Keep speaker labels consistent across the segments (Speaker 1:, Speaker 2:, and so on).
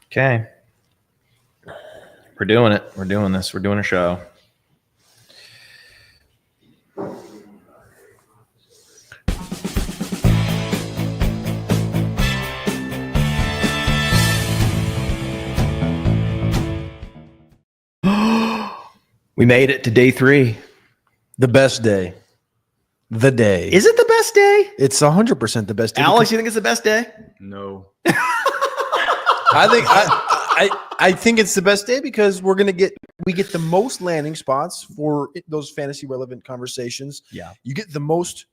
Speaker 1: Okay. We're doing it. We're doing this. We're doing a show. We made it to day 3.
Speaker 2: The best day. The day.
Speaker 1: Is it the best day?
Speaker 2: It's 100% the best day.
Speaker 1: Alex, you think it's the best day?
Speaker 3: No.
Speaker 2: I think it's the best day because we get the most landing spots for those fantasy relevant conversations.
Speaker 1: Yeah.
Speaker 2: You get the most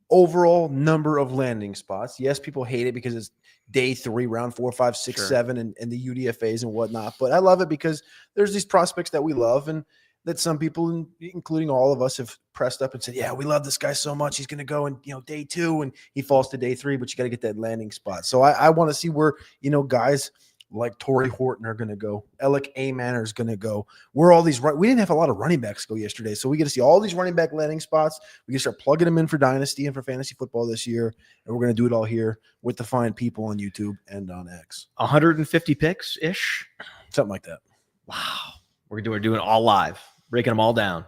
Speaker 2: overall number of landing spots. Yes, people hate it because it's day 3, round 4, 5, 6,
Speaker 1: Sure.
Speaker 2: 7, and the UDFAs and whatnot. But I love it because there's these prospects that we love and that some people, including all of us, have pressed up and said, yeah, we love this guy so much. He's going to go in, day 2 and he falls to day 3, but you got to get that landing spot. So I want to see where, guys like Torrey Horton are going to go. Alec Manor is going to go. Where all these we didn't have a lot of running backs go yesterday. So we get to see all these running back landing spots. We can start plugging them in for Dynasty and for fantasy football this year. And we're going to do it all here with the fine people on YouTube and on X.
Speaker 1: 150 picks-ish?
Speaker 2: Something like that.
Speaker 1: Wow. We're doing all live, breaking them all down.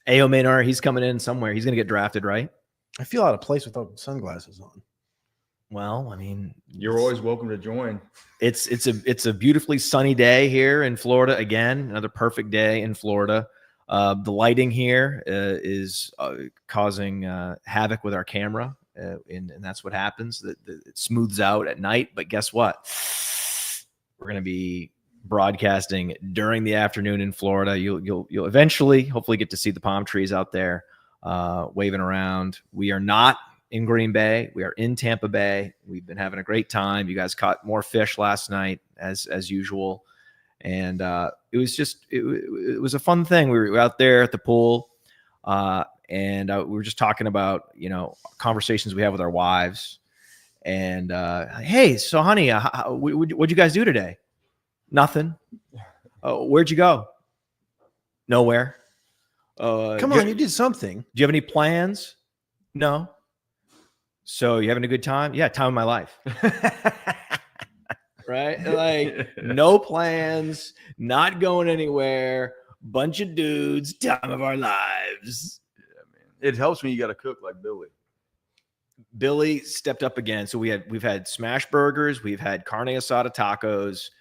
Speaker 1: A.O. Maynard, he's coming in somewhere. He's going to get drafted, right?
Speaker 2: I feel out of place without sunglasses on.
Speaker 1: Well, I mean,
Speaker 3: You're always welcome to join.
Speaker 1: it's a beautifully sunny day here in Florida. Again, another perfect day in Florida. The lighting here is causing havoc with our camera, and that's what happens. It smooths out at night. But guess what? We're going to be broadcasting during the afternoon in Florida. You'll eventually, hopefully, get to see the palm trees out there waving around. We are not in Green Bay. We are in Tampa Bay. We've been having a great time. You guys caught more fish last night as usual. And it was a fun thing. We were out there at the pool and we were just talking about, conversations we have with our wives and, hey, so honey, what'd you guys do today? Nothing. Where'd you go? Nowhere.
Speaker 2: Come on, you did something.
Speaker 1: Do you have any plans? No. So you having a good time? Yeah, time of my life. Right? Like no plans, not going anywhere, bunch of dudes, time of our lives.
Speaker 3: Yeah, man. It helps when you got to cook like Billy.
Speaker 1: Billy stepped up again. So we've had smash burgers, we've had carne asada tacos.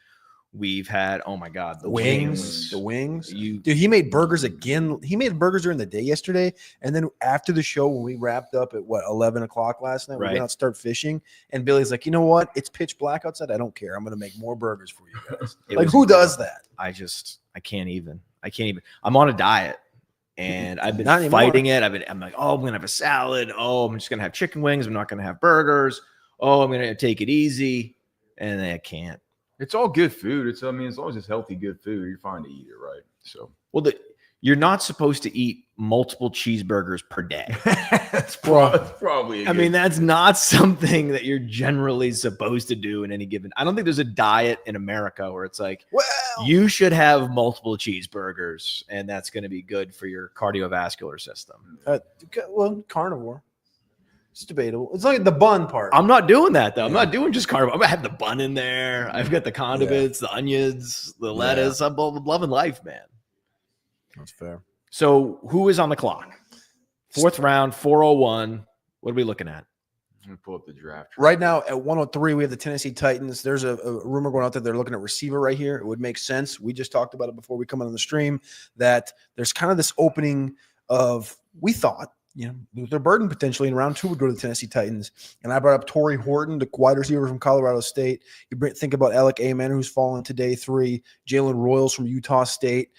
Speaker 1: We've had, oh my God, the wings.
Speaker 2: The wings. Dude, he made burgers again. He made burgers during the day yesterday. And then after the show, when we wrapped up at 11 o'clock last night, we went out to start fishing. And Billy's like, you know what? It's pitch black outside. I don't care. I'm going to make more burgers for you guys. Like, who does that?
Speaker 1: I can't even. I'm on a diet. And I've been fighting it. I'm like, I'm going to have a salad. Oh, I'm just going to have chicken wings. I'm not going to have burgers. Oh, I'm going to take it easy. And I can't.
Speaker 3: It's all good food. As long as it's healthy, good food, you're fine to eat it, right? So,
Speaker 1: well, you're not supposed to eat multiple cheeseburgers per day.
Speaker 3: that's probably.
Speaker 1: That's not something that you're generally supposed to do in any given. I don't think there's a diet in America where it's like, well, you should have multiple cheeseburgers, and that's going to be good for your cardiovascular system.
Speaker 2: Carnivore. It's debatable. It's like the bun part.
Speaker 1: I'm not doing that, though. I'm not doing just carnivore. I'm going to have the bun in there. I've got the condiments, the onions, the lettuce. I'm loving life, man.
Speaker 2: That's fair.
Speaker 1: So who is on the clock? 4th round, 401. What are we looking at?
Speaker 3: I'm going to pull up the draft.
Speaker 2: Right now at 103, we have the Tennessee Titans. There's a rumor going out there. They're looking at receiver right here. It would make sense. We just talked about it before we come on the stream that there's kind of this opening of, we thought, Luther Burden potentially in round 2 would go to the Tennessee Titans. And I brought up Torrey Horton, the wide receiver from Colorado State. You think about Alec Manor, who's fallen to day 3, Jalen Royals from Utah State,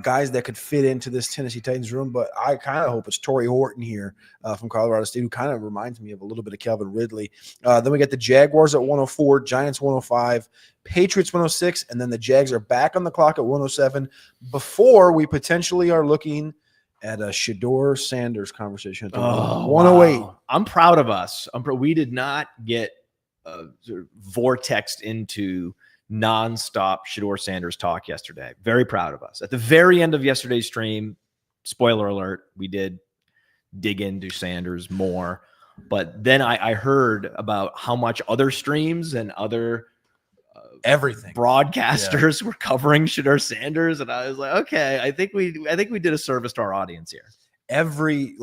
Speaker 2: guys that could fit into this Tennessee Titans room. But I kind of hope it's Torrey Horton here from Colorado State, who kind of reminds me of a little bit of Calvin Ridley. Then we got the Jaguars at 104, Giants 105, Patriots 106, and then the Jags are back on the clock at 107 before we potentially are looking at a Shedeur Sanders conversation at the 108.
Speaker 1: Wow. I'm proud of us. We did not get sort of vortexed into nonstop Shedeur Sanders talk yesterday. Very proud of us. At the very end of yesterday's stream, spoiler alert, we did dig into Sanders more. But then I heard about how much other streams and other
Speaker 2: everything.
Speaker 1: broadcasters were covering Shedeur Sanders, and I was like, okay, I think we did a service to our audience here.
Speaker 2: Every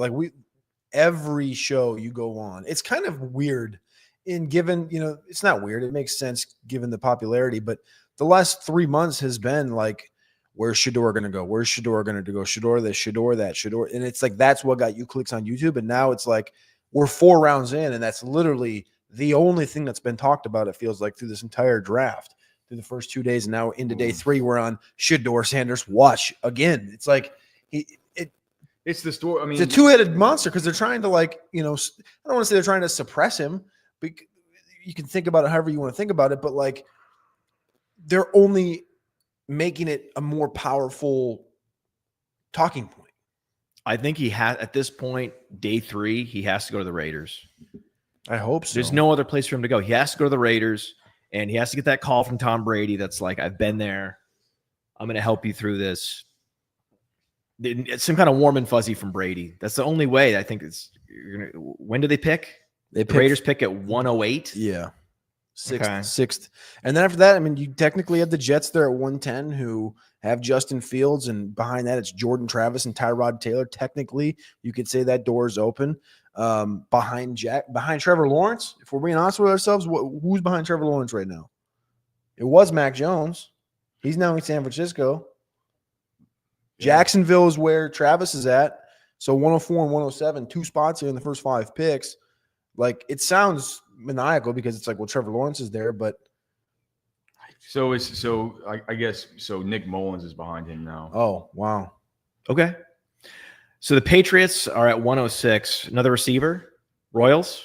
Speaker 2: show you go on, it's kind of weird in given, it's not weird. It makes sense given the popularity, but the last 3 months has been like, where's Shedeur going to go? Where's Shedeur going to go? Shedeur this, Shedeur that, Shedeur. And it's like, that's what got you clicks on YouTube. And now it's like, we're 4 rounds in, and that's literally the only thing that's been talked about, it feels like, through this entire draft, through the first 2 days. And now into day 3, we're on Shedeur Sanders watch again. It's like,
Speaker 3: it's the story. I mean,
Speaker 2: it's a two-headed monster because they're trying to, like, I don't want to say they're trying to suppress him, but you can think about it however you want to think about it. But like, they're only making it a more powerful talking point.
Speaker 1: I think he has, at this point, day 3, he has to go to the Raiders.
Speaker 2: I hope so.
Speaker 1: There's no other place for him to go. He has to go to the Raiders, and he has to get that call from Tom Brady that's like, I've been there. I'm going to help you through this. It's some kind of warm and fuzzy from Brady. That's the only way I think it's. When do they pick? The Raiders pick at 108.
Speaker 2: Yeah. Sixth. And then after that, I mean, you technically have the Jets there at 110 who have Justin Fields, and behind that it's Jordan Travis and Tyrod Taylor. Technically, you could say that door is open. Behind Trevor Lawrence, if we're being honest with ourselves, who's behind Trevor Lawrence right now? It was Mac Jones. He's now in San Francisco. Jacksonville is where Travis is at. So 104 and 107, 2 spots here in the first 5 picks. Like, it sounds maniacal because it's like, well, Trevor Lawrence is there, but
Speaker 3: I guess Nick Mullins is behind him now.
Speaker 2: Oh, wow.
Speaker 1: Okay. So the Patriots are at 106. Another receiver, Royals.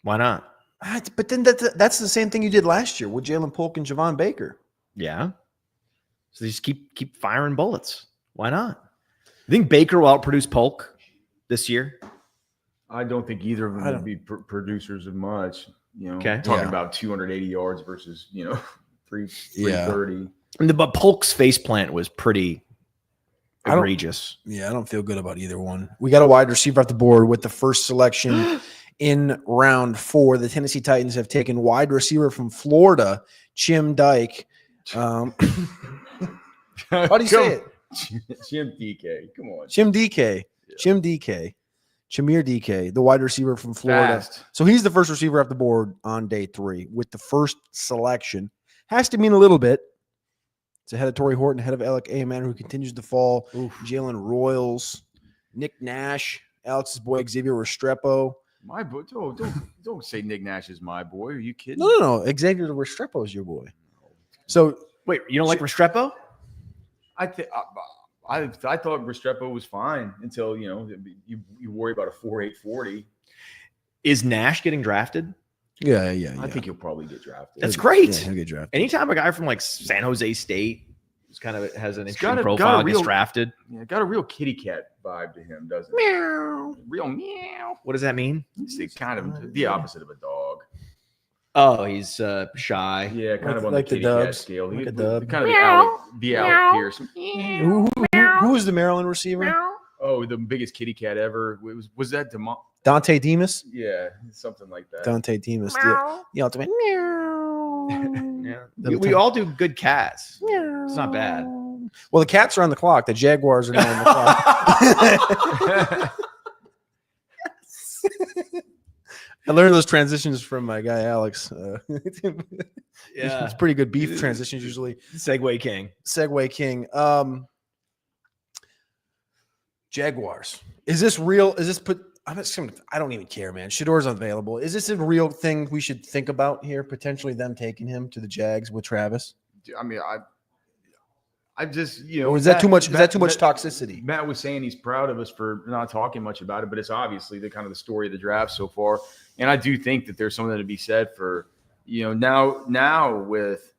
Speaker 1: Why not?
Speaker 2: But then that's the same thing you did last year with Jalen Polk and Javon Baker.
Speaker 1: Yeah. So they just keep firing bullets. Why not? You think Baker will outproduce Polk this year?
Speaker 3: I don't think either of them would be producers of much.
Speaker 1: Okay.
Speaker 3: Talking about 280 yards versus 330.
Speaker 1: But Polk's faceplant was pretty egregious.
Speaker 2: I don't feel good about either one. We got a wide receiver off the board with the first selection in round 4. The Tennessee Titans have taken wide receiver from Florida, Chim Dyke. How do you say it?
Speaker 3: Chim DK. Come on.
Speaker 2: Chim DK. Yeah. Chim DK. Chimere DK, the wide receiver from Florida.
Speaker 3: Fast.
Speaker 2: So he's the first receiver off the board on day 3 with the first selection. Has to mean a little bit. It's ahead of Torrey Horton, ahead of Alec Aman, who continues to fall. Jalen Royals, Nick Nash, Alex's boy Xavier Restrepo.
Speaker 3: My boy, don't say Nick Nash is my boy. Are you kidding?
Speaker 2: No. Xavier Restrepo is your boy. So
Speaker 1: wait, you don't like Restrepo?
Speaker 3: I thought Restrepo was fine until you worry about a 4.8 40.
Speaker 1: Is Nash getting drafted?
Speaker 2: Yeah.
Speaker 3: I think he'll probably get drafted.
Speaker 1: That's great.
Speaker 2: Yeah, he'll get drafted.
Speaker 1: Anytime a guy from like San Jose State who's kind of has an interesting profile gets drafted.
Speaker 3: Yeah, got a real kitty cat vibe to him, doesn't it?
Speaker 2: Meow.
Speaker 3: Real meow.
Speaker 1: What does that mean?
Speaker 3: It's kind of the opposite of a dog.
Speaker 1: Oh, he's shy.
Speaker 3: Yeah, kind of on
Speaker 2: like
Speaker 3: the kitty cat scale.
Speaker 2: Like a dub.
Speaker 3: Kind of the Alec Pierce.
Speaker 2: Who was the Maryland receiver?
Speaker 3: Oh, the biggest kitty cat ever. Was that
Speaker 2: Dante Demas?
Speaker 3: Yeah, something like that.
Speaker 2: Dante Demas. The ultimate meow.
Speaker 1: Yeah. We all do good cats. Meow. It's not bad.
Speaker 2: Well, the cats are on the clock. The Jaguars are now on the clock. I learned those transitions from my guy Alex. It's pretty good beef transitions usually.
Speaker 1: Segway King.
Speaker 2: Jaguars. Is this real? Is this put? I don't even care, man. Shedeur's unavailable. Is this a real thing we should think about here? Potentially them taking him to the Jags with Travis.
Speaker 3: I mean, I just
Speaker 2: Or is that too much? Is that too much toxicity?
Speaker 3: Matt was saying he's proud of us for not talking much about it, but it's obviously the kind of the story of the draft so far. And I do think that there's something to be said for, now with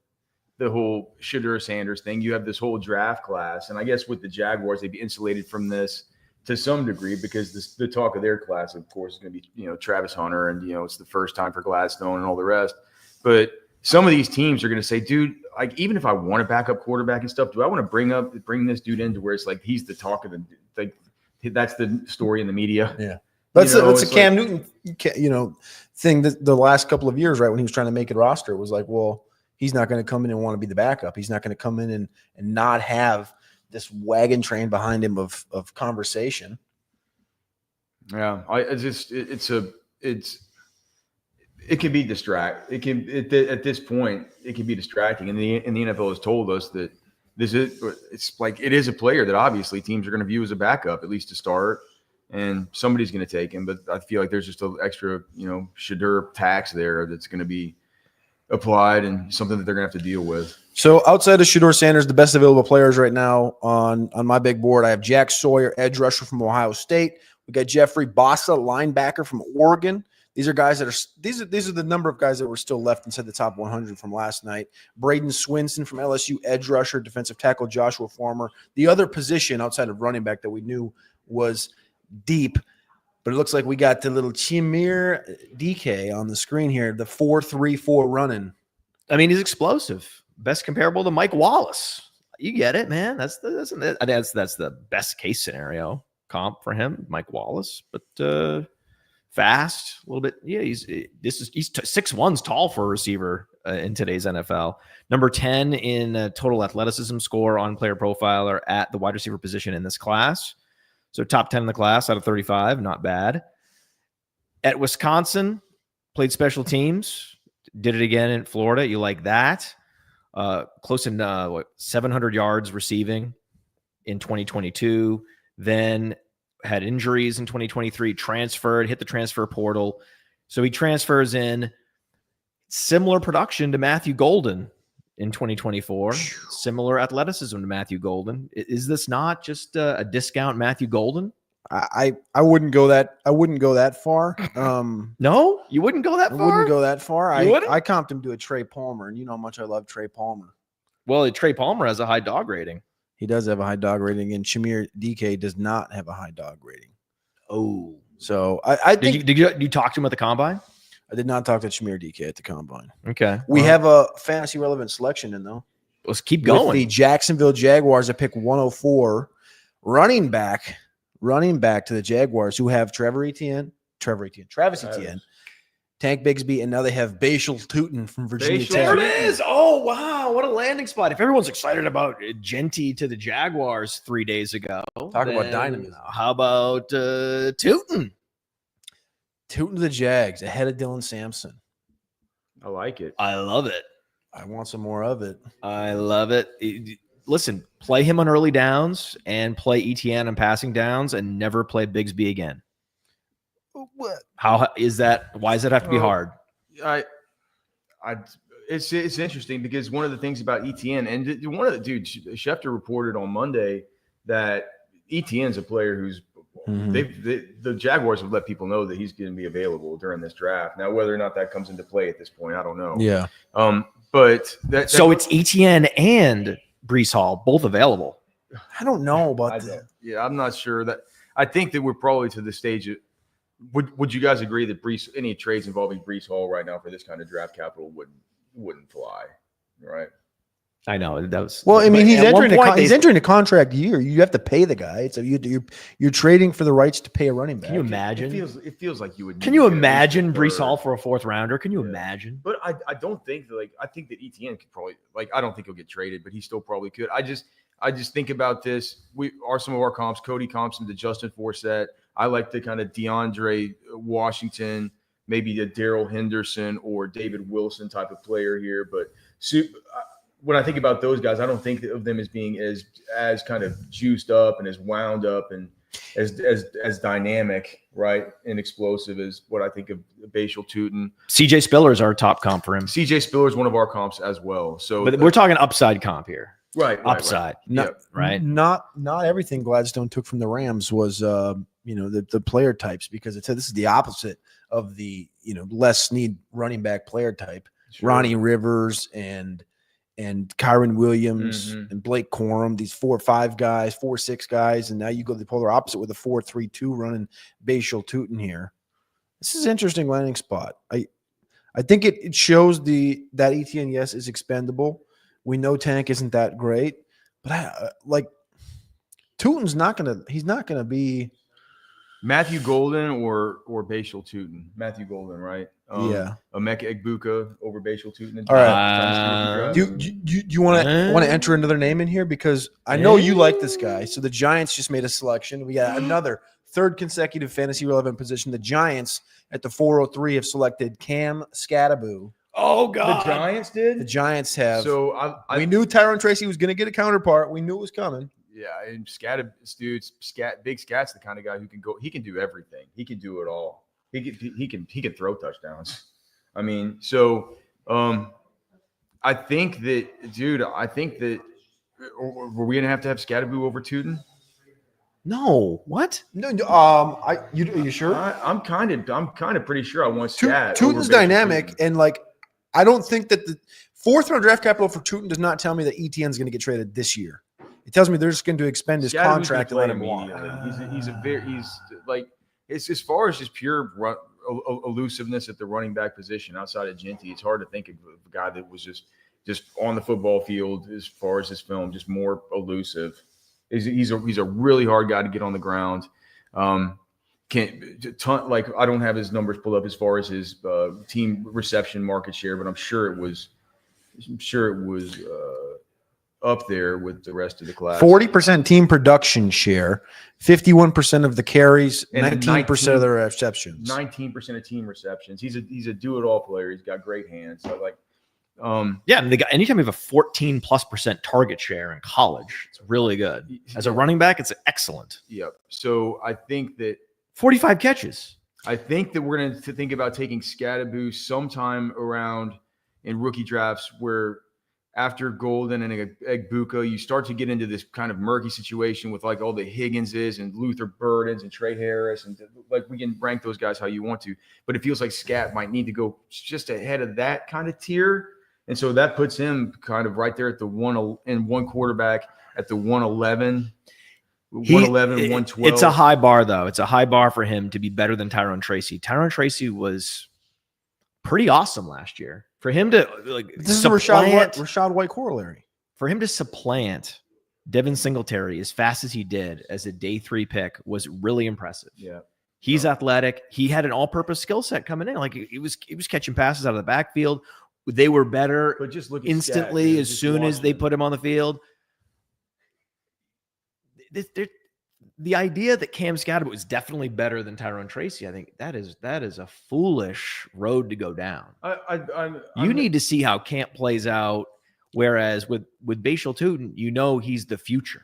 Speaker 3: the whole Shedeur Sanders thing, you have this whole draft class. And I guess with the Jaguars, they'd be insulated from this to some degree because the talk of their class, of course, is going to be, Travis Hunter and, it's the first time for Gladstone and all the rest. But some of these teams are going to say, dude, like, even if I want a backup quarterback and stuff, do I want to bring this dude into where it's like he's the talk of that's the story in the media?
Speaker 2: Yeah. That's a Cam Newton, thing that the last couple of years, right, when he was trying to make it roster, it was like, well, he's not going to come in and want to be the backup. He's not going to come in and not have this wagon train behind him of conversation.
Speaker 3: Yeah, it can be distracting. At this point, it can be distracting. And the NFL has told us that it is a player that obviously teams are going to view as a backup, at least to start, and somebody's going to take him. But I feel like there's just an extra, Shedeur tax there that's going to be applied and something that they're going to have to deal with.
Speaker 2: So outside of Shedeur Sanders, the best available players right now on my big board, I have Jack Sawyer, edge rusher from Ohio State. We got Jeffrey Bossa, linebacker from Oregon. These are guys that are these are the number of guys that were still left inside the top 100 from last night. Braden Swinson from LSU, edge rusher, defensive tackle Joshua Farmer. The other position outside of running back that we knew was deep, but it looks like we got the little Chimere DK on the screen here, the 4.34 running.
Speaker 1: I mean, he's explosive. Best comparable to Mike Wallace. You get it, man. That's the best case scenario comp for him, Mike Wallace, but fast a little bit. Yeah, he's 6'1's tall for a receiver in today's NFL. Number 10 in total athleticism score on Player Profiler at the wide receiver position in this class. So top 10 in the class out of 35, not bad. At Wisconsin, played special teams, did it again in Florida. You like that? Close to 700 yards receiving in 2022. Then had injuries in 2023, transferred, hit the transfer portal. So he transfers in similar production to Matthew Golden in 2024, similar athleticism to Matthew Golden. Is this not just a discount Matthew Golden?
Speaker 2: I wouldn't go that far.
Speaker 1: No, you wouldn't go that far.
Speaker 2: I wouldn't go that far. I comped him to a Trey Palmer, and you know how much I love Trey Palmer.
Speaker 1: Well, Trey Palmer has a high dog rating.
Speaker 2: He does have a high dog rating, and Chimere DK does not have a high dog rating.
Speaker 1: Oh,
Speaker 2: so I think
Speaker 1: did you talk to him at the combine?
Speaker 2: I did not talk to Chimere DK at the combine.
Speaker 1: Okay,
Speaker 2: we have a fantasy relevant selection in though.
Speaker 1: Let's keep going.
Speaker 2: With the Jacksonville Jaguars at pick 104, running back to the Jaguars, who have Travis Etienne, Tank Bigsby, and now they have Bashal Tootin from Virginia Tech.
Speaker 1: There it is. Oh, wow. What a landing spot. If everyone's excited about Genty to the Jaguars 3 days ago.
Speaker 2: Talk about dynamism.
Speaker 1: How about Tootin?
Speaker 2: Tootin to the Jags ahead of Dylan Sampson.
Speaker 3: I like it.
Speaker 1: I love it.
Speaker 2: I want some more of it.
Speaker 1: I love it. Listen, play him on early downs and play Etienne on passing downs and never play Bigsby again.
Speaker 2: What?
Speaker 1: How is that? Why does that have to be hard?
Speaker 3: It's interesting because one of the things about Etienne, and Schefter reported on Monday that Etienne's a player who's the Jaguars have let people know that he's going to be available during this draft. Now, whether or not that comes into play at this point, I don't know.
Speaker 2: Yeah.
Speaker 3: But
Speaker 1: so it's Etienne and Breece Hall both available.
Speaker 2: I don't know about that.
Speaker 3: Yeah, I'm not sure that. I think that we're probably to the stage. Would you guys agree that any trades involving Breece Hall right now for this kind of draft capital wouldn't fly, right?
Speaker 1: I know that was
Speaker 2: well. I mean, he's entering a contract year. You have to pay the guy. So you're trading for the rights to pay a running back.
Speaker 1: Can you imagine?
Speaker 3: It feels like you would.
Speaker 1: Can you imagine Breece Hall for a fourth rounder? Can you imagine?
Speaker 3: But I don't think that I think that Etienne could probably I don't think he'll get traded, but he still probably could. I just think about this. Some of our comps. Cody comps him to Justin Forsett. I like the kind of DeAndre Washington, maybe a Darrell Henderson or David Wilson type of player here. But when I think about those guys, I don't think of them as being as kind of juiced up and as wound up and as dynamic, right, and explosive as what I think of Bashal Tootin.
Speaker 1: CJ Spiller is our top comp for him.
Speaker 3: CJ Spiller is one of our comps as well. So,
Speaker 1: but we're talking upside comp here.
Speaker 3: Right.
Speaker 1: Upside.
Speaker 3: Right.
Speaker 2: Not everything Gladstone took from the Rams was the player types, because it said this is the opposite of the less need running back player type. Sure. Ronnie Rivers and Kyron Williams and Blake Corum, these 4-5 guys, 4-6 guys, and now you go the polar opposite with a 4-3-2 running Bashal Tootin here. This is an interesting landing spot. I think it shows that Etienne, yes, is expendable. We know Tank isn't that great, but Tootin's he's not gonna be
Speaker 3: Matthew Golden or Bashal Tootin. Matthew Golden, right?
Speaker 2: Yeah.
Speaker 3: Emeka Egbuka over Bashal Tootin.
Speaker 2: All right. Do you want to enter another name in here? Because I know you like this guy. So the Giants just made a selection. We got another third consecutive fantasy relevant position. The Giants at the 403 have selected Cam Scattaboo.
Speaker 1: Oh God,
Speaker 3: the Giants did.
Speaker 2: The Giants have.
Speaker 3: So
Speaker 2: we knew Tyrone Tracy was going to get a counterpart. We knew it was coming.
Speaker 3: Yeah, and Big Scat's the kind of guy who can go. He can do everything. He can do it all. He can throw touchdowns. I mean, so I think that, dude. I think that were we gonna have Scattaboo over Tootin?
Speaker 1: No, what?
Speaker 2: No, are you sure?
Speaker 3: I'm kind of pretty sure I want Scat.
Speaker 2: Tootin's dynamic, and like I don't think that the 4th round draft capital for Tootin does not tell me that ETN's going to get traded this year. It tells me they're just going to expend his contract and let him walk.
Speaker 3: He's like, it's as far as just pure elusiveness at the running back position outside of Genty. It's hard to think of a guy that was just on the football field as far as his film, just more elusive. He's a really hard guy to get on the ground. I don't have his numbers pulled up as far as his team reception market share, but I'm sure it was up there with the rest of the class.
Speaker 2: 40% team production share, 51% of the carries, 19% of the receptions.
Speaker 3: 19% of team receptions. He's a do-it-all player. He's got great hands. So
Speaker 1: anytime you have a 14+% target share in college, it's really good. As a running back, it's excellent.
Speaker 3: Yep. So I think that
Speaker 1: 45 catches.
Speaker 3: I think that we're going to think about taking Scattaboo sometime around in rookie drafts where after Golden and Egbuka, you start to get into this kind of murky situation with like all the Higginses and Luther Burdens and Trey Harris. And like we can rank those guys how you want to. But it feels like Scat might need to go just ahead of that kind of tier. And so that puts him kind of right there at the one quarterback at the 111. 111, 112.
Speaker 1: It's a high bar, though. It's a high bar for him to be better than Tyrone Tracy. Tyrone Tracy was pretty awesome last year. For him to
Speaker 2: this is a Rashad White corollary.
Speaker 1: For him to supplant Devin Singletary as fast as he did as a day 3 pick was really impressive.
Speaker 3: Yeah,
Speaker 1: he's athletic. He had an all-purpose skill set coming in. Like he was catching passes out of the backfield. They were better
Speaker 3: but just look at
Speaker 1: instantly
Speaker 3: Scat,
Speaker 1: as soon as they put him on the field. The idea that Cam Scatterbo is definitely better than Tyrone Tracy, I think that is a foolish road to go down. You need to see how camp plays out. Whereas with Bashal Tootin, he's the future.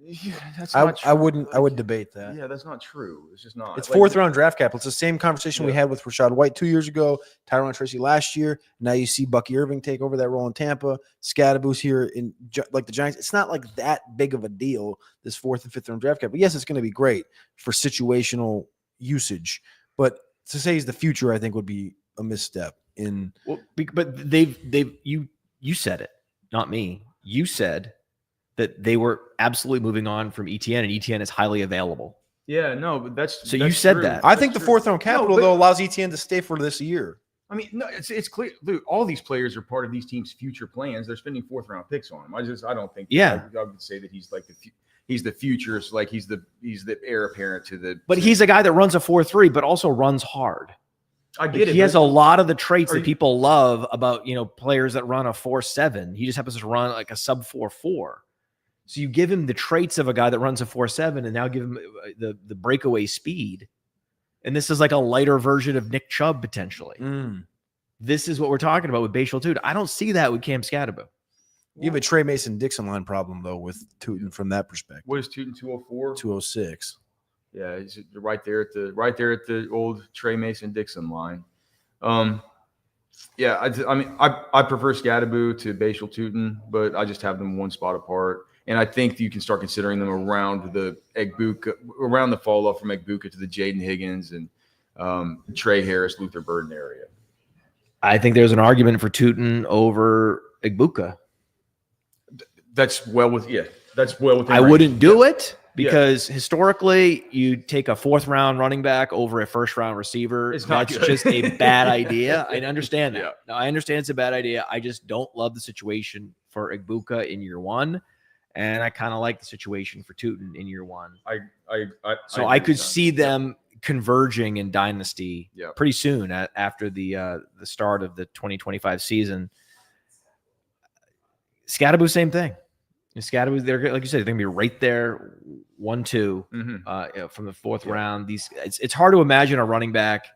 Speaker 3: Yeah, that's not true.
Speaker 2: I would debate that.
Speaker 3: Yeah, that's not true. It's just not.
Speaker 2: It's 4th round draft capital. It's the same conversation we had with Rashad White 2 years ago, Tyrone Tracy last year. Now you see Bucky Irving take over that role in Tampa. Scattaboo's here in like the Giants. It's not like that big of a deal, this 4th and 5th round draft capital. Yes, it's going to be great for situational usage, but to say he's the future, I think would be a misstep.
Speaker 1: But you said it, not me. You said that they were absolutely moving on from ETN, and ETN is highly available.
Speaker 3: Yeah, no, but that's
Speaker 1: you said
Speaker 3: true.
Speaker 1: that.
Speaker 2: I think the 4th round capital though allows ETN to stay for this year.
Speaker 3: I mean, no, it's clear. Dude, all these players are part of these teams' future plans. They're spending 4th round picks on him. I don't think.
Speaker 1: Yeah,
Speaker 3: I would say that he's like he's the future. So like he's the heir apparent to the.
Speaker 1: But he's a guy that runs a 4.3, but also runs hard.
Speaker 3: I get it.
Speaker 1: He has a lot of the traits that people love about players that run a 4.7. He just happens to run like a sub 4.4. So you give him the traits of a guy that runs a 4.7 and now give him the breakaway speed. And this is like a lighter version of Nick Chubb potentially. This is what we're talking about with Bashal Tootin. I don't see that with Cam Scatterbo.
Speaker 2: You have a Trey Mason-Dixon line problem, though, with Tootin from that perspective.
Speaker 3: What is Tootin, 204?
Speaker 2: 206.
Speaker 3: Yeah, he's right there at the old Trey Mason-Dixon line. Yeah, I prefer Scatterbo to Bashal Tootin, but I just have them one spot apart. And I think you can start considering them around the fall off from Egbuka to the Jaden Higgins and Trey Harris, Luther Burden area.
Speaker 1: I think there's an argument for Tootin over Egbuka.
Speaker 3: That's well within.
Speaker 1: I wouldn't do it because historically, you take a 4th round running back over a 1st round receiver. That's just a bad idea. I understand that.
Speaker 3: Yeah.
Speaker 1: No, I understand it's a bad idea. I just don't love the situation for Egbuka in year 1. And I kind of like the situation for Tootin in year one.
Speaker 3: I
Speaker 1: could see them converging in Dynasty pretty soon after the start of the 2025 season. Scadaboo, same thing. Scadaboo, they're like you said, they're going to be right there, 1-2 from the fourth round. It's hard to imagine a running back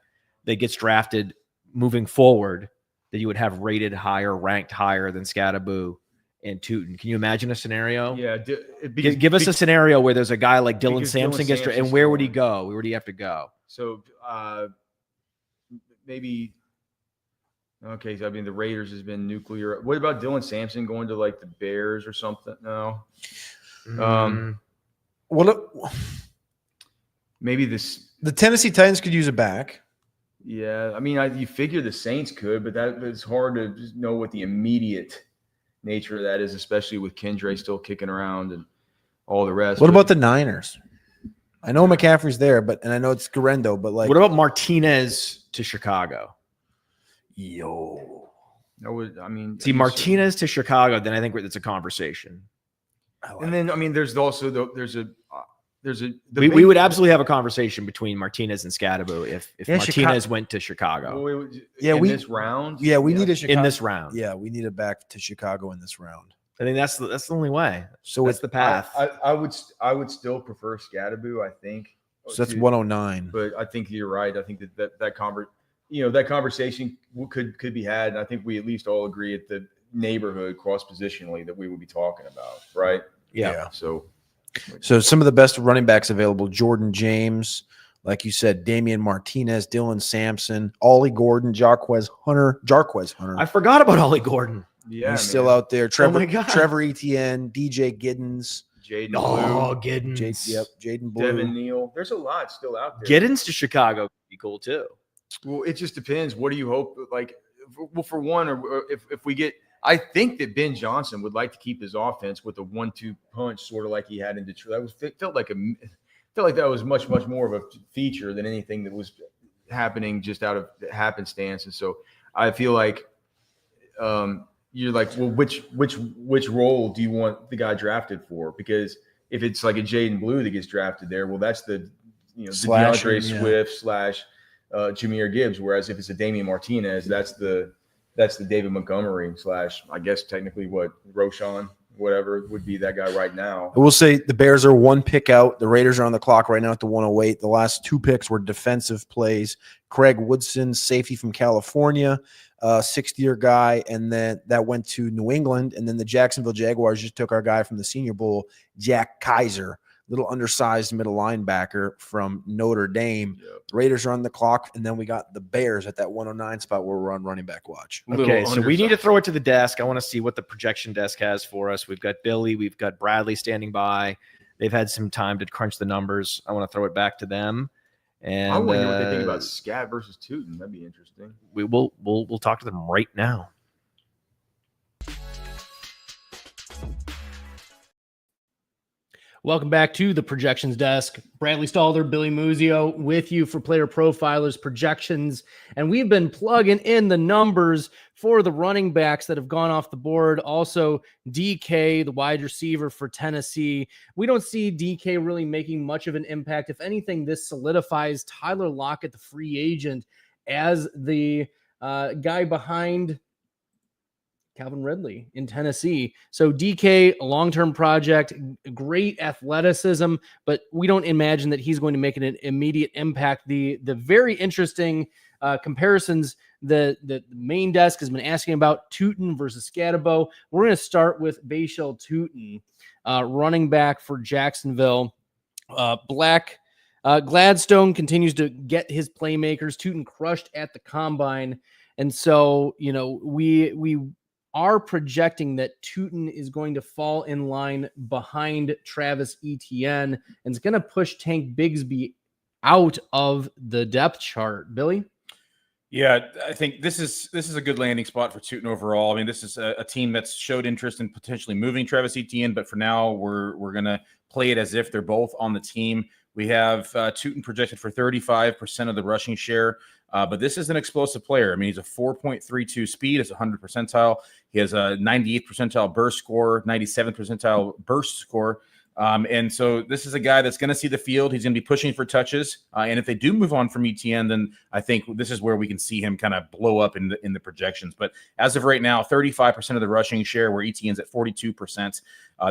Speaker 1: that gets drafted moving forward that you would have rated higher, ranked higher than Scadaboo and Tootin. Can you imagine a scenario?
Speaker 3: Yeah.
Speaker 1: Give us a scenario where there's a guy like Dylan Sampson gets drafted, and where would he go? Where would he have to go?
Speaker 3: So maybe. Okay, so I mean the Raiders has been nuclear. What about Dylan Sampson going to like the Bears or something? No. Maybe
Speaker 2: the Tennessee Titans could use a back.
Speaker 3: Yeah, I mean, you figure the Saints could, but it's hard to just know what the immediate nature of that is, especially with Kendra still kicking around and all the rest.
Speaker 2: What about the Niners? I know McCaffrey's there, and I know it's Garendo, but like,
Speaker 1: what about Martinez to Chicago?
Speaker 2: Yo,
Speaker 1: Martinez to Chicago, then I think it's a conversation.
Speaker 3: Then I mean, there's also
Speaker 1: we would absolutely have a conversation between Martinez and Scadaboo if Martinez went to Chicago.
Speaker 3: This round.
Speaker 2: Yeah, we need a Chicago
Speaker 1: in this round.
Speaker 2: Yeah, we need it back to Chicago in this round.
Speaker 1: I think that's the only way.
Speaker 2: So
Speaker 1: that's the path.
Speaker 3: I would still prefer Scadaboo, I think.
Speaker 2: So that's 109.
Speaker 3: But I think you're right. I think that conversation could be had, and I think we at least all agree at the neighborhood cross positionally that we would be talking about, right?
Speaker 2: Yeah.
Speaker 3: So
Speaker 2: some of the best running backs available: Jordan James, like you said, Damian Martinez, Dylan Sampson, Ollie Gordon, Jarquez Hunter.
Speaker 1: I forgot about Ollie Gordon.
Speaker 3: Yeah,
Speaker 2: he's still out there. Trevor Etienne, DJ Giddens.
Speaker 3: Jaden
Speaker 1: Blue. Giddens.
Speaker 2: Jaden Blue.
Speaker 3: Devin Neal. There's a lot still out there.
Speaker 1: Giddens to Chicago would be cool too.
Speaker 3: Well, it just depends. What do you hope? Like, well, for one, or if we get, I think that Ben Johnson would like to keep his offense with a 1-2 punch, sort of like he had in Detroit. Felt like that was much more of a feature than anything that was happening just out of happenstance. And so I feel like you're like, well, which role do you want the guy drafted for? Because if it's like a Jaden Blue that gets drafted there, well, that's the DeAndre Swift / Jahmyr Gibbs. Whereas if it's a Damian Martinez, that's the David Montgomery / I guess technically what Roshan, whatever would be that guy right now.
Speaker 2: I will say the Bears are 1 pick out. The Raiders are on the clock right now at the 108. The last 2 picks were defensive plays. Craig Woodson, safety from California, 6th-year guy, and then that went to New England. And then the Jacksonville Jaguars just took our guy from the Senior Bowl, Jack Kaiser, little undersized middle linebacker from Notre Dame. Yep. The Raiders are on the clock, and then we got the Bears at that 109 spot where we're on running back watch.
Speaker 1: Okay, so we need to throw it to the desk. I want to see what the projection desk has for us. We've got Billy, we've got Bradley standing by. They've had some time to crunch the numbers. I want to throw it back to them. And
Speaker 3: I wonder what they think about Scad versus Tootin. That'd be interesting.
Speaker 1: We'll talk to them right now.
Speaker 4: Welcome back to the projections desk. Bradley Stalder, Billy Muzio with you for Player Profiler's projections. And we've been plugging in the numbers for the running backs that have gone off the board. Also, DK, the wide receiver for Tennessee. We don't see DK really making much of an impact. If anything, this solidifies Tyler Lockett, the free agent, as the guy behind Calvin Ridley in Tennessee. So DK, a long-term project, great athleticism, but we don't imagine that he's going to make an immediate impact. The very interesting comparisons the main desk has been asking about Tootin versus Scadaboo. We're going to start with Bashal Tootin, running back for Jacksonville. Gladstone continues to get his playmakers. Tootin crushed at the combine. And so, we are projecting that Tootin is going to fall in line behind Travis Etienne and is going to push Tank Bigsby out of the depth chart. Billy?
Speaker 5: Yeah, I think this is a good landing spot for Tootin overall. I mean, this is a team that's showed interest in potentially moving Travis Etienne, but for now we're going to play it as if they're both on the team. We have Tootin projected for 35% of the rushing share. But this is an explosive player. I mean, he's a 4.32 speed. It's 100 percentile. He has a 98th percentile burst score, 97th percentile burst score. And so this is a guy that's going to see the field. He's going to be pushing for touches. And if they do move on from ETN, then I think this is where we can see him kind of blow up in the projections. But as of right now, 35% of the rushing share, where ETN's at 42%.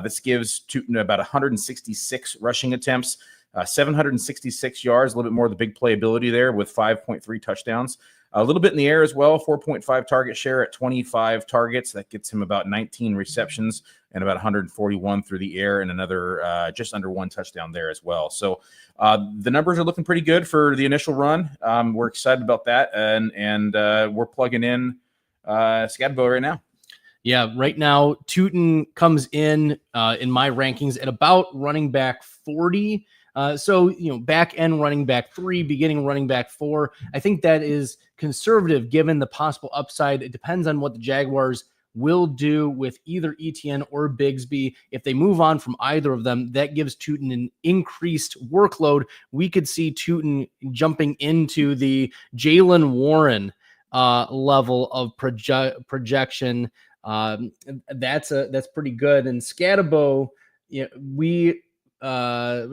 Speaker 5: This gives Tootin about 166 rushing attempts, 766 yards, a little bit more of the big playability there with 5.3 touchdowns. A little bit in the air as well, 4.5 target share at 25 targets. That gets him about 19 receptions and about 141 through the air and another just under 1 touchdown there as well. So the numbers are looking pretty good for the initial run. We're excited about that, and we're plugging in Scadbo right now.
Speaker 4: Yeah, right now, Tootin comes in my rankings at about running back 40. So, back end running back 3, beginning running back 4. I think that is conservative given the possible upside. It depends on what the Jaguars will do with either ETN or Bigsby. If they move on from either of them, that gives Tootin an increased workload. We could see Tootin jumping into the Jaylen Warren level of projection. That's pretty good. And Scadabo, we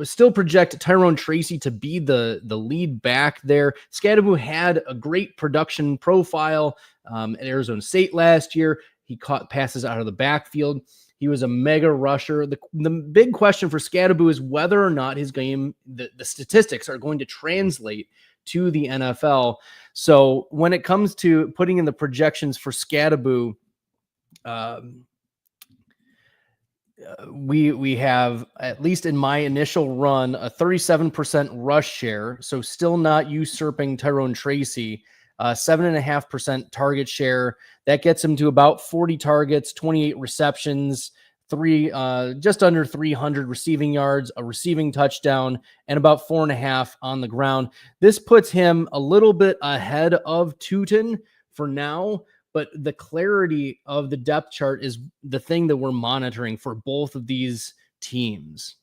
Speaker 4: still project Tyrone Tracy to be the lead back there. Scadabo had a great production profile at Arizona State last year. He caught passes out of the backfield. He was a mega rusher. The big question for Scadabo is whether or not his game, the statistics are going to translate to the NFL. So when it comes to putting in the projections for Scadabo, we have, at least in my initial run, a 37% rush share, so still not usurping Tyrone Tracy. 7.5% target share. That gets him to about 40 targets, 28 receptions, just under 300 receiving yards, a receiving touchdown, and about 4.5 on the ground. This puts him a little bit ahead of Tootin for now, but the clarity of the depth chart is the thing that we're monitoring for both of these teams.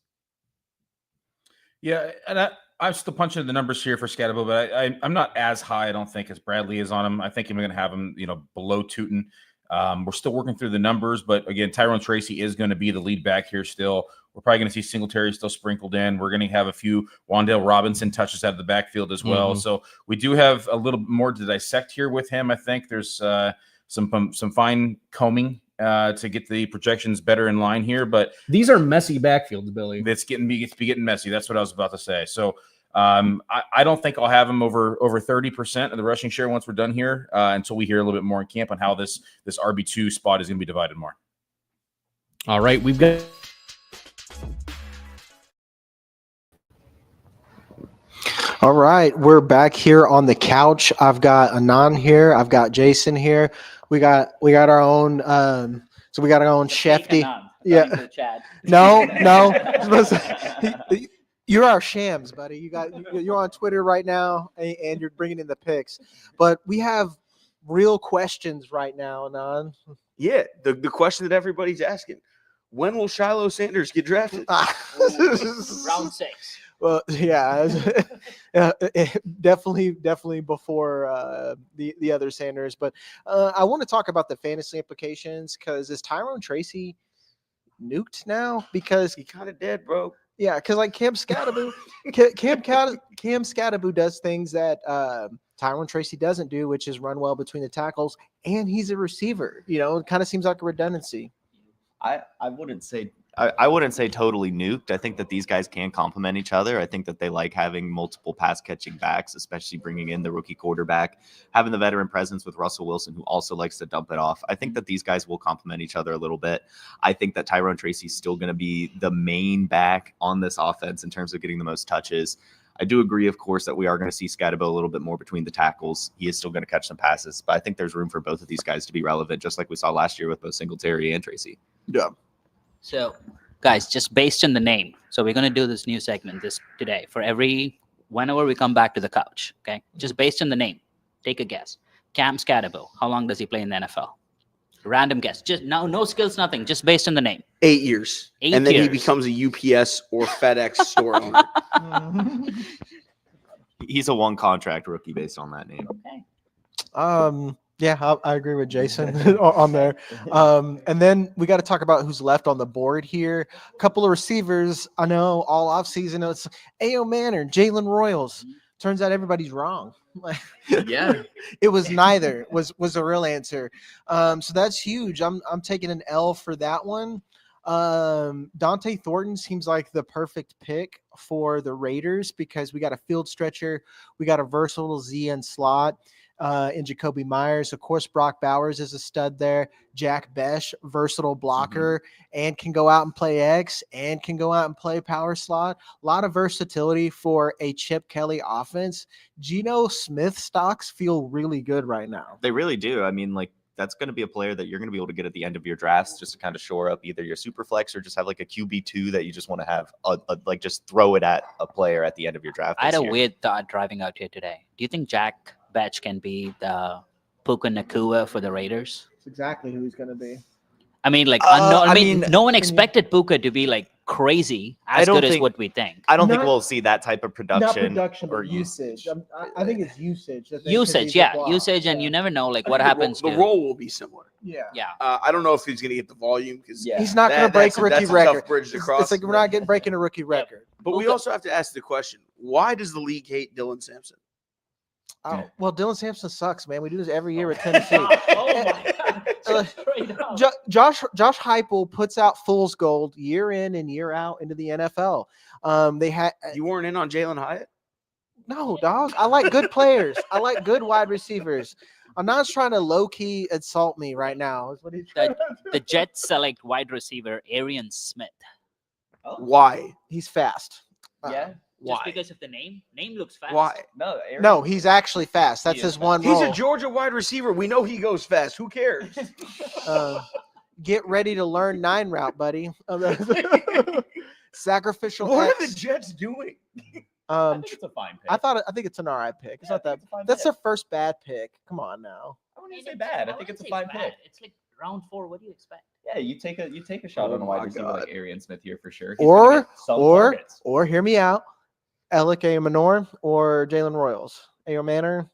Speaker 5: Yeah, and I'm still punching the numbers here for Scadabo, but I'm not as high, I don't think, as Bradley is on him. I think I'm going to have him, below Tootin. We're still working through the numbers, but again, Tyrone Tracy is going to be the lead back here still. We're probably going to see Singletary still sprinkled in. We're going to have a few Wan'Dale Robinson touches out of the backfield as well. So we do have a little more to dissect here with him. I think there's some fine combing to get the projections better in line here, but
Speaker 4: these are messy backfields, Billy.
Speaker 5: It's getting messy. That's what I was about to say. So I don't think I'll have him over 30% of the rushing share once we're done here until we hear a little bit more in camp on how this RB2 spot is going to be divided more.
Speaker 4: All right, we've got.
Speaker 6: All right, we're back here on the couch. I've got Anon here. I've got Jason here. We got our own. So we got our own Shefty. Yeah. No. You're our Shams, buddy. You're on Twitter right now, and you're bringing in the picks. But we have real questions right now, Anon.
Speaker 7: Yeah, the question that everybody's asking: when will Shiloh Sanders get drafted?
Speaker 8: Round 6.
Speaker 6: Well, yeah, definitely before the other Sanders. But I want to talk about the fantasy implications, because is Tyrone Tracy nuked now? Because
Speaker 7: he kind of dead, bro.
Speaker 6: Yeah, because like Cam Scadabo does things that Tyrone Tracy doesn't do, which is run well between the tackles, and he's a receiver. It kind of seems like a redundancy.
Speaker 8: I wouldn't say totally nuked. I think that these guys can complement each other. I think that they like having multiple pass catching backs, especially bringing in the rookie quarterback, having the veteran presence with Russell Wilson, who also likes to dump it off. I think that these guys will complement each other a little bit. I think that Tyrone Tracy is still going to be the main back on this offense in terms of getting the most touches. I do agree, of course, that we are going to see Scadabo a little bit more between the tackles. He is still going to catch some passes, but I think there's room for both of these guys to be relevant, just like we saw last year with both Singletary and Tracy.
Speaker 6: Yeah.
Speaker 9: So, guys, just based on the name. So we're going to do this new segment today for whenever we come back to the couch. Okay, just based on the name, take a guess. Cam Scadabo. How long does he play in the NFL? Random guess. Just no skills, nothing. Just based on the name.
Speaker 7: 8 years.
Speaker 9: 8
Speaker 7: and then
Speaker 9: years.
Speaker 7: he becomes a UPS or FedEx store owner.
Speaker 8: He's a one contract rookie based on that name.
Speaker 9: Okay.
Speaker 6: Yeah, I agree with Jason on there. And then we got to talk about who's left on the board here. A couple of receivers. I know all offseason it's A.O. Manor, Jalen Royals. Turns out everybody's wrong.
Speaker 3: Yeah.
Speaker 6: It was neither was a real answer. So that's huge. I'm taking an L for that one. Dante Thornton seems like the perfect pick for the Raiders because we got a field stretcher, we got a versatile Z and slot in Jacoby Myers. Of course, Brock Bowers is a stud there. Jack Besh, versatile blocker, and can go out and play X and can go out and play power slot. A lot of versatility for a Chip Kelly offense. Geno Smith stocks feel really good right now.
Speaker 8: They really do. I mean, like, that's going to be a player that you're going to be able to get at the end of your drafts just to kind of shore up either your super flex or just have like a QB2 that you just want to have like just throw it at a player at the end of your draft.
Speaker 9: I had
Speaker 8: this
Speaker 9: a
Speaker 8: year.
Speaker 9: weird thought driving out here today. Do you think Jack Betch can be the Puka Nakua for the Raiders?
Speaker 6: That's exactly who he's going to be.
Speaker 9: I mean, like,
Speaker 8: I mean,
Speaker 9: no one expected Puka to be like crazy as good as what we think.
Speaker 8: I don't think
Speaker 6: Not-
Speaker 8: we'll see that type of production.
Speaker 6: or usage. I think it's usage. that they
Speaker 9: Usage,
Speaker 6: could
Speaker 9: yeah,
Speaker 6: block.
Speaker 9: usage, and
Speaker 6: Yeah.
Speaker 9: you never know like
Speaker 10: I
Speaker 9: what
Speaker 10: think
Speaker 9: happens
Speaker 10: The
Speaker 9: to.
Speaker 10: role will be similar.
Speaker 6: Yeah.
Speaker 9: Yeah,
Speaker 10: I don't know if he's going to get the volume because
Speaker 6: He's not going to break a rookie
Speaker 10: that's a
Speaker 6: record.
Speaker 10: tough bridge to
Speaker 6: It's
Speaker 10: cross.
Speaker 6: like we're not getting breaking a rookie record.
Speaker 10: But we also have to ask the question: why does the league hate Dylan Sampson?
Speaker 6: Oh, well, Dylan Sampson sucks, man. We do this every year with Tennessee.
Speaker 9: Oh my God. Straight up.
Speaker 6: Josh Heupel puts out fool's gold year in and year out into the NFL. They had
Speaker 10: You weren't in on Jalen Hyatt?
Speaker 6: no dog. I like good players. I like good wide receivers. I'm not trying to low key insult me right now. Is what he's trying to do.
Speaker 9: The Jets select wide receiver Arian Smith.
Speaker 10: Why?
Speaker 6: He's fast.
Speaker 9: Just
Speaker 10: Why?
Speaker 9: because of the name. Name looks fast.
Speaker 10: Why?
Speaker 6: No, he's actually fast. That's his one
Speaker 10: He's
Speaker 6: role.
Speaker 10: a Georgia wide receiver. We know he goes fast. Who cares?
Speaker 6: Get ready to learn 9 route, buddy. Sacrificial
Speaker 10: What are
Speaker 6: X.
Speaker 10: the Jets doing?
Speaker 5: I think it's a fine pick.
Speaker 6: I think it's an alright pick. It's not that. That's their first bad pick. Come on now.
Speaker 5: I wouldn't say bad. I think it's a fine pick.
Speaker 9: It's like round 4. What do you expect?
Speaker 5: Yeah, you take a shot
Speaker 10: Oh
Speaker 5: on a wide
Speaker 10: my
Speaker 5: receiver
Speaker 10: God.
Speaker 5: like Arian Smith here for sure.
Speaker 6: Or hear me out. Alec Manor or Jalen Royals. Ayo Manor.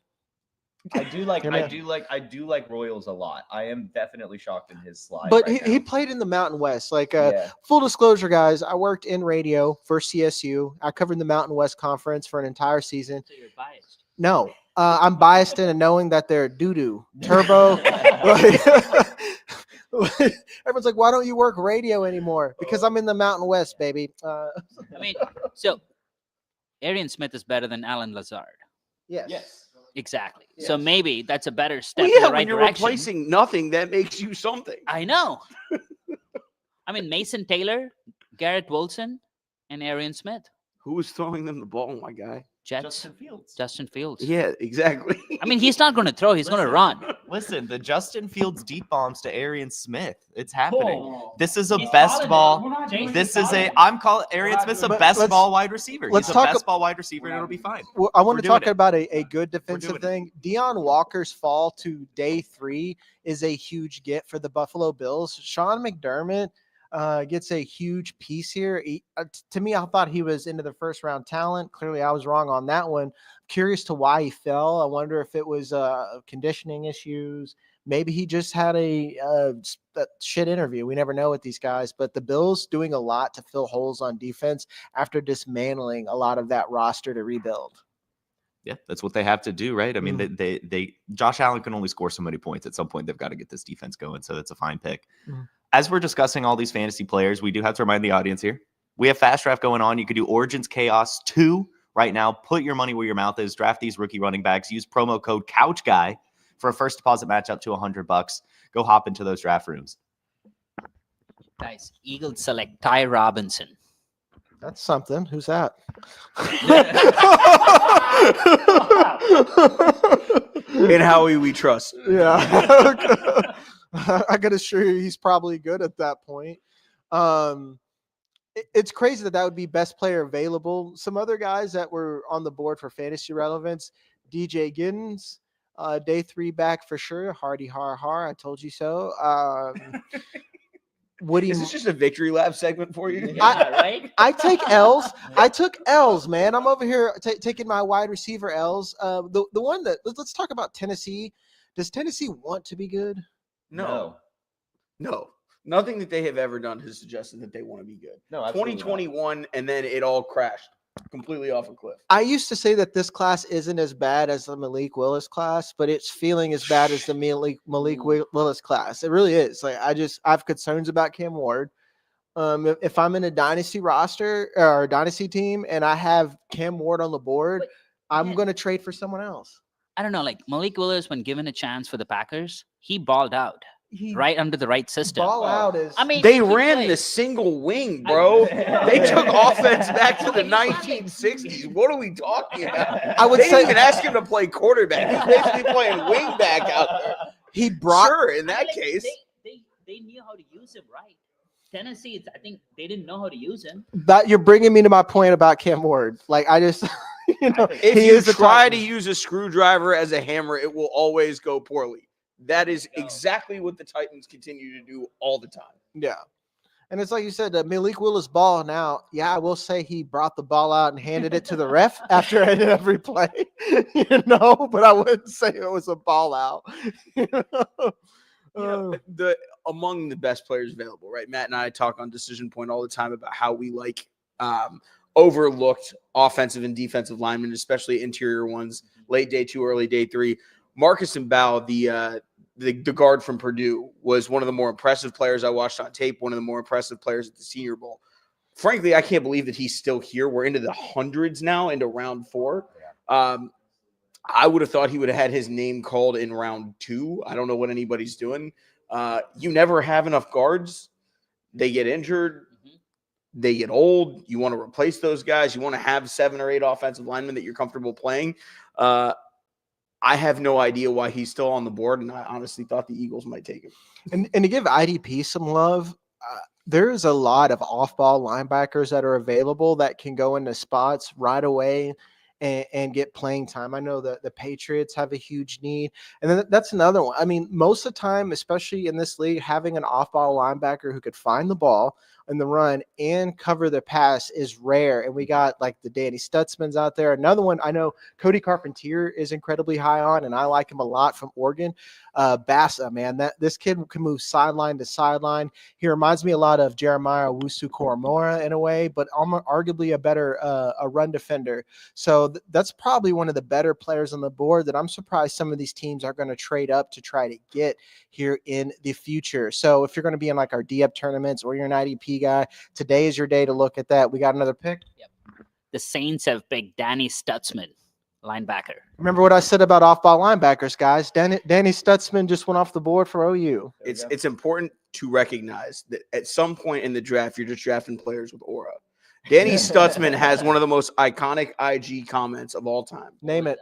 Speaker 5: I do like
Speaker 6: Hear me out.
Speaker 5: Royals a lot. I am definitely shocked in his slide.
Speaker 6: But
Speaker 5: right
Speaker 6: he
Speaker 5: now.
Speaker 6: played in the Mountain West. Like
Speaker 5: Yeah.
Speaker 6: full disclosure, guys, I worked in radio for CSU. I covered the Mountain West Conference for an entire season.
Speaker 9: So you're biased.
Speaker 6: No, I'm biased in knowing that they're doo-doo. Turbo. Everyone's like, why don't you work radio anymore? Because I'm in the Mountain West, baby.
Speaker 9: I mean, so Arian Smith is better than Alan Lazard.
Speaker 6: Yes.
Speaker 9: Exactly. So
Speaker 6: Yes.
Speaker 9: maybe that's a better step
Speaker 10: Well,
Speaker 9: in
Speaker 10: yeah,
Speaker 9: the right
Speaker 10: when you're
Speaker 9: direction.
Speaker 10: replacing nothing, that makes you something.
Speaker 9: I know. I mean, Mason Taylor, Garrett Wilson, and Arian Smith.
Speaker 10: Who was throwing them the ball, my guy?
Speaker 9: Jets. Justin Fields.
Speaker 10: Yeah, exactly.
Speaker 9: I mean, he's not going to throw. He's going to run.
Speaker 8: Listen, the Justin Fields deep bombs to Arian Smith. It's happening.
Speaker 9: Oh.
Speaker 8: This is a best ball. I'm calling Arian Smith's a
Speaker 6: But
Speaker 8: best
Speaker 6: let's-
Speaker 8: ball wide receiver.
Speaker 6: let's
Speaker 8: He's a
Speaker 6: talk
Speaker 8: best ball wide receiver, and it'll be fine.
Speaker 6: Well, I want
Speaker 8: We're
Speaker 6: to talk
Speaker 8: doing it.
Speaker 6: about a good defensive
Speaker 8: doing it.
Speaker 6: thing. Deion Walker's fall to day 3 is a huge get for the Buffalo Bills. Sean McDermott gets a huge piece here. To me, I thought he was into the first round talent. Clearly, I was wrong on that one. Curious to why he fell. I wonder if it was conditioning issues. Maybe he just had a shit interview. We never know with these guys. But the Bills doing a lot to fill holes on defense after dismantling a lot of that roster to rebuild.
Speaker 8: Yeah, that's what they have to do, right? I mean, they Josh Allen can only score so many points. At some point, they've got to get this defense going. So that's a fine pick.
Speaker 6: Mhm.
Speaker 8: As we're discussing all these fantasy players, we do have to remind the audience here. We have Fast Draft going on. You could do Origins Chaos 2 right now. Put your money where your mouth is. Draft these rookie running backs. Use promo code CouchGuy for a first deposit match up to $100. Go hop into those draft rooms.
Speaker 9: Guys, Eagles select Ty Robinson.
Speaker 6: That's something. Who's that?
Speaker 10: In Howie we trust.
Speaker 6: Yeah. I can assure you he's probably good at that point. It's crazy that would be best player available. Some other guys that were on the board for fantasy relevance, DJ Giddens, day 3 back for sure. Hardy har har. I told you so. Woody.
Speaker 10: Is this just a victory lap segment for you?
Speaker 9: Yeah, right?
Speaker 6: I take L's. I took L's, man. I'm over here taking my wide receiver L's. The one that let's talk about Tennessee. Does Tennessee want to be good?
Speaker 10: No. Nothing that they have ever done has suggested that they want to be good.
Speaker 8: No, absolutely
Speaker 10: 2021, and then it all crashed completely off a cliff.
Speaker 6: I used to say that this class isn't as bad as the Malik Willis class, but it's feeling as bad as the Malik Willis class. It really is. Like I have concerns about Cam Ward. If I'm in a dynasty roster or a dynasty team and I have Cam Ward on the board, I'm going to trade for someone else.
Speaker 9: I don't know. Like Malik Willis, when given a chance for the Packers, he balled out right under the right system.
Speaker 6: Ball out is.
Speaker 9: I mean,
Speaker 10: They
Speaker 9: he
Speaker 10: ran
Speaker 9: played.
Speaker 10: the single wing, bro. They took offense back to the 1960s. What are we talking about?
Speaker 6: I would
Speaker 10: They
Speaker 6: say
Speaker 10: didn't even ask him to play quarterback. He's basically playing wing back out there.
Speaker 6: he brought.
Speaker 10: Sure, in
Speaker 9: I
Speaker 10: that
Speaker 9: mean, like,
Speaker 10: case.
Speaker 9: they knew how to use him right. Tennessee, I think they didn't know how to use him.
Speaker 6: That you're bringing me to my point about Cam Ward. Like I just,
Speaker 10: If
Speaker 6: he
Speaker 10: you
Speaker 6: is a
Speaker 10: try to
Speaker 6: Titan.
Speaker 10: use a screwdriver as a hammer, it will always go poorly. That is exactly what the Titans continue to do all the time.
Speaker 6: Yeah. And it's like you said, Malik Willis ball now. Yeah, I will say he brought the ball out and handed it to the ref after every play, but I wouldn't say it was a ball out.
Speaker 10: Among the best players available, right? Matt and I talk on Decision Point all the time about how we like overlooked offensive and defensive linemen, especially interior ones, late day 2, early day 3. Marcus Mbow, the guard from Purdue, was one of the more impressive players I watched on tape, one of the more impressive players at the Senior Bowl. Frankly, I can't believe that he's still here. We're into the hundreds now, into round 4. I would have thought he would have had his name called in round 2. I don't know what anybody's doing. You never have enough guards. They get injured. They get old. You want to replace those guys. You want to have 7 or 8 offensive linemen that you're comfortable playing. I have no idea why he's still on the board, and I honestly thought the Eagles might take him.
Speaker 6: And to give IDP some love, there's a lot of off-ball linebackers that are available that can go into spots right away and get playing time. I know that the Patriots have a huge need. And then that's another one. I mean, most of the time, especially in this league, having an off-ball linebacker who could find the ball in the run and cover the pass is rare. And we got like the Danny Stutzmans out there. Another one I know Cody Carpentier is incredibly high on, and I like him a lot from Oregon. Bassa, man, this kid can move sideline to sideline. He reminds me a lot of Jeremiah Owusu-Koramoah in a way, but arguably a better a run defender. So that's probably one of the better players on the board that I'm surprised some of these teams are going to trade up to try to get here in the future. So if you're going to be in like our D-up tournaments or you're an IDP guy, today is your day to look at that. We got another pick.
Speaker 9: Yep. The Saints have picked Danny Stutzman, linebacker.
Speaker 6: Remember what I said about off-ball linebackers, guys. Danny Stutzman just went off the board for OU.
Speaker 10: It's important to recognize that at some point in the draft, you're just drafting players with aura. Danny Stutzman has one of the most iconic IG comments of all time.
Speaker 6: Name it.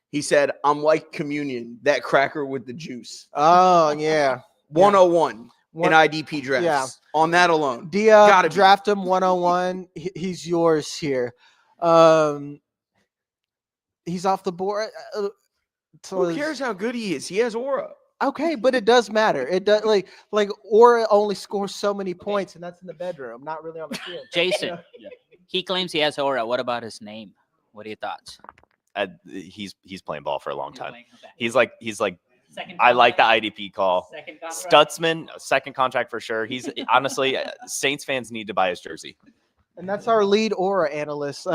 Speaker 10: He said, "I'm like communion, that cracker with the juice."
Speaker 6: Oh, yeah.
Speaker 10: 101 in IDP drafts.
Speaker 6: Yeah.
Speaker 10: On that alone.
Speaker 6: Dia, draft him 101. He's yours here. He's off the board. So
Speaker 10: who cares how good he is? He has aura.
Speaker 6: Okay, but it does matter. It does like Aura only scores so many points, and that's in the bedroom, not really on the field.
Speaker 9: Jason, he claims he has aura. What about his name? What are your thoughts?
Speaker 8: He's playing ball for a long time.
Speaker 9: Okay.
Speaker 8: He's like
Speaker 9: Second
Speaker 8: I like the
Speaker 9: contract.
Speaker 8: IDP call.
Speaker 9: Second contract.
Speaker 8: Stutzman, second contract for sure. He's honestly Saints fans need to buy his jersey.
Speaker 6: And that's our lead Aura analyst,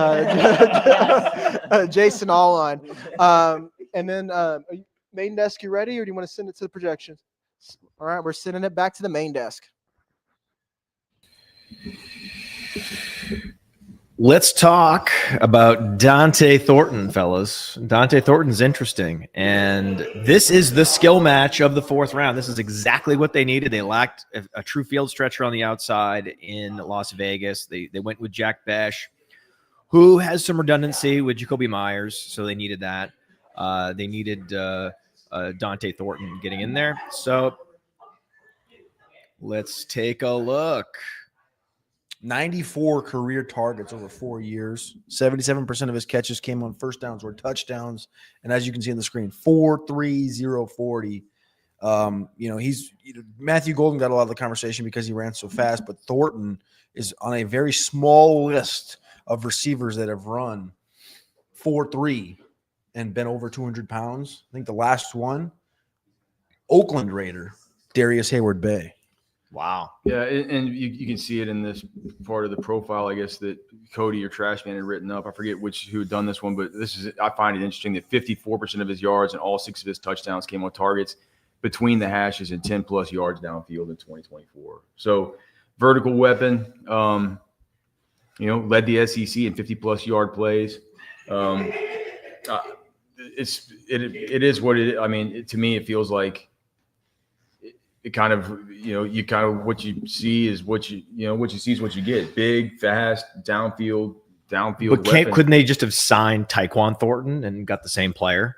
Speaker 6: Jason Allwine. And then main desk, you ready, or do you want to send it to the projections? All right, we're sending it back to the main desk.
Speaker 1: Let's talk about Dante Thornton, fellas. Dante Thornton's interesting, and this is the skill match of the 4th round. This is exactly what they needed. They lacked a true field stretcher on the outside in Las Vegas. They went with Jack Besh, who has some redundancy with Jacoby Myers, so they needed that. They needed Dante Thornton getting in there. So let's take a look.
Speaker 2: 94 career targets over 4 years. 77% of his catches came on first downs or touchdowns. And as you can see on the screen, 4.3040 Matthew Golden got a lot of the conversation because he ran so fast, but Thornton is on a very small list of receivers that have run 4.3 and been over 200 pounds. I think the last one, Oakland Raider, Darius Hayward-Bay.
Speaker 1: Wow.
Speaker 3: Yeah, and you can see it in this part of the profile, I guess, that Cody or Trashman had written up. I forget who had done this one, but I find it interesting that 54% of his yards and all 6 of his touchdowns came on targets between the hashes and 10-plus yards downfield in 2024. So vertical weapon, led the SEC in 50-plus yard plays. It is what it is. I mean, to me, it feels like it kind of, what you see is what you see is what you get. Big, fast, downfield.
Speaker 1: But
Speaker 3: Weapon.
Speaker 1: couldn't they just have signed Tyquan Thornton and got the same player?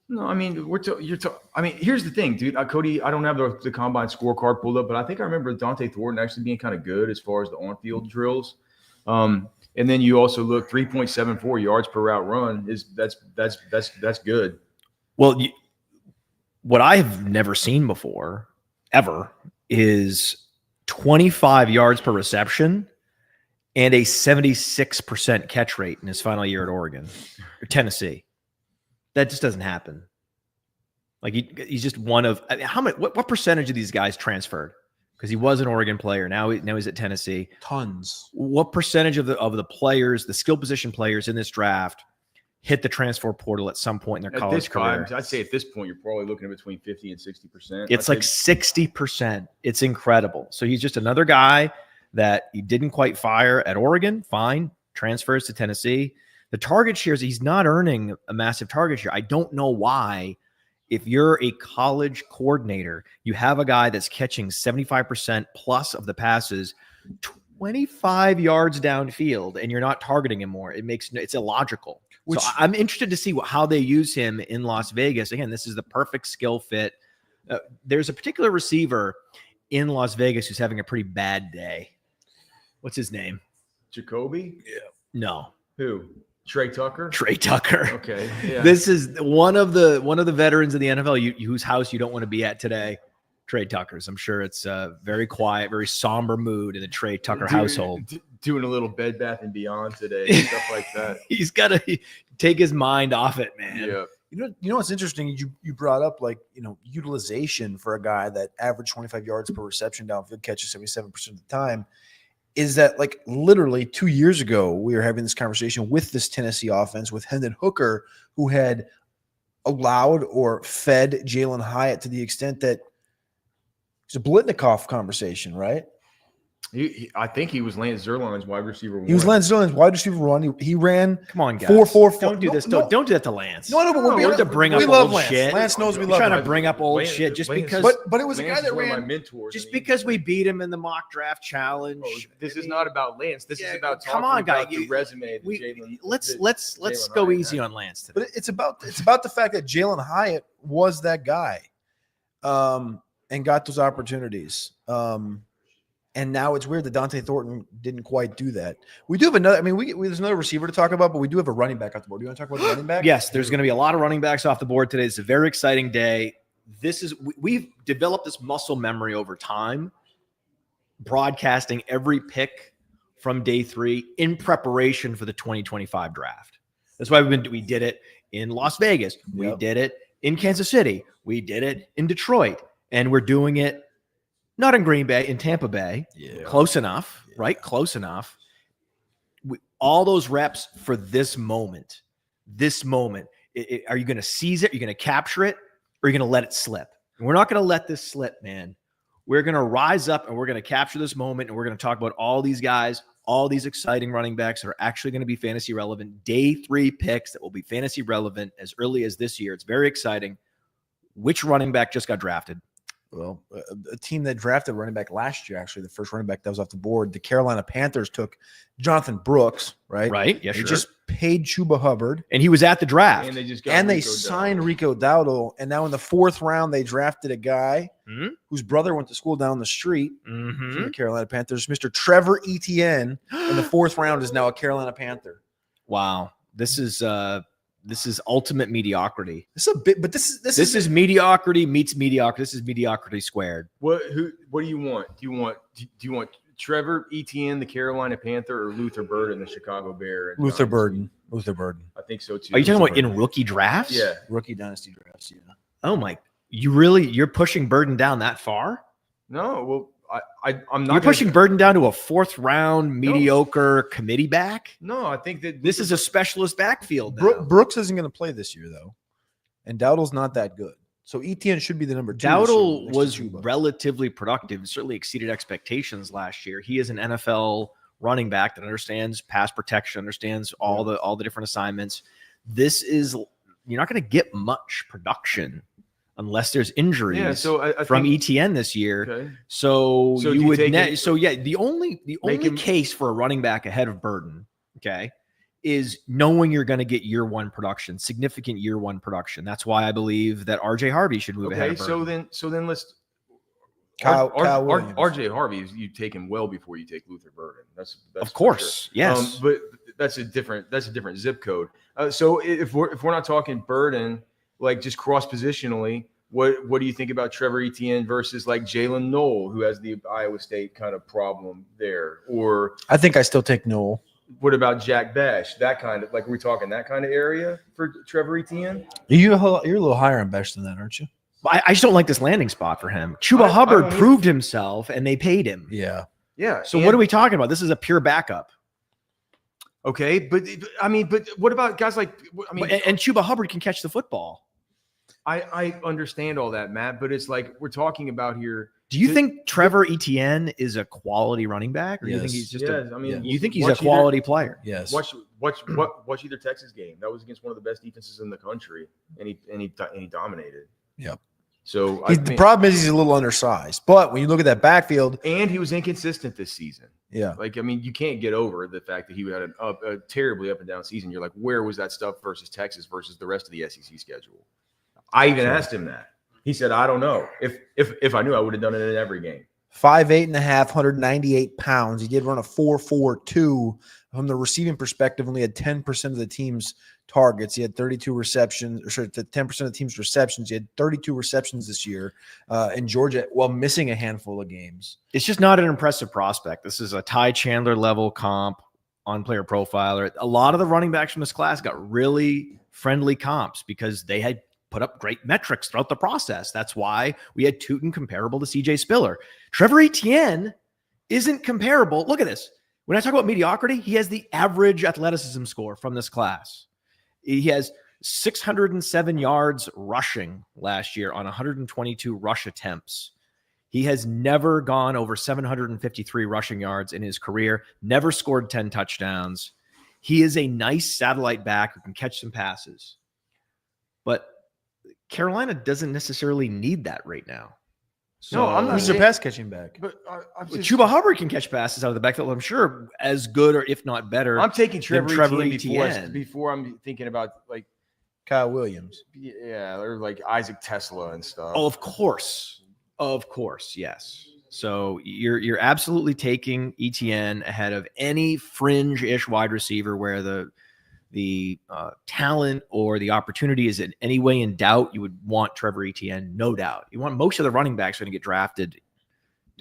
Speaker 3: No, I mean, here's the thing, dude. Cody, I don't have the combine scorecard pulled up, but I think I remember Dante Thornton actually being kind of good as far as the on-field drills. And then you also look 3.74 yards per route run that's good.
Speaker 1: Well, what I have never seen before, ever, is 25 yards per reception and a 76% catch rate in his final year at Oregon or Tennessee. That just doesn't happen. Like he's just one of how many? What percentage of these guys transferred? Because he was an Oregon player. Now he's at Tennessee.
Speaker 2: Tons.
Speaker 1: What percentage of the players, the skill position players in this draft, hit the transfer portal at some point in their college career?
Speaker 3: I'd say at this point you're probably looking at between 50 and 60%.
Speaker 1: It's like 60%. It's incredible. So he's just another guy that he didn't quite fire at Oregon. Fine, transfers to Tennessee. The target shares, he's not earning a massive target share. I don't know why. If you're a college coordinator, you have a guy that's catching 75% plus of the passes, 25 yards downfield, and you're not targeting him more. It's illogical. So I'm interested to see how they use him in Las Vegas. Again, this is the perfect skill fit. There's a particular receiver in Las Vegas who's having a pretty bad day. What's his name?
Speaker 3: Jacoby?
Speaker 1: Yeah. No.
Speaker 3: Who? Trey Tucker?
Speaker 1: Trey Tucker.
Speaker 3: Okay. Yeah.
Speaker 1: This is one of the veterans of the NFL whose house you don't want to be at today. Trey Tucker's. I'm sure it's a very quiet, very somber mood in the Trey Tucker household.
Speaker 3: Doing a little Bed Bath and Beyond today, and stuff like that.
Speaker 1: He's got to take his mind off it, man.
Speaker 3: Yeah.
Speaker 2: You know what's interesting? You brought up utilization for a guy that averaged 25 yards per reception downfield, catches 77% of the time. Is that literally 2 years ago, we were having this conversation with this Tennessee offense with Hendon Hooker, who had allowed or fed Jalen Hyatt to the extent that it's a Blitnikoff conversation, right?
Speaker 3: I think he was Lance Zierlein's wide receiver one.
Speaker 2: He was Lance Zierlein's wide receiver one. He ran.
Speaker 1: Come on, guys.
Speaker 2: 4.44.
Speaker 1: Don't do this. Don't do that to Lance.
Speaker 2: No, but we're
Speaker 1: to bring up
Speaker 2: we love
Speaker 1: old
Speaker 2: Lance.
Speaker 1: shit.
Speaker 2: Lance knows we
Speaker 1: We're
Speaker 2: love
Speaker 1: trying
Speaker 2: him.
Speaker 1: to bring up old
Speaker 3: Lance,
Speaker 1: shit just
Speaker 3: Lance
Speaker 1: because.
Speaker 2: But it was
Speaker 3: Lance
Speaker 2: a guy that
Speaker 3: one of
Speaker 2: ran.
Speaker 3: my mentors.
Speaker 1: Just because we beat him in the mock draft challenge.
Speaker 3: This is not about Lance. This is about talking
Speaker 1: come on,
Speaker 3: about
Speaker 1: guy.
Speaker 3: the resume.
Speaker 1: Let's
Speaker 3: Jalen
Speaker 1: go
Speaker 3: Hyatt
Speaker 1: easy
Speaker 3: had.
Speaker 1: on Lance today.
Speaker 2: But it's about the fact that Jalen Hyatt was that guy, and got those opportunities. And now it's weird that Dante Thornton didn't quite do that. We do have another. I mean, there's another receiver to talk about, but we do have a running back off the board. Do you want to talk about the running back?
Speaker 1: Yes, there's going to be a lot of running backs off the board today. It's a very exciting day. We've developed this muscle memory over time, broadcasting every pick from day 3 in preparation for the 2025 draft. That's why we did it in Las Vegas. We did it in Kansas City. We did it in Detroit, and we're doing it not in Green Bay, in Tampa Bay. Yeah. Close enough, right? Close enough. All those reps for this moment. Are you going to seize it? Are you going to capture it? Or are you going to let it slip? And we're not going to let this slip, man. We're going to rise up and we're going to capture this moment. And we're going to talk about all these guys, all these exciting running backs that are actually going to be fantasy relevant. Day 3 picks that will be fantasy relevant as early as this year. It's very exciting. Which running back just got drafted?
Speaker 2: Well, a team that drafted running back last year, actually, the first running back that was off the board, the Carolina Panthers took Jonathan Brooks, right?
Speaker 1: Right. Yeah,
Speaker 2: They just paid Chuba Hubbard.
Speaker 1: And he was at the draft.
Speaker 3: And
Speaker 2: they signed Rico Dowdle. And now in the 4th round, they drafted a guy whose brother went to school down the street from the Carolina Panthers, Mr. Trevor Etienne. In the 4th round is now a Carolina Panther.
Speaker 1: Wow. This is this is ultimate mediocrity.
Speaker 2: This is a bit, but this
Speaker 1: is mediocrity meets mediocrity. This is mediocrity squared.
Speaker 3: What do you want? Do you want Trevor Etienne, the Carolina Panther, or Luther Burden, the Chicago Bear?
Speaker 2: Luther Burden. Luther Burden.
Speaker 3: I think so too.
Speaker 1: Are you talking about in rookie drafts?
Speaker 3: Yeah,
Speaker 2: Rookie dynasty drafts. Yeah.
Speaker 1: Oh my! You're pushing Burden down that far?
Speaker 3: No, well, I'm not.
Speaker 1: You're pushing Burden down to a 4th round mediocre committee back.
Speaker 3: No, I think that
Speaker 1: This is a specialist backfield. Now.
Speaker 2: Brooks isn't going to play this year though, and Dowdle's not that good. So Etienne should be the number 2.
Speaker 1: Dowdle was relatively productive, certainly exceeded expectations last year. He is an NFL running back that understands pass protection, understands all the different assignments. You're not going to get much production unless there's injuries.
Speaker 3: Yeah, so I
Speaker 1: from
Speaker 3: think,
Speaker 1: ETN this year.
Speaker 3: Okay.
Speaker 1: So
Speaker 3: So
Speaker 1: you
Speaker 3: do you
Speaker 1: would
Speaker 3: take
Speaker 1: the only
Speaker 3: him-
Speaker 1: case for a running back ahead of Burden, okay, is knowing you're going to get year 1 production, significant year 1 production. That's why I believe that RJ Harvey should move ahead
Speaker 3: Okay,
Speaker 1: of Burden.
Speaker 3: so then let's
Speaker 2: Kyle Williams.
Speaker 3: RJ Harvey, you take him well before you take Luther Burden. That's
Speaker 1: Of
Speaker 3: for
Speaker 1: course,
Speaker 3: sure.
Speaker 1: yes.
Speaker 3: But that's a different zip code. So if we're not talking Burden, like just cross positionally, what do you think about Trevor Etienne versus like Jalen Knoll, who has the Iowa State kind of problem there? Or
Speaker 2: I think I still take Knoll.
Speaker 3: what about Jack Bash? That kind of like, we're talking that kind of area for Trevor Etienne?
Speaker 2: You're a little higher on Besh than that, aren't you?
Speaker 1: I just don't like this landing spot for him. Chuba
Speaker 3: I
Speaker 1: Hubbard
Speaker 3: don't
Speaker 1: proved himself, and they paid him.
Speaker 2: Yeah.
Speaker 3: Yeah.
Speaker 1: So what are we talking about? This is a pure backup.
Speaker 3: Okay, but what about guys like
Speaker 1: And Chuba Hubbard can catch the football.
Speaker 3: I understand all that, Matt, but it's like we're talking about here.
Speaker 1: Do you think Trevor Etienne is a quality running back, or do you think he's just you think he's a quality player?
Speaker 2: Yes.
Speaker 3: Watch either Texas game. That was against one of the best defenses in the country, and he dominated.
Speaker 2: Yep.
Speaker 3: So
Speaker 2: The problem is he's a little undersized, but when you look at that backfield,
Speaker 3: and he was inconsistent this season.
Speaker 2: Yeah.
Speaker 3: Like, I mean, you can't get over the fact that he had a terribly up and down season. You're like, where was that stuff versus Texas versus the rest of the SEC schedule? I even asked him that. He said, I don't know. If I knew, I would have done it in every game.
Speaker 2: 5'8.5", 198 pounds. He did run a 4.42. From the receiving perspective, only had 10% of the team's targets. He had 32 receptions, or sorry, 10% of the team's receptions. He had 32 receptions this year in Georgia while missing a handful of games.
Speaker 1: It's just not an impressive prospect. This is a Ty Chandler level comp on Player Profiler. A lot of the running backs from this class got really friendly comps because they had put up great metrics throughout the process. That's why we had Tootin comparable to CJ Spiller. Trevor Etienne isn't comparable. Look at this. When I talk about mediocrity, he has the average athleticism score from this class. He has 607 yards rushing last year on 122 rush attempts. He has never gone over 753 rushing yards in his career, never scored 10 touchdowns. He is a nice satellite back who can catch some passes. But Carolina doesn't necessarily need that right now.
Speaker 3: No, I'm not
Speaker 2: Who's their pass catching back?
Speaker 3: But
Speaker 1: Chuba Hubbard can catch passes out of the backfield. I'm sure as good or if not better.
Speaker 3: I'm taking Trevor
Speaker 1: Etienne
Speaker 3: Etienne before I'm thinking about like
Speaker 2: Kyle Williams.
Speaker 3: Yeah, or like Isaac Tesla and stuff.
Speaker 1: Oh, of course, yes. So you're absolutely taking Etienne ahead of any fringe-ish wide receiver where the talent or the opportunity is in any way in doubt. You would want Trevor Etienne, no doubt. You want most of the running backs going to get drafted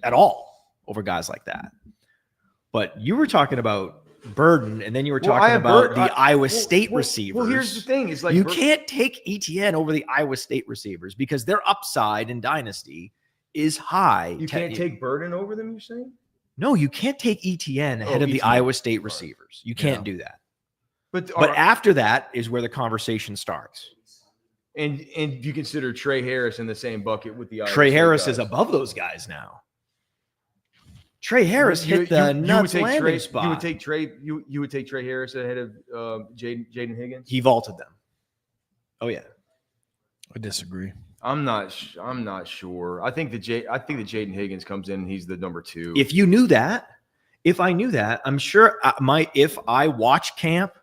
Speaker 1: at all over guys like that. But you were talking about Burden, and then you were talking about the Iowa State receivers.
Speaker 3: Well, here's the thing: is like
Speaker 1: you can't take Etienne over the Iowa State receivers because their upside in Dynasty is high.
Speaker 3: You can't take Burden over them. You're saying?
Speaker 1: No, you can't take Etienne ahead of the Iowa State receivers. You can't do that. But after that is where the conversation starts.
Speaker 3: And you consider Trey Harris in the same bucket with the Iowa
Speaker 1: Trey
Speaker 3: State
Speaker 1: Harris
Speaker 3: guys.
Speaker 1: is above those guys now. Trey Harris hit the nuts landing spot.
Speaker 3: You would take Trey Harris ahead of Jaden Higgins.
Speaker 1: He vaulted them. Oh yeah.
Speaker 2: I disagree.
Speaker 3: I'm not sure. I think that Jaden Higgins comes in and he's the number 2.
Speaker 1: If I knew that, I'm sure if I watch camp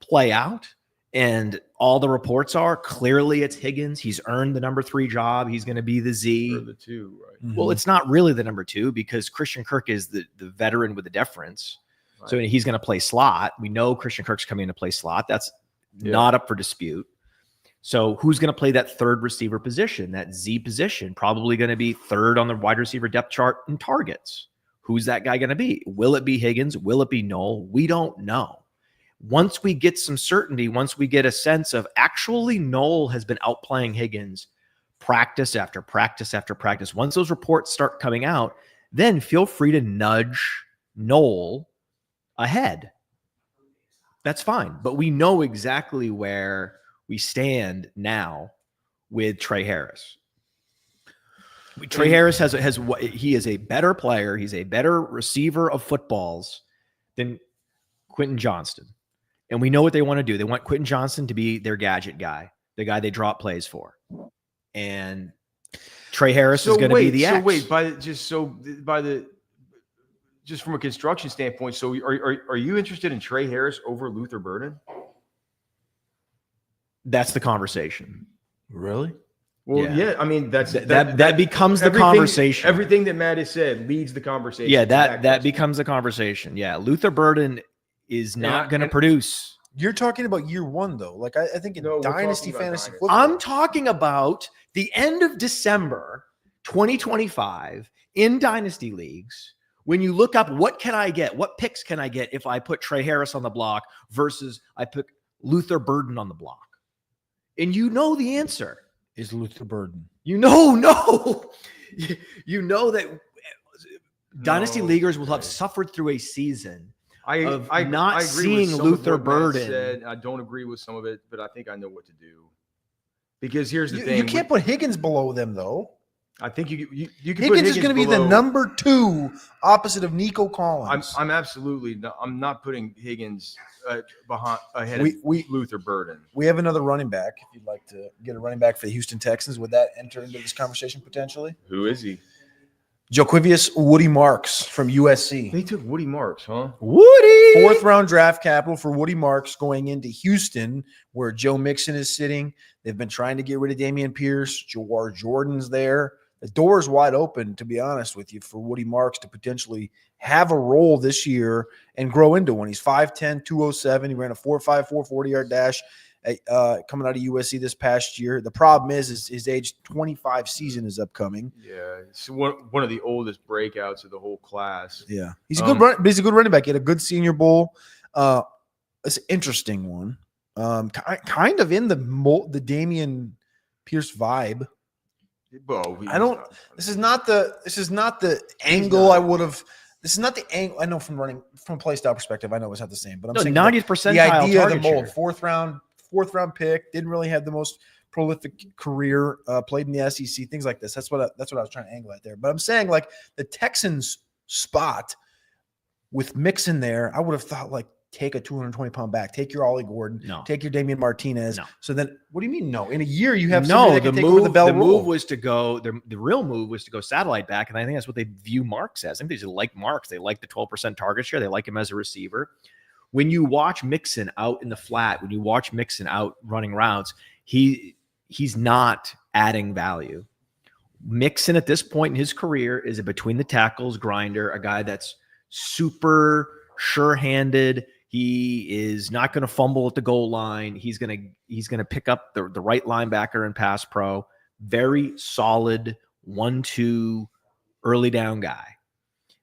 Speaker 1: play out and all the reports are clearly it's Higgins. He's earned the number 3 job. He's going to be the Z.
Speaker 3: Or the 2, right?
Speaker 2: Mm-hmm.
Speaker 1: Well, it's not really the number 2 because Christian Kirk is the veteran with the deference. Right. So he's going to play slot. We know Christian Kirk's coming in to play slot. That's not up for dispute. So who's going to play that third receiver position, that Z position? Probably going to be third on the wide receiver depth chart in targets. Who's that guy going to be? Will it be Higgins? Will it be Knoll? We don't know. Once we get some certainty, once we get a sense of actually Knoll has been outplaying Higgins practice after practice after practice, once those reports start coming out, then feel free to nudge Knoll ahead. That's fine. But we know exactly where we stand now with Trey Harris. Trey Harris he is a better player. He's a better receiver of footballs than Quentin Johnston. And we know what they want to do. They want Quentin Johnston to be their gadget guy, the guy they drop plays for. And Trey Harris is going to be the X.
Speaker 3: Just from a construction standpoint, so are you interested in Trey Harris over Luther Burden?
Speaker 1: That's the conversation.
Speaker 2: Really?
Speaker 3: Well, yeah. I mean,
Speaker 1: that becomes the conversation.
Speaker 3: Everything that Matt has said leads the conversation.
Speaker 1: Yeah, that becomes the conversation. Yeah, Luther Burden is not going to produce.
Speaker 2: You're talking about year one, though. Like I think in Dynasty fantasy football.
Speaker 1: I'm talking about the end of December 2025 in Dynasty leagues. When you look up, what can I get? What picks can I get if I put Trey Harris on the block versus I put Luther Burden on the block? And you know the answer
Speaker 2: is Luther Burden.
Speaker 1: You know that Dynasty leaguers will have suffered through a season of not seeing Luther Burden.
Speaker 3: I don't agree with some of it, but I think I know what to do. Because here's the thing.
Speaker 2: You can't put Higgins below them, though.
Speaker 3: I think you can
Speaker 2: Higgins
Speaker 3: put Higgins
Speaker 2: is going to be the number 2 opposite of Nico Collins.
Speaker 3: I'm absolutely not, I'm not putting Higgins ahead of Luther Burden.
Speaker 2: We have another running back. If you'd like to get a running back for the Houston Texans, would that enter into this conversation potentially?
Speaker 3: Who is he?
Speaker 2: Joaquivius Woody Marks from USC.
Speaker 3: They took Woody Marks, huh?
Speaker 2: Woody! 4th round draft capital for Woody Marks going into Houston, where Joe Mixon is sitting. They've been trying to get rid of Dameon Pierce. Jawar Jordan's there. The door is wide open, to be honest with you, for Woody Marks to potentially have a role this year and grow into one. He's 5'10", 207. He ran a 4.5, 440-yard dash coming out of USC this past year. The problem is his age 25 season is upcoming.
Speaker 3: Yeah, it's one of the oldest breakouts of the whole class.
Speaker 2: Yeah, he's a good but he's a good running back. He had a good Senior Bowl. It's an interesting one. Kind of in the Dameon Pierce vibe.
Speaker 3: Well,
Speaker 2: This is not the angle I would have. This is not the angle I know from a play style perspective. I know it's not the same, but I'm saying
Speaker 1: 90th percentile.
Speaker 2: The idea of the mold,
Speaker 1: share.
Speaker 2: fourth round pick, didn't really have the most prolific career. Played in the SEC, things like this. That's what I was trying to angle at there. But I'm saying like the Texans spot with Mixon there, I would have thought like take a 220-pound back, take your Ollie Gordon, take your Damian Martinez.
Speaker 1: No.
Speaker 2: So then, what do you mean no? In a year, you have somebody that can take over the Bell role.
Speaker 1: Move was to go. The real move was to go satellite back, and I think that's what they view Marks as. I think they just like Marks. They like the 12% target share. They like him as a receiver. When you watch Mixon out in the flat, when you watch Mixon out running routes, he's not adding value. Mixon at this point in his career is a between the tackles grinder, a guy that's super sure-handed. He is not going to fumble at the goal line. He's going to pick up the right linebacker and pass pro. Very solid 1-2 early down guy.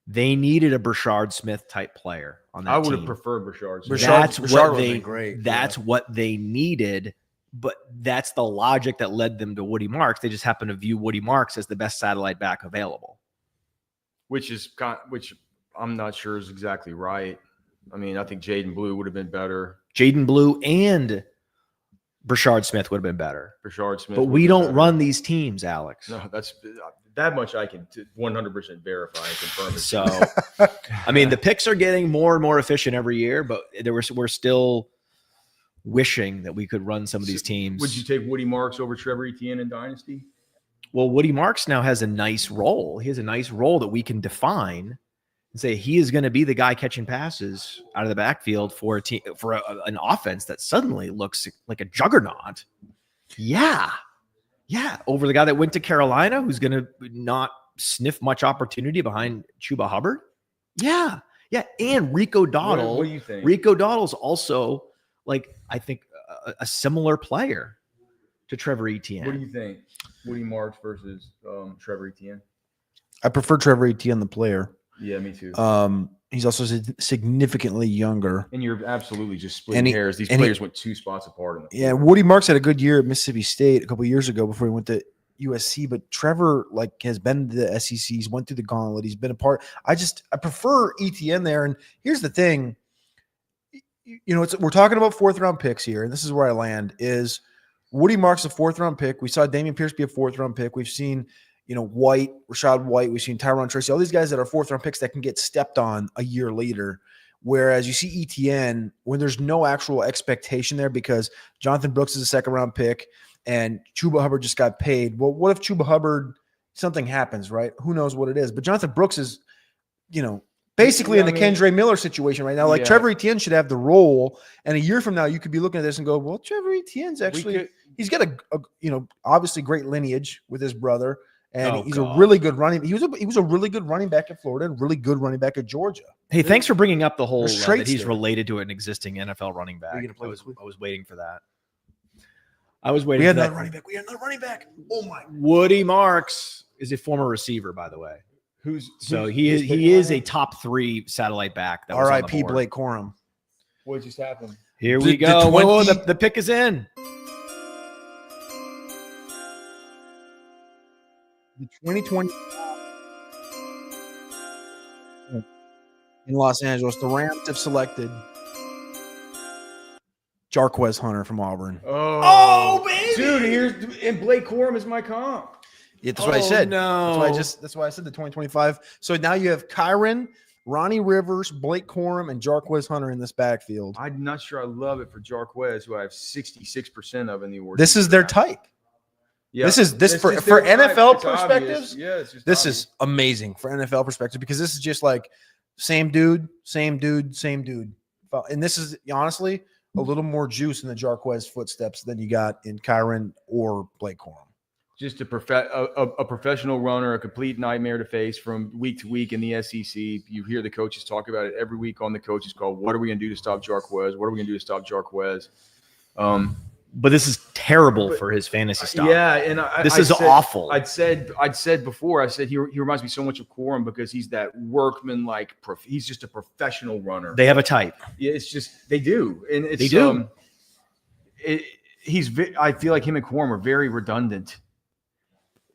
Speaker 1: They needed a Brashard Smith type player on that team.
Speaker 3: I would have preferred Brashard Smith.
Speaker 1: That's what they needed, but that's the logic that led them to Woody Marks. They just happen to view Woody Marks as the best satellite back available.
Speaker 3: Which I'm not sure is exactly right. I mean, I think Jaden Blue would have been better.
Speaker 1: Jaden Blue and Brashard Smith would have been better.
Speaker 3: Brashard Smith.
Speaker 1: But we don't run these teams, Alex.
Speaker 3: No, that's that much I can 100% verify and confirm.
Speaker 1: So, I mean, the picks are getting more and more efficient every year, but we're still wishing that we could run some of these teams.
Speaker 3: Would you take Woody Marks over Trevor Etienne in Dynasty?
Speaker 1: Well, Woody Marks now has a nice role. He has a nice role that we can define and say he is going to be the guy catching passes out of the backfield for a team, for an offense that suddenly looks like a juggernaut. Yeah. Over the guy that went to Carolina, who's going to not sniff much opportunity behind Chuba Hubbard. Yeah. And Rico Dowdle.
Speaker 3: What do you think?
Speaker 1: Rico Dowdle's also, like, I think a similar player to Trevor Etienne.
Speaker 3: What do you think? Woody Marks versus Trevor Etienne?
Speaker 2: I prefer Trevor Etienne, the player.
Speaker 3: Yeah, me too.
Speaker 2: He's also significantly younger.
Speaker 3: And you're absolutely just splitting hairs. These players went 2 spots apart.
Speaker 2: Yeah, Woody Marks had a good year at Mississippi State a couple of years ago before he went to USC. But Trevor has been to the SEC. He's went through the gauntlet. He's been a part. I prefer Etienne there. And here's the thing. We're talking about 4th-round picks here, and this is where I land. Is Woody Marks a 4th-round pick? We saw Dameon Pierce be a 4th-round pick. We've seen White, Rashad White. We've seen Tyron Tracy. All these guys that are 4th-round picks that can get stepped on a year later. Whereas you see Etienne when there's no actual expectation there because Jonathan Brooks is a 2nd-round pick and Chuba Hubbard just got paid. Well, what if Chuba Hubbard, something happens, right? Who knows what it is? But Jonathan Brooks is, basically in the Kendre Miller situation right now. Like Trevor Etienne should have the role. And a year from now, you could be looking at this and go, well, Trevor Etienne's actually, he's got a obviously great lineage with his brother. And he's a really good running. He was a really good running back at Florida and really good running back at Georgia.
Speaker 1: Hey, thanks for bringing up the whole
Speaker 2: There's
Speaker 1: that
Speaker 2: traits
Speaker 1: he's
Speaker 2: there.
Speaker 1: related to an existing NFL running back.
Speaker 2: I
Speaker 1: was waiting for that. I was waiting.
Speaker 2: We had
Speaker 1: for that.
Speaker 2: another running back. We had another running back. Oh my!
Speaker 1: Woody Marks is a former receiver, by the way. He is a top 3 satellite back. That was on the
Speaker 2: R.I.P.
Speaker 1: board.
Speaker 2: Blake Corum.
Speaker 3: What just happened?
Speaker 1: Here
Speaker 2: The-
Speaker 1: we
Speaker 2: the
Speaker 1: go.
Speaker 2: 20
Speaker 1: the pick is in.
Speaker 2: The 2020 in Los Angeles, the Rams have selected Jarquez Hunter from Auburn.
Speaker 3: Oh, baby! Dude, and Blake Corum is my comp.
Speaker 2: Yeah, that's what I said.
Speaker 1: No.
Speaker 2: That's why I said the 2025. So now you have Kyron, Ronnie Rivers, Blake Corum, and Jarquez Hunter in this backfield.
Speaker 3: I'm not sure I love it for Jarquez, who I have 66% of in the award.
Speaker 2: This is their type.
Speaker 3: Yeah.
Speaker 2: This
Speaker 3: It's
Speaker 2: for
Speaker 3: just their
Speaker 2: NFL
Speaker 3: type. It's
Speaker 2: perspectives.
Speaker 3: obvious. Yeah, it's just
Speaker 2: This
Speaker 3: obvious.
Speaker 2: is amazing for NFL perspective because this is just like same dude, same dude, same dude. And this is honestly a little more juice in the Jarquez footsteps than you got in Kyron or Blake Corum.
Speaker 3: just a professional runner, a complete nightmare to face from week to week in the SEC. You hear the coaches talk about it every week on the coaches call. What are we going to do to stop Jarquez? What are we going to do to stop Jarquez?
Speaker 1: But this is terrible for his fantasy stock.
Speaker 3: Yeah, and
Speaker 1: this is awful.
Speaker 3: I'd said before. I said he reminds me so much of Corum because he's that workman like. He's just a professional runner.
Speaker 1: They have a type.
Speaker 3: Yeah, it's just they do, and it's,
Speaker 1: they do.
Speaker 3: I feel like him and Corum are very redundant.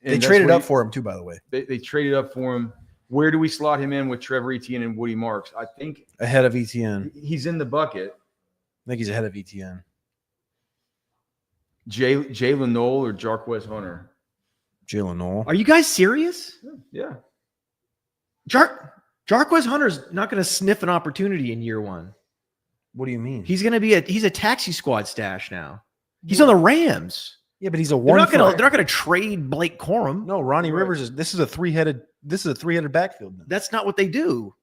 Speaker 2: And they traded up for him too, by the way.
Speaker 3: They traded up for him. Where do we slot him in with Trevor Etienne and Woody Marks? I think
Speaker 2: ahead of Etienne.
Speaker 3: He's in the bucket.
Speaker 2: I think he's ahead of Etienne.
Speaker 3: Jalen Noel or Jarquez Hunter?
Speaker 2: Jalen Noel.
Speaker 1: Are you guys serious?
Speaker 3: Yeah.
Speaker 1: Jarquez Hunter's not going to sniff an opportunity in year one.
Speaker 2: What do you mean?
Speaker 1: He's going to be he's a taxi squad stash now. He's on the Rams.
Speaker 2: Yeah, but he's a
Speaker 1: they're
Speaker 2: one.
Speaker 1: They're not going to trade Blake Corum.
Speaker 2: No, Ronnie Rivers is. This is a three-headed backfield. Now.
Speaker 1: That's not what they do.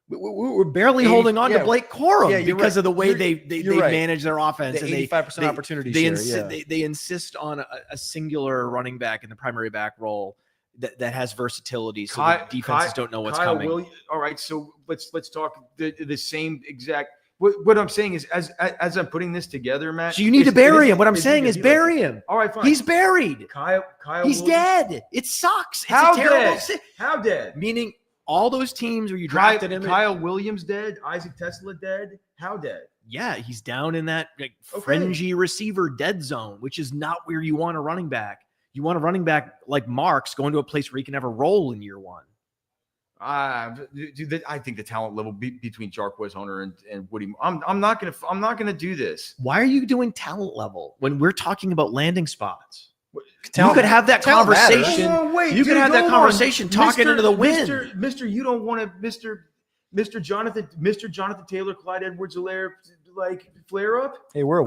Speaker 1: We're barely holding on to Blake Corum because of the way they manage their offense.
Speaker 2: The 85% opportunity share.
Speaker 1: They insist on a singular running back in the primary back role that has versatility, so the defenses don't know what's coming.
Speaker 3: All right, so let's talk the same exact. What I'm saying is, as I'm putting this together, Matt.
Speaker 1: So you need to bury him. What I'm saying is bury him.
Speaker 3: All right, fine.
Speaker 1: He's buried.
Speaker 3: Kyle
Speaker 1: He's dead. It sucks.
Speaker 3: How
Speaker 1: it's a terrible
Speaker 3: dead? How dead?
Speaker 1: Meaning all those teams where you drafted him.
Speaker 3: Kyle Williams dead. Isaac Tesla dead. How dead?
Speaker 1: Yeah, he's down in that fringy receiver dead zone, which is not where you want a running back. You want a running back like Marks going to a place where he can have a role in year one.
Speaker 3: I think the talent level between Jarquez Hunter and Woody. I'm not gonna do this.
Speaker 1: Why are you doing talent level when we're talking about landing spots? You could have that conversation. You could have that conversation talking into the wind.
Speaker 3: Mr. You don't want to, Mr. Jonathan Taylor, Clyde Edwards-Helaire, like flare up.
Speaker 2: Hey, we're a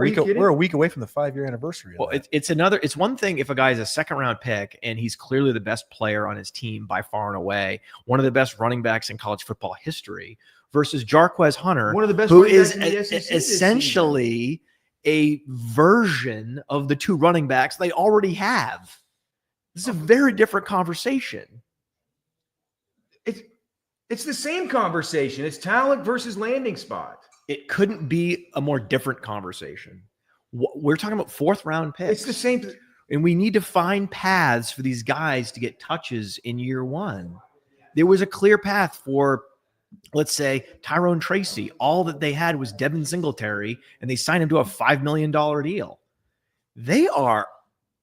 Speaker 2: week away from the 5-year anniversary.
Speaker 1: Well, it's one thing if a guy is a second-round pick and he's clearly the best player on his team by far and away, one of the best running backs in college football history, versus Jarquez Hunter,
Speaker 3: one of the best,
Speaker 1: who is essentially a version of the two running backs they already have. This is a very different conversation.
Speaker 3: It's the same conversation. It's talent versus landing spot.
Speaker 1: It couldn't be a more different conversation. We're talking about 4th round picks.
Speaker 3: It's the same.
Speaker 1: And we need to find paths for these guys to get touches in year 1. There was a clear path for, let's say, Tyrone Tracy. All that they had was Devin Singletary, and they signed him to a $5 million deal. They are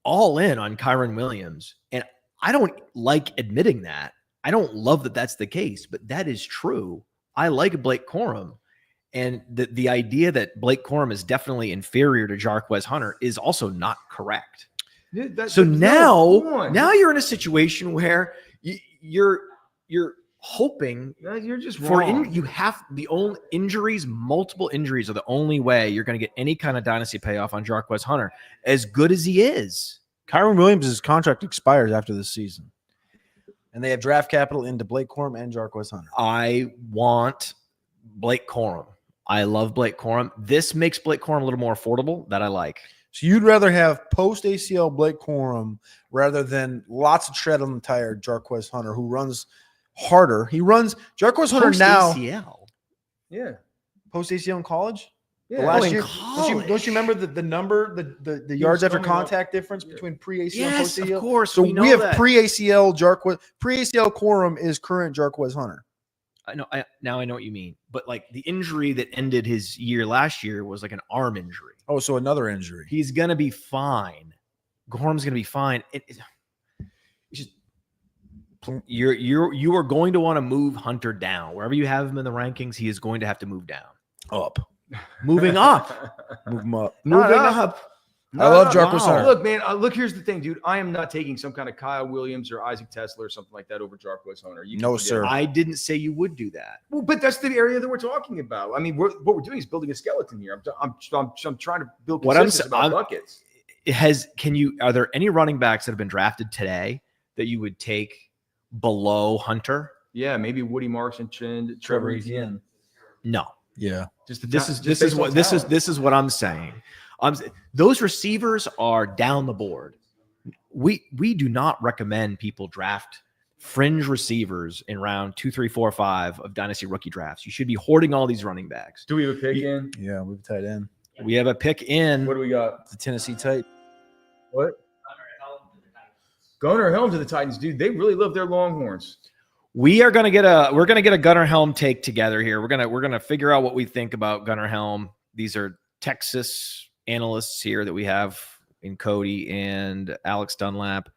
Speaker 1: all in on Kyron Williams. And I don't like admitting that. I don't love that that's the case, but that is true. I like Blake Corum. And the idea that Blake Corum is definitely inferior to Jarquez Hunter is also not correct. So now you're in a situation where you're hoping
Speaker 3: you're just
Speaker 1: for
Speaker 3: wrong.
Speaker 1: you have the only injuries, multiple injuries are the only way you're going to get any kind of dynasty payoff on Jarquez Hunter, as good as he is.
Speaker 2: Kyron Williams' contract expires after this season, and they have draft capital into Blake Corum and Jarquez Hunter.
Speaker 1: I want Blake Corum. I love Blake Corum. This makes Blake Corum a little more affordable. That I like.
Speaker 2: So you'd rather have post ACL Blake Corum rather than lots of tread on the tire Jarquez Hunter, who runs harder. He runs Jarquez Hunter now.
Speaker 1: ACL.
Speaker 3: Yeah.
Speaker 2: Post ACL in college.
Speaker 3: Yeah.
Speaker 2: The last
Speaker 1: in
Speaker 2: year,
Speaker 1: college.
Speaker 2: don't you remember the number, the yards after contact difference between pre ACL and post
Speaker 1: Yes,
Speaker 2: ACL?
Speaker 1: of course.
Speaker 2: So
Speaker 1: we
Speaker 2: have
Speaker 1: that.
Speaker 2: pre ACL Jarquez. Pre ACL Corum is current Jarquez Hunter.
Speaker 1: I know. Now I know what you mean. But like the injury that ended his year last year was like an arm injury.
Speaker 2: Oh, so another injury.
Speaker 1: He's gonna be fine. Gorham's gonna be fine. It's just you are going to want to move Hunter down wherever you have him in the rankings. He is going to have to move down,
Speaker 2: Up.
Speaker 1: moving up,
Speaker 2: Move him up.
Speaker 1: moving up.
Speaker 2: I love Jarquez Hunter.
Speaker 3: Look, man. Look, here's the thing, dude. I am not taking some kind of Kyle Williams or Isaac Tesla or something like that over Jarquez Hunter. You
Speaker 2: No,
Speaker 3: can forget
Speaker 2: sir.
Speaker 3: it.
Speaker 1: I didn't say you would do that.
Speaker 3: Well, but that's the area that we're talking about. I mean, what we're doing is building a skeleton here. I'm trying to build
Speaker 1: What I'm
Speaker 3: consensus
Speaker 1: sa-
Speaker 3: about buckets.
Speaker 1: Are there any running backs that have been drafted today that you would take below Hunter?
Speaker 3: Yeah, maybe Woody Marks and Trevor Etienne.
Speaker 1: No.
Speaker 2: Yeah.
Speaker 1: This is what I'm saying. Those receivers are down the board. We do not recommend people draft fringe receivers in round 2, 3, 4, 5 of dynasty rookie drafts. You should be hoarding all these running backs.
Speaker 3: Do we have a pick in?
Speaker 2: Yeah, we've tied in.
Speaker 1: We have a pick in.
Speaker 3: What do we got?
Speaker 2: The Tennessee Titans.
Speaker 3: What? Gunnar Helm to the Titans, dude. They really love their Longhorns.
Speaker 1: We're gonna get a Gunnar Helm take together here. We're gonna figure out what we think about Gunnar Helm. These are Texas analysts here that we have in Cody and Alex Dunlap.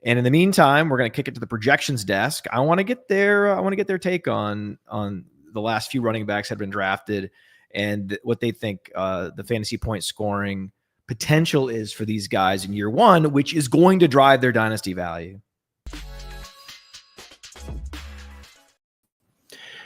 Speaker 1: And in the meantime, we're gonna kick it to the projections desk. I want to get their take on the last few running backs that have been drafted and what they think the fantasy point scoring potential is for these guys in year 1, which is going to drive their dynasty value.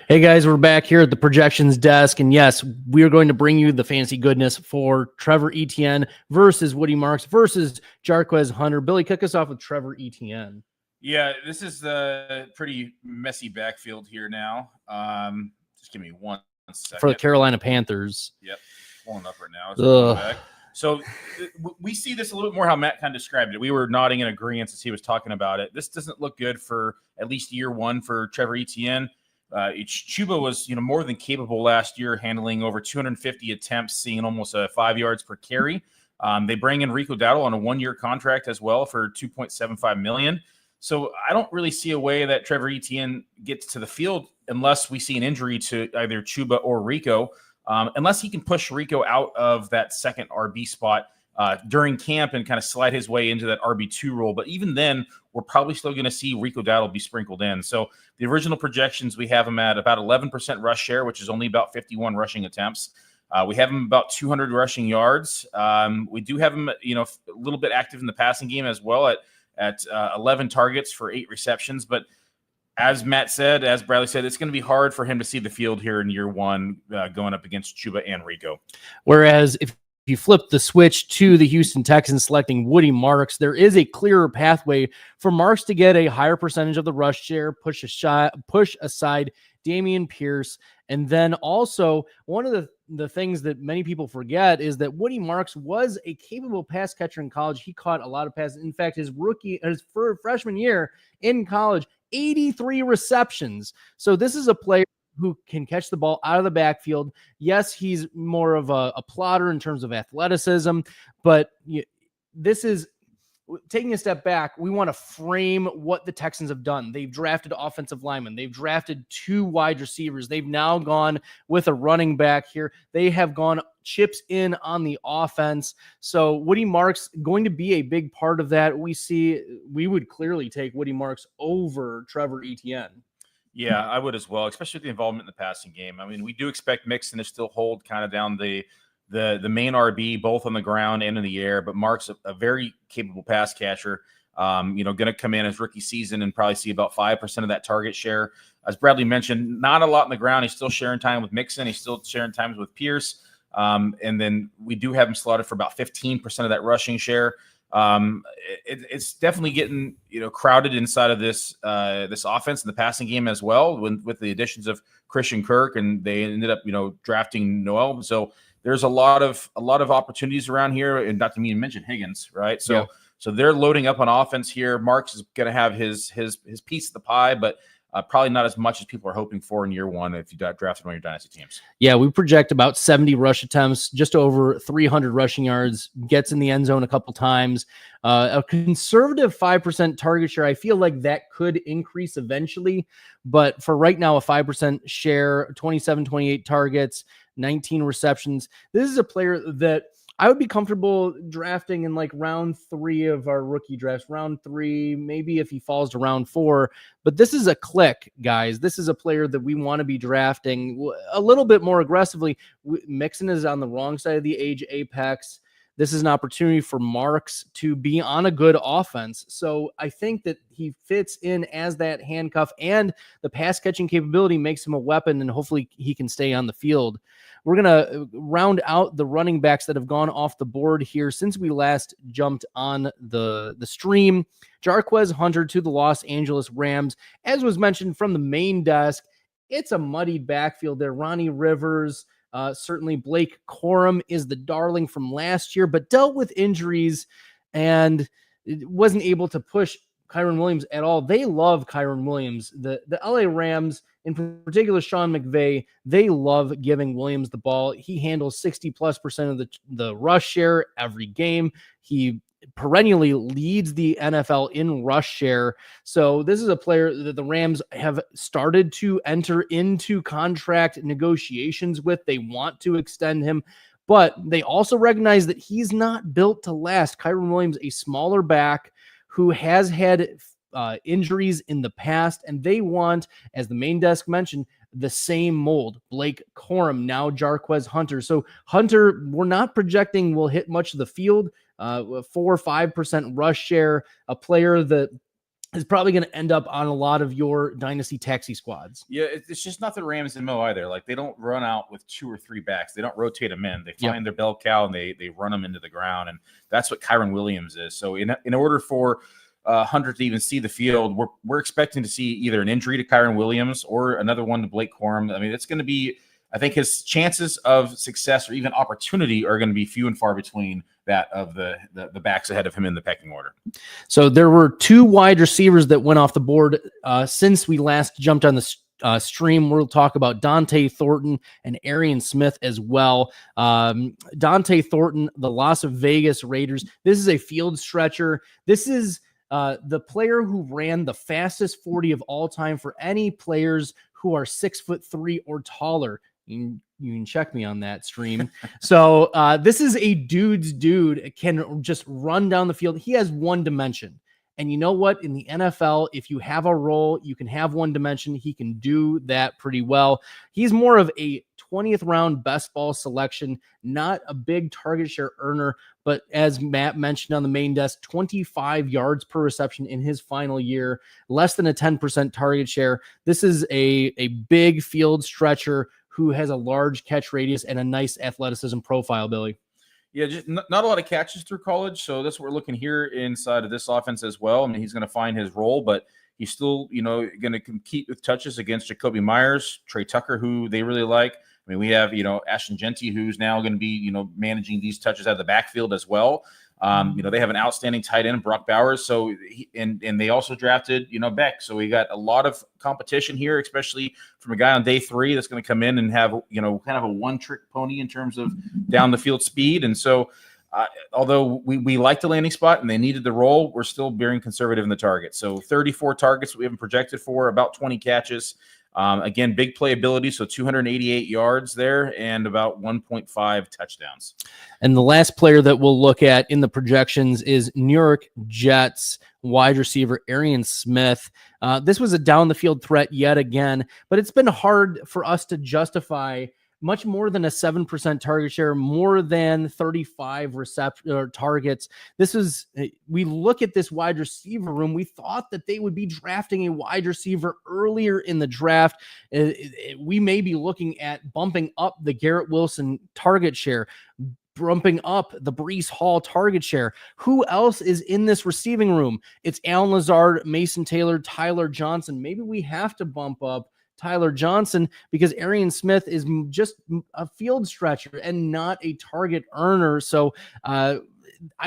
Speaker 4: Hey guys, we're back here at the projections desk, and yes, we are going to bring you the fantasy goodness for Trevor Etienne versus Woody Marks versus Jarquez Hunter. Billy, kick us off with Trevor Etienne.
Speaker 5: Yeah, this is a pretty messy backfield here now. Just give me 1 second.
Speaker 4: For the Carolina Panthers.
Speaker 5: Yep, pulling up right now.
Speaker 4: Ugh.
Speaker 5: So we see this a little bit more how Matt kind of described it. We were nodding in agreement as he was talking about it. This doesn't look good for at least year 1 for Trevor Etienne. Chuba was, more than capable last year, handling over 250 attempts, seeing almost 5 yards per carry. They bring in Rico Dowdle on a 1-year contract as well for $2.75 million. So I don't really see a way that Trevor Etienne gets to the field unless we see an injury to either Chuba or Rico, unless he can push Rico out of that second RB spot during camp and kind of slide his way into that RB2 role. But even then, we're probably still going to see Rico Dowdle be sprinkled in. So the original projections, we have him at about 11% rush share, which is only about 51 rushing attempts. We have him about 200 rushing yards. We do have him, a little bit active in the passing game as well at 11 targets for 8 receptions. But as Matt said, as Bradley said, it's going to be hard for him to see the field here in year 1 going up against Chuba and Rico.
Speaker 4: Whereas if you flip the switch to the Houston Texans selecting Woody Marks, there is a clearer pathway for Marks to get a higher percentage of the rush share, push aside Dameon Pierce. And then also one of the things that many people forget is that Woody Marks was a capable pass catcher in college. He caught a lot of passes. In fact, his freshman year in college, 83 receptions. So this is a player who can catch the ball out of the backfield. Yes, he's more of a plotter in terms of athleticism, but this is taking a step back. We want to frame what the Texans have done. They've drafted offensive linemen. They've drafted 2 wide receivers. They've now gone with a running back here. They have gone chips in on the offense. So Woody Marks going to be a big part of that. We would clearly take Woody Marks over Trevor Etienne.
Speaker 5: Yeah, I would as well, especially with the involvement in the passing game. I mean, we do expect Mixon to still hold kind of down the main RB, both on the ground and in the air, but Mark's a very capable pass catcher. Going to come in his rookie season and probably see about 5% of that target share. As Bradley mentioned, not a lot on the ground. He's still sharing time with Mixon. He's still sharing times with Pierce. And then we do have him slotted for about 15% of that rushing share. It's definitely getting crowded inside of this offense and the passing game as well, with the additions of Christian Kirk, and they ended up drafting Noel. So there's a lot of opportunities around here, and not to mention Higgins, right? So they're loading up on offense here. Marks is going to have his piece of the pie, but probably not as much as people are hoping for in year one if you drafted one of your dynasty teams.
Speaker 4: Yeah, we project about 70 rush attempts, just over 300 rushing yards, gets in the end zone a couple times. A conservative 5% target share. I feel like that could increase eventually, but for right now, a 5% share, 27, 28 targets, 19 receptions. This is a player that I would be comfortable drafting in like round 3 of our rookie drafts, round 3, maybe if he falls to round 4. But this is a click, guys. This is a player that we want to be drafting a little bit more aggressively. Mixon is on the wrong side of the age apex. This is an opportunity for Marks to be on a good offense. So I think that he fits in as that handcuff, and the pass catching capability makes him a weapon, and hopefully he can stay on the field. We're going to round out the running backs that have gone off the board here since we last jumped on the stream. Jarquez Hunter to the Los Angeles Rams. As was mentioned from the main desk, it's a muddied backfield there. Ronnie Rivers, certainly Blake Corum is the darling from last year, but dealt with injuries and wasn't able to push Kyron Williams at all. They love Kyron Williams. The LA Rams, in particular Sean McVay, they love giving Williams the ball. He handles 60+% of the rush share every game. He perennially leads the NFL in rush share. So this is a player that the Rams have started to enter into contract negotiations with. They want to extend him, but they also recognize that he's not built to last. Kyron Williams, a smaller back who has had injuries in the past, and they want, as the main desk mentioned, the same mold. Blake Corum, now Jarquez Hunter. So Hunter, we're not projecting will hit much of the field, 4 or 5% rush share, a player that is probably going to end up on a lot of your dynasty taxi squads.
Speaker 5: Yeah, it's just not the Rams and Mo either. Like, they don't run out with 2 or 3 backs. They don't rotate them in. They find their bell cow and they run them into the ground, and that's what Kyron Williams is. So in order for Hunter to even see the field, we're expecting to see either an injury to Kyron Williams or another one to Blake Corum. I mean, it's going to be, I think his chances of success or even opportunity are going to be few and far between that of the backs ahead of him in the pecking order.
Speaker 4: So there were 2 wide receivers that went off the board since we last jumped on the stream. We'll talk about Dante Thornton and Arian Smith as well. Dante Thornton, the Las Vegas Raiders. This is a field stretcher. This is the player who ran the fastest 40 of all time for any players who are 6'3" or taller. You can check me on that stream. So this is a dude's dude, can just run down the field. He has one dimension. And you know what? In the NFL, if you have a role, you can have one dimension. He can do that pretty well. He's more of a 20th round best ball selection, not a big target share earner, but as Matt mentioned on the main desk, 25 yards per reception in his final year, less than a 10% target share. This is a big field stretcher who has a large catch radius and a nice athleticism profile, Billy.
Speaker 5: Yeah, just not a lot of catches through college, so that's what we're looking here inside of this offense as well. I mean, he's going to find his role, but he's still, going to compete with touches against Jacoby Myers, Trey Tucker, who they really like. I mean, we have, Ashton Genty, who's now going to be, managing these touches out of the backfield as well. They have an outstanding tight end, Brock Bowers. So and they also drafted, Beck. So we got a lot of competition here, especially from a guy on day 3 that's going to come in and have, kind of a one-trick pony in terms of down the field speed. And so although we like the landing spot and they needed the role, we're still being conservative in the target. So 34 targets we haven't projected for, about 20 catches. Again, big playability, so 288 yards there and about 1.5 touchdowns.
Speaker 4: And the last player that we'll look at in the projections is New York Jets wide receiver Arian Smith. This was a down the field threat yet again, but it's been hard for us to justify much more than a 7% target share, more than 35 targets. We look at this wide receiver room. We thought that they would be drafting a wide receiver earlier in the draft. We may be looking at bumping up the Garrett Wilson target share, bumping up the Breece Hall target share. Who else is in this receiving room? It's Allen Lazard, Mason Taylor, Tyler Johnson. Maybe we have to bump up Tyler Johnson because Arian Smith is just a field stretcher and not a target earner. So I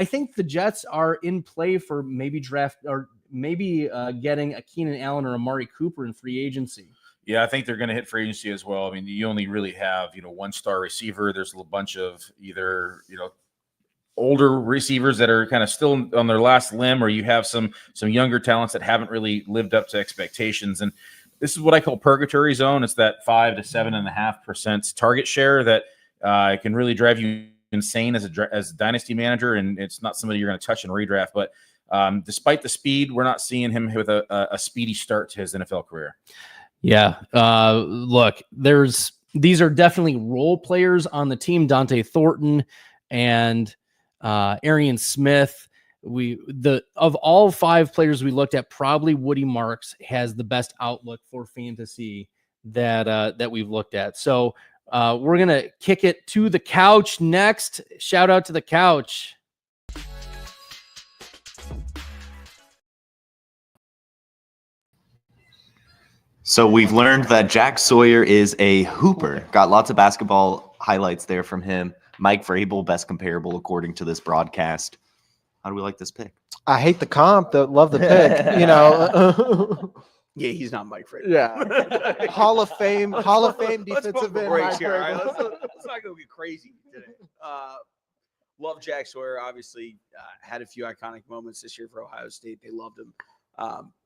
Speaker 4: think the Jets are in play for maybe getting a Keenan Allen or Amari Cooper in free agency.
Speaker 5: Yeah, I think they're going to hit free agency as well. I mean, you only really have, one-star receiver. There's a bunch of either, older receivers that are kind of still on their last limb, or you have some younger talents that haven't really lived up to expectations. And this is what I call purgatory zone. It's that 5 to 7.5% target share that can really drive you insane as a dynasty manager, and it's not somebody you're going to touch and redraft. But despite the speed, we're not seeing him with a speedy start to his NFL career.
Speaker 4: Yeah, look, these are definitely role players on the team. Dante Thornton and Arian Smith. Of all 5 players we looked at, probably Woody Marks has the best outlook for fantasy that we've looked at. So we're gonna kick it to the couch next. Shout out to the couch.
Speaker 8: So we've learned that Jack Sawyer is a hooper. Got lots of basketball highlights there from him. Mike Vrabel, best comparable according to this broadcast. How do we like this pick?
Speaker 6: I hate the comp, but love the pick.
Speaker 10: Yeah, he's not Mike Vrabel.
Speaker 6: Yeah, Hall of Fame defensive end.
Speaker 10: Right here. All right, let's not go get crazy today. Love Jack Sawyer. Obviously, had a few iconic moments this year for Ohio State. They loved him,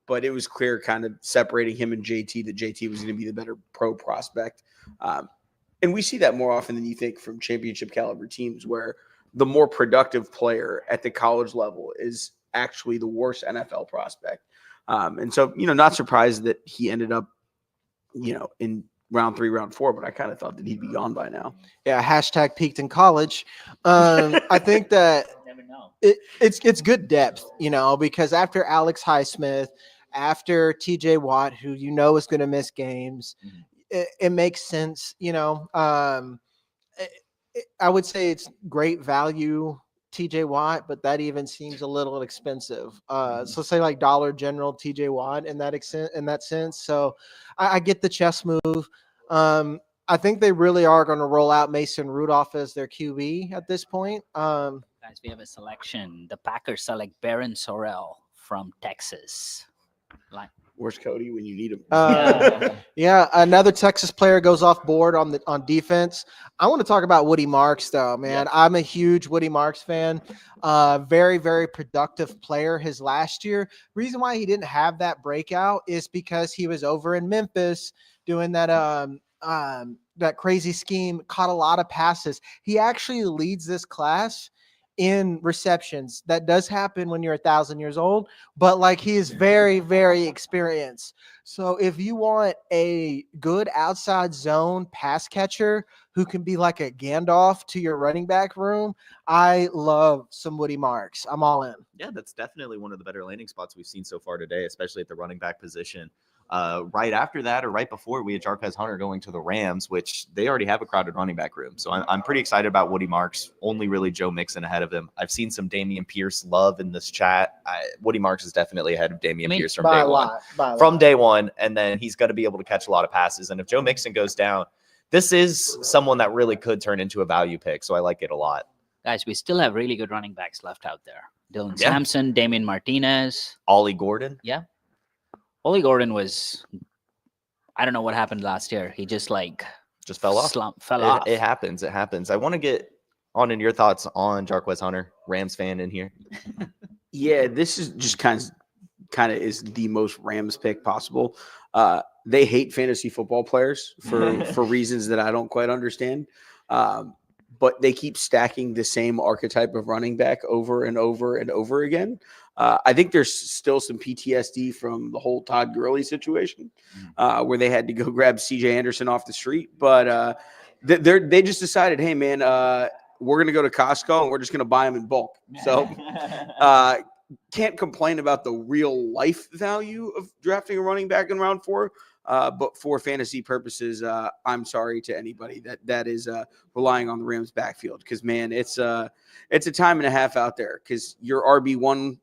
Speaker 10: but it was clear, kind of separating him and JT, that JT was going to be the better pro prospect. And we see that more often than you think from championship caliber teams, where the more productive player at the college level is actually the worst NFL prospect. And so, not surprised that he ended up, in round 3, round 4, but I kind of thought that he'd be gone by now.
Speaker 6: Yeah, hashtag peaked in college. I think that it's good depth, because after Alex Highsmith, after TJ Watt, who is going to miss games, it makes sense, I would say it's great value TJ Watt, but that even seems a little expensive. So say like Dollar General TJ Watt in that sense. So I get the chess move. I think they really are going to roll out Mason Rudolph as their QB at this point.
Speaker 9: Guys, we have a selection. The Packers select Baron Sorrell from Texas.
Speaker 10: Where's Cody when you need him?
Speaker 6: Yeah, another Texas player goes off board on defense. I want to talk about Woody Marks, though, man. Yeah. I'm a huge Woody Marks fan. Very, very productive player his last year. Reason why he didn't have that breakout is because he was over in Memphis doing that crazy scheme, caught a lot of passes. He actually leads this class in receptions. That does happen when you're 1,000 years old, but he is very, very experienced. So if you want a good outside zone pass catcher who can be like a Gandalf to your running back room, I love some Woody Marks. I'm all in.
Speaker 8: Yeah, that's definitely one of the better landing spots we've seen so far today, especially at the running back position. Right after that, or right before, we had Jarquez Hunter going to the Rams, which they already have a crowded running back room. So I'm pretty excited about Woody Marks. Only really Joe Mixon ahead of him. I've seen some Dameon Pierce love in this chat. Woody Marks is definitely ahead of Dameon Pierce from day one. From day one, and then he's going to be able to catch a lot of passes. And if Joe Mixon goes down, this is someone that really could turn into a value pick. So I like it a lot.
Speaker 9: Guys, we still have really good running backs left out there. Dylan Sampson, Damian Martinez.
Speaker 8: Ollie Gordon.
Speaker 9: Yeah. Ollie Gordon was, I don't know what happened last year. He just
Speaker 8: fell off.
Speaker 9: Fell off.
Speaker 8: It happens. It happens. I want to get on in your thoughts on Jarquez Hunter, Rams fan in here.
Speaker 10: Yeah, this is just kind of is the most Rams pick possible. They hate fantasy football players for reasons that I don't quite understand. But they keep stacking the same archetype of running back over and over and over again. I think there's still some PTSD from the whole Todd Gurley situation where they had to go grab CJ Anderson off the street. But they just decided, hey, man, we're going to go to Costco and we're just going to buy them in bulk. So can't complain about the real life value of drafting a running back in round 4. But for fantasy purposes, I'm sorry to anybody that is relying on the Rams backfield because, man, it's a time and a half out there because you're RB1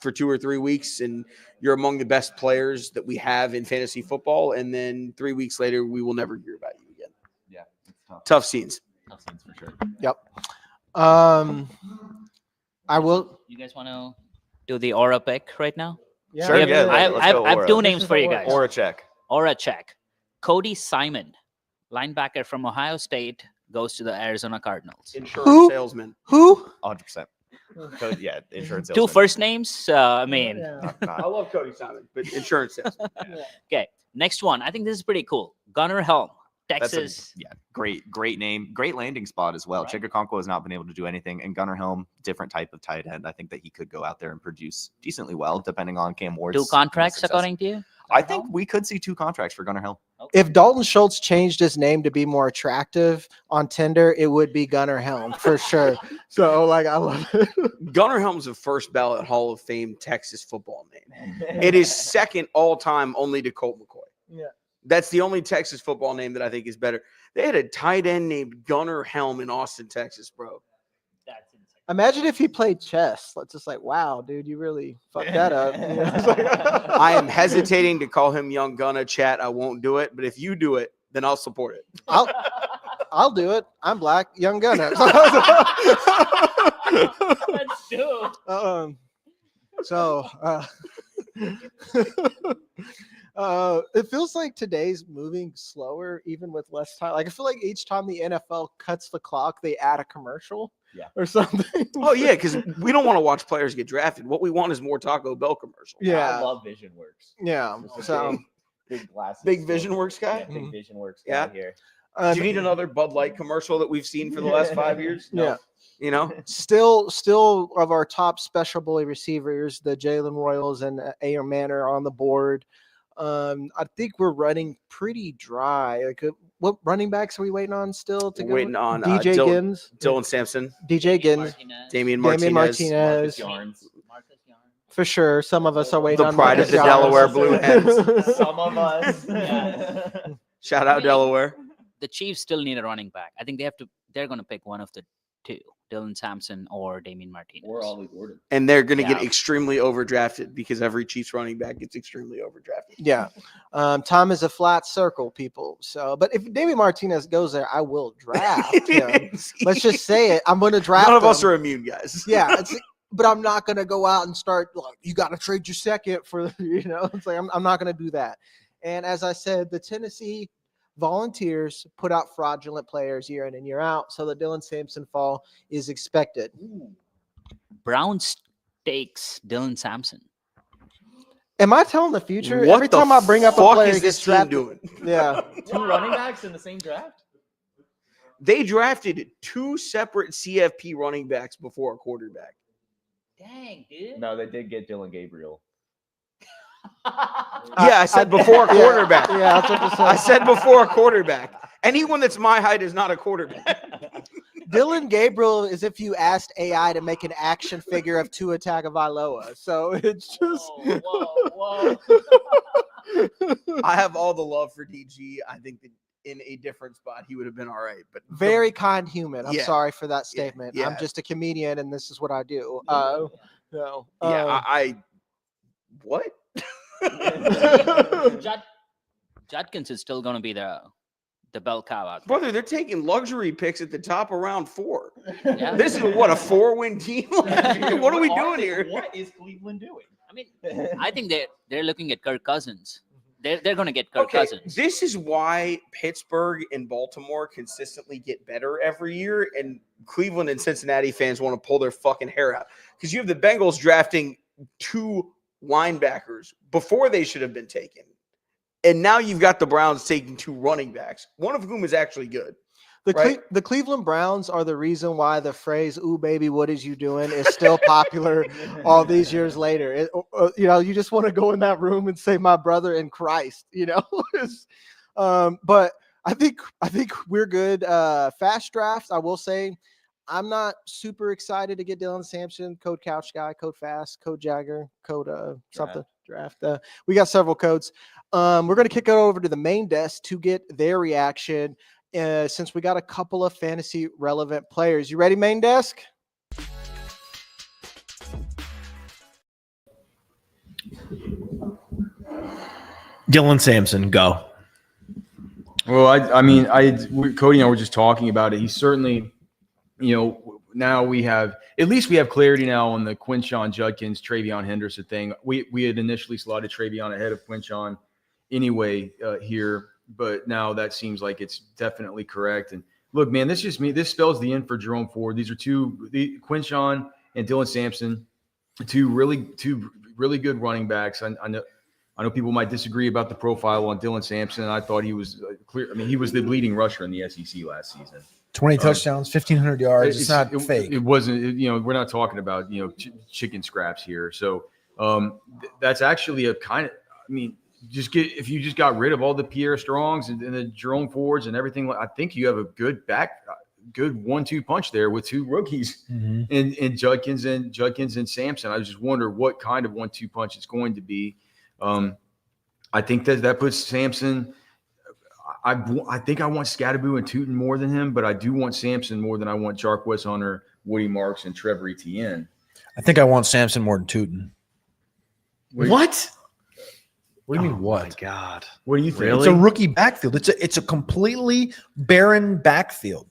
Speaker 10: for 2 or 3 weeks and you're among the best players that we have in fantasy football. And then 3 weeks later, we will never hear about you again.
Speaker 8: Yeah, it's tough.
Speaker 10: Tough scenes.
Speaker 8: Tough scenes for sure.
Speaker 6: Yep. I will.
Speaker 9: You guys want to do the aura pick right now?
Speaker 6: Yeah.
Speaker 8: Sure, yeah.
Speaker 9: I have 2 names for you guys.
Speaker 8: Aura check.
Speaker 9: Aura check. Cody Simon, linebacker from Ohio State, goes to the Arizona Cardinals.
Speaker 10: Insurance salesman.
Speaker 6: Who?
Speaker 8: 100%. Yeah, insurance
Speaker 9: 2
Speaker 8: salesman.
Speaker 9: first names. I mean,
Speaker 10: I love Cody Simon, but insurance salesman.
Speaker 9: okay. Next one. I think this is pretty cool. Gunnar Helm, Texas.
Speaker 8: Great name, great landing spot as well.
Speaker 9: Right.
Speaker 8: Chikakonko has not been able to do anything, and Gunnar Helm, different type of tight end. I think that he could go out there and produce decently well, depending on Cam Ward's
Speaker 9: 2 contracts,
Speaker 8: success.
Speaker 9: according to you?
Speaker 8: I think we could see 2 contracts for Gunnar Helm.
Speaker 9: Okay.
Speaker 6: If Dalton Schultz changed his name to be more attractive on Tinder, it would be Gunnar Helm for sure. So, I love it.
Speaker 10: Gunnar Helm's a first ballot Hall of Fame Texas football name. It is second all time only to Colt McCoy.
Speaker 6: Yeah.
Speaker 10: That's the only Texas football name that I think is better. They had a tight end named Gunnar Helm in Austin, Texas, bro.
Speaker 9: That's insane.
Speaker 6: Imagine if he played chess. It's just wow, dude, you really fucked that up.
Speaker 10: I am hesitating to call him Young Gunna, chat. I won't do it, but if you do it, then I'll support it.
Speaker 6: I'll do it. I'm black, young gunner.
Speaker 9: Let's do it.
Speaker 6: It feels like today's moving slower, even with less time. I feel like each time the NFL cuts the clock, they add a commercial, or something.
Speaker 10: Oh yeah, because we don't want to watch players get drafted. What we want is more Taco Bell commercials.
Speaker 6: Yeah,
Speaker 5: I love Vision Works.
Speaker 6: yeah. So
Speaker 5: Big glasses.
Speaker 10: Big Vision Works guy.
Speaker 5: Yeah, big Vision Works guy
Speaker 10: Yeah.
Speaker 5: here.
Speaker 10: Do you need another Bud Light commercial that we've seen for the last 5 years? No.
Speaker 6: Yeah.
Speaker 10: You know,
Speaker 6: still of our top special bully receivers, the Jalen Royals and Ayer Manor are on the board. I think we're running pretty dry. What running backs are we waiting on still to go?
Speaker 10: waiting on
Speaker 6: DJ Gins,
Speaker 10: Dylan Sampson,
Speaker 6: DJ Gins,
Speaker 10: Damian
Speaker 6: Damian
Speaker 10: Martinez.
Speaker 6: Martinez. For sure. Some of us are waiting
Speaker 10: The
Speaker 6: on
Speaker 10: pride of
Speaker 6: Marcus
Speaker 10: the
Speaker 6: Jones.
Speaker 10: Delaware Blue Hens.
Speaker 5: Some of us.
Speaker 10: Shout out Delaware.
Speaker 9: The Chiefs still need a running back. I think they're going to pick one of the 2, Dylan Sampson or Damian Martinez.
Speaker 5: Or Ollie Gordon.
Speaker 10: And they're going to get
Speaker 9: Yeah.
Speaker 10: extremely overdrafted because every Chiefs running back gets extremely overdrafted.
Speaker 6: Yeah. Time is a flat circle, people. So, but if Damian Martinez goes there, I will draft him. Let's just say it. I'm going to draft
Speaker 10: None of us
Speaker 6: him.
Speaker 10: are immune, guys.
Speaker 6: Yeah. But I'm not going to go out and start, you got to trade your second for, it's like, I'm not going to do that. And as I said, the Tennessee Volunteers put out fraudulent players year in and year out. So the Dylan Sampson fall is expected.
Speaker 9: Browns takes Dylan Sampson.
Speaker 6: Am I telling the future?
Speaker 10: What
Speaker 6: Every
Speaker 10: the
Speaker 6: time I bring up a
Speaker 10: fuck
Speaker 6: player,
Speaker 10: is this
Speaker 6: gets
Speaker 10: team
Speaker 6: drafted.
Speaker 10: doing?
Speaker 6: Yeah.
Speaker 5: 2 running backs in the same draft?
Speaker 10: They drafted 2 separate CFP running backs before a quarterback.
Speaker 9: Dang, dude.
Speaker 5: No, they did get Dylan Gabriel.
Speaker 10: Yeah, I said before a quarterback.
Speaker 6: Yeah, that's what you said.
Speaker 10: I said before a quarterback. Anyone that's my height is not a quarterback.
Speaker 6: Dylan Gabriel is if you asked AI to make an action figure of Tua Tagovailoa. So it's just
Speaker 9: Whoa.
Speaker 10: I have all the love for DG. I think that in a different spot, he would have been all right. But
Speaker 6: very kind human. I'm
Speaker 10: Yeah.
Speaker 6: sorry for that statement.
Speaker 10: Yeah.
Speaker 6: I'm just a comedian, and this is what I do.
Speaker 10: I what?
Speaker 9: Judkins is still going to be the the bell cow out there.
Speaker 10: Brother, they're taking luxury picks at the top of round 4.
Speaker 9: Yeah.
Speaker 10: This is what, a 4-win team? What are we doing here?
Speaker 8: What is Cleveland doing?
Speaker 9: I mean, I think they're looking at Kirk Cousins. They're going to get Kirk Cousins.
Speaker 10: This is why Pittsburgh and Baltimore consistently get better every year, and Cleveland and Cincinnati fans want to pull their fucking hair out because you have the Bengals drafting 2 linebackers before they should have been taken. And now you've got the Browns taking 2 running backs, one of whom is actually good.
Speaker 6: The Cleveland Browns are the reason why the phrase "Ooh, baby, what is you doing?" is still popular all these years later. You just want to go in that room and say, "My brother in Christ," But I think we're good. Fast drafts. I will say, I'm not super excited to get Dylan Sampson, code Couch Guy, code Fast, code Jagger, code something draft. We got several codes. We're going to kick it over to the main desk to get their reaction. Since we got a couple of fantasy relevant players. You ready, main desk?
Speaker 1: Dylan Sampson, go.
Speaker 3: Well, Cody and I were just talking about it. He's certainly, now we have clarity now on the Quinshon Judkins, Travion Henderson thing. We had initially slotted Travion ahead of Quinshon anyway here. But now that seems like it's definitely correct. And look, man, this spells the end for Jerome Ford. These are Quinshon and Dylan Sampson, two really good running backs. I know people might disagree about the profile on Dylan Sampson. I thought he was clear. I mean, he was the leading rusher in the SEC last season.
Speaker 2: 20 touchdowns, 1,500 yards. It's not fake.
Speaker 3: It wasn't. We're not talking about chicken scraps here. So that's actually a kind of. I mean. If you just got rid of all the Pierre Strongs and the Jerome Fords and everything, I think you have a good 1-2 punch there with 2 rookies in Judkins and Sampson. I just wonder what kind of 1-2 punch it's going to be. I think that puts Sampson. I think I want Scatterbo and Tootin more than him, but I do want Sampson more than I want Jarquez Hunter, Woody Marks, and Trevor Etienne.
Speaker 2: I think I want Sampson more than Tootin.
Speaker 1: What?
Speaker 2: What do you mean, what?
Speaker 1: Oh, my God.
Speaker 3: What do you think?
Speaker 1: Really?
Speaker 2: It's a rookie backfield. It's a completely barren backfield.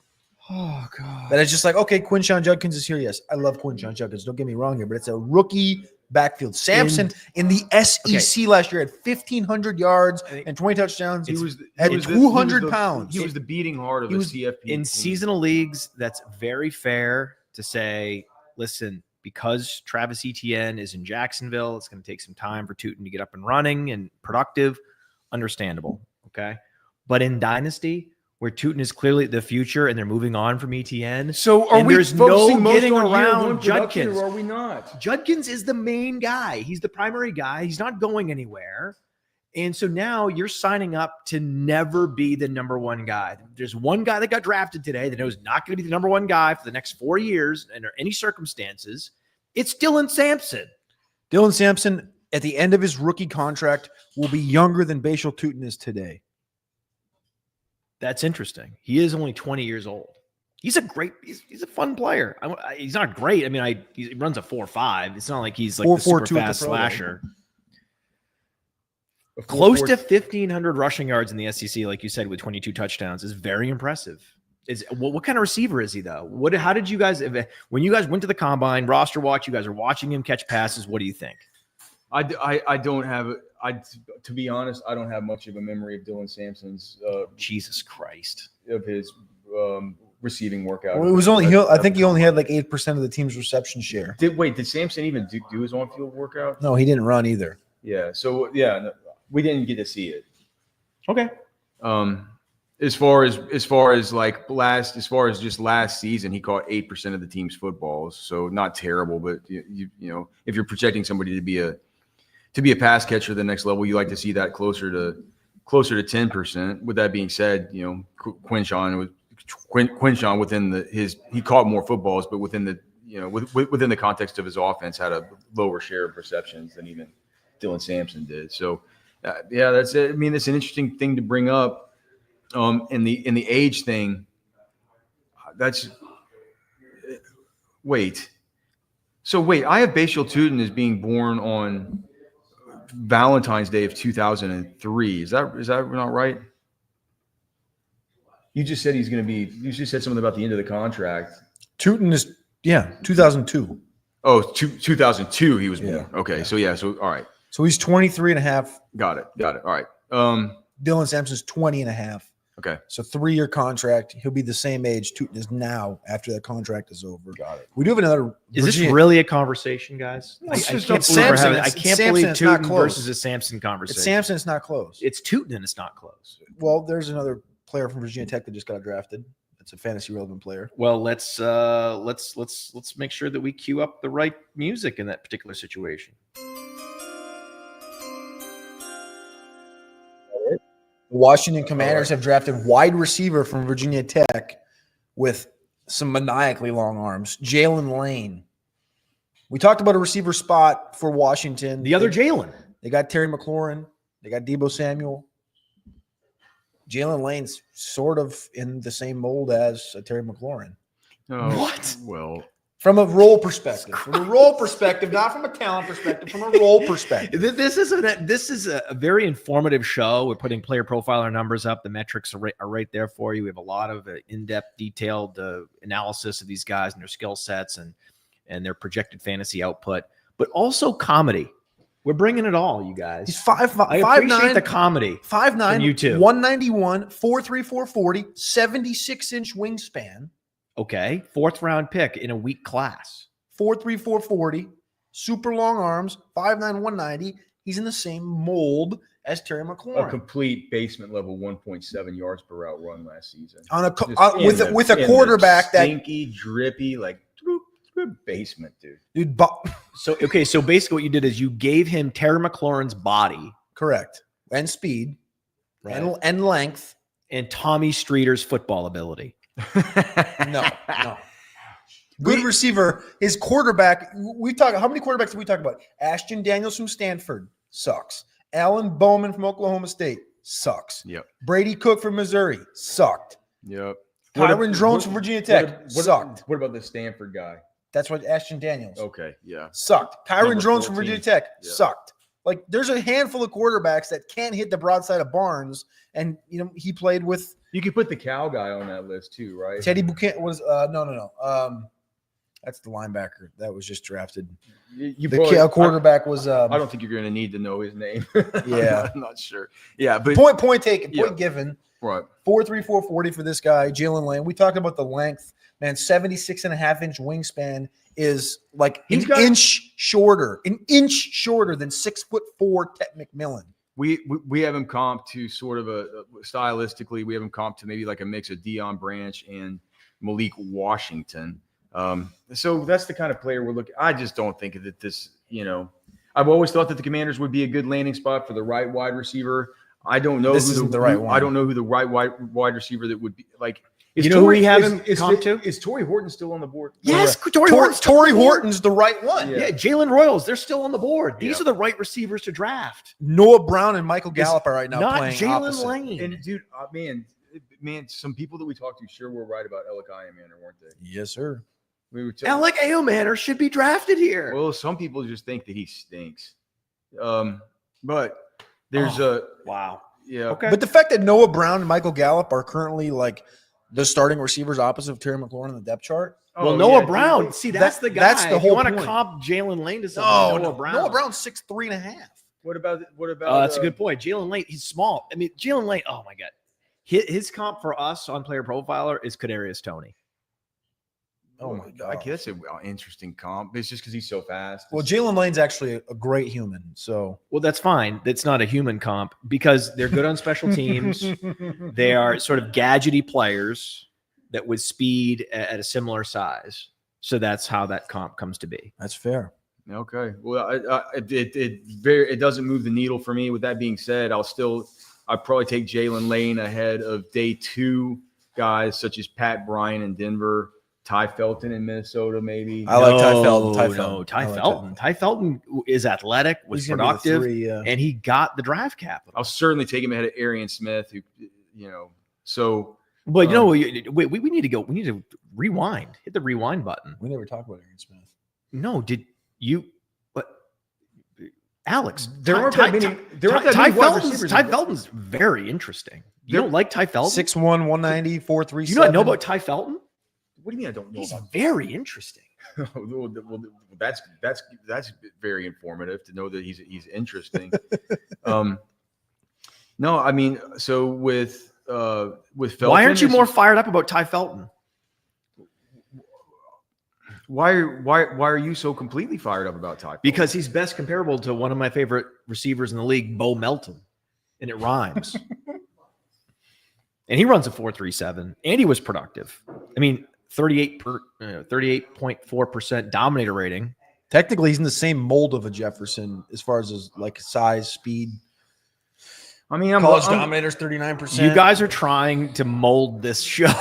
Speaker 1: Oh, God.
Speaker 2: That is just like, okay, Quinshon Judkins is here. Yes, I love Quinshon Judkins. Don't get me wrong here, but it's a rookie backfield. Sampson in the SEC last year had 1,500 yards and 20 touchdowns. He was 200 pounds.
Speaker 3: He was the beating heart of the CFP.
Speaker 1: In seasonal leagues, that's very fair to say, listen, because Travis Etienne is in Jacksonville, it's going to take some time for Tootin to get up and running and productive. Understandable, okay? But in Dynasty, where Tootin is clearly the future and they're moving on from Etienne,
Speaker 3: so are we
Speaker 1: there's
Speaker 3: focusing
Speaker 1: no
Speaker 3: most
Speaker 1: getting
Speaker 3: on
Speaker 1: around
Speaker 3: Judkins,
Speaker 1: Judkins?
Speaker 3: or are we not?
Speaker 1: Judkins is the main guy. He's the primary guy. He's not going anywhere. And so now you're signing up to never be the number one guy. There's one guy that got drafted today that knows not going to be the number one guy for the next 4 years under any circumstances. It's Dylan Sampson.
Speaker 2: Dylan Sampson, at the end of his rookie contract, will be younger than Bashal Tootin is today.
Speaker 1: That's interesting. He is only 20 years old. He's a fun player. He's not great. I mean, he runs a 4.5. It's not like he's like the super fast slasher. Close to 1,500 rushing yards in the SEC, like you said, with 22 touchdowns is very impressive. What kind of receiver is he though? How did you guys, when you guys went to the combine, roster watch, you guys are watching him catch passes? What do you think?
Speaker 3: I don't have to be honest, I don't have much of a memory of Dylan Sampson's
Speaker 1: Jesus Christ
Speaker 3: of his receiving workout.
Speaker 2: Well, it was only I think he only had like 8% of the team's reception share.
Speaker 3: Did Sampson even do his on-field workout?
Speaker 2: No, he didn't run either.
Speaker 3: Yeah. So no, we didn't get to see it.
Speaker 1: Okay.
Speaker 3: As far as just last season, he caught 8% of the team's footballs. So not terrible, but you know, if you're projecting somebody to be a pass catcher at the next level, you like to see that closer to 10%. With that being said, you know, Quinshon within he caught more footballs, but within the context of his offense had a lower share of receptions than even Dylan Sampson did. So that's it. I mean, it's an interesting thing to bring up. In the age thing, I have Bashal Tootin as being born on Valentine's Day of 2003. Is that not right? You just said he's going to be. You just said something about the end of the contract.
Speaker 2: Tootin is 2002.
Speaker 3: Oh, 2002 he was born.
Speaker 2: Yeah.
Speaker 3: Okay, so all right.
Speaker 2: So he's 23 and a half.
Speaker 3: Got it. All right.
Speaker 2: Dylan Sampson's 20 and a half.
Speaker 3: Okay.
Speaker 2: So 3-year contract. He'll be the same age Tootin is now after that contract is over.
Speaker 3: Got it.
Speaker 2: We do have another.
Speaker 1: Is this really a conversation, guys? I
Speaker 2: It's just
Speaker 1: can't
Speaker 2: not
Speaker 1: believe we're
Speaker 2: Sampson.
Speaker 1: having. I
Speaker 2: It's
Speaker 1: can't
Speaker 2: Sampson.
Speaker 1: believe
Speaker 2: It's not
Speaker 1: Tootin
Speaker 2: close.
Speaker 1: versus a Sampson conversation.
Speaker 2: It's Sampson. It's not close.
Speaker 1: It's Tootin and it's not close.
Speaker 2: Well, there's another player from Virginia Tech that just got drafted. It's a fantasy relevant player.
Speaker 1: Well, let's make sure that we queue up the right music in that particular situation.
Speaker 2: The Washington Commanders have drafted wide receiver from Virginia Tech with some maniacally long arms, Jalen Lane. We talked about a receiver spot for Washington.
Speaker 1: The other Jalen.
Speaker 2: They got Terry McLaurin. They got Deebo Samuel. Jalen Lane's sort of in the same mold as Terry McLaurin.
Speaker 3: Oh,
Speaker 1: What?
Speaker 3: Well,
Speaker 2: From a role perspective. From a role perspective, not from a talent perspective, from a role perspective.
Speaker 1: This is a very informative show. We're putting player profiler numbers up. The metrics are right there for you. We have a lot of in-depth, detailed analysis of these guys and their skill sets and their projected fantasy output, but also comedy. We're bringing it all, you guys.
Speaker 2: He's 5'9".
Speaker 1: I appreciate the comedy.
Speaker 2: 5'9",
Speaker 1: from you too.
Speaker 2: 191, 4'3", 440, 76-inch wingspan.
Speaker 1: Okay, 4th round pick in a weak class.
Speaker 2: 4'3", 440, super long arms, 5'9", 190. He's in the same mold as Terry
Speaker 3: a
Speaker 2: McLaurin.
Speaker 3: complete basement level 1.7 yards per route run last season.
Speaker 2: With a quarterback that
Speaker 3: stinky, drippy, like basement, dude.
Speaker 1: So basically what you did is you gave him Terry McLaurin's body.
Speaker 2: Correct. And speed.
Speaker 1: Right.
Speaker 2: And length.
Speaker 1: And Tommy Streeter's football ability.
Speaker 2: No. Good receiver. His quarterback. How many quarterbacks did we talk about? Ashton Daniels from Stanford sucks. Alan Bowman from Oklahoma State sucks.
Speaker 3: Yep.
Speaker 2: Brady Cook from Missouri sucked.
Speaker 3: Yep.
Speaker 2: Kyron Drones from Virginia Tech sucked.
Speaker 3: What about the Stanford guy?
Speaker 2: That's what Ashton Daniels.
Speaker 3: Okay, yeah.
Speaker 2: Sucked. Kyron
Speaker 3: Number
Speaker 2: Drones from
Speaker 3: 14.
Speaker 2: Virginia Tech
Speaker 3: Yeah.
Speaker 2: sucked. Like there's a handful of quarterbacks that can't hit the broadside of barns, and he played with
Speaker 3: You could put the cow guy on that list too, right?
Speaker 2: Teddy Buchanan. No. That's the linebacker that was just drafted. The quarterback was.
Speaker 3: I don't think you're going to need to know his name.
Speaker 2: Yeah,
Speaker 3: I'm not sure. Yeah, but
Speaker 2: point taken. Point given.
Speaker 3: Right.
Speaker 2: 4'3", 440 for this guy, Jalen Lane. We talked about the length. Man, 76.5-inch wingspan is like an inch shorter than 6'4" Ted McMillan.
Speaker 3: We have him comped to sort of stylistically, we have him comped to maybe like a mix of Deion Branch and Malik Washington. So that's the kind of player we're looking. I just don't think that this, I've always thought that the Commanders would be a good landing spot for the right wide receiver. I don't know
Speaker 2: This isn't the right one.
Speaker 3: I don't know who the right wide receiver that would be like.
Speaker 1: Who we have him comped to?
Speaker 3: Is Torrey Horton still on the board?
Speaker 1: Yes,
Speaker 2: Torrey Horton's the right one.
Speaker 1: Yeah, Jalen Royals, they're still on the board. These are the right receivers to draft.
Speaker 2: Noah Brown and Michael Gallup are right now
Speaker 1: not
Speaker 2: playing
Speaker 1: Jalen
Speaker 2: opposite.
Speaker 1: Lane.
Speaker 3: And dude, man, some people that we talked to sure were right about Alec Iamander, weren't they?
Speaker 2: Yes, sir.
Speaker 3: We were
Speaker 1: Alec Ayomanner should be drafted here.
Speaker 3: Well, some people just think that he stinks. But there's
Speaker 1: wow.
Speaker 3: Yeah.
Speaker 1: Okay.
Speaker 2: But the fact that Noah Brown and Michael Gallup are currently like the starting receivers opposite of Terry McLaurin on the depth chart.
Speaker 1: Well, Noah Brown. See, that's the guy.
Speaker 2: That's the whole
Speaker 1: You want to
Speaker 2: point.
Speaker 1: comp Jalen Lane to something?
Speaker 2: No,
Speaker 1: Noah Brown.
Speaker 2: Noah Brown's 6'3.5".
Speaker 3: What about
Speaker 1: That's a good point. Jalen Lane, he's small. I mean, Jalen Lane, oh my God. His comp for us on Player Profiler is Kadarius Toney.
Speaker 2: Oh my God.
Speaker 3: I guess it's an interesting comp. It's just because he's so fast.
Speaker 2: Well, Jalen Lane's actually a great human. So
Speaker 1: Well, that's fine. That's not a human comp because they're good on special teams. They are sort of gadgety players that with speed at a similar size. So that's how that comp comes to be.
Speaker 2: that's fair.
Speaker 3: Okay. Well, it doesn't move the needle for me. With that being said, I'd probably take Jalen Lane ahead of day 2 guys such as Pat Bryant in Denver, Ty Felton in Minnesota, maybe.
Speaker 2: I like Ty Felton.
Speaker 1: Ty Felton. Ty Felton is athletic, was
Speaker 2: He's gonna be the
Speaker 1: productive,
Speaker 2: 3,
Speaker 1: and he got the draft capital.
Speaker 3: I'll certainly take him ahead of Arian Smith, who, so.
Speaker 1: But we need to go. We need to rewind. Hit the rewind button.
Speaker 2: We never talked about Aaron Smith.
Speaker 1: No, did you? What? Alex,
Speaker 3: There aren't that many. There aren't that
Speaker 1: Ty
Speaker 3: many wide
Speaker 1: Felton's,
Speaker 3: receivers.
Speaker 1: Ty Felton's very interesting. You don't like Ty Felton?
Speaker 2: 6'1", 190, 4'3".
Speaker 1: Do you not know about Ty Felton?
Speaker 3: What do you mean I don't know
Speaker 1: He's
Speaker 3: about?
Speaker 1: very interesting.
Speaker 3: Well, that's very informative to know that he's interesting. No, I mean, so with Felton,
Speaker 1: Why aren't you more fired up about Ty Felton?
Speaker 3: Why are you so completely fired up about Ty Felton?
Speaker 1: Because he's best comparable to one of my favorite receivers in the league, Bo Melton, and it rhymes. And he runs a 4.37, and he was productive. I mean, 38.4% dominator rating.
Speaker 2: Technically, he's in the same mold of a Jefferson as far as his like size, speed.
Speaker 3: I mean,
Speaker 2: College dominators 39%.
Speaker 1: You guys are trying to mold this show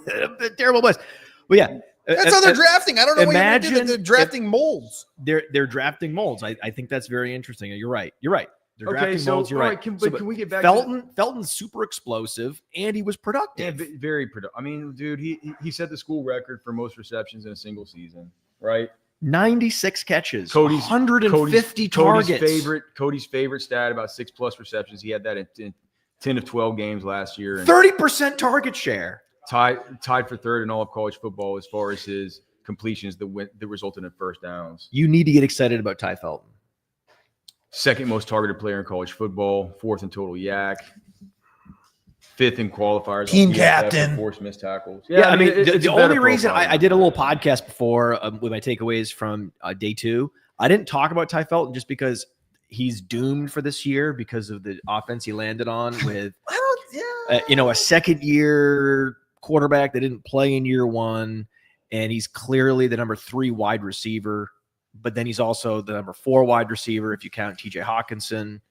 Speaker 1: a terrible place. Well, yeah,
Speaker 2: that's how they're drafting. I don't know what you're
Speaker 1: imagine
Speaker 2: doing. They're drafting molds.
Speaker 1: They're drafting molds. I think that's very interesting. You're right. They're drafting molds. You're
Speaker 3: all
Speaker 1: right.
Speaker 3: Can we get back?
Speaker 1: Felton's super explosive, and he was productive.
Speaker 3: Yeah, very productive. I mean, dude, he set the school record for most receptions in a single season, right?
Speaker 1: 96 catches, 150 targets.
Speaker 3: Cody's favorite stat about 6+ receptions. He had that in 10 of 12 games last year. And
Speaker 1: 30% target share.
Speaker 3: Tied for third in all of college football as far as his completions that resulted in first downs.
Speaker 1: You need to get excited about Ty Felton.
Speaker 3: Second most targeted player in college football, 4th in total yak, 5th in qualifiers.
Speaker 2: Team captain.
Speaker 3: Forced missed tackles.
Speaker 1: Yeah, I mean, the only reason I did a little podcast before with my takeaways from day 2, I didn't talk about Ty Felton just because he's doomed for this year because of the offense he landed on with, a second-year quarterback that didn't play in year 1, and he's clearly the number 3 wide receiver. But then he's also the number 4 wide receiver if you count TJ Hawkinson.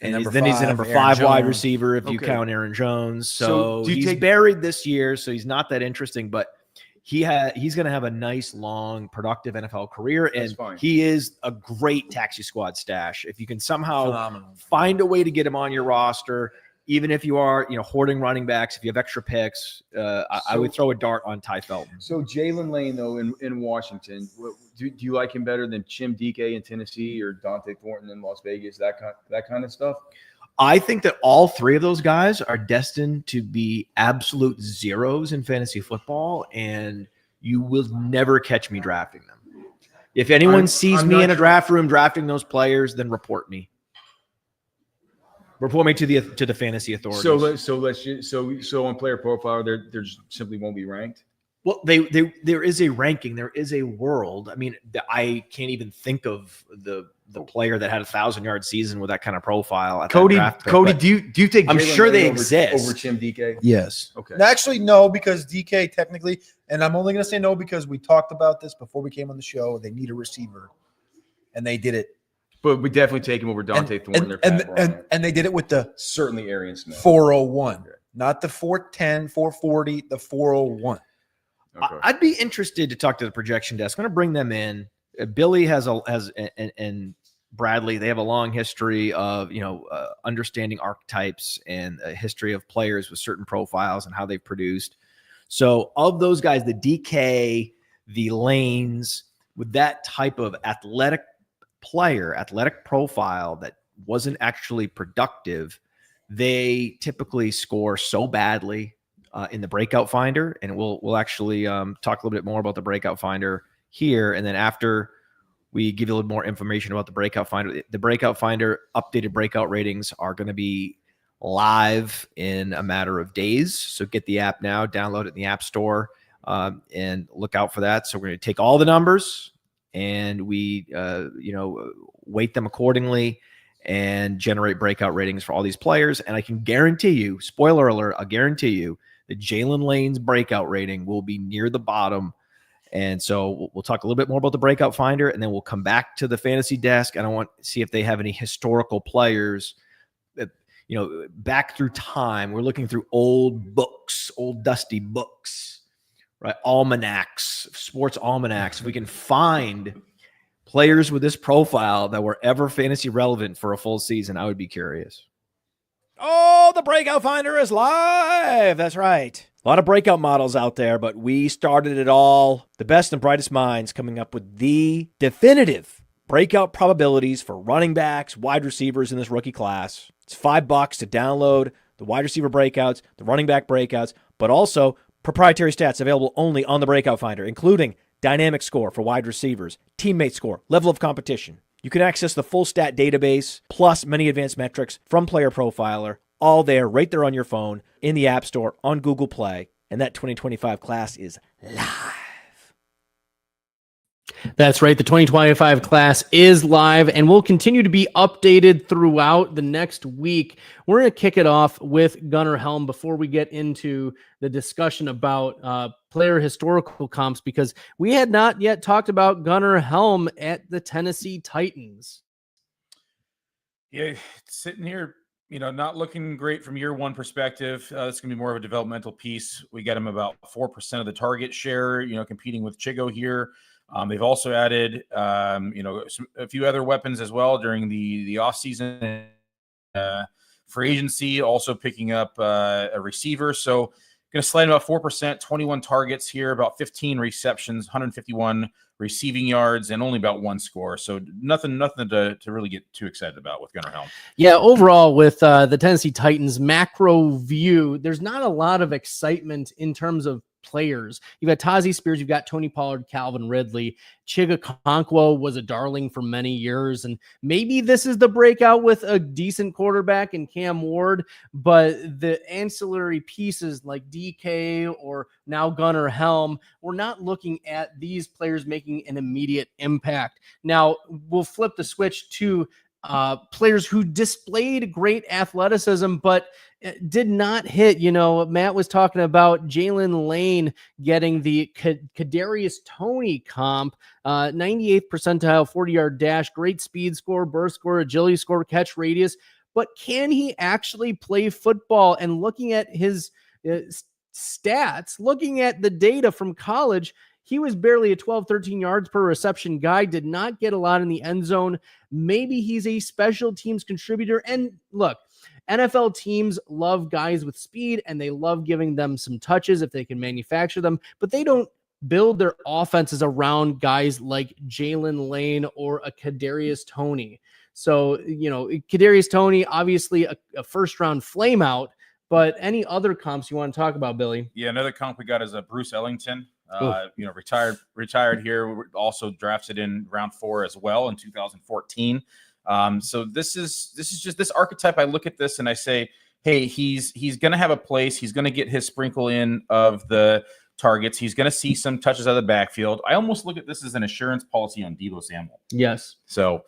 Speaker 1: And then he's the number 5 wide receiver if you count Aaron Jones. So he's buried this year, so he's not that interesting. But he's going to have a nice, long, productive NFL career. And he is a great taxi squad stash. If you can somehow find a way to get him on your roster, even if you are, hoarding running backs, if you have extra picks, I would throw a dart on Ty Felton.
Speaker 3: So Jalen Lane, though, in Washington, do you like him better than Chim DK in Tennessee or Dante Thornton in Las Vegas? That kind of stuff.
Speaker 1: I think that all 3 of those guys are destined to be absolute zeros in fantasy football, and you will never catch me drafting them. If anyone sees me in a draft room drafting those players, then report me. Report me to the fantasy authorities.
Speaker 3: So on Player Profiler, there simply won't be ranked.
Speaker 1: Well, there is a ranking. There is a world. I mean, I can't even think of the player that had 1,000-yard season with that kind of profile. At
Speaker 3: Cody,
Speaker 1: do
Speaker 3: you think?
Speaker 1: I'm
Speaker 3: Jalen
Speaker 1: sure they
Speaker 3: Lane
Speaker 1: exist
Speaker 3: over Chim DK.
Speaker 2: Yes.
Speaker 3: Okay.
Speaker 2: Actually, no, because DK technically, and I'm only going to say no because we talked about this before we came on the show. They need a receiver, and they did it.
Speaker 3: But we definitely take him over Dante Thornton.
Speaker 2: And they did it with the
Speaker 3: certainly Arian Smith
Speaker 2: 401, not the 410, 440, the 401.
Speaker 1: Okay. I'd be interested to talk to the projection desk. I'm going to bring them in. Billy and Bradley, they have a long history of understanding archetypes and a history of players with certain profiles and how they've produced. So of those guys, the DK, the Lanes, with that type of athletic profile that wasn't actually productive, they typically score so badly in the Breakout Finder, and we'll actually talk a little bit more about the Breakout Finder here, and then after we give you a little more information about the Breakout Finder updated breakout ratings are going to be live in a matter of days. So get the app now, download it in the App Store, and look out for that. So we're going to take all the numbers and we weight them accordingly and generate breakout ratings for all these players. And I can guarantee you, spoiler alert, I'll guarantee you that Jalen Lane's breakout rating will be near the bottom. And so we'll talk a little bit more about the Breakout Finder, and then we'll come back to the fantasy desk. And I want to see if they have any historical players that, back through time. We're looking through old books, old dusty books, right? Almanacs, sports almanacs. If we can find players with this profile that were ever fantasy relevant for a full season, I would be curious. Oh, the Breakout Finder is live. That's right. A lot of breakout models out there, but we started it all. The best and brightest minds coming up with the definitive breakout probabilities for running backs, wide receivers in this rookie class. It's $5 to download
Speaker 11: the wide receiver breakouts, the running back breakouts, but also proprietary stats available only on the Breakout Finder, including dynamic score for wide receivers, teammate score, level of competition. You can access the full stat database, plus many advanced metrics from Player Profiler, all there, right there on your phone, in the App Store, on Google Play. And that 2025 class is live.
Speaker 4: That's right. The 2025 class is live and will continue to be updated throughout the next week. We're going to kick it off with Gunnar Helm before we get into the discussion about player historical comps, because we had not yet talked about Gunnar Helm at the Tennessee Titans.
Speaker 5: Yeah, sitting here, not looking great from year one perspective. It's going to be more of a developmental piece. We got him about 4% of the target share, competing with Chigo here. They've also added, a few other weapons as well during the offseason free agency, also picking up a receiver. So going to slide about 4%, 21 targets here, about 15 receptions, 151 receiving yards, and only about 1 score. So nothing to really get too excited about with Gunnar Helm.
Speaker 4: Yeah, overall with the Tennessee Titans macro view, there's not a lot of excitement in terms of players. You've got Tazi Spears, you've got Tony Pollard, Calvin Ridley. Chiga Okonkwo was a darling for many years, and maybe this is the breakout with a decent quarterback in Cam Ward, but the ancillary pieces like DK or now Gunnar Helm, we're not looking at these players making an immediate impact. Now, we'll flip the switch to players who displayed great athleticism, but did not hit. Matt was talking about Jalen Lane getting the Kadarius Toney comp, 98th percentile 40-yard dash, great speed score, burst score, agility score, catch radius. But can he actually play football? And looking at his stats, looking at the data from college, he was barely a 12, 13 yards per reception guy, did not get a lot in the end zone. Maybe he's a special teams contributor. And look, NFL teams love guys with speed, and they love giving them some touches if they can manufacture them, but they don't build their offenses around guys like Jalen Lane or a Kadarius Toney. So, Kadarius Toney, obviously a first-round flameout, but any other comps you want to talk about, Billy?
Speaker 5: Yeah, another comp we got is Bruce Ellington. Retired here. Also drafted in round 4 as well in 2014. So this is just this archetype. I look at this and I say, hey, he's going to have a place. He's going to get his sprinkle in of the targets. He's going to see some touches out of the backfield. I almost look at this as an insurance policy on Deebo Samuel.
Speaker 4: Yes.
Speaker 5: So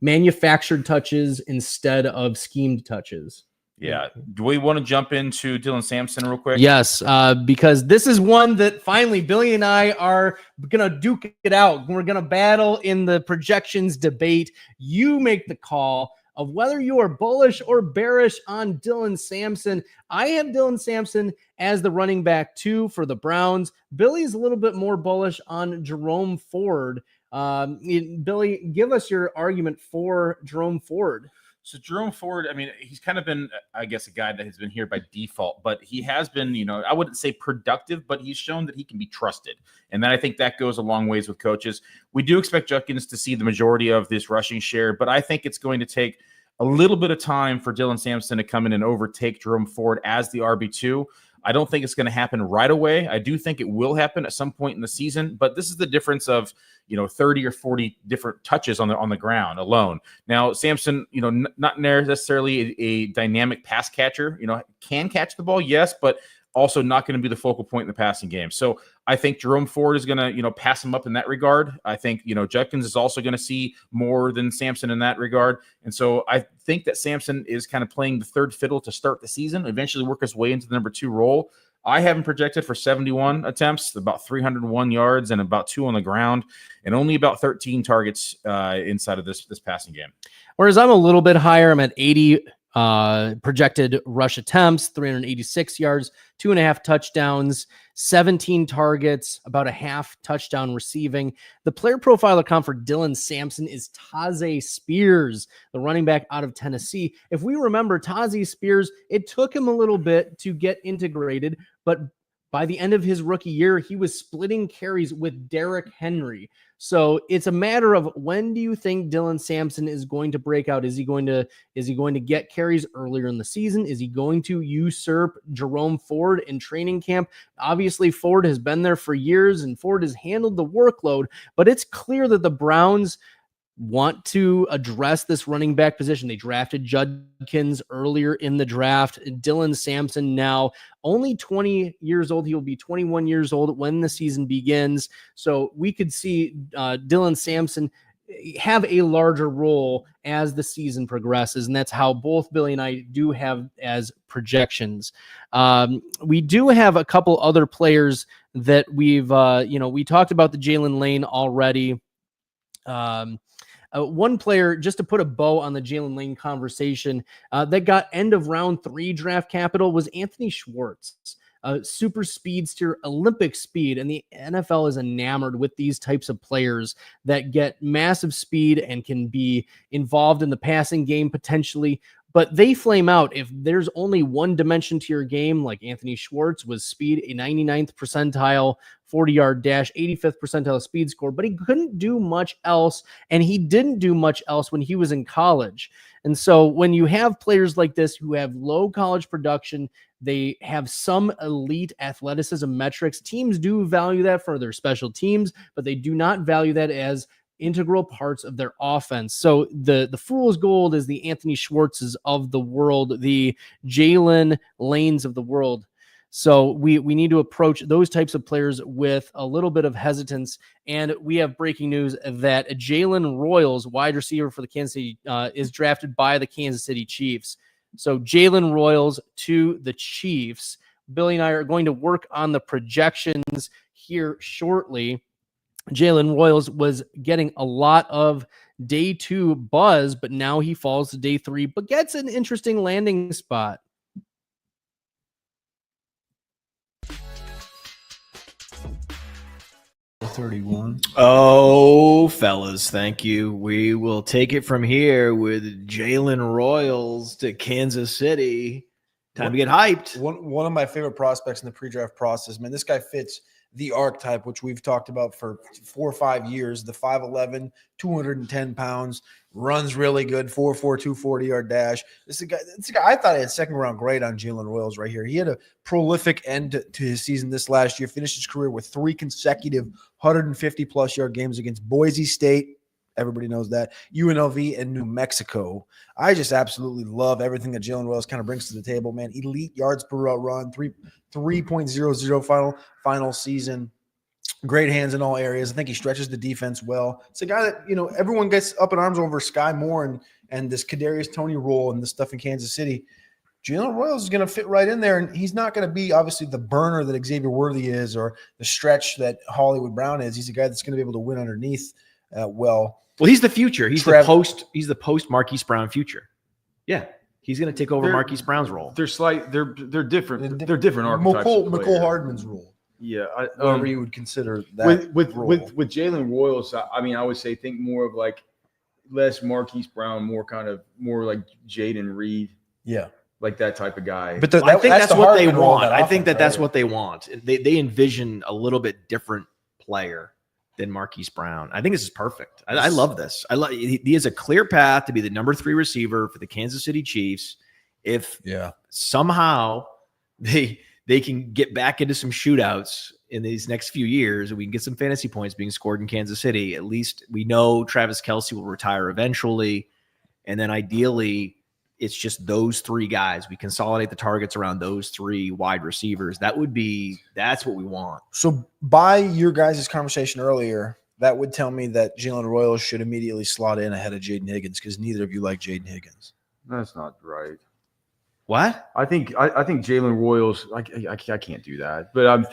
Speaker 4: manufactured touches instead of schemed touches.
Speaker 5: Yeah. Do we want to jump into Dylan Sampson real quick?
Speaker 4: Yes, because this is one that finally Billy and I are going to duke it out. We're going to battle in the projections debate. You make the call of whether you are bullish or bearish on Dylan Sampson. I have Dylan Sampson as the running back 2 for the Browns. Billy's a little bit more bullish on Jerome Ford. Billy, give us your argument for Jerome Ford.
Speaker 5: So Jerome Ford, he's kind of been, I guess, a guy that has been here by default, but he has been, I wouldn't say productive, but he's shown that he can be trusted. And then I think that goes a long ways with coaches. We do expect Judkins to see the majority of this rushing share, but I think it's going to take a little bit of time for Dylan Sampson to come in and overtake Jerome Ford as the RB2. I don't think it's going to happen right away. I do think it will happen at some point in the season, but this is the difference of, 30 or 40 different touches on the ground alone. Now, Sampson, not necessarily a dynamic pass catcher, can catch the ball, yes, but also not going to be the focal point in the passing game. So I think Jerome Ford is going to, pass him up in that regard. I think, Judkins is also going to see more than Sampson in that regard. And so I think that Sampson is kind of playing the third fiddle to start the season, eventually work his way into the number 2 role. I have him projected for 71 attempts, about 301 yards and about 2 on the ground, and only about 13 targets inside of this passing game.
Speaker 4: Whereas I'm a little bit higher. I'm at 80 projected rush attempts, 386 yards, 2.5 touchdowns, 17 targets, about a half touchdown receiving. The player profiler comp for Dylan Sampson is Tazi Spears, the running back out of Tennessee. If we remember Tazi Spears, it took him a little bit to get integrated, but By the end of his rookie year, he was splitting carries with Derrick Henry. So it's a matter of, when do you think Dylan Sampson is going to break out? Is he going to get carries earlier in the season? Is he going to usurp Jerome Ford in training camp? Obviously, Ford has been there for years and Ford has handled the workload, but it's clear that the Browns want to address this running back position. They drafted Judkins earlier in the draft. Dylan Sampson, now only 20 years old. He will be 21 years old when the season begins. So we could see Dylan Sampson have a larger role as the season progresses. And that's how both Billy and I do have as projections. We do have a couple other players that we've, we talked about the Jalen Lane already. One player, just to put a bow on the Jalen Lane conversation, that got end of round 3 draft capital was Anthony Schwartz, super speedster, Olympic speed. And the NFL is enamored with these types of players that get massive speed and can be involved in the passing game potentially. But they flame out if there's only one dimension to your game, like Anthony Schwartz was speed, a 99th percentile 40-yard dash, 85th percentile speed score, but he couldn't do much else, and he didn't do much else when he was in college. And so when you have players like this who have low college production, they have some elite athleticism metrics. Teams do value that for their special teams, but they do not value that as integral parts of their offense. So the fool's gold is the Anthony Schwartzes of the world, the Jalen Lanes of the world. So we need to approach those types of players with a little bit of hesitance. And we have breaking news that Jalen Royals, wide receiver for the Kansas City, is drafted by the Kansas City Chiefs. So Jalen Royals to the Chiefs. Billy and I are going to work on the projections here shortly. Jalen Royals was getting a lot of day 2 buzz, but now he falls to day 3, but gets an interesting landing spot.
Speaker 1: Oh, fellas, thank you. We will take it from here with Jalen Royals to Kansas City. Time to get hyped.
Speaker 2: One of my favorite prospects in the pre-draft process, man. This guy fits the archetype, which we've talked about for 4 or 5 years. The 5'11", 210 pounds, runs really good, 4.42 40-yard dash. This is a guy I thought I had second round grade on Jalen Royals right here. He had a prolific end to his season this last year, finished his career with 3 consecutive 150-plus yard games against Boise State. Everybody knows that. UNLV and New Mexico. I just absolutely love everything that Jalen Royals kind of brings to the table, man. Elite yards per route run, 3.00 final season. Great hands in all areas. I think he stretches the defense well. It's a guy that, everyone gets up in arms over Sky Moore and this Kadarius Toney role and this stuff in Kansas City. Jalen Royals is going to fit right in there, and he's not going to be obviously the burner that Xavier Worthy is or the stretch that Hollywood Brown is. He's a guy that's going to be able to win underneath well.
Speaker 1: Well, he's the future. He's the post Marquise Brown future. Yeah. He's going to take over Marquise Brown's role.
Speaker 3: They're different. They're different archetypes.
Speaker 2: McCole Hardman's role.
Speaker 3: Yeah.
Speaker 2: Whatever you would consider that
Speaker 3: with
Speaker 2: Jalen
Speaker 3: Royals, I would say think more of like less Marquise Brown, more like Jaden Reed.
Speaker 2: Yeah.
Speaker 3: Like that type of guy.
Speaker 1: But I think that's what they want. I think that's what they want. They envision a little bit different player than Marquise Brown. I think this is perfect. I love this. He has a clear path to be the number 3 receiver for the Kansas City Chiefs. If somehow they can get back into some shootouts in these next few years and we can get some fantasy points being scored in Kansas City, at least we know Travis Kelce will retire eventually. And then ideally it's just those 3 guys. We consolidate the targets around those 3 wide receivers. That's what we want.
Speaker 2: So by your guys' conversation earlier, that would tell me that Jalen Royals should immediately slot in ahead of Jaden Higgins because neither of you like Jaden Higgins.
Speaker 3: That's not right.
Speaker 1: What?
Speaker 3: I think Jalen Royals, I can't do that. But I'm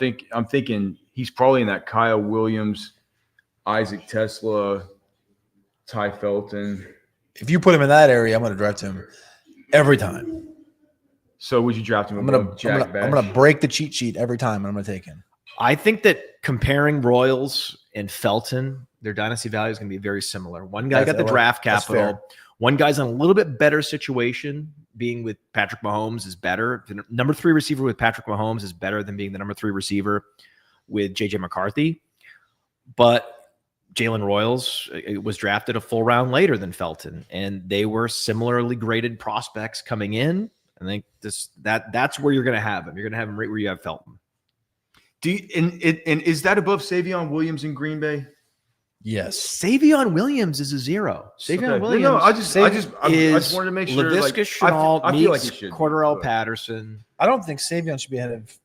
Speaker 3: thinking he's probably in that Kyle Williams, Isaac Tesla, Ty Felton.
Speaker 2: If you put him in that area, I'm going to draft him every time.
Speaker 3: So would you draft him?
Speaker 2: I'm gonna break the cheat sheet every time, and I'm gonna take him.
Speaker 1: I think that comparing Royals and Felton, their dynasty value is going to be very similar. One guy got the draft capital. One guy's in a little bit better situation. Being with Patrick Mahomes is better. The number 3 receiver with Patrick Mahomes is better than being the number 3 receiver with JJ McCarthy. But Jalen Royals was drafted a full round later than Felton, and they were similarly graded prospects coming in. I think that's where you're going to have him. You're going to have him right where you have Felton.
Speaker 3: And is that above Savion Williams in Green Bay?
Speaker 2: Yes.
Speaker 1: Savion Williams is a 0. Savion Williams.
Speaker 3: No, I just wanted to make sure.
Speaker 1: Laviska Shenault
Speaker 3: I feel like
Speaker 1: meets
Speaker 3: it should.
Speaker 1: Cordarrelle Patterson.
Speaker 2: I don't think Savion should be ahead of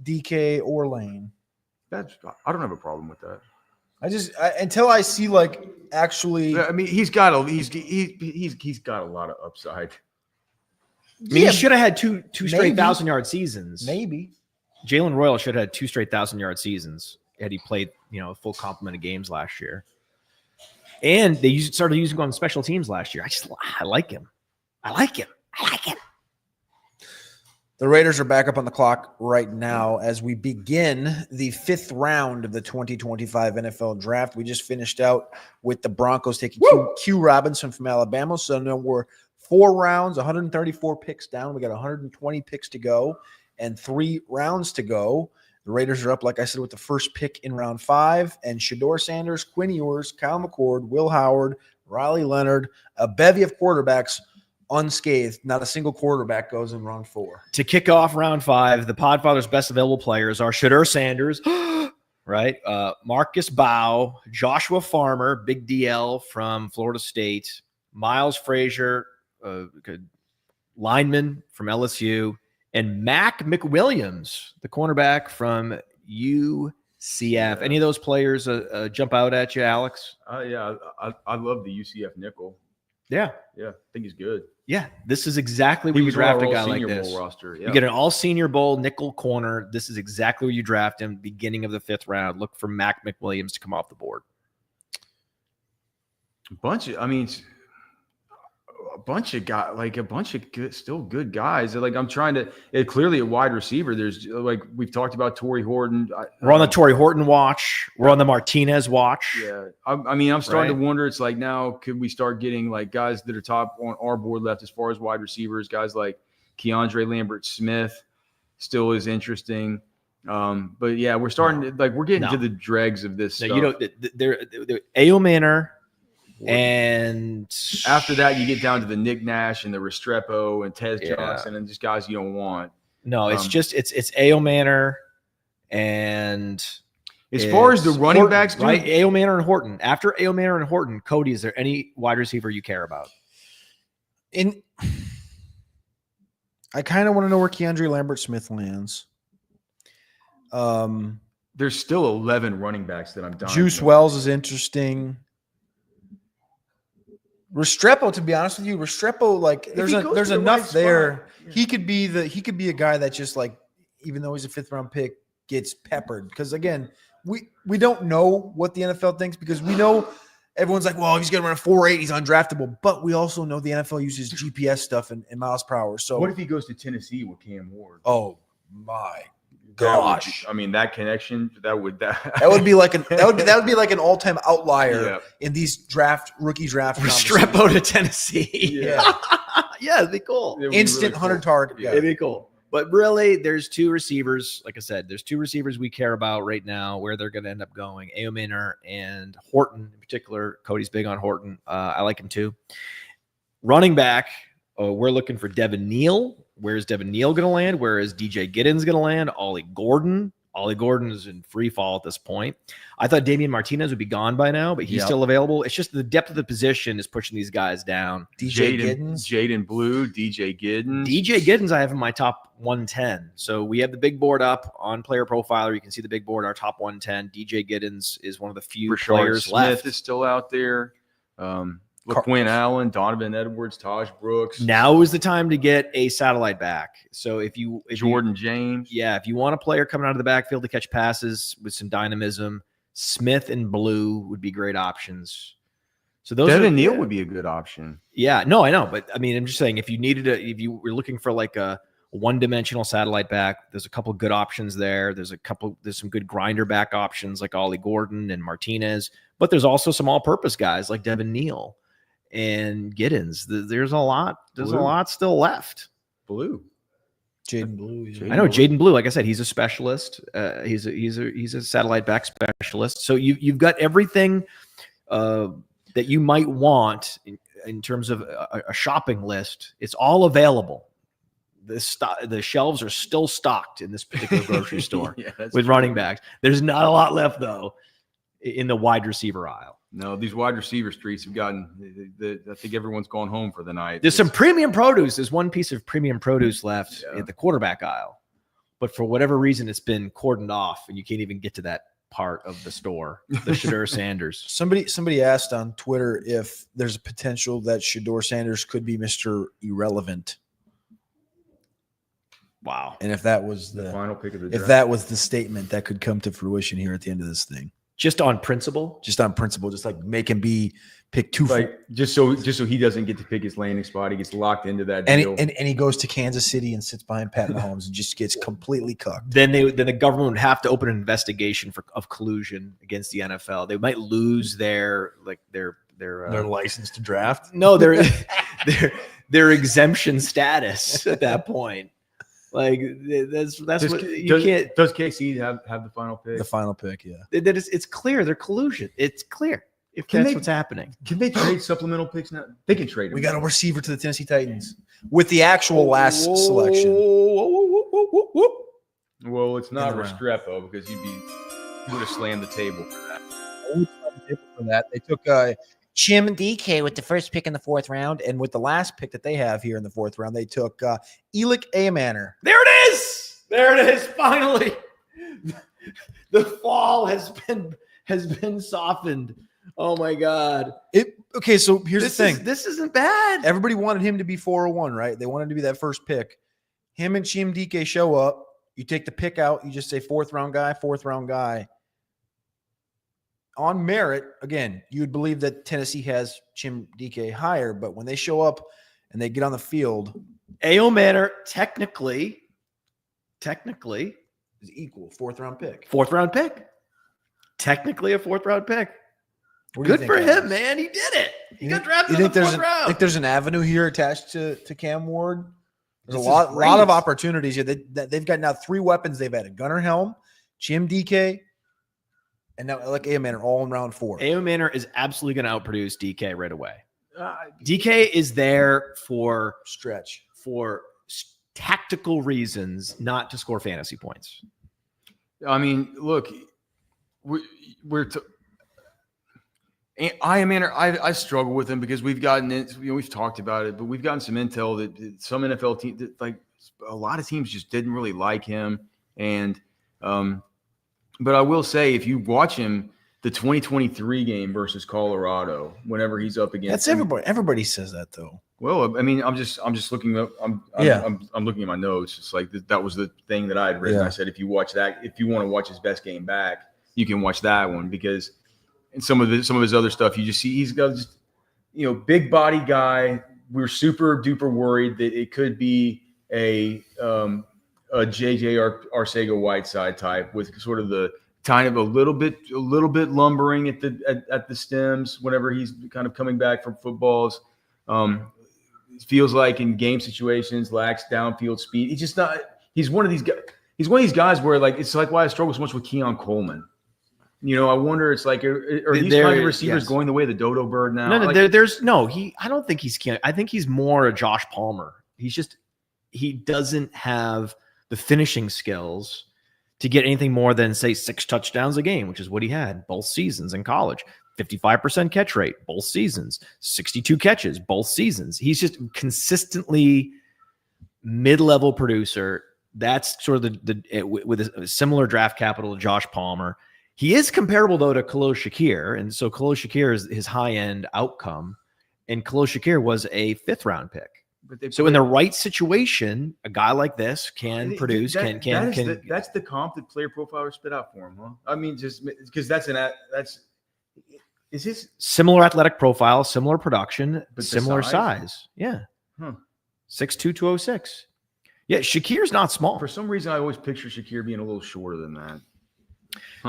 Speaker 2: DK or Lane.
Speaker 3: I don't have a problem with that.
Speaker 2: Until I see like actually.
Speaker 3: I mean, he's got a lot of upside.
Speaker 1: I mean, he should have had two straight 1,000-yard seasons.
Speaker 2: Maybe.
Speaker 1: Jalen Royal should have had 2 straight 1,000-yard seasons had he played, a full complement of games last year. And they started using him on special teams last year. I like him. I like him.
Speaker 2: The Raiders are back up on the clock right now as we begin the 5th round of the 2025 NFL Draft. We just finished out with the Broncos taking Q Robinson from Alabama. So now we're 4 rounds, 134 picks down. We got 120 picks to go and 3 rounds to go. The Raiders are up, like I said, with the first pick in round 5. And Shedeur Sanders, Quinn Ewers, Kyle McCord, Will Howard, Riley Leonard, a bevy of quarterbacks unscathed. Not a single quarterback goes in round 4.
Speaker 1: To kick off round 5, the Podfather's best available players are Shedeur Sanders, right? Marcus Bow, Joshua Farmer, big DL from Florida State, Miles Frazier, good lineman from LSU, and Mac McWilliams, the cornerback from UCF. Any of those players jump out at you, Alex?
Speaker 3: Yeah, I love the UCF nickel.
Speaker 1: Yeah,
Speaker 3: I think he's good.
Speaker 1: Yeah, this is exactly where you draft a guy like this.
Speaker 3: Roster. Yeah.
Speaker 1: You get an all-Senior Bowl nickel corner. This is exactly where you draft him. Beginning of the 5th round. Look for Mac McWilliams to come off the board.
Speaker 3: A bunch of guys, like a bunch of good, still good guys. Like I'm trying to. Clearly a wide receiver. There's like we've talked about Torrey Horton.
Speaker 1: We're on the Torrey Horton watch. We're on the Martinez watch.
Speaker 3: Yeah, I'm starting to wonder. It's like now could we start getting like guys that are top on our board left as far as wide receivers? Guys like Keandre Lambert-Smith still is interesting. But yeah, we're starting to we're getting to the dregs of this.
Speaker 1: No,
Speaker 3: stuff.
Speaker 1: you don't. They're A.O. Manor. And
Speaker 3: after that, you get down to the Nick Nash and the Restrepo and Tez Johnson and just guys you don't want.
Speaker 1: No, it's just it's A.O. Manor and
Speaker 3: as far as the running
Speaker 1: Horton,
Speaker 3: backs,
Speaker 1: right? A.O. Manor and Horton. After A.O. Manor and Horton, Cody, is there any wide receiver you care about?
Speaker 2: I kind of want to know where Keandre Lambert-Smith lands.
Speaker 3: There's still 11 running backs that I'm dying.
Speaker 2: Juice Wells is interesting. Restrepo, to be honest with you, there's enough there.
Speaker 3: Yeah.
Speaker 2: He could be a guy that just like, even though he's a 5th round pick, gets peppered. Because again, we don't know what the NFL thinks because we know everyone's like, well, he's gonna run a 4.8, he's undraftable. But we also know the NFL uses GPS stuff and miles per hour. So
Speaker 3: what if he goes to Tennessee with Cam Ward?
Speaker 2: Oh my gosh!
Speaker 3: That connection that would
Speaker 2: be like an all-time outlier in these rookie draft.
Speaker 1: Restrepo to Tennessee.
Speaker 3: Yeah,
Speaker 1: yeah, it'd be cool.
Speaker 2: Instant 100 target.
Speaker 1: Yeah, it'd be cool. But really, there's 2 receivers. Like I said, there's 2 receivers we care about right now. Where they're going to end up going, A.O. Manor and Horton in particular. Cody's big on Horton. I like him too. Running back, we're looking for Devin Neal. Where's Devin Neal going to land? Where is DJ Giddens going to land? Ollie Gordon. Ollie Gordon is in free fall at this point. I thought Damian Martinez would be gone by now, but he's still available. It's just the depth of the position is pushing these guys down.
Speaker 3: Jaden Blue, DJ Giddens.
Speaker 1: DJ Giddens, I have in my top 110. So we have the big board up on Player Profiler. You can see the big board, our top 110. DJ Giddens is one of the few
Speaker 3: Rashard
Speaker 1: players
Speaker 3: Smith
Speaker 1: left.
Speaker 3: is still out there. LaQuinn Allen, Donovan Edwards, Taj Brooks.
Speaker 1: Now is the time to get a satellite back. So if
Speaker 3: Jordan James.
Speaker 1: Yeah, if you want a player coming out of the backfield to catch passes with some dynamism, Smith and Blue would be great options. So those
Speaker 3: Devin Neal would be a good option.
Speaker 1: Yeah, no, I know, but I mean, I'm just saying if you were looking for like a one-dimensional satellite back, there's a couple good options there. There's some good grinder back options like Ollie Gordon and Martinez, but there's also some all-purpose guys like Devin Neal. and Giddens. There's a lot. There's a
Speaker 3: Blue.
Speaker 1: lot still left.
Speaker 3: Blue.
Speaker 2: Jaden Blue.
Speaker 1: I know Jaden Blue. Like I said, he's a specialist. He's a satellite back specialist. So you've got everything that you might want in terms of a shopping list. It's all available. The shelves are still stocked in this particular grocery store with running backs. There's not a lot left though in the wide receiver aisle.
Speaker 3: No, these wide receiver streets have gotten. I think everyone's gone home for the night.
Speaker 1: There's some premium produce. There's one piece of premium produce left at the quarterback aisle, but for whatever reason, it's been cordoned off, and you can't even get to that part of the store. The Shedeur Sanders.
Speaker 2: Somebody asked on Twitter if there's a potential that Shedeur Sanders could be Mr. Irrelevant.
Speaker 1: Wow!
Speaker 2: And if that was
Speaker 3: the final pick of the draft.
Speaker 2: If that was the statement that could come to fruition here at the end of this thing.
Speaker 1: Just on principle,
Speaker 2: just like make him be pick two,
Speaker 3: like just so he doesn't get to pick his landing spot. He gets locked into that
Speaker 2: and
Speaker 3: deal.
Speaker 2: And he goes to Kansas City and sits behind Pat Mahomes and just gets completely cucked.
Speaker 1: Then the government would have to open an investigation of collusion against the NFL. They might lose their
Speaker 2: license to draft.
Speaker 1: No, their exemption status at that point. Like that's what you can't.
Speaker 3: Does KC have the final pick?
Speaker 2: The final pick, yeah.
Speaker 1: It's clear they're collusion. It's clear if that's what's happening.
Speaker 3: Can they trade supplemental picks now? They can trade them.
Speaker 2: We got a receiver to the Tennessee Titans with the actual last selection.
Speaker 3: Well, it's not Restrepo because you would have slammed the table.
Speaker 2: For that, they took Chim DK with the first pick in the 4th round, and with the last pick that they have here in the 4th round, they took Elick Amanor.
Speaker 1: There it is. There it is. Finally, the fall has been softened. Oh my God.
Speaker 2: Okay, so here's the thing.
Speaker 1: This isn't bad.
Speaker 2: Everybody wanted him to be 401, right? They wanted to be that first pick. Him and Chim DK show up. You take the pick out. You just say 4th round guy. On merit, again, you would believe that Tennessee has Chim DK higher, but when they show up and they get on the field,
Speaker 1: A.O. Manor technically
Speaker 2: is equal 4th round pick.
Speaker 1: 4th round pick. Technically a 4th round pick.
Speaker 2: Good
Speaker 1: for him, man. He did it. He got drafted in the 4th round.
Speaker 2: Think there's an avenue here attached to Cam Ward? There's a lot of opportunities here. They've got now 3 weapons. They've added Gunnar Helm, Chim DK, and now Elick Amanor all in round 4.
Speaker 1: A.O. Manor is absolutely going to outproduce DK right away. DK is there for tactical reasons, not to score fantasy points.
Speaker 3: I mean, look, I struggle with him because we've gotten it. We've talked about it, but we've gotten some intel that some NFL teams, like a lot of teams, just didn't really like him. And but I will say, if you watch him, the 2023 game versus Colorado, whenever he's up against,
Speaker 2: that's everybody. Everybody says that though.
Speaker 3: Well, I mean, I'm just looking up. I'm looking at my notes. It's like that was the thing that I had written. Yeah. I said, if you watch that, if you want to watch his best game back, you can watch that one because. And some of his other stuff, you just see he's got just, big body guy. We're super duper worried that it could be a JJ Arcega-Whiteside type with sort of the kind of a little bit lumbering at the stems whenever he's kind of coming back from footballs. It feels like in game situations lacks downfield speed. He's just not. He's one of these guys. He's one of these guys where it's like why I struggle so much with Keon Coleman. I wonder. It's like are these kind of receivers going the way of the dodo bird now?
Speaker 1: No, I don't think he's. I think he's more a Josh Palmer. He doesn't have the finishing skills to get anything more than say 6 touchdowns a game, which is what he had both seasons in college. 55% catch rate both seasons, 62 catches both seasons. He's just consistently mid-level producer. That's sort of with a similar draft capital to Josh Palmer. He is comparable, though, to Khalil Shakir. And so Khalil Shakir is his high-end outcome. And Khalil Shakir was a 5th-round pick. So in the right situation, a guy like this can produce.
Speaker 3: That's the comp that Player Profiler spit out for him, huh? I mean, just because is his
Speaker 1: similar athletic profile, similar production, but similar size. Yeah. 6'2", 206. Yeah, Shakir's not small.
Speaker 3: For some reason, I always picture Shakir being a little shorter than that.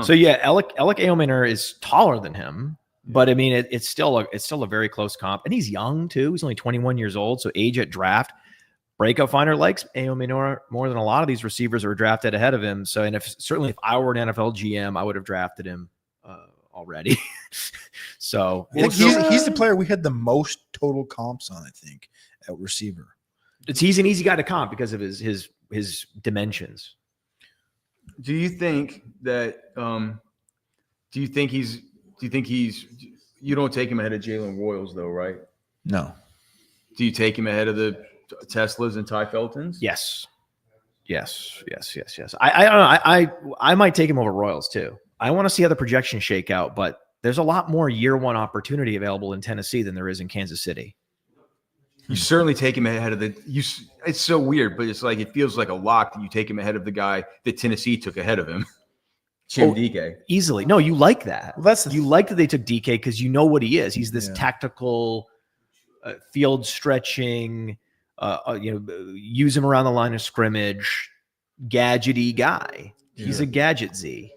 Speaker 1: So yeah, Alec Ailmaner is taller than him, But I mean, it's still a very close comp, and he's young too. He's only 21 years old, so age at draft. Breakout Finder likes Ao Minor more than a lot of these receivers that were drafted ahead of him. So, and if I were an NFL GM, I would have drafted him already. So
Speaker 2: I think he's the player we had the most total comps on, I think, at receiver.
Speaker 1: He's an easy guy to comp because of his dimensions.
Speaker 3: Do you think that? Do you think he's? You don't take him ahead of Jalen Royals though, right?
Speaker 2: No.
Speaker 3: Do you take him ahead of the Teslas and Ty Feltons?
Speaker 1: Yes. I don't know. I might take him over Royals too. I want to see how the projections shake out, but there's a lot more year one opportunity available in Tennessee than there is in Kansas City.
Speaker 3: You certainly take him ahead of it's so weird, but it's like it feels like a lock that you take him ahead of the guy that Tennessee took ahead of him. Jim DK.
Speaker 1: Easily. No, you like that.
Speaker 2: Well,
Speaker 1: you like that they took DK because you know what he is. He's this tactical, field stretching, use him around the line of scrimmage, gadgety guy. He's a gadget Z,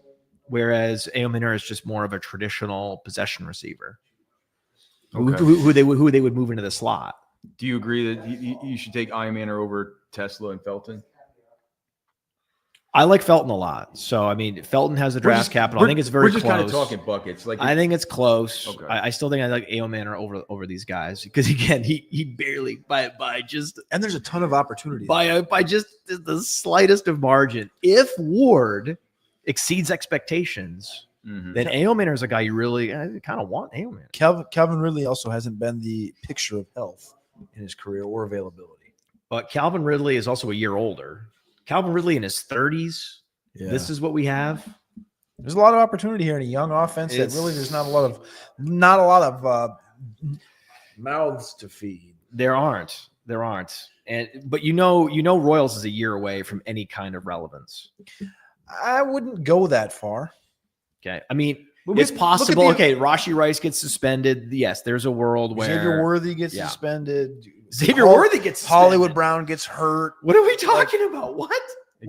Speaker 1: whereas Ao Minor is just more of a traditional possession receiver, who they would move into the slot.
Speaker 3: Do you agree that you should take Ao Minor over Tesla and Felton?
Speaker 1: I like Felton a lot. So, I mean, Felton has the draft capital. I think it's very close.
Speaker 3: We're just kind of talking buckets.
Speaker 1: I think it's close.
Speaker 3: Okay.
Speaker 1: I still think I like Ao Minor over these guys because, again, he barely by just –
Speaker 2: and there's a ton of opportunities.
Speaker 1: By just the slightest of margin. If Ward exceeds expectations, then Ao Minor is a guy you really kind of want. Ao Minor.
Speaker 2: Calvin Ridley also hasn't been the picture of health in his career or availability.
Speaker 1: But Calvin Ridley is also a year older. Calvin Ridley in his 30s. Yeah. This is what we have.
Speaker 2: There's a lot of opportunity here in a young offense that really there's not a lot of mouths to feed.
Speaker 1: There aren't. But you know Royals is a year away from any kind of relevance.
Speaker 2: I wouldn't go that far.
Speaker 1: Okay. I mean, it's possible. Okay, Rashee Rice gets suspended. Yes, there's a world where
Speaker 2: Xavier Worthy gets suspended.
Speaker 1: Xavier Worthy gets suspended.
Speaker 2: Hollywood Brown gets hurt.
Speaker 1: What are we talking about? What?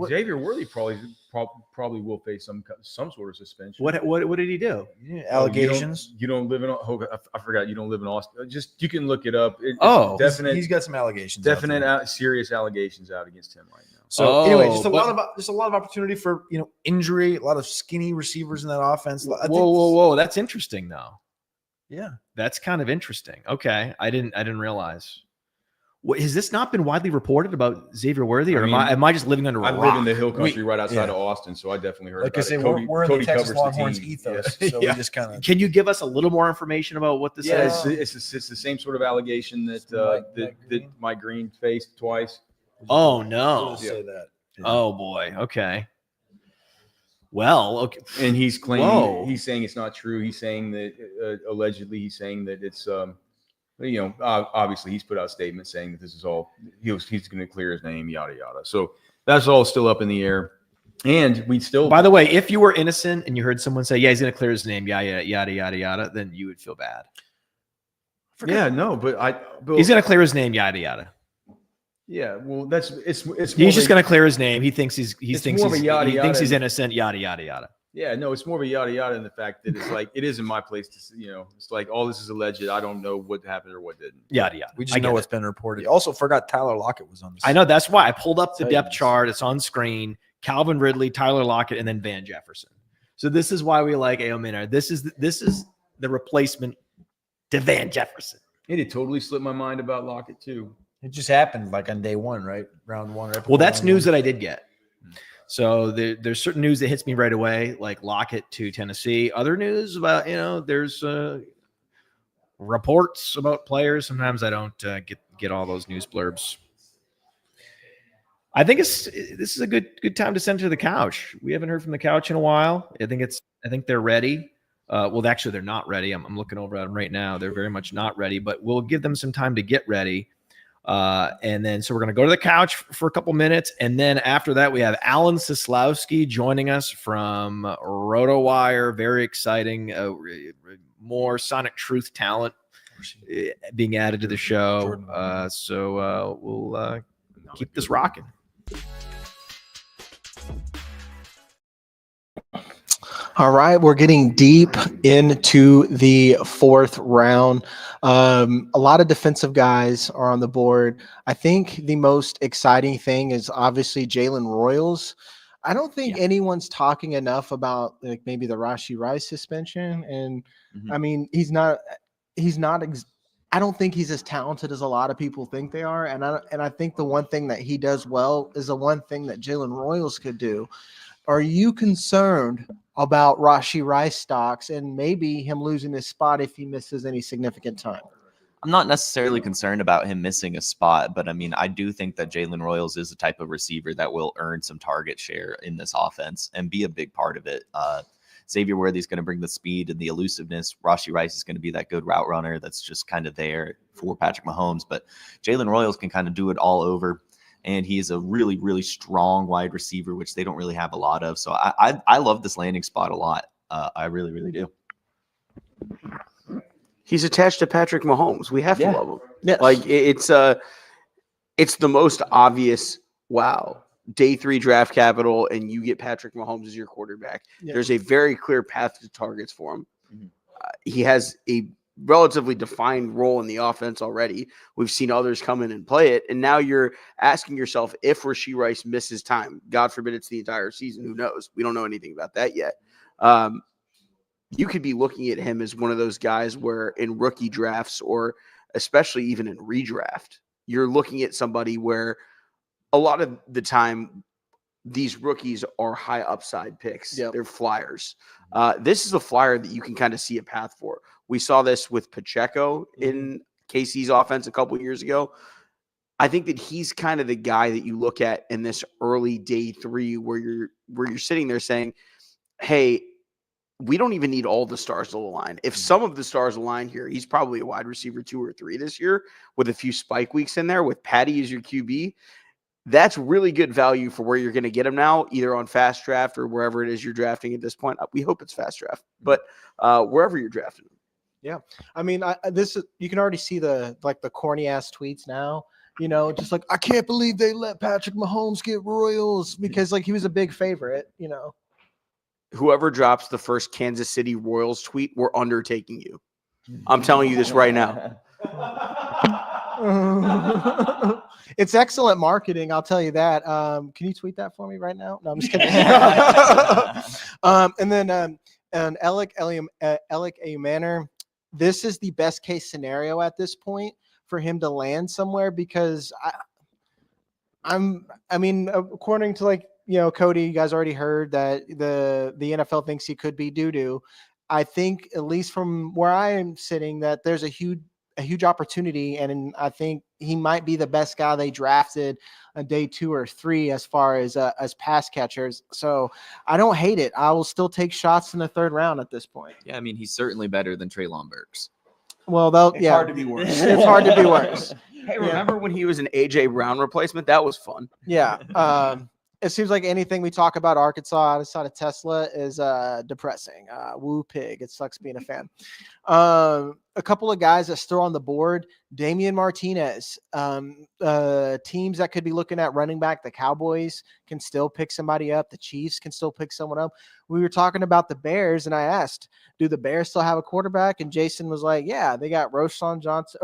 Speaker 3: Xavier Worthy probably will face some sort of suspension.
Speaker 1: What did he do?
Speaker 2: Allegations.
Speaker 3: You don't live in. I forgot. You don't live in Austin. Just you can look it up.
Speaker 2: Definite. He's got some allegations.
Speaker 3: Definite, serious allegations out against him right now.
Speaker 2: So anyway, just a lot of opportunity for injury. A lot of skinny receivers in that offense.
Speaker 1: Whoa! That's interesting though.
Speaker 2: Yeah,
Speaker 1: that's kind of interesting. Okay, I didn't realize. Has this not been widely reported about Xavier Worthy, or am I just living under a rock?
Speaker 3: I live in the hill country right outside of Austin, so I definitely heard about it.
Speaker 2: We're in the Texas Longhorns ethos, so we just kind of.
Speaker 1: Can you give us a little more information about what this is?
Speaker 3: It's the same sort of allegation that Mike Green faced twice.
Speaker 1: Oh no!
Speaker 2: Say that.
Speaker 1: Yeah. Oh boy. Okay. Well, okay.
Speaker 3: And he's claiming he's saying it's not true. He's saying that allegedly he's saying that it's obviously he's put out statements saying that this is all he's going to clear his name, yada yada. So that's all still up in the air. And we still.
Speaker 1: By the way, if you were innocent and you heard someone say, "Yeah, he's going to clear his name," yada yada, then you would feel bad.
Speaker 3: Yeah, no, but
Speaker 1: he's going to clear his name, yada yada.
Speaker 3: Yeah, well, it's
Speaker 1: he's just going to clear his name. He thinks he's innocent, yada yada yada.
Speaker 3: Yeah, no, it's more of a yada yada in the fact that it's like it isn't my place to, it's like all this is alleged. I don't know what happened or what didn't.
Speaker 1: Yada yada.
Speaker 2: We just know what's been reported. Also, forgot Tyler Lockett was on this.
Speaker 1: I know, that's why I pulled up the depth chart. It's on screen. Calvin Ridley, Tyler Lockett, and then Van Jefferson. So this is why we like Ao Minor. This is the replacement to Van Jefferson.
Speaker 3: It totally slipped my mind about Lockett too.
Speaker 2: It just happened like on day one, right? Round one. Right,
Speaker 1: well, that's news that I did get. So there's certain news that hits me right away, like Lockett to Tennessee. Other news about, there's reports about players. Sometimes I don't get all those news blurbs. I think this is a good time to send to the couch. We haven't heard from the couch in a while. I think they're ready. Well, actually, they're not ready. I'm looking over at them right now. They're very much not ready, but we'll give them some time to get ready. And then, so we're going to go to the couch for a couple minutes. And then after that, we have Alan Sislowski joining us from RotoWire. Very exciting. More Sonic Truth talent being added to the show. So we'll keep this rocking.
Speaker 6: All right, we're getting deep into the fourth round. A lot of defensive guys are on the board. I think the most exciting thing is obviously Jalen Royals. I don't think anyone's talking enough about like maybe the Rashee Rice suspension, and I mean he's not. I don't think he's as talented as a lot of people think they are, and I think the one thing that he does well is the one thing that Jalen Royals could do. Are you concerned about Rashee Rice stocks and maybe him losing his spot if he misses any significant time?
Speaker 8: I'm not necessarily concerned about him missing a spot, but I mean, I do think that Jalen Royals is the type of receiver that will earn some target share in this offense and be a big part of it. Xavier Worthy's going to bring the speed and the elusiveness. Rashee Rice is going to be that good route runner that's just kind of there for Patrick Mahomes. But Jalen Royals can kind of do it all over. And he is a really, really strong wide receiver, which they don't really have a lot of. So I love this landing spot a lot. I really, really do.
Speaker 10: He's attached to Patrick Mahomes. We have to love him.
Speaker 6: Yes.
Speaker 10: Like it's the most obvious. Wow, day 3 draft capital, and you get Patrick Mahomes as your quarterback.
Speaker 6: Yeah.
Speaker 10: There's a very clear path to targets for him. He has a relatively defined role in the offense already. We've seen others come in and play it, and now you're asking yourself if Rashee Rice misses time. God forbid it's the entire season. Who knows? We don't know anything about that yet. You could be looking at him as one of those guys where in rookie drafts or especially even in redraft, you're looking at somebody where a lot of the time these rookies are high upside picks.
Speaker 6: Yep.
Speaker 10: They're flyers. This is a flyer that you can kind of see a path for. We saw this with Pacheco in KC's offense a couple years ago. I think that he's kind of the guy that you look at in this early day 3 where you're sitting there saying, hey, we don't even need all the stars to align. If some of the stars align here, he's probably a wide receiver 2 or 3 this year with a few spike weeks in there with Patty as your QB. That's really good value for where you're going to get him now, either on fast draft or wherever it is you're drafting at this point. We hope it's fast draft, but wherever you're drafting him.
Speaker 6: Yeah, I mean, you can already see the corny ass tweets now. You know, just like I can't believe they let Patrick Mahomes get Royals because like he was a big favorite. You know,
Speaker 10: whoever drops the first Kansas City Royals tweet, we're undertaking you. I'm telling you this right now.
Speaker 6: It's excellent marketing, I'll tell you that. Can you tweet that for me right now? No, I'm just kidding. And then Alec A. Manor. This is the best case scenario at this point for him to land somewhere because I mean, according to Cody, you guys already heard that the NFL thinks he could be doo-doo. I think, at least from where I am sitting, that there's a huge opportunity, and I think he might be the best guy they drafted on day 2 or 3 as far as pass catchers. So I don't hate it. I will still take shots in the 3rd round at this point.
Speaker 8: Yeah, I mean, he's certainly better than Treylon Burks.
Speaker 6: Well,
Speaker 10: It's hard to be worse.
Speaker 6: It's hard to be worse.
Speaker 10: Hey, remember when he was an A.J. Brown replacement? That was fun.
Speaker 6: Yeah. It seems like anything we talk about Arkansas outside of Tesla is depressing. Woo pig. It sucks being a fan. A couple of guys that still on the board. Damian Martinez. Teams that could be looking at running back. The Cowboys can still pick somebody up. The Chiefs can still pick someone up. We were talking about the Bears, and I asked, do the Bears still have a quarterback? And Jason was like, yeah, they got Roschon Johnson,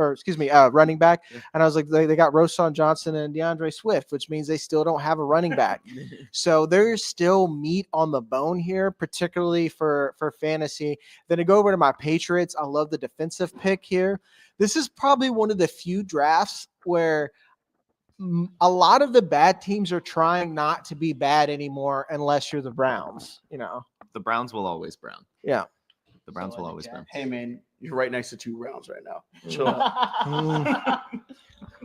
Speaker 6: running back. Yeah. And I was like, they got Roschon Johnson and DeAndre Swift, which means they still don't have a running back. So there's still meat on the bone here, particularly for fantasy. Then to go over to my Patriots, I love the defensive pick here. This is probably one of the few drafts where a lot of the bad teams are trying not to be bad anymore unless you're the Browns, you know.
Speaker 8: The Browns will always brown.
Speaker 6: Yeah.
Speaker 8: The Browns will always brown.
Speaker 10: Hey, man, you're right next to 2 rounds right now. Chill.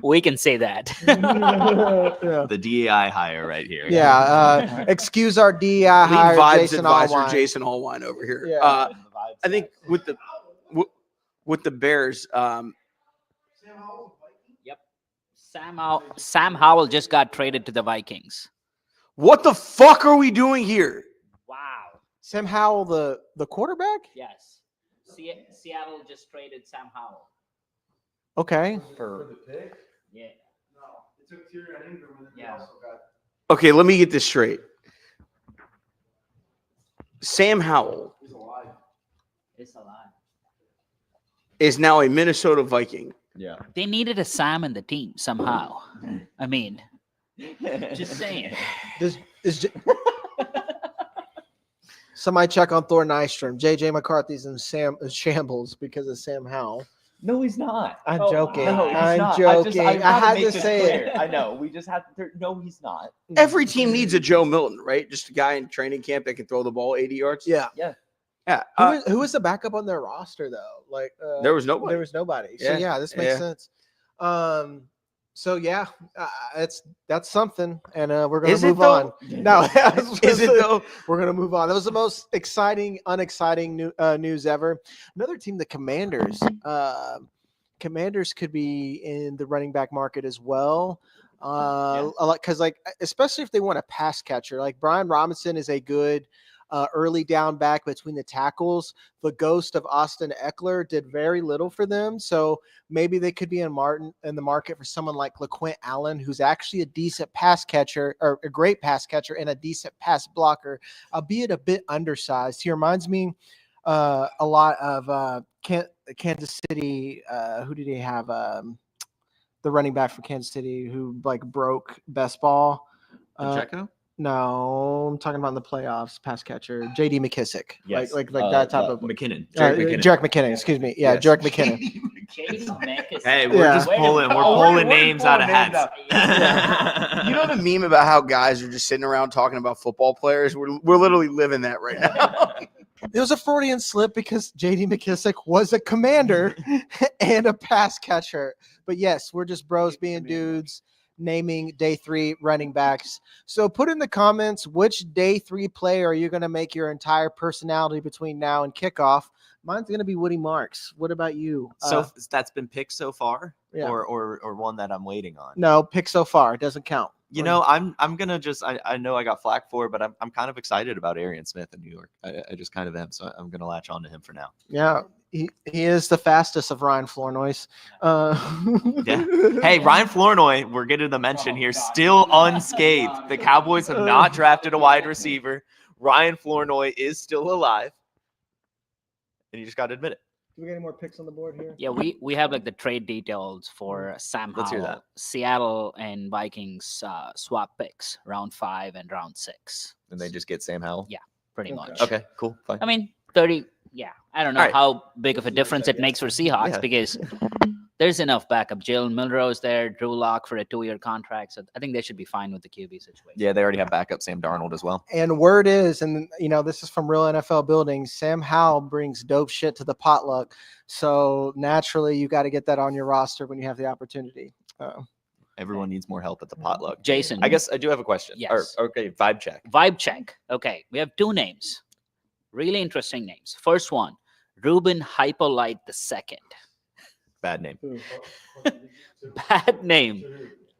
Speaker 9: We can say that.
Speaker 6: Yeah.
Speaker 8: The DEI hire right here.
Speaker 6: Yeah. Excuse our DEI hire,
Speaker 10: vibes
Speaker 6: Jason
Speaker 10: advisor
Speaker 6: Allwine.
Speaker 10: Jason Allwine over here.
Speaker 6: Yeah.
Speaker 10: I think with the Bears,
Speaker 9: Yep. Sam Howell just got traded to the Vikings.
Speaker 10: what the fuck are we doing here?
Speaker 9: Wow.
Speaker 6: Sam Howell, the quarterback?
Speaker 9: Yes. Seattle just traded Sam Howell.
Speaker 6: Okay.
Speaker 3: For the pick?
Speaker 9: Yeah.
Speaker 3: No, it took Tyrion Ingram and then
Speaker 9: Yeah.
Speaker 3: also got.
Speaker 10: Okay, let me get this straight. Sam Howell
Speaker 9: It's alive.
Speaker 10: is now a Minnesota Viking.
Speaker 3: Yeah.
Speaker 9: They needed a Sam in the team somehow. I mean, just saying.
Speaker 6: Somebody check on Thor Nystrom. JJ McCarthy's in shambles because of Sam Howell.
Speaker 8: No, he's not.
Speaker 6: I'm
Speaker 8: Oh,
Speaker 6: joking.
Speaker 8: No, he's
Speaker 6: I'm
Speaker 8: not.
Speaker 6: joking.
Speaker 8: I
Speaker 6: I had
Speaker 8: make
Speaker 6: to
Speaker 8: this
Speaker 6: say
Speaker 8: clear.
Speaker 6: it.
Speaker 8: I know. We just have to. No, he's not.
Speaker 10: Every team needs a Joe Milton, right? Just a guy in training camp that can throw the ball 80 yards.
Speaker 6: Yeah.
Speaker 10: Yeah.
Speaker 6: Who was the backup on their roster though? Like
Speaker 10: There was nobody.
Speaker 6: There was nobody. So
Speaker 10: Yeah.
Speaker 6: yeah, this makes sense. So yeah, that's something, and we're gonna
Speaker 10: Is it
Speaker 6: move on.
Speaker 10: though?
Speaker 6: No,
Speaker 10: Is it though?
Speaker 6: We're gonna move on. That was the most exciting, unexciting news ever. Another team, the Commanders. Commanders could be in the running back market as well. A lot, because like especially if they want a pass catcher, like Brian Robinson is a good early down back between the tackles. The ghost of Austin Eckler did very little for them, so maybe they could be in the market for someone like LaQuint Allen, who's actually a decent pass catcher or a great pass catcher and a decent pass blocker, albeit a bit undersized. He reminds me a lot of Kansas City. Who did he have? The running back for Kansas City who like broke best ball.
Speaker 8: Pacheco?
Speaker 6: No, I'm talking about in the playoffs, pass catcher, J.D. McKissick,
Speaker 8: Yes.
Speaker 6: like that type of
Speaker 8: McKinnon.
Speaker 6: Jarek McKinnon. Excuse me, yeah,
Speaker 8: Yes.
Speaker 6: Jarek McKinnon.
Speaker 8: Hey, we're
Speaker 6: Yeah.
Speaker 8: just pulling. We're pulling names out of hats.
Speaker 10: You know the meme about how guys are just sitting around talking about football players? We're literally living that right now.
Speaker 6: It was a Freudian slip because J.D. McKissick was a commander and a pass catcher. But yes, we're just bros being dudes, naming day 3 running backs. So put in the comments which day 3 player are you going to make your entire personality between now and kickoff. Mine's going to be Woody Marks. What about you?
Speaker 8: So that's been picked so far,
Speaker 6: Yeah.
Speaker 8: or one that I'm waiting on.
Speaker 6: No, pick so far. It doesn't count.
Speaker 8: You know, I'm gonna just I know I got flack for it, but I'm kind of excited about Arian Smith in New York. I just kind of am, so I'm gonna latch on to him for now.
Speaker 6: Yeah, he is the fastest of Ryan Flournoy's.
Speaker 8: Yeah. Hey, Ryan Flournoy, we're getting the mention here, still unscathed. The Cowboys have not drafted a wide receiver. Ryan Flournoy is still alive, and you just got to admit it.
Speaker 6: Do we get any more picks on the board here?
Speaker 9: Yeah, we have like the trade details for Sam
Speaker 8: Let's hear
Speaker 9: Howell.
Speaker 8: that.
Speaker 9: Seattle and Vikings swap picks, round 5 and round 6.
Speaker 8: And they just get Sam Howell.
Speaker 9: Yeah, pretty much.
Speaker 8: Okay, cool, fine.
Speaker 9: I mean, 30. Yeah, I don't know
Speaker 8: All right.
Speaker 9: how big of a difference it makes for Seahawks
Speaker 8: Yeah.
Speaker 9: because there's enough backup. Jalen Milrose there, Drew Lock for a 2-year contract, so I think they should be fine with the QB situation.
Speaker 8: Yeah, they already have backup Sam Darnold as well.
Speaker 6: And word is, and you know, this is from Real NFL Buildings, Sam Howell brings dope shit to the potluck. So naturally, you got to get that on your roster when you have the opportunity.
Speaker 8: Everyone needs more help at the potluck.
Speaker 9: Jason,
Speaker 8: I guess I do have a question.
Speaker 9: Yes.
Speaker 8: Okay, vibe check.
Speaker 9: Vibe check. Okay, we have 2 names. Really interesting names. First one, Ruben Hypolite II.
Speaker 8: Bad name.
Speaker 9: Bad name.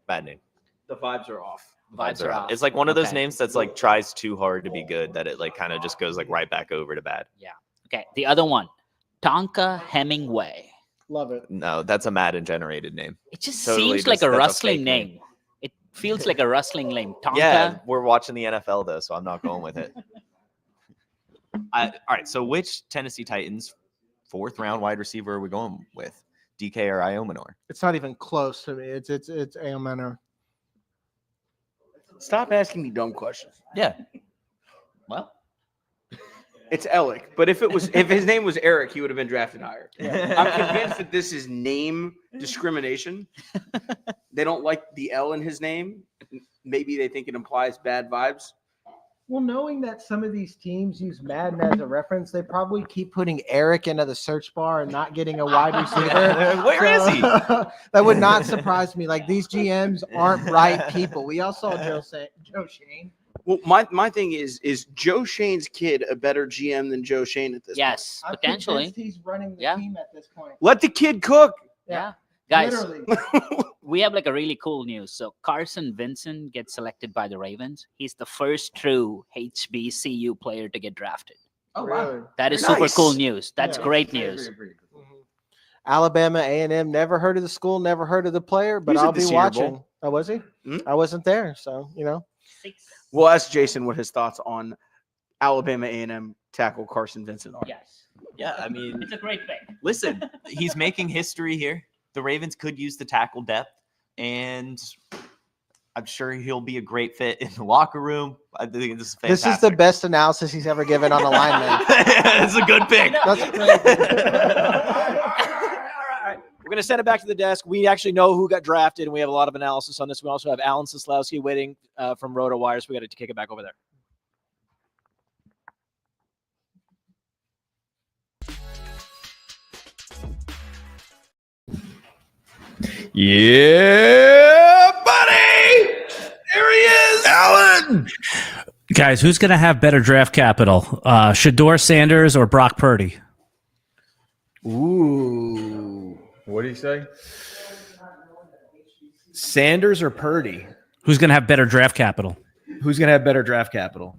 Speaker 8: Bad name.
Speaker 10: The vibes are off.
Speaker 9: Vibes are off.
Speaker 8: It's like one of those
Speaker 9: Okay.
Speaker 8: names that's like tries too hard to be good that it like kind of just goes like right back over to bad.
Speaker 9: Okay, the other one, Tonka Hemingway.
Speaker 6: Love it.
Speaker 8: No, that's a Madden generated name.
Speaker 9: It just
Speaker 8: Totally
Speaker 9: seems like
Speaker 8: just-
Speaker 9: a
Speaker 8: that's a
Speaker 9: rustling
Speaker 8: fake
Speaker 9: name.
Speaker 8: name.
Speaker 9: It feels like a rustling name. Tonka.
Speaker 8: Yeah, we're watching the NFL though, so I'm not going with it. All right, so which Tennessee Titans 4th round wide receiver are we going with? DK or Iomanor?
Speaker 6: It's not even close to me. It's Ailmanor.
Speaker 10: Stop asking me dumb questions.
Speaker 8: Yeah. Well,
Speaker 10: It's Alec, but if his name was Eric, he would have been drafted higher. I'm convinced that this is name discrimination. They don't like the L in his name. Maybe they think it implies bad vibes.
Speaker 6: Well, knowing that some of these teams use Madden as a reference, they probably keep putting Eric into the search bar and not getting a wide receiver.
Speaker 8: Where is he?
Speaker 6: That would not surprise me. Like, these GMs aren't right people. We all saw Joe Shane.
Speaker 10: Well, my thing is Joe Shane's kid a better GM than Joe Shane at this
Speaker 9: Yes,
Speaker 6: I'm
Speaker 9: potentially.
Speaker 6: convinced he's running the
Speaker 9: Yeah.
Speaker 6: team at this point.
Speaker 10: point? Let the kid cook.
Speaker 9: Yeah. Guys,
Speaker 6: Literally.
Speaker 9: we have like a really cool news. So Carson Vincent gets selected by the Ravens. He's the first true HBCU player to get drafted.
Speaker 6: Oh, wow.
Speaker 9: That is
Speaker 10: Nice.
Speaker 9: super cool news. That's
Speaker 6: Yeah.
Speaker 9: great news.
Speaker 6: Alabama A&M, never heard of the school, never heard of the player, but
Speaker 10: He was at
Speaker 6: I'll
Speaker 10: the
Speaker 6: be
Speaker 10: Senior
Speaker 6: watching.
Speaker 10: Bowl.
Speaker 6: Oh, was he?
Speaker 10: Hmm?
Speaker 6: I wasn't there, so, you know.
Speaker 10: We'll ask Jason what his thoughts on Alabama A&M tackle Carson Vincent are.
Speaker 9: Yes.
Speaker 8: Yeah, I mean,
Speaker 9: It's a great pick.
Speaker 8: listen, he's making history here. The Ravens could use the tackle depth, and I'm sure he'll be a great fit in the locker room. I think this is fantastic.
Speaker 6: This is the best analysis he's ever given on a lineman.
Speaker 8: It's a good pick.
Speaker 6: That's great.
Speaker 11: We're going to send it back to the desk. We actually know who got drafted, and we have a lot of analysis on this. We also have Alan Soslowski waiting from RotoWire, so we got to kick it back over there.
Speaker 1: Yeah, buddy. There he is, Alan.
Speaker 12: Guys, who's going to have better draft capital? Shador Sanders or Brock Purdy?
Speaker 1: Ooh.
Speaker 3: What did he say?
Speaker 1: Sanders or Purdy?
Speaker 12: Who's going to have better draft capital?
Speaker 1: Who's going to have better draft capital?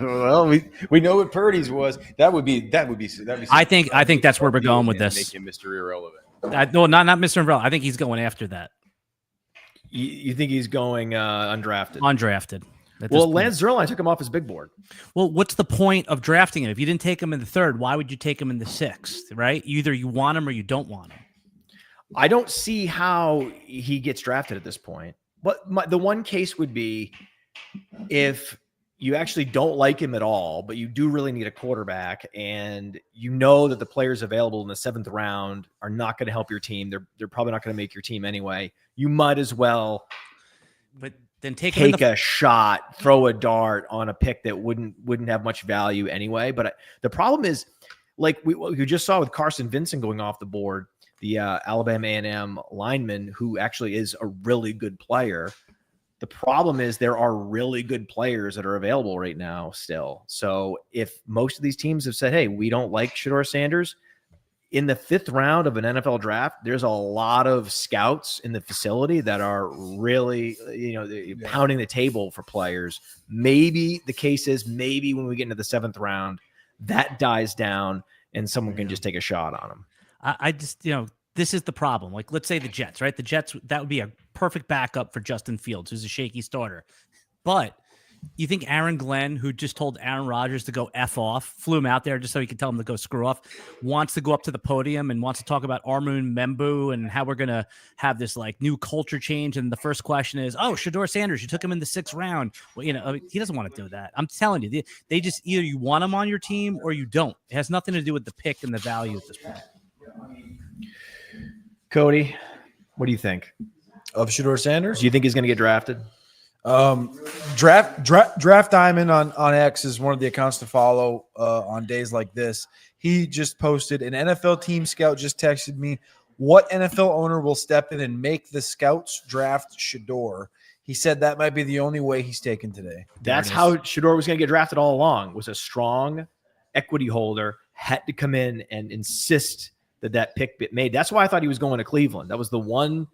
Speaker 1: Well, we know what Purdy's was. That would be.
Speaker 12: I think that's where we're going with this.
Speaker 3: Make him Mr. Irrelevant.
Speaker 12: No, not Mr. Umbrella. I think he's going after that.
Speaker 1: You think he's going undrafted?
Speaker 12: Undrafted.
Speaker 1: Well, Lance Zierlein took him off his big board.
Speaker 12: Well, what's the point of drafting him? If you didn't take him in the 3rd, why would you take him in the 6th, right? Either you want him or you don't want him.
Speaker 1: I don't see how he gets drafted at this point. But the one case would be if you actually don't like him at all, but you do really need a quarterback, and you know that the players available in the 7th round are not going to help your team. They're probably not going to make your team anyway. You might as well
Speaker 12: But then take
Speaker 1: a shot, throw a dart on a pick that wouldn't have much value anyway. But the problem is, like we just saw with Carson Vincent going off the board, the Alabama A&M lineman, who actually is a really good player. The problem is there are really good players that are available right now still. So if most of these teams have said, hey, we don't like Shador Sanders, in the 5th round of an NFL draft, there's a lot of scouts in the facility that are really, pounding the table for players. Maybe the case is maybe when we get into the 7th round, that dies down and someone can just take a shot on them.
Speaker 12: I just, this is the problem. Like, let's say the Jets, right? The Jets, that would be a perfect backup for Justin Fields, who's a shaky starter. But you think Aaron Glenn, who just told Aaron Rodgers to go F off, flew him out there just so he could tell him to go screw off, wants to go up to the podium and wants to talk about Armun Membu and how we're going to have this like new culture change. And the first question is, oh, Shador Sanders, you took him in the 6th round. Well, he doesn't want to do that. I'm telling you, they just either you want him on your team or you don't. It has nothing to do with the pick and the value at this point.
Speaker 1: Cody, what do you think
Speaker 2: Of Shador Sanders?
Speaker 1: Do you think he's going to get drafted?
Speaker 2: Draft Diamond on X is one of the accounts to follow on days like this. He just posted, an NFL team scout just texted me, what NFL owner will step in and make the scouts draft Shador? He said that might be the only way he's taken today.
Speaker 1: That's how Shador was going to get drafted all along, was a strong equity holder, had to come in and insist that pick get made. That's why I thought he was going to Cleveland. That was the one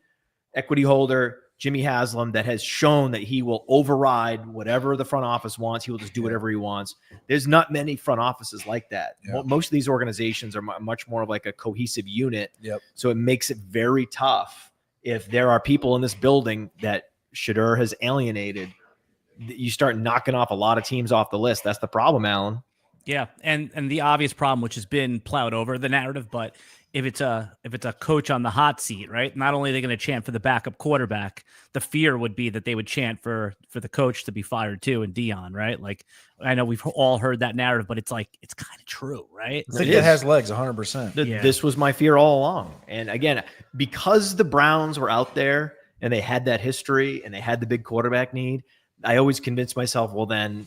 Speaker 1: equity holder, Jimmy Haslam, that has shown that he will override whatever the front office wants. He will just do whatever he wants. There's not many front offices like that.
Speaker 2: Yeah.
Speaker 1: Most of these organizations are much more of like a cohesive unit.
Speaker 2: Yep.
Speaker 1: So it makes it very tough if there are people in this building that Shador has alienated. You start knocking off a lot of teams off the list. That's the problem, Alan.
Speaker 12: Yeah, and the obvious problem, which has been plowed over the narrative, but if it's a coach on the hot seat, right? Not only are they going to chant for the backup quarterback, the fear would be that they would chant for the coach to be fired too, and Dion, right? Like, I know we've all heard that narrative, but it's like it's kind of true, right?
Speaker 2: I think it has legs 100%.
Speaker 1: This was my fear all along. And again, because the Browns were out there and they had that history and they had the big quarterback need, I always convinced myself, well, then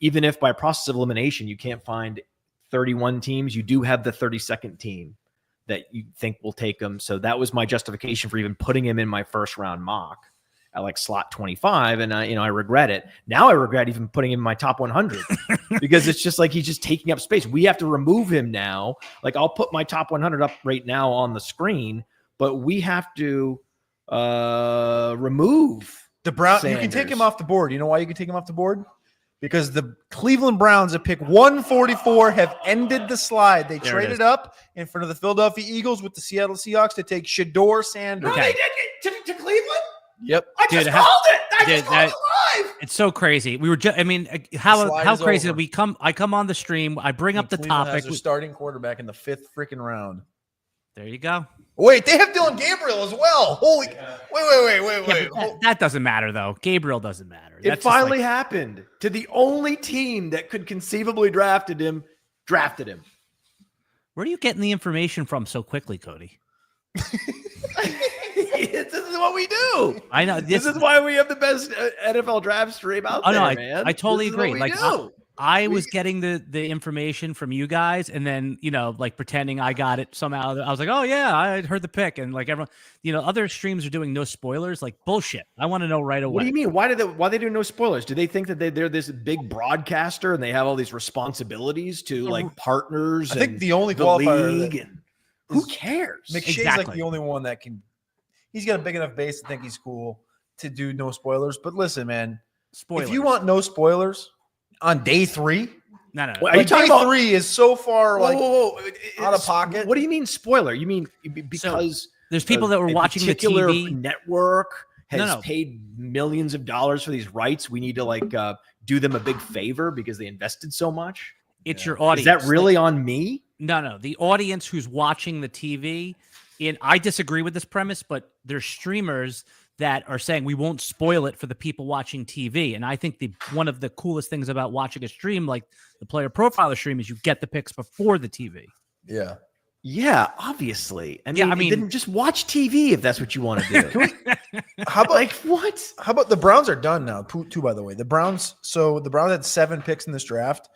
Speaker 1: even if by process of elimination you can't find 31 teams, you do have the 32nd team that you think will take him. So that was my justification for even putting him in my 1st round mock at like slot 25. And I regret it. Now I regret even putting him in my top 100 because it's just like, he's just taking up space. We have to remove him now. Like, I'll put my top 100 up right now on the screen, but we have to remove
Speaker 2: the Brown.
Speaker 1: Sanders.
Speaker 2: You can take him off the board. You know why you can take him off the board? Because the Cleveland Browns at pick 144 have ended the slide. They traded up in front of the Philadelphia Eagles with the Seattle Seahawks to take Shador Sanders.
Speaker 1: No, they did to Cleveland?
Speaker 2: Yep.
Speaker 12: I just called it. I just called it live. It's so crazy. We were just, I mean, how crazy that I come on the stream, I bring up the topic.
Speaker 2: Has starting quarterback in the 5th freaking round.
Speaker 12: There you go.
Speaker 2: Wait, they have Dylan Gabriel as well. Holy, wait.
Speaker 12: That doesn't matter though. Gabriel doesn't matter.
Speaker 1: It finally happened to the only team that could conceivably drafted him.
Speaker 12: Where are you getting the information from so quickly, Cody?
Speaker 1: This is what we do.
Speaker 12: I know.
Speaker 1: This is why we have the best NFL draft stream out there, man.
Speaker 12: I totally agree. Like I was
Speaker 1: We-
Speaker 12: getting the information from you guys, and then like pretending I got it somehow. I was like, oh yeah, I heard the pick, and like everyone, other streams are doing no spoilers. Like bullshit. I want to know right away.
Speaker 1: What do you mean? Why they do no spoilers? Do they think that they're this big broadcaster and they have all these responsibilities to like partners?
Speaker 2: I think
Speaker 1: and
Speaker 2: the only
Speaker 1: the
Speaker 2: qualifier
Speaker 1: league and who cares?
Speaker 2: McShay's like the only one that can. He's got a big enough base to think he's cool to do no spoilers. But listen, man,
Speaker 12: spoilers.
Speaker 2: If you want no spoilers on day 3,
Speaker 12: no.
Speaker 1: Well, are you talking about
Speaker 2: 3 is so far out of pocket?
Speaker 1: What do you mean spoiler? You mean because
Speaker 12: there's people that were watching the TV
Speaker 1: network has
Speaker 12: No.
Speaker 1: paid millions of dollars for these rights. We need to do them a big favor because they invested so much.
Speaker 12: It's your audience.
Speaker 1: Is that really on me?
Speaker 12: No. The audience who's watching the TV, and I disagree with this premise, but there's streamers that are saying we won't spoil it for the people watching TV. And I think one of the coolest things about watching a stream like the Player Profiler stream is you get the picks before the TV.
Speaker 2: Yeah.
Speaker 1: Yeah, obviously. I mean, then just watch TV if that's what you want to do.
Speaker 2: How about
Speaker 1: what?
Speaker 2: How about the Browns are done now? Two, by the way. The Browns had 7 picks in this draft.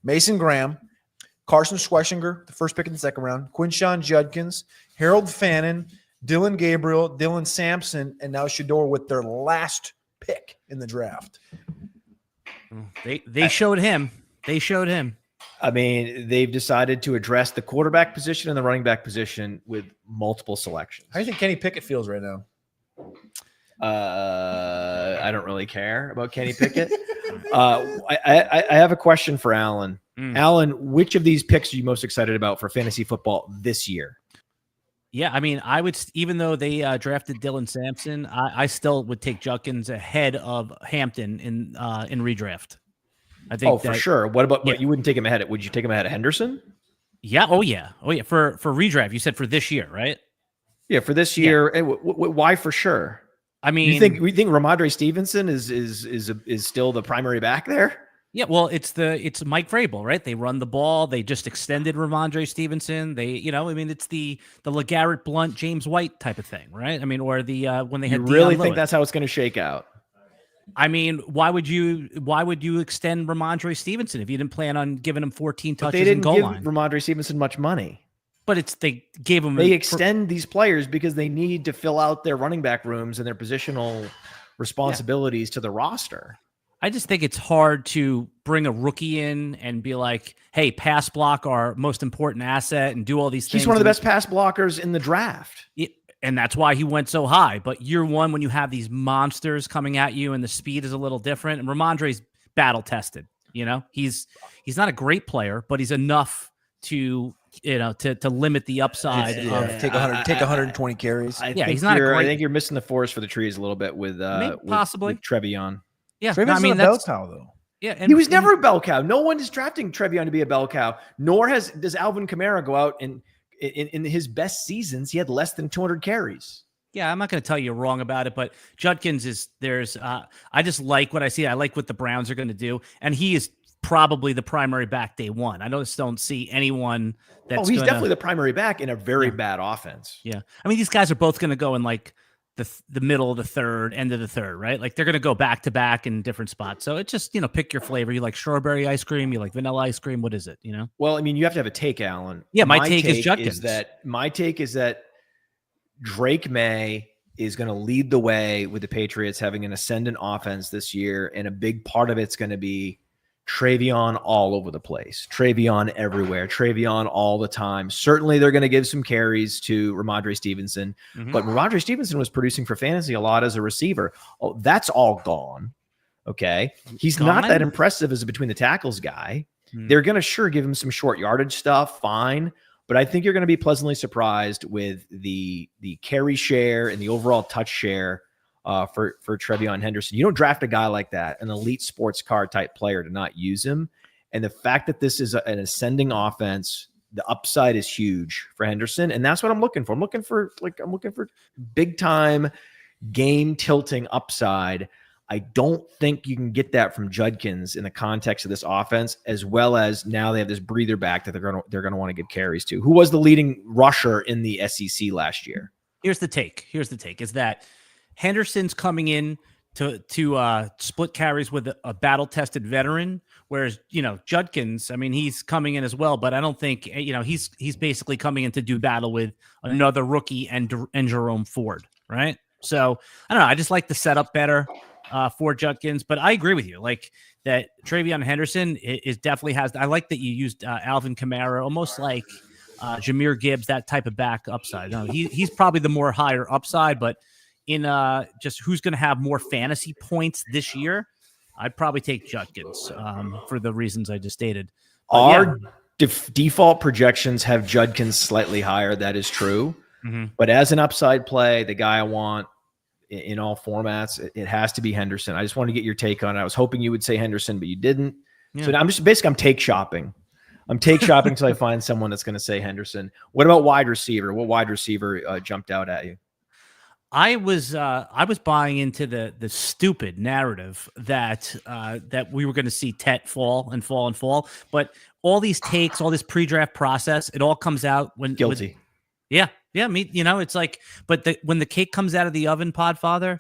Speaker 2: Mason Graham, Carson Schweichinger, the first pick in the 2nd round, Quinshawn Judkins, Harold Fannin, Dylan Gabriel, Dylan Sampson, and now Shador with their last pick in the draft.
Speaker 12: They showed him. They showed him.
Speaker 1: I mean, they've decided to address the quarterback position and the running back position with multiple selections.
Speaker 2: How do you think Kenny Pickett feels right now?
Speaker 1: I don't really care about Kenny Pickett. I have a question for Alan. Alan, which of these picks are you most excited about for fantasy football this year?
Speaker 12: Yeah, I mean, I would, even though they drafted Dylan Sampson, I still would take Judkins ahead of Hampton in redraft. I think.
Speaker 1: For sure. What about? But you wouldn't take him ahead? Would you take him ahead of Henderson?
Speaker 12: Yeah. Oh yeah. For redraft, you said for this year, right?
Speaker 1: Yeah, for this year. Yeah. Why for sure?
Speaker 12: I mean,
Speaker 1: we think Ramondre Stevenson is still the primary back there?
Speaker 12: Yeah, well, it's Mike Vrabel, right? They run the ball. They just extended Ramondre Stevenson. It's the LeGarrette Blount, James White type of thing, right? I mean, or the when they had
Speaker 1: you really
Speaker 12: Deion
Speaker 1: think
Speaker 12: Lewis.
Speaker 1: that's how it's going to shake out?
Speaker 12: I mean, why would you extend Ramondre Stevenson if you didn't plan on giving him 14 touches
Speaker 1: they didn't
Speaker 12: in goal
Speaker 1: give
Speaker 12: line?
Speaker 1: Ramondre Stevenson much money.
Speaker 12: But they gave him.
Speaker 1: They extend these players because they need to fill out their running back rooms and their positional responsibilities to the roster.
Speaker 12: I just think it's hard to bring a rookie in and be like, hey, pass block our most important asset and do all these things.
Speaker 1: He's one of the best pass blockers in the draft.
Speaker 12: And that's why he went so high. But year one, when you have these monsters coming at you and the speed is a little different, and Ramondre's battle tested, he's not a great player, but he's enough to limit the upside.
Speaker 2: Take 120 carries.
Speaker 1: I think you're missing the forest for the trees a little bit with
Speaker 12: possibly
Speaker 1: with Trevion.
Speaker 12: Yeah,
Speaker 2: Trevi's a bell cow though.
Speaker 12: Yeah,
Speaker 1: he was never a bell cow. No one is drafting Trevion to be a bell cow. Nor does Alvin Kamara go out and in his best seasons he had less than 200 carries.
Speaker 12: Yeah, I'm not going to tell you wrong about it, but Judkins I just like what I see. I like what the Browns are going to do, and he is probably the primary back day one. I just don't see anyone that's.
Speaker 1: He's definitely the primary back in a very bad offense.
Speaker 12: Yeah, I mean, these guys are both going to go in like the middle of the third, end of the third, right? Like they're going to go back to back in different spots. So it's just, pick your flavor. You like strawberry ice cream? You like vanilla ice cream? What is it?
Speaker 1: Well, I mean, you have to have a take, Alan.
Speaker 12: Yeah, my take is Judkins.
Speaker 1: My take is that Drake May is going to lead the way with the Patriots having an ascendant offense this year. And a big part of it's going to be Trevion all over the place, Trevion everywhere, Trevion all the time. Certainly they're going to give some carries to Ramondre Stevenson, but Ramondre Stevenson was producing for fantasy a lot as a receiver. Oh, that's all gone. Okay. He's not that impressive as a between the tackles guy. They're going to sure give him some short yardage stuff. Fine. But I think you're going to be pleasantly surprised with the carry share and the overall touch share for Trevion Henderson. You don't draft a guy like that, an elite sports car type player, to not use him. And the fact that this is an ascending offense, the upside is huge for Henderson, and that's what I'm looking for. I'm looking for big time game tilting upside. I don't think you can get that from Judkins in the context of this offense, as well as now they have this breather back that they're going to want to give carries to, who was the leading rusher in the SEC last year.
Speaker 12: Here's the take is that Henderson's coming in to split carries with a battle-tested veteran, whereas, Judkins, I mean, he's coming in as well, but I don't think, he's basically coming in to do battle with another rookie and Jerome Ford, right? So, I don't know, I just like the setup better for Judkins, but I agree with you, like that Trevion Henderson is definitely has, I like that you used Alvin Kamara, almost like Jahmyr Gibbs, that type of back upside. He's probably the more higher upside, but in just who's going to have more fantasy points this year, I'd probably take Judkins for the reasons I just stated.
Speaker 1: Our default projections have Judkins slightly higher. That is true.
Speaker 12: Mm-hmm.
Speaker 1: But as an upside play, the guy I want in all formats, it has to be Henderson. I just want to get your take on it. I was hoping you would say Henderson, but you didn't. Yeah. So I'm take shopping. I'm take shopping until I find someone that's going to say Henderson. What about wide receiver? What wide receiver jumped out at you?
Speaker 12: I was buying into the stupid narrative that we were going to see Tet fall, but all these takes, all this pre-draft process, it all comes out when
Speaker 1: guilty.
Speaker 12: Yeah. It's like, but when the cake comes out of the oven, Podfather,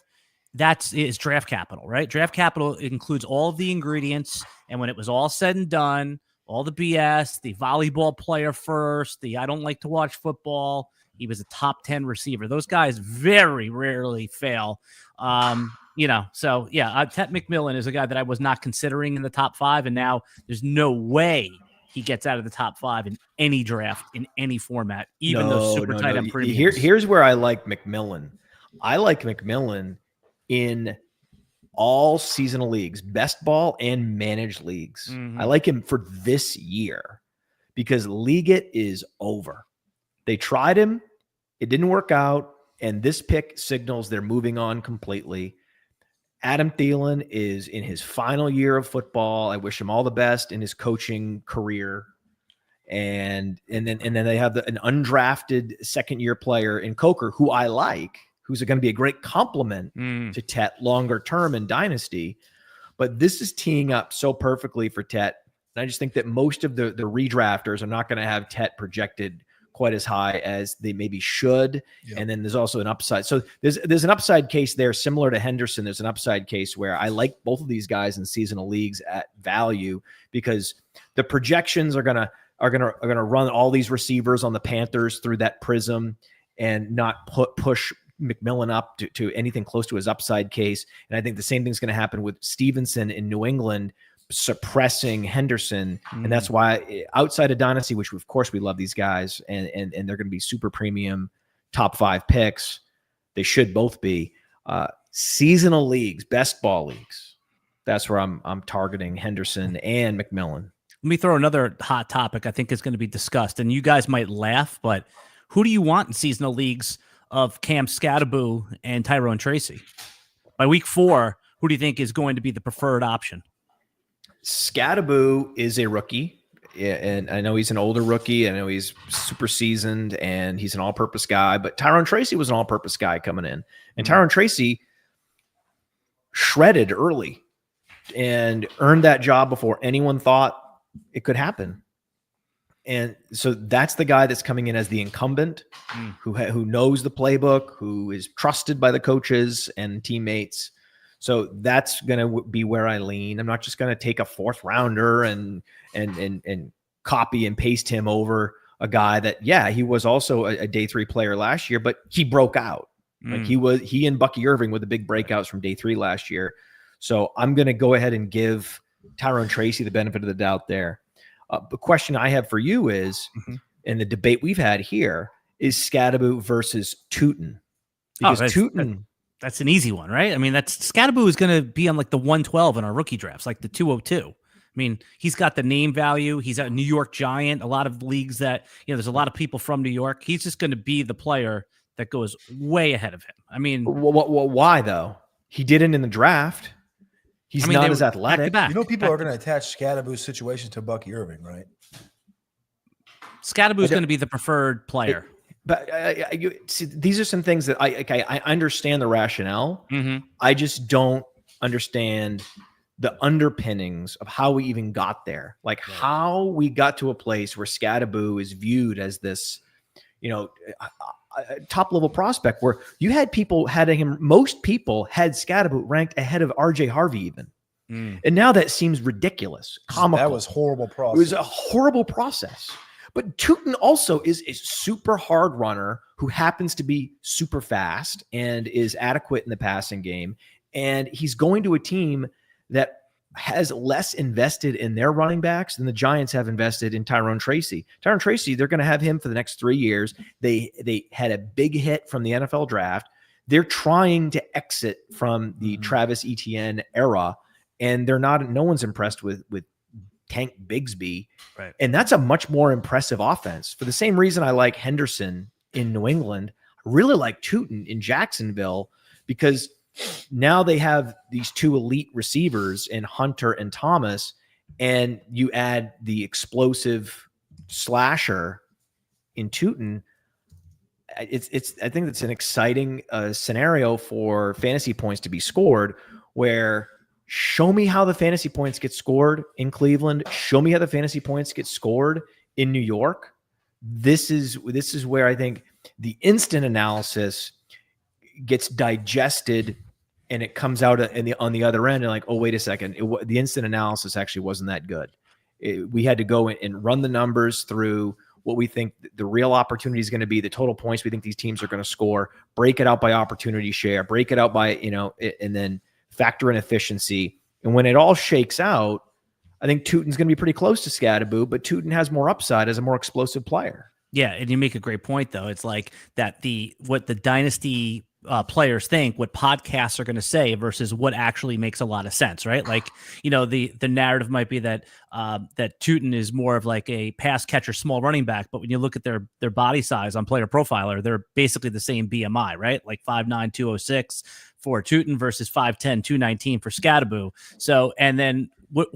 Speaker 12: is draft capital, right? Draft capital includes all of the ingredients, and when it was all said and done, all the BS, the volleyball player first, the I don't like to watch football. He was a top 10 receiver. Those guys very rarely fail. So Tet McMillan is a guy that I was not considering in the top 5. And now there's no way he gets out of the top 5 in any draft, in any format, even those super tight end premiums.
Speaker 1: Here's where I like McMillan. I like McMillan in all seasonal leagues, best ball and managed leagues. Mm-hmm. I like him for this year because League It is over. They tried him. It didn't work out. And this pick signals they're moving on completely. Adam Thielen is in his final year of football. I wish him all the best in his coaching career. And then they have an undrafted second-year player in Coker, who I like, who's going to be a great complement to Tet longer term in Dynasty. But this is teeing up so perfectly for Tet. And I just think that most of the redrafters are not going to have Tet projected quite as high as they maybe should. Yep. And then there's also an upside. So there's an upside case there similar to Henderson. There's an upside case where I like both of these guys in seasonal leagues at value because the projections are gonna run all these receivers on the Panthers through that prism and not push McMillan up to anything close to his upside case. And I think the same thing's going to happen with Stevenson in New England, suppressing Henderson. And that's why outside of Dynasty, which of course we love these guys and they're going to be super premium top 5 picks. They should both be seasonal leagues, best ball leagues. That's where I'm targeting Henderson and McMillan.
Speaker 12: Let me throw another hot topic I think is going to be discussed, and you guys might laugh, but who do you want in seasonal leagues of Cam Scatterboo and Tyrone Tracy? By week 4, who do you think is going to be the preferred option?
Speaker 1: Scatterboo is a rookie, and I know he's an older rookie. I know he's super seasoned, and he's an all-purpose guy. But Tyrone Tracy was an all-purpose guy coming in. And Tyrone Tracy shredded early and earned that job before anyone thought it could happen. And so that's the guy that's coming in as the incumbent, who knows the playbook, who is trusted by the coaches and teammates. So that's going to be where I lean. I'm not just going to take a 4th rounder and copy and paste him over a guy that, he was also a day 3 player last year, but he broke out. Like he and Bucky Irving were the big breakouts from day 3 last year. So I'm going to go ahead and give Tyrone Tracy the benefit of the doubt there. The question I have for you is, and the debate we've had here, is Scatterboo versus Tootin. Because
Speaker 12: that's an easy one, right? I mean, Scatterboo is going to be on like the 112 in our rookie drafts, like the 202. I mean, he's got the name value. He's a New York Giant. A lot of leagues that, there's a lot of people from New York. He's just going to be the player that goes way ahead of him. I mean,
Speaker 1: Why though? He didn't in the draft. He's not as athletic.
Speaker 2: People are going to attach Scadaboo's situation to Bucky Irving, right?
Speaker 12: Scadaboo's going to be the preferred player.
Speaker 1: But you see, these are some things that I understand the rationale.
Speaker 12: Mm-hmm.
Speaker 1: I just don't understand the underpinnings of how we even got there. Like how we got to a place where Scadaboo is viewed as this, top level prospect, where you had people most people had Scadaboo ranked ahead of RJ Harvey even. And now that seems ridiculous, comical.
Speaker 2: That was horrible process.
Speaker 1: It was a horrible process. But Tootin also is a super hard runner who happens to be super fast and is adequate in the passing game. And he's going to a team that has less invested in their running backs than the Giants have invested in Tyrone Tracy. Tyrone Tracy, they're going to have him for the next 3 years. They had a big hit from the NFL draft. They're trying to exit from the Travis Etienne era, and no one's impressed with Tank Bigsby.
Speaker 12: Right.
Speaker 1: And that's a much more impressive offense. For the same reason I like Henderson in New England, I really like Tootin in Jacksonville, because now they have these two elite receivers in Hunter and Thomas, and you add the explosive slasher in Tootin. I think it's an exciting scenario for fantasy points to be scored, where show me how the fantasy points get scored in Cleveland. Show me how the fantasy points get scored in New York. This is where I think the instant analysis gets digested, and it comes out on the other end, and like, oh, wait a second, the instant analysis actually wasn't that good. We had to go and run the numbers through what we think the real opportunity is going to be, the total points we think these teams are going to score, break it out by opportunity share, break it out by, and then factor in efficiency. And when it all shakes out, I think Tootin's going to be pretty close to Scadaboo, but Tootin has more upside as a more explosive player.
Speaker 12: Yeah, and you make a great point, though. It's like that what the Dynasty players think, what podcasts are going to say versus what actually makes a lot of sense, right? Like, the narrative might be that that Tootin is more of like a pass catcher, small running back, but when you look at their body size on Player Profiler, they're basically the same BMI, right? Like 5'9", 206 for Tootin versus 5'10", 219 for Scadaboo. So, and then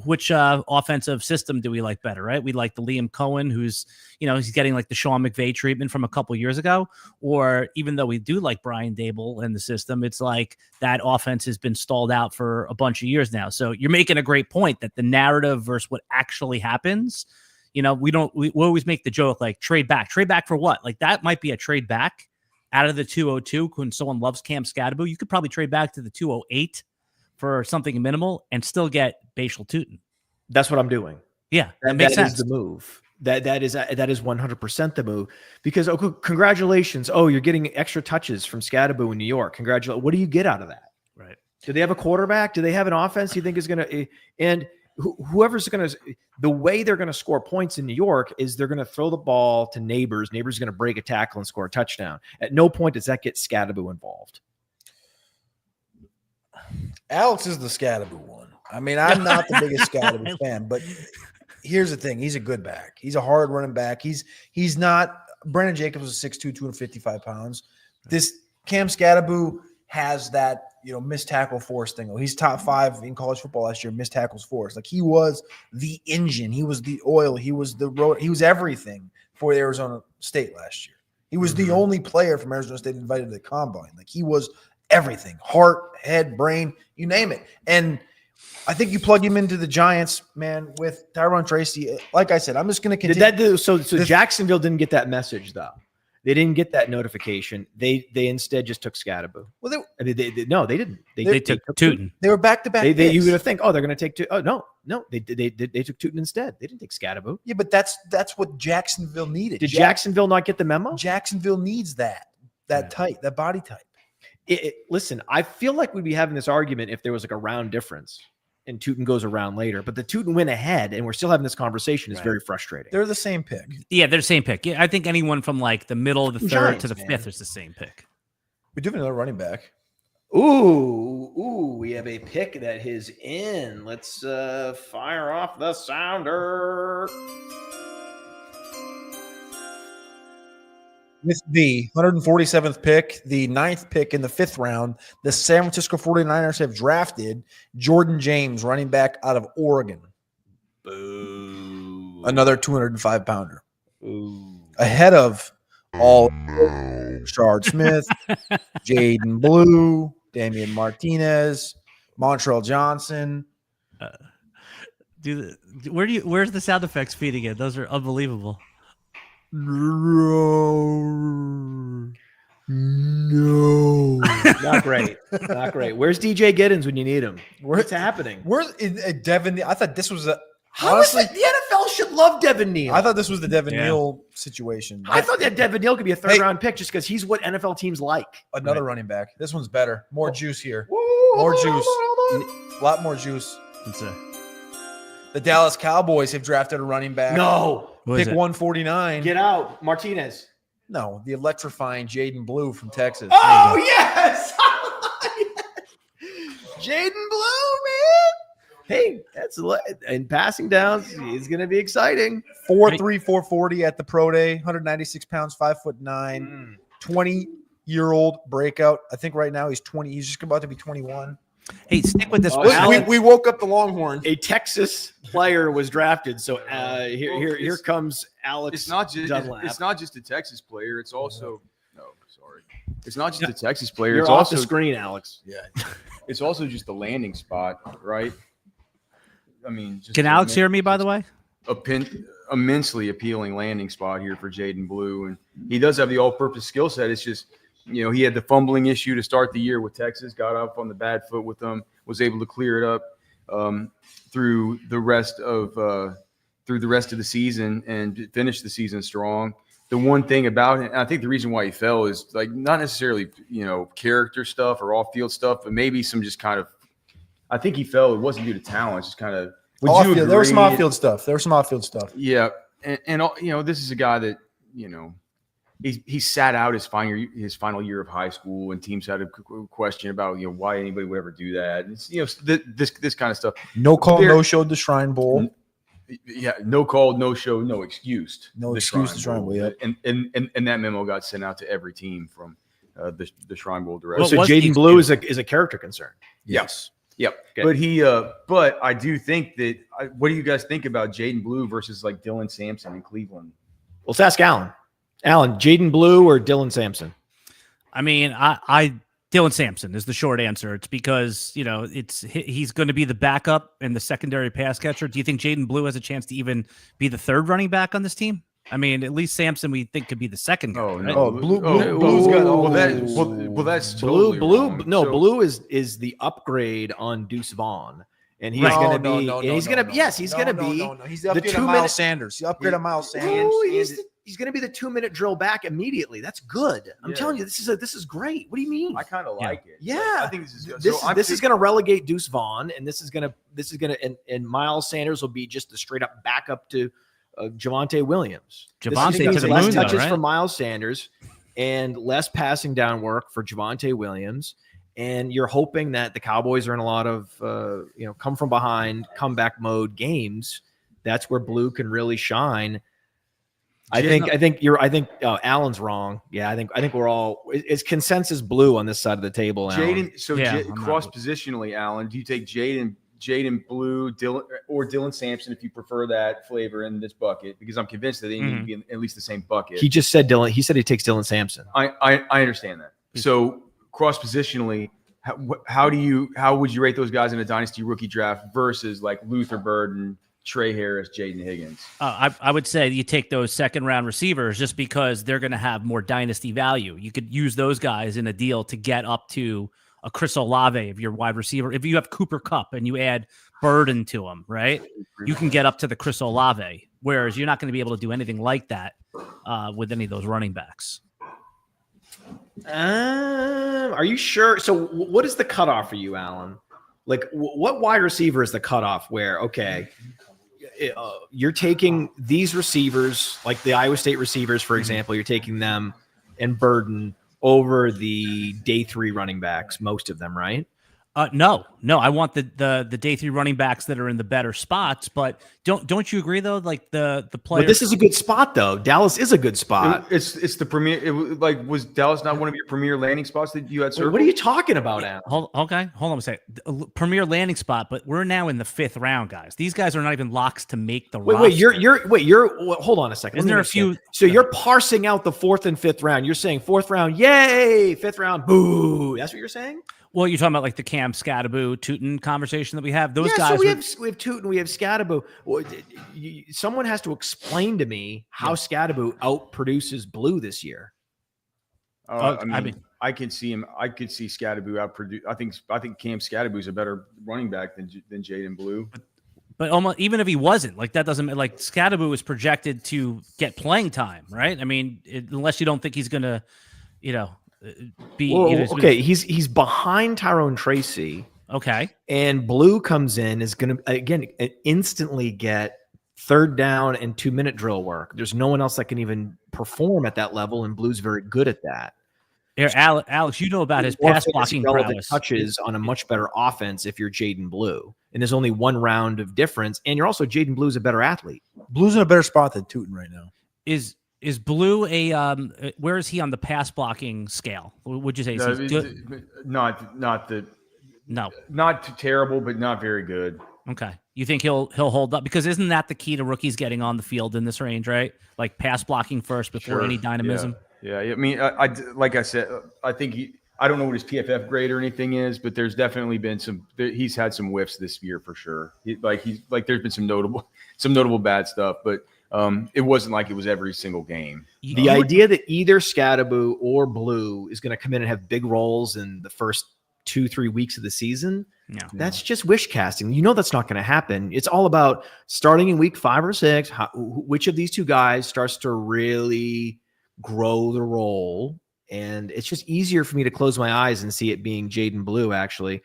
Speaker 12: which offensive system do we like better, right? We like the Liam Cohen, who's, he's getting like the Sean McVay treatment from a couple years ago, or even though we do like Brian Dable in the system, it's like that offense has been stalled out for a bunch of years now. So you're making a great point that the narrative versus what actually happens, we always make the joke, like trade back for what? Like that might be a trade back out of the 202 when someone loves Cam Scadaboo. You could probably trade back to the 208 for something minimal and still get Bashal Tootin.
Speaker 1: That's what I'm doing.
Speaker 12: Yeah, that makes sense.
Speaker 1: Is the move. That is 100% the move, because congratulations. Oh, you're getting extra touches from Scadaboo in New York. Congratulations. What do you get out of that?
Speaker 12: Right.
Speaker 1: Do they have a quarterback? Do they have an offense you think is going to, and whoever's going to, the way they're going to score points in New York is they're going to throw the ball to Neighbors. Neighbors is going to break a tackle and score a touchdown. At no point does that get Scadaboo involved.
Speaker 2: Alex is the Scadaboo one. I mean, I'm not the biggest Scadaboo fan, but here's the thing. He's a good back. He's a hard running back. He's not – Brandon Jacobs is 6'2", 255 pounds. This Cam Scadaboo has that, missed tackle force thing. He's top 5 in college football last year, missed tackles force. Like, he was the engine. He was the oil. He was the road. He was everything for Arizona State last year. He was the only player from Arizona State invited to the combine. Like, he was everything, heart, head, brain, you name it. And I think you plug him into the Giants, man, with Tyrone Tracy. Like I said, I'm just going to continue.
Speaker 1: So Jacksonville didn't get that message, though. They didn't get that notification. They instead just took Scadaboo.
Speaker 2: Well,
Speaker 1: they didn't.
Speaker 12: They took Tootin.
Speaker 2: They were back-to-back.
Speaker 1: You would have think, they're going to take Tootin. Oh, no. They took Tootin instead. They didn't take Scadaboo.
Speaker 2: Yeah, but that's what Jacksonville needed.
Speaker 1: Did Jacksonville not get the memo?
Speaker 2: Jacksonville needs that type, that body type.
Speaker 1: Listen, I feel like we'd be having this argument if there was like a round difference and Tootin goes around later, but the Tootin went ahead and we're still having this conversation is very frustrating.
Speaker 2: They're the same pick.
Speaker 12: Yeah, they're the same pick. Yeah, I think anyone from like the middle of the third to the fifth is the same pick.
Speaker 2: We do have another running back.
Speaker 1: Ooh, we have a pick that is in. Let's fire off the sounder.
Speaker 2: With the 147th pick, the 9th pick in the 5th round, the San Francisco 49ers have drafted Jordan James, running back out of Oregon.
Speaker 1: Boo.
Speaker 2: Another 205-pounder. Ahead of all Shard Smith, Jaden Blue, Damian Martinez, Montrell Johnson.
Speaker 12: Where's the sound effects feed again? Those are unbelievable.
Speaker 2: No.
Speaker 1: Not great. Not great. Where's DJ Giddens when you need him? What's happening?
Speaker 2: Where's Devin? I thought this was
Speaker 1: Honestly, the NFL should love Devin Neal.
Speaker 2: I thought this was the Devin Neal situation.
Speaker 1: I thought that Devin Neal could be a third-round pick just because he's what NFL teams like.
Speaker 2: Another running back. This one's better. More juice here. More juice. A lot more juice. The Dallas Cowboys have drafted a running back.
Speaker 1: No.
Speaker 2: Pick 149.
Speaker 1: Get out. Martinez.
Speaker 2: No, the electrifying Jaden Blue from Texas.
Speaker 1: Oh, yes. Jaden Blue, man. Hey, that's in passing downs. He's going to be exciting.
Speaker 2: 4'3", 440 at the pro day. 196 pounds, 5'9". 20-year-old breakout. I think right now he's 20. He's just about to be 21.
Speaker 12: Hey, stick with this.
Speaker 2: We woke up the Longhorn.
Speaker 1: A Texas player was drafted. So here comes Alex.
Speaker 3: It's not just
Speaker 1: Dunlap.
Speaker 3: it's not just a Texas player. It's also It's not just a Texas player.
Speaker 1: You're
Speaker 3: it's
Speaker 1: off
Speaker 3: also
Speaker 1: the screen, Alex.
Speaker 3: Yeah. It's also just the landing spot, right? I mean, just
Speaker 12: Can Alex hear me, by the way?
Speaker 3: Immensely appealing landing spot here for Jaden Blue, and he does have the all-purpose skill set. It's just, he had the fumbling issue to start the year with Texas, got up on the bad foot with them, was able to clear it up through the rest of the season and finish the season strong. The one thing about him, I think the reason why he fell is like not necessarily character stuff or off-field stuff, but maybe some just kind of. I think he fell. It wasn't due to talent. It's just kind of.
Speaker 2: There was some off-field stuff.
Speaker 3: Yeah, and this is a guy that he sat out his final year of high school, and teams had a question about why anybody would ever do that. It's, this kind of stuff.
Speaker 2: No call, no show at the Shrine Bowl.
Speaker 3: Yeah, no call, no show, no excuse.
Speaker 2: No excuse to Shrine Bowl. Yeah,
Speaker 3: and that memo got sent out to every team from the Shrine Bowl director.
Speaker 1: So Jaden Blue is a character concern.
Speaker 3: Yes. Yep. Okay. But I do think that. What do you guys think about Jaden Blue versus like Dylan Sampson in Cleveland?
Speaker 1: Well, let's ask Alan. Alan, Jaden Blue or Dylan Sampson?
Speaker 12: I mean, Dylan Sampson is the short answer. It's because he's going to be the backup and the secondary pass catcher. Do you think Jaden Blue has a chance to even be the third running back on this team? I mean, at least Sampson we think could be the second guy.
Speaker 3: Oh
Speaker 12: right?
Speaker 3: no, Blue's got that's totally wrong.
Speaker 1: Blue is the upgrade on Deuce Vaughn, and he's going to be. He's going to he's going to be.
Speaker 2: He's the upgrade of Miles Sanders. The upgrade of Miles Sanders.
Speaker 1: He's going to be the 2-minute drill back immediately. That's good. I'm telling you, this is great. What do you mean?
Speaker 3: I kind of like it.
Speaker 1: Yeah,
Speaker 3: I think this is good.
Speaker 1: This is going to relegate Deuce Vaughn, and this is going to and Miles Sanders will be just the straight up backup to Javonte Williams.
Speaker 12: Javonte to the
Speaker 1: less
Speaker 12: moon,
Speaker 1: touches
Speaker 12: right?
Speaker 1: for Miles Sanders and less passing down work for Javonte Williams. And you're hoping that the Cowboys are in a lot of come from behind comeback mode games. That's where Blue can really shine. I think Alan's wrong. Yeah, I think we're all it's consensus Blue on this side of the table.
Speaker 3: Jaden, so cross positionally, Alan, do you take Jaden Blue, Dylan Sampson if you prefer that flavor in this bucket? Because I'm convinced that they need to be in at least the same bucket.
Speaker 1: He just said Dylan. He said he takes Dylan Sampson.
Speaker 3: I understand that. So cross positionally, how would you rate those guys in a dynasty rookie draft versus like Luther Burden, Trey Harris, Jaden Higgins?
Speaker 12: I would say you take those second-round receivers just because they're going to have more dynasty value. You could use those guys in a deal to get up to a Chris Olave if you're wide receiver. If you have Cooper Kupp and you add Burden to him, right, you can get up to the Chris Olave, whereas you're not going to be able to do anything like that with any of those running backs.
Speaker 1: Are you sure? So what is the cutoff for you, Alan? Like what wide receiver is the cutoff where, okay, you're taking these receivers, like the Iowa State receivers, for example, you're taking them and Burden over the day 3 running backs, most of them, right?
Speaker 12: No. I want the day 3 running backs that are in the better spots. But don't you agree though? Like the players.
Speaker 1: But this is a good spot though. Dallas is a good spot.
Speaker 3: It's the premier. Was Dallas not one of your premier landing spots that you had circled?
Speaker 1: What are you talking about, Al?
Speaker 12: Hold on a second. Premier landing spot, but we're now in the 5th round, guys. These guys are not even locks to make the roster.
Speaker 1: Hold on a second.
Speaker 12: Isn't there a few?
Speaker 1: So you're parsing out the 4th and 5th round. You're saying 4th round, yay! 5th round, boo. That's what you're saying?
Speaker 12: Well, you're talking about like the Cam Scatterbo Tootin conversation that we have. Those guys.
Speaker 1: So we have Tootin, we have Scatterbo. Someone has to explain to me how Scatterbo outproduces Blue this year.
Speaker 3: I mean, I can see him. I could see Scatterbo outproduce. I think Cam Scatterbo is a better running back than Jaden Blue.
Speaker 12: But almost even if he wasn't, like that doesn't like Scatterbo is projected to get playing time, right? I mean, unless you don't think he's gonna, be
Speaker 1: okay. He's behind Tyrone Tracy.
Speaker 12: Okay,
Speaker 1: and Blue comes in is going to again instantly get 3rd down and 2-minute drill work. There's no one else that can even perform at that level, and Blue's very good at that.
Speaker 12: Here, Alex, you know about his pass blocking prowess.
Speaker 1: Touches on a much better offense if you're Jaden Blue, and there's only 1 round of difference, and you're also Jaden Blue's a better athlete.
Speaker 2: Blue's in a better spot than Tootin right now.
Speaker 12: Is Blue where is he on the pass blocking scale? Would you say
Speaker 3: not too terrible, but not very good.
Speaker 12: Okay, you think he'll hold up because isn't that the key to rookies getting on the field in this range, right? Like pass blocking first before any dynamism.
Speaker 3: Yeah. I mean, like I said, I think I don't know what his PFF grade or anything is, but there's definitely been he's had some whiffs this year for sure. There's been some notable bad stuff, but. It wasn't like it was every single game.
Speaker 1: The idea that either Scatterbo or Blue is going to come in and have big roles in the first 2-3 weeks of the season, that's just wish casting. That's not going to happen. It's all about starting in week 5 or 6, which of these 2 guys starts to really grow the role. And it's just easier for me to close my eyes and see it being Jaden Blue, actually.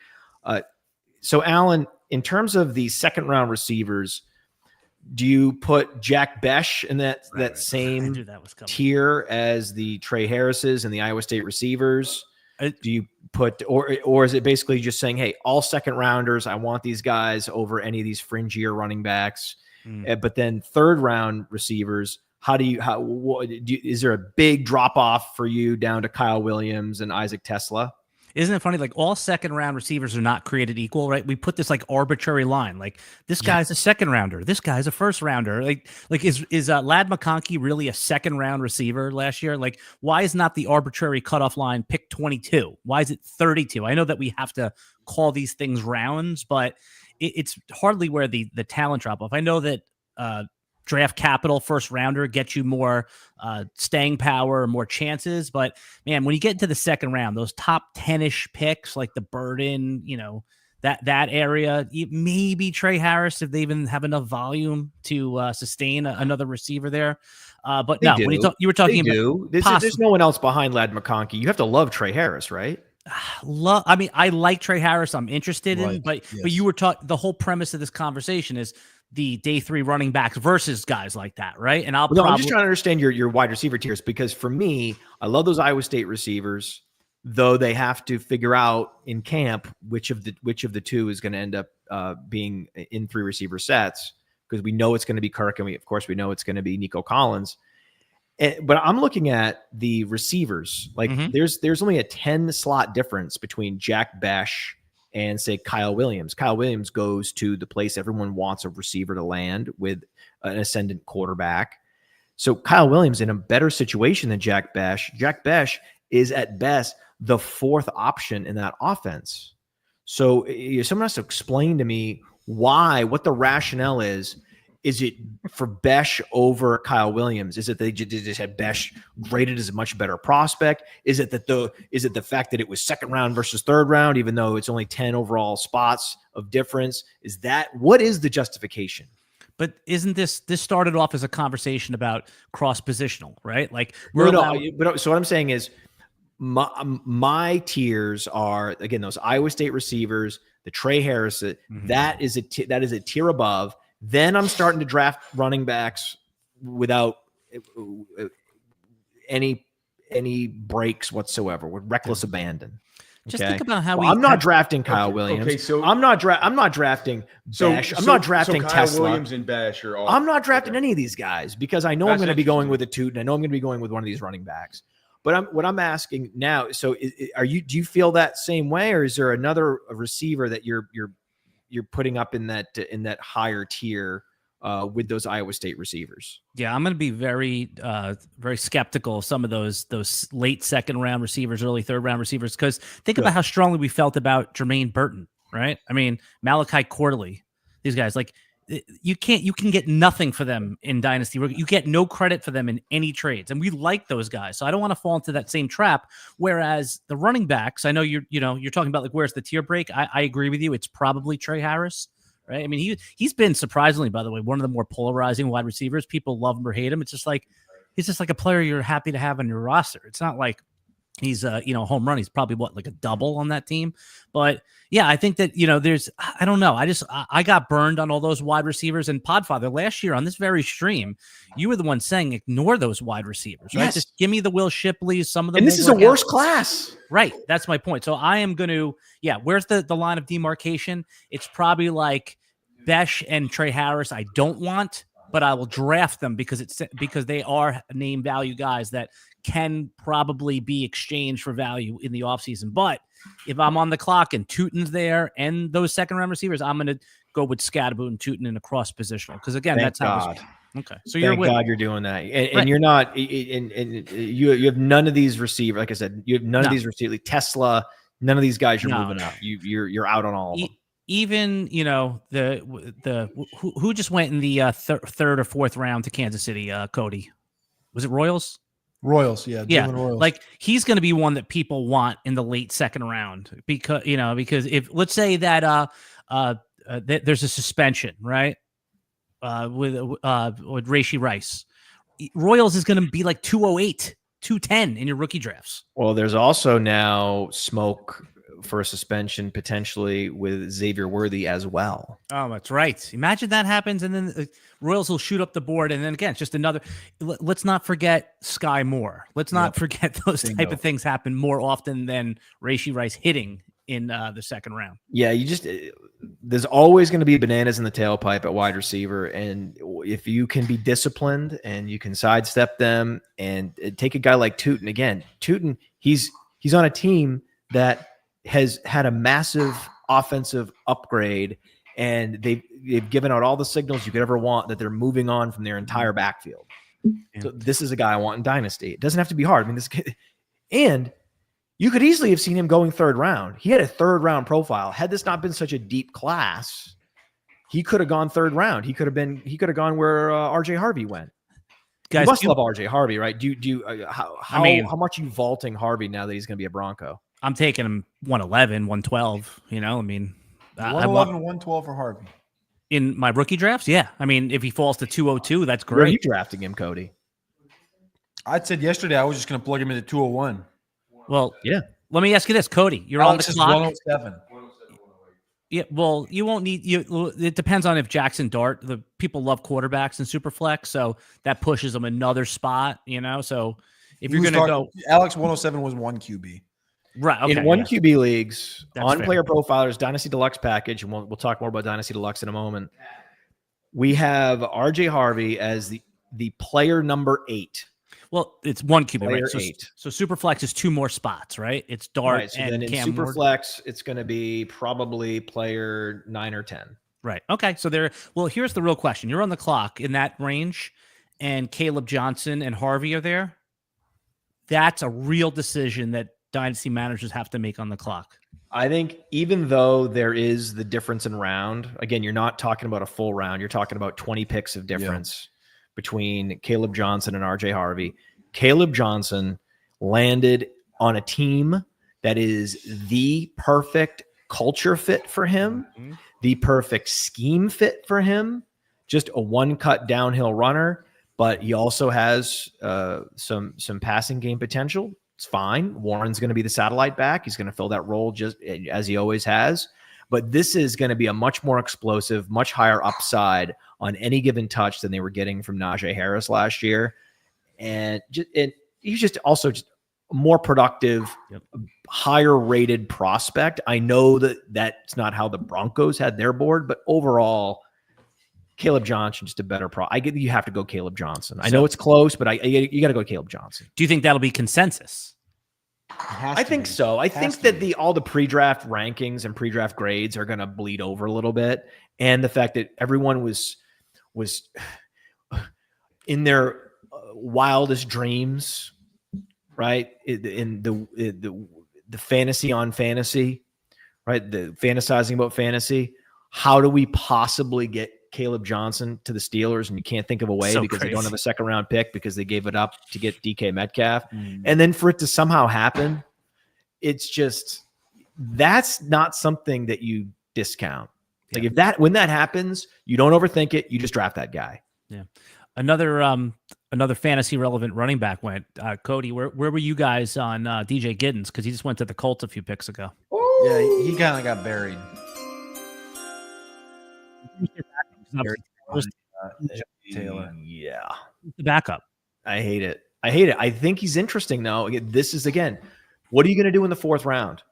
Speaker 1: So, Alan, in terms of the 2nd round receivers, do you put Jack Besh in that same tier as the Trey Harrises and the Iowa State receivers? Do you put or is it basically just saying, hey, all 2nd rounders, I want these guys over any of these fringier running backs? But then 3rd round receivers, is there a big drop off for you down to Kyle Williams and Isaac Tesla?
Speaker 12: Isn't it funny? Like all 2nd round receivers are not created equal, right? We put this like arbitrary line, like this guy's a 2nd rounder, this guy's a 1st rounder. Like is Lad McConkey really a 2nd round receiver last year? Like why is not the arbitrary cutoff line pick 22? Why is it 32? I know that we have to call these things rounds, but it's hardly where the talent drop off. I know that draft capital 1st rounder gets you more staying power, more chances. But man, when you get into the 2nd round, those top 10-ish picks, like the Burden, that area, maybe Trey Harris, if they even have enough volume to sustain another receiver there. But
Speaker 1: they
Speaker 12: no,
Speaker 1: do.
Speaker 12: when you were talking about
Speaker 1: there's no one else behind Lad McConkey. You have to love Trey Harris, right?
Speaker 12: I mean, I like Trey Harris. I'm interested in, but you were talking. The whole premise of this conversation is the day 3 running backs versus guys like that, right? And I'm just
Speaker 1: trying to understand your wide receiver tiers, because for me, I love those Iowa State receivers, though they have to figure out in camp which of the 2 is going to end up being in 3 receiver sets, because we know it's going to be Kirk and we know it's going to be Nico Collins. But I'm looking at the receivers. Like there's only a 10 slot difference between Jack Besh and say Kyle Williams. Kyle Williams goes to the place everyone wants a receiver to land with an ascendant quarterback. So Kyle Williams in a better situation than Jack Besh. Jack Besh is at best the 4th option in that offense. So someone has to explain to me what the rationale is. Is it for Besh over Kyle Williams? Is it they just had Besh graded as a much better prospect? Is it the fact that it was 2nd round versus 3rd round, even though it's only 10 overall spots of difference? What is the justification?
Speaker 12: But isn't this started off as a conversation about cross positional, right? Like
Speaker 1: so what I'm saying is my tiers are, again, those Iowa State receivers, the Trey Harris, that is a tier above. Then I'm starting to draft running backs without any breaks whatsoever, with reckless abandon.
Speaker 12: Just
Speaker 1: Okay.
Speaker 12: think about how
Speaker 1: I'm not drafting Kyle Williams.
Speaker 3: Okay, so
Speaker 1: I'm not drafting Besh. I'm not drafting
Speaker 3: Kyle
Speaker 1: Tesla.
Speaker 3: Williams and Besh are all.
Speaker 1: I'm not drafting any of these guys because I know I'm
Speaker 3: That's
Speaker 1: going to be going
Speaker 3: interesting.
Speaker 1: with a Tootin. I know I'm going to be going with one of these running backs. But what I'm asking now, so do you feel that same way, or is there another receiver that you're putting up in that higher tier with those Iowa State receivers?
Speaker 12: Yeah, I'm going to be very skeptical of some of those late second round receivers, early third round receivers, because think about how strongly we felt about Jermaine Burton, right? I mean, Malachi Corley, these guys, like you can get nothing for them in Dynasty. You get no credit for them in any trades, and we like those guys. So I don't want to fall into that same trap. Whereas the running backs, I know you're talking about like where's the tier break. I agree with you. It's probably Trey Harris. Right. I mean, he's been surprisingly, by the way, one of the more polarizing wide receivers. People love him or hate him. It's just like he's just like a player you're happy to have on your roster. It's not like he's home run. He's probably like a double on that team. But yeah, I think that I don't know. I got burned on all those wide receivers. And Podfather, last year on this very stream, you were the one saying ignore those wide receivers. Right?
Speaker 1: Yes.
Speaker 12: Just give me the Will Shipleys. Some of them.
Speaker 1: And this is a worse class.
Speaker 12: Right. That's my point. So I am going to, where's the line of demarcation? It's probably like Besh and Trey Harris. I don't want, but I will draft them because they are name value guys that can probably be exchanged for value in the offseason. But if I'm on the clock and Tootin's there and those second round receivers, I'm going to go with Scadaboo and Tootin in a cross positional. Because again,
Speaker 1: Thank
Speaker 12: that's how.
Speaker 1: God.
Speaker 12: Okay. So
Speaker 1: Thank God you're doing that. And you're not, and you have none of these receivers. Like I said, you have none of these receivers. Tesla, none of these guys you're moving up. You're out on all of them.
Speaker 12: Even who just went in the third or fourth round to Kansas City, Cody? Was it Royals?
Speaker 2: Royals, yeah. Royals.
Speaker 12: Like he's going to be one that people want in the late second round because if let's say that there's a suspension, right? With Rashee Rice, Royals is going to be like 208, 210 in your rookie drafts.
Speaker 1: Well, there's also now smoke for a suspension potentially with Xavier Worthy as well.
Speaker 12: Oh, that's right. Imagine that happens, and then Royals will shoot up the board, and then again, it's just another. Let's not forget Sky Moore. Let's not forget those type of things happen more often than Rashee Rice hitting in the second round.
Speaker 1: Yeah, there's always going to be bananas in the tailpipe at wide receiver, and if you can be disciplined and you can sidestep them and take a guy like Tootin again. Tootin, he's on a team that has had a massive offensive upgrade, and they've given out all the signals you could ever want that they're moving on from their entire backfield. So this is a guy I want in Dynasty. It doesn't have to be hard. I mean, this kid, and you could easily have seen him going third round. He had a third round profile. Had this not been such a deep class, he could have gone third round. He could have gone where RJ Harvey went.
Speaker 12: Guys,
Speaker 1: you must love RJ Harvey, right? How much are you vaulting Harvey now that he's going to be a Bronco?
Speaker 12: I'm taking him 111, 112. I mean,
Speaker 2: 111, 112 for Harvey
Speaker 12: in my rookie drafts. Yeah, I mean, if he falls to 202, that's great.
Speaker 1: Where are you drafting him, Cody?
Speaker 2: I said yesterday I was just going to plug him into 201.
Speaker 12: Well,
Speaker 1: yeah.
Speaker 12: Let me ask you this, Cody. You're
Speaker 2: Alex
Speaker 12: on the clock.
Speaker 2: 107.
Speaker 12: Yeah, well, you won't need you. It depends on if Jackson Dart. The people love quarterbacks in Superflex, so that pushes them another spot. So if you're going to go,
Speaker 2: Alex 107 was one QB.
Speaker 12: Right. Okay,
Speaker 1: in one QB leagues,
Speaker 12: that's
Speaker 1: on
Speaker 12: fair.
Speaker 1: Player Profiler's Dynasty Deluxe package, and we'll talk more about Dynasty Deluxe in a moment, we have RJ Harvey as the player number 8.
Speaker 12: Well, it's one QB,
Speaker 1: Player
Speaker 12: right?
Speaker 1: 8.
Speaker 12: So Superflex is 2 more spots, right? It's Dart
Speaker 1: Right, so
Speaker 12: and
Speaker 1: then in
Speaker 12: Cam Ward.
Speaker 1: Superflex, it's going to be probably player 9 or 10.
Speaker 12: Right. Okay. So here's the real question. You're on the clock in that range, and Caleb Johnson and Harvey are there. That's a real decision that Dynasty managers have to make on the clock.
Speaker 1: I think even though there is the difference in round, again, you're not talking about a full round. You're talking about 20 picks of difference between Caleb Johnson and RJ Harvey. Caleb Johnson landed on a team that is the perfect culture fit for him, the perfect scheme fit for him, just a one-cut downhill runner, but he also has some passing game potential. It's fine. Warren's going to be the satellite back. He's going to fill that role just as he always has. But this is going to be a much more explosive, much higher upside on any given touch than they were getting from Najee Harris last year. And he's just also just more productive, higher rated prospect. I know that that's not how the Broncos had their board, but overall, Caleb Johnson just a better I get you have to go Caleb Johnson. I know it's close, but you got to go Caleb Johnson.
Speaker 12: Do you think that'll be consensus?
Speaker 1: I think so. I think that all the pre-draft rankings and pre-draft grades are going to bleed over a little bit, and the fact that everyone was in their wildest dreams, right? In the fantasy on fantasy, right? The fantasizing about fantasy. How do we possibly get Caleb Johnson to the Steelers? And you can't think of a way because they don't have a second round pick because they gave it up to get DK Metcalf. And then for it to somehow happen, it's just, that's not something that you discount. Like when that happens, you don't overthink it. You just draft that guy.
Speaker 12: Yeah. Another fantasy relevant running back went. Cody, where were you guys on DJ Giddens? Because he just went to the Colts a few picks ago.
Speaker 2: Yeah, he kind of got buried.
Speaker 1: Taylor. Yeah.
Speaker 12: The backup.
Speaker 1: I hate it. I think he's interesting though. This is again, what are you going to do in the 4th round?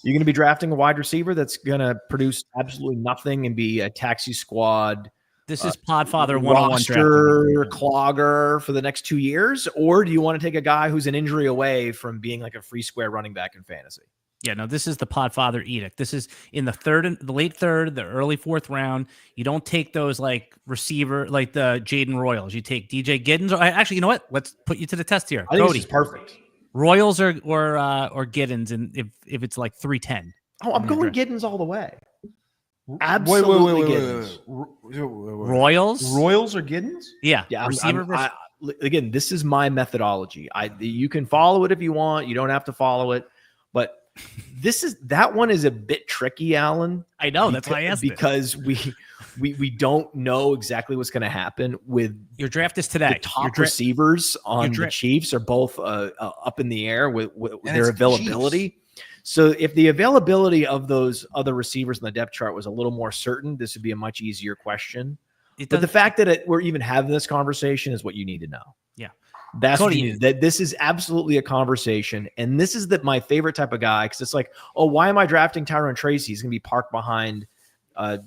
Speaker 1: You're going to be drafting a wide receiver that's going to produce absolutely nothing and be a taxi squad.
Speaker 12: This is Podfather 101
Speaker 1: roster clogger for the next 2 years, or do you want to take a guy who's an injury away from being like a free square running back in fantasy?
Speaker 12: Yeah, no, this is the Podfather edict. This is in the late third, the early 4th round. You don't take those like receiver, like the Jaden Royals. You take DJ Giddens. Or actually, you know what? Let's put you to the test here.
Speaker 1: I think
Speaker 12: Cody,
Speaker 1: this is perfect.
Speaker 12: Royals or Giddens, and if it's like 310.
Speaker 1: Oh, I'm going Giddens all the way. Absolutely, Giddens.
Speaker 12: Royals
Speaker 2: or Giddens?
Speaker 12: Yeah,
Speaker 1: receiver. Again, this is my methodology. You can follow it if you want. You don't have to follow it, but that one is a bit tricky, Alan.
Speaker 12: I know, that's why I asked
Speaker 1: because we don't know exactly what's going to happen with
Speaker 12: your draft is today.
Speaker 1: The top receivers on the Chiefs are both up in the air with their availability. So if the availability of those other receivers in the depth chart was a little more certain, this would be a much easier question. But the fact that we're even having this conversation is what you need to know.
Speaker 12: Yeah.
Speaker 1: That's what you need. That this is absolutely a conversation. And this is my favorite type of guy, because it's like, oh, why am I drafting Tyrone Tracy? He's going to be parked behind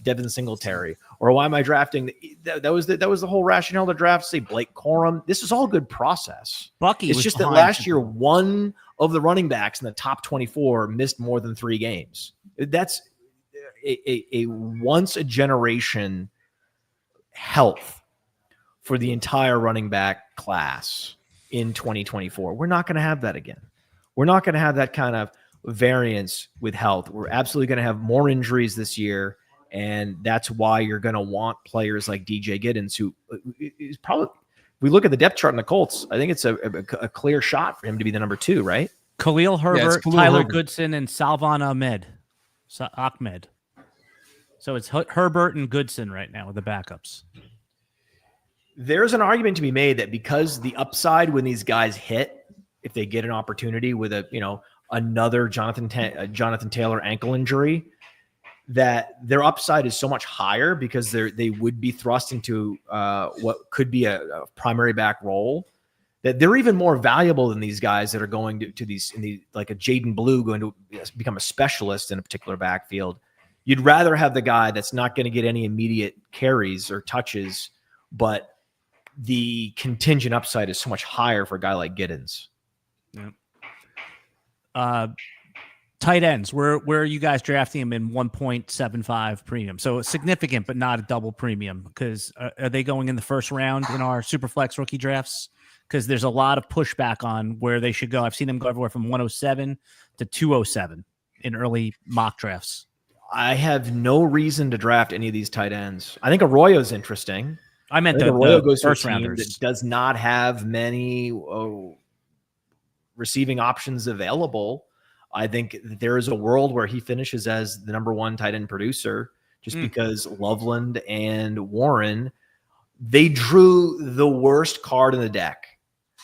Speaker 1: Devin Singletary. Or why am I drafting? That was the whole rationale to draft, say, Blake Corum. This is all good process.
Speaker 12: Bucky.
Speaker 1: It's just that last year, one of the running backs in the top 24 missed more than 3 games. That's a once a generation health for the entire running back class in 2024. We're not going to have that again. We're not going to have that kind of variance with health. We're absolutely going to have more injuries this year, and that's why you're going to want players like DJ Giddens, who is probably, we look at the depth chart in the Colts, I think it's a clear shot for him to be the number 2, right?
Speaker 12: Khalil Herbert, Tyler Goodson, and Salvan Ahmed. So it's Herbert and Goodson right now with the backups.
Speaker 1: There's an argument to be made that because the upside when these guys hit, if they get an opportunity with another Jonathan Taylor ankle injury, that their upside is so much higher because they would be thrust into what could be a primary back role, that they're even more valuable than these guys that are going to these like a Jaden Blue going to become a specialist in a particular backfield. You'd rather have the guy that's not going to get any immediate carries or touches, but the contingent upside is so much higher for a guy like Giddens.
Speaker 12: Yeah. Tight ends, where are you guys drafting them in 1.75 premium? So significant, but not a double premium, because are they going in the first round in our Superflex rookie drafts? Because there's a lot of pushback on where they should go. I've seen them go everywhere from 107 to 207 in early mock drafts.
Speaker 1: I have no reason to draft any of these tight ends. I think Arroyo's interesting.
Speaker 12: I meant the
Speaker 1: Arroyo goes
Speaker 12: first
Speaker 1: to a team
Speaker 12: rounders
Speaker 1: that does not have many receiving options available. I think there is a world where he finishes as the number 1 tight end producer just because Loveland and Warren, they drew the worst card in the deck.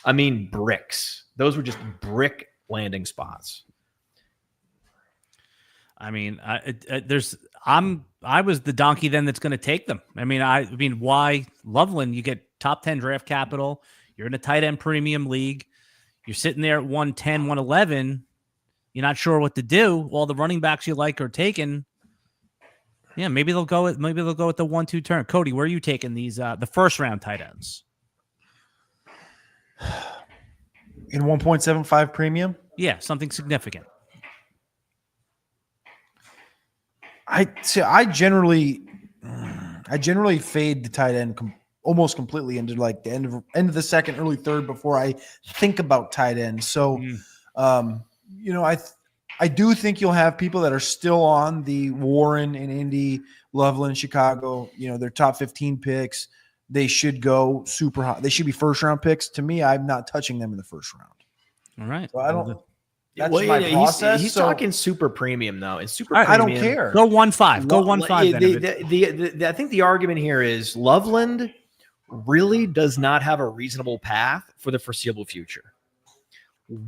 Speaker 1: I mean, bricks. Those were just brick landing spots.
Speaker 12: I mean, I was the donkey then that's going to take them. I mean, why Loveland? You get top 10 draft capital. You're in a tight end premium league. You're sitting there at 110, 111. You're not sure what to do. All the running backs you like are taken. Yeah, maybe they'll go with the 1-2 turn. Cody, where are you taking these the first round tight ends?
Speaker 2: In 1.75 premium?
Speaker 12: Yeah, something significant.
Speaker 2: I generally fade the tight end almost completely into like the end of the second, early third before I think about tight end. So, I do think you'll have people that are still on the Warren and Indy, Loveland, Chicago. Their top 15 picks. They should go super high. They should be first round picks. To me, I'm not touching them in the first round.
Speaker 12: All right.
Speaker 2: So I don't. That's
Speaker 1: Well,
Speaker 2: my process.
Speaker 1: He's
Speaker 2: so
Speaker 1: talking super premium though, and super.
Speaker 12: All right,
Speaker 1: premium,
Speaker 2: I don't care.
Speaker 12: Go 1-5. Go 1-5.
Speaker 1: I think the argument here is Loveland really does not have a reasonable path for the foreseeable future.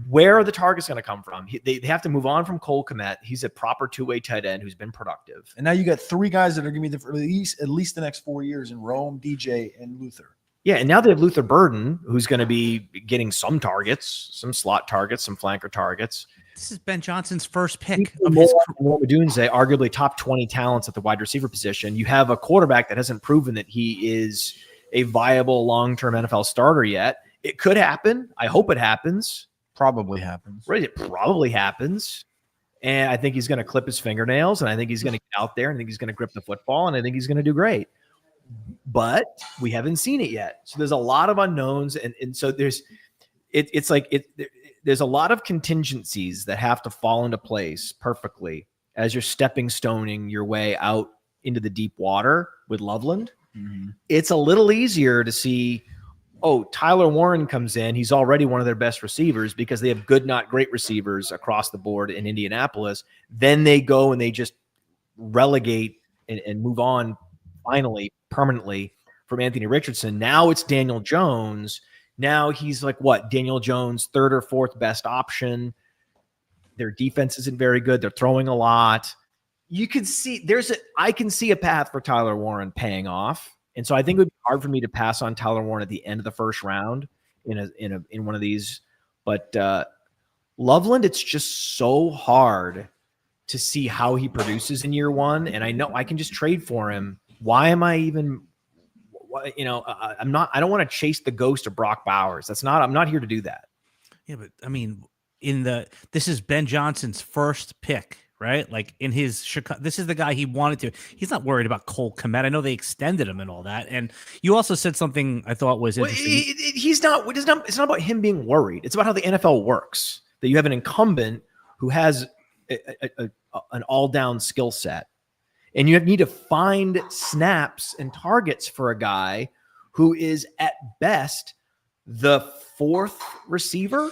Speaker 1: Where are the targets going to come from? They have to move on from Cole Kmet. He's a proper two-way tight end who's been productive.
Speaker 2: And now you got three guys that are going to be there for at least the next 4 years in Rome, DJ, and Luther.
Speaker 1: Yeah, and now they have Luther Burden, who's going to be getting some targets, some slot targets, some flanker targets.
Speaker 12: This is Ben Johnson's first pick
Speaker 1: of his Dunze, arguably top 20 talents at the wide receiver position. You have a quarterback that hasn't proven that he is a viable long-term NFL starter yet. It could happen. I hope it happens.
Speaker 2: Probably happens.
Speaker 1: Right, it probably happens. And I think he's going to clip his fingernails, and I think he's going to get out there, and I think he's going to grip the football, and I think he's going to do great. But we haven't seen it yet. So there's a lot of unknowns. And so there's a lot of contingencies that have to fall into place perfectly as you're stepping stoning your way out into the deep water with Loveland. Mm-hmm. It's a little easier to see, Tyler Warren comes in. He's already one of their best receivers because they have good, not great receivers across the board in Indianapolis. Then they go and they just relegate and move on finally permanently from Anthony Richardson. Now it's Daniel Jones. Now he's like Daniel Jones, third or fourth best option. Their defense isn't very good. They're throwing a lot. You could see I can see a path for Tyler Warren paying off. And so I think it would be hard for me to pass on Tyler Warren at the end of the first round in one of these. But Loveland, it's just so hard to see how he produces in year one. And I know I can just trade for him. Why am I even, I don't want to chase the ghost of Brock Bowers. I'm not here to do that.
Speaker 12: Yeah, but I mean, this is Ben Johnson's first pick, right? Like in his Chicago, this is the guy he wanted to. He's not worried about Cole Kmet. I know they extended him and all that. And you also said something I thought was interesting.
Speaker 1: It's not about him being worried. It's about how the NFL works. That you have an incumbent who has an all-down skill set. And you need to find snaps and targets for a guy who is at best the fourth receiver,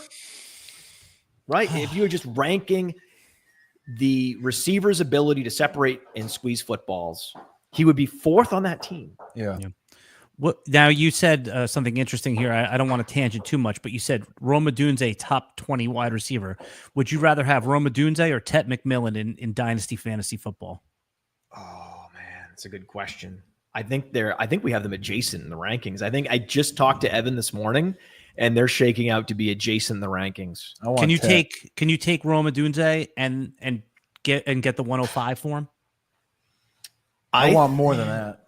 Speaker 1: right? If you were just ranking the receiver's ability to separate and squeeze footballs, he would be fourth on that team.
Speaker 2: Yeah.
Speaker 12: Now you said something interesting here. I don't want to tangent too much, but you said Rome Odunze, top 20 wide receiver. Would you rather have Rome Odunze or Tet McMillan in Dynasty fantasy football?
Speaker 1: Oh man, that's a good question. I think we have them adjacent in the rankings. I think I just talked to Evan this morning, and they're shaking out to be adjacent in the rankings.
Speaker 12: Can you take Rome Odunze and get the 105 for him?
Speaker 2: I want more than that.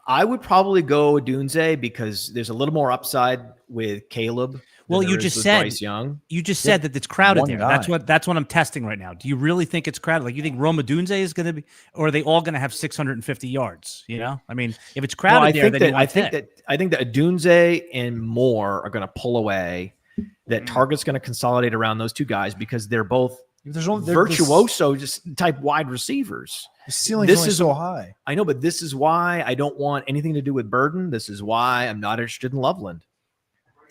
Speaker 1: I would probably go Odunze because there's a little more upside with Caleb.
Speaker 12: Well, you just said
Speaker 1: Bryce Young.
Speaker 12: You just said that it's crowded there.
Speaker 2: Guy.
Speaker 12: That's what I'm testing right now. Do you really think it's crowded? Like you think Rome Odunze is going to be, or are they all going to have 650 yards? You know, I mean, if it's crowded I think that
Speaker 1: Odunze and Moore are going to pull away. That Target's going to consolidate around those two guys because they're both virtuoso, just type wide receivers.
Speaker 2: The ceiling's only so high.
Speaker 1: I know, but this is why I don't want anything to do with Burden. This is why I'm not interested in Loveland.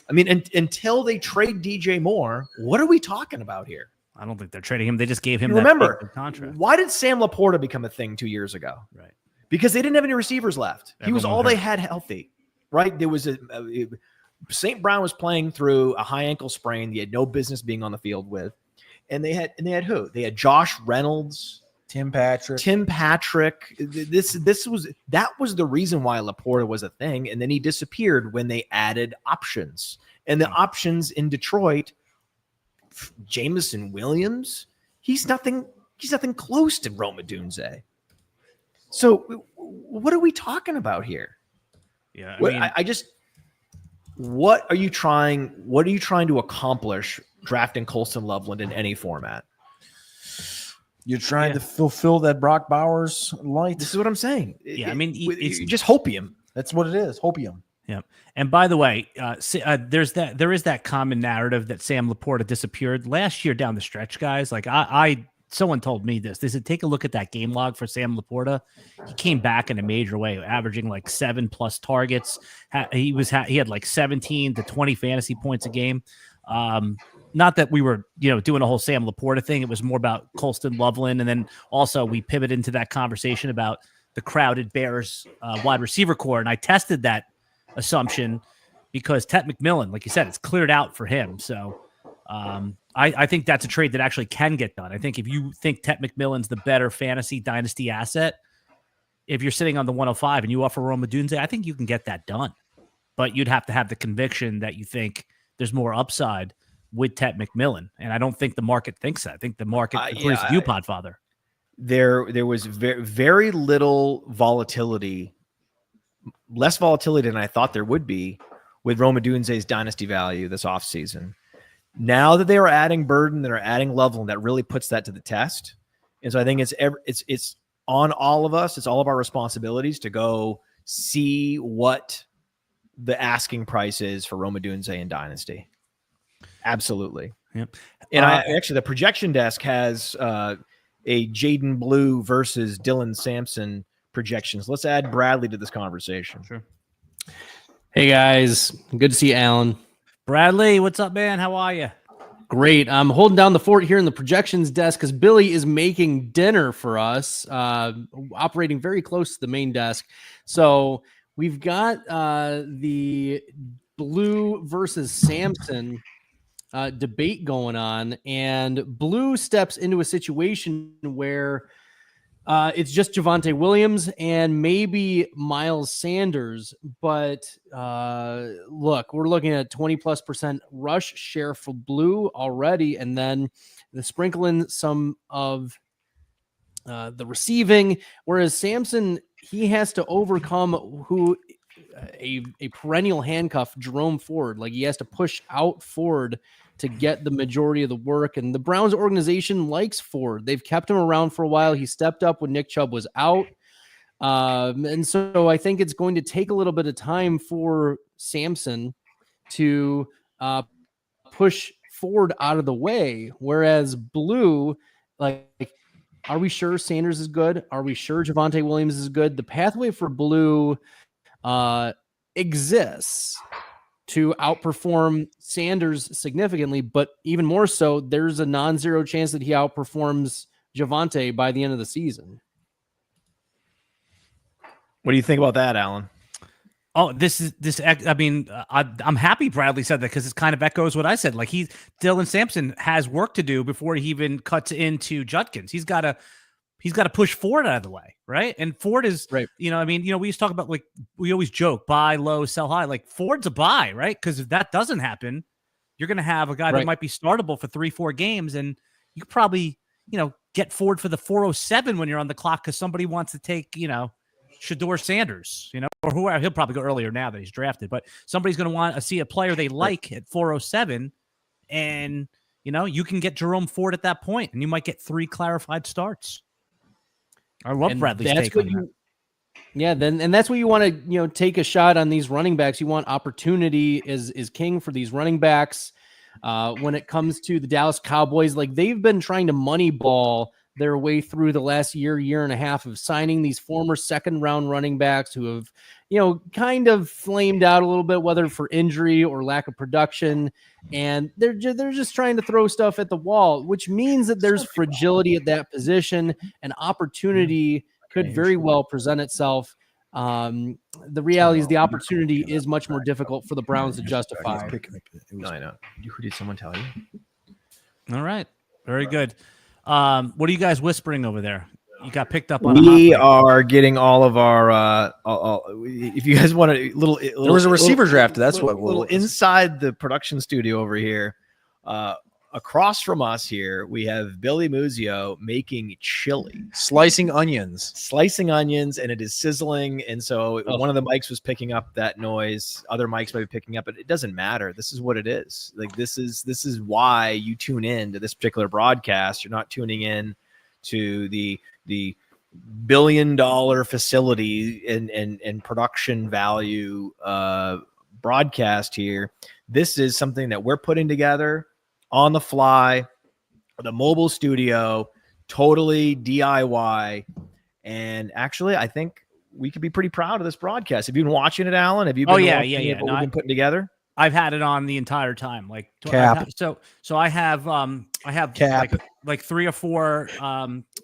Speaker 1: I mean, until they trade DJ Moore, what are we talking about here?
Speaker 12: I don't think they're trading him. They just gave him
Speaker 1: that
Speaker 12: big contract.
Speaker 1: Why did Sam Laporta become a thing 2 years ago?
Speaker 12: Right.
Speaker 1: Because they didn't have any receivers left. He was all they had healthy, right? There was St. Brown was playing through a high ankle sprain. He had no business being on the field with. And they had who? They had Josh Reynolds,
Speaker 2: Tim Patrick.
Speaker 1: That was the reason why Laporta was a thing, and then he disappeared when they added options. And the options in Detroit Jamison Williams, he's nothing close to Rome Odunze. So what are we talking about here?
Speaker 12: Yeah,
Speaker 1: what are you trying to accomplish drafting Colston Loveland in any format?
Speaker 2: You're trying to fulfill that Brock Bowers light.
Speaker 1: This is what I'm saying.
Speaker 12: Yeah, I mean, it's
Speaker 1: just hopium.
Speaker 2: That's what it is. Hopium.
Speaker 12: Yeah. And by the way, there is that common narrative that Sam Laporta disappeared last year down the stretch, guys. Like someone told me this. They said, take a look at that game log for Sam Laporta. He came back in a major way, averaging like 7+ targets. He had like 17 to 20 fantasy points a game. Not that we were, doing a whole Sam Laporta thing. It was more about Colston Loveland. And then also we pivoted into that conversation about the crowded Bears wide receiver core. And I tested that assumption because Tet McMillan, like you said, it's cleared out for him. So I think that's a trade that actually can get done. I think if you think Tet McMillan's the better fantasy dynasty asset, if you're sitting on the 105 and you offer Rome Odunze, I think you can get that done. But you'd have to have the conviction that you think there's more upside with Tet McMillan. And I don't think the market thinks that. I think the market agrees with you, Podfather.
Speaker 1: There was very, very little volatility, less volatility than I thought there would be with Rome Odunze's dynasty value this offseason. Now that they are adding Burden, that are adding Loveland, that really puts that to the test. And so I think it's on all of us. It's all of our responsibilities to go see what the asking price is for Rome Odunze in dynasty. Absolutely.
Speaker 12: Yep.
Speaker 1: And actually the projection desk has a Jaden Blue versus Dylan Sampson projections. Let's add Bradley to this conversation.
Speaker 12: Sure.
Speaker 4: Hey guys, good to see you, Alan.
Speaker 12: Bradley, what's up, man? How are you?
Speaker 4: Great. I'm holding down the fort here in the projections desk because Billy is making dinner for us, operating very close to the main desk. So we've got the Blue versus Sampson debate going on, and Blue steps into a situation where it's just Javonte Williams and maybe Miles Sanders. But look, we're looking at 20+% rush share for Blue already, and then the sprinkling some of the receiving, whereas Sampson, he has to overcome a perennial handcuff, Jerome Ford. Like, he has to push out Ford to get the majority of the work. And the Browns organization likes Ford. They've kept him around for a while. He stepped up when Nick Chubb was out. And so I think it's going to take a little bit of time for Sampson to push Ford out of the way. Whereas Blue, like, are we sure Sanders is good? Are we sure Javonte Williams is good? The pathway for Blue exists to outperform Sanders significantly, but even more so, there's a non-zero chance that he outperforms Javonte by the end of the season.
Speaker 1: What do you think about that, Alan?
Speaker 12: Oh, I mean, I'm happy Bradley said that because it kind of echoes what I said. Like, Dylan Sampson has work to do before he even cuts into Judkins. He's got to push Ford out of the way, right? And Ford is, right. We used to talk about, like, we always joke, buy low, sell high. Like, Ford's a buy, right? Because if that doesn't happen, you're going to have a guy that might be startable for 3-4 games, and you could probably, get Ford for the 407 when you're on the clock because somebody wants to take, Shador Sanders, or whoever. He'll probably go earlier now that he's drafted, but somebody's going to want to see a player they like at 407, and, you can get Jerome Ford at that point, and you might get 3 clarified starts. I love Bradley's take on that.
Speaker 4: Yeah, and that's what you want to, take a shot on these running backs. You want opportunity is king for these running backs. When it comes to the Dallas Cowboys, like, they've been trying to moneyball their way through the last year and a half of signing these former second-round running backs who have, kind of flamed out a little bit, whether for injury or lack of production. And they're just trying to throw stuff at the wall, which means that there's fragility at that position. An opportunity could very well present itself. The reality is the opportunity is much more difficult for the Browns to justify.
Speaker 1: No, I know. Who did someone tell you?
Speaker 12: All right. Very good. What are you guys whispering over there? You got picked up on.
Speaker 1: We are getting all of our. If you guys want a little, there
Speaker 2: was a receiver draft. That's what.
Speaker 1: Little inside the production studio over here. A across from us here, we have Billy Muzio making chili,
Speaker 2: Slicing onions,
Speaker 1: and it is sizzling. And so one of the mics was picking up that noise. Other mics might be picking up, but it doesn't matter. This is what it is. Like this is why you tune in to this particular broadcast. You're not tuning in to the $1 billion facility and production value broadcast here. This is something that we're putting together on the fly, the mobile studio, totally DIY. And actually, I think we could be pretty proud of this broadcast. Have you been watching it, Alan? Have you been
Speaker 12: Oh yeah.
Speaker 1: what we've been putting together?
Speaker 12: I've had it on the entire time. Like
Speaker 2: Cap.
Speaker 12: So I have
Speaker 2: Cap.
Speaker 12: like 3 or 4.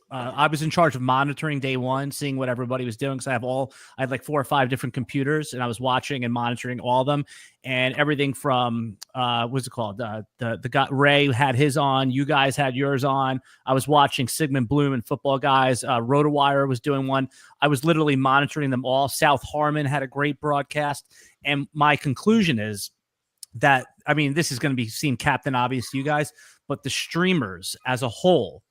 Speaker 12: I was in charge of monitoring day one, seeing what everybody was doing. Cause I had like 4 or 5 different computers, and I was watching and monitoring all of them, and everything from what's it called? The guy Ray had his on, you guys had yours on. I was watching Sigmund Bloom and Football Guys. RotoWire was doing one. I was literally monitoring them all. South Harmon had a great broadcast, and my conclusion is that, I mean, this is going to be seem Captain Obvious to you guys, but the streamers as a whole,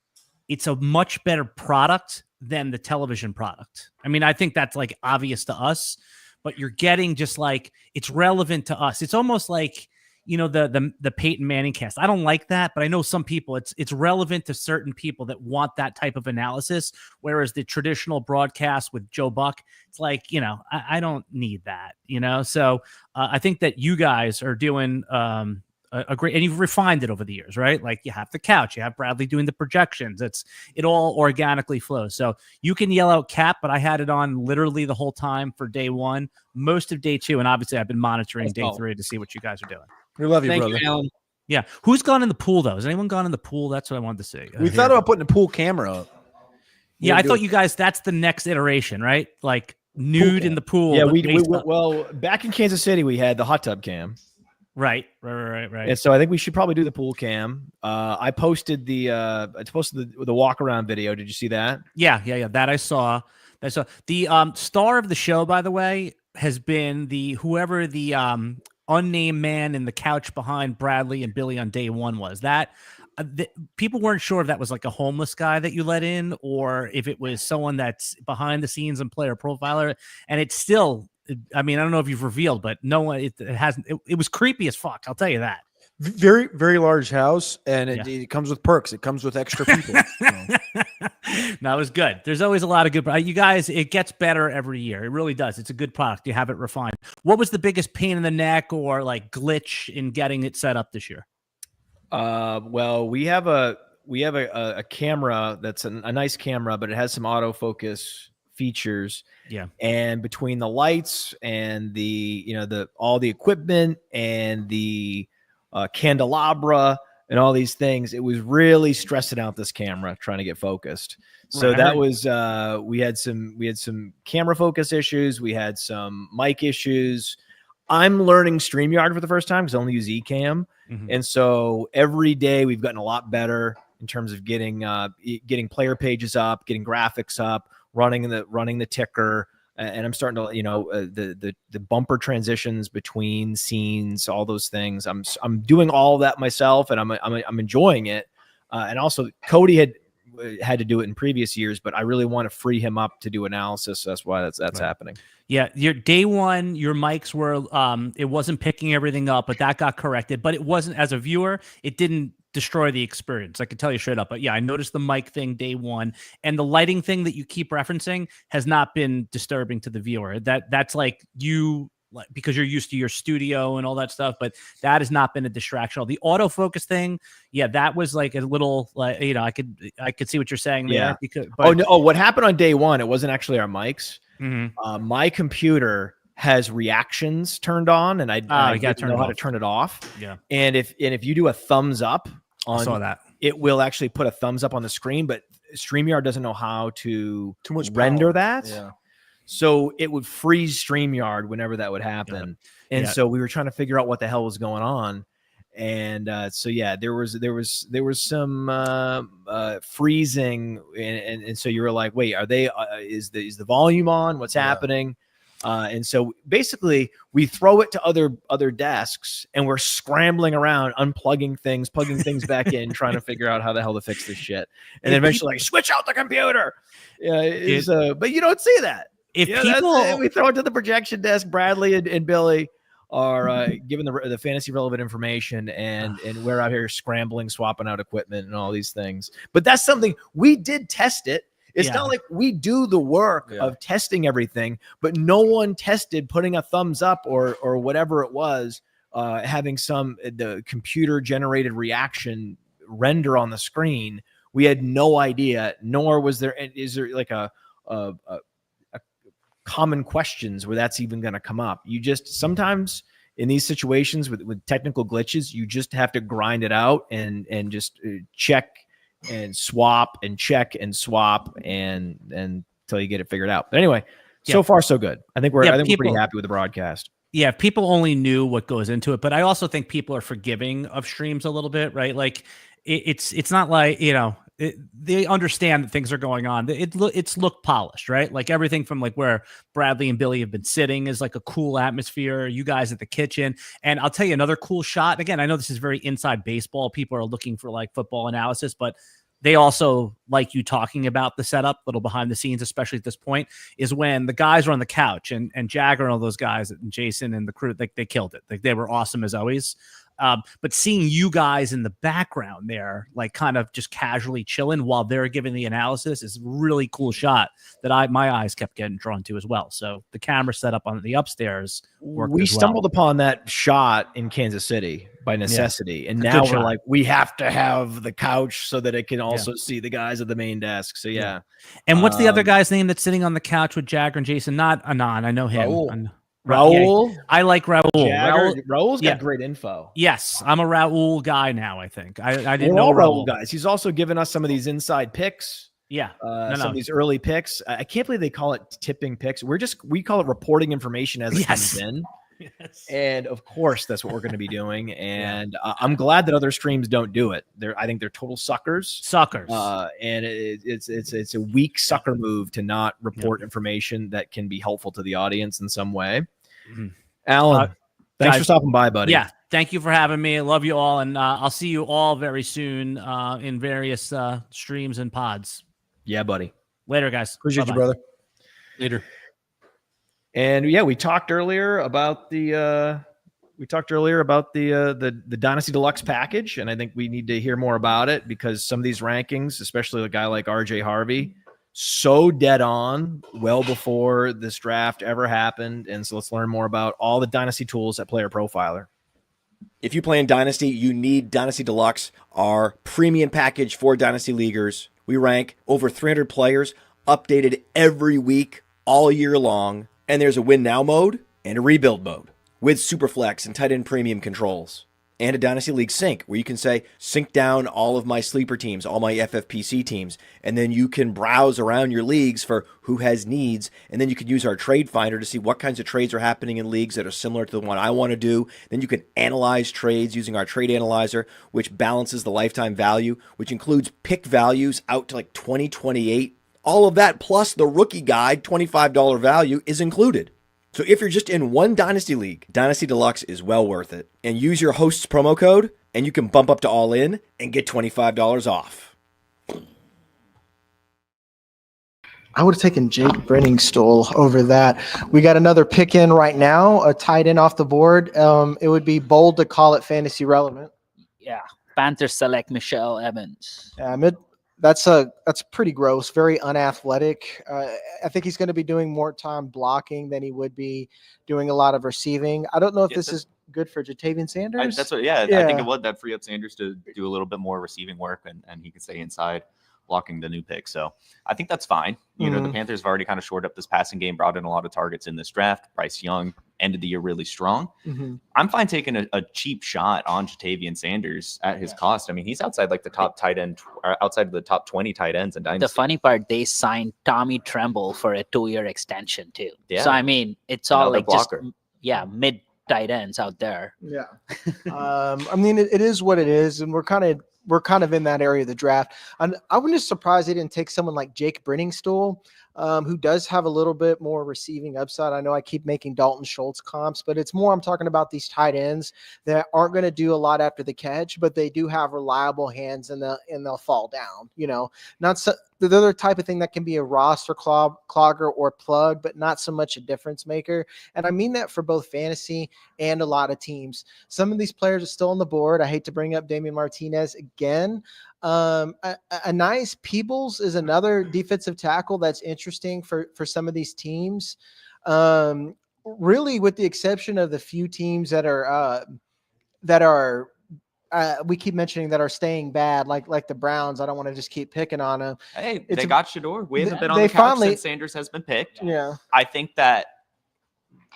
Speaker 12: it's a much better product than the television product. I mean, I think that's like obvious to us, but you're getting just like, it's relevant to us. It's almost like, you know, the Peyton Manning cast. I don't like that, but I know some people, it's relevant to certain people that want that type of analysis. Whereas the traditional broadcast with Joe Buck, it's like, you know, I don't need that, you know? So I think that you guys are doing a great, and you've refined it over the years, right? Like you have the couch, you have Bradley doing the projections. It all organically flows. So you can yell out Cap, but I had it on literally the whole time for day one, most of day 2. And obviously I've been monitoring day 3 to see what you guys are doing.
Speaker 2: We love you,
Speaker 10: Thank
Speaker 2: brother.
Speaker 10: you, Alan.
Speaker 12: Yeah. Who's gone in the pool though? Has anyone gone in the pool? That's what I wanted to say.
Speaker 2: We thought about putting a pool camera up.
Speaker 12: Yeah, I thought you guys, that's the next iteration, right? Like nude in the pool.
Speaker 1: Yeah,
Speaker 12: but
Speaker 1: well, back in Kansas City, we had the hot tub cam.
Speaker 12: Right.
Speaker 1: And so I think we should probably do the pool cam. I posted the walk around video. Did you see that?
Speaker 12: Yeah. That I saw. The star of the show, by the way, has been the unnamed man in the couch behind Bradley and Billy on day 1 was. That people weren't sure if that was like a homeless guy that you let in or if it was someone that's behind the scenes and Player Profiler. And it's still, I mean, I don't know if you've revealed, but no one, it hasn't, it was creepy as fuck. I'll tell you that.
Speaker 2: Very, very large house, and it comes with perks. It comes with extra people.
Speaker 12: No, it was good. There's always a lot of good. You guys, it gets better every year. It really does. It's a good product. You have it refined. What was the biggest pain in the neck or like glitch in getting it set up this year?
Speaker 1: Well, we have a camera that's a nice camera, but it has some autofocus features.
Speaker 12: Yeah.
Speaker 1: And between the lights and all the equipment and the candelabra and all these things, it was really stressing out this camera trying to get focused. So that was we had some camera focus issues, we had some mic issues. I'm learning StreamYard for the first time because I only use Ecamm. And so every day we've gotten a lot better in terms of getting player pages up, getting graphics up, running the ticker. And I'm starting to, the bumper transitions between scenes, all those things. I'm doing all of that myself, and I'm enjoying it. And also, Cody had to do it in previous years, but I really want to free him up to do analysis. That's why that's happening.
Speaker 12: Yeah, your day 1, your mics were it wasn't picking everything up, but that got corrected. But it wasn't, as a viewer, it didn't destroy the experience. I can tell you straight up. But yeah, I noticed the mic thing day 1, and the lighting thing that you keep referencing has not been disturbing to the viewer. That's like you, because you're used to your studio and all that stuff, but that has not been a distraction. The autofocus thing, yeah, that was like a little, like, I could see what you're saying there.
Speaker 1: Yeah. What happened on day 1? It wasn't actually our mics. My computer has reactions turned on, and I didn't know how to turn it off.
Speaker 12: Yeah.
Speaker 1: And if you do a thumbs up on,
Speaker 12: I saw that,
Speaker 1: it will actually put a thumbs up on the screen, but StreamYard doesn't know how to
Speaker 2: too much
Speaker 1: render
Speaker 2: power.
Speaker 1: that.
Speaker 2: Yeah.
Speaker 1: So it would freeze StreamYard whenever that would happen. Yeah. And so we were trying to figure out what the hell was going on. And so yeah, there was some freezing, and so you were like, wait, are they? Is the volume on? What's happening? And so basically we throw it to other desks and we're scrambling around, unplugging things, plugging things back in, trying to figure out how the hell to fix this shit. And then eventually like, switch out the computer. But you don't see that.
Speaker 12: If
Speaker 1: That's
Speaker 12: people,
Speaker 1: it. We throw it to the projection desk, Bradley and Billy are giving the fantasy relevant information, and we're out here scrambling, swapping out equipment and all these things. But that's something we did test it. It's not like we do the work of testing everything, but no one tested putting a thumbs up or whatever it was, having the computer generated reaction render on the screen. We had no idea, nor was there, is there like a common questions where that's even going to come up. You just sometimes in these situations with technical glitches, you just have to grind it out and just check and swap and check and swap and until you get it figured out. But anyway, so far so good. I think we're pretty happy with the broadcast.
Speaker 12: Yeah, if people only knew what goes into it, but I also think people are forgiving of streams a little bit, right? Like it's not like, they understand that things are going on. It's look polished, right? Like everything from like where Bradley and Billy have been sitting is like a cool atmosphere. You guys at the kitchen. And I'll tell you another cool shot. Again, I know this is very inside baseball. People are looking for like football analysis, but they also like you talking about the setup, little behind the scenes, especially at this point, is when the guys are on the couch and Jagger and all those guys and Jason and the crew, like they killed it. Like they were awesome as always. But seeing you guys in the background there, like kind of just casually chilling while they're giving the analysis is a really cool shot that my eyes kept getting drawn to as well. So the camera set up on the upstairs worked
Speaker 1: We
Speaker 12: as well.
Speaker 1: stumbled upon that shot in Kansas City by necessity. And now we're like, we have to have the couch so that it can also see the guys at the main desk. So yeah.
Speaker 12: And what's the other guy's name that's sitting on the couch with Jagger and Jason? Not Anon. I know him.
Speaker 1: Raul.
Speaker 12: I like Raul.
Speaker 1: Raul's got great info.
Speaker 12: Yes, I'm a Raul guy now. I think I didn't
Speaker 1: We're
Speaker 12: know
Speaker 1: all
Speaker 12: Raul
Speaker 1: guys. He's also given us some of these inside picks.
Speaker 12: Yeah,
Speaker 1: some of these early picks. I can't believe they call it tipping picks. We call it reporting information as it comes in.
Speaker 12: Yes.
Speaker 1: And of course, that's what we're going to be doing. And I'm glad that other streams don't do it. I think they're total suckers. And it's a weak sucker move to not report information that can be helpful to the audience in some way.
Speaker 12: Mm-hmm.
Speaker 1: Alan, thanks for stopping by, buddy.
Speaker 12: Yeah, thank you for having me. I love you all, and I'll see you all very soon in various streams and pods.
Speaker 1: Yeah, buddy.
Speaker 12: Later, guys.
Speaker 2: Appreciate you, brother.
Speaker 12: Later.
Speaker 1: And we talked earlier about the Dynasty Deluxe package, and I think we need to hear more about it because some of these rankings, especially a guy like RJ Harvey, so dead on well before this draft ever happened. And so let's learn more about all the Dynasty tools at Player Profiler.
Speaker 11: If you play in Dynasty, you need Dynasty Deluxe, our premium package for Dynasty Leaguers. We rank over 300 players, updated every week, all year long. And there's a win now mode and a rebuild mode with Superflex and tight end premium controls. And a Dynasty League sync where you can say, sync down all of my sleeper teams, all my FFPC teams. And then you can browse around your leagues for who has needs. And then you can use our trade finder to see what kinds of trades are happening in leagues that are similar to the one I want to do. Then you can analyze trades using our trade analyzer, which balances the lifetime value, which includes pick values out to like 2028. All of that plus the rookie guide, $25 value is included. So if you're just in one Dynasty League, Dynasty Deluxe is well worth it. And use your host's promo code, and you can bump up to All In and get $25 off.
Speaker 6: I would have taken Jake Brenningstool over that. We got another pick in right now, a tight end off the board. It would be bold to call it fantasy relevant.
Speaker 9: Yeah, Panthers select Michelle Evans.
Speaker 6: That's pretty gross, very unathletic. I think he's going to be doing more time blocking than he would be doing a lot of receiving. I don't know if this is good for Jatavian Sanders.
Speaker 8: I think it would. That free up Sanders to do a little bit more receiving work, and he could stay inside blocking the new pick. So I think that's fine. You know, the Panthers have already kind of shored up this passing game, brought in a lot of targets in this draft. Bryce Young ended the year really strong. I'm fine taking a cheap shot on Jatavian Sanders at his cost. I mean, he's outside like the top tight end, or outside of the top 20 tight ends in Dynasty.
Speaker 9: The funny part, they signed Tommy Tremble for a 2-year extension too.
Speaker 8: Yeah.
Speaker 9: So I mean, it's all
Speaker 8: Another
Speaker 9: like
Speaker 8: blocker.
Speaker 9: just mid tight ends out there.
Speaker 6: Yeah. I mean, it is what it is, and we're kind of in that area of the draft. And I was just surprised they didn't take someone like Jake Brenningstool. who does have a little bit more receiving upside. I know I keep making Dalton Schultz comps, but it's more I'm talking about these tight ends that aren't going to do a lot after the catch, but they do have reliable hands and they'll fall down. Not so. The other type of thing that can be a roster clogger or plug, but not so much a difference maker. And I mean that for both fantasy and a lot of teams. Some of these players are still on the board. I hate to bring up Damian Martinez again. A nice Peebles is another defensive tackle that's interesting for some of these teams. Really, with the exception of the few teams that are we keep mentioning that are staying bad, like the Browns. I don't want to just keep picking on them.
Speaker 8: Hey, they got Shador. We haven't been on
Speaker 6: they
Speaker 8: the couch
Speaker 6: finally-
Speaker 8: since Sanders has been picked.
Speaker 6: Yeah.
Speaker 8: I think that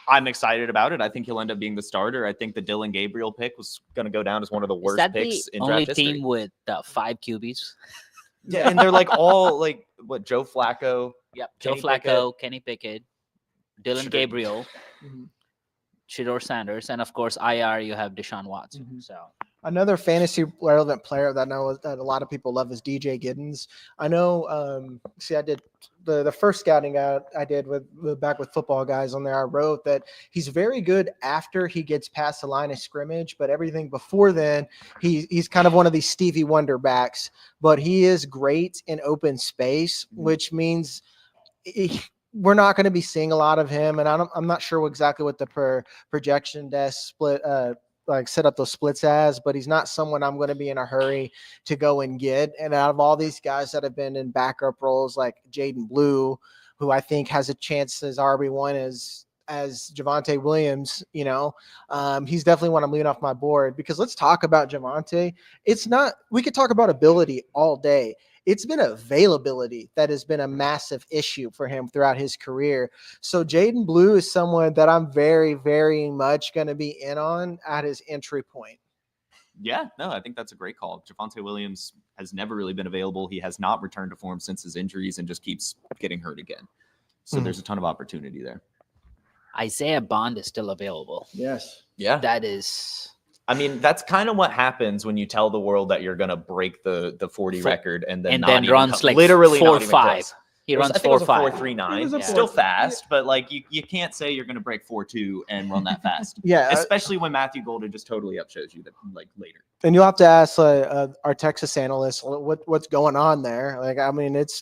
Speaker 8: I'm excited about it. I think he'll end up being the starter. I think the Dylan Gabriel pick was going to go down as one of the
Speaker 9: Is
Speaker 8: worst
Speaker 9: that
Speaker 8: picks
Speaker 9: the
Speaker 8: in
Speaker 9: only
Speaker 8: draft history.
Speaker 9: team with 5 QBs?
Speaker 8: Yeah, and they're like all like what Joe Flacco.
Speaker 9: Yep.
Speaker 8: Kenny
Speaker 9: Joe Flacco, Kenny Pickett, Dylan
Speaker 8: Shador.
Speaker 9: Gabriel, Shador Sanders, and of course IR you have Deshaun Watson. So
Speaker 6: Another fantasy relevant player that I know that a lot of people love is DJ Giddens. I know. I did the first scouting I did with back with football guys on there. I wrote that he's very good after he gets past the line of scrimmage, but everything before then, he's kind of one of these Stevie Wonder backs. But he is great in open space, which means we're not going to be seeing a lot of him. And I'm not sure exactly what the projection desk split. Set up those splits as, but he's not someone I'm going to be in a hurry to go and get. And out of all these guys that have been in backup roles, like Jaden Blue, who I think has a chance as RB1 as Javonte Williams, he's definitely one I'm leaving off my board, because let's talk about Javonte. We could talk about ability all day. It's been availability that has been a massive issue for him throughout his career. So Jaden Blue is someone that I'm very, very much going to be in on at his entry point.
Speaker 8: Yeah, no, I think that's a great call. Javonte Williams has never really been available. He has not returned to form since his injuries and just keeps getting hurt again. So there's a ton of opportunity there.
Speaker 9: Isaiah Bond is still available.
Speaker 2: Yes.
Speaker 8: Yeah.
Speaker 9: That is.
Speaker 8: I mean, that's kind of what happens when you tell the world that you're going to break the 40 record and then
Speaker 9: runs like
Speaker 8: literally
Speaker 9: 4.5. He runs
Speaker 8: 4.5.
Speaker 9: 4.39.
Speaker 8: 4.39. Still fast, but like you can't say you're going to break 4.2 and run that fast.
Speaker 6: Yeah.
Speaker 8: Especially when Matthew Golden just totally upshows you that like later.
Speaker 6: And you'll have to ask our Texas analyst what's going on there. Like, I mean, it's.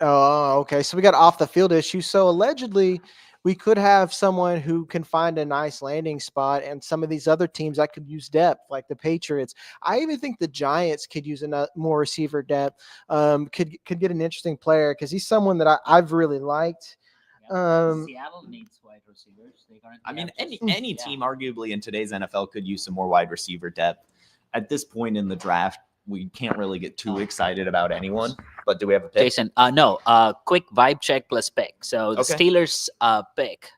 Speaker 6: Oh, okay. So we got off the field issues. So allegedly, we could have someone who can find a nice landing spot, and some of these other teams that could use depth, like the Patriots. I even think the Giants could use more receiver depth. Could get an interesting player, because he's someone that I've really liked.
Speaker 9: Seattle needs wide receivers.
Speaker 8: I mean, any team arguably in today's NFL could use some more wide receiver depth. At this point in the draft, we can't really get too excited about anyone. But do we have a pick?
Speaker 9: Jason, no. Quick vibe check plus pick. So the Steelers pick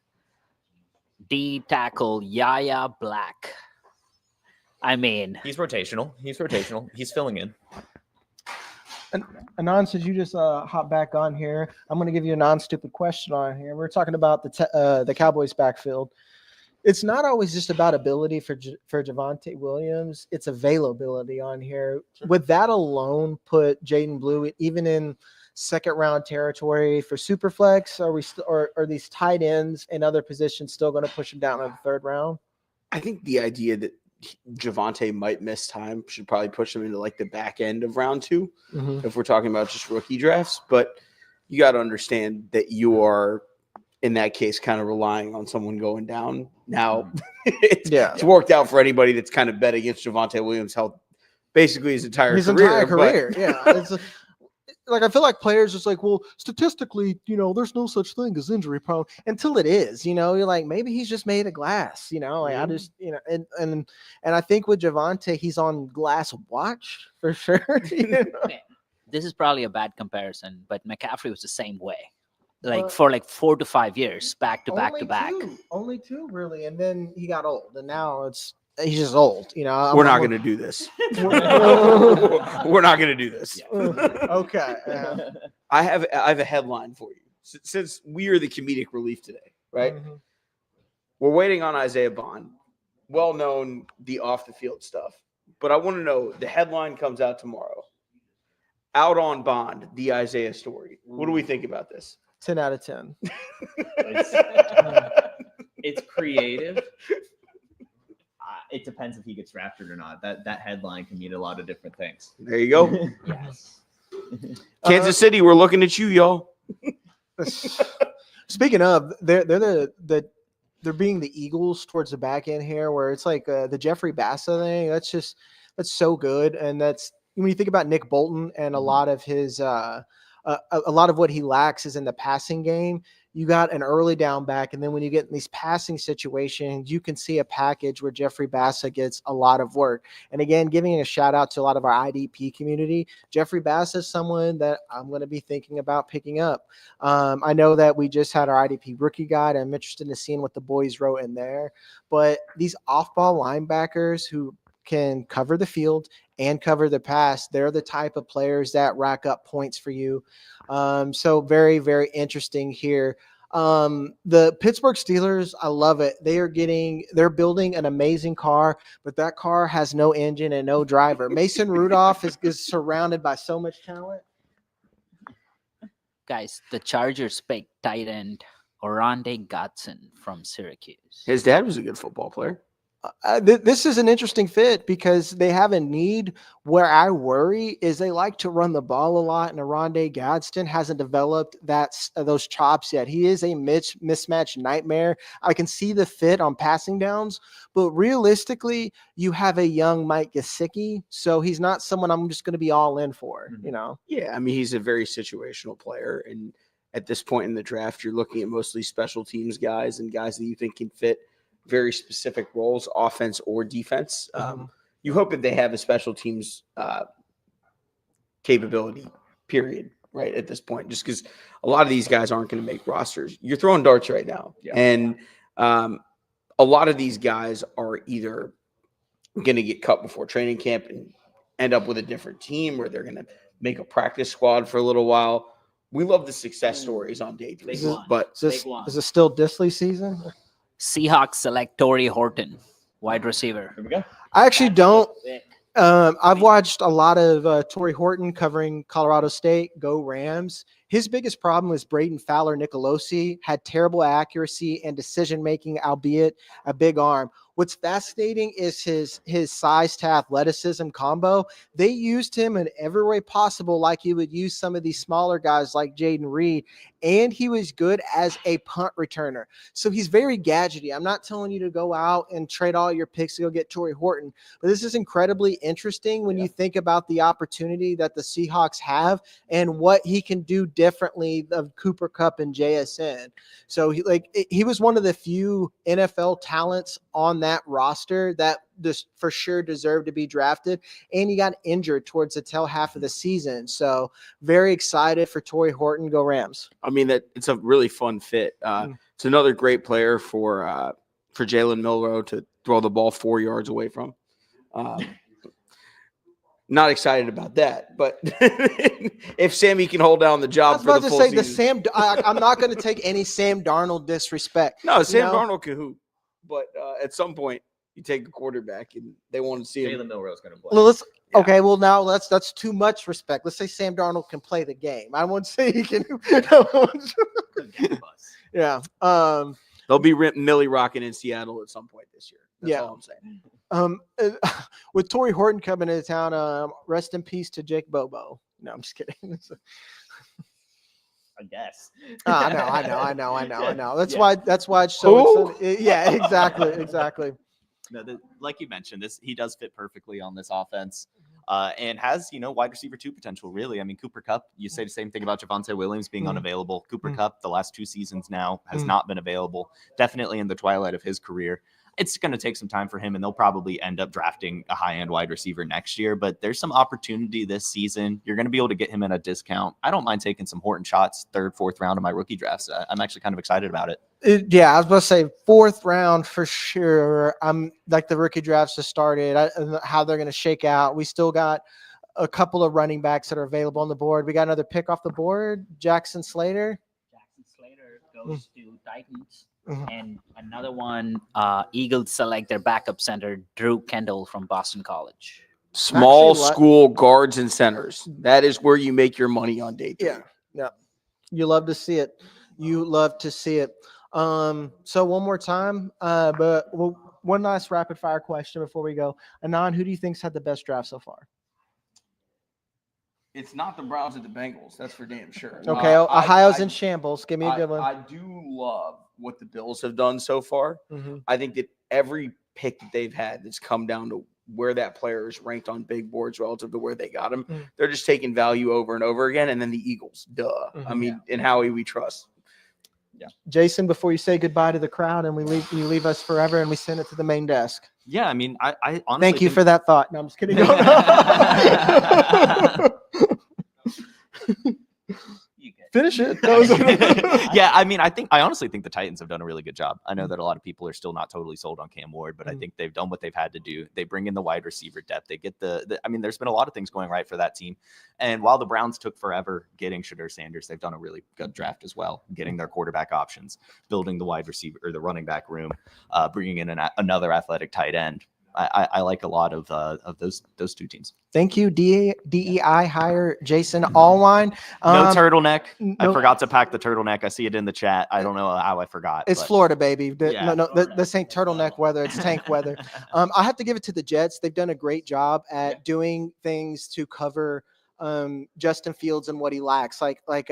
Speaker 9: D tackle Yaya Black. I mean,
Speaker 8: he's rotational. He's filling in.
Speaker 6: Anon, since you just hop back on here, I'm going to give you a non-stupid question on here. We're talking about the Cowboys backfield. It's not always just about ability for Javonte Williams. It's availability on here. Would that alone put Jaden Blue even in second-round territory for Superflex? Are these tight ends and other positions still going to push him down in the third round?
Speaker 10: I think the idea that Javonte might miss time should probably push him into like the back end of round 2 if we're talking about just rookie drafts. But you got to understand that you are, in that case, kind of relying on someone going down. Now, it's worked out for anybody that's kind of bet against Javonte Williams' health basically his entire career.
Speaker 6: Yeah. Like, I feel like players just like, well, statistically, there's no such thing as injury prone until it is. You're like, maybe he's just made of glass. I just, and I think with Javonte, he's on glass watch for sure.
Speaker 9: Okay. This is probably a bad comparison, but McCaffrey was the same way. For 4 to 5 years, back to back to back.
Speaker 6: Only two, really. And then he got old, and now he's just old.
Speaker 10: We're not going to do this. We're not going to do this.
Speaker 6: Okay.
Speaker 10: I have a headline for you. Since we are the comedic relief today, right? We're waiting on Isaiah Bond. Well known, the off the field stuff. But I want to know, the headline comes out tomorrow. out on bond, the Isaiah story. What do we think about this?
Speaker 6: 10 out of 10.
Speaker 8: It's creative. It depends if he gets drafted or not. That headline can mean a lot of different things.
Speaker 10: There you go.
Speaker 8: Yes.
Speaker 10: Kansas City, we're looking at you, y'all.
Speaker 6: Speaking of, they're being the Eagles towards the back end here, where it's like the Jeffrey Bassa thing. That's so good, and that's when you think about Nick Bolton and a lot of his a lot of what he lacks is in the passing game. You got an early down back, and then when you get in these passing situations, you can see a package where Jeffrey Bassa gets a lot of work. And again, giving a shout out to a lot of our IDP community, Jeffrey Bassa is someone that I'm going to be thinking about picking up. I know that we just had our IDP rookie guide. I'm interested in seeing what the boys wrote in there. But these off-ball linebackers who can cover the field and cover the pass, they're the type of players that rack up points for you. So very, very interesting here. The Pittsburgh Steelers, I love it. They're building an amazing car, but that car has no engine and no driver. Mason Rudolph is surrounded by so much talent.
Speaker 9: Guys, the Chargers picked tight end Orande Godson from Syracuse.
Speaker 10: His dad was a good football player.
Speaker 6: This is an interesting fit because they have a need. Where I worry is they like to run the ball a lot, and Orande Gadsden hasn't developed those chops yet. He is a mismatch nightmare. I can see the fit on passing downs, but realistically, you have a young Mike Gesicki, so he's not someone I'm just going to be all in for.
Speaker 10: Yeah, I mean, he's a very situational player, and at this point in the draft, you're looking at mostly special teams guys and guys that you think can fit very specific roles, offense or defense. You hope that they have a special teams capability, period, right, at this point, just because a lot of these guys aren't going to make rosters. You're throwing darts right now. Yeah. And a lot of these guys are either going to get cut before training camp and end up with a different team, or they're going to make a practice squad for a little while. We love the success stories on day three. But
Speaker 6: is it still Disley season?
Speaker 9: Seahawks select Torrey Horton, wide receiver.
Speaker 8: Here we go.
Speaker 6: I actually don't. I've watched a lot of Torrey Horton covering Colorado State. Go Rams. His biggest problem was Braden Fowler Nicolosi had terrible accuracy and decision-making, albeit a big arm. What's fascinating is his size to athleticism combo. They used him in every way possible, like you would use some of these smaller guys like Jaden Reed, and he was good as a punt returner. So he's very gadgety. I'm not telling you to go out and trade all your picks to go get Torrey Horton, but this is incredibly interesting when you think about the opportunity that the Seahawks have and what he can do differently of Cooper Kupp and JSN. So he was one of the few NFL talents on that roster that just for sure deserved to be drafted, and he got injured towards the tail half of the season. So very excited for Torrey Horton. Go Rams.
Speaker 10: I mean, that it's a really fun fit. It's another great player for Jalen Milroe to throw the ball 4 yards away from. Not excited about that, but if Sammy can hold down the job for the full season.
Speaker 6: I'm not going to take any Sam Darnold disrespect.
Speaker 10: No, Sam Darnold can hoop, but at some point you take a quarterback and they want to see him.
Speaker 8: Jalen Milroe's going to play.
Speaker 6: Well, okay. Well, now that's too much respect. Let's say Sam Darnold can play the game. I won't say he can. Yeah.
Speaker 10: They'll be Millie rocking in Seattle at some point this year. That's all I'm saying.
Speaker 6: With Torrey Horton coming into town, rest in peace to Jake Bobo. No, I'm just kidding.
Speaker 8: I guess.
Speaker 6: I know. That's why it's so. Yeah, exactly.
Speaker 8: No, like you mentioned, he does fit perfectly on this offense, and has wide receiver 2 potential. Really, I mean, Cooper Kupp. You say the same thing about Javonte Williams being unavailable. Cooper Kupp, the last 2 seasons now, has not been available. Definitely in the twilight of his career. It's going to take some time for him, and they'll probably end up drafting a high-end wide receiver next year. But there's some opportunity this season. You're going to be able to get him at a discount. I don't mind taking some Horton shots 3rd, 4th round of my rookie drafts. I'm actually kind of excited about it.
Speaker 6: Yeah, I was about to say 4th round for sure. I'm like the rookie drafts just started. How they're going to shake out. We still got a couple of running backs that are available on the board. We got another pick off the board. Jackson Slater.
Speaker 9: Jackson Slater goes to Titans. And another one, Eagles select their backup center, Drew Kendall from Boston College.
Speaker 10: Small
Speaker 6: Actually,
Speaker 10: school guards and centers. That is where you make your money on day 3.
Speaker 6: Yeah. You love to see it. You love to see it. So one more time, one last rapid fire question before we go. Anand, who do you think's had the best draft so far?
Speaker 10: It's not the Browns and the Bengals. That's for damn sure.
Speaker 6: Okay, Ohio's in shambles. Give me a good one.
Speaker 10: I do love what the Bills have done so far.
Speaker 6: Mm-hmm.
Speaker 10: I think that every pick that they've had that's come down to where that player is ranked on big boards relative to where they got him.
Speaker 6: Mm-hmm.
Speaker 10: They're just taking value over and over again. And then the Eagles, duh.
Speaker 6: Mm-hmm.
Speaker 10: I mean, in Howie we trust.
Speaker 6: Yeah. Jason, before you say goodbye to the crowd and you leave us forever and we send it to the main desk.
Speaker 8: Yeah, I mean, I honestly
Speaker 6: thank you for that thought. No, I'm just kidding. Finish it.
Speaker 8: Yeah, I mean, I honestly think the Titans have done a really good job. I know that a lot of people are still not totally sold on Cam Ward, but I think they've done what they've had to do. They bring in the wide receiver depth. They get I mean, there's been a lot of things going right for that team. And while the Browns took forever getting Shedeur Sanders, they've done a really good draft as well, getting their quarterback options, building the wide receiver or the running back room, bringing in another athletic tight end. I like a lot of those two teams.
Speaker 6: Thank you, DEI hire Jason Allwine.
Speaker 8: No turtleneck. I forgot to pack the turtleneck. I see it in the chat. I don't know how I forgot.
Speaker 6: It's Florida, baby. This ain't turtleneck weather. It's tank weather. I have to give it to the Jets. They've done a great job at doing things to cover Justin Fields and what he lacks, like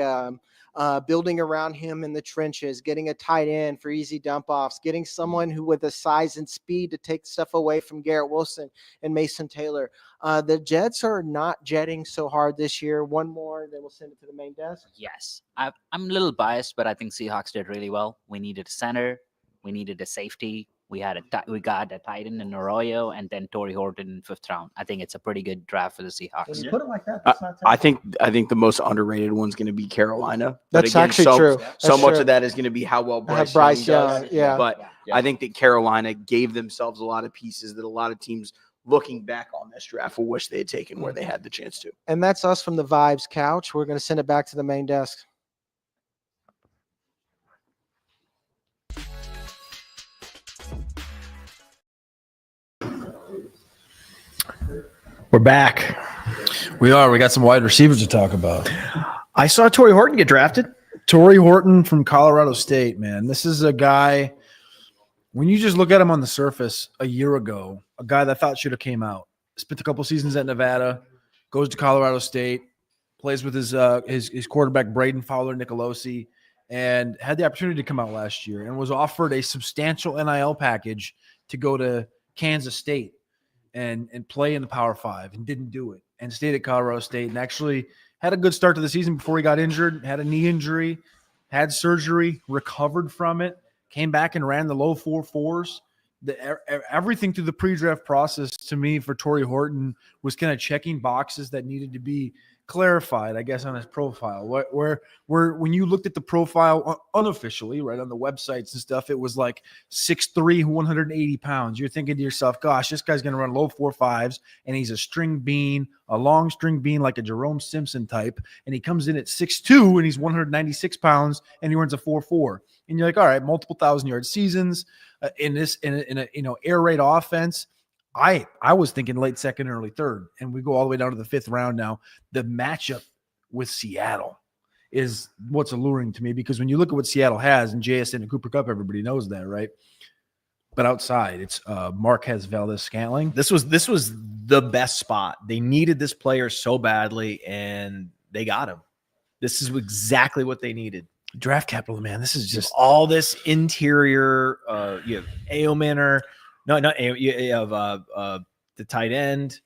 Speaker 6: building around him in the trenches, getting a tight end for easy dump offs, getting someone who with the size and speed to take stuff away from Garrett Wilson and Mason Taylor. The Jets are not jetting so hard this year. One more, then we'll send it to the main desk.
Speaker 9: Yes. I'm a little biased, but I think Seahawks did really well. We needed a center. We needed a safety. We got a tight end in Arroyo and then Torrey Horton in 5th round. I think it's a pretty good draft for the Seahawks.
Speaker 6: When you put it like that,
Speaker 10: that's not I think the most underrated one's going to be Carolina.
Speaker 6: But that's again, actually true.
Speaker 10: So much of that is going to be how well Bryce Young does.
Speaker 6: Yeah.
Speaker 10: But I think that Carolina gave themselves a lot of pieces that a lot of teams looking back on this draft will wish they had taken where they had the chance to.
Speaker 6: And that's us from the Vibes Couch. We're going to send it back to the main desk.
Speaker 1: We're back.
Speaker 2: We are. We got some wide receivers to talk about.
Speaker 1: I saw Torrey Horton get drafted.
Speaker 2: Torrey Horton from Colorado State, man. This is a guy, when you just look at him on the surface a year ago, a guy that I thought should have came out. Spent a couple seasons at Nevada, goes to Colorado State, plays with his quarterback, Braden Fowler-Nicolosi, and had the opportunity to come out last year and was offered a substantial NIL package to go to Kansas State and play in the Power 5 and didn't do it and stayed at Colorado State and actually had a good start to the season before he got injured, had a knee injury, had surgery, recovered from it, came back and ran the low 4.4s. Everything through the pre-draft process to me for Torrey Horton was kind of checking boxes that needed to be clarified, I guess, on his profile. Where when you looked at the profile unofficially, right, on the websites and stuff, it was like 6'3", 180 pounds. You're thinking to yourself, gosh, this guy's going to run low 4.5s, and he's a string bean, a long string bean like a Jerome Simpson type, and he comes in at 6'2", and he's 196 pounds, and he runs a 4.4. And you're like, all right, multiple 1,000-yard seasons in a air raid offense. I was thinking late second, early third, and we go all the way down to the 5th round now. The matchup with Seattle is what's alluring to me, because when you look at what Seattle has and JSN and Cooper Kupp, everybody knows that, right? But outside, it's Marquez Valdes-Scantling.
Speaker 1: This was the best spot. They needed this player so badly, and they got him. This is exactly what they needed.
Speaker 2: Draft capital, man. This is just
Speaker 1: all this interior. You have Aomanor. No, not you have the tight end.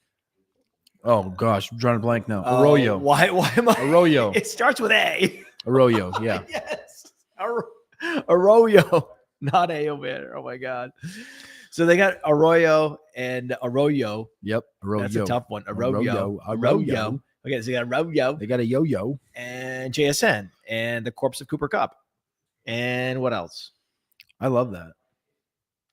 Speaker 2: Oh gosh, I'm drawing a blank now. Arroyo.
Speaker 1: Why am I?
Speaker 2: Arroyo.
Speaker 1: It starts with A.
Speaker 2: Arroyo. Yeah.
Speaker 1: Yes. Arroyo, not Aomanor. Oh my God. So they got Arroyo and Arroyo.
Speaker 2: Yep. Arroyo.
Speaker 1: That's a tough one. Arroyo. Okay, so you got Arroyo.
Speaker 2: They got a yo-yo
Speaker 1: and JSN and the corpse of Cooper Kupp. And what else?
Speaker 2: I love that.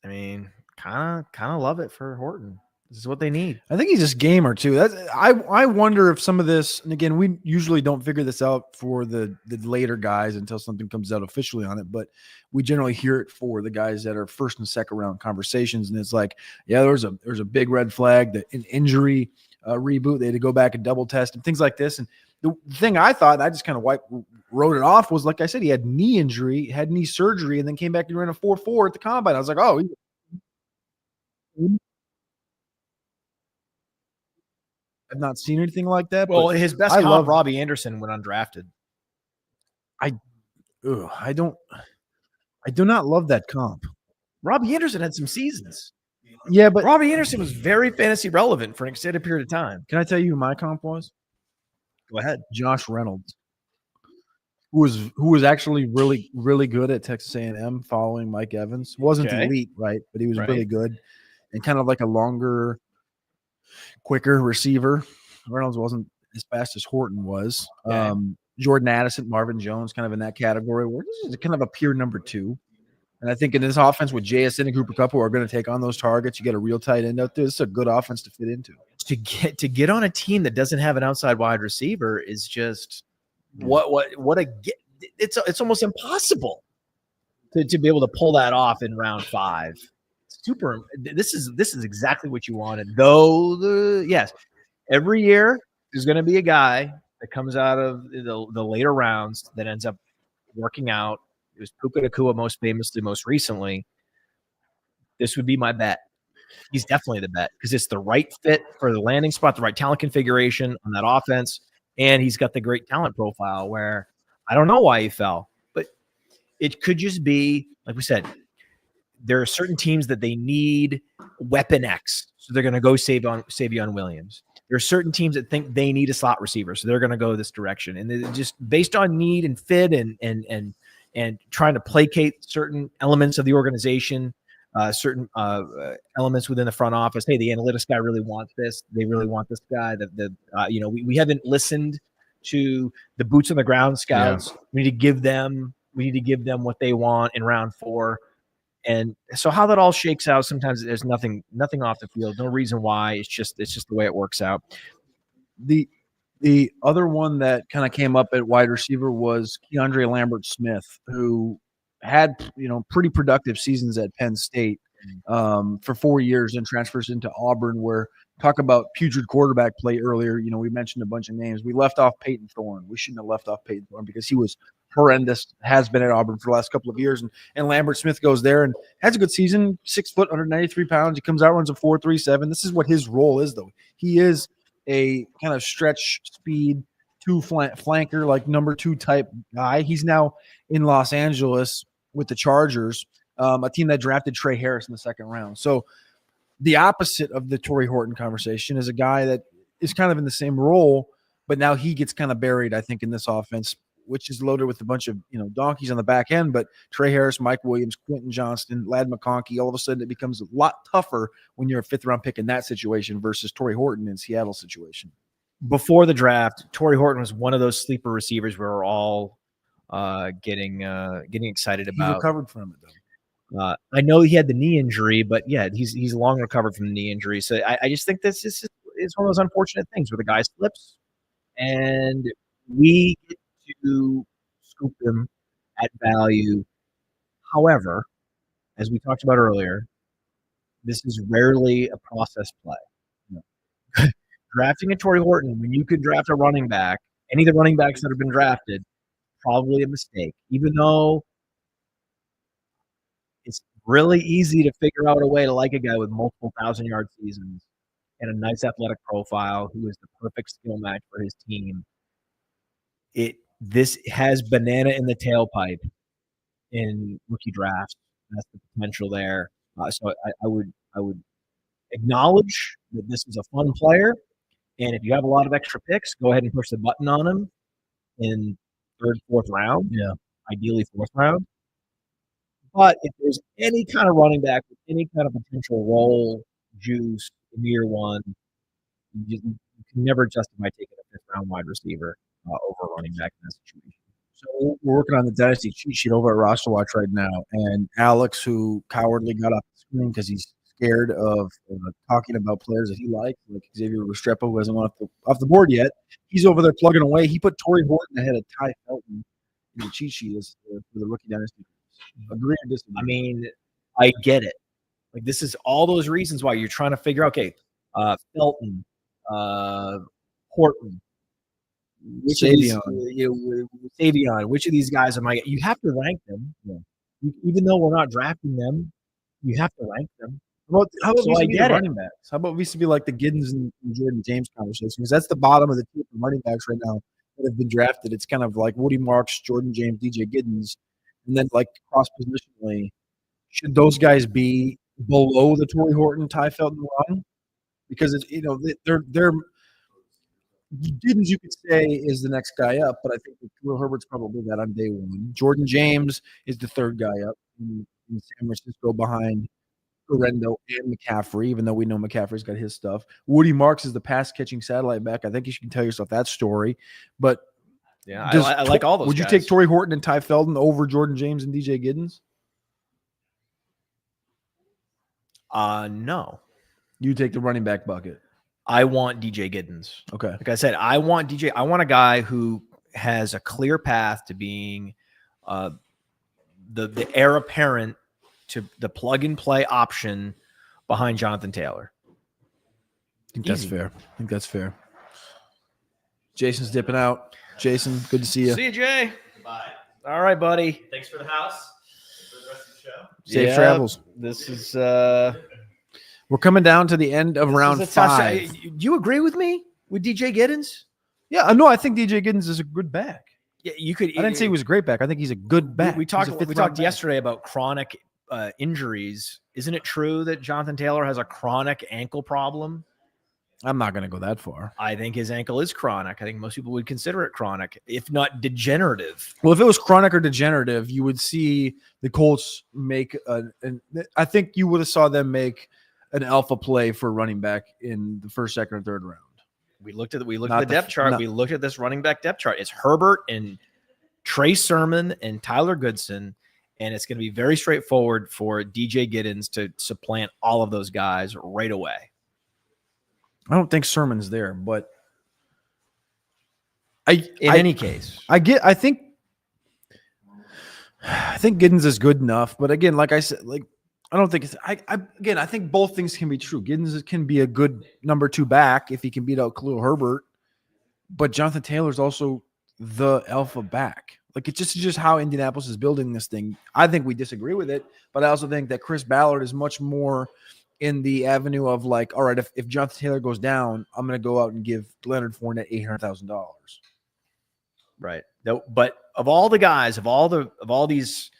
Speaker 1: I mean, kind of love it for Horton. This is what they need.
Speaker 2: I think he's just gamer too. I wonder if some of this, and again, we usually don't figure this out for the later guys until something comes out officially on it, but we generally hear it for the guys that are first and second round conversations. And it's like, yeah, there's a big red flag, that an injury reboot. They had to go back and double test and things like this. And the thing I thought, I just kind of wrote it off, was like I said, he had knee injury, had knee surgery, and then came back and ran a 4.4 at the combine. I was like, oh, I've not seen anything like that.
Speaker 1: Well,
Speaker 2: but
Speaker 1: his best
Speaker 2: I
Speaker 1: comp,
Speaker 2: love
Speaker 1: Robbie Anderson, went undrafted.
Speaker 2: I do not love that comp.
Speaker 1: Robbie Anderson had some seasons.
Speaker 2: Yeah, but
Speaker 1: Robbie Anderson was very fantasy relevant for an extended period of time.
Speaker 2: can I tell you who my comp was?
Speaker 1: Go ahead.
Speaker 2: Josh Reynolds, who was actually really, really good at Texas A&M following Mike Evans. Wasn't
Speaker 1: Okay.
Speaker 2: elite, right? But he was
Speaker 1: Right.
Speaker 2: really good and kind of like a longer, quicker receiver. Reynolds wasn't as fast as Horton was.
Speaker 1: Okay.
Speaker 2: Jordan Addison, Marvin Jones, kind of in that category. Where this is kind of a pure number 2. And I think in this offense with JSN and Cooper Kupp, who are going to take on those targets, you get a real tight end out there. This is a good offense to fit into.
Speaker 1: To get on a team that doesn't have an outside wide receiver is just what a get. It's almost impossible to be able to pull that off in round 5. Super. This is exactly what you wanted. Though yes, every year there's going to be a guy that comes out of the later rounds that ends up working out. It was Puka Nacua most famously, most recently. This would be my bet. He's definitely the bet because it's the right fit for the landing spot, the right talent configuration on that offense, and he's got the great talent profile where I don't know why he fell, but it could just be, like we said, there are certain teams that they need weapon X, so they're going to go Savion Williams. There are certain teams that think they need a slot receiver, so they're going to go this direction, and they're just based on need and fit and trying to placate certain elements of the organization, certain elements within the front office. Hey, the analytics guy really wants this. They really want this guy. We haven't listened to the boots on the ground scouts. Yeah. We need to give them what they want in round 4. And so how that all shakes out, sometimes there's nothing off the field, no reason why. It's just the way it works out.
Speaker 2: The other one that kind of came up at wide receiver was Keandre Lambert-Smith, who had pretty productive seasons at Penn State for 4 years and transfers into Auburn, where talk about putrid quarterback play earlier. We mentioned a bunch of names. We left off Peyton Thorne. We shouldn't have left off Peyton Thorne because he was horrendous, has been at Auburn for the last couple of years. And Lambert-Smith goes there and has a good season, 6 foot, 193 pounds. He comes out, runs a 4.37. This is what his role is, though. He is a kind of stretch speed, 2 flanker, like number 2 type guy. He's now in Los Angeles with the Chargers, a team that drafted Trey Harris in the 2nd round. So the opposite of the Torrey Horton conversation is a guy that is kind of in the same role, but now he gets kind of buried, I think, in this offense, which is loaded with a bunch of donkeys on the back end. But Trey Harris, Mike Williams, Quentin Johnston, Ladd McConkey, all of a sudden it becomes a lot tougher when you're a 5th round pick in that situation versus Torrey Horton in Seattle situation.
Speaker 1: Before the draft, Torrey Horton was one of those sleeper receivers we were all getting excited about.
Speaker 2: He recovered from it, though.
Speaker 1: I know he had the knee injury, but yeah, he's long recovered from the knee injury. So I just think this is one of those unfortunate things where the guy slips, and we get to scoop him at value. However, as we talked about earlier, this is rarely a process play. Drafting a Torrey Horton when you could draft a running back, any of the running backs that have been drafted, probably a mistake, even though it's really easy to figure out a way to like a guy with multiple 1,000-yard seasons and a nice athletic profile who is the perfect skill match for his team. This has banana in the tailpipe in rookie drafts. That's the potential there. So I would acknowledge that this is a fun player, and if you have a lot of extra picks, go ahead and push the button on him in 3rd, 4th round. Yeah, ideally 4th round. But if there's any kind of running back with any kind of potential role juice in year 1, you can never justify taking a 5th round wide receiver over a running back in that situation.
Speaker 2: So we're working on the Dynasty cheat sheet over at Rosterwatch right now, and Alex, who cowardly got off the screen because he's scared of talking about players that he likes, like Xavier Restrepo, who hasn't won off the board yet. He's over there plugging away. He put Torrey Horton ahead of Ty Felton in the cheat sheet for the rookie Dynasty. Agree or disagree?
Speaker 1: I mean, I get it. Like, this is all those reasons why you're trying to figure out, okay, Felton, Horton. Which of these,
Speaker 2: Savion.
Speaker 1: Savion, which of these guys am I? You have to rank them. Yeah. Even though we're not drafting them, you have to rank them.
Speaker 2: How about
Speaker 1: So I
Speaker 2: vis-a-vis
Speaker 1: get
Speaker 2: the
Speaker 1: it.
Speaker 2: running backs? How about vis-a-vis like the Giddens and Jordan James conversation? Because that's the bottom of the tier for running backs right now that have been drafted. It's kind of like Woody Marks, Jordan James, DJ Giddens, and then like cross positionally. Should those guys be below the Torrey Horton, Ty Felton run? Because it's they're Giddens, you could say, is the next guy up, but I think Khalil Herbert's probably that on day one. Jordan James is the third guy up in San Francisco behind Correndo and McCaffrey, even though we know McCaffrey's got his stuff. Woody Marks is the pass-catching satellite back. I think you can tell yourself that story. But
Speaker 1: yeah, I like all those
Speaker 2: Would
Speaker 1: guys.
Speaker 2: you take Torrey Horton and Ty Felton over Jordan James and DJ Giddens?
Speaker 1: No.
Speaker 2: You take the running back bucket.
Speaker 1: I want DJ Giddens.
Speaker 2: Okay.
Speaker 1: Like I said, I want a guy who has a clear path to being the heir apparent to the plug and play option behind Jonathan Taylor.
Speaker 2: I think that's fair. Jason's dipping out. Jason, good to see you.
Speaker 1: See you, Jay. Bye. All right, buddy.
Speaker 11: Thanks for the house. For the rest of the show.
Speaker 2: Safe travels.
Speaker 1: This is
Speaker 2: we're coming down to the end of round 5.
Speaker 1: Do you agree with me with DJ Giddens?
Speaker 2: Yeah, no, I think DJ Giddens is a good back.
Speaker 1: Yeah, you could.
Speaker 2: I didn't say he was a great back. I think he's a good back.
Speaker 1: We talked yesterday about chronic injuries. Isn't it true that Jonathan Taylor has a chronic ankle problem?
Speaker 2: I'm not going to go that far.
Speaker 1: I think his ankle is chronic. I think most people would consider it chronic, if not degenerative.
Speaker 2: Well, if it was chronic or degenerative, you would see the Colts make I think you would have saw them make an alpha play for running back in the first, second, or third round.
Speaker 1: We looked at the depth chart. We looked at this running back depth chart. It's Herbert and Trey Sermon and Tyler Goodson, and it's going to be very straightforward for DJ Giddens to supplant all of those guys right away.
Speaker 2: I don't think Sermon's there, but
Speaker 1: in any case,
Speaker 2: I think Giddens is good enough. But again, like I said, I don't think it's. I think both things can be true. Giddens can be a good number 2 back if he can beat out Khalil Herbert, but Jonathan Taylor's also the alpha back. Like it's just how Indianapolis is building this thing. I think we disagree with it, but I also think that Chris Ballard is much more in the avenue of like, all right, if Jonathan Taylor goes down, I'm going to go out and give Leonard Fournette $800,000.
Speaker 1: Right. No, but of all the guys, of all these,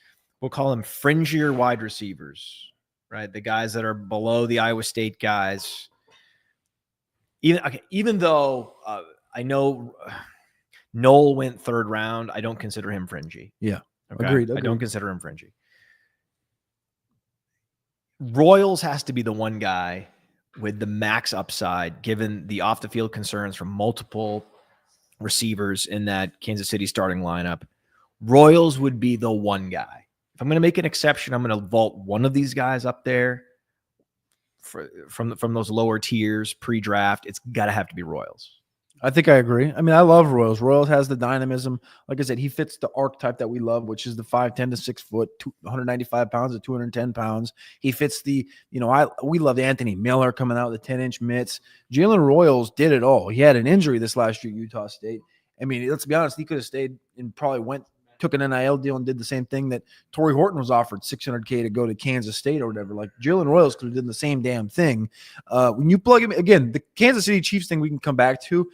Speaker 1: we'll call them fringier wide receivers, right? The guys that are below the Iowa State guys. Even though I know Noel went 3rd round, I don't consider him fringy.
Speaker 2: Yeah,
Speaker 1: okay?
Speaker 2: Agreed.
Speaker 1: I don't consider him fringy. Royals has to be the one guy with the max upside, given the off the field concerns from multiple receivers in that Kansas City starting lineup. Royals would be the one guy. If I'm going to make an exception, I'm going to vault one of these guys up there from those lower tiers pre-draft. It's got to have to be Royals.
Speaker 2: I think I agree. I mean, I love Royals. Royals has the dynamism. Like I said, he fits the archetype that we love, which is the 5'10" to 6 foot, 195 pounds to 210 pounds. He fits the, we love Anthony Miller coming out with the 10-inch mitts. Jalen Royals did it all. He had an injury this last year at Utah State. I mean, let's be honest, he could have stayed and probably took an NIL deal and did the same thing that Torrey Horton was offered $600K to go to Kansas State or whatever. Like Jalen Royals could have done the same damn thing. When you plug him again, the Kansas City Chiefs thing we can come back to,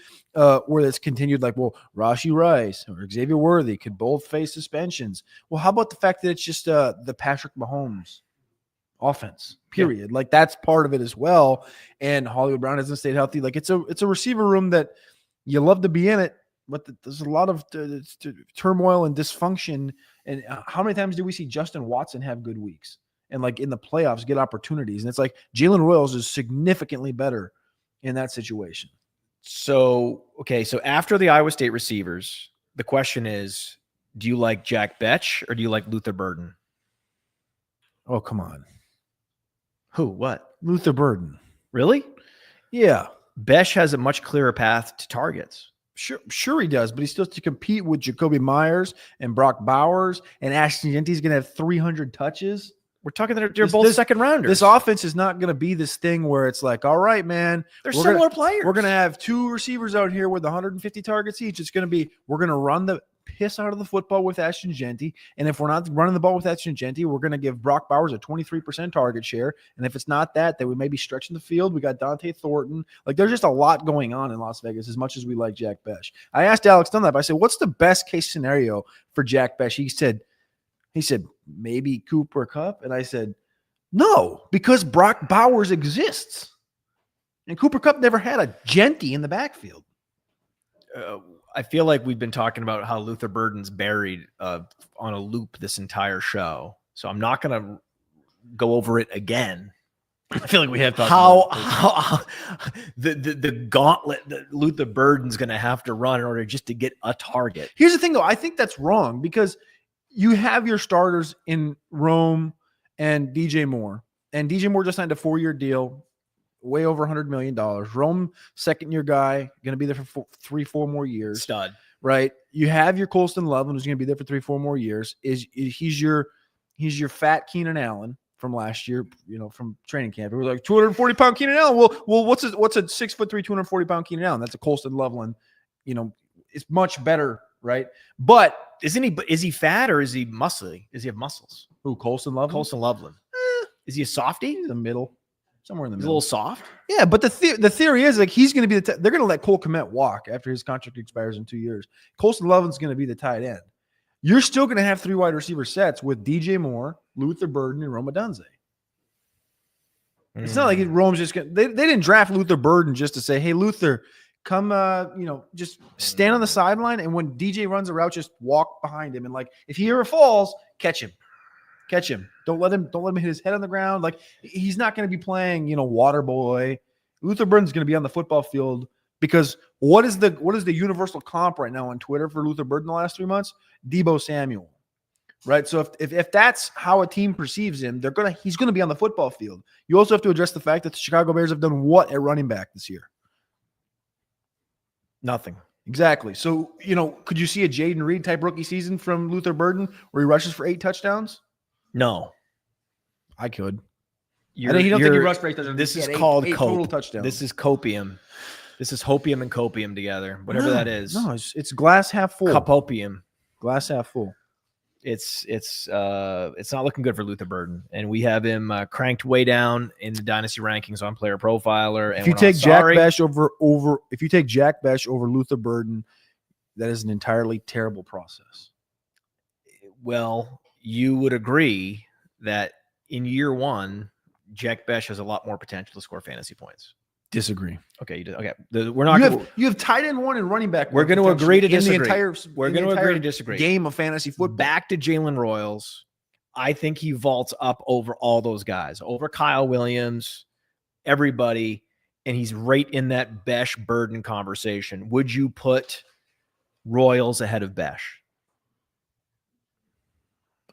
Speaker 2: where it's continued like, well, Rashee Rice or Xavier Worthy could both face suspensions. Well, how about the fact that it's just the Patrick Mahomes offense, period. Like that's part of it as well. And Hollywood Brown hasn't stayed healthy. Like it's a receiver room that you love to be in it, but there's a lot of turmoil and dysfunction. And how many times do we see Justin Watson have good weeks and like in the playoffs get opportunities? And it's like Jalen Royals is significantly better in that situation.
Speaker 1: So after the Iowa State receivers, the question is, do you like Jack Betch or do you like Luther Burden?
Speaker 2: Oh, come on.
Speaker 1: Who? What?
Speaker 2: Luther Burden.
Speaker 1: Really?
Speaker 2: Yeah.
Speaker 1: Betch has a much clearer path to targets.
Speaker 2: Sure he does, but he still has to compete with Jacoby Myers and Brock Bowers, and Ashton Genty's going to have 300 touches.
Speaker 11: We're talking they're both second rounders.
Speaker 2: This offense is not going to be this thing where it's like, all right, man,
Speaker 11: they're similar players.
Speaker 2: We're going to have 2 receivers out here with 150 targets each. It's going to be, we're going to run the piss out of the football with Ashton Genty. And if we're not running the ball with Ashton Genty, we're going to give Brock Bowers a 23% target share. And if it's not that, then we may be stretching the field. We got Dante Thornton. Like, there's just a lot going on in Las Vegas as much as we like Jack Bech. I asked Alex Dunlap, I said, what's the best case scenario for Jack Bech? He said, maybe Cooper Kupp. And I said, no, because Brock Bowers exists. And Cooper Kupp never had a Genty in the backfield.
Speaker 1: I feel like we've been talking about how Luther Burden's buried on a loop this entire show. So I'm not going to go over it again.
Speaker 11: I feel like we have talked
Speaker 1: how the gauntlet that Luther Burden's going to have to run in order just to get a target.
Speaker 2: Here's the thing, though. I think that's wrong because you have your starters in Rome and DJ Moore. And DJ Moore just signed a 4-year deal, way over $100 million. Rome, second-year guy, going to be there for 3-4 more years.
Speaker 1: Stud.
Speaker 2: Right? You have your Colston Loveland, who's going to be there for 3-4 more years. He's your fat Keenan Allen from last year, from training camp. It was like 240-pound Keenan Allen. Well, what's a 6'3", 240-pound Keenan Allen? That's a Colston Loveland. It's much better, right? But
Speaker 1: is he fat or is he muscly? Does he have muscles?
Speaker 2: Who, Colston Loveland?
Speaker 1: Colston Loveland. Is he a softie?
Speaker 2: He's in the middle. Somewhere in the
Speaker 1: He's
Speaker 2: middle.
Speaker 1: a little soft.
Speaker 2: Yeah, but the theory is like he's going to be they're going to let Cole Kmet walk after his contract expires in 2 years. Colston Loveland's going to be the tight end. You're still going to have 3 wide receiver sets with DJ Moore, Luther Burden, and Rome Odunze. It's not like Rome's just going to – they didn't draft Luther Burden just to say, hey, Luther, come, just stand on the sideline, and when DJ runs a route, just walk behind him. And, like, if he ever falls, catch him. Catch him. Don't let him hit his head on the ground. Like, he's not going to be playing, water boy. Luther Burden's going to be on the football field because what is the universal comp right now on Twitter for Luther Burden the last 3 months? Deebo Samuel. Right? So if that's how a team perceives him, he's going to be on the football field. You also have to address the fact that the Chicago Bears have done what at running back this year?
Speaker 1: Nothing.
Speaker 2: Exactly. So, could you see a Jaden Reed type rookie season from Luther Burden where he rushes for 8 touchdowns?
Speaker 1: No,
Speaker 2: I could.
Speaker 1: I think
Speaker 2: he rushed for 8 touchdowns.
Speaker 1: This is called
Speaker 2: eight
Speaker 1: cope.
Speaker 2: total touchdowns.
Speaker 1: This is copium. This is hopium and copium together. Whatever that is.
Speaker 2: No, it's glass half full.
Speaker 1: Cupopium.
Speaker 2: Glass half full.
Speaker 1: It's not looking good for Luther Burden, and we have him cranked way down in the dynasty rankings on Player Profiler. And
Speaker 2: if you take Jack Bech over Luther Burden, that is an entirely terrible process.
Speaker 1: Well, you would agree that in year 1, Jack Bech has a lot more potential to score fantasy points.
Speaker 2: Disagree.
Speaker 1: Okay, okay. We're not.
Speaker 2: You have tight end 1 and running back.
Speaker 1: We're going to agree to disagree.
Speaker 2: We're going to agree to disagree. Game of fantasy football.
Speaker 1: Back to Jalen Royals. I think he vaults up over all those guys, over Kyle Williams, everybody, and he's right in that Bech Burden conversation. Would you put Royals ahead of Bech?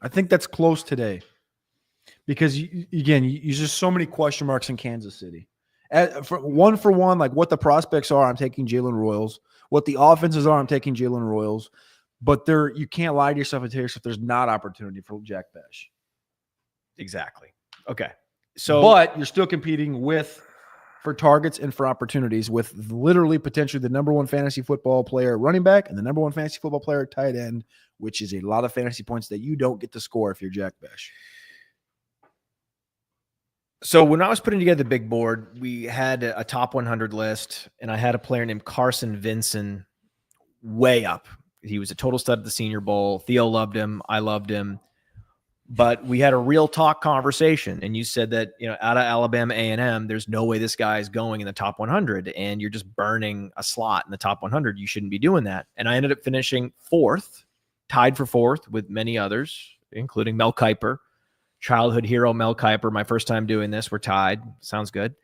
Speaker 2: I think that's close today because, you just so many question marks in Kansas City. For one, like what the prospects are, I'm taking Jalen Royals. What the offenses are, I'm taking Jalen Royals. But you can't lie to yourself and tell yourself there's not opportunity for Jack Bech.
Speaker 1: Exactly. Okay.
Speaker 2: But you're still competing for targets and for opportunities with literally potentially the number 1 fantasy football player running back and the number 1 fantasy football player tight end, which is a lot of fantasy points that you don't get to score if you're Jack Bech.
Speaker 1: So when I was putting together the big board, we had a top 100 list, and I had a player named Carson Vinson way up. He was a total stud at the Senior Bowl. Theo loved him. I loved him. But we had a real talk conversation, and you said that, out of Alabama A&M, there's no way this guy is going in the top 100, and you're just burning a slot in the top 100. You shouldn't be doing that. And I ended up finishing 4th, tied for 4th with many others, including Mel Kiper. Childhood hero Mel Kiper. My first time doing this. We're tied. Sounds good.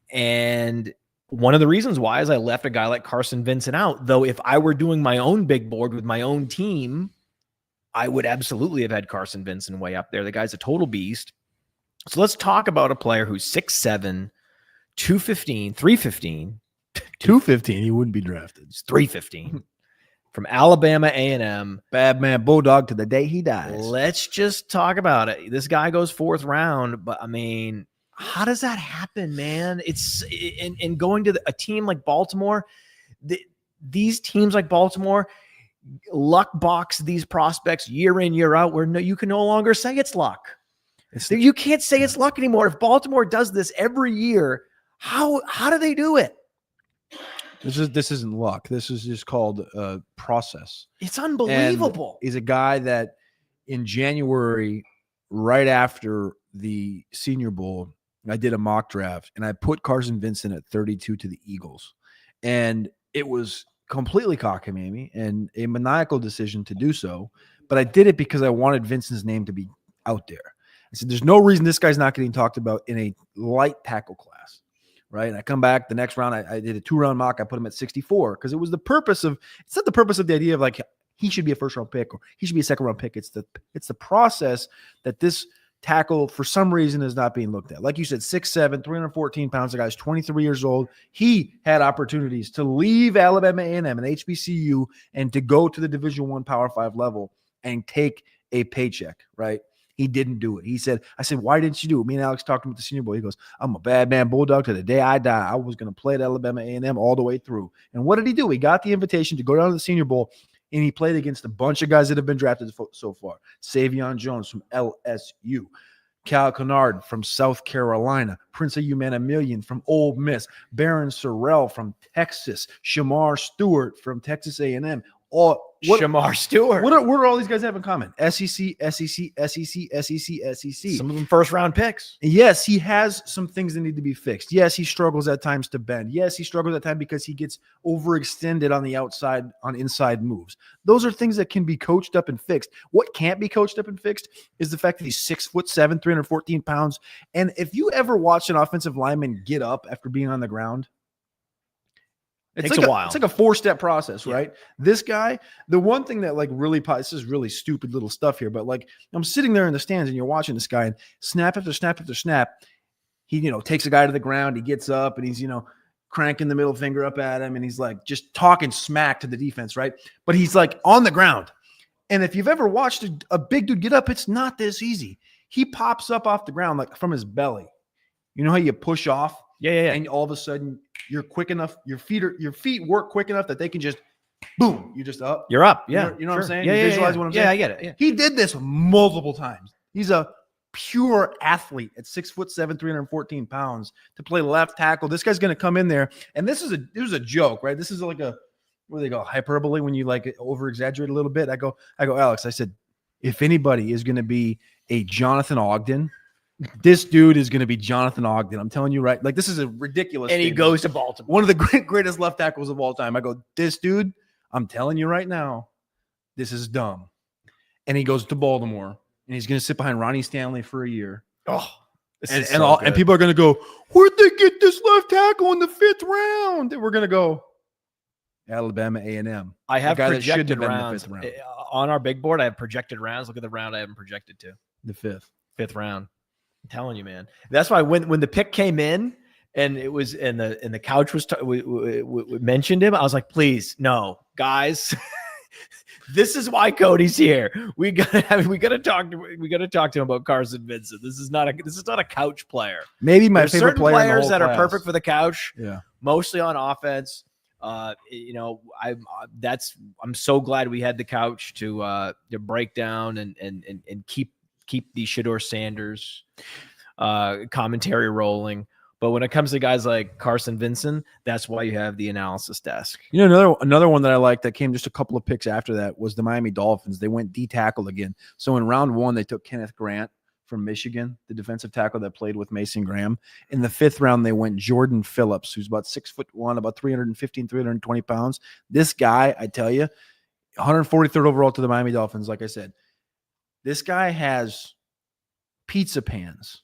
Speaker 1: And one of the reasons why is I left a guy like Carson Vinson out. Though if I were doing my own big board with my own team, I would absolutely have had Carson Vinson way up there. The guy's a total beast. So let's talk about a player who's 6'7", 215, 315.
Speaker 2: 215, he wouldn't be drafted.
Speaker 1: It's 315. from Alabama A&M.
Speaker 2: Bad man Bulldog to the day he dies.
Speaker 1: Let's just talk about it. This guy goes 4th round, but I mean, how does that happen, man? It's in going to a team like Baltimore. These teams like Baltimore luck box these prospects year in, year out, where you can no longer say it's luck. You can't say it's luck anymore. If Baltimore does this every year, how do they do it?
Speaker 2: This isn't luck. This is just called process.
Speaker 1: It's unbelievable.
Speaker 2: And he's a guy that in January, right after the Senior Bowl, I did a mock draft and I put Carson Vincent at 32 to the Eagles. And it was completely cockamamie and a maniacal decision to do so. But I did it because I wanted Vincent's name to be out there. I said, there's no reason this guy's not getting talked about in a light tackle class. Right. And I come back the next round. I did a 2-round mock. I put him at 64 because it was the purpose of, it's not the purpose of the idea of like, he should be a 1st-round pick or he should be a 2nd-round pick. It's the process that this tackle for some reason is not being looked at. Like you said, 6'7", 314 pounds. The guy's 23 years old. He had opportunities to leave Alabama A&M and HBCU and to go to the Division I Power 5 level and take a paycheck, right? He didn't do it. He said, I said, why didn't you do it? Me and Alex talked to him at the Senior Bowl. He goes, I'm a bad man Bulldog to the day I die. I was going to play at Alabama A&M all the way through. And what did he do? He got the invitation to go down to the Senior Bowl, and he played against a bunch of guys that have been drafted so far. Savion Jones from LSU. Cal Kennard from South Carolina. Prince of Humana from Ole Miss. Baron Sorrell from Texas. Shamar Stewart from Texas A&M.
Speaker 1: Shamar Stewart.
Speaker 2: What do all these guys have in common? SEC.
Speaker 1: Some of them 1st-round picks.
Speaker 2: Yes, he has some things that need to be fixed. Yes, he struggles at times to bend. Yes, he struggles at times because he gets overextended on the outside on inside moves. Those are things that can be coached up and fixed. What can't be coached up and fixed is the fact that he's 6'7", 314 pounds. And if you ever watch an offensive lineman get up after being on the ground,
Speaker 1: Takes a while.
Speaker 2: It's like a 4-step process, right? This guy, the one thing that like really, this is really stupid little stuff here, but like I'm sitting there in the stands and you're watching this guy and snap after snap after snap, he, takes a guy to the ground, he gets up and he's, cranking the middle finger up at him and he's like just talking smack to the defense, right? But he's like on the ground. And if you've ever watched a big dude get up, it's not this easy. He pops up off the ground like from his belly. You know how you push off?
Speaker 1: Yeah.
Speaker 2: And all of a sudden you're quick enough. Your feet work quick enough that they can just boom. You're just up.
Speaker 1: You're up. Yeah.
Speaker 2: You know what I'm saying?
Speaker 1: Yeah,
Speaker 2: You visualize what I'm saying?
Speaker 1: Yeah, I get it. Yeah.
Speaker 2: He did this multiple times. He's a pure athlete at 6'7", 314 pounds to play left tackle. This guy's going to come in there. And this is a joke, right? This is like a, what do they go? Hyperbole when you like over exaggerate a little bit. I go, Alex, I said, if anybody is going to be a Jonathan Ogden, this dude is going to be Jonathan Ogden. I'm telling you, right? Like, this is a ridiculous
Speaker 1: And he
Speaker 2: statement.
Speaker 1: goes to Baltimore.
Speaker 2: One of the greatest left tackles of all time. I go, this dude, I'm telling you right now, this is dumb. And he goes to Baltimore, and he's going to sit behind Ronnie Stanley for a year.
Speaker 1: Oh,
Speaker 2: and people are going to go, where'd they get this left tackle in the 5th round? And we're going to go, Alabama A&M.
Speaker 1: I have
Speaker 2: The guy that shouldn't
Speaker 1: projected
Speaker 2: have been in the
Speaker 1: rounds
Speaker 2: 5th round.
Speaker 1: on our big board. I have projected rounds. Look at the round I haven't projected to.
Speaker 2: The 5th
Speaker 1: round. I'm telling you, man. That's why when the pick came in and it was and the couch was we mentioned him, I was like, please, no, guys. This is why Cody's here. We gotta talk to him about Carson Vincent. This is not a couch player.
Speaker 2: Maybe my
Speaker 1: There's
Speaker 2: favorite
Speaker 1: certain
Speaker 2: player in the
Speaker 1: players
Speaker 2: whole
Speaker 1: that
Speaker 2: class.
Speaker 1: are perfect for the couch.
Speaker 2: Yeah.
Speaker 1: Mostly on offense. I'm so glad we had the couch to break down and keep the Shedeur Sanders commentary rolling. But when it comes to guys like Carson Vincent, that's why you have the analysis desk.
Speaker 2: You know, another one that I liked that came just a couple of picks after that was the Miami Dolphins. They went D tackle again. So in round 1, they took Kenneth Grant from Michigan, the defensive tackle that played with Mason Graham. In the 5th round, they went Jordan Phillips, who's about 6'1", about 315, 320 pounds. This guy, I tell you, 143rd overall to the Miami Dolphins. Like I said, this guy has pizza pans,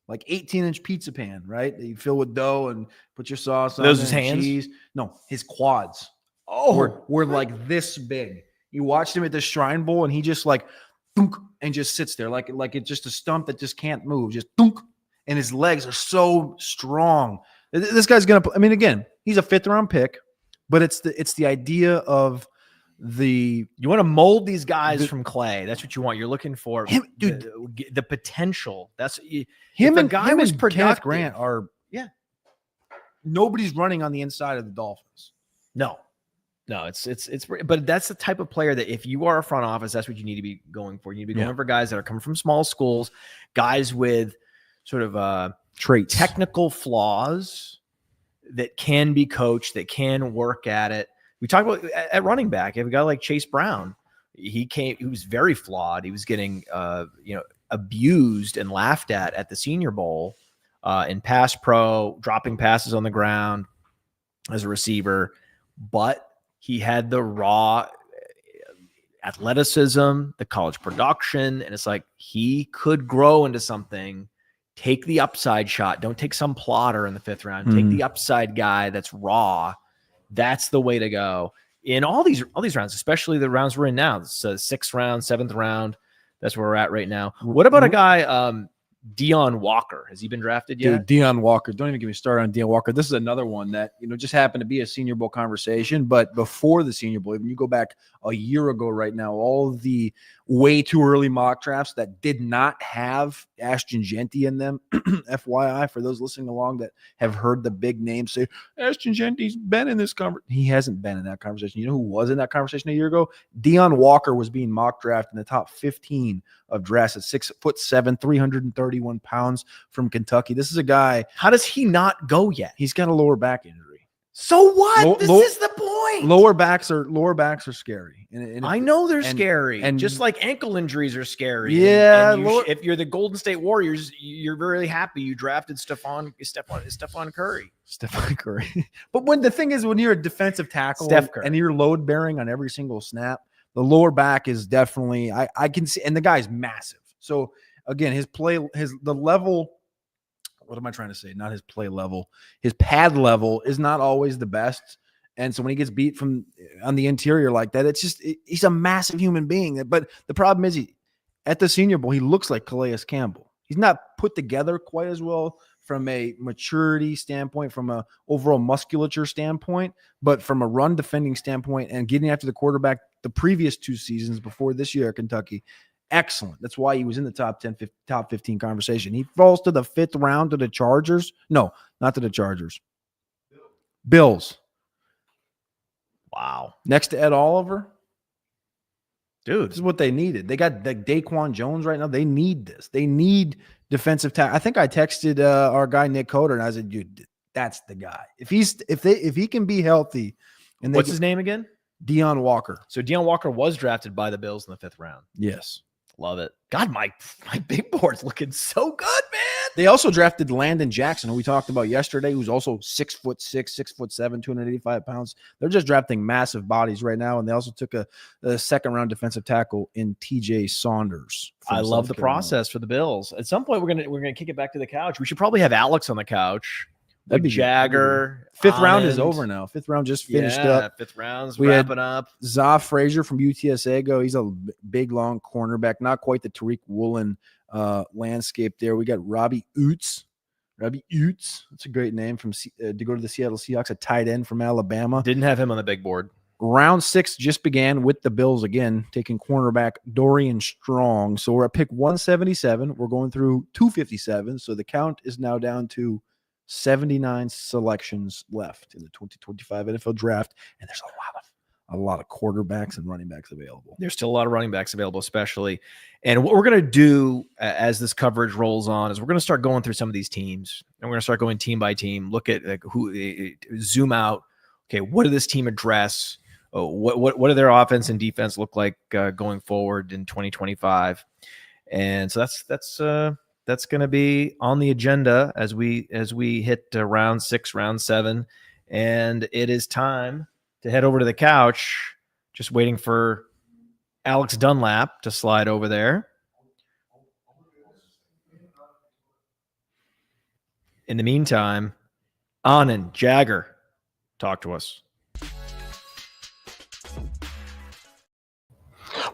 Speaker 2: like 18-inch pizza pan, right? That you fill with dough and put your sauce on.
Speaker 1: Those his
Speaker 2: and
Speaker 1: hands?
Speaker 2: cheese. No, his quads. Were like this big. You watched him at the Shrine Bowl, and he just like thunk, and just sits there like it's just a stump that just can't move. Just thunk, and his legs are so strong. This guy's gonna. I mean, again, he's a 5th round pick, But it's the idea of you
Speaker 1: want to mold these guys from clay. That's what you want. You're looking for the potential. That's
Speaker 2: him
Speaker 1: and
Speaker 2: Kenneth Grant are nobody's running on the inside of the Dolphins.
Speaker 1: No, but that's the type of player that if you are a front office, that's what you need to be going for. You need to be going for guys that are coming from small schools, guys with sort of
Speaker 2: traits,
Speaker 1: technical flaws that can be coached, that can work at it. We talked about at running back, you have a guy like Chase Brown. He was very flawed. He was getting abused and laughed at the Senior Bowl in pass pro, dropping passes on the ground as a receiver, but he had the raw athleticism, the college production, and it's like he could grow into something. Take the upside shot. Don't take some plotter in the 5th round. Take the upside guy that's raw. That's the way to go in all these rounds, especially the rounds we're in now. It's 6th round, 7th round. That's where we're at right now. What about a guy, Deion Walker? Has he been drafted yet?
Speaker 2: Dude, Deion Walker. Don't even get me started on Deion Walker. This is another one that, just happened to be a Senior Bowl conversation. But before the Senior Bowl, when you go back a year ago right now, all the way too early mock drafts that did not have Ashton Genty in them, FYI, for those listening along that have heard the big names say, Ashton Genty's been in this conversation. He hasn't been in that conversation. You know who was in that conversation a year ago? Deion Walker was being mock drafted in the top 15 of drafts at 6'7", 331 pounds from Kentucky. This is a guy.
Speaker 1: How does he not go yet?
Speaker 2: He's got a lower back injury.
Speaker 1: So what? This is the point.
Speaker 2: Lower backs are scary. And
Speaker 1: I know they're scary. And just like ankle injuries are scary.
Speaker 2: Yeah.
Speaker 1: If you're the Golden State Warriors, you're really happy you drafted Stephon Curry.
Speaker 2: Stephon Curry. But when you're a defensive tackle and you're load bearing on every single snap, the lower back is definitely, I can see, and the guy's massive. So again, the level, what am I trying to say? Not his play level. His pad level is not always the best. And so when he gets beat from on the interior like that, he's a massive human being. But the problem is at the Senior Bowl, he looks like Calais Campbell. He's not put together quite as well from a maturity standpoint, from a overall musculature standpoint, but from a run defending standpoint and getting after the quarterback the previous 2 seasons before this year at Kentucky, excellent. That's why he was in the top 10, top 15 conversation. He falls to the 5th round to the Chargers. No, not to the Chargers. Bills.
Speaker 1: Wow.
Speaker 2: Next to Ed Oliver.
Speaker 1: Dude,
Speaker 2: this is what they needed. They got the Daquan Jones right now. They need this. They need defensive tackle. I think I texted our guy Nick Coder and I said, "Dude, that's the guy. If he can be healthy." And
Speaker 1: what's his name again?
Speaker 2: Deion Walker.
Speaker 1: So Deion Walker was drafted by the Bills in the 5th round.
Speaker 2: Yes.
Speaker 1: Love it. God, my big board's looking so good, man.
Speaker 2: They also drafted Landon Jackson, who we talked about yesterday, who's also 6'6", 6'7", 285 pounds. They're just drafting massive bodies right now, and they also took a 2nd-round defensive tackle in T.J. Saunders.
Speaker 1: I love the process for the Bills. At some point, we're gonna kick it back to the couch. We should probably have Alex on the couch. That'd be Jagger.
Speaker 2: 5th round is over now. 5th round just finished up.
Speaker 1: 5th round's wrapping up.
Speaker 2: Zoff Frazier from UTSA go. He's a big, long cornerback. Not quite the Tariq Woolen landscape there. We got Robbie Oots. That's a great name to go to the Seattle Seahawks, a tight end from Alabama.
Speaker 1: Didn't have him on the big board.
Speaker 2: Round 6 just began with the Bills again, taking cornerback Dorian Strong. So we're at pick 177. We're going through 257. So the count is now down to 79 selections left in the 2025 NFL draft, and there's a lot of quarterbacks and running backs available.
Speaker 1: There's still a lot of running backs available, especially. And what we're going to do as this coverage rolls on is we're going to start going through some of these teams, and we're going to start going team by team, look at zoom out. Okay, what did this team address? What do their offense and defense look like going forward in 2025? And so that's going to be on the agenda as we hit round 6, round 7, and it is time to head over to the couch. Just waiting for Alex Dunlap to slide over there. In the meantime, Anand, Jagger, talk to us.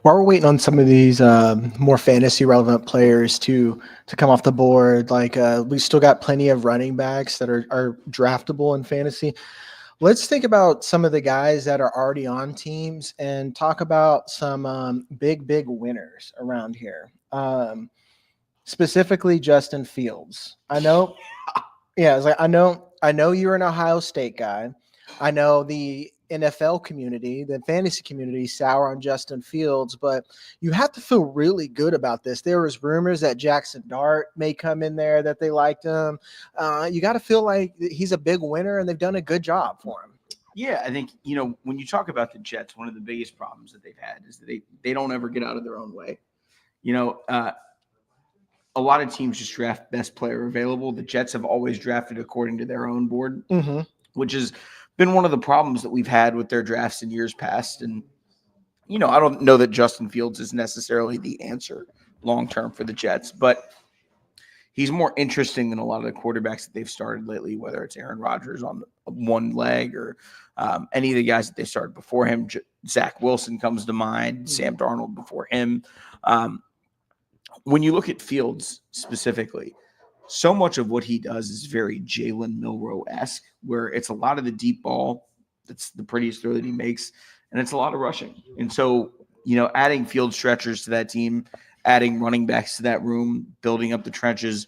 Speaker 6: While we're waiting on some of these more fantasy relevant players to come off the board, we still got plenty of running backs that are draftable in fantasy. Let's think about some of the guys that are already on teams and talk about some big winners around here. Specifically Justin Fields. I know, yeah, it's like I know you're an Ohio State guy. I know the NFL community, the fantasy community, sour on Justin Fields, but you have to feel really good about this. There was rumors that Jackson Dart may come in there, that they liked him. You got to feel like he's a big winner, and they've done a good job for him.
Speaker 10: Yeah, I think, when you talk about the Jets, one of the biggest problems that they've had is that they don't ever get out of their own way. A lot of teams just draft best player available. The Jets have always drafted according to their own board, which has been one of the problems that we've had with their drafts in years past. And, I don't know that Justin Fields is necessarily the answer long-term for the Jets, but he's more interesting than a lot of the quarterbacks that they've started lately, whether it's Aaron Rodgers on one leg or any of the guys that they started before him. Zach Wilson comes to mind, Sam Darnold before him. When you look at Fields specifically, so much of what he does is very Jalen Milroe-esque, where it's a lot of the deep ball. That's the prettiest throw that he makes, and it's a lot of rushing. And so, adding field stretchers to that team, adding running backs to that room, building up the trenches,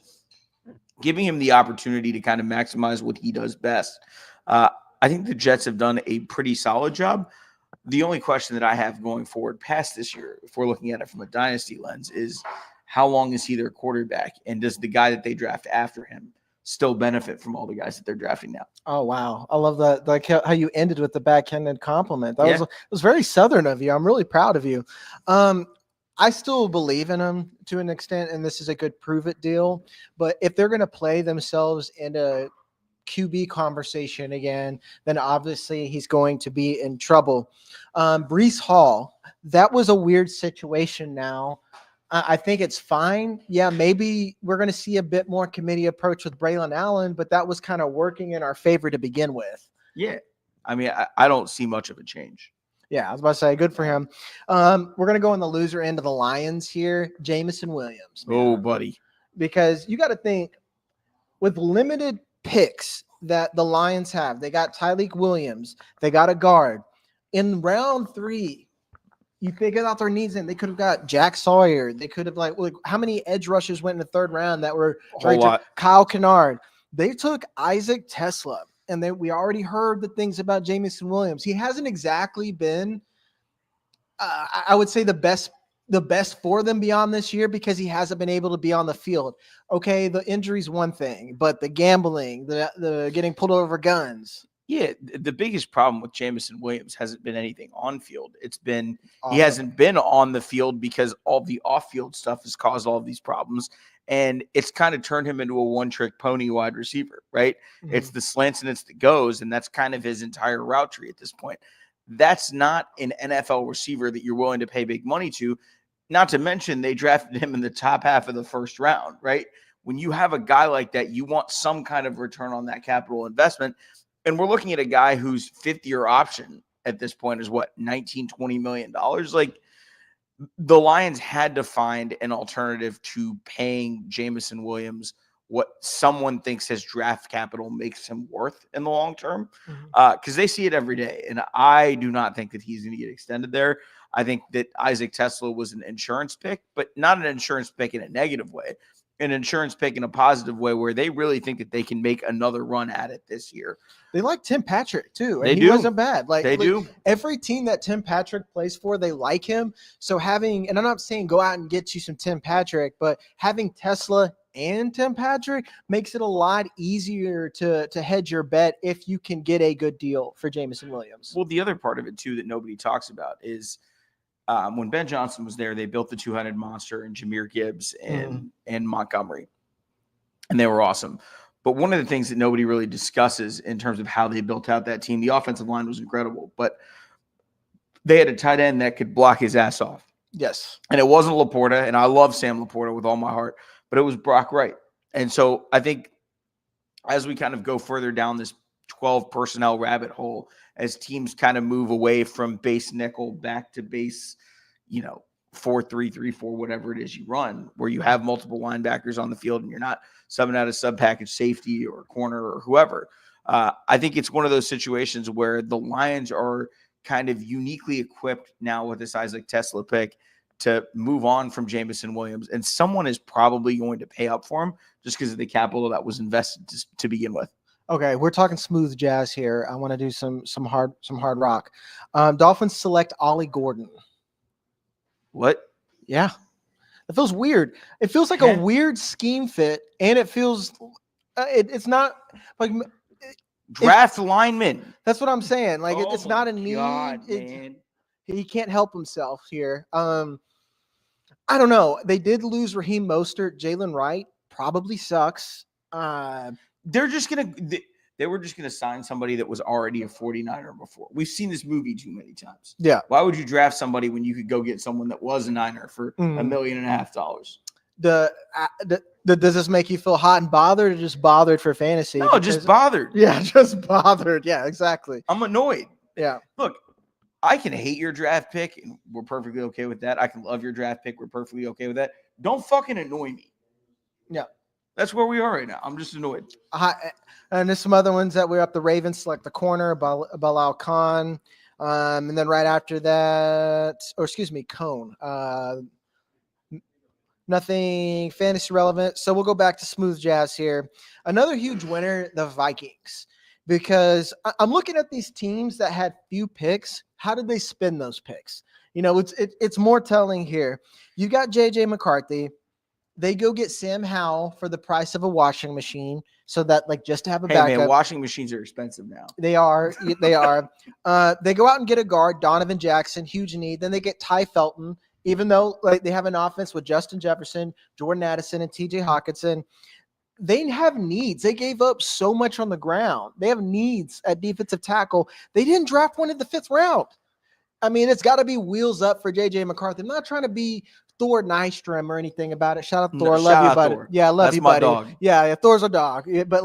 Speaker 10: giving him the opportunity to kind of maximize what he does best. I think the Jets have done a pretty solid job. The only question that I have going forward past this year, if we're looking at it from a dynasty lens, is how long is he their quarterback? And does the guy that they draft after him still benefit from all the guys that they're drafting now?
Speaker 6: Oh, wow. I love that. Like how you ended with the backhanded compliment. That was very Southern of you. I'm really proud of you. I still believe in him to an extent, and this is a good prove it deal. But if they're going to play themselves in a QB conversation again, then obviously he's going to be in trouble. Breece Hall, that was a weird situation now. I think it's fine. Yeah, maybe we're going to see a bit more committee approach with Braylon Allen, but that was kind of working in our favor to begin with.
Speaker 10: Yeah. I mean, I don't see much of a change.
Speaker 6: Yeah, I was about to say, good for him. We're going to go on the loser end of the Lions here, Jameson Williams. Man.
Speaker 10: Oh, buddy.
Speaker 6: Because you got to think, with limited picks that the Lions have, they got Tyreek Williams, they got a guard. In round 3, you figure out their needs, and they could have got Jack Sawyer. They could have how many edge rushers went in the 3rd round that were
Speaker 10: a whole lot.
Speaker 6: Kyle Kennard. They took Isaac Tesla, and we already heard the things about Jameson Williams. He hasn't exactly been, I would say, the best for them beyond this year, because he hasn't been able to be on the field. Okay, the injury's one thing, but the gambling, the getting pulled over guns.
Speaker 10: Yeah, the biggest problem with Jameson Williams hasn't been anything on field. It's been he hasn't been on the field because all the off-field stuff has caused all of these problems, and it's kind of turned him into a one-trick pony wide receiver, right? Mm-hmm. It's the slants and it's the goes, and that's kind of his entire route tree at this point. That's not an NFL receiver that you're willing to pay big money to, not to mention they drafted him in the top half of the 1st round, right? When you have a guy like that, you want some kind of return on that capital investment. And we're looking at a guy whose 5th-year option at this point is what, $19-20 million? Like, the Lions had to find an alternative to paying Jameson Williams what someone thinks his draft capital makes him worth in the long term, because they see it every day. And I do not think that he's going to get extended there. I think that Isaac Tesla was an insurance pick, but not an insurance pick in a negative way. An insurance pick in a positive way, where they really think that they can make another run at it this year.
Speaker 6: They like Tim Patrick too.
Speaker 10: And
Speaker 6: he wasn't bad.
Speaker 10: They do.
Speaker 6: Every team that Tim Patrick plays for, they like him. So and I'm not saying go out and get you some Tim Patrick, but having Tesla and Tim Patrick makes it a lot easier to hedge your bet if you can get a good deal for Jameson Williams.
Speaker 10: Well, the other part of it too that nobody talks about is when Ben Johnson was there, they built the two-headed monster and Jahmyr Gibbs and Montgomery, and they were awesome. But one of the things that nobody really discusses in terms of how they built out that team, the offensive line was incredible, but they had a tight end that could block his ass off.
Speaker 6: Yes.
Speaker 10: And it wasn't Laporta, and I love Sam Laporta with all my heart, but it was Brock Wright. And so I think as we kind of go further down this 12 personnel rabbit hole, as teams kind of move away from base nickel back to base, 4-3-3-4, whatever it is you run, where you have multiple linebackers on the field and you're not subbing out a sub package safety or corner or whoever. I think it's one of those situations where the Lions are kind of uniquely equipped now with this Isaac Tesla pick to move on from Jamison Williams, and someone is probably going to pay up for him just because of the capital that was invested to begin with.
Speaker 6: Okay, we're talking smooth jazz here. I want to do some hard rock. Dolphins select Ollie Gordon.
Speaker 10: What?
Speaker 6: Yeah, it feels weird. It feels like a weird scheme fit, and it feels it's not like
Speaker 10: draft lineman.
Speaker 6: That's what I'm saying. Like it's not a need.
Speaker 10: Man.
Speaker 6: He can't help himself here. I don't know. They did lose Raheem Mostert. Jalen Wright probably sucks.
Speaker 10: They were just gonna sign somebody that was already a 49er before. We've seen this movie too many times.
Speaker 6: Yeah.
Speaker 10: Why would you draft somebody when you could go get someone that was a Niner for $1.5 million?
Speaker 6: Does this make you feel hot and bothered, or just bothered for fantasy?
Speaker 10: No, just bothered.
Speaker 6: Yeah, just bothered. Yeah, exactly.
Speaker 10: I'm annoyed.
Speaker 6: Yeah.
Speaker 10: Look, I can hate your draft pick, and we're perfectly okay with that. I can love your draft pick. We're perfectly okay with that. Don't fucking annoy me.
Speaker 6: Yeah.
Speaker 10: That's where we are right now. I'm just annoyed.
Speaker 6: And there's some other ones that we're up. The Ravens select the corner, Bilal Khan. And then right after that, Cone. Nothing fantasy relevant. So we'll go back to smooth jazz here. Another huge winner, the Vikings. Because I'm looking at these teams that had few picks. How did they spend those picks? It's more telling here. You got J.J. McCarthy. They go get Sam Howell for the price of a washing machine, so that just to have a backup.
Speaker 10: Man, washing machines are expensive now.
Speaker 6: They are. They are. They go out and get a guard, Donovan Jackson, huge need. Then they get Ty Felton, even though they have an offense with Justin Jefferson, Jordan Addison, and T.J. Hawkinson. They have needs. They gave up so much on the ground. They have needs at defensive tackle. They didn't draft one in the 5th round. I mean, it's got to be wheels up for J.J. McCarthy. I'm not trying to be Thor Nystrom or anything about it. Shout out Thor. Love you, buddy.
Speaker 10: Thor.
Speaker 6: Yeah, love you, buddy.
Speaker 10: That's my dog.
Speaker 6: Yeah, Thor's a dog. But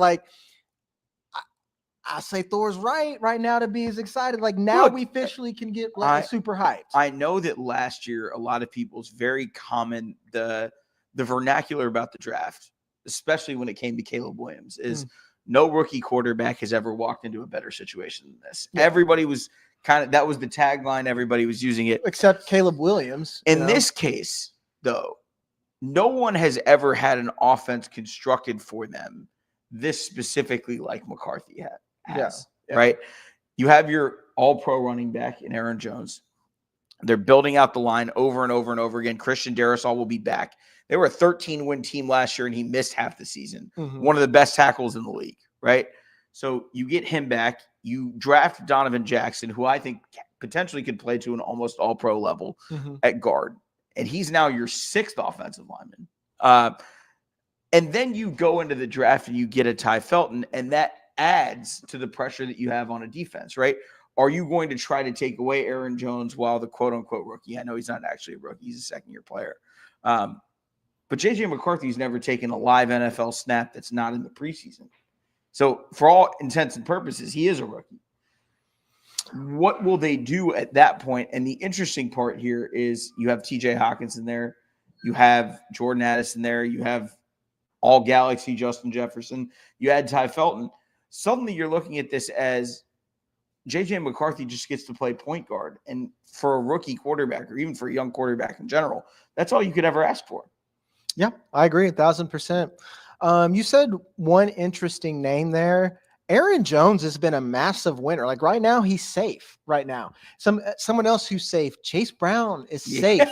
Speaker 6: I say Thor's right now to be as excited. Now we officially can get super hyped.
Speaker 10: I know that last year a lot of people's very common the vernacular about the draft, especially when it came to Caleb Williams, is no rookie quarterback has ever walked into a better situation than this. Yeah. Everybody was that was the tagline. Everybody was using it.
Speaker 6: Except Caleb Williams.
Speaker 10: In this case, though, no one has ever had an offense constructed for them this specifically like McCarthy has. Yeah. Right? You have your all-pro running back in Aaron Jones. They're building out the line over and over and over again. Christian Darrisaw will be back. They were a 13-win team last year, and he missed half the season. One of the best tackles in the league, right? So you get him back. You draft Donovan Jackson, who I think potentially could play to an almost all-pro level at guard. And he's now your 6th offensive lineman. And then you go into the draft and you get a Ty Felton, and that adds to the pressure that you have on a defense, right? Are you going to try to take away Aaron Jones while the quote-unquote rookie? I know he's not actually a rookie. He's a second-year player. But J.J. McCarthy's never taken a live NFL snap that's not in the preseason. So for all intents and purposes, he is a rookie. What will they do at that point? And the interesting part here is you have T.J. Hawkinson there. You have Jordan Addison there. You have all Galaxy Justin Jefferson. You add Ty Felton. Suddenly you're looking at this as J.J. McCarthy just gets to play point guard. And for a rookie quarterback, or even for a young quarterback in general, that's all you could ever ask for.
Speaker 6: Yeah, I agree 1,000%. You said one interesting name there. Aaron Jones has been a massive winner. Right now, he's safe right now. Someone else who's safe, Chase Brown is safe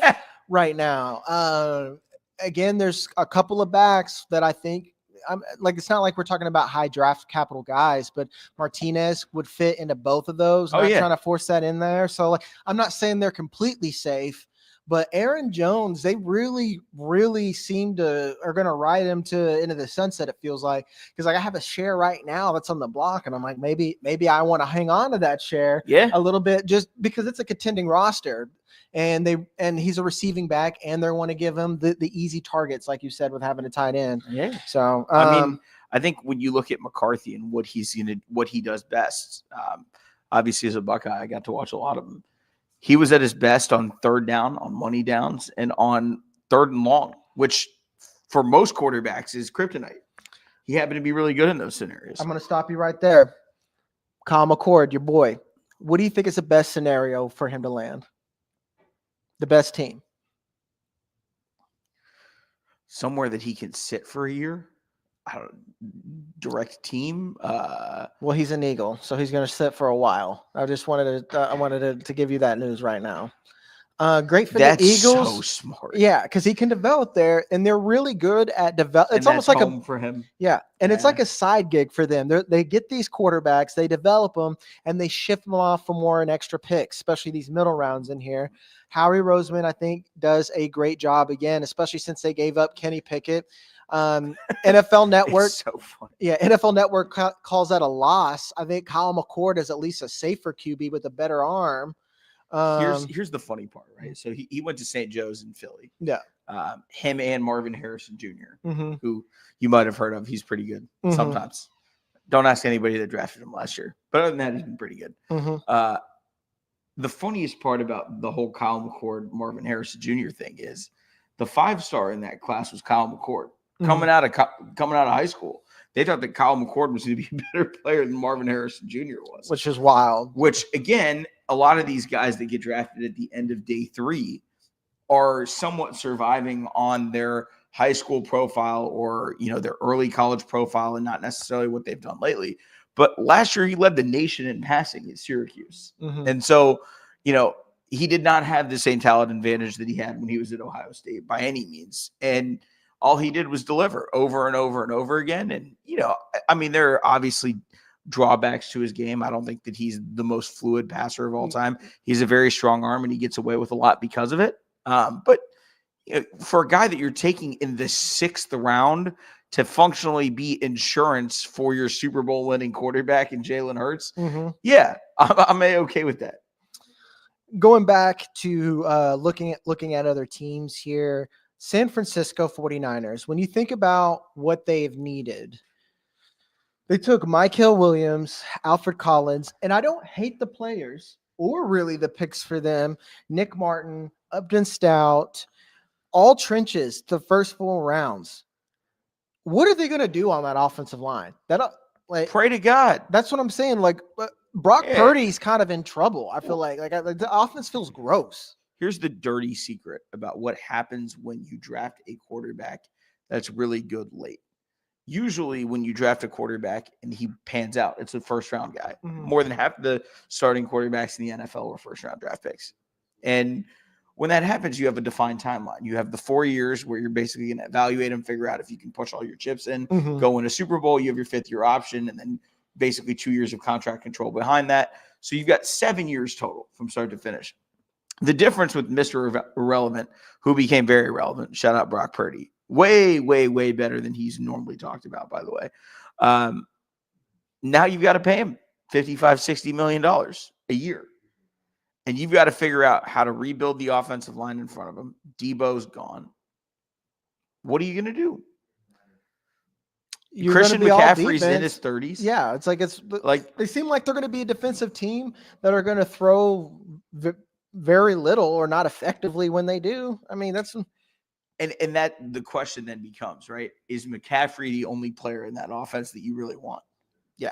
Speaker 6: right now. Again, there's a couple of backs that I think it's not like we're talking about high draft capital guys, but Martinez would fit into both of those. Trying to force that in there. So I'm not saying they're completely safe, but Aaron Jones, they really, really are going to ride him into the sunset. It feels like, because I have a share right now that's on the block, and I'm like, maybe I want to hang on to that share a little bit, just because it's a contending roster. And he's a receiving back, and they want to give him the easy targets, like you said, with having a tight end.
Speaker 10: Yeah.
Speaker 6: So
Speaker 10: I think when you look at McCarthy and what he does best, obviously as a Buckeye, I got to watch a lot of him. He was at his best on 3rd down, on money downs, and on 3rd and long, which for most quarterbacks is kryptonite. He happened to be really good in those scenarios.
Speaker 6: I'm going to stop you right there. Kyle McCord, your boy. What do you think is the best scenario for him to land? The best team?
Speaker 10: Somewhere that he can sit for a year. I don't direct team.
Speaker 6: Well, he's an Eagle, so he's going to sit for a while. I just wanted to give you that news right now. Great for
Speaker 10: That's
Speaker 6: the Eagles.
Speaker 10: so smart.
Speaker 6: Yeah, because he can develop there, and they're really good at develop. It's
Speaker 10: And
Speaker 6: almost
Speaker 10: that's
Speaker 6: like
Speaker 10: home for him.
Speaker 6: and it's like a side gig for them. They get these quarterbacks, they develop them, and they shift them off for more and extra picks, especially these middle rounds in here. Howie Roseman, I think, does a great job again, especially since they gave up Kenny Pickett. NFL Network,
Speaker 10: It's so funny.
Speaker 6: NFL Network calls that a loss. I think Kyle McCord is at least a safer QB with a better arm.
Speaker 10: Here's the funny part, right? So he went to St. Joe's in Philly.
Speaker 6: Yeah.
Speaker 10: Him and Marvin Harrison Jr.,
Speaker 6: Mhm.
Speaker 10: who you might have heard of. He's pretty good
Speaker 6: Mhm.
Speaker 10: sometimes. Don't ask anybody that drafted him last year. But other than that, he's been pretty good.
Speaker 6: Mhm.
Speaker 10: The funniest part about the whole Kyle McCord, Marvin Harrison Jr. thing is the 5-star in that class was Kyle McCord. Coming out of high school, they thought that Kyle McCord was going to be a better player than Marvin Harrison Jr. was.
Speaker 6: Which is wild.
Speaker 10: Which, again, a lot of these guys that get drafted at the end of day 3 are somewhat surviving on their high school profile or, their early college profile and not necessarily what they've done lately. But last year, he led the nation in passing at Syracuse.
Speaker 6: Mhm.
Speaker 10: And so, he did not have the same talent advantage that he had when he was at Ohio State by any means. And all he did was deliver over and over and over again. And, there are obviously drawbacks to his game. I don't think that he's the most fluid passer of all time. He's a very strong arm and he gets away with a lot because of it. But for a guy that you're taking in the 6th round to functionally be insurance for your Super Bowl winning quarterback in Jalen Hurts,
Speaker 6: Mhm.
Speaker 10: yeah, I'm okay with that.
Speaker 6: Going back to looking at other teams here, San Francisco 49ers, when you think about what they've needed, they took Michael Williams, Alfred Collins, and I don't hate the players or really the picks for them. Nick Martin, Upton Stout, all trenches the first 4 rounds. What are they going to do on that offensive line?
Speaker 10: Pray to God.
Speaker 6: That's what I'm saying. Brock
Speaker 10: Yeah.
Speaker 6: Purdy's kind of in trouble. I feel like the offense feels gross.
Speaker 10: Here's the dirty secret about what happens when you draft a quarterback that's really good late. Usually when you draft a quarterback and he pans out, it's a first-round guy.
Speaker 6: Mhm.
Speaker 10: More than half the starting quarterbacks in the NFL were first-round draft picks. And when that happens, you have a defined timeline. You have the 4 years where you're basically going to evaluate him, figure out if you can push all your chips in,
Speaker 6: Mhm.
Speaker 10: go win a Super Bowl. You have your 5th-year option, and then basically 2 years of contract control behind that. So you've got 7 years total from start to finish. The difference with Mr. Irrelevant, who became very relevant, shout out Brock Purdy, way, way, way better than he's normally talked about, by the way. Now you've got to pay him $55, $60 million a year. And you've got to figure out how to rebuild the offensive line in front of him. Debo's gone. What are you going to do?
Speaker 6: You're
Speaker 10: Christian
Speaker 6: gonna be all
Speaker 10: McCaffrey's in
Speaker 6: defense.
Speaker 10: his 30s.
Speaker 6: Yeah, it's
Speaker 10: Like
Speaker 6: they seem like they're going to be a defensive team that are going to throw very little or not effectively when they do. I mean, that's
Speaker 10: and that the question then becomes, right? Is McCaffrey the only player in that offense that you really want?
Speaker 6: Yeah.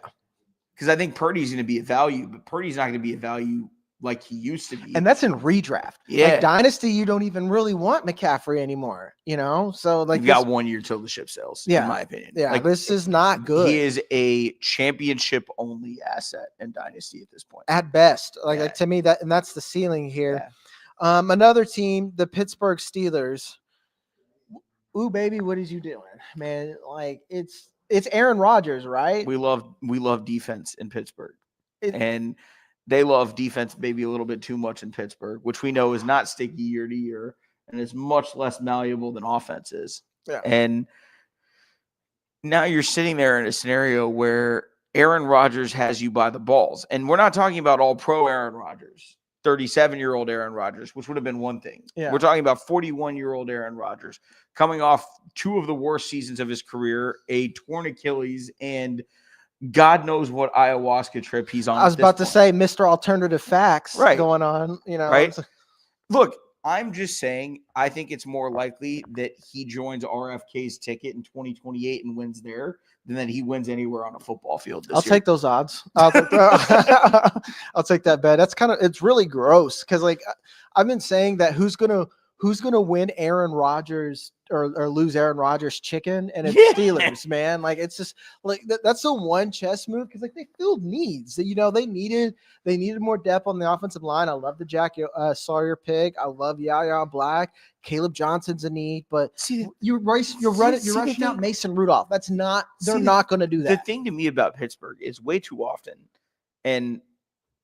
Speaker 10: Because I think Purdy's going to be a value, but Purdy's not going to be a value like he used to be.
Speaker 6: and that's in redraft.
Speaker 10: Yeah.
Speaker 6: Like Dynasty, you don't even really want McCaffrey anymore, So
Speaker 10: You've got 1 year till the ship sails,
Speaker 6: Yeah.
Speaker 10: in my opinion.
Speaker 6: Yeah,
Speaker 10: Like,
Speaker 6: this is not good.
Speaker 10: He is a championship-only asset in Dynasty at this point.
Speaker 6: At best.
Speaker 10: Yeah.
Speaker 6: To me, that's the ceiling here.
Speaker 10: Yeah.
Speaker 6: Another team, the Pittsburgh Steelers. Ooh, baby, what is you doing, man? Like it's Aaron Rodgers, right?
Speaker 10: We love defense in Pittsburgh.
Speaker 6: It-
Speaker 10: And they love defense maybe a little bit too much in Pittsburgh, which we know is not sticky year to year and is much less malleable than offense is.
Speaker 6: Yeah.
Speaker 10: And now you're sitting there in a scenario where Aaron Rodgers has you by the balls. And we're not talking about all pro Aaron Rodgers, 37-year-old Aaron Rodgers, which would have been one thing.
Speaker 6: Yeah.
Speaker 10: We're talking about 41-year-old Aaron Rodgers coming off 2 of the worst seasons of his career, a torn Achilles, and God knows what ayahuasca trip he's on.
Speaker 6: I was about to say Mr. Alternative Facts going on,
Speaker 10: Right. Look, I'm just saying, I think it's more likely that he joins RFK's ticket in 2028 and wins there than that he wins anywhere on a football field this
Speaker 6: I'll
Speaker 10: year.
Speaker 6: take those odds. I'll take that bet. It's really gross because like I've been saying that who's gonna win Aaron Rodgers or lose Aaron Rodgers chicken, and it's Steelers, man. Like it's just like that's the one chess move because like they filled needs. You know, they needed more depth on the offensive line. I love the Jack Sawyer pick. I love Yaya Black. Caleb Johnson's a need, but you're rushing out Mason Rudolph. They're not going to do that.
Speaker 10: The thing to me about Pittsburgh is way too often, and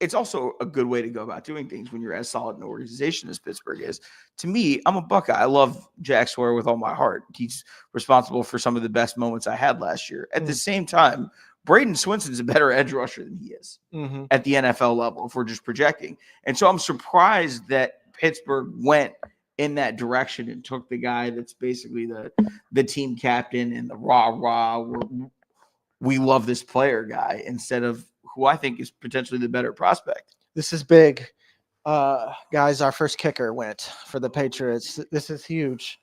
Speaker 10: it's also a good way to go about doing things when you're as solid an organization as Pittsburgh is. To me, I'm a Buckeye. I love Jack Sawyer with all my heart. He's responsible for some of the best moments I had last year. At the same time, Braden Swinson's a better edge rusher than he is at the NFL level if we're just projecting. And so I'm surprised that Pittsburgh went in that direction and took the guy that's basically the team captain and the rah-rah, we love this player guy instead of who I think is potentially the better prospect.
Speaker 6: This is big. Guys, our first kicker went for the Patriots. This is huge.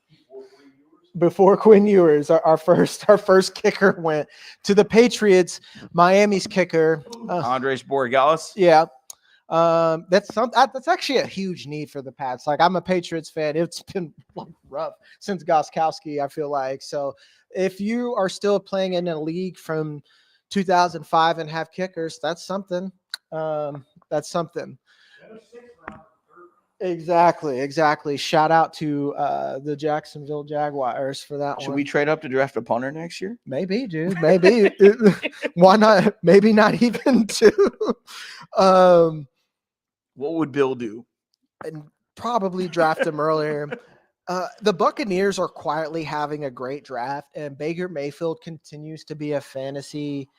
Speaker 6: Before Quinn Ewers, our first kicker went to the Patriots. Miami's kicker,
Speaker 10: Andres Borregales.
Speaker 6: Yeah, that's actually a huge need for the Pats. Like I'm a Patriots fan. It's been like rough since Gostkowski, I feel like. So if you are still playing in a league from 2005 and have kickers, that's something. That's something. Exactly. Shout out to the Jacksonville Jaguars for that one.
Speaker 10: Should we trade up to draft a punter next year?
Speaker 6: Maybe, dude. Maybe. Why not? Maybe not even two.
Speaker 10: What would Bill do?
Speaker 6: And probably draft him earlier. The Buccaneers are quietly having a great draft, and Baker Mayfield continues to be a fantasy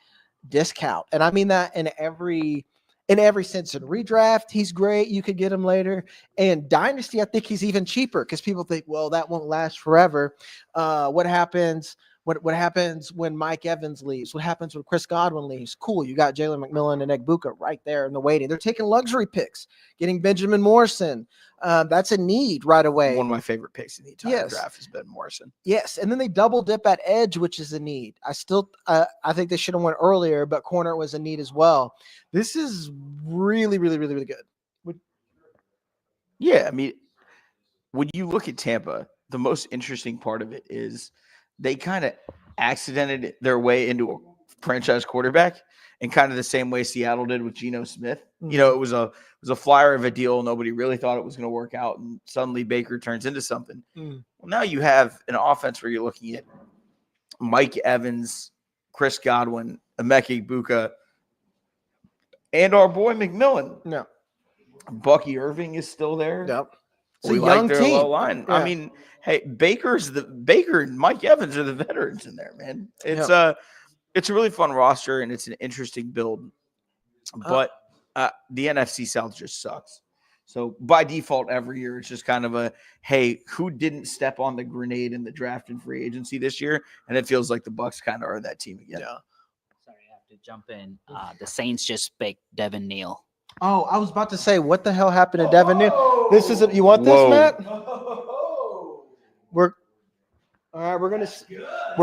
Speaker 6: discount. And I mean that in every sense. In redraft, he's great. You could get him later. And Dynasty, I think he's even cheaper because people think, well, that won't last forever. What happens? What happens when Mike Evans leaves? What happens when Chris Godwin leaves? Cool, you got Jalen McMillan and Egbuka right there in the waiting. They're taking luxury picks, getting Benjamin Morrison. That's a need right away.
Speaker 10: One of my favorite picks in the entire draft has been Morrison.
Speaker 6: Yes, and then they double dip at edge, which is a need. I think they should have went earlier, but corner was a need as well. This is really, really, really, really good.
Speaker 10: Yeah, I mean, when you look at Tampa, the most interesting part of it is they kind of accidented their way into a franchise quarterback in kind of the same way Seattle did with Geno Smith. Mm-hmm. You know, it was a flyer of a deal. Nobody really thought it was going to work out, and suddenly Baker turns into something. Mm. Well, now you have an offense where you're looking at Mike Evans, Chris Godwin, Emeka Egbuka, and our boy McMillan.
Speaker 6: No.
Speaker 10: Bucky Irving is still there.
Speaker 6: Yep.
Speaker 10: It's a young team. Low line. Yeah. I mean, hey, Baker and Mike Evans are the veterans in there, man. It's a really fun roster and it's an interesting build. But the NFC South just sucks. So by default, every year it's just kind of a, hey, who didn't step on the grenade in the draft and free agency this year? And it feels like the Bucs kind of are that team again.
Speaker 6: Yeah.
Speaker 9: Sorry, I have to jump in. The Saints just picked Devin Neal.
Speaker 6: Oh, I was about to say, what the hell happened to Devin Neal? This is you want this, Matt? We're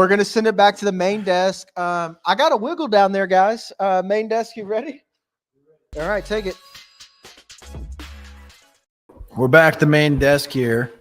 Speaker 6: gonna send it back to the main desk. I got a wiggle down there, guys. Main desk, you ready? All right, take it.
Speaker 2: We're back to the main desk here.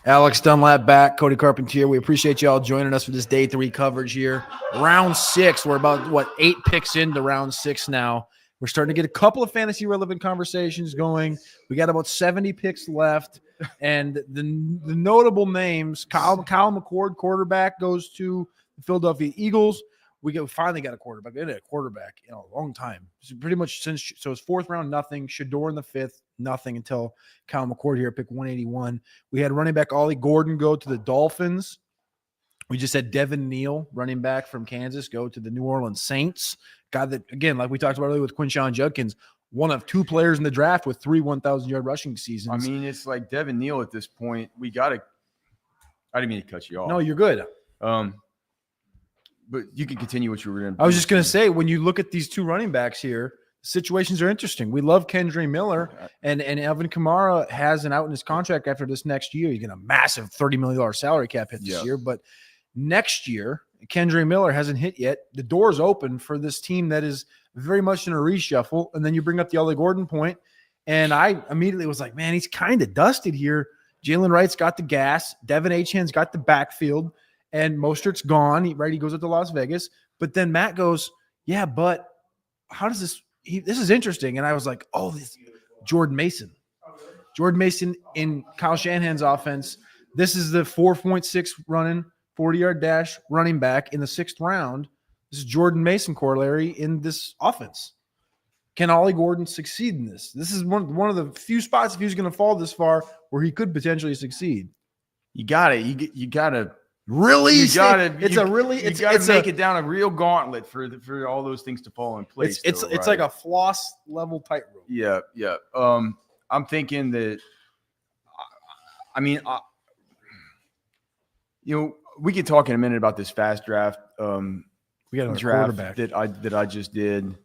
Speaker 2: Alex Dunlap back, Cody Carpentier. We appreciate you all joining us for this day 3 coverage here. Round 6. We're about 8 picks into round 6 now. We're starting to get a couple of fantasy relevant conversations going. We got about 70 picks left. And the notable names, Kyle McCord, quarterback, goes to the Philadelphia Eagles. We finally got a quarterback. We had a quarterback in a long time. So pretty much since – so it's 4th round, nothing. Shador in the 5th, nothing until Kyle McCord here, pick 181. We had running back Ollie Gordon go to the Dolphins. We just had Devin Neal, running back from Kansas, go to the New Orleans Saints. Guy that, again, like we talked about earlier with Quinshon Judkins, one of 2 players in the draft with 3 1,000-yard rushing seasons.
Speaker 3: I mean, it's like Devin Neal at this point. We got to – I didn't mean to cut you off.
Speaker 2: No, you're good.
Speaker 3: But you can continue what you were going to.
Speaker 2: I was just going to say, when you look at these 2 running backs here, situations are interesting. We love Kendre Miller, and Alvin Kamara has an out in his contract after this next year. You get a massive $30 million salary cap hit this year, but next year, Kendre Miller hasn't hit yet. The door's open for this team that is very much in a reshuffle. And then you bring up the Ollie Gordon point, and I immediately was like, man, he's kind of dusted here. Jalen Wright's got the gas. Devin Achane's got the backfield, and Mostert's gone. He goes up to Las Vegas. But then Matt goes, yeah, but how does this this is interesting. And I was like, oh, this Jordan Mason. Jordan Mason in Kyle Shanahan's offense. This is the 4.6 running, 40-yard dash running back in the 6th round. This is Jordan Mason corollary in this offense. Can Ollie Gordon succeed in this? This is one of the few spots, if he's going to fall this far, where he could potentially succeed.
Speaker 3: You got to
Speaker 2: really.
Speaker 3: You got to.
Speaker 2: It's
Speaker 3: make it down a real gauntlet for all those things to fall in place.
Speaker 2: It's like a floss level tightrope.
Speaker 3: Yeah. I'm thinking that. I mean, we could talk in a minute about this fast draft.
Speaker 2: We got a
Speaker 3: draft
Speaker 2: quarterback
Speaker 3: that I just did.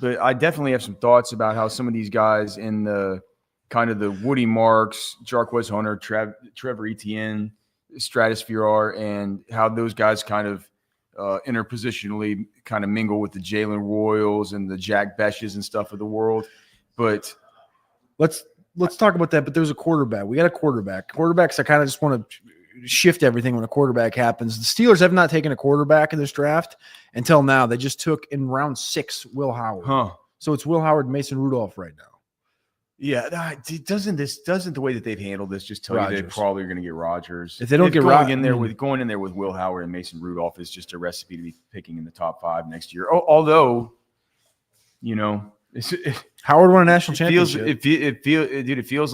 Speaker 3: But I definitely have some thoughts about how some of these guys in the kind of the Woody Marks, Jarquez Hunter, Trevor Etienne stratosphere are, and how those guys kind of interpositionally kind of mingle with the Jalen Royals and the Jack Beshes and stuff of the world. But
Speaker 2: let's talk about that. But there's a quarterback. We got a quarterback. Quarterbacks, I kind of just want to shift everything when a quarterback happens. The Steelers have not taken a quarterback in this draft until now. They just took in round 6 Will Howard. So it's Will Howard, Mason Rudolph right now.
Speaker 3: Yeah, doesn't the way that they've handled this just tell you they probably are going to get Rodgers?
Speaker 2: If they don't get
Speaker 3: going in there with Will Howard and Mason Rudolph is just a recipe to be picking in the top 5 next year. Although,
Speaker 2: Howard won a national championship.
Speaker 3: It feels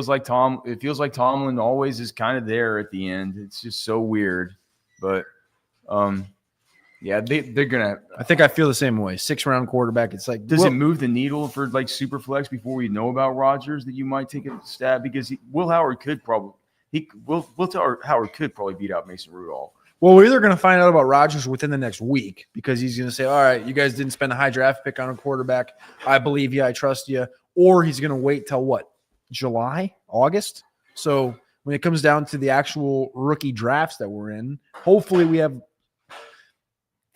Speaker 3: like Tomlin always is kind of there at the end. It's just so weird, but yeah, they're gonna.
Speaker 2: I think I feel the same way. 6th-round quarterback. It's like,
Speaker 3: does it move the needle for like super flex before we know about Rodgers that you might take a stab because Will Howard could probably beat out Mason Rudolph.
Speaker 2: Well, we're either going to find out about Rodgers within the next week because he's going to say, all right, you guys didn't spend a high draft pick on a quarterback. I believe you. I trust you. Or he's going to wait till what? July? August? So when it comes down to the actual rookie drafts that we're in, hopefully we have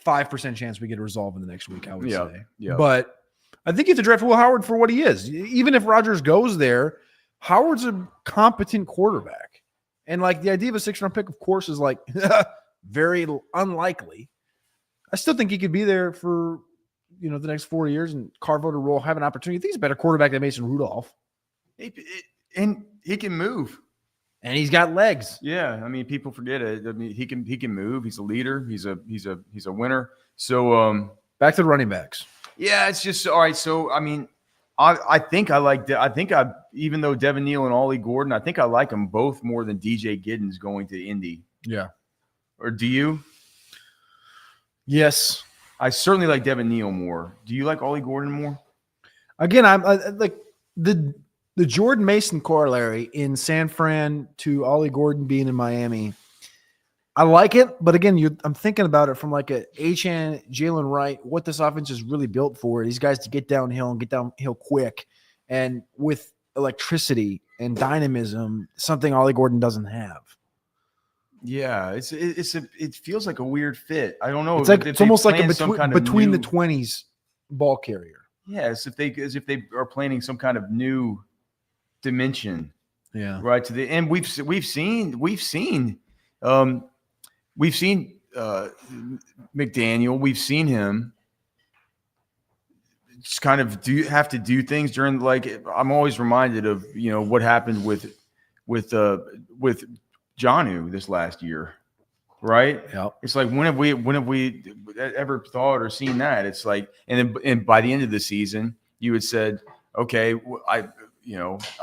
Speaker 2: 5% chance we get a resolve in the next week, I would say.
Speaker 3: Yeah.
Speaker 2: But I think you have to draft Will Howard for what he is. Even if Rodgers goes there, Howard's a competent quarterback. And like the idea of a 6th-round pick, of course, is like – very unlikely. I still think he could be there for the next 4 years and carve out a role, have an opportunity. I think he's a better quarterback than Mason Rudolph.
Speaker 3: And he can move.
Speaker 2: And he's got legs.
Speaker 3: Yeah, I mean, people forget it. I mean, he can move. He's a leader. He's a winner. So
Speaker 2: back to the running backs.
Speaker 3: Yeah, it's just all right. So I mean, I think even though Devin Neal and Ollie Gordon, I think I like them both more than DJ Giddens going to Indy.
Speaker 2: Yeah.
Speaker 3: Or do you?
Speaker 2: Yes.
Speaker 3: I certainly like Devin Neal more. Do you like Ollie Gordon more?
Speaker 2: Again, I'm like the Jordan Mason corollary in San Fran to Ollie Gordon being in Miami. I like it, but again, I'm thinking about it from like a Achane, Jalen Wright, what this offense is really built for. These guys to get downhill and get downhill quick, and with electricity and dynamism, something Ollie Gordon doesn't have.
Speaker 3: Yeah, it feels like a weird fit. I don't know.
Speaker 2: It's almost like a between the 20s ball carrier.
Speaker 3: Yeah, as if they are planning some kind of new dimension.
Speaker 2: Yeah.
Speaker 3: Right to the end. We've seen McDaniel. We've seen him just kind of have to do things during I'm always reminded of what happened with Jonnu this last year, right?
Speaker 2: Yeah.
Speaker 3: It's like when have we ever thought or seen that? It's like, and by the end of the season, you had said, okay, I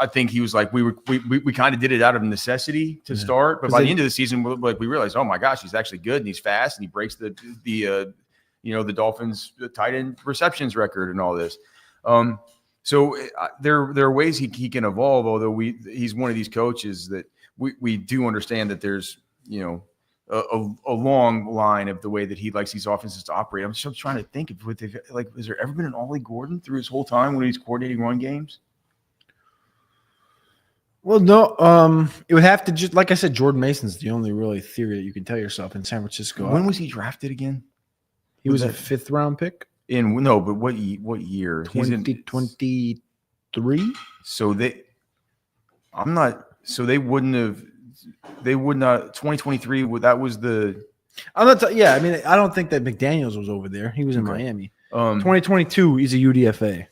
Speaker 3: think he was like we kind of did it out of necessity to start, but by the end of the season, we realized, oh my gosh, he's actually good and he's fast and he breaks the Dolphins tight end receptions record and all this. So there are ways he can evolve. Although he's one of these coaches that. We do understand that there's, a long line of the way that he likes these offenses to operate. I'm still trying to think of has there ever been an Ollie Gordon through his whole time when he's coordinating run games?
Speaker 2: Well, no, it would have to just like I said, Jordan Mason's the only really theory that you can tell yourself in San Francisco.
Speaker 3: When was he drafted again?
Speaker 2: He was a 5th round pick
Speaker 3: But what year? He's in
Speaker 2: 2023.
Speaker 3: So they would not 2023. That was the.
Speaker 2: I'm not. Yeah, I mean, I don't think that McDaniels was over there. He was in Miami. 2022. He's a UDFA.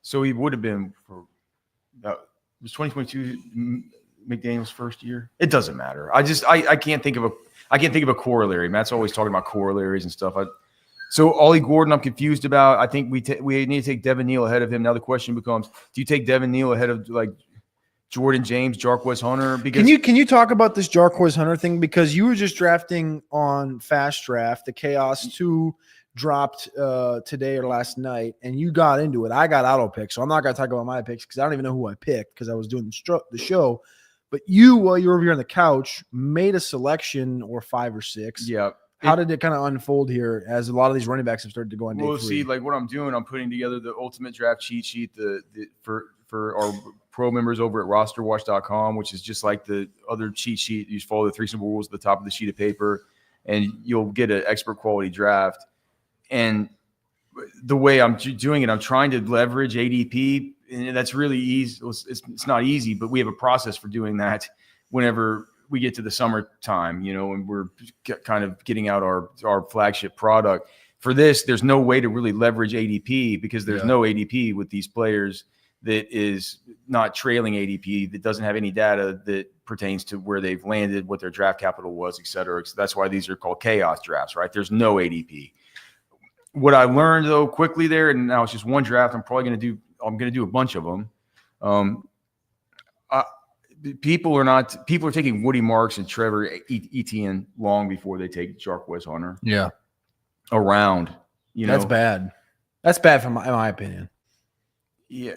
Speaker 3: So he would have been for that. Was 2022 McDaniel's first year? It doesn't matter. I can't think of a corollary. Matt's always talking about corollaries and stuff. So Ollie Gordon, I'm confused about. I think we need to take Devin Neal ahead of him. Now the question becomes: do you take Devin Neal ahead of like Jordan James, Jarquez Hunter? Because
Speaker 2: can you talk about this Jarquez Hunter thing, because you were just drafting on Fast Draft. The Chaos 2 dropped today or last night, and you got into it. I got auto pick, so I'm not going to talk about my picks because I don't even know who I picked because I was doing the show. But you, while you were over here on the couch, made a selection or 5 or 6.
Speaker 3: Yeah.
Speaker 2: How did it kind of unfold here as a lot of these running backs have started to go on day 3?
Speaker 3: See, like what I'm doing, I'm putting together the ultimate draft cheat sheet for our pro members over at rosterwatch.com, which is just like the other cheat sheet. You just follow the 3 simple rules at the top of the sheet of paper, and you'll get an expert quality draft. And the way I'm doing it, I'm trying to leverage ADP, and that's really easy. It's not easy, but we have a process for doing that whenever we get to the summertime, and we're kind of getting out our flagship product. For this, there's no way to really leverage ADP because there's no ADP with these players that is not trailing ADP, that doesn't have any data that pertains to where they've landed, what their draft capital was, et cetera. So that's why these are called chaos drafts, right? There's no ADP. What I learned though quickly there, and now it's just one draft. I'm going to do a bunch of them. People are taking Woody Marks and Trevor Etienne long before they take Jarquez Hunter.
Speaker 2: Yeah.
Speaker 3: Around,
Speaker 2: that's bad. That's bad in my opinion.
Speaker 3: Yeah.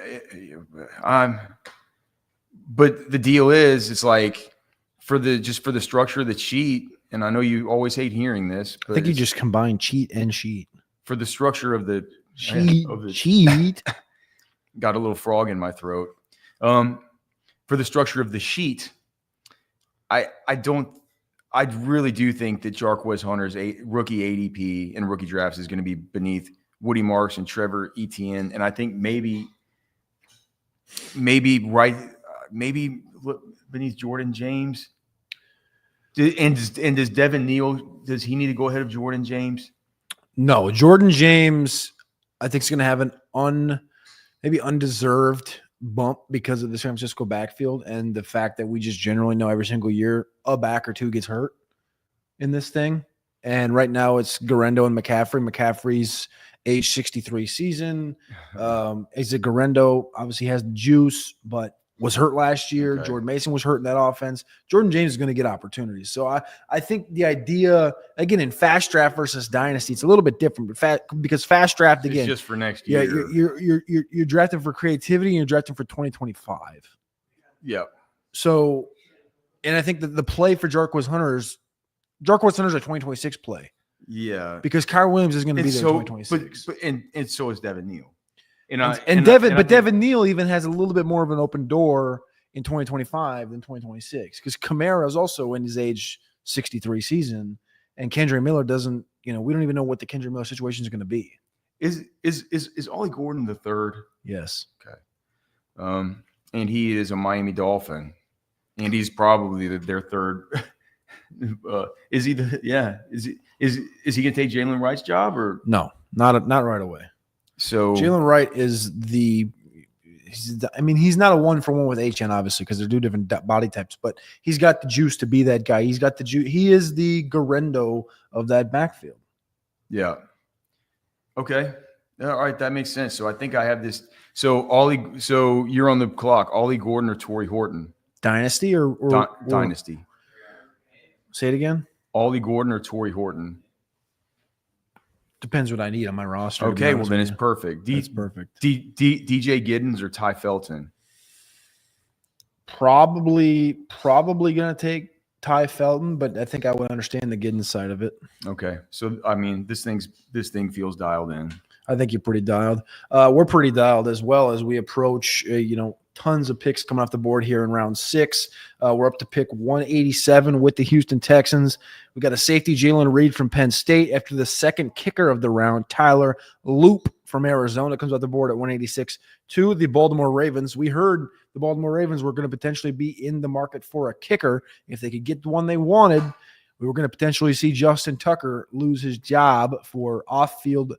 Speaker 3: But the deal is, it's like for the structure of the cheat, and I know you always hate hearing this, but
Speaker 2: I think you just combine cheat and sheet.
Speaker 3: For the structure of the
Speaker 2: cheat.
Speaker 3: Got a little frog in my throat. For the structure of the sheet, I really do think that Jarquez Hunter's rookie ADP and rookie drafts is going to be beneath Woody Marks and Trevor Etienne, and I think maybe beneath Jordan James. And does Devin Neal, does he need to go ahead of Jordan James?
Speaker 2: No, Jordan James, I think is going to have an maybe undeserved bump because of the San Francisco backfield and the fact that we just generally know every single year a back or two gets hurt in this thing. And right now it's Garendo and McCaffrey. McCaffrey's age 63 season. Is it Garendo? Obviously has the juice, but was hurt last year. Okay. Jordan Mason was hurt in that offense. Jordan James is going to get opportunities. So I think the idea, again, in fast draft versus dynasty, it's a little bit different, but because fast draft, again,
Speaker 3: it's just for next year.
Speaker 2: Yeah, you're drafting for creativity and you're drafting for 2025.
Speaker 3: Yeah.
Speaker 2: So, and I think that the play for Jarquez Hunter's a 2026 play.
Speaker 3: Yeah.
Speaker 2: Because Kyron Williams is going to be there in 2026.
Speaker 3: And so is Devin Neal.
Speaker 2: Devin Neal even has a little bit more of an open door in 2025 than 2026 because Kamara is also in his age 63 season, and Kendre Miller doesn't. We don't even know what the Kendre Miller situation is going to be.
Speaker 3: Is Ollie Gordon the third?
Speaker 2: Yes.
Speaker 3: Okay. And he is a Miami Dolphin, and he's probably their third. Is he? Is he going to take Jalen Wright's job or
Speaker 2: no? Not right away.
Speaker 3: So
Speaker 2: Jalen Wright is he's not a 1-for-1 with HN, obviously, because they're 2 different body types, but he's got the juice to be that guy. He's got the juice. He is the Garendo of that backfield.
Speaker 3: Yeah. Okay. All right. That makes sense. So I think I have this. So you're on the clock. Ollie Gordon or Torrey Horton?
Speaker 2: Dynasty or
Speaker 3: Dynasty.
Speaker 2: Say it again.
Speaker 3: Ollie Gordon or Torrey Horton?
Speaker 2: Depends what I need on my roster.
Speaker 3: Okay, well then it's perfect.
Speaker 2: It's perfect.
Speaker 3: DJ Giddens or Ty Felton?
Speaker 2: Probably gonna take Ty Felton, but I think I would understand the Giddens side of it.
Speaker 3: Okay, so I mean this thing feels dialed in.
Speaker 2: I think you're pretty dialed. We're pretty dialed as well as we approach tons of picks coming off the board here in round 6. We're up to pick 187 with the Houston Texans. We got a safety, Jalen Reed from Penn State. After the second kicker of the round, Tyler Loop from Arizona comes off the board at 186 to the Baltimore Ravens. We heard the Baltimore Ravens were going to potentially be in the market for a kicker. If they could get the one they wanted, we were going to potentially see Justin Tucker lose his job for off-field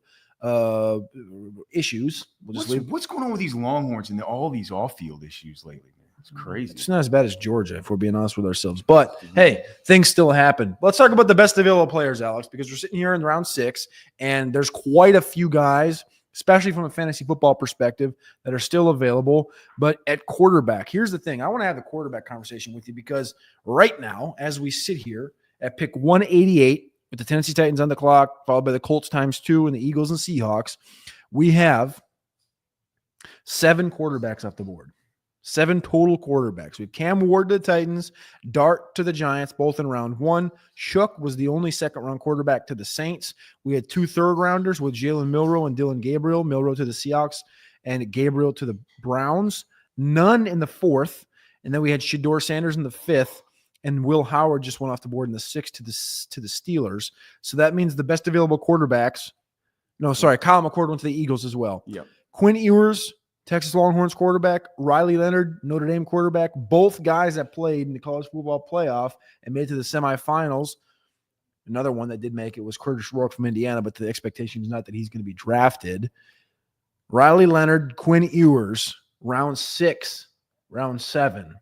Speaker 2: issues.
Speaker 3: What's going on with these Longhorns and all these off-field issues lately, man? It's crazy.
Speaker 2: It's not as bad as Georgia, if we're being honest with ourselves. But, hey, things still happen. Let's talk about the best available players, Alex, because we're sitting here in round 6, and there's quite a few guys, especially from a fantasy football perspective, that are still available. But at quarterback, here's the thing. I want to have the quarterback conversation with you because right now, as we sit here at pick 188, with the Tennessee Titans on the clock, followed by the Colts ×2 and the Eagles and Seahawks, we have 7 quarterbacks off the board. 7 total quarterbacks. We have Cam Ward to the Titans, Dart to the Giants, both in round 1. Shook was the only second-round quarterback to the Saints. We had 2 third-rounders with Jalen Milroe and Dylan Gabriel. Milroe to the Seahawks and Gabriel to the Browns. None in the 4th. And then we had Shedeur Sanders in the 5th. And Will Howard just went off the board in the 6th to the Steelers. So that means the best available quarterbacks. No, sorry, Kyle McCord went to the Eagles as well.
Speaker 3: Yep.
Speaker 2: Quinn Ewers, Texas Longhorns quarterback. Riley Leonard, Notre Dame quarterback. Both guys that played in the college football playoff and made it to the semifinals. Another one that did make it was Curtis Rourke from Indiana, but the expectation is not that he's going to be drafted. Riley Leonard, Quinn Ewers, round 6, round 7.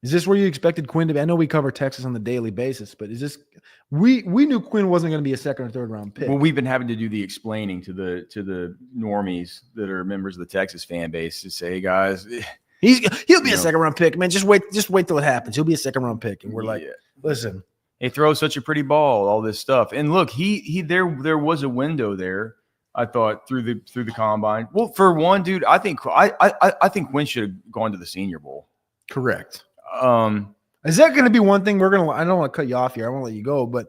Speaker 2: Is this where you expected Quinn to be? I know we cover Texas on the daily basis, but is this we knew Quinn wasn't going to be a second or third round pick.
Speaker 3: Well, we've been having to do the explaining to the normies that are members of the Texas fan base to say, hey guys,
Speaker 2: he'll be a second round pick, man. Just wait till it happens. He'll be a second round pick, and we're like, listen,
Speaker 3: he throws such a pretty ball, all this stuff, and look, there was a window there. I thought through the combine. Well, for one, dude, I think Quinn should have gone to the Senior Bowl.
Speaker 2: Correct. Is that going to be one thing I don't want to cut you off here. I want to let you go, but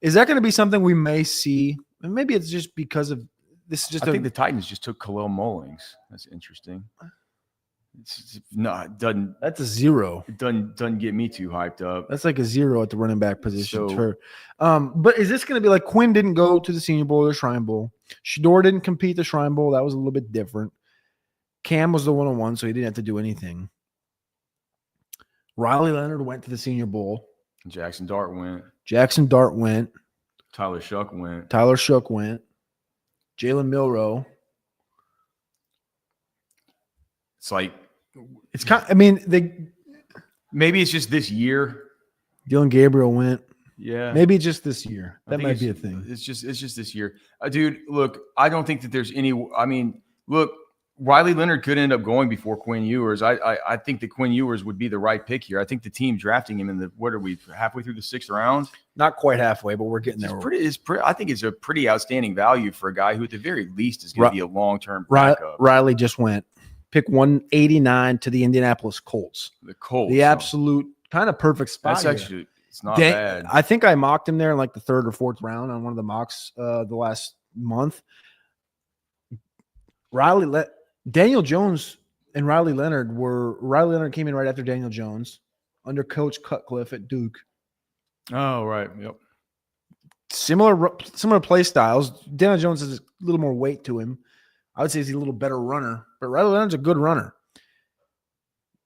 Speaker 2: is that going to be something we may see? And maybe it's just because of this. Is just
Speaker 3: I think the Titans just took Khalil Mullings. That's interesting.
Speaker 2: That's a 0.
Speaker 3: It doesn't get me too hyped up.
Speaker 2: That's like a 0 at the running back position. But is this going to be like Quinn didn't go to the Senior Bowl or the Shrine Bowl? Shedeur didn't compete the Shrine Bowl. That was a little bit different. Cam was the 1-on-1, so he didn't have to do anything. Riley Leonard went to the Senior Bowl.
Speaker 3: Jackson Dart went.
Speaker 2: Tyler
Speaker 3: Shook went.
Speaker 2: Jalen Milroe.
Speaker 3: It's like
Speaker 2: it's kind. I mean,
Speaker 3: maybe it's just this year.
Speaker 2: Dylan Gabriel went.
Speaker 3: Yeah,
Speaker 2: maybe just this year. That might be a thing.
Speaker 3: It's just this year, dude. Look, I don't think that there's any. I mean, look. Riley Leonard could end up going before Quinn Ewers. I think that Quinn Ewers would be the right pick here. I think the team drafting him in the halfway through the 6th round?
Speaker 2: Not quite halfway, but we're getting there.
Speaker 3: I think it's a pretty outstanding value for a guy who at the very least is going to be a long-term backup.
Speaker 2: Riley just went. Pick 189 to the Indianapolis Colts.
Speaker 3: The Colts.
Speaker 2: The absolute kind of perfect spot.
Speaker 3: That's actually it's not bad.
Speaker 2: I think I mocked him there in like the 3rd or 4th round on one of the mocks the last month. Daniel Jones and Riley Leonard came in right after Daniel Jones under Coach Cutcliffe at Duke.
Speaker 3: Oh, right. Yep.
Speaker 2: Similar play styles. Daniel Jones has a little more weight to him. I would say he's a little better runner, but Riley Leonard's a good runner.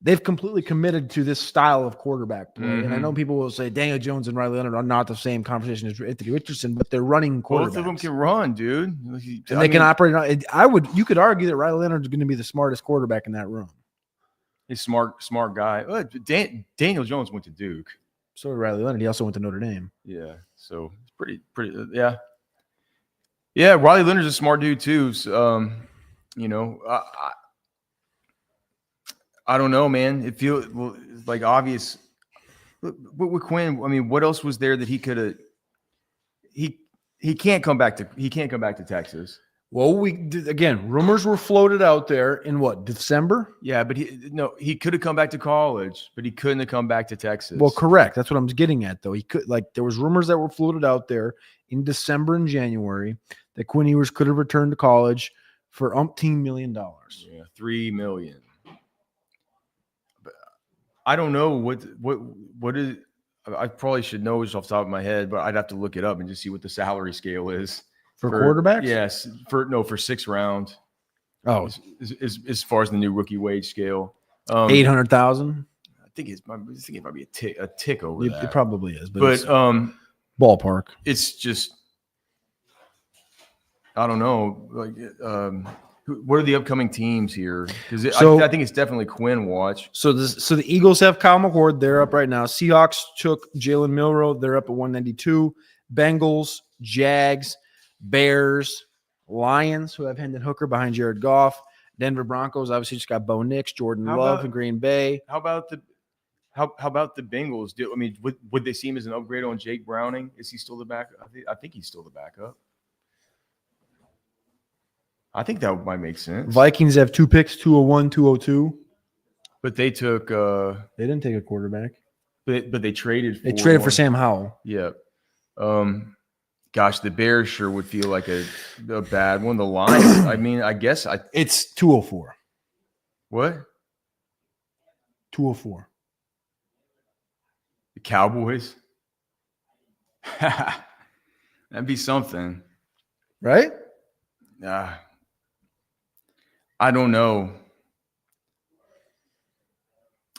Speaker 2: They've completely committed to this style of quarterback play. Mm-hmm. And I know people will say Daniel Jones and Riley Leonard are not the same conversation as Anthony Richardson, but they're running quarterbacks.
Speaker 3: Both of them can run, dude.
Speaker 2: And they can operate. You could argue that Riley Leonard is going to be the smartest quarterback in that room.
Speaker 3: He's smart guy. Daniel Jones went to Duke.
Speaker 2: So did Riley Leonard. He also went to Notre Dame.
Speaker 3: Yeah. So it's pretty. Yeah. Yeah. Riley Leonard's a smart dude too. So, I don't know, man. It feels like obvious. But with Quinn, I mean, what else was there that he could have? He can't come back to Texas.
Speaker 2: Well, rumors were floated out there in what, December?
Speaker 3: Yeah, but he could have come back to college, but he couldn't have come back to Texas.
Speaker 2: Well, correct. That's what I'm getting at, though. There was rumors that were floated out there in December and January that Quinn Ewers could have returned to college for umpteen $1 million.
Speaker 3: Yeah, $3 million. But I don't know what is. I probably should know just off the top of my head, but I'd have to look it up and just see what the salary scale is
Speaker 2: For quarterbacks?
Speaker 3: Yes, for 6th round.
Speaker 2: Oh,
Speaker 3: as far as the new rookie wage scale,
Speaker 2: 800,000.
Speaker 3: I think it might be a tick over that.
Speaker 2: It probably is, but it's
Speaker 3: ballpark.
Speaker 2: ballpark.
Speaker 3: It's just I don't know. Like, what are the upcoming teams here? Because I think it's definitely Quinn watch.
Speaker 2: So the Eagles have Kyle McCord. They're up right now. Seahawks took Jalen Milroe. They're up at 192. Bengals, Jags, Bears, Lions, who have Hendon Hooker behind Jared Goff. Denver Broncos obviously just got Bo Nix, Jordan Love in Green Bay.
Speaker 3: How about the Bengals? Would they see him as an upgrade on Jake Browning? Is he still the backup? I think he's still the backup. I think that might make sense.
Speaker 2: Vikings have 2 picks, 201, 202.
Speaker 3: But they took
Speaker 2: they didn't take a quarterback.
Speaker 3: But they traded
Speaker 2: for Sam Howell.
Speaker 3: Yeah. Gosh, the Bears sure would feel like a bad one. The Lions, I mean, I guess
Speaker 2: it's 204.
Speaker 3: What?
Speaker 2: 204.
Speaker 3: The Cowboys? That'd be something.
Speaker 2: Right?
Speaker 3: I don't know.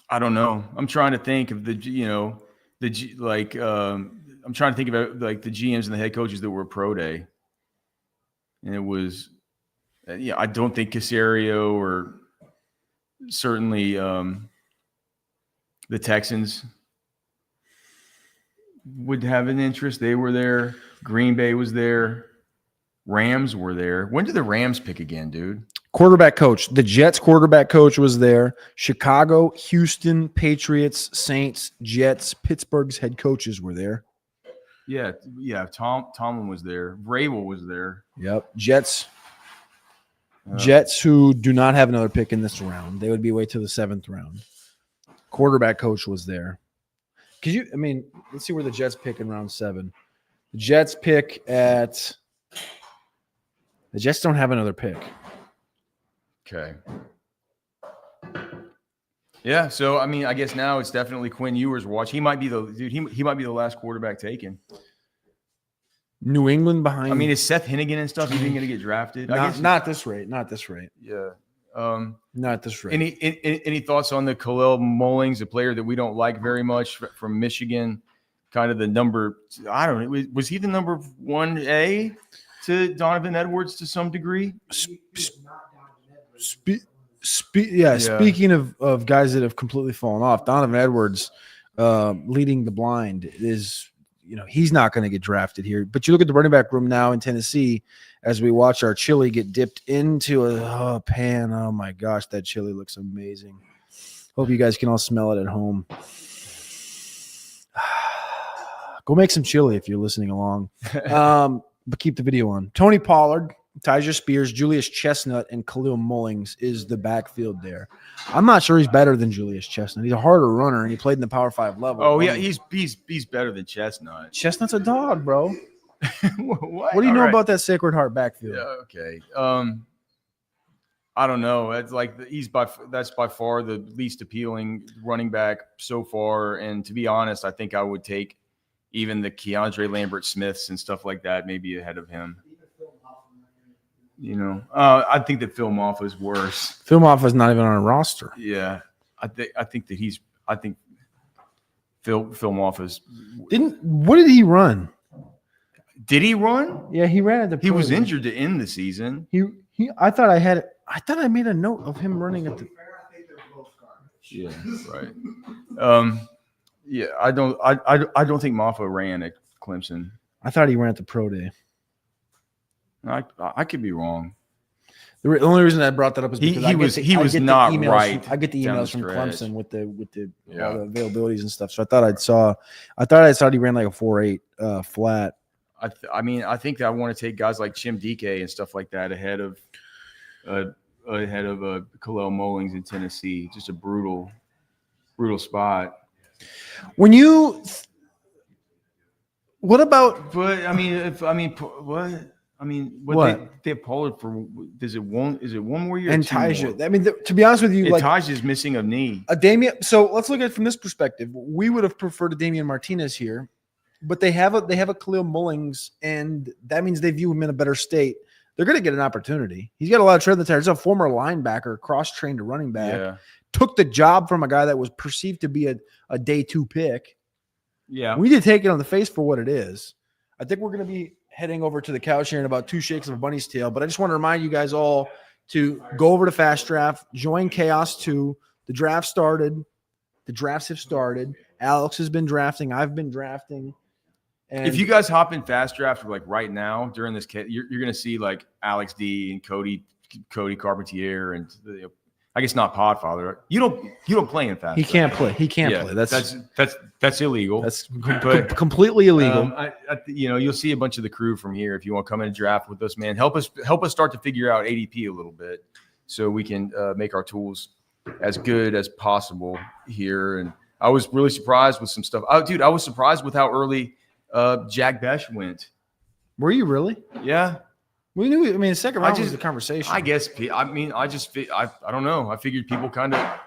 Speaker 3: I'm trying to think of I'm trying to think about like the GMs and the head coaches that were pro day. And it was, I don't think Caserio or certainly the Texans would have an interest. They were there. Green Bay was there. Rams were there. When did the Rams pick again, dude?
Speaker 2: Quarterback coach. The Jets quarterback coach was there. Chicago, Houston, Patriots, Saints, Jets, Pittsburgh's head coaches were there.
Speaker 3: Yeah. Tomlin was there. Vrabel was there.
Speaker 2: Yep. Jets, who do not have another pick in this round. They would be away to the 7th round. Quarterback coach was there. Let's see where the Jets pick in round 7. The Jets pick at. The Jets don't have another pick.
Speaker 3: Okay. Yeah, so I guess now it's definitely Quinn Ewers' watch. He might be he might be the last quarterback taken.
Speaker 2: New England behind.
Speaker 3: Is Seth Hennigan and stuff even going to get drafted?
Speaker 2: Not this rate. Not this rate.
Speaker 3: Yeah.
Speaker 2: Not this rate.
Speaker 3: Any thoughts on the Khalil Mullings, a player that we don't like very much from Michigan? Kind of the number. I don't know. Was he the number 1A to Donovan Edwards to some degree?
Speaker 2: Speaking of guys that have completely fallen off, Donovan Edwards leading the blind is, he's not going to get drafted here. But you look at the running back room now in Tennessee as we watch our chili get dipped into a pan. Oh, my gosh, that chili looks amazing. Hope you guys can all smell it at home. Go make some chili if you're listening along. But keep the video on. Tony Pollard, Tyjae Spears, Julius Chestnut, and Khalil Mullings is the backfield there. I'm not sure he's better than Julius Chestnut. He's a harder runner, and he played in the Power 5 level.
Speaker 3: Oh, yeah, he's better than Chestnut.
Speaker 2: Chestnut's a dog, bro.
Speaker 3: What
Speaker 2: do you know about that Sacred Heart backfield?
Speaker 3: Yeah, okay. I don't know. It's like that's by far the least appealing running back so far. And to be honest, I think I would take even the Keandre Lambert Smiths and stuff like that maybe ahead of him. I think that Phil Maffa is worse.
Speaker 2: Phil Maffa is not even on a roster.
Speaker 3: Yeah, I think Phil Maffa's.
Speaker 2: What did he run?
Speaker 3: Did he run?
Speaker 2: Yeah, he ran at the.
Speaker 3: He was injured to end the season.
Speaker 2: I thought I made a note of him running at the.
Speaker 3: Yeah, right. Yeah, I don't think Maffa ran at Clemson.
Speaker 2: I thought he ran at the pro day.
Speaker 3: I could be wrong.
Speaker 2: The only reason I brought that up is because
Speaker 3: he was not right.
Speaker 2: I get the emails from Clemson with the all the availabilities and stuff. So I thought I saw he ran like a 4.8 flat.
Speaker 3: I think that I want to take guys like Chim Dike and stuff like that ahead of Khalil Mullings in Tennessee. Just a brutal spot.
Speaker 2: What about?
Speaker 3: But what? I mean,
Speaker 2: What?
Speaker 3: they pulled for? Is it one more year?
Speaker 2: And
Speaker 3: or two more?
Speaker 2: Taja. I mean, to be honest with you,
Speaker 3: Yeah,
Speaker 2: like
Speaker 3: Taj is missing a knee.
Speaker 2: a Damian. So let's look at it from this perspective. We would have preferred a Damian Martinez here, but they have a Khalil Mullings, and that means they view him in a better state. They're going to get an opportunity. He's got a lot of tread in the tires. He's a former linebacker, cross-trained to running back.
Speaker 3: Yeah.
Speaker 2: Took the job from a guy that was perceived to be a day 2 pick.
Speaker 3: Yeah.
Speaker 2: We did take it on the face for what it is. I think we're going to be heading over to the couch here in about 2 shakes of a bunny's tail, but I just want to remind you guys all to go over to Fast Draft, join Chaos 2. The draft started. The drafts have started. Alex has been drafting. I've been drafting. And
Speaker 3: If you guys hop in Fast Draft like right now during this, you're going to see like Alex D and Cody Carpentier and I guess not Podfather. You don't play in Fast.
Speaker 2: he
Speaker 3: Draft.
Speaker 2: can't play. He can't
Speaker 3: Yeah,
Speaker 2: play.
Speaker 3: That's illegal.
Speaker 2: That's
Speaker 3: But,
Speaker 2: completely illegal.
Speaker 3: You'll see a bunch of the crew from here. If you want to come in and draft with us, man, help us start to figure out ADP a little bit so we can make our tools as good as possible here. And I was really surprised with some stuff. Oh, dude, I was surprised with how early Jag Besh went.
Speaker 2: Were you really?
Speaker 3: Yeah.
Speaker 2: We knew. I mean, the second round was the conversation.
Speaker 3: I guess. I mean, I don't know. I figured people kind of,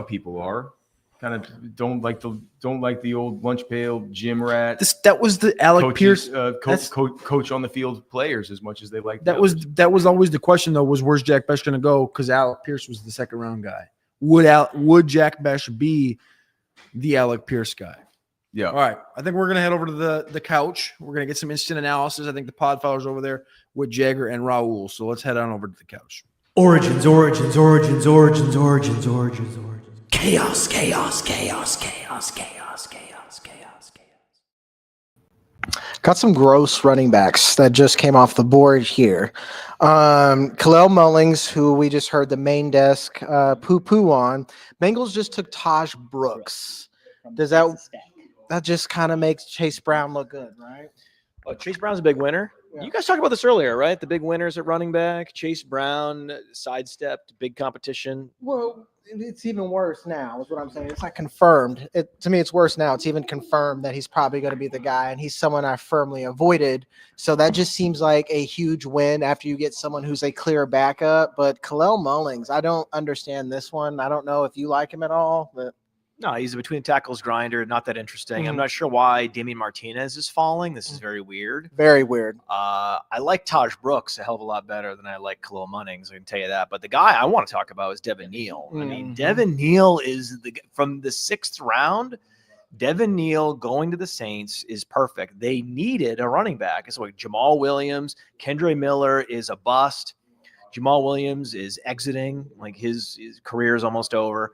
Speaker 3: people are kind of don't like the old lunch pail gym rat.
Speaker 2: That was the Alec Pierce
Speaker 3: coach on the field players as much as they like.
Speaker 2: That was always the question though. Was where's Jack Besh going to go? Because Alec Pierce was the second round guy. Would Jack Besh be the Alec Pierce guy?
Speaker 3: Yeah.
Speaker 2: All right. I think we're going to head over to the couch. We're going to get some instant analysis. I think the Podfather's over there with Jagger and Raul. So let's head on over to the couch.
Speaker 13: Origins. Chaos.
Speaker 6: Got some gross running backs that just came off the board here. Khalil Mullings, who we just heard the main desk poo-poo on. Bengals just took Taj Brooks. Does that just kind of makes Chase Brown look good, right?
Speaker 11: Well, Chase Brown's a big winner.
Speaker 6: Yeah.
Speaker 11: You guys talked about this earlier, right? The big winners at running back. Chase Brown sidestepped, big competition.
Speaker 6: Well, it's even worse now, is what I'm saying. It's not confirmed. To me, it's worse now. It's even confirmed that he's probably going to be the guy, and he's someone I firmly avoided. So that just seems like a huge win after you get someone who's a clear backup. But Khalil Mullings, I don't understand this one. I don't know if you like him at all, but
Speaker 11: No, he's a between tackles grinder. Not that interesting. I'm
Speaker 6: Mhm.
Speaker 11: not sure why Damian Martinez is falling. This is very weird.
Speaker 6: very weird.
Speaker 11: I like Taj Brooks a hell of a lot better than I like Khalil Munnings. I can tell you that. But the guy I want to talk about is Devin Neal. I mean,
Speaker 6: Mhm.
Speaker 11: Devin Neal is from the 6th round. Devin Neal going to the Saints is perfect. They needed a running back. It's like Jamal Williams, Kendre Miller is a bust. Jamal Williams is exiting, like his career is almost over.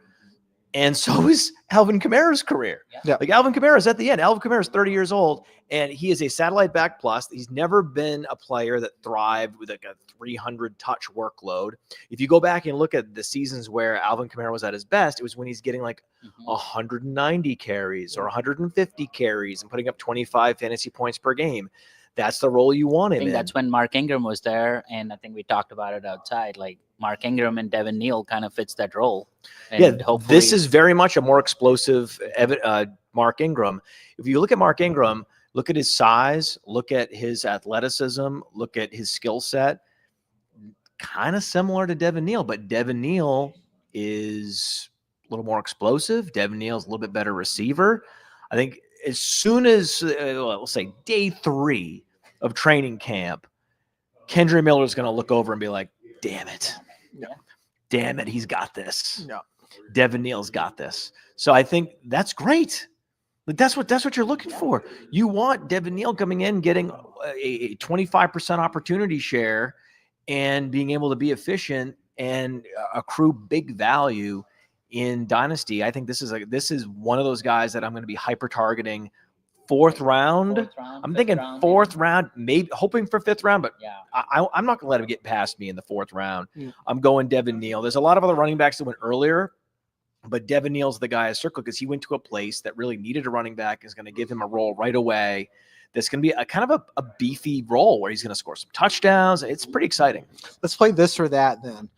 Speaker 11: And so is Alvin Kamara's career.
Speaker 6: Yeah.
Speaker 11: Like Alvin Kamara's at the end. Alvin Kamara's 30 years old, and he is a satellite back plus. He's never been a player that thrived with like a 300 touch workload. If you go back and look at the seasons where Alvin Kamara was at his best, it was when he's getting like 190 carries or 150 carries and putting up 25 fantasy points per game. That's the role you want
Speaker 9: I
Speaker 11: him
Speaker 9: think
Speaker 11: in.
Speaker 9: that's when Mark Ingram was there, and I think we talked about it outside. Like Mark Ingram and Devin Neal kind of fits that role. And
Speaker 11: Yeah,
Speaker 9: hopefully
Speaker 11: this is very much a more explosive Mark Ingram. If you look at Mark Ingram, look at his size, look at his athleticism, look at his skill set, kind of similar to Devin Neal, but Devin Neal is a little more explosive. Devin Neal is a little bit better receiver. I think as soon as, we'll say day 3 of training camp, Kendre Miller is going to look over and be like, damn it. Damn it, he's got this.
Speaker 6: Yeah.
Speaker 11: Devin Neal's got this. So I think that's great. Like that's what you're looking for. You want Devin Neal coming in, getting a 25% opportunity share and being able to be efficient and accrue big value in Dynasty. I think this is one of those guys that I'm going to be hyper targeting. 4th round. I'm thinking 4th round, maybe hoping for 5th round, but
Speaker 9: Yeah.
Speaker 11: I'm not going to let him get past me in the 4th round.
Speaker 6: Mm.
Speaker 11: I'm going Devin Neal. There's a lot of other running backs that went earlier, but Devin Neal's the guy I circle because he went to a place that really needed a running back, is going to give him a role right away. That's going to be a kind of a beefy role where he's going to score some touchdowns. It's pretty exciting.
Speaker 6: Let's play this or that then.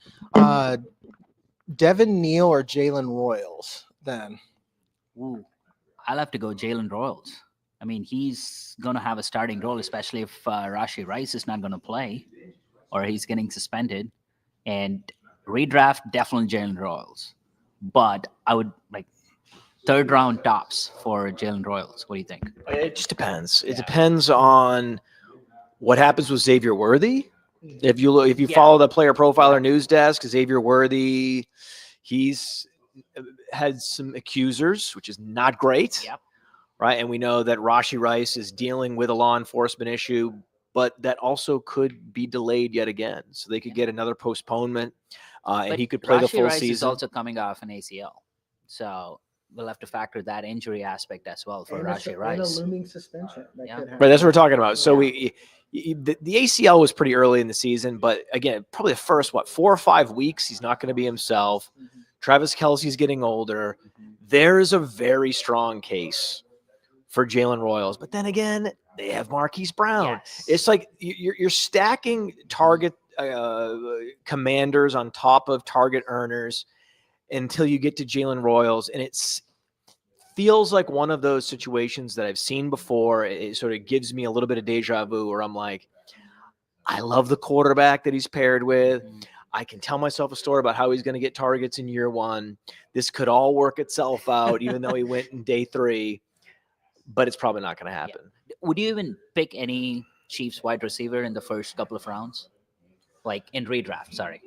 Speaker 6: Devin Neal or Jalen Royals then?
Speaker 9: Ooh, I'll have to go Jalen Royals. I mean, he's going to have a starting role, especially if Rashee Rice is not going to play or he's getting suspended. And redraft, definitely Jalen Royals. But I would like third round tops for Jalen Royals. What do you think?
Speaker 11: It just depends. It depends on what happens with Xavier Worthy. If you follow the player profiler news desk, Xavier Worthy, he's had some accusers, which is not great.
Speaker 9: Yep.
Speaker 11: Right. And we know that Rashee Rice is dealing with a law enforcement issue, but that also could be delayed yet again. So they could get another postponement and he could play the full
Speaker 9: Rice
Speaker 11: season.
Speaker 9: Is also coming off an ACL. So we'll have to factor that injury aspect as well for Rashee Rice.
Speaker 6: And a looming suspension.
Speaker 11: Right. That's what we're talking about. So the ACL was pretty early in the season, but again, probably the first, 4 or 5 weeks, he's not going to be himself. Travis Kelce's getting older. There is a very strong case for Jalen Royals. But then again, they have Marquise Brown.
Speaker 9: Yes.
Speaker 11: It's like you're stacking target commanders on top of target earners until you get to Jalen Royals. And it feels like one of those situations that I've seen before. It sort of gives me a little bit of deja vu where I'm like, I love the quarterback that he's paired with. I can tell myself a story about how he's going to get targets in year one. This could all work itself out, even though he went in day 3. But it's probably not going to happen.
Speaker 9: Yeah. Would you even pick any Chiefs wide receiver in the first couple of rounds? Like in redraft, sorry.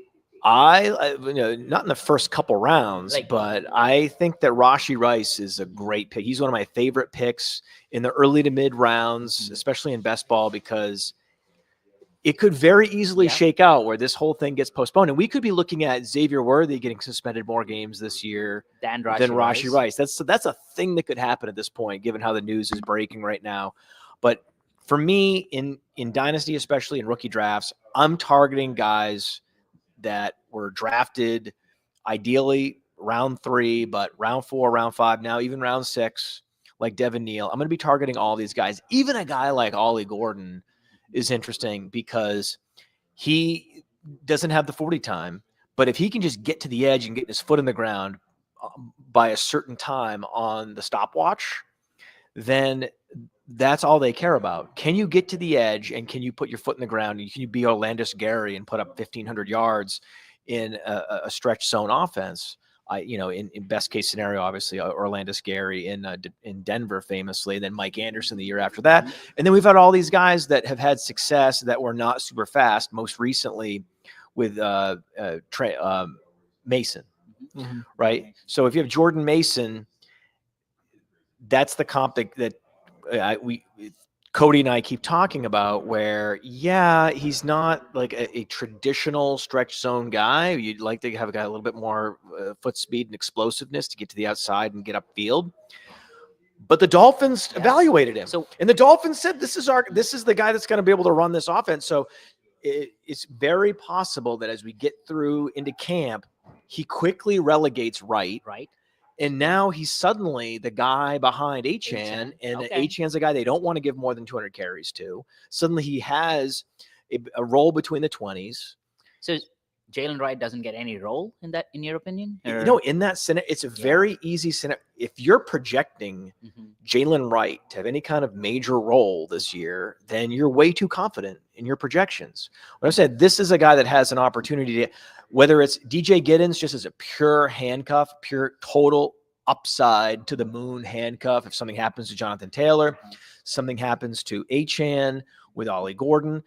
Speaker 11: I not in the first couple rounds, but I think that Rashee Rice is a great pick. He's one of my favorite picks in the early to mid rounds, especially in best ball, because it could very easily shake out where this whole thing gets postponed. And we could be looking at Xavier Worthy getting suspended more games this year
Speaker 9: than
Speaker 11: Rashee Rice. That's a thing that could happen at this point, given how the news is breaking right now. But for me, in Dynasty, especially in rookie drafts, I'm targeting guys that were drafted ideally round 3, but round 4, round 5, now even round 6, like Devin Neal. I'm going to be targeting all these guys. Even a guy like Ollie Gordon is interesting because he doesn't have the 40 time, but if he can just get to the edge and get his foot in the ground by a certain time on the stopwatch, then that's all they care about. Can you get to the edge and can you put your foot in the ground? And can you be Orlandis Gary and put up 1,500 yards in a stretch zone offense? In best case scenario, obviously Orlandis Gary in Denver famously, and then Mike Anderson the year after that. And then we've had all these guys that have had success that were not super fast, most recently with Mason, right? So if you have Jordan Mason, that's the comp that Cody and I keep talking about where, he's not like a traditional stretch zone guy. You'd like to have a guy a little bit more foot speed and explosiveness to get to the outside and get upfield. But the Dolphins evaluated him. And the Dolphins said, this is the guy that's going to be able to run this offense. So it's very possible that as we get through into camp, he quickly relegates right. And now he's suddenly the guy behind Achane, and Achane's a guy they don't want to give more than 200 carries to. Suddenly he has a role between the 20s.
Speaker 9: So Jalen Wright doesn't get any role in that, in your opinion?
Speaker 11: In that scenario, it's a very easy scenario. If you're projecting Jalen Wright to have any kind of major role this year, then you're way too confident in your projections. When I said this is a guy that has an opportunity to, whether it's DJ Giddens just as a pure handcuff, pure total upside to the moon handcuff. If something happens to Jonathan Taylor, something happens to Achane with Ollie Gordon.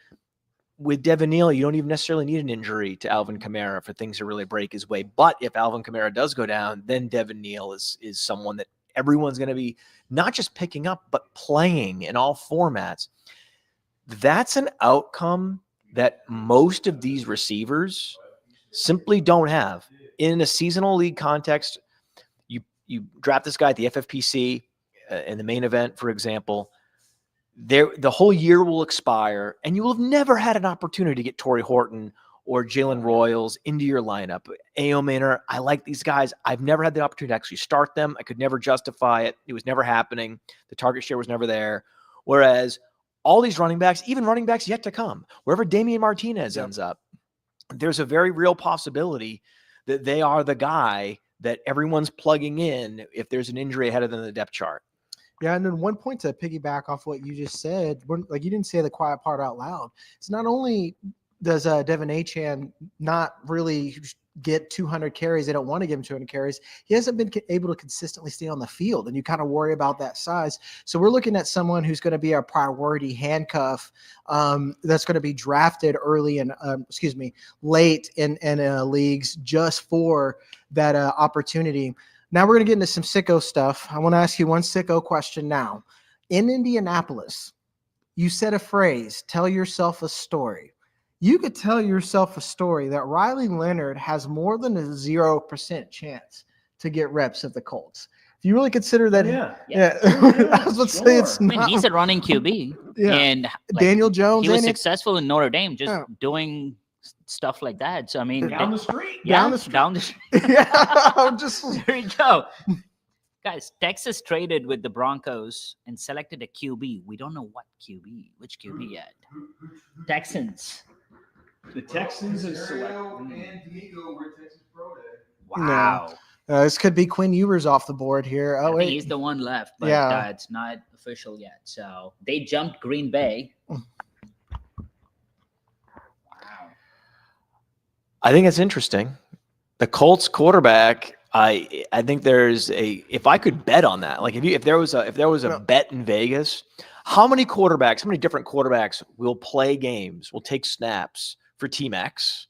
Speaker 11: With Devin Neal, you don't even necessarily need an injury to Alvin Kamara for things to really break his way. But if Alvin Kamara does go down, then Devin Neal is someone that everyone's going to be not just picking up, but playing in all formats. That's an outcome that most of these receivers simply don't have. In a seasonal league context, you draft this guy at the FFPC in the main event, for example, the whole year will expire, and you will have never had an opportunity to get Torrey Horton or Jalen Royals into your lineup. A.O. Maynard, I like these guys. I've never had the opportunity to actually start them. I could never justify it. It was never happening. The target share was never there. Whereas all these running backs, even running backs yet to come, wherever Damian Martinez ends up, there's a very real possibility that they are the guy that everyone's plugging in if there's an injury ahead of them in the depth chart.
Speaker 6: Yeah, and then one point to piggyback off what you just said, like you didn't say the quiet part out loud. It's not only does Devin Achane not really get 200 carries, they don't want to give him 200 carries. He hasn't been able to consistently stay on the field, and you kind of worry about that size. So we're looking at someone who's going to be a priority handcuff that's going to be drafted early and late in leagues just for that opportunity. Now we're going to get into some sicko stuff. I want to ask you one sicko question now. In Indianapolis, you said a phrase, tell yourself a story. You could tell yourself a story that Riley Leonard has more than a 0% chance to get reps at the Colts. If you really consider that, I was going to say it's not.
Speaker 9: I mean, he's a running QB.
Speaker 6: Yeah.
Speaker 9: And
Speaker 6: Daniel Jones.
Speaker 9: he was successful in Notre Dame just doing stuff like that. So, I mean,
Speaker 3: Down the street.
Speaker 9: Down the street.
Speaker 6: Yeah,
Speaker 9: there you go. Guys, Texas traded with the Broncos and selected a QB. We don't know which QB yet. Texans.
Speaker 3: The Texans have selected. And Diego were Texas Pro Day.
Speaker 9: Wow.
Speaker 6: No. This could be Quinn Ewers off the board here. Oh,
Speaker 9: I
Speaker 6: wait.
Speaker 9: think he's the one left, but it's not official yet. So they jumped Green Bay.
Speaker 1: I think it's interesting. The Colts quarterback, I think there's if I could bet on that, like if there was a bet in Vegas, how many different quarterbacks will play games, will take snaps for Team X?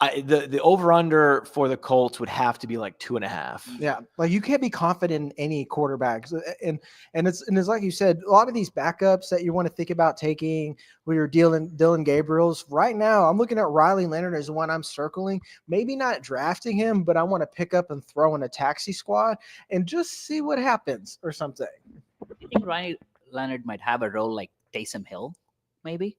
Speaker 1: The over-under for the Colts would have to be like 2.5.
Speaker 6: Yeah, like you can't be confident in any quarterbacks, and it's like you said, a lot of these backups that you want to think about taking, where you're Dylan Gabriel's. Right now, I'm looking at Riley Leonard as the one I'm circling. Maybe not drafting him, but I want to pick up and throw in a taxi squad and just see what happens or something.
Speaker 9: You think Riley Leonard might have a role like Taysom Hill, maybe?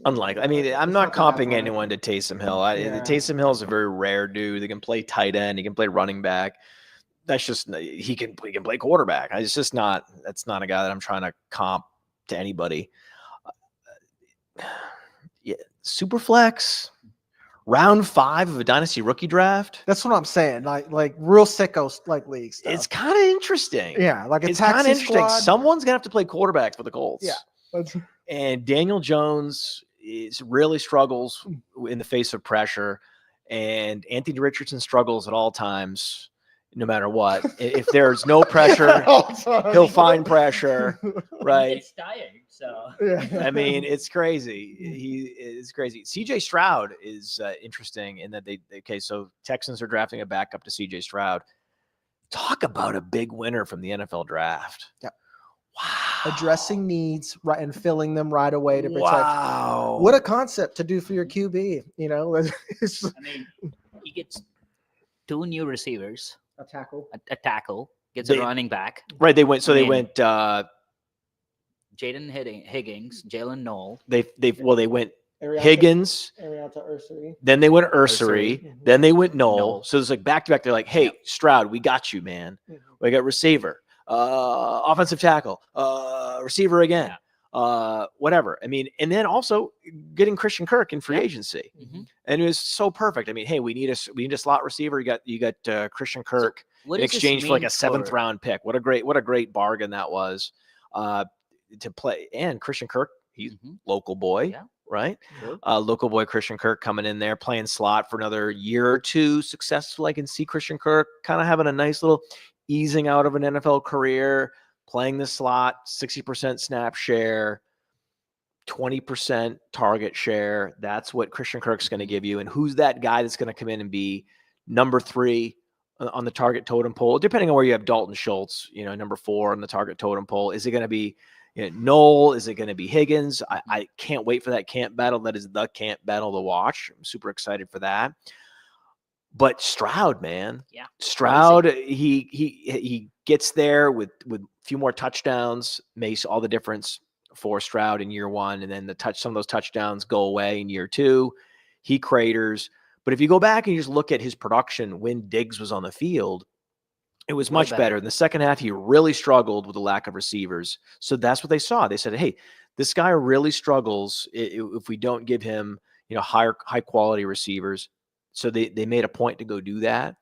Speaker 1: Unlikely. I mean, I'm not comping anyone to Taysom Hill. Taysom Hill is a very rare dude. They can play tight end. He can play running back. That's just he can play quarterback. It's just not. That's not a guy that I'm trying to comp to anybody. Yeah, super flex, round 5 of a dynasty rookie draft.
Speaker 6: That's what I'm saying. Like real sickos like league stuff.
Speaker 1: It's kind of interesting.
Speaker 6: Yeah, like
Speaker 1: it's kind of interesting.
Speaker 6: Squad.
Speaker 1: Someone's gonna have to play quarterback for the Colts.
Speaker 6: Yeah.
Speaker 1: And Daniel Jones really struggles in the face of pressure, and Anthony Richardson struggles at all times, no matter what. If there's no pressure, he'll find pressure, right?
Speaker 9: It's tired, so
Speaker 1: I mean, it's crazy. It's crazy. CJ Stroud is interesting in that so Texans are drafting a backup to CJ Stroud. Talk about a big winner from the NFL draft.
Speaker 6: Yep.
Speaker 1: Wow.
Speaker 6: Addressing needs right and filling them right away to protect.
Speaker 1: Wow.
Speaker 6: What a concept to do for your QB. You know,
Speaker 9: I mean, he gets 2 new receivers,
Speaker 6: a tackle,
Speaker 9: gets a running back.
Speaker 1: Right. They went
Speaker 9: Jaden Higgins, Jalen Knoll.
Speaker 1: They went Higgins, then they went Ursery, then they went Knoll. So it's like back to back. They're like, hey, Stroud, we got you, man. We got receiver. Offensive tackle, receiver again, whatever. I mean, and then also getting Christian Kirk in free agency, and it was so perfect. I mean, hey, we need a slot receiver. You got Christian Kirk in exchange for like a 7th round pick. What a great bargain that was to play. And Christian Kirk, he's local boy, right? Local boy Christian Kirk coming in there playing slot for another year or two. Successful. I can see Christian Kirk kind of having a nice little easing out of an NFL career, playing the slot, 60% snap share, 20% target share. That's what Christian Kirk's going to give you. And who's that guy that's going to come in and be number 3 on the target totem pole? Depending on where you have Dalton Schultz, number 4 on the target totem pole. Is it going to be Knoll? Is it going to be Higgins? I can't wait for that camp battle. That is the camp battle to watch. I'm super excited for that. But Stroud, man, Stroud, he gets there with a few more touchdowns, makes all the difference for Stroud in year 1, and then some of those touchdowns go away in year 2. He craters. But if you go back and you just look at his production when Diggs was on the field, it was much better. In the second half, he really struggled with the lack of receivers. So that's what they saw. They said, hey, this guy really struggles if we don't give him high quality receivers. So they made a point to go do that.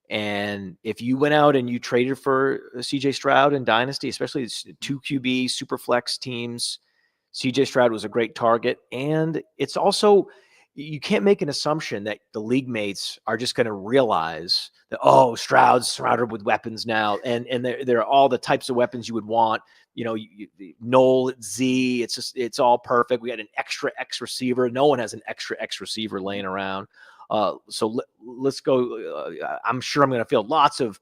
Speaker 11: And if you went out and you traded for CJ Stroud in Dynasty, especially 2 QB super flex teams, CJ Stroud was a great target. And it's also, you can't make an assumption that the league mates are just going to realize that, oh, Stroud's surrounded with weapons now. And they're all the types of weapons you would want. You know, Noel Z, it's all perfect. We had an extra X receiver. No one has an extra X receiver laying around. So let's go. I'm sure I'm going to field lots of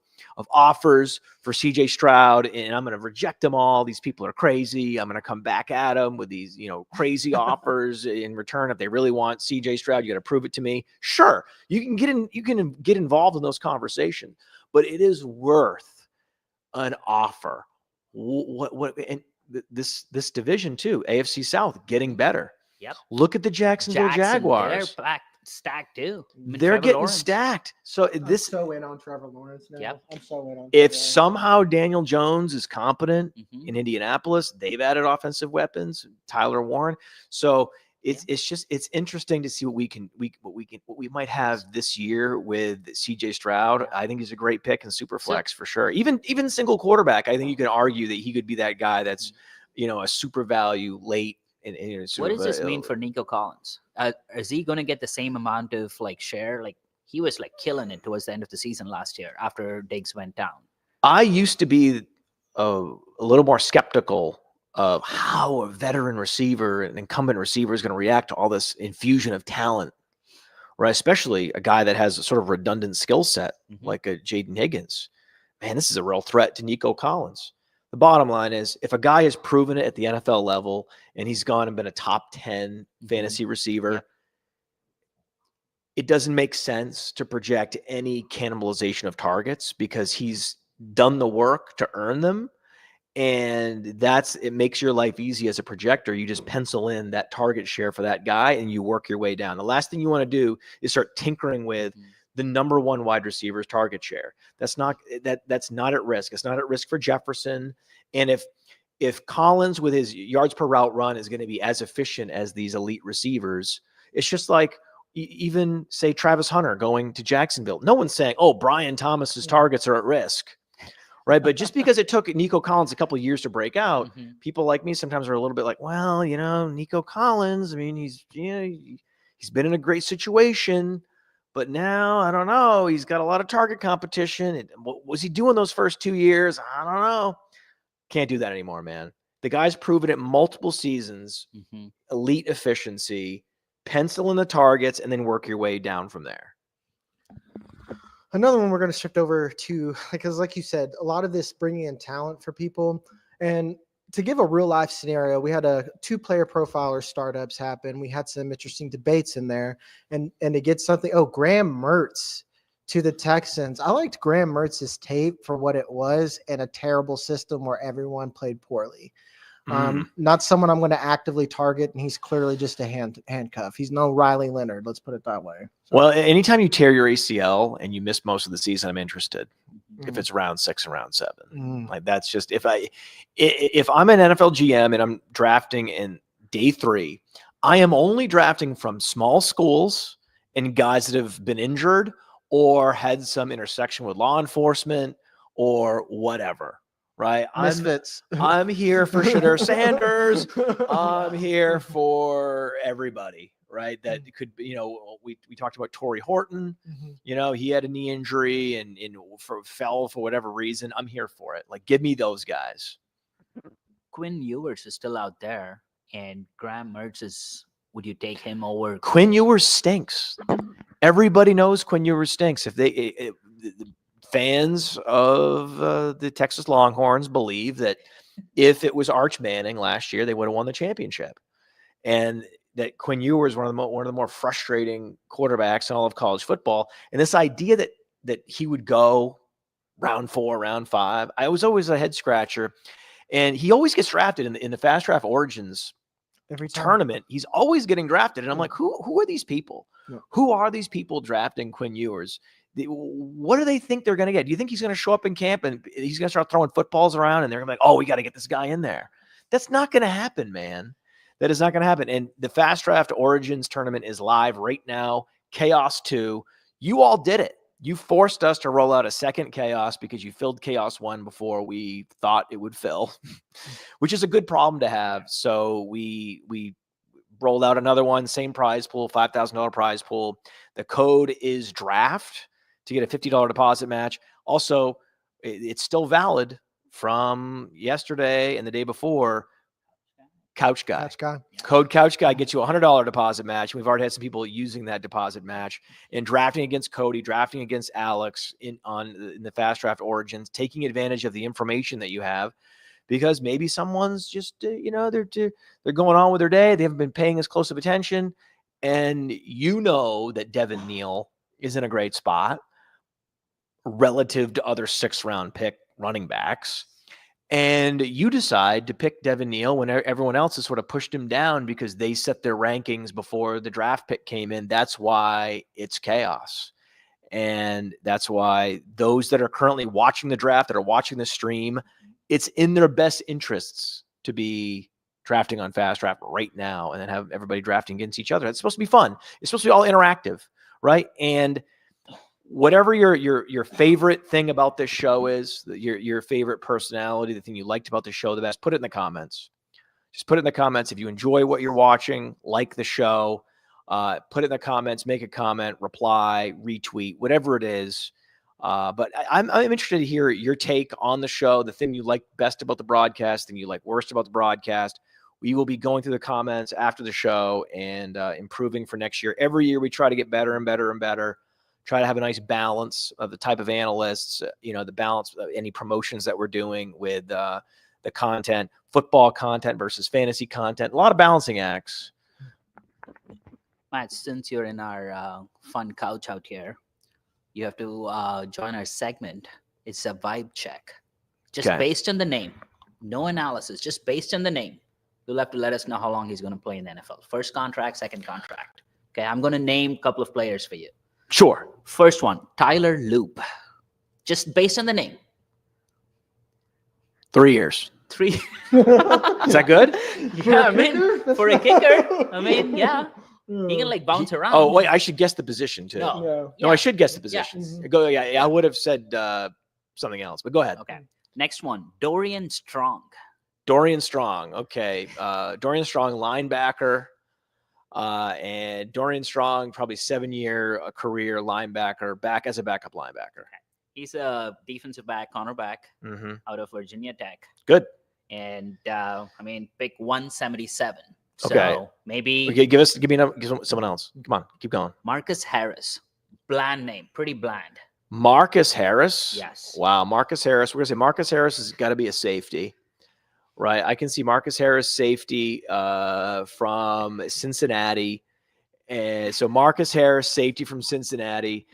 Speaker 11: offers for CJ Stroud, and I'm going to reject them all. These people are crazy. I'm going to come back at them with these, crazy offers in return. If they really want CJ Stroud, you got to prove it to me. Sure, you can get involved in those conversations, but it is worth an offer. And this division too, AFC South, getting better.
Speaker 9: Yep.
Speaker 11: Look at the Jacksonville Jaguars.
Speaker 9: They're back stacked too.
Speaker 11: They're
Speaker 9: Trevor
Speaker 11: getting
Speaker 9: Lawrence.
Speaker 11: stacked. So
Speaker 6: I'm so in on Trevor Lawrence now.
Speaker 9: Yep.
Speaker 6: I'm so in on.
Speaker 11: if
Speaker 6: Trevor.
Speaker 11: somehow Daniel Jones is competent
Speaker 9: Mhm.
Speaker 11: in Indianapolis, they've added offensive weapons, Tyler Warren. So it's interesting to see what we might have this year with CJ Stroud. I think he's a great pick in super flex for sure. Even single quarterback, I think you can argue that he could be that guy that's a super value late.
Speaker 9: What does this mean for Nico Collins? Is he going to get the same amount of share? Like he was killing it towards the end of the season last year after Diggs went down.
Speaker 11: I used to be a little more skeptical of how a veteran receiver, an incumbent receiver, is going to react to all this infusion of talent, right? Especially a guy that has a sort of redundant skill set like a Jaden Higgins. Man, this is a real threat to Nico Collins. The bottom line is, if a guy has proven it at the NFL level and he's gone and been a top 10 fantasy receiver, it doesn't make sense to project any cannibalization of targets because he's done the work to earn them. And it makes your life easy as a projector. You just pencil in that target share for that guy and you work your way down. The last thing you want to do is start tinkering with the number one wide receiver's target share. That's not at risk. It's not at risk for Jefferson. And if Collins with his yards per route run is going to be as efficient as these elite receivers, it's just like even say Travis Hunter going to Jacksonville. No one's saying, oh, Brian Thomas's targets are at risk. Right. But just because it took Nico Collins a couple of years to break out, people like me sometimes are a little bit like, well, Nico Collins, I mean, he's been in a great situation, but now I don't know. He's got a lot of target competition. And what was he doing those first 2 years? I don't know. Can't do that anymore, man. The guy's proven it multiple seasons, elite efficiency, pencil in the targets, and then work your way down from there.
Speaker 6: Another one we're going to shift over to, because like you said, a lot of this bringing in talent for people. And to give a real life scenario, we had 2 player profiler startups happen. We had some interesting debates in there. And to get something, Graham Mertz to the Texans. I liked Graham Mertz's tape for what it was in a terrible system where everyone played poorly. Not someone I'm going to actively target, and he's clearly just a handcuff. He's no Riley Leonard. Let's put it that way. So,
Speaker 11: well, anytime you tear your ACL and you miss most of the season, I'm interested. If it's round 6 and round 7, like that's just if I'm an NFL GM and I'm drafting in day 3, I am only drafting from small schools and guys that have been injured or had some intersection with law enforcement or whatever. Right.
Speaker 6: Misfits.
Speaker 11: I'm here for Shedeur Sanders. I'm here for everybody. Right. That could be, we talked about Torrey Horton. He had a knee injury and fell for whatever reason. I'm here for it. Like, give me those guys.
Speaker 9: Quinn Ewers is still out there, and Graham Mertz would you take him over?
Speaker 11: Quinn Ewers stinks. Everybody knows Quinn Ewers stinks. If the fans of the Texas Longhorns believe that if it was Arch Manning last year, they would have won the championship, and that Quinn Ewers one of the more frustrating quarterbacks in all of college football. And this idea that he would go round 4, round 5, I was always a head scratcher. And he always gets drafted in the Fast Draft Origins
Speaker 6: every
Speaker 11: tournament. He's always getting drafted, and I'm like, who are these people? Who are these people drafting Quinn Ewers? What do they think they're going to get? Do you think he's going to show up in camp and he's going to start throwing footballs around and they're going to be like, oh, we got to get this guy in there? That's not going to happen, man. That is not going to happen. And the Fast Draft Origins tournament is live right now. Chaos 2. You all did it. You forced us to roll out a second chaos because you filled chaos 1 before we thought it would fill, which is a good problem to have. So we rolled out another one, same prize pool, $5,000 prize pool. The code is draft to get a $50 deposit match. Also, it's still valid from yesterday and the day before. Couch Guy. Code Couch Guy gets you a $100 deposit match. We've already had some people using that deposit match and drafting against Cody, drafting against Alex in the Fast Draft Origins, taking advantage of the information that you have, because maybe someone's just they're going on with their day. They haven't been paying as close of attention, and that Devin Neal is in a great spot relative to other 6th-round pick running backs. And you decide to pick Devin Neal when everyone else has sort of pushed him down because they set their rankings before the draft pick came in. That's why it's chaos. And that's why those that are currently watching the draft, that are watching the stream, it's in their best interests to be drafting on Fast Draft right now and then have everybody drafting against each other. It's supposed to be fun. It's supposed to be all interactive, right? And whatever your favorite thing about this show is, your favorite personality, the thing you liked about the show the best, put it in the comments. Just put it in the comments. If you enjoy what you're watching, like the show, put it in the comments, make a comment, reply, retweet, whatever it is. But I'm interested to hear your take on the show, the thing you like best about the broadcast, the thing you like worst about the broadcast. We will be going through the comments after the show and improving for next year. Every year we try to get better and better and better. Try to have a nice balance of the type of analysts, the balance of any promotions that we're doing with the content, football content versus fantasy content, a lot of balancing acts.
Speaker 9: Matt, since you're in our fun couch out here, you have to join our segment. It's a vibe check. Just based on the name, no analysis, just based on the name. You'll have to let us know how long he's going to play in the NFL. First contract, second contract. Okay, I'm going to name a couple of players for you.
Speaker 11: Sure.
Speaker 9: First one, Tyler Loop. Just based on the name.
Speaker 11: 3 years.
Speaker 9: 3.
Speaker 11: Is that good?
Speaker 9: Yeah, for a kicker, yeah. He can bounce around.
Speaker 11: Oh, wait, I should guess the position too.
Speaker 9: No,
Speaker 11: I should guess the position.
Speaker 9: Yes.
Speaker 11: I would have said something else, but go ahead.
Speaker 9: Okay. Next one, Dorian Strong.
Speaker 11: Dorian Strong. Okay. Dorian Strong, linebacker. And Dorian Strong, probably 7-year career linebacker, back as a backup linebacker.
Speaker 9: Okay. He's a defensive back, cornerback out of Virginia Tech.
Speaker 11: Good.
Speaker 9: And pick 177. So
Speaker 11: okay.
Speaker 9: Maybe
Speaker 11: give someone else. Come on, keep going.
Speaker 9: Marcus Harris. Bland name, pretty bland.
Speaker 11: Marcus Harris.
Speaker 9: Yes.
Speaker 11: Wow, Marcus Harris. We're gonna say Marcus Harris has got to be a safety. Right, I can see Marcus Harris safety from Cincinnati, and so Marcus Harris safety from Cincinnati.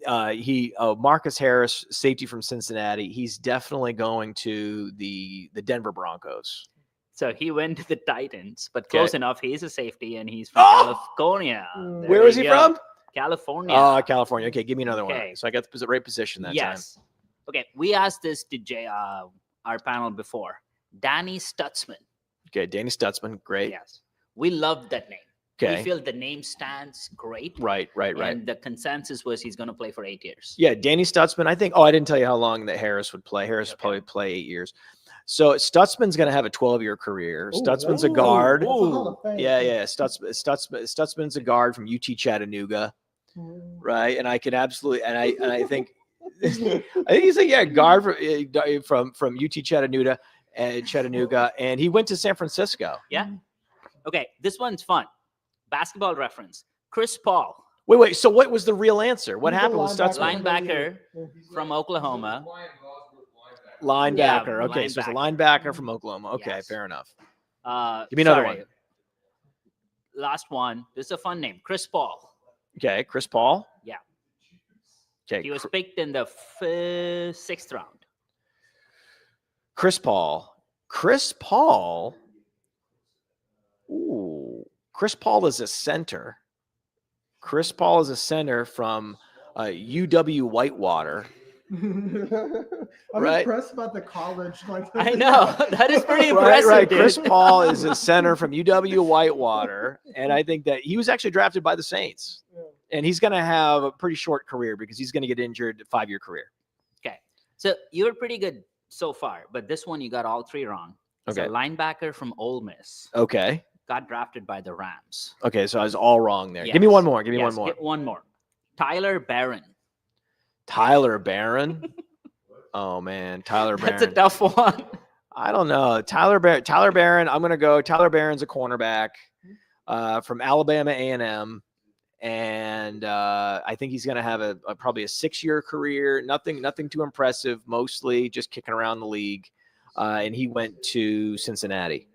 Speaker 11: Marcus Harris safety from Cincinnati. He's definitely going to the Denver Broncos.
Speaker 9: So he went to the Titans, but close enough. He's a safety, and he's from California.
Speaker 11: Where is he from?
Speaker 9: California.
Speaker 11: Oh, California. Okay, give me another one. So I got the right position that time.
Speaker 9: Okay, we asked this to our panel before. Danny Stutzman.
Speaker 11: Okay, Danny Stutzman, great.
Speaker 9: Yes, we love that name.
Speaker 11: Okay,
Speaker 9: we feel the name stands great.
Speaker 11: Right.
Speaker 9: And the consensus was he's going to play for 8 years.
Speaker 11: Yeah, Danny Stutzman. I think. Oh, I didn't tell you how long that Harris would play. Harris would probably play 8 years. So Stutzman's going to have a 12-year career. Stutzman's a guard. Yeah. Stutzman's a guard from UT Chattanooga, right? And I can absolutely, and I think, he's a guard from UT Chattanooga. And he went to San Francisco.
Speaker 9: Yeah. Okay, this one's fun. Basketball reference. Chris Paul.
Speaker 11: Wait. So what was the real answer? What happened with Stutzman?
Speaker 9: Linebacker from Oklahoma.
Speaker 11: Linebacker.
Speaker 9: Yeah,
Speaker 11: okay, so it's a linebacker from Oklahoma. Okay, fair enough. Give me another one.
Speaker 9: Last one. This is a fun name. Chris Paul.
Speaker 11: Okay, Chris Paul.
Speaker 9: Yeah.
Speaker 11: Okay.
Speaker 9: He was picked in the 6th round.
Speaker 11: Chris Paul. Ooh. Chris Paul is a center. Chris Paul is a center from UW Whitewater.
Speaker 14: I'm impressed about the college.
Speaker 9: I know. That is pretty impressive.
Speaker 11: Right. Chris Paul is a center from UW Whitewater. And I think that he was actually drafted by the Saints. And he's going to have a pretty short career because he's going to get injured 5-year career.
Speaker 9: Okay. So you're pretty good so far, but this one you got all 3 wrong. It's
Speaker 11: Okay.
Speaker 9: a linebacker from Ole Miss.
Speaker 11: Okay.
Speaker 9: Got drafted by the Rams.
Speaker 11: Okay, so I was all wrong there.
Speaker 9: Yes.
Speaker 11: Give me one more. Give me
Speaker 9: Yes,
Speaker 11: one more.
Speaker 9: get one more. Tyler Barron.
Speaker 11: Tyler Barron. Oh man, Tyler Barron.
Speaker 9: That's a tough one.
Speaker 11: I don't know. Tyler Barron. I'm gonna go. Tyler Barron's a cornerback from Alabama A&M, and I think he's gonna have probably a 6-year career. Nothing too impressive. Mostly just kicking around the league. And he went to Cincinnati.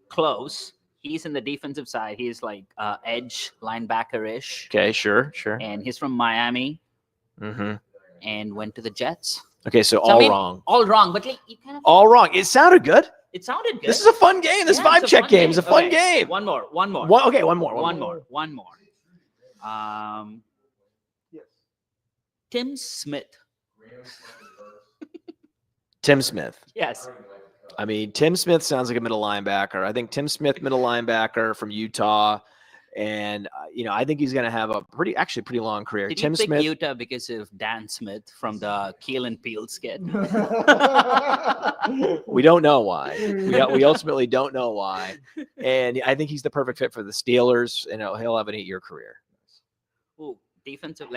Speaker 9: Close. He's in the defensive side. He's like edge linebacker-ish.
Speaker 11: Okay, sure.
Speaker 9: And he's from Miami
Speaker 11: Mm-hmm.
Speaker 9: and went to the Jets.
Speaker 11: Okay, so
Speaker 9: I
Speaker 11: all
Speaker 9: mean,
Speaker 11: wrong.
Speaker 9: All wrong, but like, you kind of
Speaker 11: All wrong. It sounded good.
Speaker 9: It sounded good.
Speaker 11: This is a fun game. This
Speaker 9: Yeah,
Speaker 11: vibe
Speaker 9: it's a
Speaker 11: check
Speaker 9: fun
Speaker 11: game is a fun
Speaker 9: Okay,
Speaker 11: game.
Speaker 9: One more.
Speaker 11: One more.
Speaker 9: One more. Tim Smith.
Speaker 11: Tim Smith.
Speaker 9: Yes.
Speaker 11: I mean, Tim Smith sounds like a middle linebacker. I think Tim Smith, middle linebacker from Utah. And, I think he's going to have a pretty long career.
Speaker 9: Did
Speaker 11: Tim
Speaker 9: you pick
Speaker 11: Smith.
Speaker 9: Utah because of Dan Smith from the Keel and Peele skit?
Speaker 11: We don't know why. We ultimately don't know why. And I think he's the perfect fit for the Steelers, and he'll have an 8-year career.
Speaker 9: Ooh, defensive,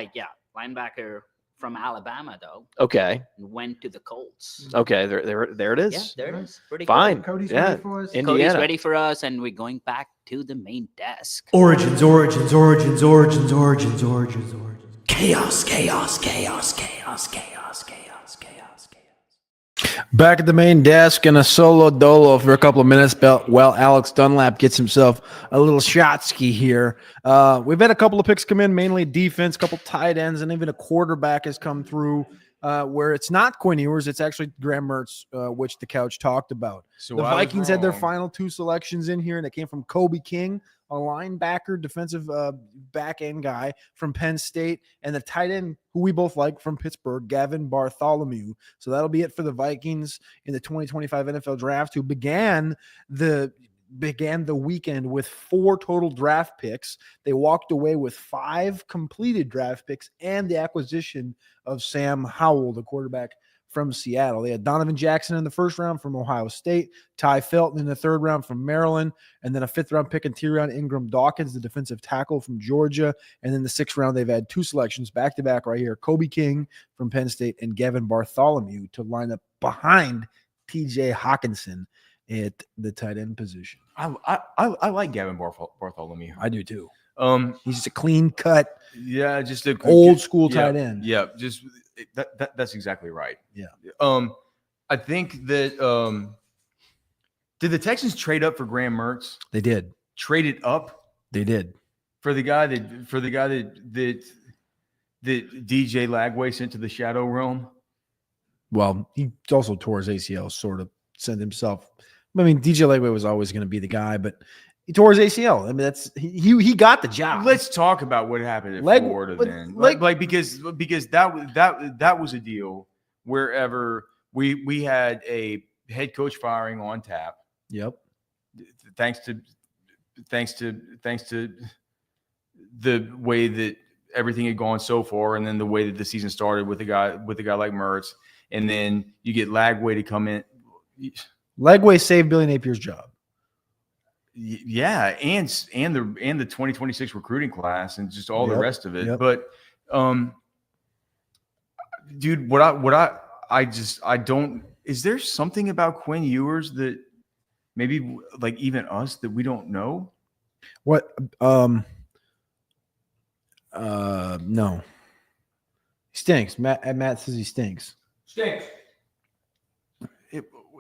Speaker 9: linebacker from Alabama, though.
Speaker 11: Okay.
Speaker 9: And went to the Colts.
Speaker 11: Okay. There it is.
Speaker 9: Yeah, there it is. Pretty
Speaker 11: Fine.
Speaker 9: good.
Speaker 14: Cody's
Speaker 11: Yeah.
Speaker 14: ready for us.
Speaker 11: Indiana.
Speaker 9: Cody's ready for us, and we're going back to the main desk.
Speaker 13: Origins. Chaos.
Speaker 2: Back at the main desk in a solo dolo for a couple of minutes. Well, Alex Dunlap gets himself a little shotski here. We've had a couple of picks come in, mainly defense, a couple tight ends, and even a quarterback has come through where it's not Quinn Ewers. It's actually Graham Mertz, which the couch talked about.
Speaker 3: So
Speaker 2: the
Speaker 3: I was
Speaker 2: Vikings had their
Speaker 3: wrong.
Speaker 2: final 2 selections in here, and it came from Kobe King, a linebacker, defensive back end guy from Penn State, and the tight end who we both like from Pittsburgh, Gavin Bartholomew. So that'll be it for the Vikings in the 2025 NFL Draft, who began the weekend with 4 total draft picks. They walked away with 5 completed draft picks and the acquisition of Sam Howell, the quarterback from Seattle. They had Donovan Jackson in the 1st round from Ohio State, Ty Felton in the 3rd round from Maryland, and then a 5th round pick in Tyrion Ingram Dawkins, the defensive tackle from Georgia. And then the 6th round, they've had 2 selections back to back right here: Kobe King from Penn State and Gavin Bartholomew to line up behind TJ Hawkinson at the tight end position.
Speaker 3: I like Gavin Bartholomew.
Speaker 2: I do too.
Speaker 3: He's
Speaker 2: just a clean cut,
Speaker 3: just a
Speaker 2: old school tight end.
Speaker 3: Yeah, just that's exactly right.
Speaker 2: Yeah.
Speaker 3: I think that did the Texans trade up for Graham Mertz?
Speaker 2: They did.
Speaker 3: Traded up?
Speaker 2: They did.
Speaker 3: For the guy that DJ Lagway sent to the Shadow Realm?
Speaker 2: Well, he also tore his ACL, sort of sent himself. I mean, DJ Lagway was always going to be the guy, but he tore his ACL. I mean, he got the job.
Speaker 3: Let's talk about what happened at Florida then. Because that was a deal wherever we had a head coach firing on tap.
Speaker 2: Yep.
Speaker 3: Thanks to the way that everything had gone so far, and then the way that the season started with a guy like Mertz, and then you get Lagway to come in.
Speaker 2: Lagway saved Billy Napier's job.
Speaker 3: Yeah, and the 2026 recruiting class and just all the rest of it.
Speaker 2: Yep.
Speaker 3: But dude, I don't, is there something about Quinn Ewers that maybe like even us that we don't know?
Speaker 2: What? No. He stinks. Matt says he stinks.
Speaker 3: Stinks.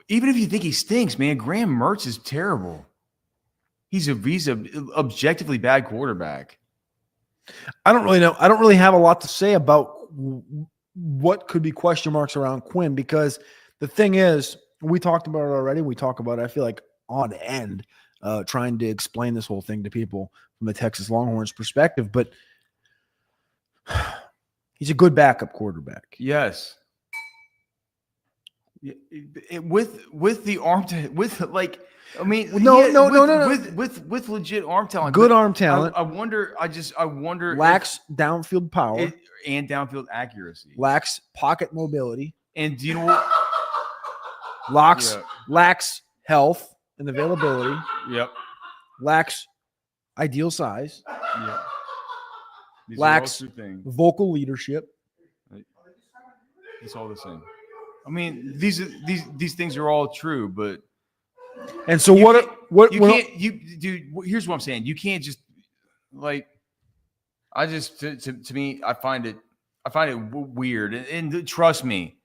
Speaker 3: Even if you think he stinks, man, Graham Mertz is terrible. He's a objectively bad quarterback.
Speaker 2: I don't really know. I don't really have a lot to say about what could be question marks around Quinn, because the thing is, we talked about it already. We talk about it, I feel like, on end, trying to explain this whole thing to people from the Texas Longhorns perspective. But he's a good backup quarterback.
Speaker 3: Yes. With the arm with like. I mean,
Speaker 2: No,
Speaker 3: with legit arm talent,
Speaker 2: good
Speaker 3: but
Speaker 2: arm talent.
Speaker 3: I wonder. I wonder.
Speaker 2: Lacks downfield power
Speaker 3: and downfield accuracy.
Speaker 2: Lacks pocket mobility.
Speaker 3: And do you know what?
Speaker 2: Lacks health and availability.
Speaker 3: Yep.
Speaker 2: Lacks ideal size.
Speaker 3: Yeah.
Speaker 2: Lacks vocal leadership.
Speaker 3: It's all the same. I mean, these things are all true, but.
Speaker 2: And so
Speaker 3: dude, here's what I'm saying. You can't just like, to me, I find it weird. And trust me,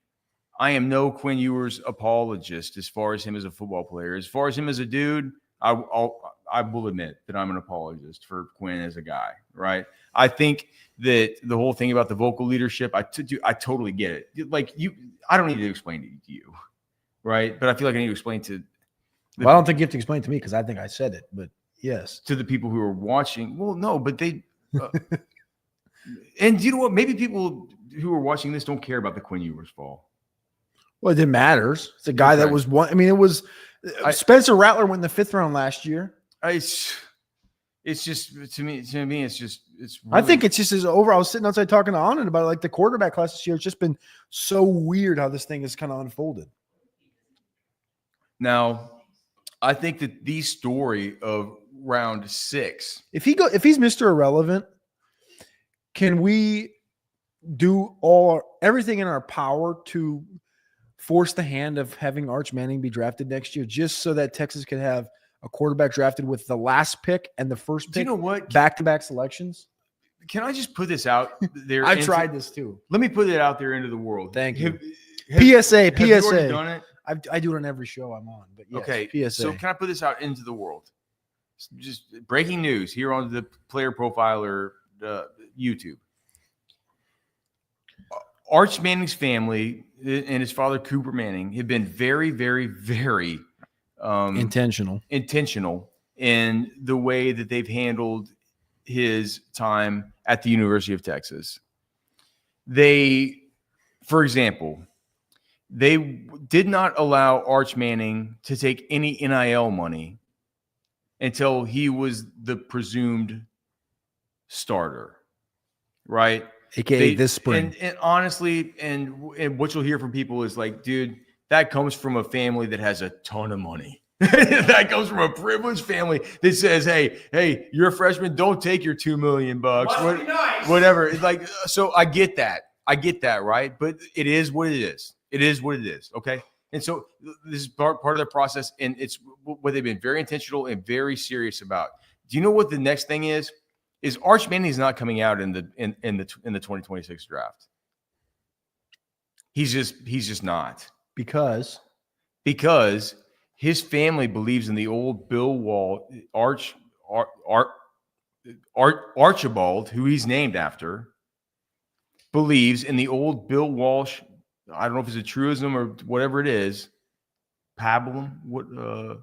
Speaker 3: I am no Quinn Ewers apologist as far as him as a football player. As far as him as a dude, I will admit that I'm an apologist for Quinn as a guy, right? I think that the whole thing about the vocal leadership, I totally get it. Like I don't need to explain it to you, right? But I feel like I need to explain to.
Speaker 2: Well, I don't think you have to explain it to me because I think I said it, but yes.
Speaker 3: To the people who are watching. Well, no, but they and you know what? Maybe people who are watching this don't care about the Quinn Ewers fall.
Speaker 2: Well, it matters. It's a guy that was one. I mean, it was Spencer Rattler went in the 5th round last year.
Speaker 3: It's just to me, it's just it's really,
Speaker 2: I think it's just as over. I was sitting outside talking to Anand about like the quarterback class this year. It's just been so weird how this thing has kind of unfolded.
Speaker 3: Now, I think that the story of round 6.
Speaker 2: If he's Mr. Irrelevant, can we do everything in our power to force the hand of having Arch Manning be drafted next year, just so that Texas could have a quarterback drafted with the last pick and the first pick?
Speaker 3: Do you know what?
Speaker 2: Back-to-back selections.
Speaker 3: Can I just put this out there?
Speaker 2: I've tried this too.
Speaker 3: Let me put it out there into the world.
Speaker 2: Thank you. PSA.
Speaker 3: Have you already done it?
Speaker 2: I do it on every show I'm on. But yes,
Speaker 3: okay,
Speaker 2: PSA.
Speaker 3: So can I put this out into the world? Just breaking news here on the Player Profiler YouTube. Arch Manning's family and his father Cooper Manning have been very, very, very
Speaker 2: intentional
Speaker 3: in the way that they've handled his time at the University of Texas. They, for example, they did not allow Arch Manning to take any NIL money until he was the presumed starter, right?
Speaker 2: AKA this spring.
Speaker 3: And honestly, and what you'll hear from people is like, dude, that comes from a family that has a ton of money. That comes from a privileged family that says, hey, you're a freshman, don't take your $2 million. Whatever. It's like, so I get that, right? But it is what it is. It is what it is. Okay. And so this is part of their process, and it's what they've been very intentional and very serious about. Do you know what the next thing is? Is Arch Manning is not coming out in the 2026 draft. He's just not.
Speaker 2: Because
Speaker 3: his family believes in the old Bill Wall Archibald, who he's named after, believes in the old Bill Walsh. I don't know if it's a truism or whatever it is. Pablum,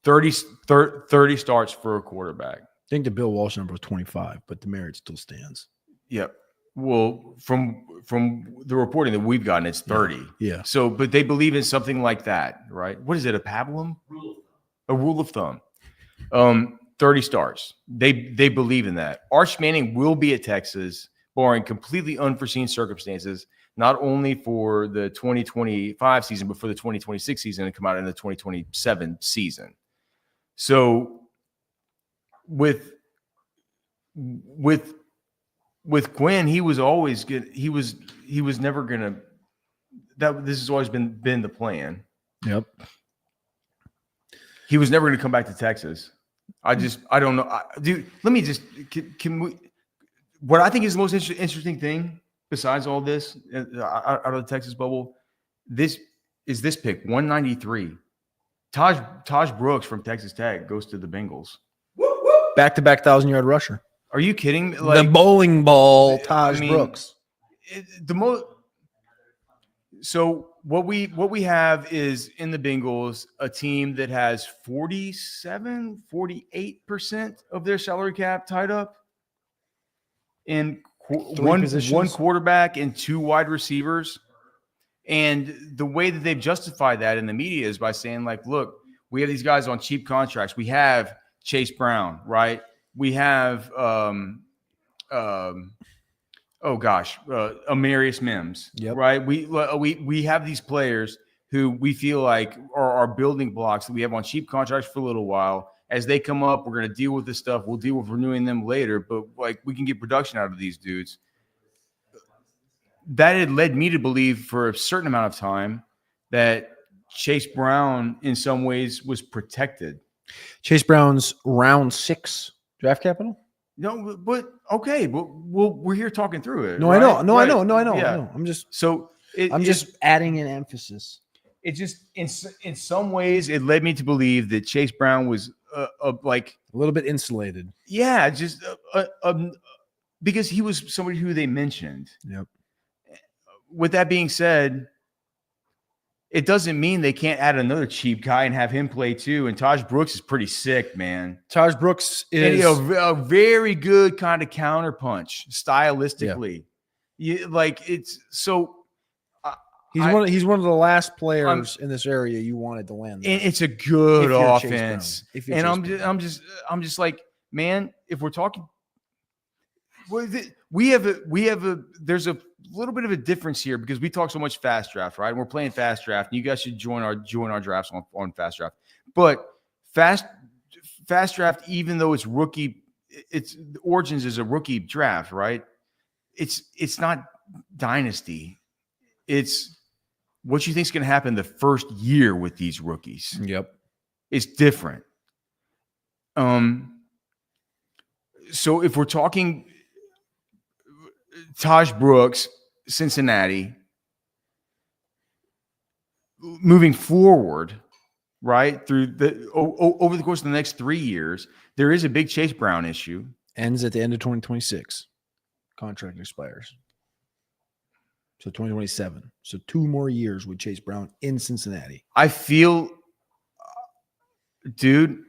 Speaker 3: 30 starts for a quarterback.
Speaker 2: I think the Bill Walsh number was 25, but the merit still stands.
Speaker 3: Yep. Well, from the reporting that we've gotten, it's 30.
Speaker 2: Yeah.
Speaker 3: So, but they believe in something like that, right? What is it? A pablum? A rule of thumb. 30 starts. They believe in that. Arch Manning will be at Texas, barring completely unforeseen circumstances, not only for the 2025 season, but for the 2026 season and come out in the 2027 season. So with Quinn, he was always good. He was never gonna. This has always been the plan.
Speaker 2: Yep.
Speaker 3: He was never gonna come back to Texas. I don't know, dude. Let me just can we? What I think is the most interesting thing besides all this out of the Texas bubble, this pick 193. Taj Brooks from Texas Tech goes to the Bengals.
Speaker 2: Back-to-back 1,000-yard rusher.
Speaker 3: Are you kidding?
Speaker 2: The bowling ball, Taj Brooks.
Speaker 3: So what we have is in the Bengals a team that has 48% of their salary cap tied up in one quarterback and 2 wide receivers. And the way that they've justified that in the media is by saying, like, look, we have these guys on cheap contracts. We have Chase Brown, right? We have Amarius Mims, right? We have these players who we feel like are our building blocks that we have on cheap contracts for a little while. As they come up, we're going to deal with this stuff. We'll deal with renewing them later, but like we can get production out of these dudes. That had led me to believe for a certain amount of time that Chase Brown in some ways was protected.
Speaker 2: Chase Brown's round 6 draft capital?
Speaker 3: No, but okay, but we're here talking through it.
Speaker 2: No,
Speaker 3: right?
Speaker 2: I know.
Speaker 3: Right.
Speaker 2: I know.
Speaker 3: Yeah.
Speaker 2: I'm just
Speaker 3: adding
Speaker 2: an emphasis.
Speaker 3: It just in some ways it led me to believe that Chase Brown was like
Speaker 2: a little bit insulated.
Speaker 3: Yeah, just because he was somebody who they mentioned.
Speaker 2: Yep.
Speaker 3: With that being said, it doesn't mean they can't add another cheap guy and have him play too. And Taj Brooks is pretty sick, man.
Speaker 2: Taj Brooks is
Speaker 3: a very good kind of counterpunch stylistically. Yeah, like it's so.
Speaker 2: He's one of the last players in this area you wanted to land.
Speaker 3: And it's a good
Speaker 2: if you're
Speaker 3: offense. And I'm just like, man, if we're talking, there's a little bit of a difference here because we talk so much fast draft, right? And we're playing fast draft, and you guys should join our drafts on fast draft. But fast draft, even though it's rookie, it's Origins is a rookie draft, right? It's not Dynasty. It's what you think is going to happen the first year with these rookies.
Speaker 2: Yep.
Speaker 3: It's different. So if we're talking Taj Brooks, Cincinnati, moving forward, right, through over the course of the next 3 years, there is a big Chase Brown issue.
Speaker 2: Ends at the end of 2026. Contract expires. So 2027. So 2 more years with Chase Brown in Cincinnati.
Speaker 3: I feel, dude,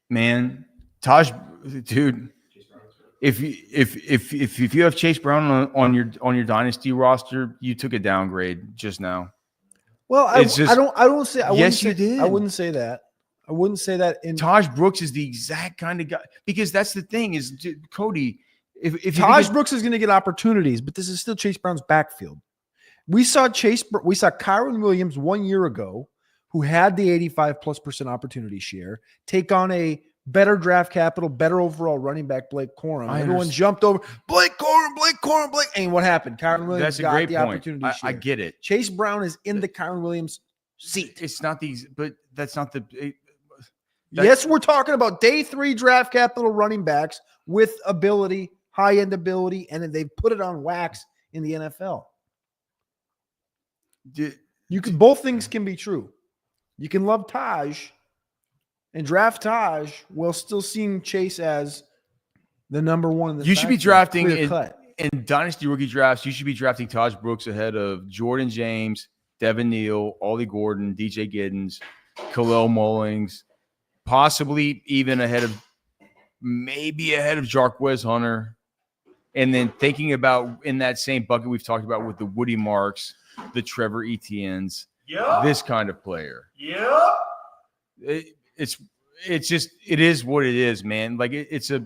Speaker 3: man, dude. If you have Chase Brown on your dynasty roster, you took a downgrade just now.
Speaker 2: Well, I wouldn't say that. I wouldn't say that.
Speaker 3: Taj Brooks is the exact kind of guy, because that's the thing is, Cody. If
Speaker 2: Taj Brooks is going to get opportunities, but this is still Chase Brown's backfield. We saw Kyron Williams 1 year ago, who had the 85+% opportunity share, take on a better draft capital, better overall running back, Blake Corum. Everyone jumped over Blake Corum. And what happened? Kyron Williams got the opportunity share.
Speaker 3: I get it.
Speaker 2: Chase Brown is in the Kyron Williams seat.
Speaker 3: It's not these, but that's not the.
Speaker 2: Yes, we're talking about day 3 draft capital running backs with ability, high-end ability, and then they've put it on wax in the NFL. Both things can be true. You can love Taj and draft Taj while still seeing Chase as the number one in the
Speaker 3: You should be drafting in dynasty rookie drafts. You should be drafting Taj Brooks ahead of Jordan James, Devin Neal, Ollie Gordon, DJ Giddens, Khalil Mullings, possibly even ahead of Jarquez Hunter. And then thinking about in that same bucket we've talked about with the Woody Marks, the Trevor Etiennes, this kind of player. It's just, it is what it is, man. Like it's a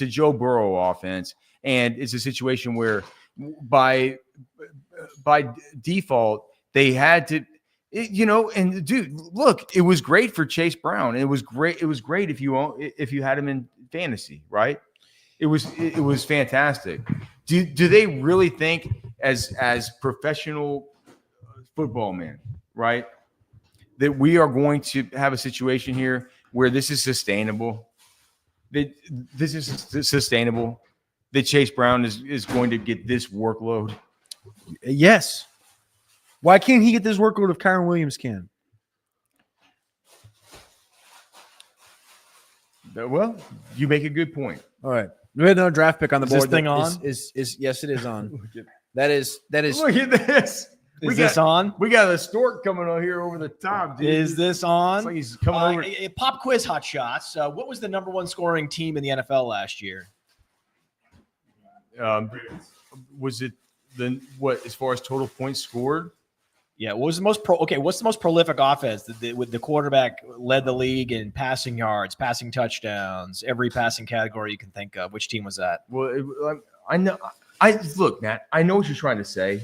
Speaker 3: Joe Burrow offense, and it's a situation where by default they had to, and dude, look, it was great for Chase Brown. It was great if you had him in fantasy, right? It was fantastic. Do they really think as professional football men, right, that we are going to have a situation here where this is sustainable? That this is sustainable? That Chase Brown is going to get this workload?
Speaker 2: Yes. Why can't he get this workload if Kyron Williams can?
Speaker 3: Well, you make a good point.
Speaker 2: All right. We had another draft pick on the board.
Speaker 11: Is this thing on?
Speaker 2: Yes, it is on. That is.
Speaker 3: Look at this.
Speaker 11: Is this on?
Speaker 3: We got a stork coming on here over the top, dude.
Speaker 11: Is this on?
Speaker 3: It's like he's coming over.
Speaker 11: Pop quiz hot shots. What was the number 1 scoring team in the NFL last year?
Speaker 3: Was it what as far as total points scored?
Speaker 11: Yeah, what was the most what's the most prolific offense? With the quarterback led the league in passing yards, passing touchdowns, every passing category you can think of. Which team was that?
Speaker 3: Well, I know. Look, Matt. I know what you're trying to say.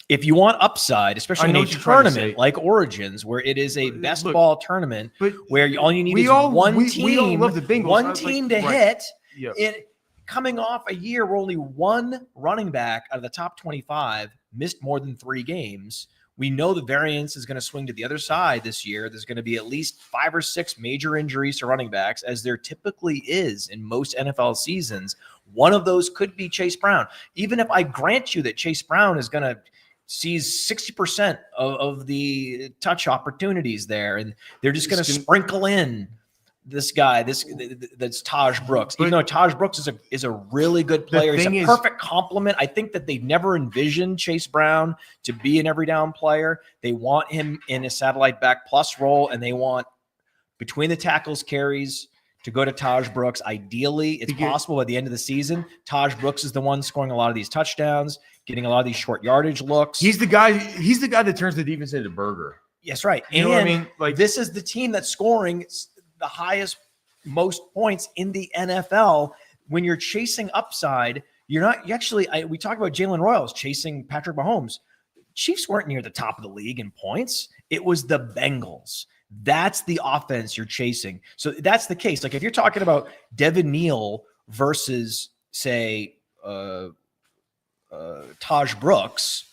Speaker 11: If you want upside, especially in a tournament like Origins, where it is a best ball tournament, where all you need is one team,
Speaker 3: we all love the Bengals.
Speaker 11: One team to hit. It coming off a year where only one running back out of the top 25 missed more than 3 games. We know the variance is going to swing to the other side this year. There's going to be at least 5 or 6 major injuries to running backs, as there typically is in most NFL seasons. One of those could be Chase Brown. Even if I grant you that Chase Brown is going to seize 60% of the touch opportunities there, and they're just going to sprinkle in this guy, that's Taj Brooks. Even though Taj Brooks is a really good player, he's a perfect complement. I think that they've never envisioned Chase Brown to be an every down player. They want him in a satellite back plus role, and they want between the tackles carries to go to Taj Brooks. Ideally, it's possible by the end of the season, Taj Brooks is the one scoring a lot of these touchdowns, getting a lot of these short yardage looks.
Speaker 3: He's the guy that turns the defense into burger.
Speaker 11: Yes, right.
Speaker 3: You know what I mean? Like,
Speaker 11: this is the team that's scoring the highest most points in the NFL. When you're chasing upside, we talk about Jalen Royals chasing Patrick Mahomes. Chiefs weren't near the top of the league in points. It was the Bengals. That's the offense you're chasing. So that's the case. Like if you're talking about Devin Neal versus say Taj Brooks,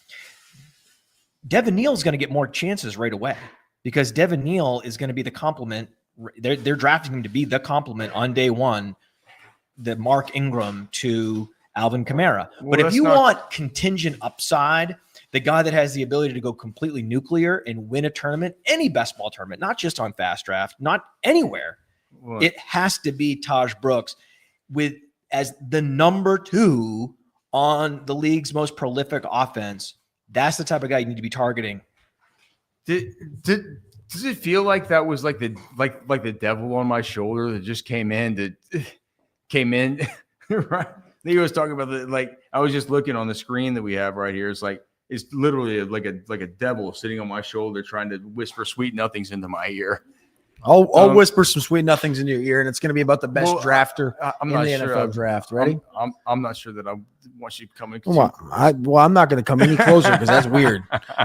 Speaker 11: Devin Neal is going to get more chances right away because Devin Neal is going to be the complement. They're drafting him to be the complement on day one, the Mark Ingram to Alvin Kamara. But if you want contingent upside, the guy that has the ability to go completely nuclear and win a tournament, any best ball tournament, not just on Fast Draft, not anywhere, it has to be Taj Brooks as the number 2 on the league's most prolific offense. That's the type of guy you need to be targeting.
Speaker 3: Does it feel like that was like the devil on my shoulder that just came in? Right? He was talking about I was just looking on the screen that we have right here. It's literally like a devil sitting on my shoulder trying to whisper sweet nothings into my ear.
Speaker 2: I'll whisper some sweet nothings in your ear, and it's going to be about the best drafter
Speaker 3: in
Speaker 2: the NFL draft. Ready?
Speaker 3: I'm not sure that I want you coming.
Speaker 2: I'm not going to come any closer because that's weird.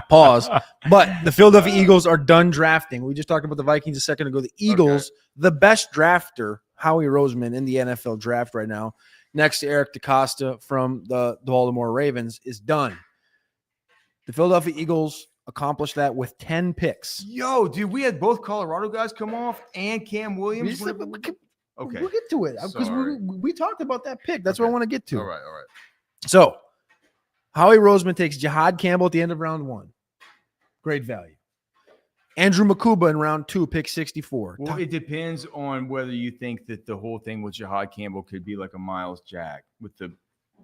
Speaker 2: Pause. But the Philadelphia Eagles are done drafting. We just talked about the Vikings a second ago. The Eagles, the best drafter, Howie Roseman in the NFL draft right now, next to Eric DeCosta from the Baltimore Ravens, is done. The Philadelphia Eagles accomplished that with 10 picks.
Speaker 3: Yo, dude, we had both Colorado guys come off and Cam Williams.
Speaker 2: We'll get to it because we talked about that pick. That's what I want to get to.
Speaker 3: All right.
Speaker 2: So, Howie Roseman takes Jihad Campbell at the end of round 1. Great value. Andrew Makuba in round 2, pick 64.
Speaker 3: Well, it depends on whether you think that the whole thing with Jihad Campbell could be like a Miles Jack with the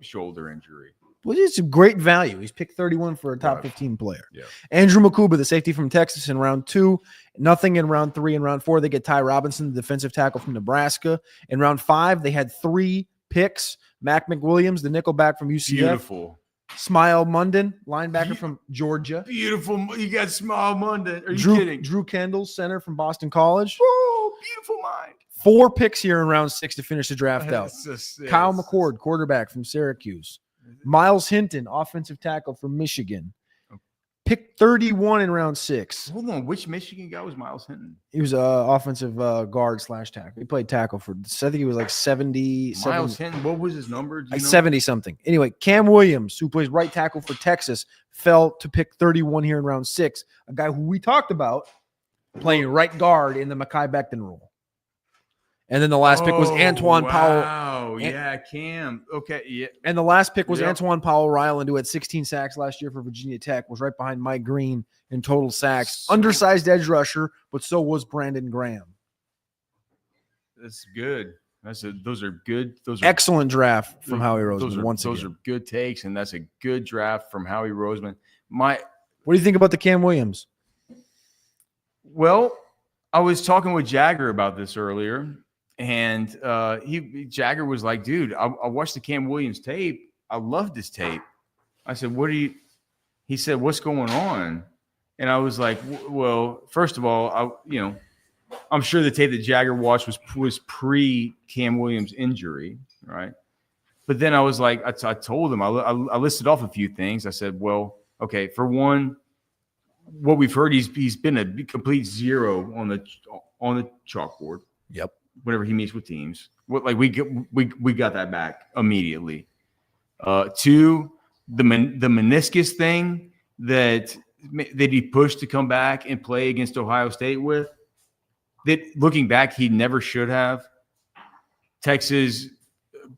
Speaker 3: shoulder injury.
Speaker 2: Well, it's a great value. He's picked 31 for a top 15 player.
Speaker 3: Yeah.
Speaker 2: Andrew Makuba, the safety from Texas, in round 2. Nothing in round 3. In round 4, they get Ty Robinson, the defensive tackle from Nebraska. In round 5, they had 3 picks. Mac McWilliams, the nickelback from UCF.
Speaker 3: Beautiful.
Speaker 2: Smile Munden, linebacker from Georgia.
Speaker 3: Beautiful. You got Smile Munden. Are you kidding?
Speaker 2: Drew Kendall, center from Boston College.
Speaker 3: Oh, beautiful mind.
Speaker 2: 4 picks here in round 6 to finish the draft out.
Speaker 3: So
Speaker 2: Kyle McCord, quarterback from Syracuse. Miles Hinton, offensive tackle from Michigan. Pick 31 in round 6.
Speaker 3: Hold on. Which Michigan guy was Miles Hinton?
Speaker 2: He was an offensive guard / tackle. He played tackle for, I think he was like 70.
Speaker 3: Miles Hinton, what was his number?
Speaker 2: Like 70 something. Anyway, Cam Williams, who plays right tackle for Texas, fell to pick 31 here in round 6. A guy who we talked about playing right guard in the Mekhi Becton role. And then the last pick was Antoine Powell.
Speaker 3: Wow, yeah, Cam. Okay, yeah.
Speaker 2: And the last pick was Antoine Powell Ryland, who had 16 sacks last year for Virginia Tech, was right behind Mike Green in total sacks. Undersized edge rusher, but so was Brandon Graham.
Speaker 3: That's good. Those are good. Those are
Speaker 2: excellent draft from Howie Roseman.
Speaker 3: Those are good takes, and that's a good draft from Howie Roseman.
Speaker 2: What do you think about the Cam Williams?
Speaker 3: Well, I was talking with Jagger about this earlier. And Jagger was like, dude, I watched the Cam Williams tape. I loved this tape. I said, what do you, he said, what's going on? And I was like, well, first of all, I'm sure the tape that Jagger watched was pre Cam Williams injury, right? But then I was like, I told him, I listed off a few things. I said, well, okay, for one, what we've heard, he's been a complete zero on the chalkboard.
Speaker 2: Yep.
Speaker 3: Whenever he meets with teams, we got that back immediately. Two, the meniscus thing that he pushed to come back and play against Ohio State with. That looking back, he never should have. Texas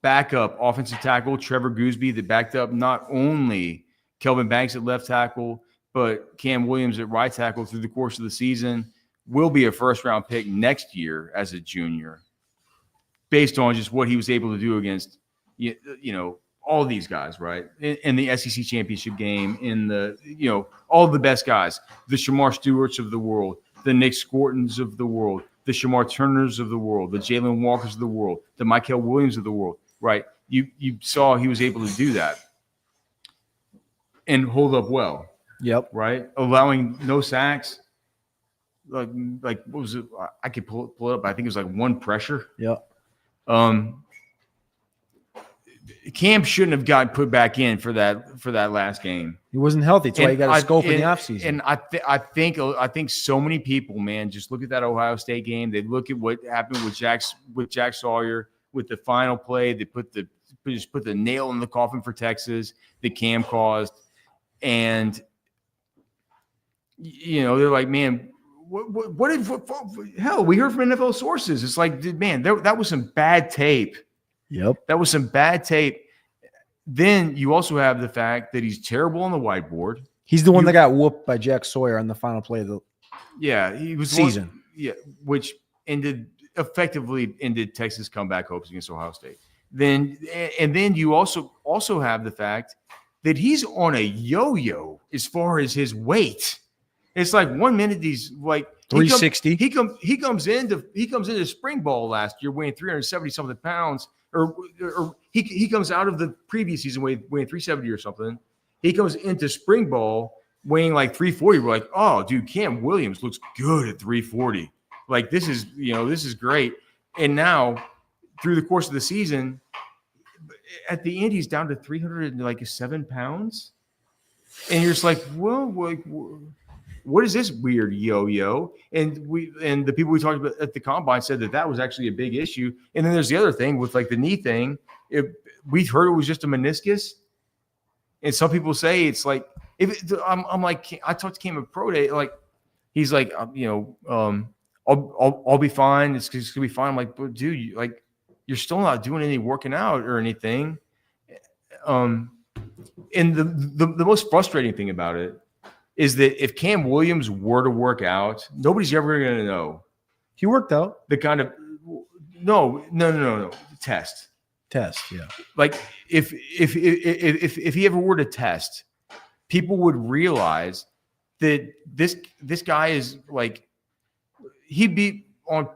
Speaker 3: backup offensive tackle Trevor Gooseby that backed up not only Kelvin Banks at left tackle, but Cam Williams at right tackle through the course of the season, will be a first-round pick next year as a junior, based on just what he was able to do against, all these guys, right? In the SEC championship game, in the, all the best guys, the Shamar Stewarts of the world, the Nick Scortons of the world, the Shamar Turners of the world, the Jalen Walkers of the world, the Michael Williams of the world, right? You saw he was able to do that and hold up well.
Speaker 2: Yep.
Speaker 3: Right? Allowing no sacks. Like what was it? I could pull it up. I think it was like one pressure.
Speaker 2: Yep.
Speaker 3: Cam shouldn't have gotten put back in for that last game.
Speaker 2: He wasn't healthy. That's why he got a scope in the offseason.
Speaker 3: And I think so many people, man, just look at that Ohio State game. They look at what happened with Jack Sawyer with the final play. They just put the nail in the coffin for Texas that Cam caused, and they're like, man, what hell? We heard from NFL sources. It's like, man, that was some bad tape.
Speaker 2: Yep.
Speaker 3: That was some bad tape. Then you also have the fact that he's terrible on the whiteboard.
Speaker 2: He's the one that got whooped by Jack Sawyer on the final play of the
Speaker 3: he was
Speaker 2: season.
Speaker 3: Which effectively ended Texas comeback hopes against Ohio State. Then you also have the fact that he's on a yo-yo as far as his weight. It's like 1 minute he's like
Speaker 2: 360.
Speaker 3: He comes into spring ball last year weighing 370 something pounds, or he comes out of the previous season weighing 370 or something. He comes into spring ball weighing like 340. We're like, oh, dude, Cam Williams looks good at 340. Like this is great. And now through the course of the season, at the end he's down to 307 pounds, and you're just like, well, what is this weird yo-yo? And the people we talked about at the combine said that was actually a big issue. And then there's the other thing with like the knee thing. We heard it was just a meniscus, and some people say it's like I'm like, I talked to Cam at Pro Day, like he's like, I'll be fine. It's gonna be fine. I'm like, but dude, you're still not doing any working out or anything. And the most frustrating thing about it is that if Cam Williams were to work out, nobody's ever going to know.
Speaker 2: He worked out.
Speaker 3: The kind of no. Test.
Speaker 2: Yeah.
Speaker 3: Like if he ever were to test, people would realize that this guy is like, he'd be on.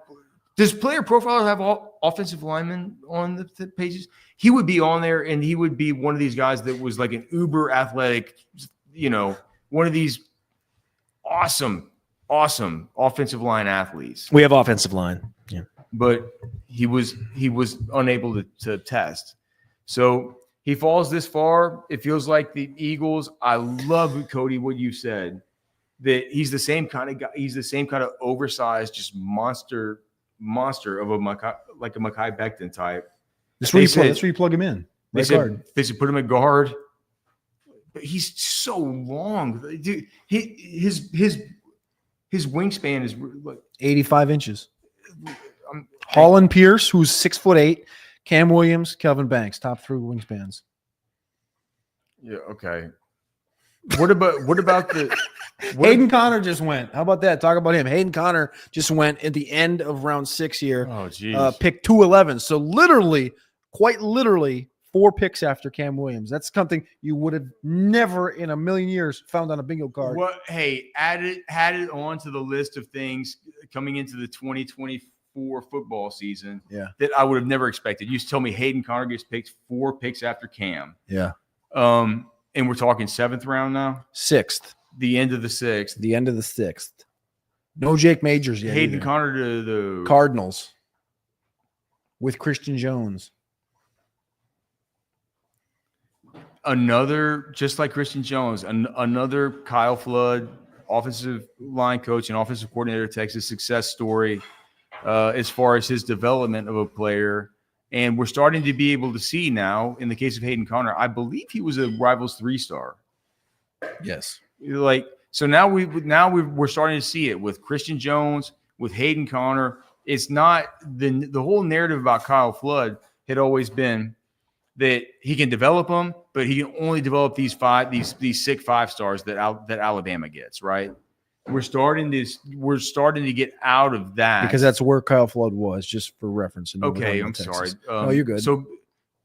Speaker 3: Does Player Profiler have all offensive linemen on the pages? He would be on there, and he would be one of these guys that was like an uber athletic, one of these awesome offensive line athletes.
Speaker 11: We have offensive line. Yeah.
Speaker 3: But he was unable to test. So he falls this far. It feels like the Eagles. I love, Cody, what you said, that he's the same kind of guy. He's the same kind of oversized, just monster of a Mekhi Becton type.
Speaker 2: That's where you plug him in.
Speaker 3: They said put him at guard. But he's so long, dude. His wingspan is like
Speaker 2: 85 inches. Holland Pierce, who's 6'8", Cam Williams, Kelvin Banks, top 3 wingspans.
Speaker 3: Yeah. Okay. What about
Speaker 2: Hayden Connor just went? How about that? Talk about him. Hayden Connor just went at the end of round 6 here.
Speaker 3: Oh, geez.
Speaker 2: Pick 211. So quite literally, 4 picks after Cam Williams. That's something you would have never in a million years found on a bingo card.
Speaker 3: Hey, had it on to the list of things coming into the 2024 football season.
Speaker 2: Yeah.
Speaker 3: That I would have never expected. You used to tell me Hayden Connor gets picked 4 picks after Cam.
Speaker 2: Yeah.
Speaker 3: And we're talking 7th round now?
Speaker 2: 6th.
Speaker 3: The end of the 6th.
Speaker 2: The end of the 6th. No Jake Majors yet.
Speaker 3: Hayden
Speaker 2: either.
Speaker 3: Conner to the
Speaker 2: Cardinals with Christian Jones.
Speaker 3: Another, just like Christian Jones, another Kyle Flood, offensive line coach and offensive coordinator at Texas, success story as far as his development of a player. And we're starting to be able to see now, in the case of Hayden Conner, I believe he was a Rivals 3-star.
Speaker 2: Yes.
Speaker 3: Like, so now we're starting to see it with Christian Jones, with Hayden Conner. It's not the whole narrative about Kyle Flood had always been that he can develop them, but he can only develop these sick 5-stars that Alabama gets, right? We're starting to get out of that
Speaker 2: Because that's where Kyle Flood was, just for reference.
Speaker 3: Okay, I'm sorry.
Speaker 2: No, you're good.
Speaker 3: So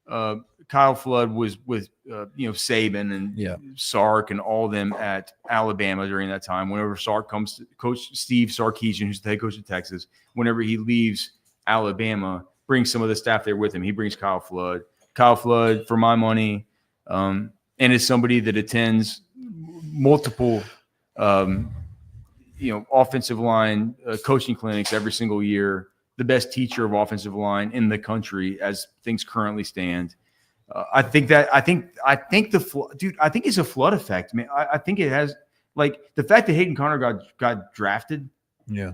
Speaker 3: Kyle Flood was with Saban and Sark and all them at Alabama during that time. Whenever Sark comes to Coach Steve Sarkisian, who's the head coach of Texas, whenever he leaves Alabama, brings some of the staff there with him. He brings Kyle Flood. Kyle Flood, for my money, and is somebody that attends multiple, offensive line coaching clinics every single year. The best teacher of offensive line in the country as things currently stand. I think it's a Flood effect. I mean, I think it has, like, the fact that Hayden Conner got drafted.
Speaker 2: Yeah.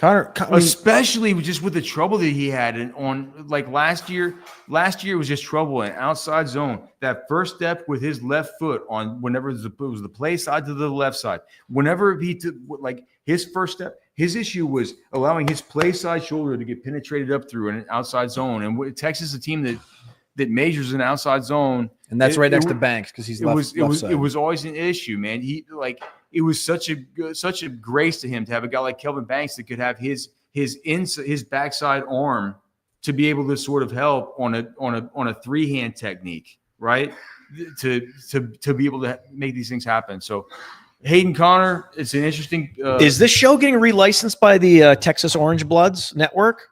Speaker 3: Especially just with the trouble that he had on, like, last year was just trouble in outside zone. That first step with his left foot on whenever it was the play side to the left side. Whenever he took, like, his first step, his issue was allowing his play side shoulder to get penetrated up through an outside zone. And Texas is a team that majors in outside zone,
Speaker 2: and that's right next to Banks because he's left side.
Speaker 3: It was always an issue, man. It was such a grace to him to have a guy like Kelvin Banks that could have his backside arm to be able to sort of help on a 3-hand technique, right? To be able to make these things happen. So Hayden Conner, it's an interesting.
Speaker 11: Is this show getting relicensed by the Texas Orange Bloods Network?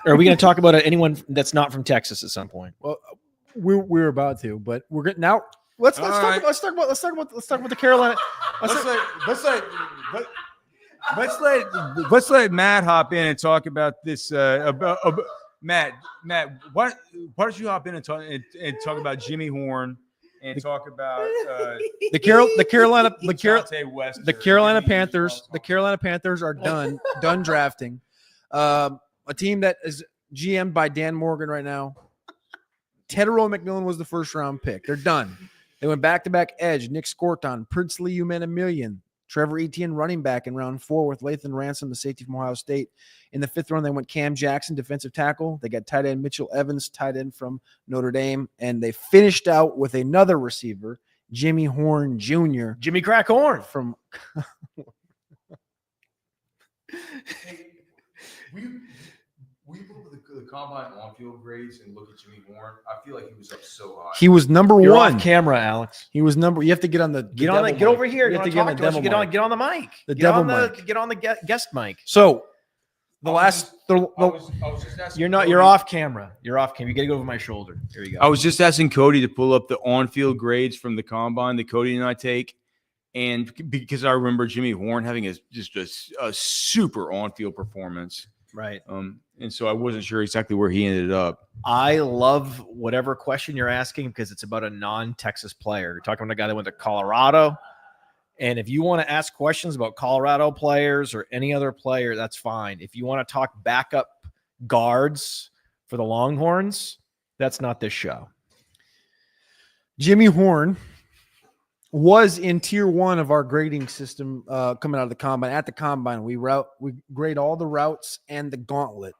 Speaker 11: Or are we going to talk about anyone that's not from Texas at some point?
Speaker 2: Well, we're about to, but we're good now. Let's talk about the Carolina.
Speaker 3: Let's let Matt hop in and talk about this. Matt, why don't you hop in and talk about Jimmy Horn and talk about
Speaker 2: the Carolina Panthers. The Carolina Panthers are done drafting. A team that is GM'd by Dan Morgan right now. Tedero McMillan was the first-round pick. They're done. They went back-to-back edge. Nick Scorton, Princely Umanamillion, Trevor Etienne running back in round 4 with Lathan Ransom, the safety from Ohio State. In the 5th round, they went Cam Jackson, defensive tackle. They got tight end Mitchell Evans, tight end from Notre Dame. And they finished out with another receiver, Jimmy Horn Jr.
Speaker 11: Jimmy Crack Horn.
Speaker 2: From
Speaker 3: Will you look at the combine on-field grades and look at Jimmy Horn? I feel like he was up so high.
Speaker 2: He was number
Speaker 11: You're
Speaker 2: 1.
Speaker 11: Off camera, Alex.
Speaker 2: He was number. You have to get on the
Speaker 11: get over here.
Speaker 2: You have to get on the devil mic.
Speaker 11: Get on the mic. Get on the guest mic.
Speaker 2: So
Speaker 11: You're off camera. You're off camera. You got to go over my shoulder. Here you go.
Speaker 3: I was just asking Cody to pull up the on-field grades from the combine that Cody and I take. And because I remember Jimmy Horn having a super on-field performance.
Speaker 11: Right.
Speaker 3: And so I wasn't sure exactly where he ended up.
Speaker 11: I love whatever question you're asking because it's about a non-Texas player. You're talking about a guy that went to Colorado. And if you want to ask questions about Colorado players or any other player, that's fine. If you want to talk backup guards for the Longhorns, that's not this show.
Speaker 2: Jimmy Horn was in tier 1 of our grading system coming out of the combine. At the combine, we grade all the routes and the gauntlet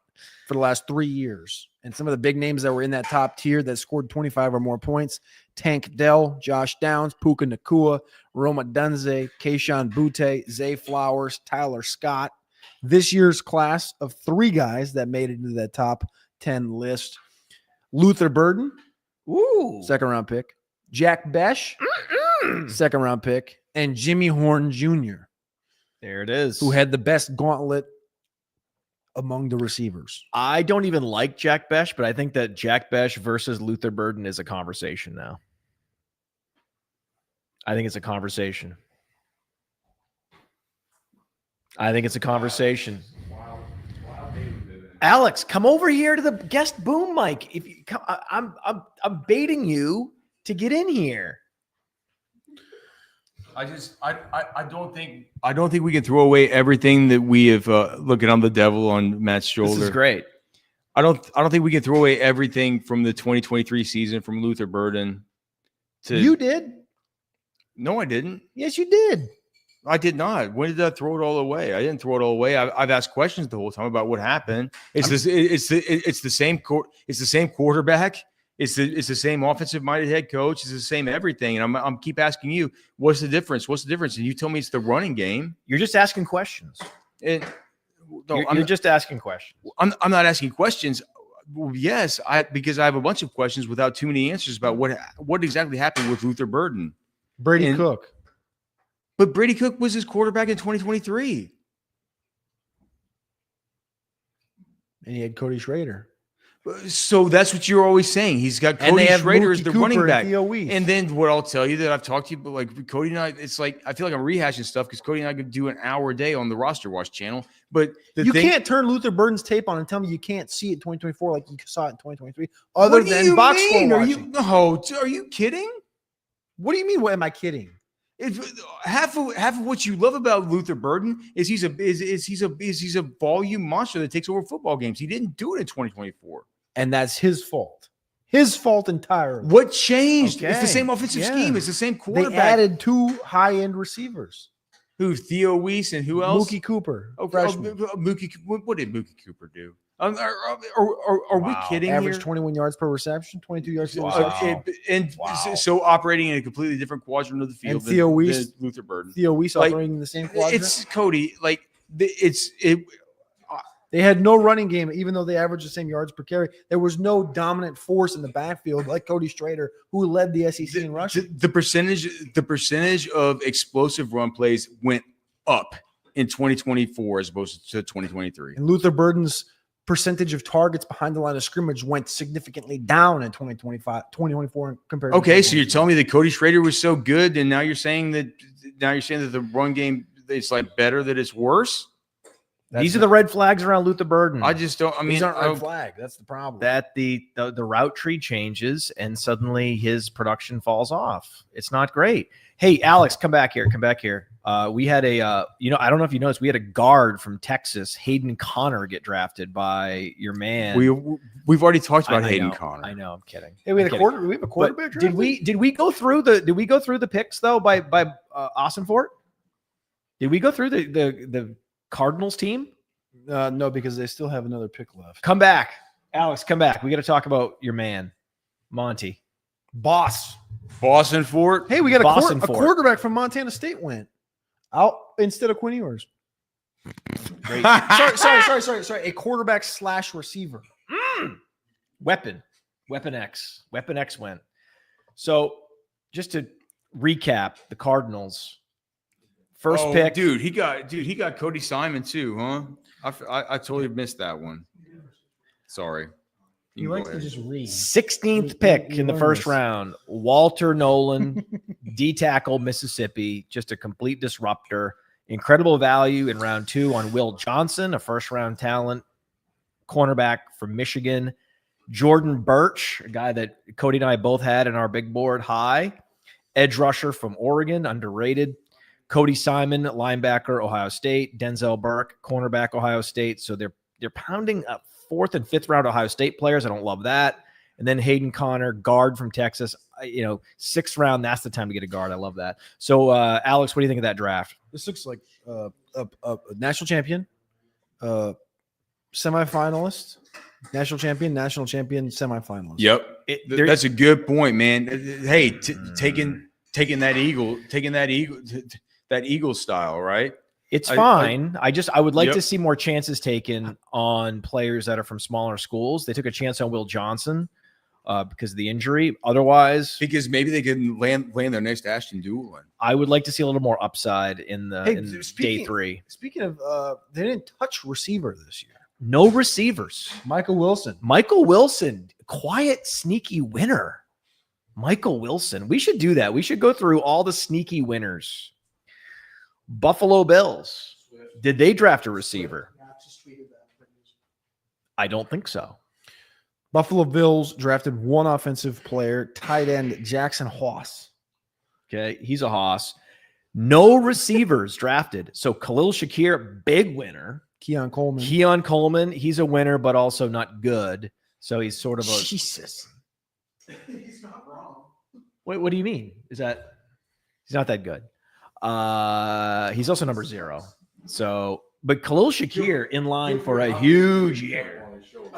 Speaker 2: for the last 3 years. And some of the big names that were in that top tier that scored 25 or more points: Tank Dell, Josh Downs, Puka Nakua, Roma Dunze, Keishon Butte, Zay Flowers, Tyler Scott. This year's class of 3 guys that made it into that top 10 list: Luther Burden, second-round pick; Jack Besh, second-round pick; and Jimmy Horn Jr.
Speaker 11: There it is.
Speaker 2: Who had the best gauntlet among the receivers.
Speaker 11: I don't even like Jack Besh, but I think that Jack Besh versus Luther Burden is a conversation now.
Speaker 1: I think it's a conversation. I think it's a conversation. Alex, come over here to the guest boom mic. If you come, I'm baiting you to get in here.
Speaker 3: I don't think we can throw away everything that we have. Look at I'm the devil on Matt's shoulder.
Speaker 1: This is great.
Speaker 3: I don't think we can throw away everything from the 2023 season from Luther Burden.
Speaker 2: You did?
Speaker 3: No, I didn't.
Speaker 2: Yes, you did.
Speaker 3: I did not. When did I throw it all away? I didn't throw it all away. I've asked questions the whole time about what happened. It's the same quarterback. It's the same offensive minded head coach. It's the same everything. And I'm keep asking you, what's the difference? What's the difference? And you tell me it's the running game.
Speaker 1: You're just asking questions. You're just asking questions.
Speaker 3: I'm not asking questions. Well, yes, because I have a bunch of questions without too many answers about what exactly happened with Luther Burden.
Speaker 2: Brady Cook.
Speaker 3: But Brady Cook was his quarterback in 2023.
Speaker 2: And he had Cody Schrader.
Speaker 3: So that's what you're always saying. He's got Cody Schrader as the running back.
Speaker 2: And
Speaker 3: then what I'll tell you that I've talked to you, but like Cody and I, it's like I feel like I'm rehashing stuff because Cody and I could do an hour a day on the Rosterwatch channel. But
Speaker 2: you can't turn Luther Burden's tape on and tell me you can't see it 2024 like you saw it in 2023. Other than box score watching.
Speaker 3: Are you kidding?
Speaker 2: What do you mean? What am I kidding?
Speaker 3: Half of what you love about Luther Burden is he's a volume monster that takes over football games. He didn't do it in 2024.
Speaker 2: And that's his fault. His fault entirely.
Speaker 3: What changed?
Speaker 2: Okay.
Speaker 3: It's the same offensive scheme. It's the same quarterback.
Speaker 2: They added 2 high-end receivers.
Speaker 3: Who? Theo Weiss and who else?
Speaker 2: Mookie Cooper.
Speaker 3: Mookie. What did Mookie Cooper do? Are we kidding?
Speaker 2: Average
Speaker 3: here?
Speaker 2: 21 yards per reception, 22 yards per reception.
Speaker 3: So operating in a completely different quadrant of the field.
Speaker 2: And Theo Weiss,
Speaker 3: Luther Burden.
Speaker 2: Theo Weiss operating in the same quadrant.
Speaker 3: It's Cody.
Speaker 2: They had no running game, even though they averaged the same yards per carry. There was no dominant force in the backfield like Cody Schrader, who led the SEC in rushing.
Speaker 3: The percentage of explosive run plays went up in 2024 as opposed to 2023.
Speaker 2: And Luther Burden's percentage of targets behind the line of scrimmage went significantly down in 2024 compared to
Speaker 3: Okay, so you're telling me that Cody Schrader was so good, and now you're saying that the run game is like better, that it's worse?
Speaker 1: These are the red flags around Luther Burden.
Speaker 3: I just don't. I mean,
Speaker 2: these aren't red flag. That's the problem.
Speaker 1: That the route tree changes and suddenly his production falls off. It's not great. Hey, Alex, come back here. Come back here. We had I don't know if you noticed, we had a guard from Texas, Hayden Connor, get drafted by your man.
Speaker 3: We've already talked about Hayden Connor.
Speaker 1: I know. I'm kidding.
Speaker 2: Hey, we have a quarterback.
Speaker 1: Did we go through the picks though by Austin Fort? Did we go through the Cardinals team?
Speaker 2: No, because they still have another pick left.
Speaker 1: Come back, Alex. Come back. We got to talk about your man, Monty.
Speaker 3: Boston Fort.
Speaker 2: Hey, we got a quarterback from Montana State went out instead of Quinn Ewers. Sorry. A quarterback / receiver.
Speaker 1: Weapon X went. So just to recap, the Cardinals. First pick,
Speaker 3: he got Cody Simon too, huh? I totally missed that one. Sorry.
Speaker 2: You like to just read.
Speaker 1: 16th pick in the first round, Walter Nolan, D tackle, Mississippi, just a complete disruptor. Incredible value in round 2 on Will Johnson, a first round talent, cornerback from Michigan. Jordan Birch, a guy that Cody and I both had in our big board high. Edge rusher from Oregon, underrated. Cody Simon, linebacker, Ohio State. Denzel Burke, cornerback, Ohio State. So they're pounding up 4th and 5th round Ohio State players. I don't love that. And then Hayden Connor, guard from Texas. 6th round, that's the time to get a guard. I love that. So, Alex, what do you think of that draft?
Speaker 2: This looks like a national champion, semifinalist, national champion, semifinalist.
Speaker 3: Yep. That's a good point, man. Hey, taking that Eagle style, right?
Speaker 1: It's fine. I would like to see more chances taken on players that are from smaller schools. They took a chance on Will Johnson because of the injury. Otherwise,
Speaker 3: because maybe they can land their next Ashton Doolin.
Speaker 1: I would like to see a little more upside in day 3.
Speaker 2: Speaking of, they didn't touch receiver this year.
Speaker 1: No receivers.
Speaker 2: Michael Wilson,
Speaker 1: quiet, sneaky winner. Michael Wilson. We should do that. We should go through all the sneaky winners. Buffalo Bills. Did they draft a receiver? I don't think so.
Speaker 2: Buffalo Bills drafted one offensive player, tight end Jackson Hoss.
Speaker 1: Okay, he's a hoss. No receivers drafted. So Khalil Shakir, big winner.
Speaker 2: Keon Coleman.
Speaker 1: Keon Coleman, he's a winner, but also not good. So he's sort of a
Speaker 2: Jesus.
Speaker 14: He's not wrong.
Speaker 1: Wait, what do you mean? Is that he's not that good? He's also number 0. So, but Khalil Shakir in line for a huge year,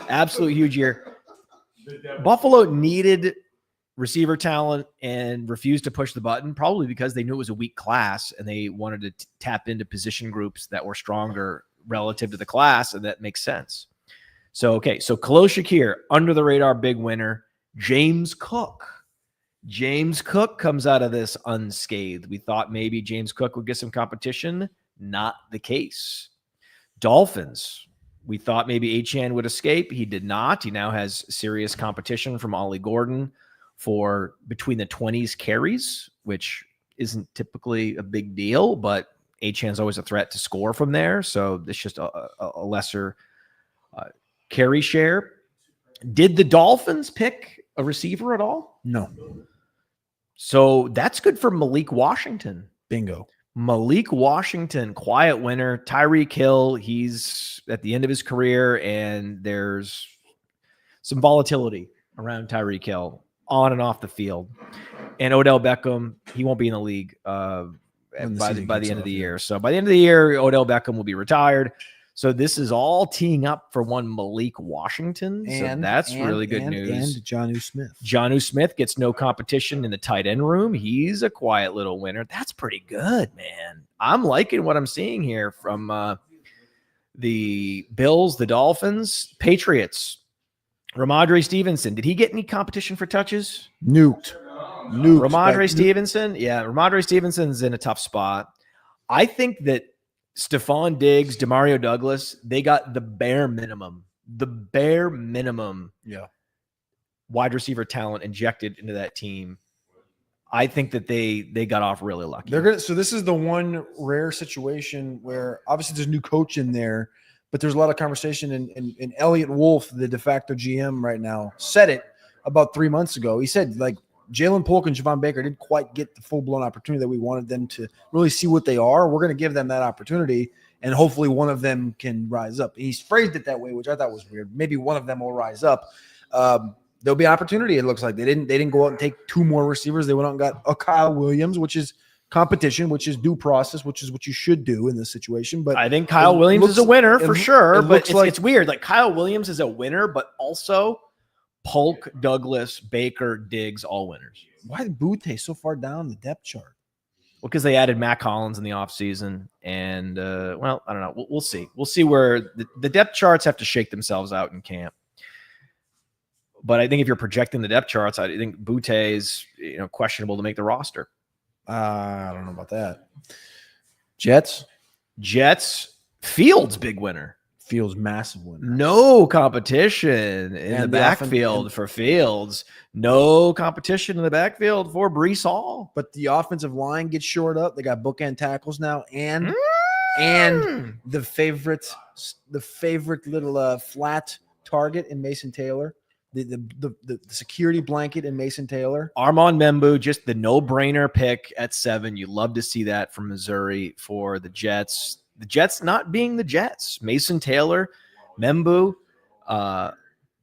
Speaker 1: absolute huge year. Buffalo needed receiver talent and refused to push the button, probably because they knew it was a weak class and they wanted to tap into position groups that were stronger relative to the class, and that makes sense. So, okay, so Khalil Shakir, under the radar, big winner. James Cook. James Cook comes out of this unscathed. We thought maybe James Cook would get some competition. Not the case. Dolphins. We thought maybe Achane would escape. He did not. He now has serious competition from Ollie Gordon for between the 20s carries, which isn't typically a big deal, but Achane's always a threat to score from there. So it's just a lesser carry share. Did the Dolphins pick a receiver at all?
Speaker 2: No.
Speaker 1: So that's good for Malik Washington.
Speaker 2: Bingo.
Speaker 1: Malik Washington, quiet winner. Tyreek Hill, he's at the end of his career, and there's some volatility around Tyreek Hill on and off the field. And Odell Beckham, he won't be in the league by the end of the year. So by the end of the year, Odell Beckham will be retired. So this is all teeing up for one Malik Washington. So that's really good news.
Speaker 2: And Jonnu Smith.
Speaker 1: Jonnu Smith gets no competition in the tight end room. He's a quiet little winner. That's pretty good, man. I'm liking what I'm seeing here from the Bills, the Dolphins, Patriots. Ramondre Stevenson. Did he get any competition for touches?
Speaker 2: Nuked.
Speaker 1: Ramondre Stevenson. Yeah, Ramondre Stevenson's in a tough spot. I think that Stephon Diggs, Demario Douglas, they got the bare minimum. The bare minimum.
Speaker 2: Yeah.
Speaker 1: Wide receiver talent injected into that team. I think that they got off really lucky.
Speaker 2: So this is the one rare situation where obviously there's a new coach in there, but there's a lot of conversation. And Elliot Wolf, the de facto GM right now, said it about 3 months ago. He said, like, Jalen Polk and Javon Baker didn't quite get the full-blown opportunity that we wanted them to really see what they are. We're going to give them that opportunity, and hopefully one of them can rise up. He's phrased it that way, which I thought was weird. Maybe one of them will rise up. There'll be opportunity, it looks like. They didn't go out and take 2 more receivers. They went out and got a Kyle Williams, which is competition, which is due process, which is what you should do in this situation. But
Speaker 1: I think Kyle Williams is a winner for sure. But it's weird. Like, Kyle Williams is a winner, but also Polk, Douglas, Baker, Diggs, all winners.
Speaker 2: Why is Butte so far down the depth chart?
Speaker 1: Well, because they added Matt Collins in the offseason. And, well, I don't know. We'll see. We'll see where the depth charts have to shake themselves out in camp. But I think if you're projecting the depth charts, I think Butte is questionable to make the roster.
Speaker 2: I don't know about that. Jets,
Speaker 1: Fields, big winner.
Speaker 2: Fields, massive winner.
Speaker 1: No competition in the backfield for Fields. No competition in the backfield for Breece Hall.
Speaker 2: But the offensive line gets shored up. They got bookend tackles now, and the favorite little flat target in Mason Taylor. The security blanket in Mason Taylor.
Speaker 1: Armand Membu, just the no-brainer pick at 7. You love to see that from Missouri for the Jets. The Jets not being the Jets. Mason Taylor, Membu,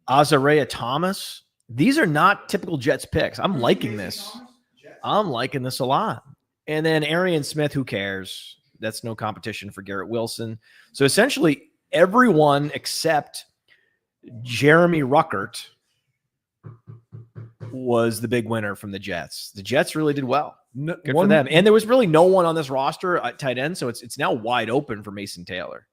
Speaker 1: Azariah Thomas. These are not typical Jets picks. I'm liking this. I'm liking this a lot. And then Arian Smith, who cares? That's no competition for Garrett Wilson. So essentially everyone except Jeremy Ruckert was the big winner from the Jets. The Jets really did well. Good for them. And there was really no one on this roster at tight end, so it's now wide open for Mason Taylor.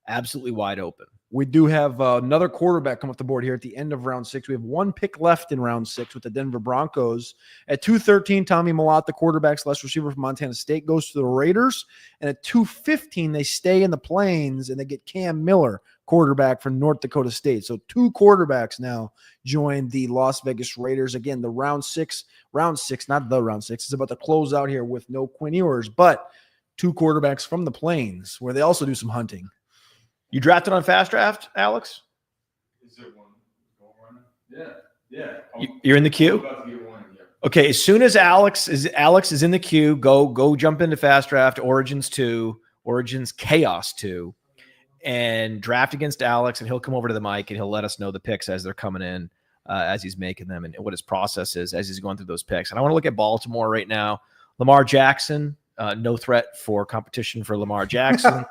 Speaker 1: Absolutely wide open.
Speaker 2: We do have another quarterback come off the board here at the end of round 6. We have 1 pick left in round 6 with the Denver Broncos. At 2:13, Tommy Mellott, the quarterback / receiver from Montana State, goes to the Raiders. And at 2:15, they stay in the Plains, and they get Cam Miller, quarterback from North Dakota State. So 2 quarterbacks now join the Las Vegas Raiders. Again, the round six, not the round 6, is about to close out here with no Quinn Ewers, but 2 quarterbacks from the Plains where they also do some hunting.
Speaker 1: You drafted on Fast Draft, Alex?
Speaker 3: Is there one going on? Yeah.
Speaker 1: You're in the queue? Okay, as soon as Alex is in the queue, go jump into Fast Draft, Origins Chaos 2, and draft against Alex, and he'll come over to the mic and he'll let us know the picks as they're coming in, as he's making them, and what his process is as he's going through those picks. And I want to look at Baltimore right now. Lamar Jackson, no threat for competition for Lamar Jackson.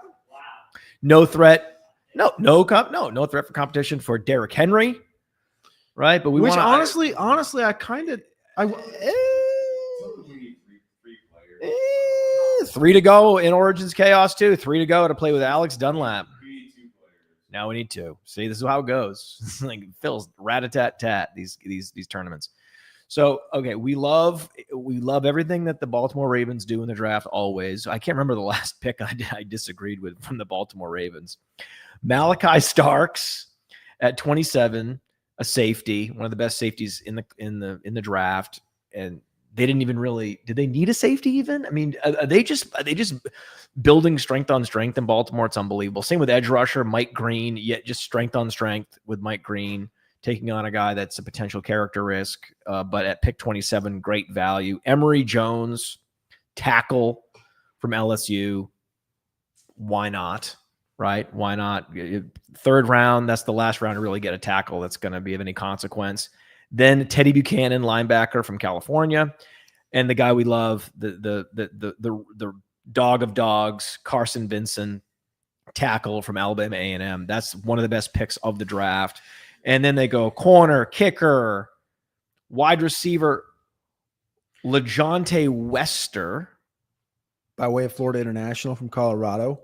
Speaker 1: No threat for competition for Derrick Henry. Right, but
Speaker 2: honestly, I kind of
Speaker 1: 3 to go in Origins Chaos 2. 3 to go to play with Alex Dunlap. Now we need 2. See, this is how it goes. Like Phil's rat-a-tat-tat these tournaments. So okay, we love everything that the Baltimore Ravens do in the draft. Always, I can't remember the last pick I disagreed with from the Baltimore Ravens. Malachi Starks at 27. A safety, one of the best safeties in the draft, and they didn't even really. Did they need a safety even? I mean, are they just building strength on strength in Baltimore? It's unbelievable. Same with edge rusher Mike Green, yet just strength on strength with Mike Green taking on a guy that's a potential character risk, but at pick 27, great value. Emory Jones, tackle from LSU. Why not? Right? Why not? 3rd round, that's the last round to really get a tackle that's going to be of any consequence. Then Teddy Buchanan, linebacker from California, and the guy we love, the dog of dogs, Carson Vinson, tackle from Alabama A&M. That's one of the best picks of the draft. And then they go corner, kicker, wide receiver, LeJontay Wester,
Speaker 2: by way of Florida International from Colorado.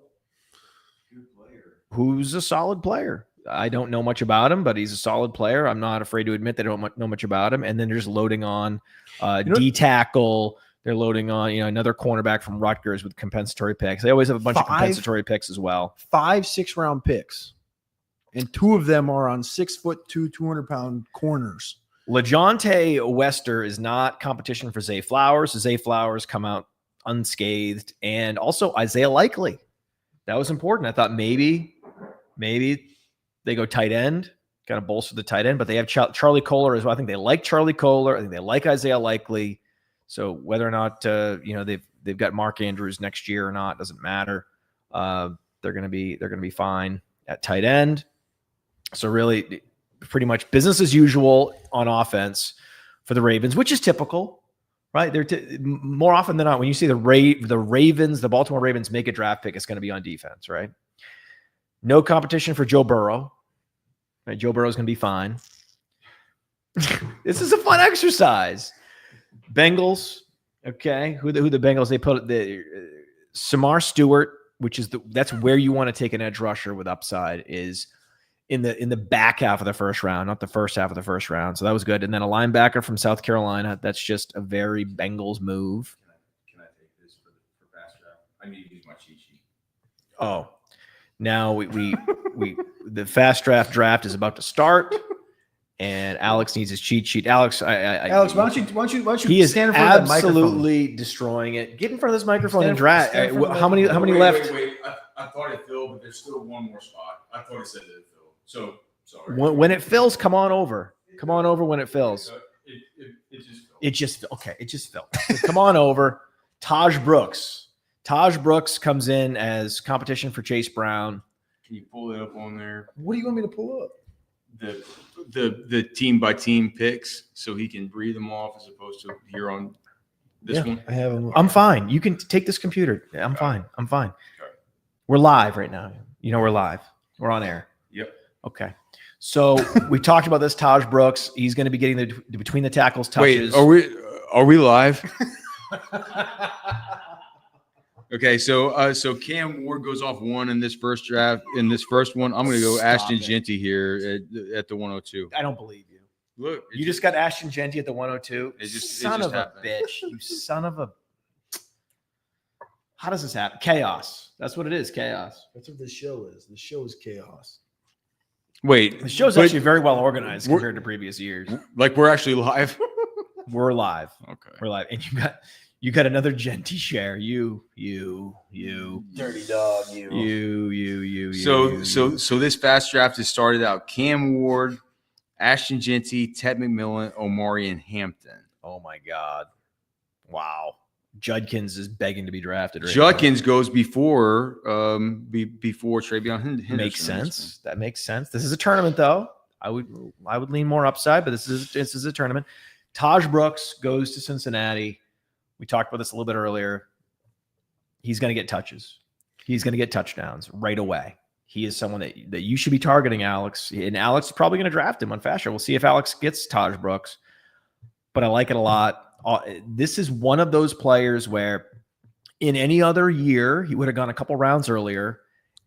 Speaker 1: Who's a solid player. I don't know much about him, but he's a solid player. I'm not afraid to admit they don't know much about him. And then they're just loading on D tackle. They're loading on another cornerback from Rutgers with compensatory picks. They always have a bunch of compensatory picks as well.
Speaker 2: 5 6-round picks, and 2 of them are on 6'2", 200-pound corners.
Speaker 1: LeJontay Wester is not competition for Zay Flowers. Zay Flowers come out unscathed, and also Isaiah Likely. That was important. I thought maybe they go tight end, kind of bolster the tight end, but they have Charlie Kohler as well. I think they like Charlie Kohler. I think they like Isaiah Likely. So whether or not they've got Mark Andrews next year or not doesn't matter. They're gonna be fine at tight end. So really, pretty much business as usual on offense for the Ravens, which is typical. Right, they're more often than not when you see the Ravens, the Baltimore Ravens make a draft pick, it's going to be on defense, right? No competition for Joe Burrow. Right, Joe Burrow is going to be fine. This is a fun exercise. Bengals, okay. Who the Bengals? They put Samar Stewart, which is that's where you want to take an edge rusher with upside is in the back half of the first round, not the first half of the first round. So that was good. And then a linebacker from South Carolina. That's just a very Bengals move.
Speaker 5: Can I take this for Fast Draft? I need to use my cheat sheet.
Speaker 1: Oh, now we the Fast Draft is about to start, and Alex needs his cheat sheet. Alex,
Speaker 2: Alex, why don't you
Speaker 1: he is
Speaker 2: stand in front of that
Speaker 1: absolutely destroying it. Get in front of this microphone and draft. How many left?
Speaker 5: Wait. I thought it filled, but there's still one more spot. I thought it said that it filled. So sorry.
Speaker 1: When it fills, come on over. Come on over when it fills.
Speaker 5: It just filled.
Speaker 1: It just filled. So come on over. Taj Brooks. Taj Brooks comes in as competition for Chase Brown.
Speaker 3: Can you pull it up on there?
Speaker 2: What do you want me to pull up?
Speaker 3: The team by team picks, so he can read them off as opposed to here on this one.
Speaker 2: I have them.
Speaker 1: I'm fine. You can take this computer. I'm fine. We're live right now. We're live. We're on air.
Speaker 3: Yep.
Speaker 1: Okay. So we talked about this. Taj Brooks. He's going to be getting the between the tackles touches.
Speaker 3: Wait, are we live? Okay, so Cam Ward goes off 1 in this first draft. In this first one, I'm going to go Ashton Genty here at the 102.
Speaker 1: I don't believe you.
Speaker 3: Look,
Speaker 1: you just got Ashton Genty at the 102. Son of a
Speaker 3: happened.
Speaker 1: bitch. You son of a. How does this happen? Chaos. That's what it is. Chaos.
Speaker 2: That's what the show is. The show is chaos.
Speaker 3: Wait,
Speaker 1: The show's actually very well organized compared to previous years.
Speaker 3: Like we're actually live.
Speaker 1: We're live.
Speaker 3: Okay.
Speaker 1: We're live. And you got another Genty share. You.
Speaker 2: Dirty dog,
Speaker 1: You.
Speaker 3: So this fast draft has started out Cam Ward, Ashton Genty, Ted McMillan, Omari, and Hampton.
Speaker 1: Oh my God. Wow. Judkins is begging to be drafted. Right
Speaker 3: Judkins goes before Travion Henderson.
Speaker 1: Makes sense. That makes sense. This is a tournament, though. I would lean more upside, but this is a tournament. Taj Brooks goes to Cincinnati. We talked about this a little bit earlier. He's going to get touches. He's going to get touchdowns right away. He is someone that you should be targeting, Alex. And Alex is probably going to draft him on Fast Show. We'll see if Alex gets Taj Brooks. But I like it a lot. This is one of those players where in any other year, he would have gone a couple rounds earlier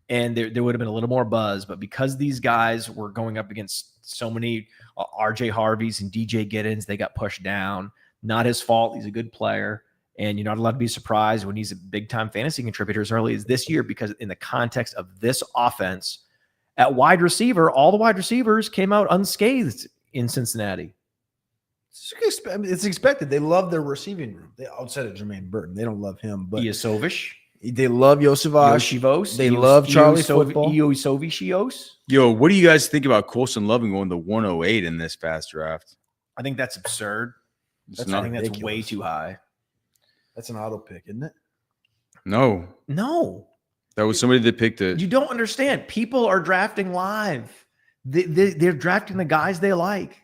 Speaker 1: and there would have been a little more buzz. But because these guys were going up against so many RJ Harveys and DJ Giddens, they got pushed down. Not his fault. He's a good player. And you're not allowed to be surprised when he's a big-time fantasy contributor as early as this year, because in the context of this offense, at wide receiver, all the wide receivers came out unscathed in Cincinnati.
Speaker 2: It's expected. They love their receiving room. They outside of Jermaine Burton, they don't love him. But
Speaker 1: Iosovich.
Speaker 2: They love Yosivas. They love Charlie Football.
Speaker 1: Iosovich.
Speaker 3: Yo, what do you guys think about Colson Loving going to 108 in this fast draft?
Speaker 1: I think that's absurd. I think that's way too high.
Speaker 2: That's an auto pick, isn't it?
Speaker 3: No. That was somebody that picked it.
Speaker 1: You don't understand. People are drafting live. They're drafting the guys they like.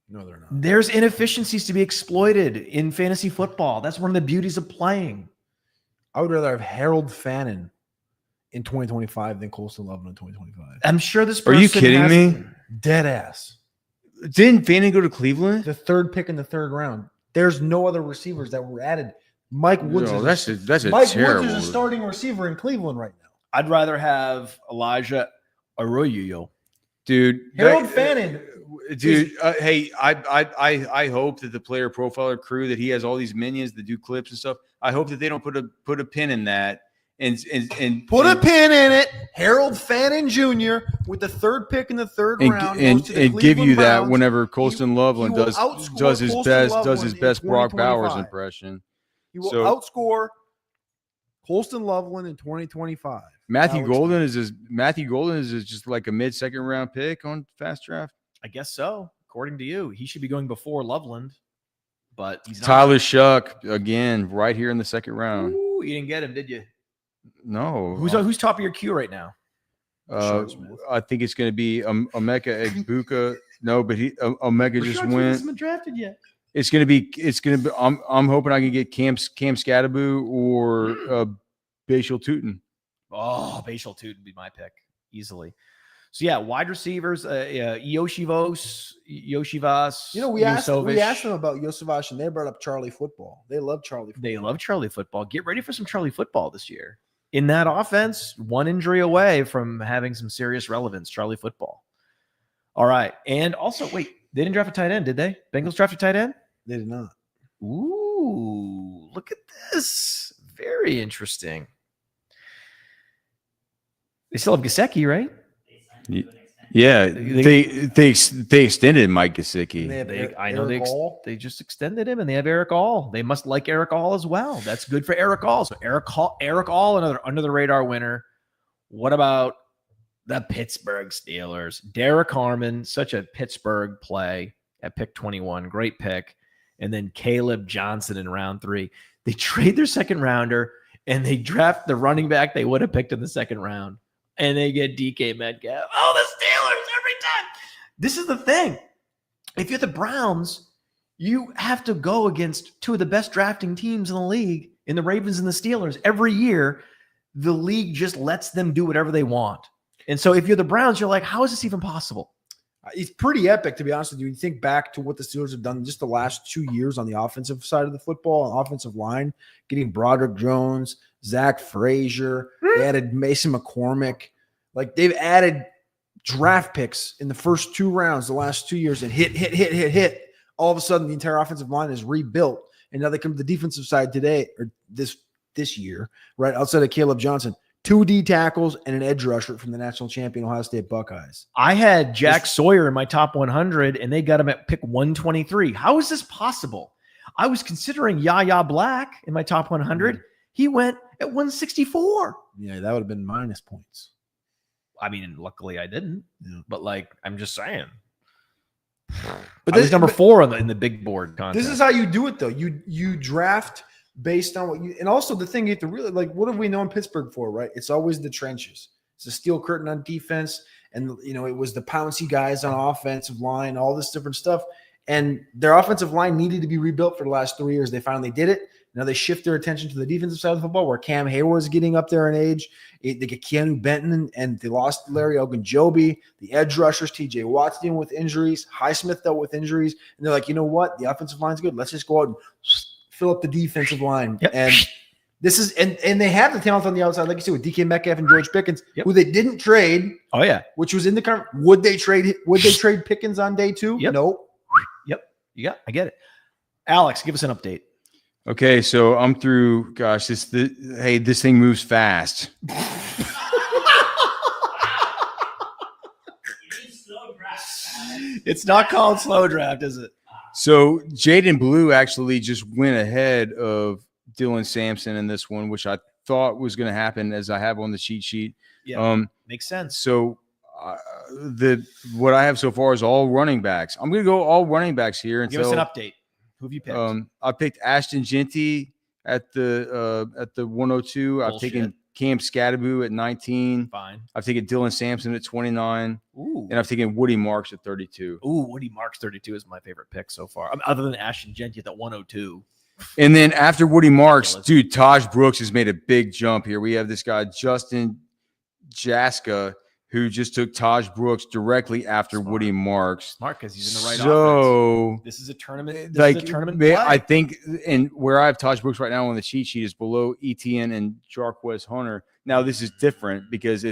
Speaker 2: No, they're not.
Speaker 1: There's inefficiencies to be exploited in fantasy football. That's one of the beauties of playing.
Speaker 2: I would rather have Harold Fannin in 2025 than Colson Loving in 2025.
Speaker 1: I'm sure this
Speaker 3: Are
Speaker 1: person
Speaker 3: you kidding me?
Speaker 2: Dead ass.
Speaker 3: Didn't Fannin go to Cleveland?
Speaker 2: The third pick in the third round. There's no other receivers that were added. Mike Woods
Speaker 3: Woods is
Speaker 2: a starting receiver in Cleveland right now.
Speaker 1: I'd rather have Elijah Arroyo.
Speaker 3: Dude.
Speaker 2: Harold Fannin.
Speaker 3: Dude, hey, I hope that the player profiler crew, that he has all these minions that do clips and stuff. I hope that they don't put a pin in that and
Speaker 2: put a pin in it. Harold Fannin Jr. with the third pick in the third round
Speaker 3: and give you that
Speaker 2: Browns.
Speaker 3: whenever Colston Loveland does his best Brock Bowers impression.
Speaker 2: He will outscore Colston Loveland in 2025.
Speaker 3: Matthew Golden is just like a mid-second round pick on fast draft.
Speaker 1: I guess so. According to you, he should be going before Loveland, but he's not.
Speaker 3: Tyler Shuck again, right here in the second round.
Speaker 1: Ooh, you didn't get him, did you?
Speaker 3: No.
Speaker 1: Who's top of your queue right now?
Speaker 3: I think it's going to be Emeka Egbuka. No, but Omega just went.
Speaker 1: Hasn't been drafted yet.
Speaker 3: It's going to be. I'm hoping I can get Cam Scadaboo or Bashal Tootin.
Speaker 1: Oh, Bashal Tootin would be my pick easily. So yeah, wide receivers, Yoshivas.
Speaker 2: You know, we asked them about Yosivas, and they brought up Charlie Football. They love Charlie Football.
Speaker 1: They love Charlie Football. Get ready for some Charlie Football this year. In that offense, one injury away from having some serious relevance, Charlie Football. All right. And also, wait, they didn't draft a tight end, did they? Bengals drafted a tight end?
Speaker 2: They did not.
Speaker 1: Ooh, look at this. Very interesting. They still have Gesicki, right?
Speaker 3: Yeah, they extended Mike Gesicki.
Speaker 1: They just extended him, and they have Eric All. They must like Eric All as well. That's good for Eric All. So Eric All, another under the radar winner. What about the Pittsburgh Steelers? Derek Harmon, such a Pittsburgh play at pick 21, great pick, and then Caleb Johnson in round 3. They trade their second rounder and they draft the running back they would have picked in the second round. And they get DK Metcalf. Oh, the Steelers every time. This is the thing. If you're the Browns, you have to go against two of the best drafting teams in the league, in the Ravens and the Steelers. Every year, the league just lets them do whatever they want. And so if you're the Browns, you're like, how is this even possible?
Speaker 2: It's pretty epic, to be honest with you. You think back to what the Steelers have done just the last 2 years on the offensive side of the football, offensive line, getting Broderick Jones, Zach Frazier. They added Mason McCormick. Like, they've added draft picks in the first 2 rounds the last 2 years and hit. All of a sudden, the entire offensive line is rebuilt. And now they come to the defensive side today, or this year, right outside of Caleb Johnson. 2 D tackles, and an edge rusher from the national champion Ohio State Buckeyes.
Speaker 1: I had Jack Sawyer in my top 100, and they got him at pick 123. How is this possible? I was considering Yaya Black in my top 100. He went at 164.
Speaker 2: Yeah, that would have been minus points.
Speaker 1: I mean, luckily I didn't. But like, I'm just saying.
Speaker 2: But
Speaker 1: I was number 4 in the big board contest.
Speaker 2: This is how you do it, though. You draft based on what you, and also the thing you have to really like. What have we known Pittsburgh for? Right? It's always the trenches. It's a steel curtain on defense, and it was the pouncy guys on offensive line, all this different stuff. And their offensive line needed to be rebuilt for the last 3 years. They finally did it. Now they shift their attention to the defensive side of the football, where Cam Hayward's getting up there in age. They get Keanu Benton, and they lost Larry Ogunjobi. The edge rushers, TJ Watt's dealing with injuries. Highsmith dealt with injuries. And they're like, you know what? The offensive line's good. Let's just go out and fill up the defensive line.
Speaker 1: Yep.
Speaker 2: And this is and they have the talent on the outside, like you said, with DK Metcalf and George Pickens, who they didn't trade.
Speaker 1: Oh yeah,
Speaker 2: which was in the would they trade Pickens on day 2?
Speaker 1: Yep.
Speaker 2: Nope.
Speaker 1: Yep. Yeah, I get it. Alex, give us an update.
Speaker 3: Okay, so I'm through. Gosh, this thing moves fast.
Speaker 1: It's not called slow draft, is it?
Speaker 3: So Jaden Blue actually just went ahead of Dylan Sampson in this one, which I thought was going to happen, as I have on the cheat sheet.
Speaker 1: Yeah, makes sense.
Speaker 3: So what I have so far is all running backs. I'm going to go all running backs here.
Speaker 1: Give us an update. Who have you picked?
Speaker 3: I picked Ashton Genty at the 102.
Speaker 1: Bullshit.
Speaker 3: I've taken Cam Scadaboo at 19.
Speaker 1: Fine.
Speaker 3: I've taken Dylan Sampson at 29.
Speaker 1: Ooh.
Speaker 3: And I've taken Woody Marks at 32.
Speaker 1: Ooh, Woody Marks 32 is my favorite pick so far. I mean, other than Ashton Genty at that 102.
Speaker 3: And then after Woody Marks, dude, Taj Brooks has made a big jump here. We have this guy, Justin Jaska, who just took Taj Brooks directly after Woody Marks.
Speaker 1: Smart, because he's in the right
Speaker 3: offense.
Speaker 1: offense. This is a tournament.
Speaker 3: Play. I think, and where I have Taj Brooks right now on the cheat sheet is below ETN and Jarquez Hunter. Now this is different because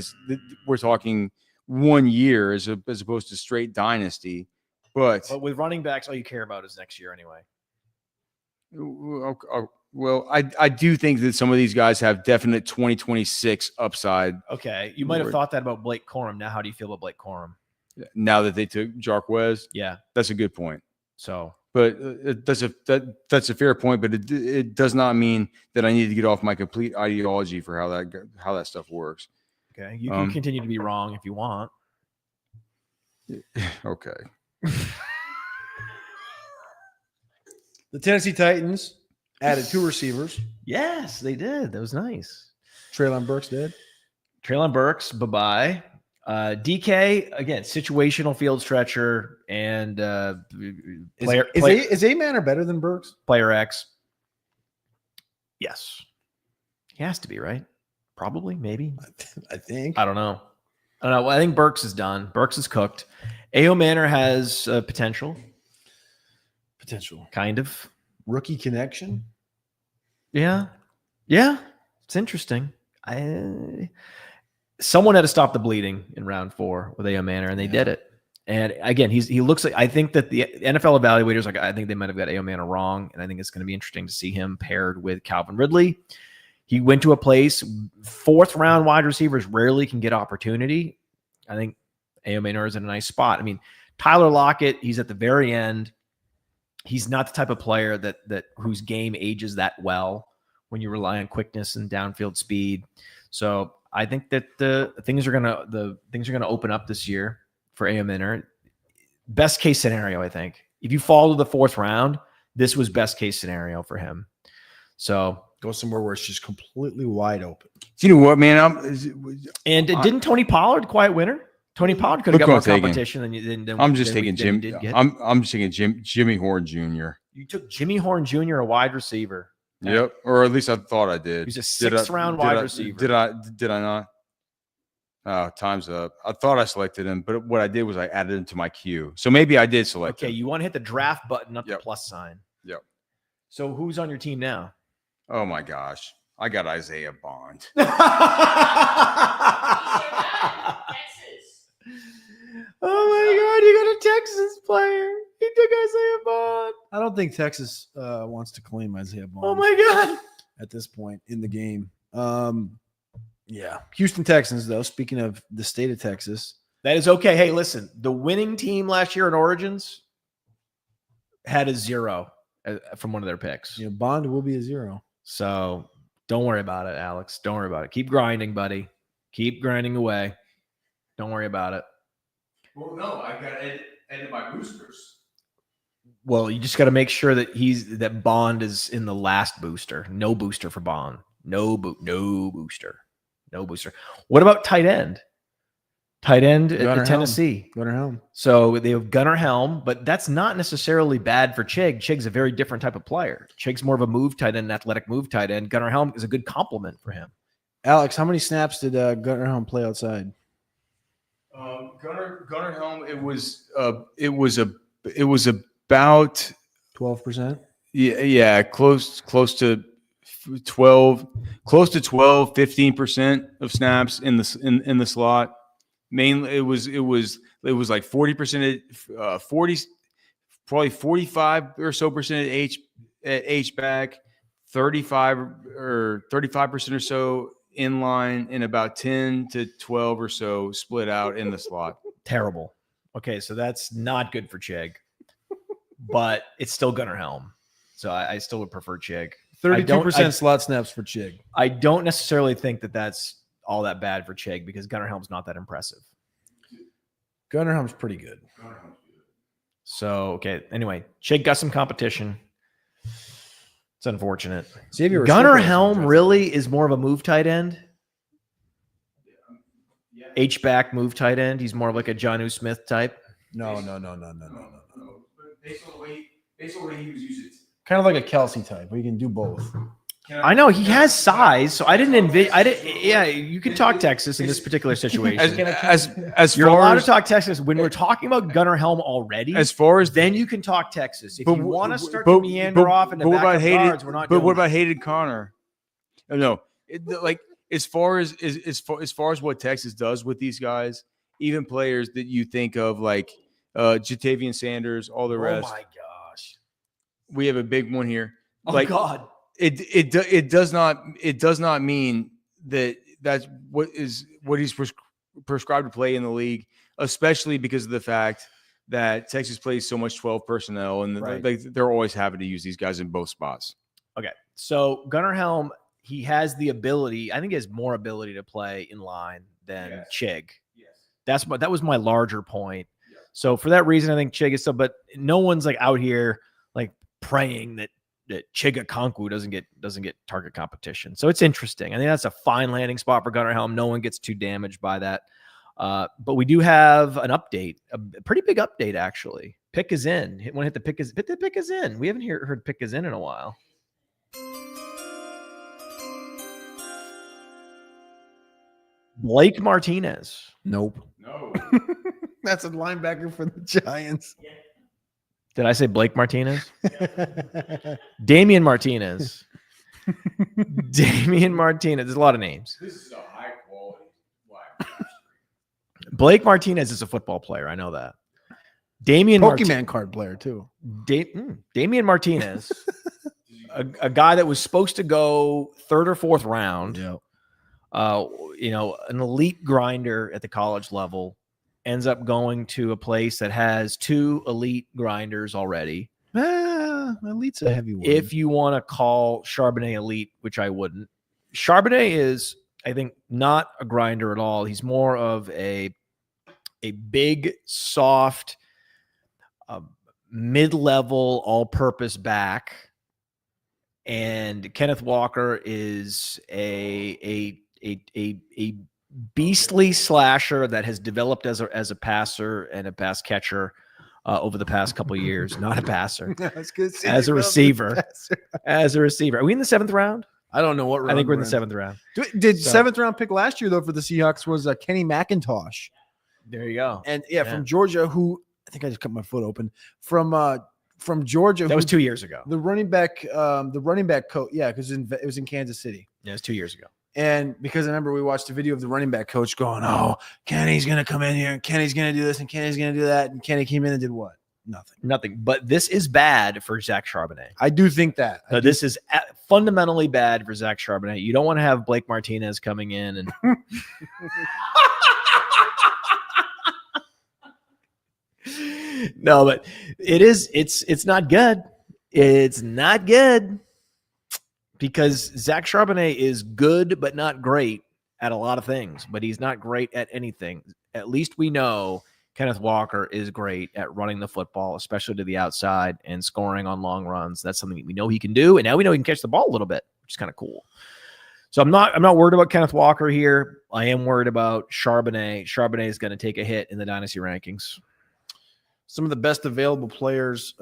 Speaker 3: we're talking 1 year as opposed to straight dynasty. But
Speaker 1: with running backs, all you care about is next year anyway.
Speaker 3: Well, I do think that some of these guys have definite 2026 upside.
Speaker 1: Okay. You might have thought that about Blake Corum. Now, how do you feel about Blake Corum?
Speaker 3: Now that they took Jarquez?
Speaker 1: Yeah.
Speaker 3: That's a good point.
Speaker 1: So,
Speaker 3: but that's a fair point, but it does not mean that I need to get off my complete ideology for how that stuff works.
Speaker 1: Okay. You can continue to be wrong if you want.
Speaker 3: Okay.
Speaker 2: The Tennessee Titans added 2 receivers.
Speaker 1: Yes, they did. That was nice.
Speaker 2: Treylon Burks did.
Speaker 1: Treylon Burks, bye-bye. DK, again, situational field stretcher and player.
Speaker 2: Is A-Manor better than Burks?
Speaker 1: Player X. Yes. He has to be, right? Probably, maybe.
Speaker 2: I think.
Speaker 1: I don't know. Well, I think Burks is done. Burks is cooked. A.O. Manor has potential. Kind of.
Speaker 2: Rookie connection?
Speaker 1: Yeah. Yeah. It's interesting. Someone had to stop the bleeding in round 4 with A.O. Manor, and they did it. And again, he looks like, I think that the NFL evaluators, I think they might have got A.O. Manor wrong, and I think it's going to be interesting to see him paired with Calvin Ridley. He went to a place, 4th round wide receivers rarely can get opportunity. I think A.O. Manor is in a nice spot. I mean, Tyler Lockett, he's at the very end. He's not the type of player that whose game ages that well when you rely on quickness and downfield speed. So I think that the things are gonna open up this year for A.O. Manor. Best case scenario, I think. If you fall to the 4th round, this was best case scenario for him. So
Speaker 2: go somewhere where it's just completely wide open.
Speaker 3: You know what, man?
Speaker 1: Didn't Tony Pollard quiet winner? Tony Pollard could have got more competition than
Speaker 3: I'm just taking Jim. I'm just taking Jimmy Horn Jr.
Speaker 1: You took Jimmy Horn Jr., a wide receiver.
Speaker 3: Yep, or at least I thought I did.
Speaker 1: He's a 6th round wide receiver.
Speaker 3: Did I not? Oh, time's up. I thought I selected him, but what I did was I added him to my queue. So maybe I did select him.
Speaker 1: Okay, you want to hit the draft button up the plus sign.
Speaker 3: Yep.
Speaker 1: So who's on your team now?
Speaker 3: Oh my gosh, I got Isaiah Bond.
Speaker 1: Oh my God, you got a Texas player. He took Isaiah Bond.
Speaker 2: I don't think Texas wants to claim Isaiah Bond.
Speaker 1: Oh my God.
Speaker 2: At this point in the game. Yeah. Houston Texans, though, speaking of the state of Texas.
Speaker 1: That is okay. Hey, listen, the winning team last year in Origins had a 0 from one of their picks.
Speaker 2: You know, Bond will be a 0.
Speaker 1: So don't worry about it, Alex. Don't worry about it. Keep grinding, buddy. Keep grinding away. Don't worry about it.
Speaker 3: Well, no, I got edit my boosters.
Speaker 1: Well, you just got to make sure that Bond is in the last booster. No booster for Bond. No booster. No booster. What about tight end? Tight end at Tennessee.
Speaker 2: Gunnar Helm.
Speaker 1: So they have Gunnar Helm, but that's not necessarily bad for Chig. Chig's a very different type of player. Chig's more of a move tight end, an athletic move tight end. Gunnar Helm is a good complement for him.
Speaker 2: Alex, how many snaps did Gunnar Helm play outside?
Speaker 3: Gunnar Helm. It was about
Speaker 2: 12%.
Speaker 3: Yeah, close to 12, 15% of snaps in the slot. Mainly, it was like 40%, 40, probably 45 or so percent at H back, 35% or so in line, and about 10 to 12 or so split out in the slot.
Speaker 1: Terrible. Okay, so that's not good for Chig, but it's still Gunnar Helm. So I still would prefer Chig.
Speaker 2: 32% slot snaps for Chig.
Speaker 1: I don't necessarily think that that's all that bad for Chig because Gunnar Helm's not that impressive.
Speaker 2: Gunnar Helm's pretty good.
Speaker 1: So, okay. Anyway, Chig got some competition. It's unfortunate.
Speaker 2: Gunnar
Speaker 1: Helm really is more of a move tight end. H-back move tight end. He's more of like a Jonnu Smith type.
Speaker 2: No.
Speaker 3: Based on the way he was using it.
Speaker 2: Kind of like a Kelsey type, where you can do both.
Speaker 1: I know he has size, so I didn't envision. Yeah, you can talk Texas in this particular situation.
Speaker 3: As
Speaker 1: You're
Speaker 3: far
Speaker 1: allowed
Speaker 3: as,
Speaker 1: to talk Texas when we're talking about Gunnar Helm already.
Speaker 3: As far as
Speaker 1: then you can talk Texas. If you want to start to meander off into backup guards, we're not.
Speaker 3: But what about Hayden Connor? No, like as far as what Texas does with these guys, even players that you think of like Jatavian Sanders, all the rest.
Speaker 1: Oh my gosh,
Speaker 3: we have a big one here.
Speaker 1: Oh
Speaker 3: like,
Speaker 1: God.
Speaker 3: It does not mean that that's what he's prescribed to play in the league, especially because of the fact that Texas plays so much 12 personnel and they're always having to use these guys in both spots.
Speaker 1: Okay, so Gunnar Helm, he has the ability. I think he has more ability to play in line than Chig. Yes, that was my larger point. Yes. So for that reason, I think Chig is still. But no one's like out here like praying that Chiga Konkwu doesn't get target competition. So it's interesting. I think that's a fine landing spot for Gunnar Helm. No one gets too damaged by that. But we do have an update, a pretty big update actually. Pick is in. Want to hit the pick is in. We haven't heard pick is in a while. Blake Martinez.
Speaker 2: Nope.
Speaker 3: No.
Speaker 2: That's a linebacker for the Giants. Yeah.
Speaker 1: Did I say Blake Martinez? Damian Martinez. Damian Martinez. There's a lot of names.
Speaker 3: This is a high quality wide.
Speaker 1: Blake Martinez is a football player. I know that.
Speaker 2: Pokemon card player too.
Speaker 1: Damian Martinez, a guy that was supposed to go 3rd or 4th round.
Speaker 2: Yeah.
Speaker 1: An elite grinder at the college level. Ends up going to a place that has 2 elite grinders already.
Speaker 2: Elite's a heavy word.
Speaker 1: If you want to call Charbonnet elite, which I wouldn't. Charbonnet is, I think, not a grinder at all. He's more of a big, soft, mid-level, all-purpose back. And Kenneth Walker is a beastly slasher that has developed as a passer and a pass catcher over the past couple of years. Not a passer, as a receiver. As a receiver, are we in the 7th round?
Speaker 2: I don't know what round.
Speaker 1: I think we're in the 7th round.
Speaker 2: Did 7th round pick last year though for the Seahawks was Kenny McIntosh.
Speaker 1: There you go.
Speaker 2: And from Georgia, who I think I just cut my foot open from Georgia.
Speaker 1: That was 2 years ago.
Speaker 2: The running back coach. Yeah, because it was in Kansas City.
Speaker 1: Yeah, it was 2 years ago.
Speaker 2: And because I remember we watched a video of the running back coach going, "Oh, Kenny's going to come in here and Kenny's going to do this and Kenny's going to do that." And Kenny came in and did what? nothing.
Speaker 1: But this is bad for Zach Charbonnet.
Speaker 2: I do think that.
Speaker 1: This is fundamentally bad for Zach Charbonnet. You don't want to have Blake Martinez coming in and no, but it's not good. It's not good because Zach Charbonnet is good, but not great at a lot of things, but he's not great at anything. At least we know Kenneth Walker is great at running the football, especially to the outside and scoring on long runs. That's something that we know he can do. And now we know he can catch the ball a little bit, which is kind of cool. So I'm not worried about Kenneth Walker here. I am worried about Charbonnet. Charbonnet is going to take a hit in the dynasty rankings.
Speaker 2: Some of the best available players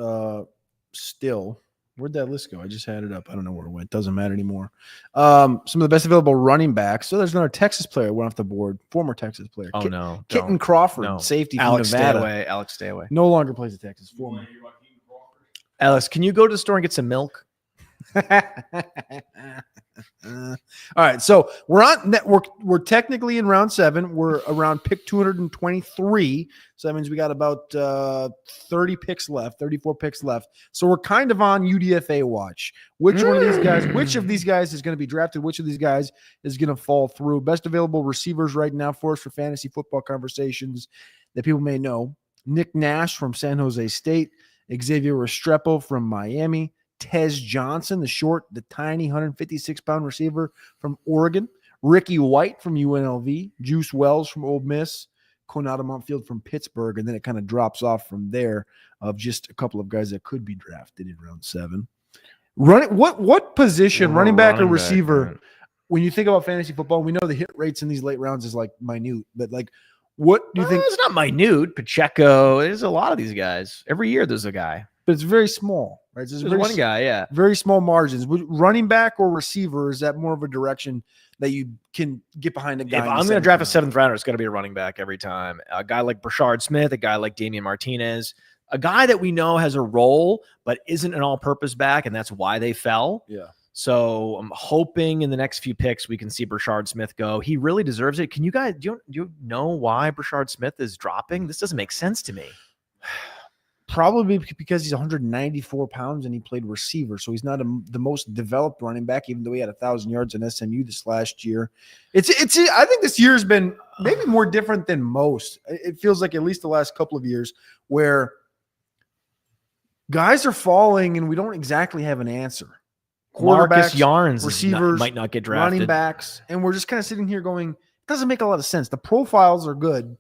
Speaker 2: still. Where'd that list go? I just had it up. I don't know where it went. Doesn't matter anymore. Some of the best available running backs. So there's another Texas player went off the board. Former Texas player.
Speaker 1: Oh, no.
Speaker 2: Kitten Crawford, safety from
Speaker 1: Alex,
Speaker 2: Nevada.
Speaker 1: stay away. Alex, stay away.
Speaker 2: No longer plays at Texas. Former.
Speaker 1: Alex, can you go to the store and get some milk?
Speaker 2: All right, so we're on network. We're technically in round 7. We're around pick 223. So that means we got about 30 picks left, 34 picks left. So we're kind of on UDFA watch. Which one of these guys? Which of these guys is going to be drafted? Which of these guys is going to fall through? Best available receivers right now for us for fantasy football conversations that people may know: Nick Nash from San Jose State, Xavier Restrepo from Miami, Tez Johnson, the tiny 156-pound receiver from Oregon, Ricky White from UNLV, Juice Wells from Ole Miss, Konata Montfield from Pittsburgh, and then it kind of drops off from there of just a couple of guys that could be drafted in round 7. What position, running back or receiver, when you think about fantasy football, we know the hit rates in these late rounds is like minute, but like what do you think?
Speaker 1: It's not minute. Pacheco, there's a lot of these guys. Every year there's a guy.
Speaker 2: But it's very small, right?
Speaker 1: There's one guy, yeah.
Speaker 2: Very small margins. Running back or receiver, is that more of a direction that you can get behind a guy?
Speaker 1: If I'm going to draft a 7th rounder, it's going to be a running back every time. A guy like Brashard Smith, a guy like Damian Martinez, a guy that we know has a role but isn't an all-purpose back, and that's why they fell.
Speaker 2: Yeah.
Speaker 1: So I'm hoping in the next few picks we can see Brashard Smith go. He really deserves it. Can you guys do you know why Brashard Smith is dropping? This doesn't make sense to me.
Speaker 2: Probably because he's 194 pounds and he played receiver, so he's not the most developed running back. Even though he had 1,000 yards in SMU this last year, I think this year has been maybe more different than most. It feels like at least the last couple of years where guys are falling and we don't exactly have an answer.
Speaker 1: Marcus Yarns
Speaker 2: receivers
Speaker 1: might not get drafted.
Speaker 2: Running backs, and we're just kind of sitting here going, it doesn't make a lot of sense. The profiles are good.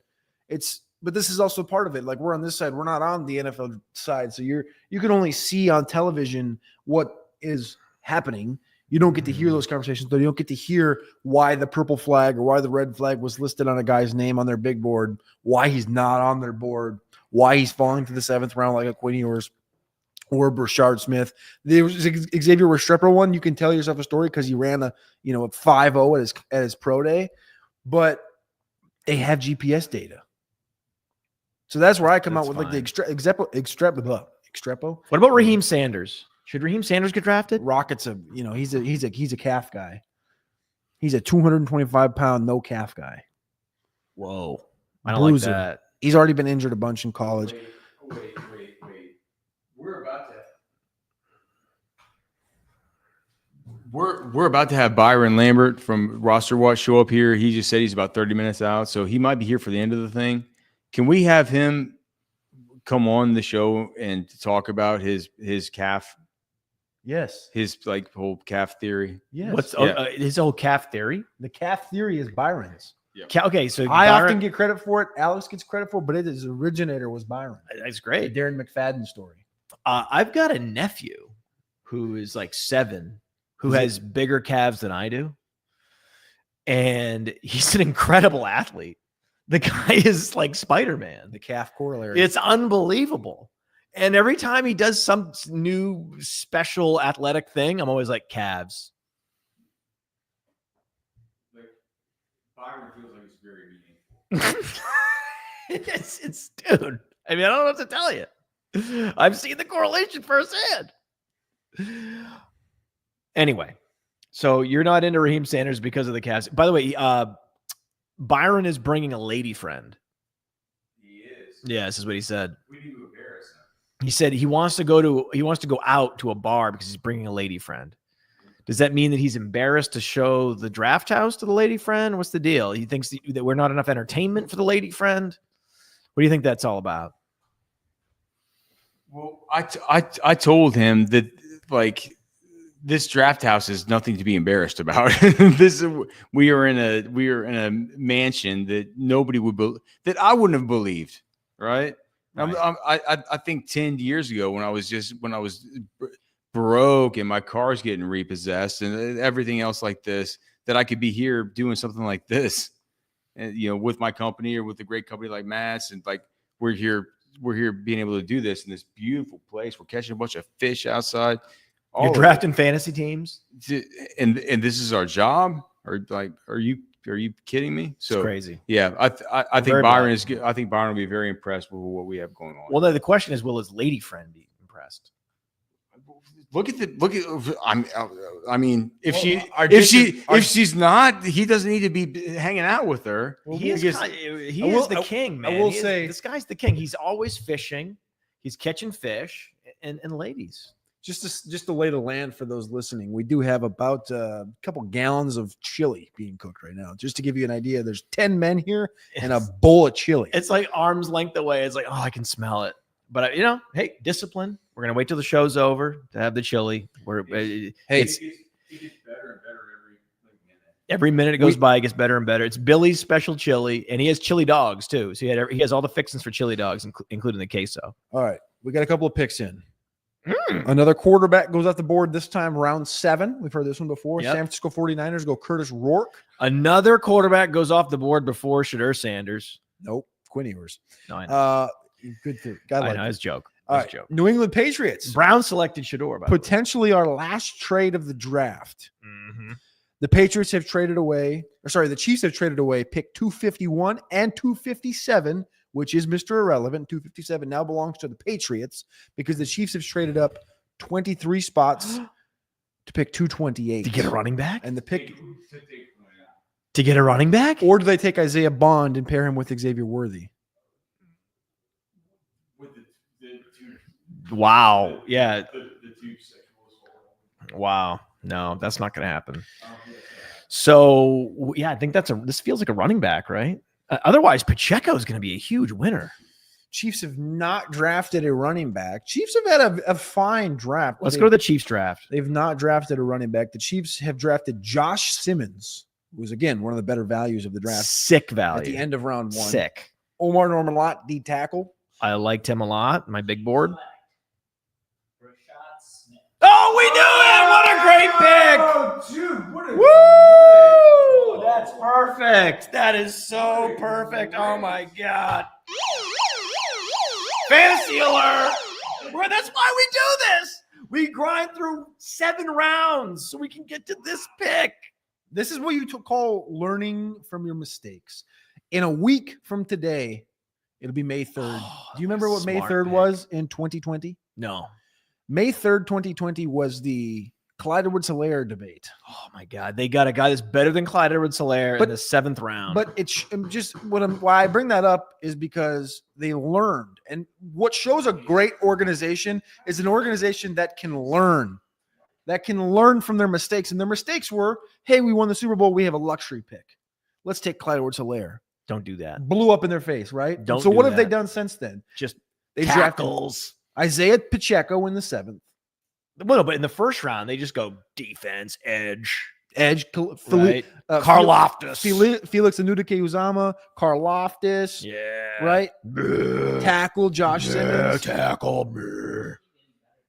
Speaker 2: But this is also part of it. Like, we're on this side, we're not on the NFL side. So you can only see on television what is happening. You don't get to hear those conversations, though. You don't get to hear why the purple flag or why the red flag was listed on a guy's name on their big board, why he's not on their board, why he's falling to the 7th round like a Quinn Ewers or Brashard Smith. There was Xavier Restrepo one. You can tell yourself a story because he ran a 5.0 at his pro day, but they have GPS data. So that's where I come out with like the Extrepo.
Speaker 1: What about Raheem Sanders? Should Raheem Sanders get drafted?
Speaker 2: Rocket's he's a calf guy. He's a 225-pound no calf guy.
Speaker 1: Whoa. I don't
Speaker 2: Bruiser.
Speaker 1: like that.
Speaker 2: He's already been injured a bunch in college.
Speaker 3: Wait. We're about to have Byron Lambert from Rosterwatch show up here. He just said he's about 30 minutes out, so he might be here for the end of the thing. Can we have him come on the show and talk about his calf?
Speaker 2: Yes.
Speaker 3: His whole calf theory.
Speaker 2: Yes.
Speaker 1: His whole calf theory?
Speaker 2: The calf theory is Byron's.
Speaker 3: Yeah.
Speaker 1: Okay, so
Speaker 2: I often get credit for it. Alex gets credit for it, but his originator was Byron.
Speaker 1: That's great.
Speaker 2: The Darren McFadden story.
Speaker 1: I've got a nephew who is like 7, who has bigger calves than I do. And he's an incredible athlete. The guy is like Spider-Man.
Speaker 2: The calf corollary.
Speaker 1: It's unbelievable. And every time he does some new special athletic thing, I'm always like, calves.
Speaker 3: Byron feels like it's very meaningful.
Speaker 1: it's dude. I mean, I don't know what to tell you. I've seen the correlation firsthand. Anyway, so you're not into Raheem Sanders because of the calves. By the way, Byron is bringing a lady friend.
Speaker 3: He is.
Speaker 1: Yeah, this is what he said.
Speaker 3: We need to embarrass
Speaker 1: He said he wants to go out to a bar because he's bringing a lady friend. Does that mean that he's embarrassed to show the draft house to the lady friend? What's the deal? He thinks that we're not enough entertainment for the lady friend. What do you think that's all about?
Speaker 3: Well, I told him that like this draft house is nothing to be embarrassed about. We are in a mansion that nobody would that I wouldn't have believed, right? I think 10 years ago when I was broke and my car's getting repossessed and everything else like this, that I could be here doing something like this, and with my company or with a great company like Matt's, and like we're here being able to do this in this beautiful place. We're catching a bunch of fish outside.
Speaker 1: You're drafting fantasy teams,
Speaker 3: and this is our job. Or like, are you kidding me? So
Speaker 1: it's crazy.
Speaker 3: Yeah, I think Byron is good. I think Byron will be very impressed with what we have going on.
Speaker 1: Well, the question is, will his lady friend be impressed?
Speaker 3: I mean, if she's not, he doesn't need to be hanging out with her.
Speaker 1: Well, he is the king, man. This guy's the king. He's always fishing. He's catching fish and ladies.
Speaker 2: Just to lay the land for those listening, we do have about a couple gallons of chili being cooked right now. Just to give you an idea, there's 10 men here and a bowl of chili.
Speaker 1: It's like arm's length away. It's like, oh, I can smell it. But hey, discipline. We're gonna wait till the show's over to have the chili.
Speaker 3: It gets better and better
Speaker 1: every minute it goes by. It gets better and better. It's Billy's special chili, and he has chili dogs too. So he has all the fixings for chili dogs, including the queso.
Speaker 2: All right, we got a couple of picks in. Another quarterback goes off the board, this time round 7. We've heard this one before. Yep. San Francisco 49ers go Curtis Rourke.
Speaker 1: Another quarterback goes off the board before Shadur Sanders.
Speaker 2: Nope. Quinn Ewers.
Speaker 1: No, I know.
Speaker 2: Good thing.
Speaker 1: I know. It's a joke.
Speaker 2: All right.
Speaker 1: Joke.
Speaker 2: New England Patriots.
Speaker 1: Brown selected Shador.
Speaker 2: Potentially our last trade of the draft.
Speaker 1: Mm-hmm.
Speaker 2: The Patriots have traded away, the Chiefs have traded away pick 251 and 257, which is Mr. Irrelevant. 257 now belongs to the Patriots because the Chiefs have traded up 23 spots to pick 228.
Speaker 1: To get a running back?
Speaker 2: And the pick
Speaker 1: to get a running back?
Speaker 2: Or do they take Isaiah Bond and pair him with Xavier Worthy?
Speaker 1: Wow. Yeah. Wow. No, that's not going to happen. So, yeah, I think this feels like a running back, right? Otherwise, Pacheco is going to be a huge winner.
Speaker 2: Chiefs have not drafted a running back. Chiefs have had a fine draft.
Speaker 1: Let's go to the Chiefs draft.
Speaker 2: They've not drafted a running back. The Chiefs have drafted Josh Simmons, who was, again, one of the better values of the draft.
Speaker 1: Sick value.
Speaker 2: At the end of round 1.
Speaker 1: Sick.
Speaker 2: Omar Norman-Lott, D tackle.
Speaker 1: I liked him a lot. My big board. Oh, we knew it! What a great pick!
Speaker 2: Oh, dude, what a
Speaker 1: Woo! That's perfect. That is so perfect. Oh my god! Fantasy alert! That's why we do this. We grind through 7 rounds so we can get to this pick.
Speaker 2: This is what you call learning from your mistakes. In a week from today, it'll be May 3rd. Do you remember what May 3rd was in 2020?
Speaker 1: No.
Speaker 2: May 3rd, 2020 was the Clyde Edwards-Helaire debate.
Speaker 1: Oh my God. They got a guy that's better than Clyde Edwards-Helaire in the 7th round.
Speaker 2: But it's just why I bring that up is because they learned. And what shows a great organization is an organization that can learn from their mistakes. And their mistakes were, hey, we won the Super Bowl. We have a luxury pick. Let's take Clyde Edwards-Helaire.
Speaker 1: Don't do that.
Speaker 2: Blew up in their face, right? So what have they done since then?
Speaker 1: Just
Speaker 2: they
Speaker 1: tackles.
Speaker 2: Isaiah Pacheco in the 7th.
Speaker 1: Well, but in the 1st round, they just go defense, edge,
Speaker 2: right.
Speaker 1: Karlaftis,
Speaker 2: Felix Anudike-Uzomah, Karlaftis, right? Tackle Josh Simmons,
Speaker 1: tackle.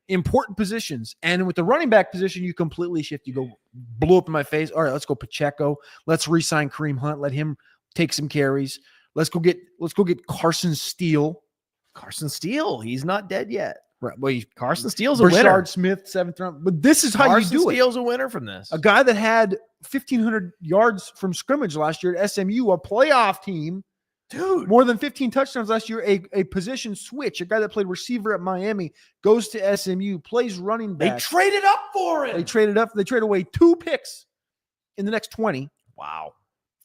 Speaker 2: Important positions, and with the running back position, you completely shift. You go blew up in my face. All right, let's go Pacheco. Let's re-sign Kareem Hunt. Let him take some carries. Let's go get Carson Steele.
Speaker 1: Carson Steele, he's not dead yet.
Speaker 2: Right. Well,
Speaker 1: Carson Steele's a winner.
Speaker 2: Rashard Smith, 7th round. But this is how
Speaker 1: Carson
Speaker 2: you do it.
Speaker 1: Steele's a winner from this.
Speaker 2: A guy that had 1,500 yards from scrimmage last year at SMU, a playoff team.
Speaker 1: Dude.
Speaker 2: More than 15 touchdowns last year, a position switch. A guy that played receiver at Miami, goes to SMU, plays running back.
Speaker 1: They traded up for him.
Speaker 2: They traded away 2 picks in the next 20.
Speaker 1: Wow.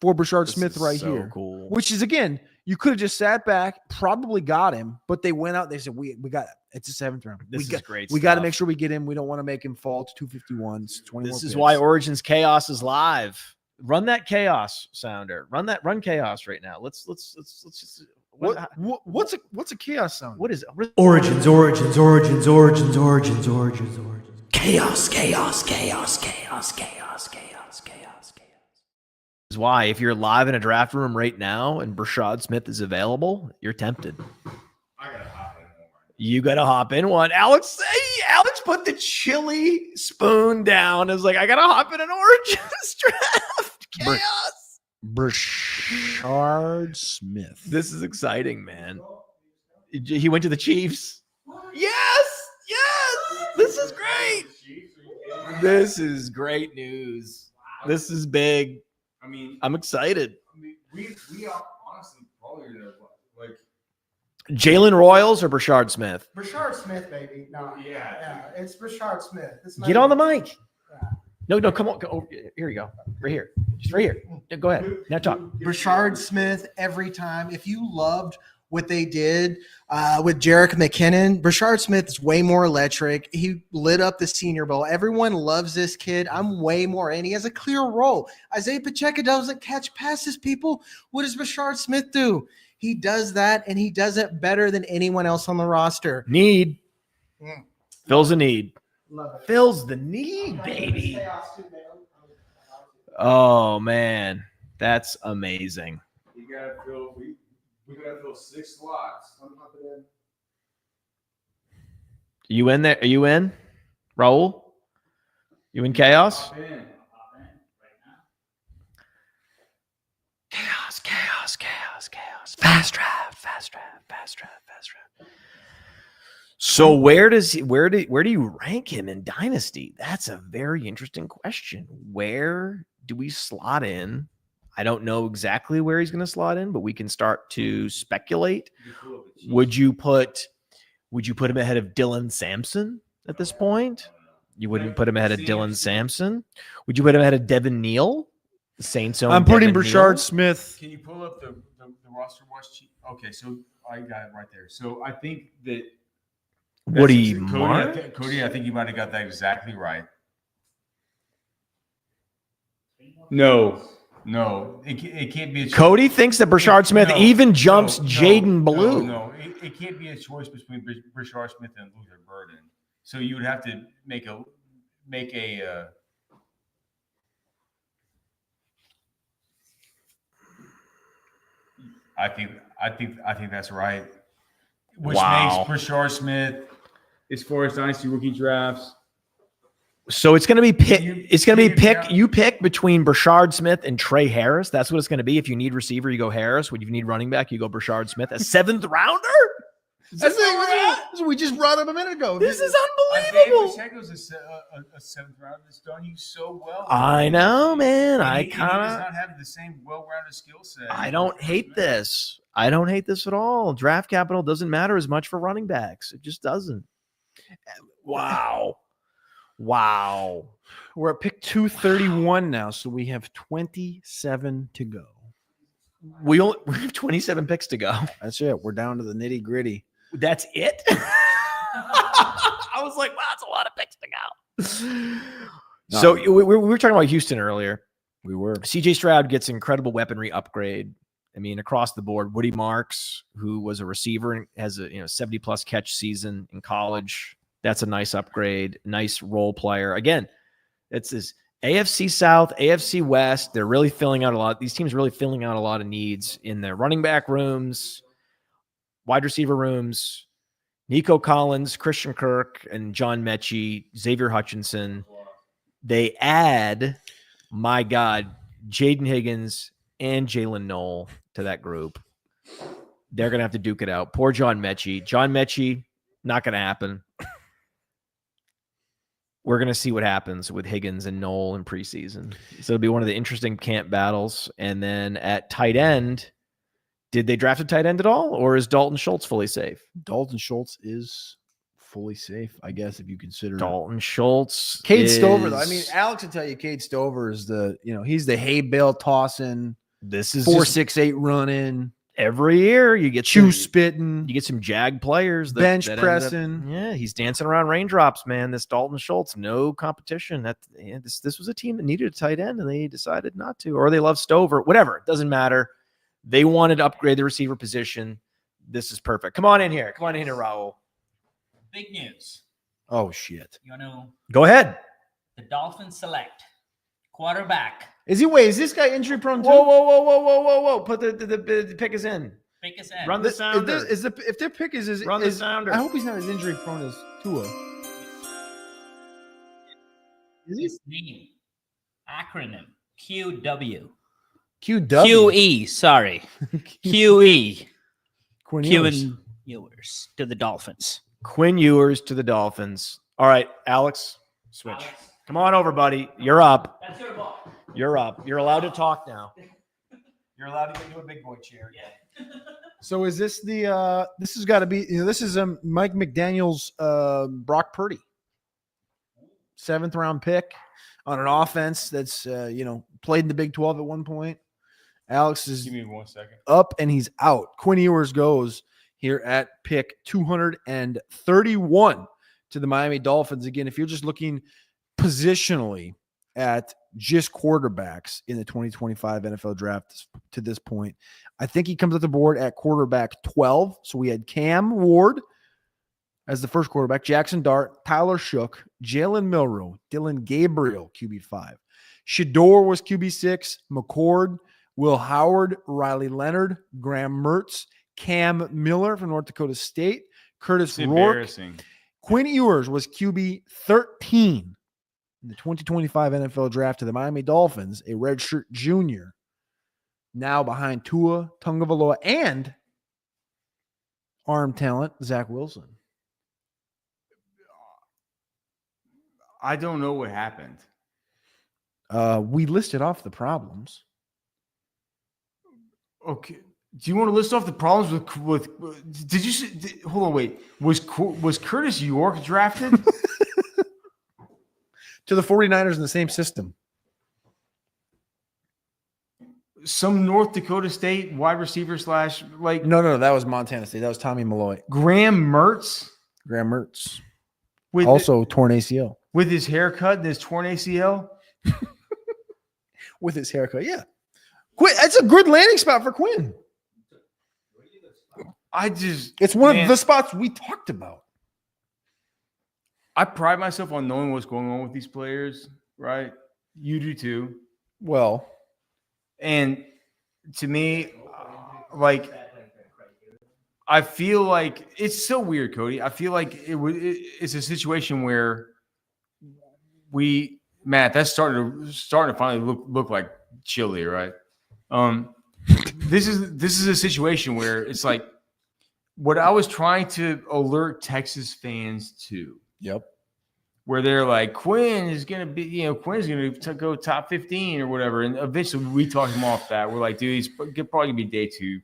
Speaker 2: For Rashard Smith right here.
Speaker 1: Cool.
Speaker 2: Which is, again, You could have just sat back, probably got him, but they went out. They said, "We got it. It's a 7th round.
Speaker 1: This is great.
Speaker 2: We got to make sure we get him. We don't want to make him fall to 251. It's 20
Speaker 1: This
Speaker 2: more
Speaker 1: is
Speaker 2: picks.
Speaker 1: why Origins Chaos is live. Run that Chaos sounder. Run Chaos right now. Let's just.
Speaker 2: What's a chaos sound?
Speaker 1: What is it?
Speaker 13: Origins. Chaos.
Speaker 1: Is why if you're live in a draft room right now and Brashad Smith is available, you're tempted. You gotta hop in one. Alex put the chili spoon down. It was like, I gotta hop in an Origins draft. Chaos.
Speaker 2: Brashard Smith.
Speaker 1: This is exciting, man. He went to the Chiefs. Yes. This is great. This is great news. This is big.
Speaker 3: I mean,
Speaker 1: I'm excited.
Speaker 3: we are honestly probably gonna like
Speaker 1: Jalen Royals or Brashard Smith?
Speaker 14: Brashard Smith, baby. No, yeah, it's Brashard Smith.
Speaker 1: Get on the mic. No, come on. Go, here you go. Right here. Just right here. Go ahead. Now talk.
Speaker 14: Brashard Smith every time. If you loved what they did with Jerick McKinnon, Brashard Smith is way more electric. He lit up the Senior Bowl. Everyone loves this kid. I'm way more in. He has a clear role. Isaiah Pacheco doesn't catch passes, people. What does Brashard Smith do? He does that, and he does it better than anyone else on the roster.
Speaker 1: Need. Fills a need.
Speaker 14: Love it.
Speaker 1: Fills the need, baby. Oh, man. That's amazing.
Speaker 3: you gotta fill. We gotta fill 6 slots.
Speaker 1: You in there? Are you in, Raul? You in Chaos? Chaos. Fast draft. So where do you rank him in Dynasty? That's a very interesting question. Where do we slot in? I don't know exactly where he's going to slot in, but we can start to speculate. Would you put him ahead of Dylan Sampson at this point? You wouldn't put him ahead of Dylan Sampson. Would you put him ahead of Devin Neal? The Saints own
Speaker 2: I'm putting
Speaker 1: Devin
Speaker 2: Brashard
Speaker 1: Neal?
Speaker 2: Smith.
Speaker 3: Can you pull up the roster watch sheet? Okay, so I got it right there. So I think that
Speaker 1: Woody
Speaker 3: Cody, I think you might have got that exactly right. No, it can't be a choice.
Speaker 1: Cody thinks that Brashard Smith even jumps Jaden Blue.
Speaker 3: No, it can't be a choice between Brashard Smith and Luther Burden. So you would have to make a. I think that's right. Which makes Brashard Smith, as far as Dynasty rookie drafts.
Speaker 1: So it's going to be pick. It's going to be pick. You pick between Brashard Smith and Trey Harris. That's what it's going to be. If you need receiver, you go Harris. When you need running back, you go Brashard Smith. A 7th rounder.
Speaker 2: We just brought him a minute ago.
Speaker 1: This is unbelievable.
Speaker 3: Pacheco's a 7th rounder that's done you so well.
Speaker 1: I know, man.
Speaker 3: He does not have the same well-rounded skill set.
Speaker 1: I don't hate this. I don't hate this at all. Draft capital doesn't matter as much for running backs. It just doesn't. Wow.
Speaker 2: We're at pick 231 now, so we have 27 to go.
Speaker 1: We have 27 picks to go.
Speaker 2: That's it. We're down to the nitty gritty.
Speaker 1: That's it? I was like, wow, that's a lot of picks to go.
Speaker 2: No.
Speaker 1: So we were talking about Houston earlier.
Speaker 2: We were.
Speaker 1: CJ Stroud gets incredible weaponry upgrade. I mean, across the board, Woody Marks, who was a receiver and has a 70+ catch season in college. That's a nice upgrade, nice role player. Again, it's this AFC South, AFC West. They're really filling out a lot. These teams are really filling out a lot of needs in their running back rooms, wide receiver rooms. Nico Collins, Christian Kirk, and John Mechie, Xavier Hutchinson. They add, my God, Jaden Higgins and Jalen Knoll to that group. They're going to have to duke it out. Poor John Mechie. John Mechie, not going to happen. We're going to see what happens with Higgins and Knoll in preseason. So it'll be one of the interesting camp battles. And then at tight end, did they draft a tight end at all? Or is Dalton Schultz fully safe?
Speaker 2: Dalton Schultz is fully safe, I guess, if you consider
Speaker 1: Dalton Schultz.
Speaker 2: Cade Stover, though. I mean, Alex will tell you Cade Stover is he's the hay bale tossing.
Speaker 1: This is
Speaker 2: 4.68 running.
Speaker 1: every year you get
Speaker 2: Chew
Speaker 1: some,
Speaker 2: spitting,
Speaker 1: you get some Jag players,
Speaker 2: bench
Speaker 1: that end up-
Speaker 2: pressing.
Speaker 1: yeah, he's dancing around raindrops, man. This Dalton Schultz, no competition. This was a team that needed a tight end, and they decided not to, or they love Stover. Whatever, it doesn't matter. They wanted to upgrade the receiver position. This is perfect. Come on in here. Come on in here, Raul.
Speaker 15: Big news.
Speaker 2: Oh shit!
Speaker 15: You know,
Speaker 1: Go ahead.
Speaker 15: the Dolphins select quarterback.
Speaker 2: Is this guy injury prone too?
Speaker 1: Whoa! Put the pick is in.
Speaker 15: Pick us in.
Speaker 1: Run the sounder.
Speaker 2: If their pick is
Speaker 1: Run the sounder.
Speaker 2: I hope he's not as injury prone as Tua.
Speaker 15: His name, acronym, QW.
Speaker 2: QW.
Speaker 9: QE, sorry. QE.
Speaker 2: Quinn
Speaker 9: Quinn
Speaker 2: Ewers.
Speaker 9: Ewers to the Dolphins.
Speaker 1: Quinn Ewers to the Dolphins. All right, Alex, switch. Come on over, buddy. You're up.
Speaker 15: That's your ball.
Speaker 1: You're up. You're allowed to talk now. You're allowed to get into a big boy chair.
Speaker 15: Yeah.
Speaker 2: So is this the this has got to be, this is Mike McDaniel's Brock Purdy 7th round pick on an offense that's played in the Big 12 at one point. Alex is
Speaker 3: Give me 1 second.
Speaker 2: up and he's out. Quinn Ewers goes here at pick 231 to the Miami Dolphins. Again, if you're just looking positionally at just quarterbacks in the 2025 NFL draft to this point, I think he comes at the board at quarterback 12. So we had Cam Ward as the first quarterback, Jackson Dart, Tyler Shook, Jalen Milroe, Dylan Gabriel, QB5. Shador was QB6, McCord, Will Howard, Riley Leonard, Graham Mertz, Cam Miller from North Dakota State, Curtis
Speaker 3: It's
Speaker 2: Rourke.
Speaker 3: embarrassing.
Speaker 2: Quinn Ewers was QB 13 in the 2025 NFL draft to the Miami Dolphins, a redshirt junior, now behind Tua Tagovailoa and arm talent Zach Wilson.
Speaker 3: I don't know what happened.
Speaker 2: We listed off the problems.
Speaker 3: Okay. Do you want to list off the problems with did you hold on, wait. Was Curtis York drafted?
Speaker 2: To the 49ers in the same system.
Speaker 3: Some North Dakota State wide receiver / like
Speaker 2: No, that was Montana State. That was Tommy Malloy.
Speaker 3: Graham Mertz
Speaker 2: Graham Mertz.
Speaker 3: with
Speaker 2: Also torn ACL.
Speaker 3: with his haircut and his torn ACL.
Speaker 2: With his haircut, yeah. Quinn, that's a good landing spot for Quinn. It's one of the spots we talked about.
Speaker 3: I pride myself on knowing what's going on with these players, right? You do too.
Speaker 2: Well,
Speaker 3: and to me, like, I feel like it's so weird, Cody. I feel like it's a situation where Matt, that's starting to finally look like chilly, right? This is a situation where it's like what I was trying to alert Texas fans to.
Speaker 2: Yep.
Speaker 3: Where they're like, Quinn is going to be, Quinn's going to go top 15 or whatever. And eventually we talked him off that. We're like, dude, he's probably going to be day 2,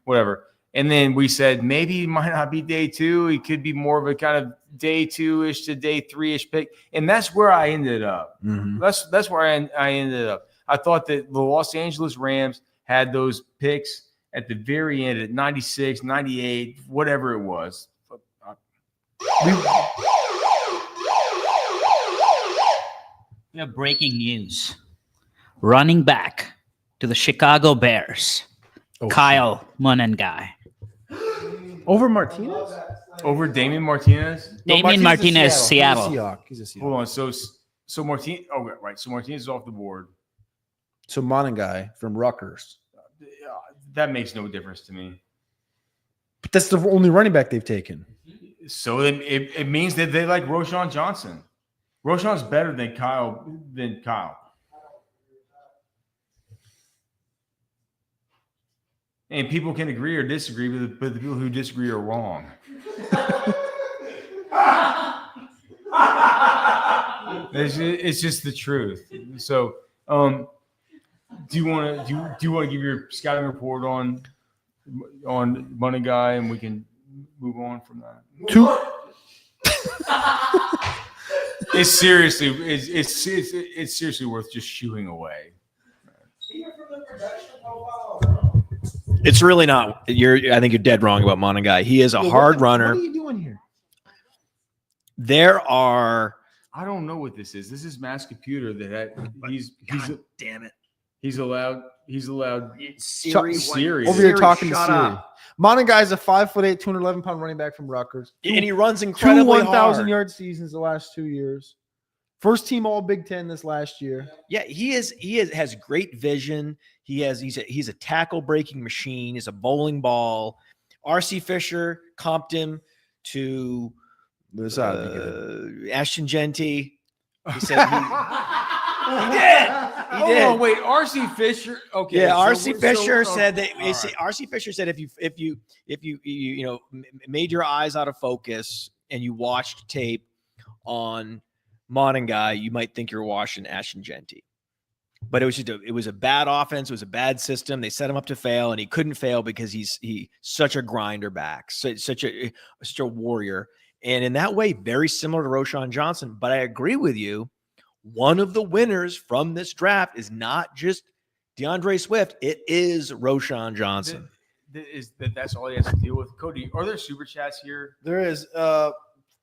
Speaker 3: whatever. And then we said, maybe he might not be day 2. He could be more of a kind of day 2-ish to day 3-ish pick. And that's where I ended up.
Speaker 2: Mm-hmm.
Speaker 3: That's where I ended up. I thought that the Los Angeles Rams had those picks at the very end at 96, 98, whatever it was.
Speaker 9: We have breaking news. Running back to the Chicago Bears, Kyle Monengai.
Speaker 2: Over Martinez?
Speaker 3: Over Damian Martinez?
Speaker 9: Damian Martinez, Seattle.
Speaker 2: He's a Seahawk.
Speaker 3: Hold on. So Martinez. Oh, right. So Martinez is off the board.
Speaker 2: So Monengai from Rutgers.
Speaker 3: That makes no difference to me.
Speaker 2: But that's the only running back they've taken.
Speaker 3: So it means that they like Roschon Johnson. Roschon's better than Kyle. And people can agree or disagree, but the people who disagree are wrong. It's just the truth. So, do you want to give your scouting report on Money Guy, and we can move on from that? It's seriously worth just shooing away.
Speaker 1: It's really not. I think you're dead wrong about Monangai. He is a hard runner.
Speaker 2: What are you doing here?
Speaker 1: There are.
Speaker 3: I don't know what this is. This is Mass Computer he's
Speaker 1: damn it.
Speaker 3: He's allowed
Speaker 10: Siri.
Speaker 2: Over here talking to
Speaker 1: shut
Speaker 2: Siri.
Speaker 1: up.
Speaker 2: Monangai is a 5'8", 211-pound running back from Rutgers.
Speaker 1: And he runs
Speaker 2: Two
Speaker 1: incredibly
Speaker 2: 1,000-yard seasons the last 2 years. First team All Big Ten this last year.
Speaker 1: Yeah, he has great vision. He's a tackle breaking machine. He's a bowling ball. R.C. Fisher comped him to Ashton Genty. He said he did. He did.
Speaker 3: Oh wait, R.C. Fisher. Okay,
Speaker 1: Yeah,
Speaker 3: so
Speaker 1: R.C.
Speaker 3: we're-
Speaker 1: Fisher
Speaker 3: so-
Speaker 1: said that.
Speaker 3: all right.
Speaker 1: R.C. Fisher said if you made your eyes out of focus and you watched tape on Monangai, you might think you're watching Ashton Genty. But it was a bad offense. It was a bad system. They set him up to fail, and he couldn't fail because he's such a grinder back, such a warrior, and in that way, very similar to Roschon Johnson. But I agree with you. One of the winners from this draft is not just DeAndre Swift; it is Roschon Johnson.
Speaker 3: That's all he has to deal with. Cody, are there super chats here?
Speaker 2: There is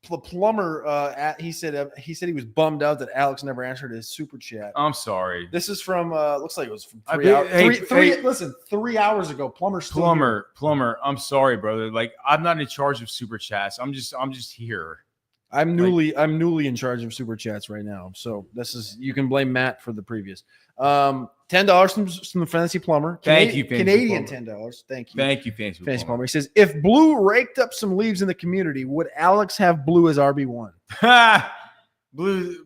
Speaker 2: Plumber. He said he was bummed out that Alex never answered his super chat.
Speaker 3: I'm sorry.
Speaker 2: This is from looks like it was from
Speaker 3: I
Speaker 2: 3
Speaker 3: bet-
Speaker 2: hours.
Speaker 3: hey,
Speaker 2: Listen, 3 hours ago. Plumber's still here.
Speaker 3: Plumber. I'm sorry, brother. Like I'm not in charge of super chats. I'm just here.
Speaker 2: I'm newly in charge of super chats right now. So you can blame Matt for the previous. $10 from the Fantasy Plumber.
Speaker 3: Thank you, Fantasy
Speaker 2: Canadian
Speaker 3: Plumber.
Speaker 2: $10. Thank you.
Speaker 3: Thank you, Fantasy
Speaker 2: Plumber. He says, if Blue raked up some leaves in the community, would Alex have Blue as RB1?
Speaker 3: Blue,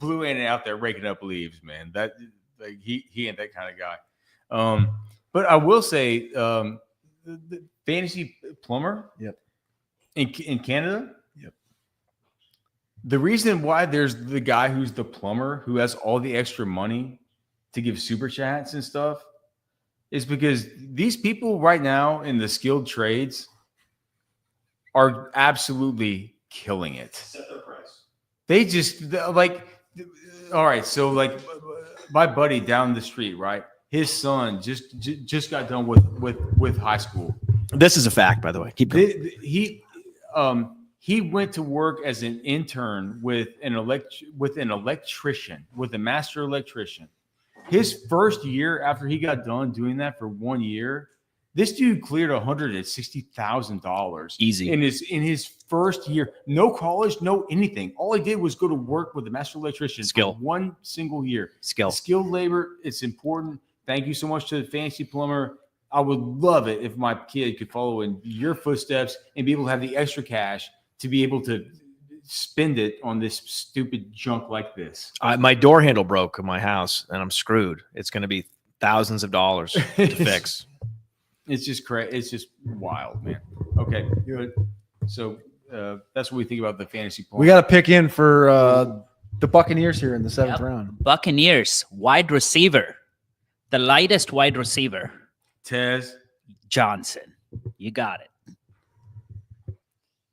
Speaker 3: Blue ain't out there raking up leaves, man. That like he ain't that kind of guy. But I will say, the Fantasy Plumber.
Speaker 2: Yep.
Speaker 3: In Canada.
Speaker 2: Yep.
Speaker 3: The reason why there's the guy who's the plumber who has all the extra money to give super chats and stuff is because these people right now in the skilled trades are absolutely killing it.
Speaker 11: Set their price.
Speaker 3: They just like, all right. So like my buddy down the street, right? His son just got done with high school.
Speaker 1: This is a fact, by the way. Keep going.
Speaker 3: He went to work as an intern with a master electrician. His first year after he got done doing that for 1 year, this dude cleared $160,000
Speaker 1: easy
Speaker 3: in his first year. No college, no anything. All he did was go to work with a master electrician.
Speaker 1: Skill.
Speaker 3: For 1 single year.
Speaker 1: Skill.
Speaker 3: Skilled labor. It's important. Thank you so much to the Fantasy Plumber. I would love it if my kid could follow in your footsteps and be able to have the extra cash to be able to spend it on this stupid junk like this.
Speaker 1: My door handle broke in my house, and I'm screwed. It's going to be thousands of dollars to fix.
Speaker 3: It's just crazy. It's just wild, man. Okay, good. So that's what we think about the fantasy point.
Speaker 2: We got to pick in for the Buccaneers here in the 7th round.
Speaker 9: Buccaneers wide receiver, the lightest wide receiver.
Speaker 3: Tez
Speaker 9: Johnson. You got it.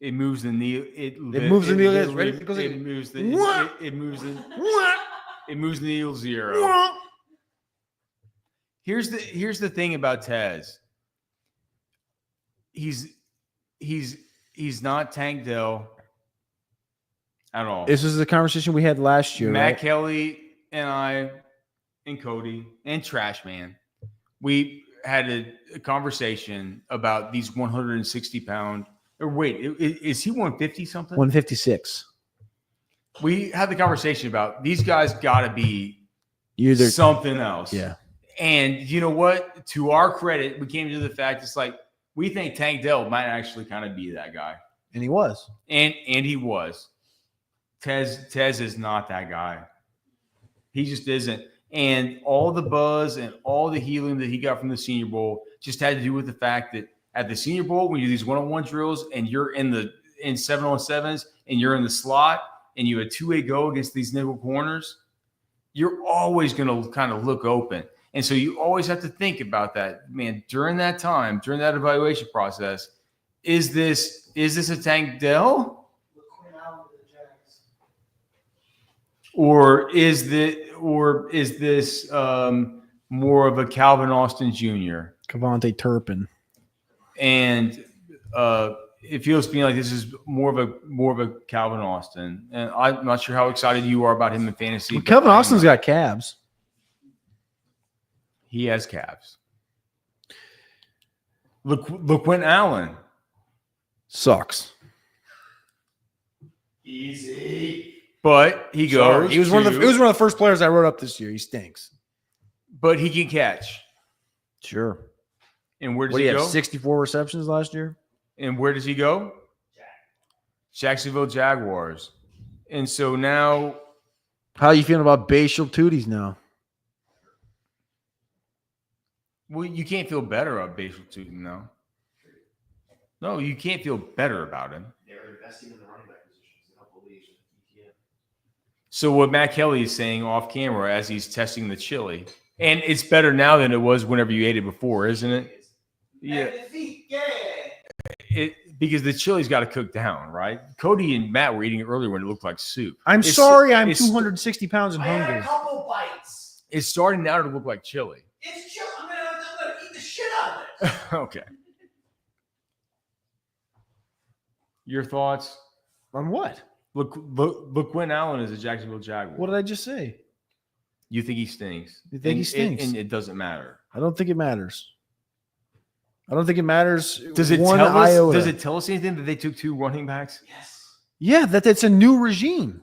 Speaker 3: It moves the knee. It
Speaker 2: moves the needle. Ready?
Speaker 3: It moves the. It moves the. It moves the needle 0. Here's the thing about Tez. He's not Tank Dell at all.
Speaker 2: This is the conversation we had last year.
Speaker 3: Matt
Speaker 2: right?
Speaker 3: Kelly and I and Cody and Trash Man, we had a conversation about these 160-pound. Or wait, is he 150 something?
Speaker 2: 156.
Speaker 3: We had the conversation about these guys got to be
Speaker 2: Either
Speaker 3: something else.
Speaker 2: Yeah.
Speaker 3: And you know what? To our credit, we came to the fact it's like we think Tank Dell might actually kind of be that guy.
Speaker 2: And he was.
Speaker 3: And he was. Tez is not that guy. He just isn't. And all the buzz and all the healing that he got from the Senior Bowl just had to do with the fact that at the Senior Bowl, when you do these one-on-one drills and you're in 7-on-7s and you're in the slot and you have a two-way go against these nickel corners, you're always going to kind of look open. And so you always have to think about that, man, during that time, during that evaluation process, is this a Tank Dell? Or is this more of a Calvin Austin Jr.
Speaker 2: Cavante Turpin.
Speaker 3: And it feels to me like this is more of a Calvin Austin. And I'm not sure how excited you are about him in fantasy.
Speaker 2: Well, Calvin Austin's got calves.
Speaker 3: He has calves. Look when Allen
Speaker 2: sucks.
Speaker 3: Easy. But he goes.
Speaker 2: Sorry. He was one of the first players I wrote up this year. He stinks.
Speaker 3: But he can catch.
Speaker 2: Sure.
Speaker 3: And where does
Speaker 2: What do
Speaker 3: he
Speaker 2: you
Speaker 3: go?
Speaker 2: have? 64 receptions last year.
Speaker 3: And where does he go? Jacksonville Jaguars. And so now,
Speaker 2: how are you feeling about Bashal Tooties now?
Speaker 3: well, you can't feel better about Bashal Tootin now. No, you can't feel better about him.
Speaker 11: They're investing in the running back positions in a couple leagues.
Speaker 3: So what Matt Kelly is saying off camera as he's testing the chili, and it's better now than it was whenever you ate it before, isn't it? Yeah. Because the chili's got to cook down, right? Cody and Matt were eating it earlier when it looked like soup.
Speaker 2: I'm sorry, I'm 260 pounds and hungry.
Speaker 15: A couple bites.
Speaker 3: It's starting now to look like chili.
Speaker 15: It's chill. I'm gonna eat the shit out of it.
Speaker 3: Okay. Your thoughts
Speaker 2: on what?
Speaker 3: Look when Allen is a Jacksonville Jaguar.
Speaker 2: What did I just say?
Speaker 3: You think he stinks?
Speaker 2: You think he stinks?
Speaker 3: And it doesn't matter.
Speaker 2: I don't think it matters. I don't think it matters.
Speaker 3: Does it tell us anything that they took 2 running backs?
Speaker 15: Yes.
Speaker 2: Yeah, that's a new regime.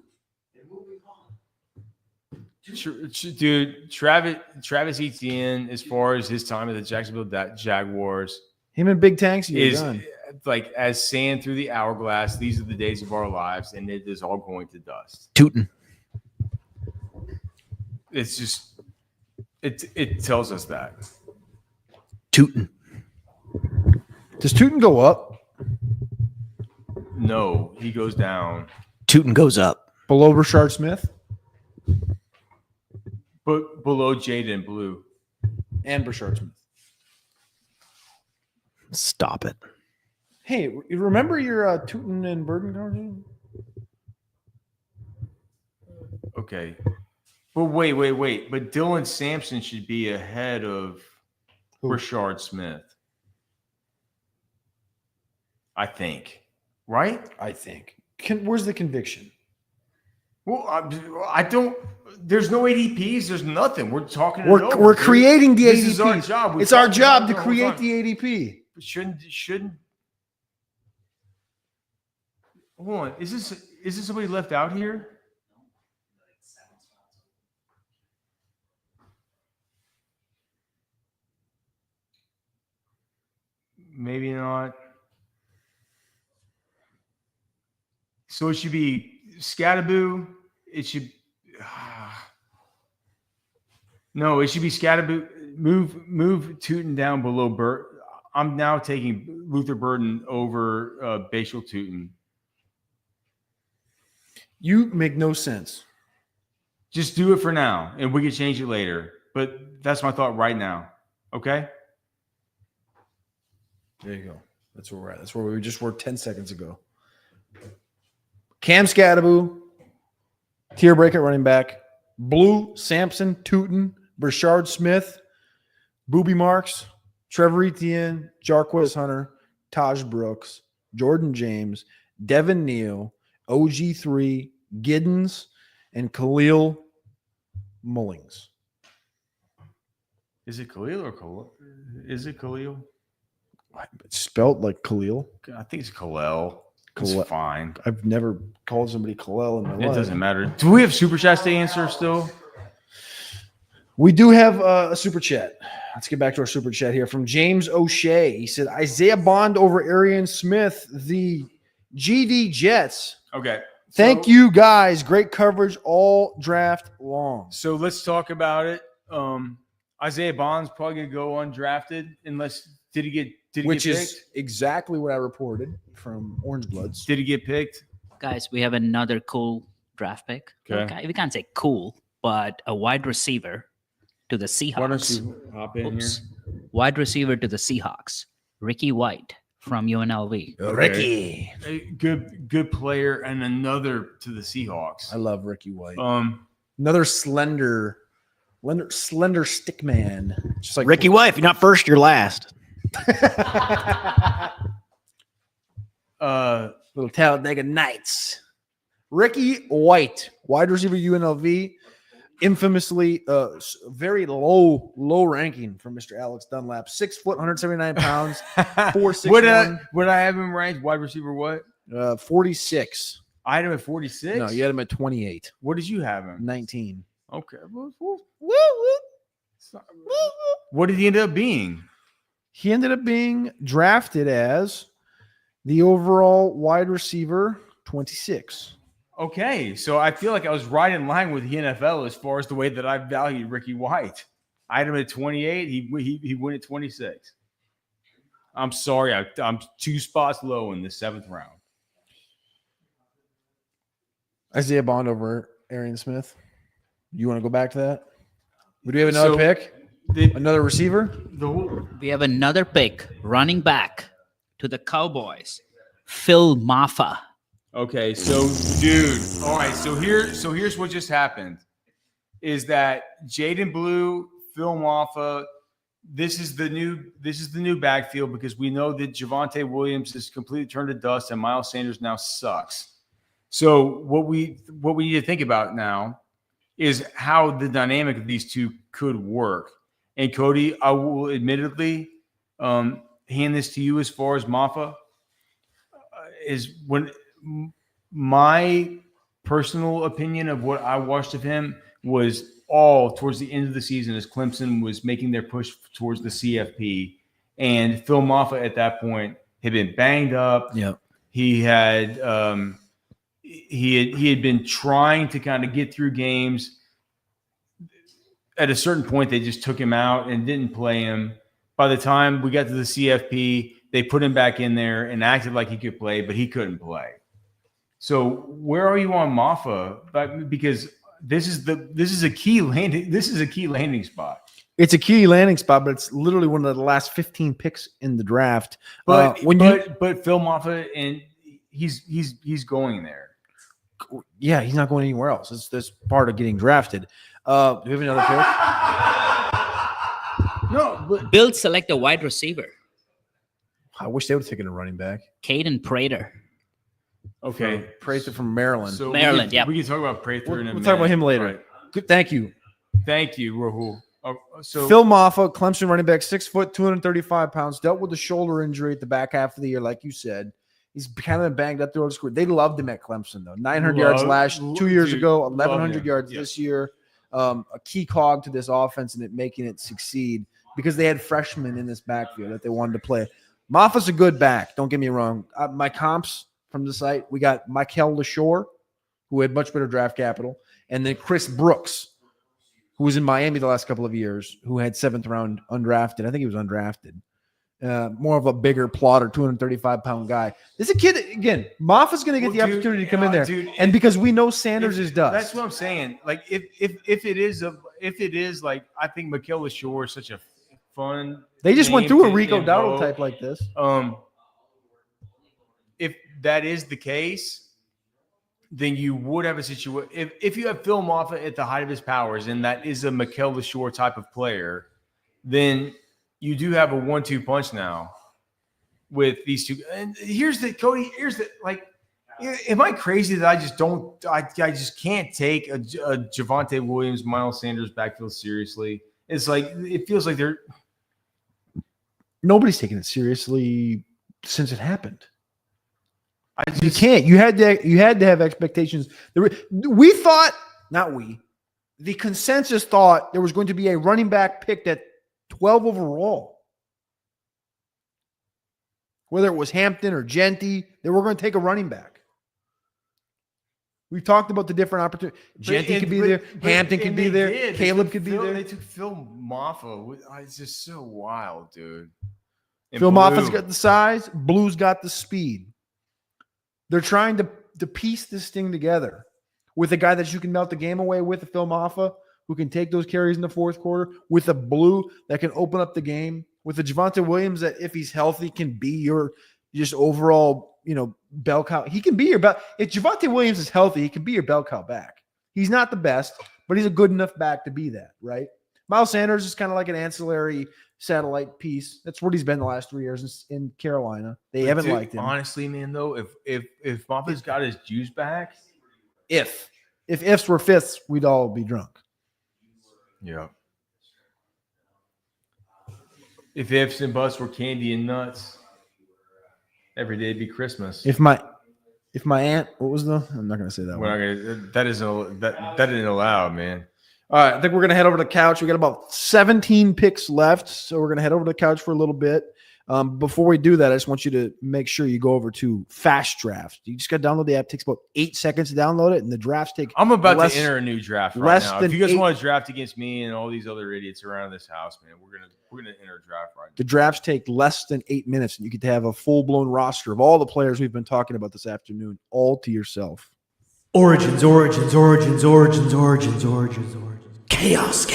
Speaker 3: Dude, Travis Etienne, as far as his time at the Jacksonville Jaguars,
Speaker 2: him and Big Tanks
Speaker 3: is
Speaker 2: done.
Speaker 3: like as sand through the hourglass. These are the days of our lives, and it is all going to dust.
Speaker 2: Tootin'.
Speaker 3: It's just it tells us that.
Speaker 2: Tootin'. Does Tootin' go up?
Speaker 3: No, he goes down.
Speaker 2: Tootin' goes up. Below Rashard Smith?
Speaker 3: But below Jaden Blue.
Speaker 2: And Rashard Smith.
Speaker 6: Stop it.
Speaker 2: Hey, remember your Tootin' and Burden conversation?
Speaker 3: Okay. But wait. But Dylan Sampson should be ahead of Rashard Smith. I think. Right?
Speaker 2: I think. Where's the conviction?
Speaker 3: Well, I don't. There's no ADPs. There's nothing. We're talking.
Speaker 2: We're creating the ADP.
Speaker 3: This is our job.
Speaker 2: It's our job to create the ADP.
Speaker 3: Shouldn't. Hold on. Is this somebody left out here? Maybe not. So it should be Scattaboo. It should. No, it should be Scattaboo. Move Tootin down below Burt. I'm now taking Luther Burden over Bashal Tootin.
Speaker 2: You make no sense.
Speaker 3: Just do it for now, and we can change it later. But that's my thought right now. Okay?
Speaker 2: There you go. That's where we're at. That's where we just were 10 seconds ago. Cam Scattaboo, tier breakout running back, Blue, Sampson, Tootin, Brashard Smith, Booby Marks, Trevor Etienne, Jarquez Hunter, Taj Brooks, Jordan James, Devin Neal, OG3, Giddens, and Khalil Mullings.
Speaker 3: Is it Khalil or Khalil? Is it Khalil?
Speaker 2: It's spelled like Khalil.
Speaker 3: I think it's Khalil. It's fine.
Speaker 2: I've never called somebody Khalil in my life.
Speaker 3: It doesn't matter. Do we have super chats to answer still?
Speaker 2: We do have a super chat. Let's get back to our super chat here from James O'Shea. He said Isaiah Bond over Arian Smith, the GD Jets.
Speaker 3: Okay.
Speaker 2: Thank you guys. Great coverage all draft long.
Speaker 3: So let's talk about it. Isaiah Bond's probably going to go undrafted unless did he get
Speaker 2: Which
Speaker 3: picked?
Speaker 2: is exactly what I reported from Orange Bloods.
Speaker 3: Did he get picked?
Speaker 9: Guys, we have another cool draft pick.
Speaker 3: Okay.
Speaker 9: We can't say cool, but a wide receiver to the Seahawks.
Speaker 3: Why don't you hop in here?
Speaker 9: Wide receiver to the Seahawks. Ricky White from UNLV.
Speaker 2: Ricky.
Speaker 3: A good player, and another to the Seahawks.
Speaker 2: I love Ricky White.
Speaker 3: Um,
Speaker 2: Another slender slender stick man. Just like
Speaker 11: Ricky White, if you're not first, you're last.
Speaker 2: Little Talladega Nights. Ricky White, wide receiver, UNLV. Infamously, very low ranking from Mr. Alex Dunlap. 6 foot, 179 pounds, 4'6".
Speaker 3: Would I have him ranked wide receiver? What?
Speaker 2: 46.
Speaker 3: I had him at 46.
Speaker 2: No, you had him at 28.
Speaker 3: What did you have him?
Speaker 2: 19.
Speaker 3: Okay. What did he end up being?
Speaker 2: He ended up being drafted as the overall wide receiver 26.
Speaker 3: Okay, so I feel like I was right in line with the NFL as far as the way that I valued Ricky White. I had him at 28. He went at 26. I'm sorry, I'm 2 spots low in the 7th round.
Speaker 2: Isaiah Bond over Arian Smith. You want to go back to that? Do we have another pick? Another receiver?
Speaker 9: We have another pick, running back to the Cowboys, Phil Maffa.
Speaker 3: Okay, so dude, all right, so here's what just happened is that Jaden Blue, Phil Maffa, this is the new backfield because we know that Javonte Williams has completely turned to dust and Miles Sanders now sucks. So what we need to think about now is how the dynamic of these two could work. And Cody, I will admittedly hand this to you as far as Maffa is when my personal opinion of what I watched of him was all towards the end of the season as Clemson was making their push towards the CFP. And Phil Maffa at that point had been banged up.
Speaker 2: Yeah.
Speaker 3: He had he had been trying to kind of get through games. At a certain point, they just took him out and didn't play him. By the time we got to the CFP, they put him back in there and acted like he could play, but he couldn't play. So where are you on Maffa? Because this is a key landing spot.
Speaker 2: It's a key landing spot, but it's literally one of the last 15 picks in the draft.
Speaker 3: But Phil Maffa, and he's going there.
Speaker 2: Yeah, he's not going anywhere else. That's part of getting drafted. Do we have another pick?
Speaker 3: No, but
Speaker 9: Bills select a wide receiver,
Speaker 2: I wish they would have taken a running back.
Speaker 9: Caden Prater.
Speaker 3: Okay,
Speaker 2: Prater from Maryland.
Speaker 3: So
Speaker 9: Maryland,
Speaker 3: we can talk about Prater in a minute.
Speaker 2: We'll talk about him later.
Speaker 3: Right.
Speaker 2: Good, thank you.
Speaker 3: Thank you, Rahul. So
Speaker 2: Phil Maffa, Clemson running back, 6 foot, 235 pounds, dealt with a shoulder injury at the back half of the year, like you said. He's kind of banged up throughout the school. They loved him at Clemson, though. 900 yards 2 years ago, 1,100 yards this year. A key cog to this offense and making it succeed because they had freshmen in this backfield that they wanted to play. Maffa's a good back. Don't get me wrong. My comps from the site, we got Michael LaShore, who had much better draft capital, and then Chris Brooks, who was in Miami the last couple of years, who had 7th round undrafted. I think he was undrafted. More of a bigger plotter, 235-pound guy. This is a kid, again, Maffa's going to get the opportunity to come in there.
Speaker 3: Dude,
Speaker 2: and because we know Sanders is dust.
Speaker 3: That's what I'm saying. Like, if it is like, I think Michael LaShore is such a fun.
Speaker 2: They just went through a
Speaker 3: name
Speaker 2: Rico
Speaker 3: to
Speaker 2: Dowdle
Speaker 3: invoke.
Speaker 2: type like this.
Speaker 3: If that is the case, then you would have a situation. If you have Phil Maffa at the height of his powers, and that is a Michael LaShore type of player, then you do have a 1-2 punch now with these two. And here's the Cody. Here's the like. Am I crazy that I just can't take a Javonte Williams, Miles Sanders backfield seriously? It's like it feels like
Speaker 2: nobody's taking it seriously since it happened. You can't. You had to have expectations. We thought, not we, the consensus thought there was going to be a running back picked at 12 overall. Whether it was Hampton or Genty, they were going to take a running back. We talked about the different opportunities. Genty could be there. Hampton could be there. Caleb could be there.
Speaker 3: They took Phil Maffa. It's just so wild, dude. And
Speaker 2: Phil Maffa's got the size. Blue's got the speed. They're trying to piece this thing together with a guy that you can melt the game away with, a Phil Maffa, who can take those carries in the fourth quarter, with a Blue that can open up the game, with a Javonte Williams that, if he's healthy, can be your just overall, bell cow. He can be your bell. If Javonte Williams is healthy, he can be your bell cow back. He's not the best, but he's a good enough back to be that, right? Miles Sanders is kind of like an ancillary satellite piece. That's what he's been the last 3 years in Carolina. They haven't liked him.
Speaker 3: Honestly, man, though, if Moffitt's got his juice back,
Speaker 2: If ifs were fifths, we'd all be drunk.
Speaker 3: yeah. If ifs and buts were candy and nuts, every day be Christmas.
Speaker 2: If my aunt, what was the? I'm not gonna say that
Speaker 3: We're
Speaker 2: one.
Speaker 3: not gonna, that isn't allowed, man.
Speaker 2: All right, I think we're gonna head over to the couch. We got about 17 picks left, so we're gonna head over to the couch for a little bit. Before we do that, I just want you to make sure you go over to Fast Draft. You just got to download the app. It takes about 8 seconds to download it, and the drafts take.
Speaker 3: I'm about to enter a new draft right now. If you guys
Speaker 2: 8
Speaker 3: want to draft against me and all these other idiots around this house, man, we're gonna enter a draft right now.
Speaker 2: The drafts take less than 8 minutes, and you get to have a full-blown roster of all the players we've been talking about this afternoon, all to yourself.
Speaker 13: Origins. Chaos.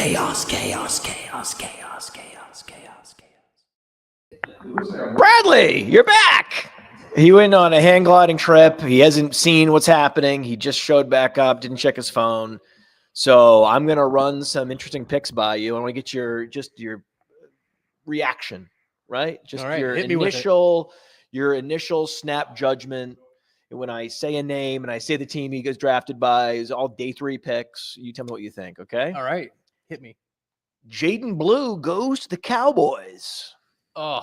Speaker 11: Bradley, you're back. He went on a hang gliding trip. He hasn't seen what's happening. He just showed back up, didn't check his phone. So I'm going to run some interesting picks by you. I want to get your reaction, right? Just
Speaker 4: right,
Speaker 11: your
Speaker 4: hit me with
Speaker 11: initial snap judgment. When I say a name and I say the team he gets drafted by is all day 3 picks. You tell me what you think, okay?
Speaker 4: All right. Hit me.
Speaker 11: Jaden Blue goes to the Cowboys.
Speaker 4: Oh,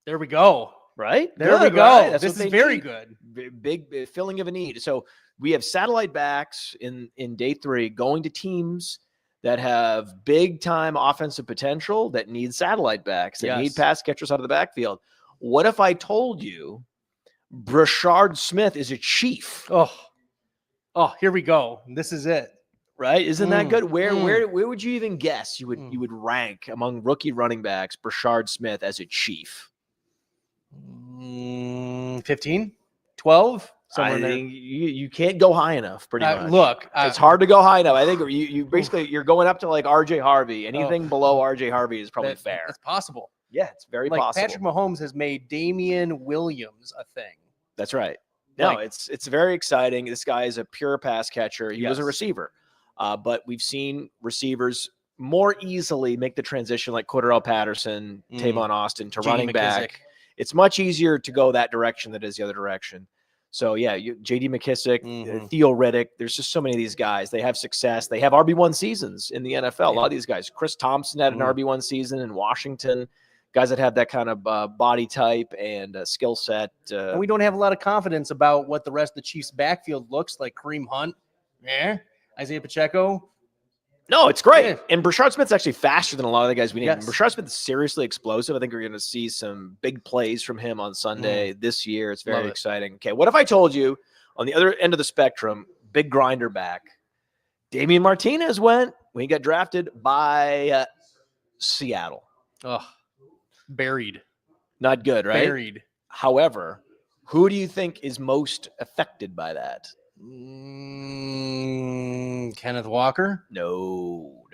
Speaker 4: there we go.
Speaker 11: Right?
Speaker 4: There we
Speaker 11: Good,
Speaker 4: go.
Speaker 11: right? That's
Speaker 4: This
Speaker 11: what
Speaker 4: is
Speaker 11: they
Speaker 4: very
Speaker 11: need.
Speaker 4: good.
Speaker 11: Big filling of a need. So we have satellite backs in day 3 going to teams that have big time offensive potential that need satellite backs, that need pass catchers out of the backfield. What if I told you Brashard Smith is a Chief?
Speaker 4: Oh, here we go. This is it.
Speaker 11: Right? Isn't that good? Where would you even guess you would rank among rookie running backs Brashard Smith as a Chief?
Speaker 4: 15, 12, somewhere
Speaker 11: I
Speaker 4: there.
Speaker 11: think you can't go high enough. Pretty much.
Speaker 4: Look,
Speaker 11: it's hard to go high enough. I think you basically you're going up to like RJ Harvey. Anything below RJ Harvey is probably fair.
Speaker 4: It's possible.
Speaker 11: Yeah, it's very possible.
Speaker 4: Patrick Mahomes has made Damian Williams a thing.
Speaker 11: That's right. No, it's very exciting. This guy is a pure pass catcher. He was a receiver, but we've seen receivers more easily make the transition, like Cordarrelle Patterson, Tavon Austin, to running back. It's much easier to go that direction than it is the other direction. So, yeah, J.D. McKissick, Theo Riddick, there's just so many of these guys. They have success. They have RB1 seasons in the NFL. A lot of these guys. Chris Thompson had an RB1 season in Washington. Guys that have that kind of body type and skill set.
Speaker 4: And we don't have a lot of confidence about what the rest of the Chiefs' backfield looks like. Kareem Hunt, Isaiah Pacheco.
Speaker 11: No, it's great. Yeah. And Brashard Smith's actually faster than a lot of the guys we need.
Speaker 4: Yes.
Speaker 11: Brashard Smith is seriously explosive. I think we're going to see some big plays from him on Sunday this year. It's very exciting. Okay, what if I told you on the other end of the spectrum, big grinder back, Damian Martinez went when he got drafted by Seattle.
Speaker 4: Oh, buried.
Speaker 11: Not good, right?
Speaker 4: Buried.
Speaker 11: However, who do you think is most affected by that?
Speaker 4: Kenneth Walker?
Speaker 11: No.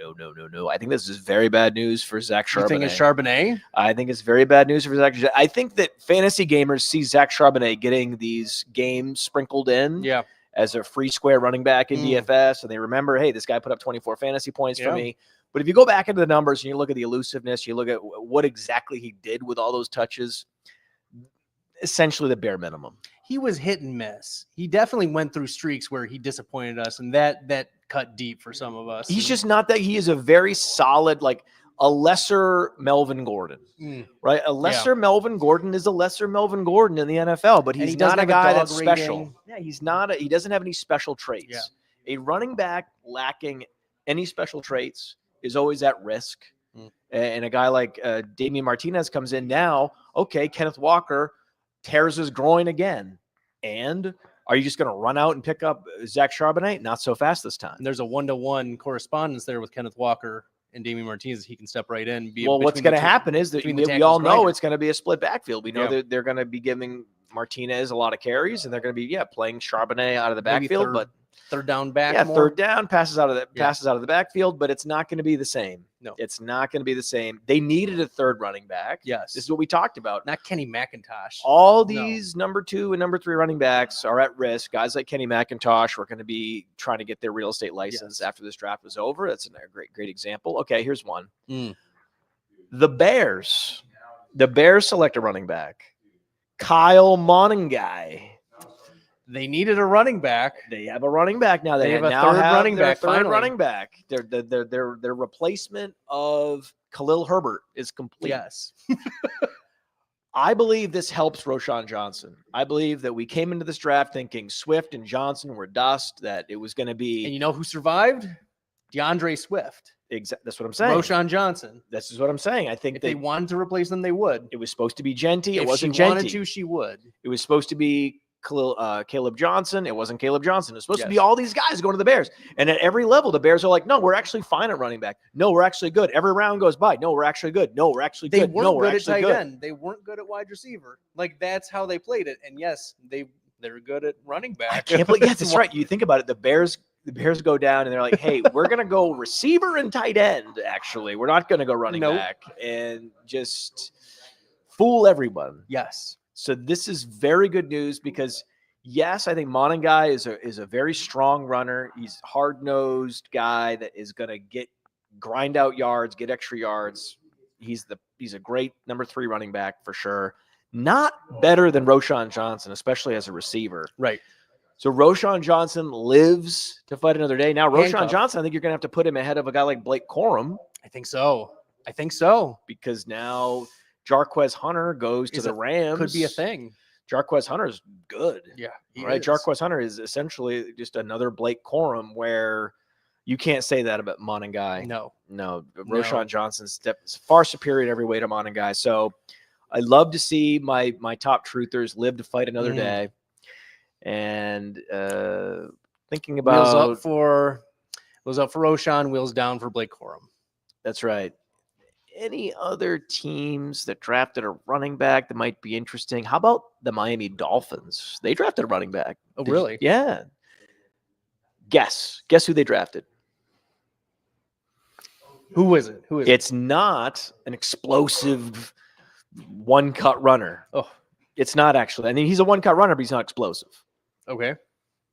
Speaker 11: I think this is very bad news for Zach Charbonnet.
Speaker 4: You think it's Charbonnet?
Speaker 11: I think it's very bad news for Zach. I think that fantasy gamers see Zach Charbonnet getting these games sprinkled in as a free square running back in DFS, and they remember, hey, this guy put up 24 fantasy points for me. But if you go back into the numbers and you look at the elusiveness, you look at what exactly he did with all those touches, essentially the bare minimum.
Speaker 4: He was hit and miss. He definitely went through streaks where he disappointed us, and that cut deep for some of us.
Speaker 11: He's just not that. He is a very solid, like a lesser Melvin Gordon, right? A lesser Melvin Gordon is a lesser Melvin Gordon in the NFL, but he's not a guy that's special. Yeah, he's not. He doesn't have any special traits. Yeah. A running back lacking any special traits is always at risk. And a guy like Damian Martinez comes in now. Okay, Kenneth Walker tears his groin again. And are you just going to run out and pick up Zach Charbonnet? Not so fast this time.
Speaker 4: And there's a 1-to-1 correspondence there with Kenneth Walker and Damian Martinez. He can step right in.
Speaker 11: Well, what's going to happen is that we all know it's going to be a split backfield. We know that they're going to be giving Martinez a lot of carries, and they're going to be playing Charbonnet out of the backfield.
Speaker 4: Third down back.
Speaker 11: Yeah, third down passes out of the backfield, but it's not going to be the same.
Speaker 2: No.
Speaker 11: It's not going to be the same. They needed a third running back.
Speaker 2: Yes.
Speaker 11: This is what we talked about.
Speaker 2: Not Kenny McIntosh.
Speaker 11: All these number 2 and number 3 running backs are at risk. Guys like Kenny McIntosh were going to be trying to get their real estate license after this draft was over. That's a great example. Okay, here's one. The Bears. The Bears select a running back. Kyle Monangai.
Speaker 2: They needed a running back.
Speaker 11: They have a running back now.
Speaker 2: They have a
Speaker 11: now
Speaker 2: third
Speaker 11: have
Speaker 2: running
Speaker 11: their
Speaker 2: back,
Speaker 11: Third
Speaker 2: finally.
Speaker 11: running back. Their replacement of Khalil Herbert is complete.
Speaker 2: Yes.
Speaker 11: I believe this helps Roschon Johnson. I believe that we came into this draft thinking Swift and Johnson were dust, that it was going to be.
Speaker 2: And you know who survived? DeAndre Swift.
Speaker 11: That's what I'm saying.
Speaker 2: Roschon Johnson.
Speaker 11: This is what I'm saying. I think
Speaker 2: if they wanted to replace them, they would.
Speaker 11: It was supposed to be Genty. It
Speaker 2: If
Speaker 11: wasn't
Speaker 2: she wanted
Speaker 11: Genty.
Speaker 2: to, she would.
Speaker 11: It was supposed to be Caleb Johnson. It wasn't Caleb Johnson. It was supposed to be
Speaker 2: Yes.
Speaker 11: all these guys going to the Bears. And at every level, the Bears are like, no, we're actually fine at running back. No, we're actually good. Every round goes by. No, we're actually good. No, we're actually
Speaker 2: They
Speaker 11: good.
Speaker 2: weren't
Speaker 11: No, we're
Speaker 2: good at
Speaker 11: actually
Speaker 2: tight
Speaker 11: good.
Speaker 2: end. They weren't good at wide receiver. Like, that's how they played it. And yes, they're good at running back.
Speaker 11: I can't believe. Yes, that's right. You think about it. The Bears go down and they're like, hey, we're going to go receiver and tight end, actually. We're not going to go running back and just fool everyone.
Speaker 2: Yes.
Speaker 11: So this is very good news because, yes, I think Monangai is a very strong runner. He's a hard-nosed guy that is going to grind out yards, get extra yards. He's a great number 3 running back for sure. Not better than Roschon Johnson, especially as a receiver.
Speaker 2: Right.
Speaker 11: So Roschon Johnson lives to fight another day. Now, Roschon
Speaker 2: Handcuff.
Speaker 11: Johnson, I think you're going to have to put him ahead of a guy like Blake Corum.
Speaker 2: I think so.
Speaker 11: Because now Jarquez Hunter goes to the Rams.
Speaker 2: Could be a thing.
Speaker 11: Jarquez Hunter is good.
Speaker 2: Yeah.
Speaker 11: Right. Jarquez Hunter is essentially just another Blake Corum where you can't say that about Monangai.
Speaker 2: No.
Speaker 11: Roschon Johnson's far superior in every way to Monangai. So I love to see my top truthers live to fight another day. And thinking about
Speaker 2: wheels up for Roschon, wheels down for Blake Corum.
Speaker 11: That's right. Any other teams that drafted a running back that might be interesting? How about the Miami Dolphins? They drafted a running back.
Speaker 2: Oh, really?
Speaker 11: Yeah. Guess who they drafted?
Speaker 2: Who is it?
Speaker 11: It's not an explosive one-cut runner.
Speaker 2: Oh,
Speaker 11: it's not actually. I mean, he's a one-cut runner, but he's not explosive.
Speaker 2: Okay.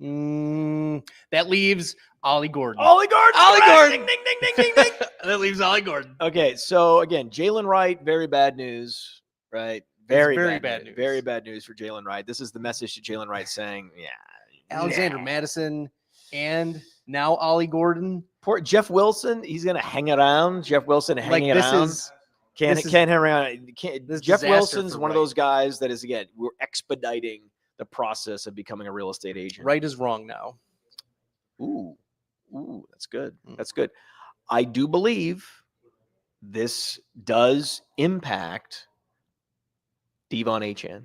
Speaker 2: That leaves Ollie Gordon.
Speaker 11: Ollie Gordon. Ding, ding, ding, ding, ding.
Speaker 2: That leaves Ollie Gordon.
Speaker 11: Okay, so again, Jalen Wright, very bad news, right? Very bad news. Very bad news for Jalen Wright. This is the message to Jalen Wright saying,
Speaker 2: Alexander Madison and now Ollie Gordon.
Speaker 11: Poor Jeff Wilson, he's going to hang around. Jeff Wilson hanging around. Can't hang around. Jeff Wilson's one of those guys that is, again, we're expediting the process of becoming a real estate agent.
Speaker 2: Right is wrong now.
Speaker 11: Ooh, that's good. That's good. I do believe this does impact Devon Achane.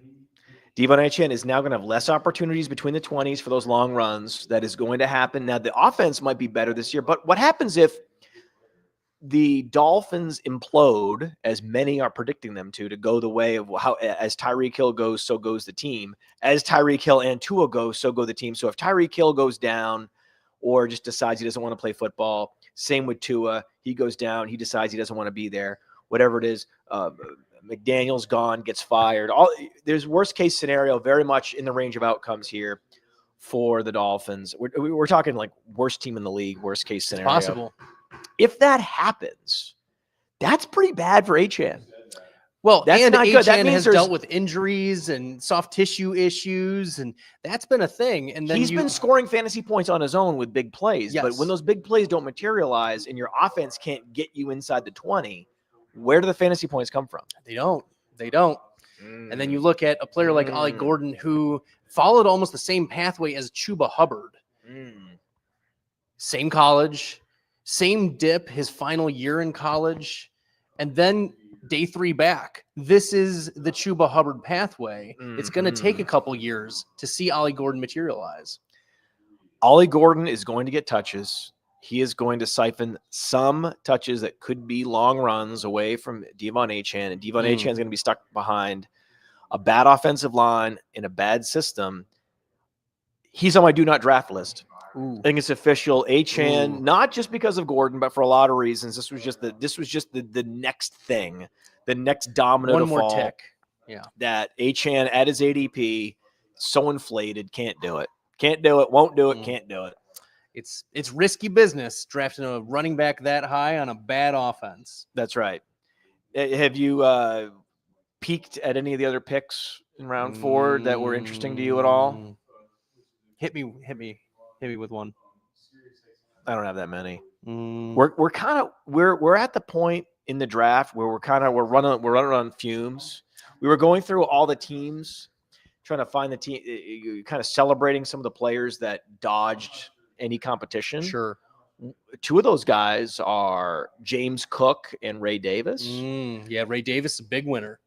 Speaker 11: Devon Achane is now going to have less opportunities between the 20s for those long runs. That is going to happen. Now, the offense might be better this year, but what happens if the Dolphins implode, as many are predicting them to go the way of how, as Tyreek Hill goes, so goes the team. As Tyreek Hill and Tua go, so go the team. So if Tyreek Hill goes down or just decides he doesn't want to play football, same with Tua, he goes down, he decides he doesn't want to be there, whatever it is, McDaniel's gone, gets fired. There's worst case scenario, very much in the range of outcomes here for the Dolphins. We're talking like worst team in the league, worst case scenario.
Speaker 2: It's possible.
Speaker 11: If that happens, that's pretty bad for Achane.
Speaker 2: Well,
Speaker 11: that's
Speaker 2: and
Speaker 11: not good. That
Speaker 2: Achane
Speaker 11: means
Speaker 2: has dealt with injuries and soft tissue issues, and that's been a thing. And then
Speaker 11: he's been scoring fantasy points on his own with big plays.
Speaker 2: Yes.
Speaker 11: But when those big plays don't materialize and your offense can't get you inside the 20, where do the fantasy points come from?
Speaker 2: They don't. And then you look at a player like Ollie Gordon, who followed almost the same pathway as Chuba Hubbard. Same college, same dip his final year in college, and then day 3 back. This is the Chuba Hubbard pathway. It's going to take a couple years to see Ollie Gordon materialize.
Speaker 11: Ollie Gordon is going to get touches. He is going to siphon some touches that could be long runs away from Devon Achane, and Devon Achane is going to be stuck behind a bad offensive line in a bad system. He's on my do not draft list. I think it's official. Achane, not just because of Gordon, but for a lot of reasons. This was just the next thing, the next domino
Speaker 4: One
Speaker 11: to
Speaker 4: more
Speaker 11: fall.
Speaker 4: tick. Yeah.
Speaker 11: That Achane at his ADP, so inflated, can't do it. Can't do it, won't do it, can't do it.
Speaker 4: It's risky business drafting a running back that high on a bad offense.
Speaker 11: That's right. Have you peeked at any of the other picks in round 4 that were interesting to you at all?
Speaker 4: Hit me with one.
Speaker 11: I don't have that many. We're at the point in the draft where we're running on fumes. We were going through all the teams, trying to find the team, kind of celebrating some of the players that dodged any competition.
Speaker 4: Sure.
Speaker 11: 2 of those guys are James Cook and Ray Davis.
Speaker 4: Yeah, Ray Davis is a big winner.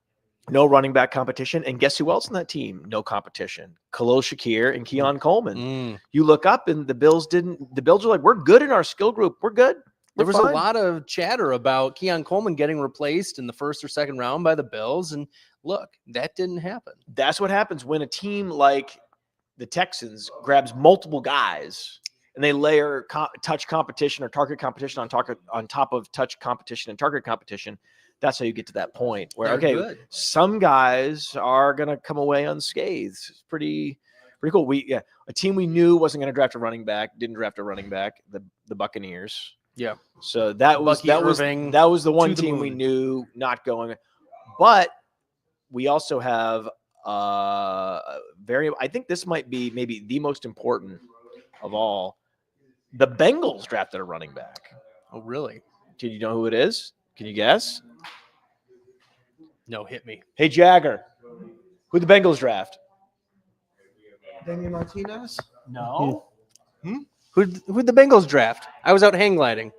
Speaker 11: No running back competition. And guess who else on that team? No competition. Khalil Shakir and Keon Coleman. You look up and the Bills are like, we're good in our skill group. We're good.
Speaker 4: There was a lot of chatter about Keon Coleman getting replaced in the first or second round by the Bills. And look, that didn't happen.
Speaker 11: That's what happens when a team like the Texans grabs multiple guys and they layer touch competition or target competition on top of touch competition and target competition. That's how you get to that point where, some guys are going to come away unscathed. It's pretty cool. A team we knew wasn't going to draft a running back, didn't draft a running back, the Buccaneers.
Speaker 4: Yeah.
Speaker 11: So that was the one team we knew not going. But we also have I think this might be maybe the most important of all. The Bengals drafted a running back.
Speaker 4: Oh, really?
Speaker 11: Do you know who it is? Can you guess?
Speaker 4: No, hit me.
Speaker 11: Hey, Jagger, who'd the Bengals draft?
Speaker 14: Damian Martinez?
Speaker 11: No.
Speaker 4: Who'd the Bengals draft? I was out hang gliding.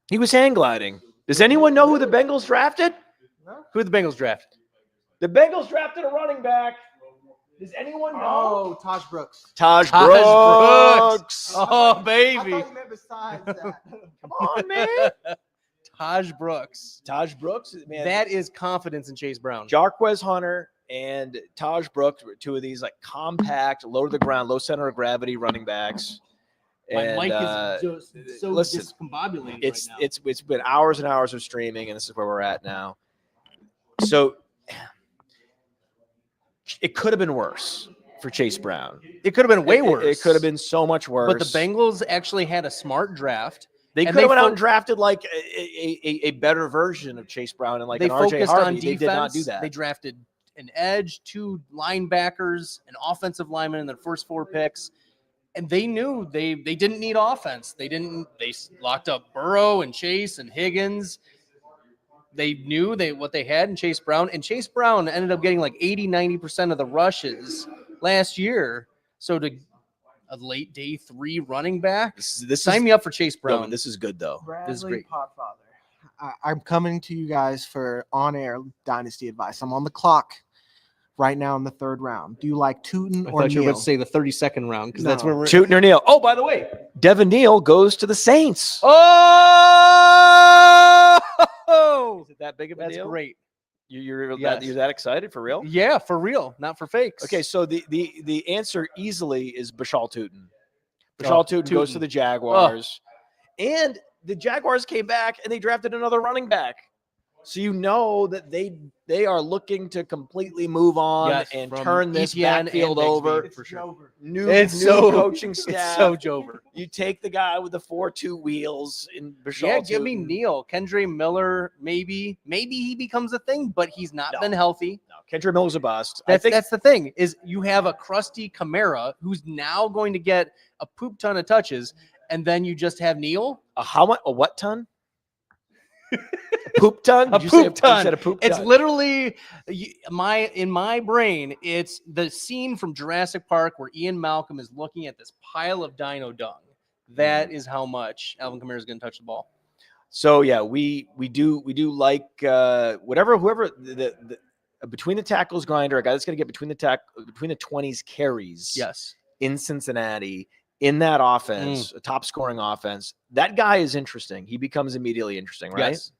Speaker 11: He was hang gliding. Does anyone know who the Bengals drafted?
Speaker 14: No.
Speaker 4: Who'd the Bengals draft?
Speaker 11: The Bengals drafted a running back. Does anyone know?
Speaker 14: Oh, Taj Brooks.
Speaker 11: Taj Brooks.
Speaker 4: Oh, baby.
Speaker 14: I thought you meant besides that.
Speaker 11: Come on, man.
Speaker 4: Taj Brooks.
Speaker 11: Taj Brooks, man.
Speaker 4: That is confidence in Chase Brown.
Speaker 11: Jarquez Hunter and Taj Brooks were 2 of these like compact, low to the ground, low center of gravity running backs.
Speaker 4: My mic is just so discombobulated right now.
Speaker 11: It's been hours and hours of streaming, and this is where we're at now. So it could have been worse for Chase Brown.
Speaker 4: It could have been way worse.
Speaker 11: It could have been so much worse.
Speaker 4: But the Bengals actually had a smart draft.
Speaker 11: They could have went out and drafted like a better version of Chase Brown and like an RJ Harvey. They did not do that.
Speaker 4: They drafted an edge, 2 linebackers, an offensive lineman in their first 4 picks. And they knew they didn't need offense. They locked up Burrow and Chase and Higgins. They knew what they had in Chase Brown. And Chase Brown ended up getting like 80-90% of the rushes last year. So to a late day 3 running back, sign me up for Chase Brown.
Speaker 11: No, this is good though.
Speaker 4: This is great.
Speaker 14: Podfather. I'm coming to you guys for on-air Dynasty advice. I'm on the clock right now in the 3rd round. Do you like Tootin
Speaker 4: I
Speaker 14: or
Speaker 4: thought you were
Speaker 14: Neal?
Speaker 4: about to say the 32nd round because that's where we're
Speaker 11: Tootin or Neal. Oh, by the way, Devin Neal goes to the Saints.
Speaker 4: Oh,
Speaker 11: is it that big of a
Speaker 4: that's
Speaker 11: deal?
Speaker 4: Great.
Speaker 11: You're that excited for real?
Speaker 4: Yeah, for real, not for fakes.
Speaker 11: Okay, so the answer easily is Bashal Tootin. Bashal Tootin goes to the Jaguars. And the Jaguars came back and they drafted another running back. So you know that they are looking to completely move on and turn this backfield over.
Speaker 4: For sure.
Speaker 11: New coaching staff.
Speaker 4: It's so Jover.
Speaker 11: You take the guy with the 4.2 wheels in Bashal
Speaker 4: Yeah,
Speaker 11: Tootin.
Speaker 4: give me Neal. Kendre Miller, maybe he becomes a thing, but he's not been healthy.
Speaker 11: No, Kendre Miller's a bust.
Speaker 4: That's the thing, is you have a crusty Kamara who's now going to get a poop ton of touches, and then you just have Neal.
Speaker 11: How much? A what ton? A poop ton?
Speaker 4: A poop ton.
Speaker 11: You said a poop
Speaker 4: It's
Speaker 11: ton.
Speaker 4: literally in my brain. It's the scene from Jurassic Park where Ian Malcolm is looking at this pile of dino dung. That is how much Alvin Kamara is going to touch the ball.
Speaker 11: So yeah, we do like whoever the between the tackles grinder, a guy that's going to get between the 20s carries.
Speaker 4: Yes,
Speaker 11: in Cincinnati. In that offense, a top scoring offense, that guy is interesting. He becomes immediately interesting, right?
Speaker 4: Yes.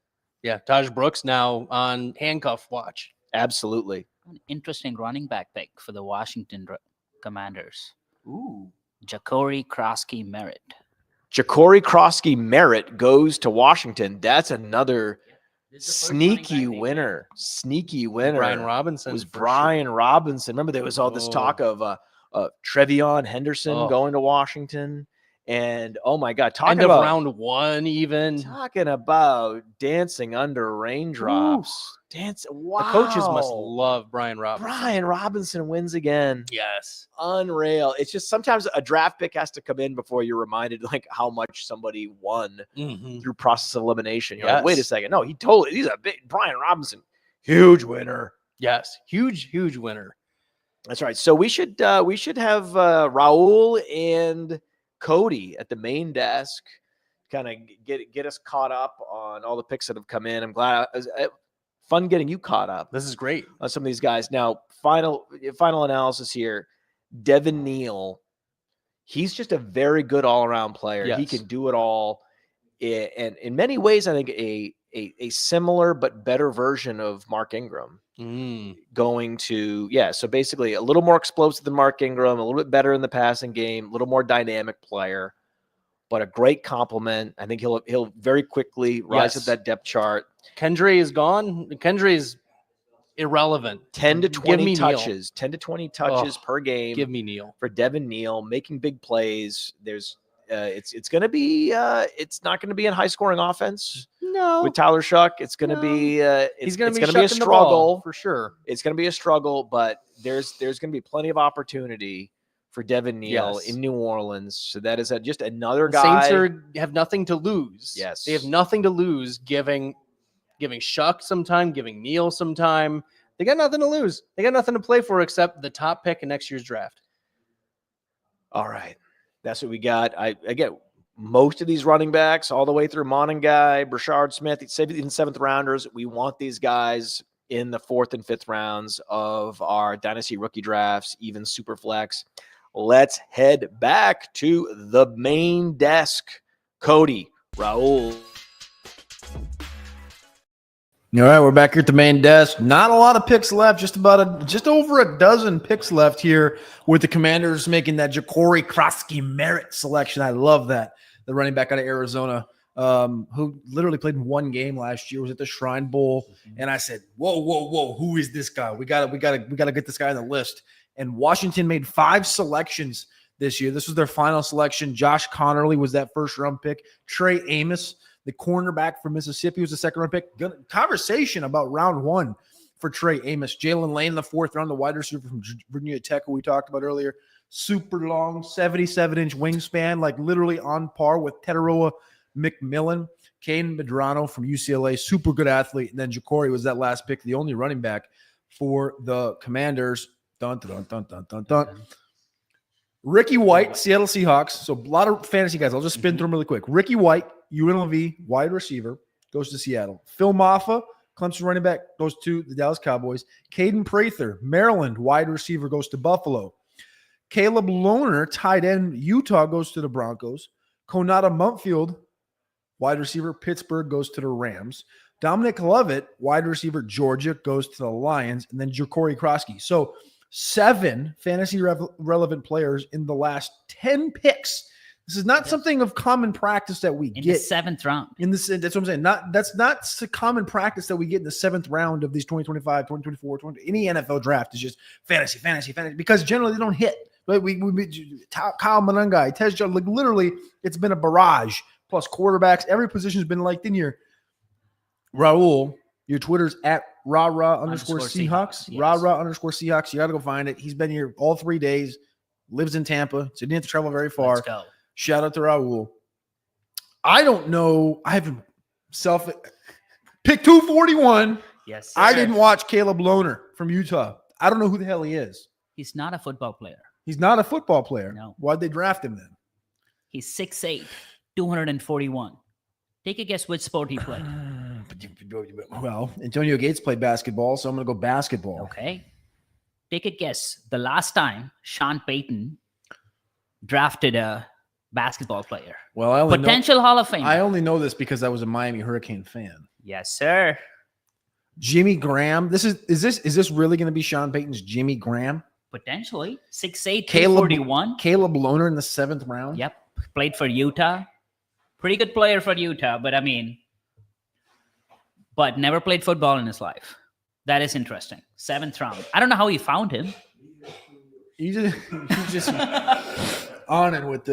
Speaker 4: Yeah. Taj Brooks now on handcuff watch.
Speaker 11: Absolutely.
Speaker 9: An interesting running back pick for the Washington Commanders.
Speaker 11: Ooh.
Speaker 9: Ja'Cory Krosky Merritt.
Speaker 1: Ja'Cory Krosky Merritt goes to Washington. That's another sneaky winner. Sneaky winner.
Speaker 4: Brian Robinson.
Speaker 1: Was
Speaker 4: for
Speaker 1: Brian Robinson. Remember, there was all this talk of Trevion Henderson going to Washington. And oh my God,
Speaker 4: End of round 1, even.
Speaker 1: Talking about dancing under raindrops. Wow.
Speaker 4: The coaches must love Brian Robinson.
Speaker 1: Brian Robinson wins again.
Speaker 4: Yes.
Speaker 1: Unreal. It's just sometimes a draft pick has to come in before you're reminded like how much somebody won through process of elimination. You're like, wait a second. No, he's a big Brian Robinson. Huge winner.
Speaker 4: Yes. Huge winner.
Speaker 1: That's right. So we should have Raul and Cody at the main desk, kind of get us caught up on all the picks that have come in. I'm glad. Fun getting you caught up.
Speaker 4: This is great
Speaker 1: on some of these guys. Now, final analysis here. Devin Neal, he's just a very good all-around player.
Speaker 4: Yes.
Speaker 1: He can do it all, and in many ways, I think a similar but better version of Mark Ingram. Going to so basically a little more explosive than Mark Ingram, a little bit better in the passing game, a little more dynamic player, but a great compliment. I think he'll very quickly rise up that depth chart.
Speaker 4: Kendry is gone. Kendry is irrelevant.
Speaker 1: 10 to 20 touches, 10 to 20 touches per game.
Speaker 4: Give me Neal
Speaker 1: for Devin Neal, making big plays. There's it's going to be it's not going to be a high scoring offense.
Speaker 4: No,
Speaker 1: with Tyler Shuck, it's going to be
Speaker 4: he's going to
Speaker 1: be a struggle
Speaker 4: for sure.
Speaker 1: It's going to be a struggle, but there's going to be plenty of opportunity for Devin Neal in New Orleans. So that is just another guy.
Speaker 4: Saints have nothing to lose.
Speaker 1: Yes,
Speaker 4: they have nothing to lose. Giving Shuck some time, giving Neal some time. They got nothing to lose. They got nothing to play for except the top pick in next year's draft.
Speaker 1: All right. That's what we got. I get most of these running backs all the way through Monangai, Brashard Smith, even 7th rounders. We want these guys in the 4th and 5th rounds of our Dynasty rookie drafts, even Superflex. Let's head back to the main desk. Cody, Raul.
Speaker 2: All right, we're back here at the main desk. Not a lot of picks left, just over a dozen picks left here with the Commanders making that Ja'Cory Krosky Merritt selection. I love that. The running back out of Arizona, who literally played in one game last year, was at the Shrine Bowl. And I said, whoa, who is this guy? We gotta get this guy on the list. And Washington made 5 selections this year. This was their final selection. Josh Connerly was that first round pick. Trey Amos, the cornerback from Mississippi, was the 2nd round pick. Good conversation about round 1 for Trey Amos. Jalen Lane, the 4th round, the wide receiver from Virginia Tech, who we talked about earlier. Super long, 77-inch wingspan, like literally on par with Teteroa McMillan. Caden Medrano from UCLA, super good athlete. And then Ja'Cory was that last pick, the only running back for the Commanders. Dun, dun, dun, dun, dun, dun. Ricky White, Seattle Seahawks. So a lot of fantasy guys. I'll just spin through them really quick. Ricky White, UNLV, wide receiver, goes to Seattle. Phil Maffa, Clemson running back, goes to the Dallas Cowboys. Caden Prather, Maryland, wide receiver, goes to Buffalo. Caleb Lohner, tight end, Utah, goes to the Broncos. Konata Mumpfield, wide receiver, Pittsburgh, goes to the Rams. Dominic Lovett, wide receiver, Georgia, goes to the Lions. And then Ja'Cory Krosky. So 7 fantasy relevant players in the last 10 picks. This is not something of common practice that we get.
Speaker 9: In the 7th round.
Speaker 2: That's what I'm saying. That's not a common practice that we get in the 7th round of these 2025, 2024, any NFL draft is just fantasy. Because generally they don't hit. Right? We Kyle Monangai, Tez Jones, like literally it's been a barrage. Plus quarterbacks, every position has been liked in here. Raul, your Twitter's at @rah_Seahawks.
Speaker 9: Yes.
Speaker 2: @Seahawks. You got to go find it. He's been here all 3 days, lives in Tampa, so he didn't have to travel very far.
Speaker 9: Let's go.
Speaker 2: Shout out to Raul. I don't know. I haven't pick 241.
Speaker 9: Yes.
Speaker 2: I didn't watch Caleb Lohner from Utah. I don't know who the hell he is.
Speaker 9: He's not a football player.
Speaker 2: He's not a football player.
Speaker 9: No.
Speaker 2: Why'd they draft him then?
Speaker 9: He's 6'8", 241. Take a guess which sport he played.
Speaker 2: Well, Antonio Gates played basketball, so I'm going to go basketball.
Speaker 9: Okay. Take a guess. The last time Sean Payton drafted a basketball player.
Speaker 2: Well,
Speaker 9: potential Hall of Fame.
Speaker 2: I only know this because I was a Miami Hurricane fan.
Speaker 9: Yes, sir.
Speaker 2: Jimmy Graham. Is this really going to be Sean Payton's Jimmy Graham?
Speaker 9: Potentially 6'8",
Speaker 1: Caleb
Speaker 9: 241.
Speaker 1: Caleb Lohner in the 7th round.
Speaker 9: Yep, played for Utah. Pretty good player for Utah, but but never played football in his life. That is interesting. 7th round. I don't know how he found him.
Speaker 2: He's just on it with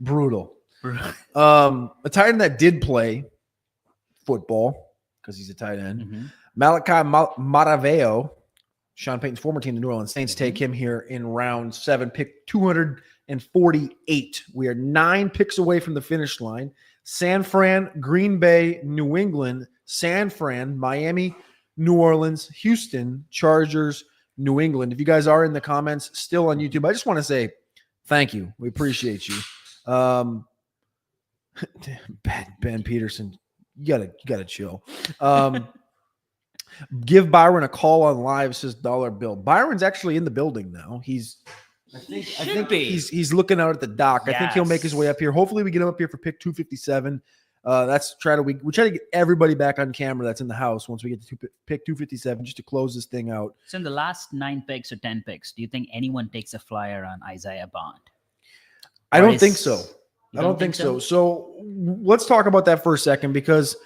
Speaker 2: brutal. A tight end that did play football because he's a tight end. Malachi Maraveo, Sean Payton's former team, the New Orleans Saints, take him here in round 7, pick 248. We are 9 picks away from the finish line. San Fran, Green Bay, New England, San Fran, Miami, New Orleans, Houston, Chargers, New England. If you guys are in the comments still on YouTube, I just want to say thank you. We appreciate you. Ben Peterson, you gotta chill. Give Byron a call on live, says Dollar Bill. Byron's actually in the building now. I think he's looking out at the dock.
Speaker 9: Yes.
Speaker 2: I think he'll make his way up here. Hopefully we get him up here for pick 257. We try to get everybody back on camera that's in the house once we get to pick 257 just to close this thing out.
Speaker 9: So in the last 9 picks or 10 picks, do you think anyone takes a flyer on Isaiah Bond?
Speaker 2: I don't think so. I don't think so. So let's talk about that for a second, because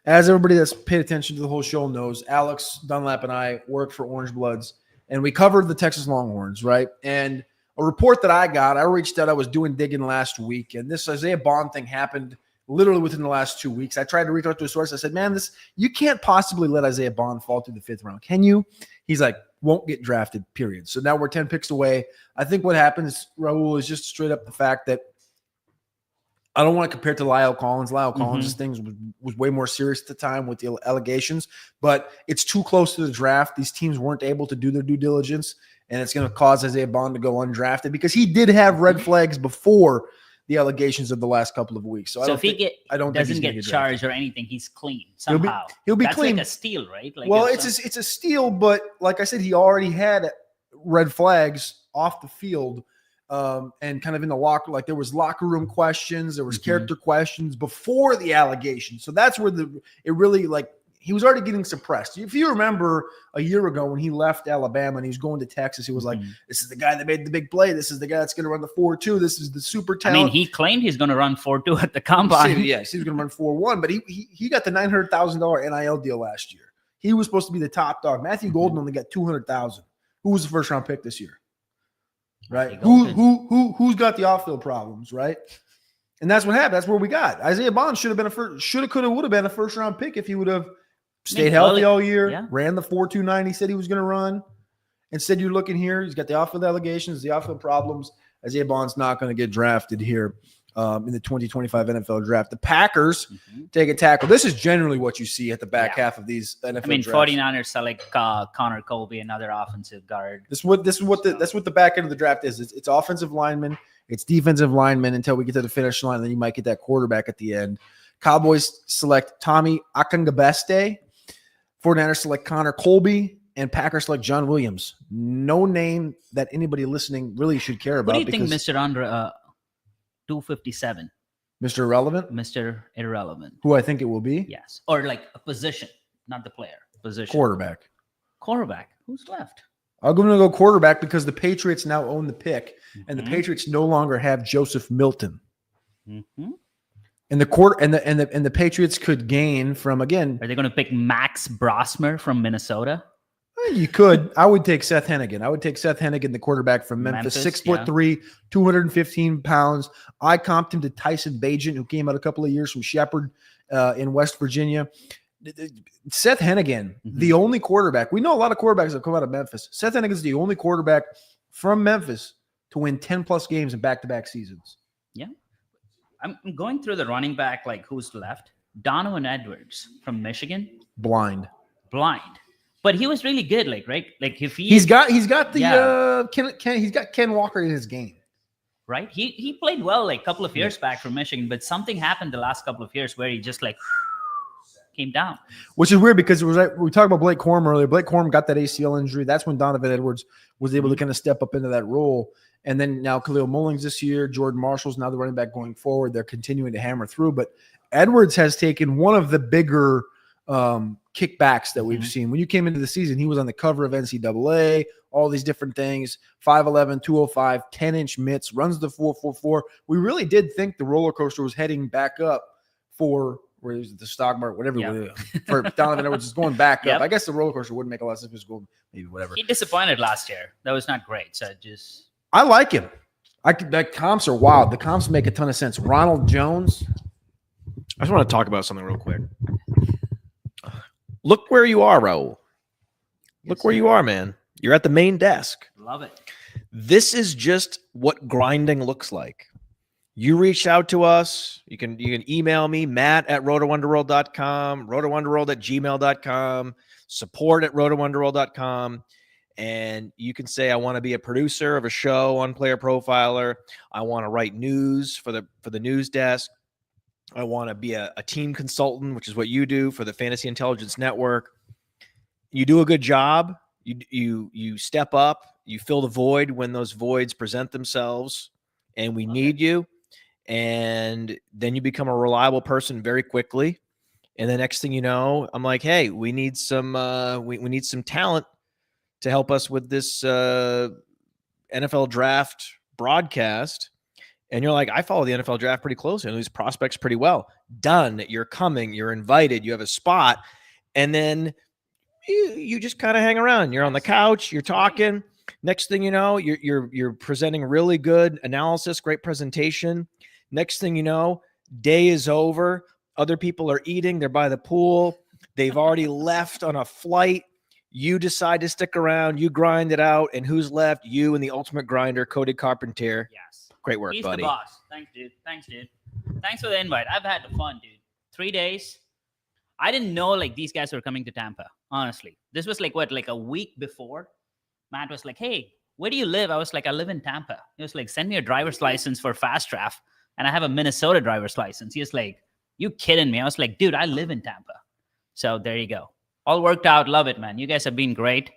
Speaker 2: as everybody that's paid attention to the whole show knows, Alex Dunlap and I worked for Orange Bloods, and we covered the Texas Longhorns, right? And a report that I reached out, I was doing digging last week, and this Isaiah Bond thing happened literally within the last 2 weeks. I tried to reach out to a source. I said, man, you can't possibly let Isaiah Bond fall through the 5th round. Can you? He's like, won't get drafted, period. So now we're 10 picks away. I think what happens, Raul, is just straight up the fact that I don't want to compare it to Lyle Collins. Lyle Collins' things was way more serious at the time with the allegations, but it's too close to the draft. These teams weren't able to do their due diligence, and it's going to cause Isaiah Bond to go undrafted because he did have red flags before the allegations of the last couple of weeks. So
Speaker 9: if he doesn't get charged or anything, he's clean somehow.
Speaker 2: He'll be
Speaker 9: That's
Speaker 2: clean.
Speaker 9: Like a steal, right? Like
Speaker 2: it's a steal, but like I said, he already had red flags off the field. And kind of in the locker, like there was locker room questions, there was character questions before the allegation. So that's where it really, like, he was already getting suppressed. If you remember a year ago when he left Alabama and he was going to Texas, he was like, this is the guy that made the big play. This is the guy that's going to run the 4.2. This is the super talent.
Speaker 9: I mean, he claimed he's going to run 4.2 at the combine.
Speaker 2: Yes, he was going to run 4.1, but he got the $900,000 NIL deal last year. He was supposed to be the top dog. Matthew Golden only got $200,000. Who was the first round pick this year? Right? Who's got the off-field problems, right? And that's what happened. That's where we got. Isaiah Bond would have been a first-round pick if he would have stayed healthy all year, ran the 4.29 he said he was going to run. Instead, you're looking here, he's got the off-field allegations, the off-field problems. Isaiah Bond's not going to get drafted here in the 2025 NFL draft. The Packers take a tackle. This is generally what you see at the back half of these NFL drafts.
Speaker 9: 49ers select Connor Colby, another offensive guard.
Speaker 2: That's what the back end of the draft is. It's offensive linemen, it's defensive linemen until we get to the finish line, and then you might get that quarterback at the end. Cowboys select Tommy Akungabeste. 49ers select Connor Colby, and Packers select John Williams. No name that anybody listening really should care about.
Speaker 9: What do you think, Mr. Andre? 257.
Speaker 2: Mr. Irrelevant?
Speaker 9: Mr. Irrelevant.
Speaker 2: Who I think it will be?
Speaker 9: Yes. Or like a position, not the player. Position.
Speaker 2: Quarterback.
Speaker 9: Who's left?
Speaker 2: I'm going to go quarterback because the Patriots now own the pick, and the Patriots no longer have Joseph Milton. And the Patriots could gain from, again.
Speaker 9: Are they going to pick Max Brosmer from Minnesota?
Speaker 2: You could. I would take Seth Hennigan. The quarterback from Memphis 6'3", 215 pounds. I comped him to Tyson Bagent, who came out a couple of years from Shepherd in West Virginia. Seth Hennigan, the only quarterback. We know a lot of quarterbacks that come out of Memphis. Seth Hennigan is the only quarterback from Memphis to win 10-plus games in back-to-back seasons.
Speaker 9: Yeah. I'm going through the running back, like who's left. Donovan Edwards from Michigan.
Speaker 2: Blind.
Speaker 9: But he was really good, right? Like if
Speaker 2: he's got Ken Walker in his game,
Speaker 9: right? He played well like a couple of years back from Michigan, but something happened the last couple of years where he just like came down.
Speaker 2: Which is weird because it was we talked about Blake Corum earlier. Blake Corum got that ACL injury. That's when Donovan Edwards was able to kind of step up into that role. And then now Khalil Mullings this year, Jordan Marshall's now the running back going forward. They're continuing to hammer through, but Edwards has taken one of the bigger kickbacks that we've seen. When you came into the season, he was on the cover of NCAA, all these different things, 5'11", 205, 10-inch mitts, runs the 4.44. We really did think the roller coaster was heading back up for where is the stock market, whatever, for Donovan Edwards is going back up. I guess the roller coaster wouldn't make a lot of sense if it was going, maybe whatever.
Speaker 9: He disappointed last year. That was not great. So just.
Speaker 2: I like him. The comps are wild. The comps make a ton of sense. Ronald Jones.
Speaker 1: I just want to talk about something real quick. Look where you are, Raul. Look where you are, man. You're at the main desk.
Speaker 9: Love it.
Speaker 1: This is just what grinding looks like. You reach out to us. You can email me, matt@rotowonderworld.com, rotowonderworld@gmail.com, support@rotowonderworld.com. And you can say, I want to be a producer of a show on Player Profiler. I want to write news for the news desk. I want to be a team consultant, which is what you do for the Fantasy Intelligence Network. You do a good job. You step up. You fill the void when those voids present themselves, and we need you. And then you become a reliable person very quickly. And the next thing you know, I'm like, hey, we need some we need some talent to help us with this NFL draft broadcast. And you're like, I follow the NFL draft pretty closely. I know these prospects pretty well. Done. You're coming. You're invited. You have a spot. And then you just kind of hang around. You're on the couch. You're talking. Next thing you know, you're presenting really good analysis, great presentation. Next thing you know, day is over. Other people are eating. They're by the pool. They've already left on a flight. You decide to stick around. You grind it out. And who's left? You and the ultimate grinder, Cody Carpentier.
Speaker 9: Yes.
Speaker 1: Great work,
Speaker 9: He's
Speaker 1: buddy.
Speaker 9: the boss. Thanks, dude. Thanks for the invite. I've had fun, dude. 3 days. I didn't know like these guys were coming to Tampa, honestly. This was like a week before. Matt was like, hey, where do you live? I was like, I live in Tampa. He was like, send me a driver's license for fast draft. And I have a Minnesota driver's license. He was like, you kidding me? I was like, dude, I live in Tampa. So there you go. All worked out. Love it, man. You guys have been great.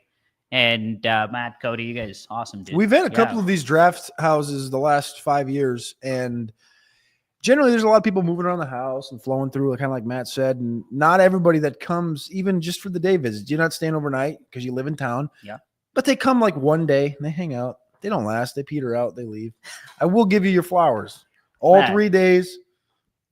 Speaker 9: And Matt, Cody, you guys, awesome, dude.
Speaker 2: We've had a couple of these draft houses the last 5 years, and generally there's a lot of people moving around the house and flowing through, kind of like Matt said, and not everybody that comes even just for the day visits. You're not staying overnight because you live in town.
Speaker 9: Yeah.
Speaker 2: But they come like one day and they hang out. They don't last. They peter out. They leave. I will give you your flowers. All 3 days,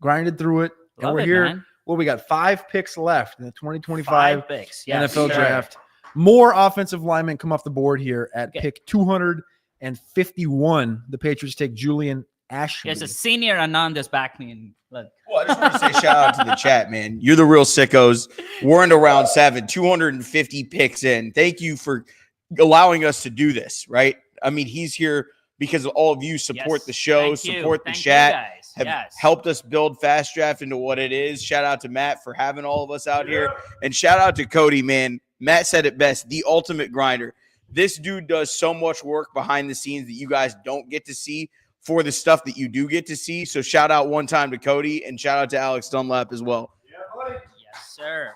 Speaker 2: grinded through it. And we're here.
Speaker 9: Man.
Speaker 2: Well, we got 5 picks left in the 2025
Speaker 9: 5 picks. Yes,
Speaker 2: NFL draft. More offensive linemen come off the board here at pick 251. The Patriots take Julian Ashley.
Speaker 9: There's a senior Anand is back me and look.
Speaker 10: Well, I just want to say shout out to the chat, man. You're the real sickos. We're into round 7, 250 picks in. Thank you for allowing us to do this, right? I mean, he's here because all of you support the show, support the chat, have helped us build Fast Draft into what it is. Shout out to Matt for having all of us out here. And shout out to Cody, man. Matt said it best, the ultimate grinder. This dude does so much work behind the scenes that you guys don't get to see for the stuff that you do get to see. So shout out one time to Cody and shout out to Alex Dunlap as well.
Speaker 9: Yes, sir.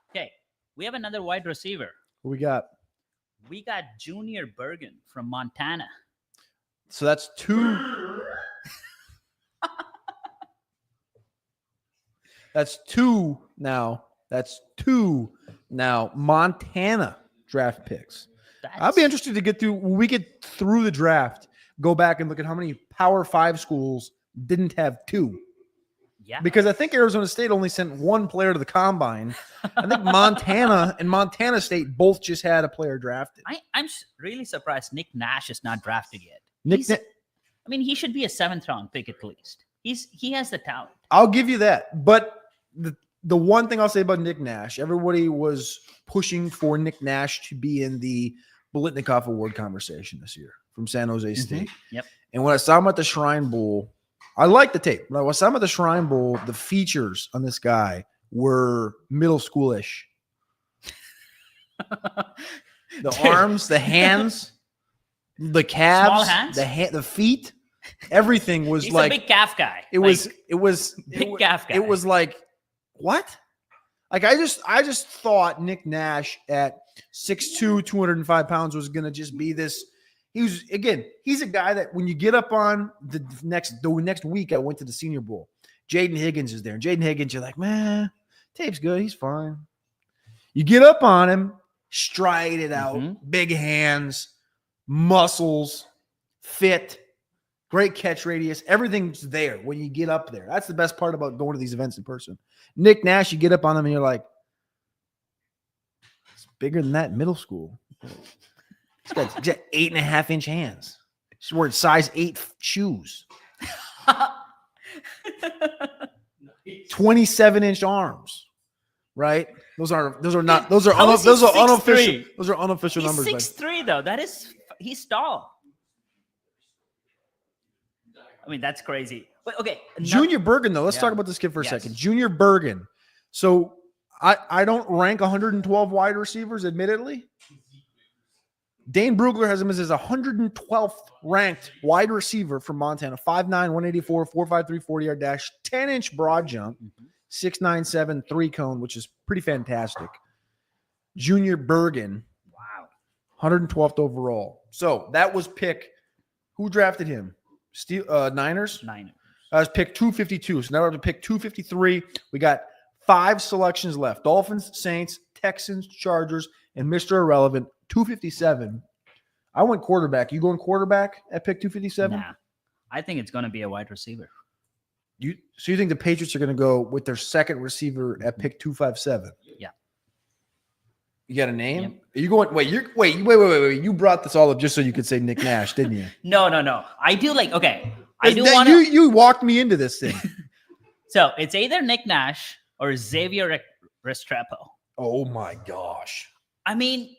Speaker 9: Okay, we have another wide receiver.
Speaker 2: What we got?
Speaker 9: We got Junior Bergen from Montana.
Speaker 2: So that's 2. That's 2 now. That's 2 now. Montana draft picks. I'll be interested to get through. When we get through the draft, go back and look at how many Power 5 schools didn't have 2.
Speaker 9: Yeah.
Speaker 2: Because I think Arizona State only sent 1 player to the combine. I think Montana and Montana State both just had a player drafted.
Speaker 9: I'm really surprised Nick Nash is not drafted yet.
Speaker 2: I
Speaker 9: mean, he should be a 7th round pick at least. He has the talent.
Speaker 2: I'll give you that. But the one thing I'll say about Nick Nash, everybody was pushing for Nick Nash to be in the Biletnikoff Award conversation this year from San Jose State.
Speaker 9: Yep.
Speaker 2: And when I saw him at the Shrine Bowl, I like the tape. When I saw him at the Shrine Bowl, the features on this guy were middle schoolish. The arms, the hands, the calves,
Speaker 9: Small hands?
Speaker 2: the feet, everything was
Speaker 9: He's
Speaker 2: like
Speaker 9: a big calf guy.
Speaker 2: It was
Speaker 9: big calf guy.
Speaker 2: It was like, what? Like I just thought Nick Nash at 6'2", 205 pounds was gonna just be this. He's a guy that when you get up on the next week, I went to the Senior Bowl. Jaden Higgins is there. And Jaden Higgins, you're like, man, tape's good. He's fine. You get up on him, stride it out,
Speaker 9: Mm-hmm.
Speaker 2: big hands, muscles, fit, great catch radius. Everything's there when you get up there. That's the best part about going to these events in person. Nick Nash, you get up on him and you're like, it's bigger than that in middle school. He's got 8.5-inch hands. He's wearing size 8 shoes. 27-inch arms. Right? Those are unofficial
Speaker 9: He's
Speaker 2: numbers.
Speaker 9: 6'3", though. He's tall. I mean, that's crazy. But okay,
Speaker 2: Junior Bergen, though. Let's talk about this kid for a second. Junior Bergen. So I don't rank 112 wide receivers, admittedly. Dane Brugler has him as his 112th ranked wide receiver from Montana. 5'9", 184, 4.53 40-yard dash, 10-inch broad jump, 6'9", 3-cone, which is pretty fantastic. Junior Bergen.
Speaker 9: Wow.
Speaker 2: 112th overall. So that was pick. Who drafted him? Niners?
Speaker 9: Niners.
Speaker 2: That was pick 252. So now we're up to pick 253. We got 5 selections left. Dolphins, Saints, Texans, Chargers, and Mr. Irrelevant, 257. I went quarterback. You going quarterback at pick 257?
Speaker 9: Nah. I think it's going to be a wide receiver.
Speaker 2: So you think the Patriots are going to go with their second receiver at pick 257?
Speaker 9: Yeah.
Speaker 2: You got a name?
Speaker 9: Yep.
Speaker 2: Are you going? Wait. You brought this all up just so you could say Nick Nash, didn't you?
Speaker 9: No. I do like. Okay, I do want
Speaker 2: You walked me into this thing.
Speaker 9: So it's either Nick Nash or Xavier Restrepo.
Speaker 2: Oh my gosh.
Speaker 9: I mean,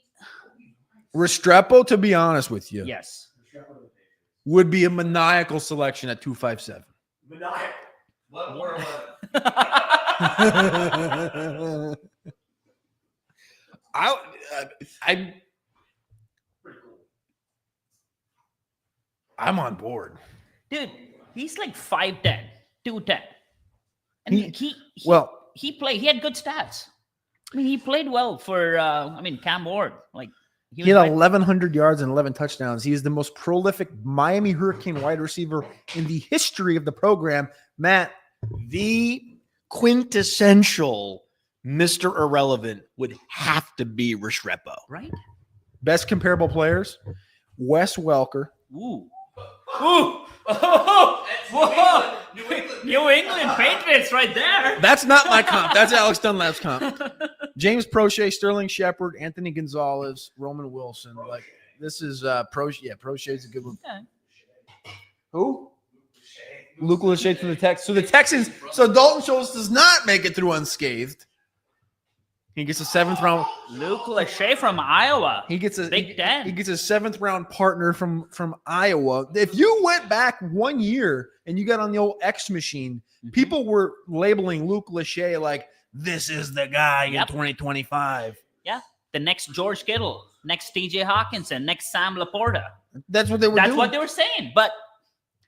Speaker 2: Restrepo, to be honest with you,
Speaker 9: yes.
Speaker 2: would be a maniacal selection at 257.
Speaker 15: Maniacal. What?
Speaker 2: I'm on board.
Speaker 9: Dude, he's like 5'10", 210. And he played. He had good stats. I mean, he played well for Cam Ward. Like
Speaker 2: He had 1,100 yards and 11 touchdowns. He is the most prolific Miami Hurricane wide receiver in the history of the program. Matt,
Speaker 1: The quintessential Mr. Irrelevant would have to be Restrepo.
Speaker 9: Right?
Speaker 2: best comparable players: Wes Welker.
Speaker 9: Ooh. Ooh. Oh, whoa. New England Patriots right there.
Speaker 2: That's not my comp. That's Alex Dunlap's comp. James Prochet, Sterling Shepard, Anthony Gonzalez, Roman Wilson. Like this is Prochet. Yeah, Prochet's a good one.
Speaker 9: Okay.
Speaker 2: Who? Luke Lachey from the Texans. So the Texans. So Dalton Schultz does not make it through unscathed. He gets a 7th round.
Speaker 9: Luke Lachey from Iowa.
Speaker 2: He gets a
Speaker 9: Big Ten.
Speaker 2: He gets a 7th round partner from Iowa. If you went back 1 year and you got on the old X machine, people were labeling Luke Lachey like this is the guy in 2025.
Speaker 9: Yeah, the next George Kittle, next T.J. Hawkinson, next Sam Laporta.
Speaker 2: That's what they were.
Speaker 9: That's
Speaker 2: doing.
Speaker 9: what they were saying. But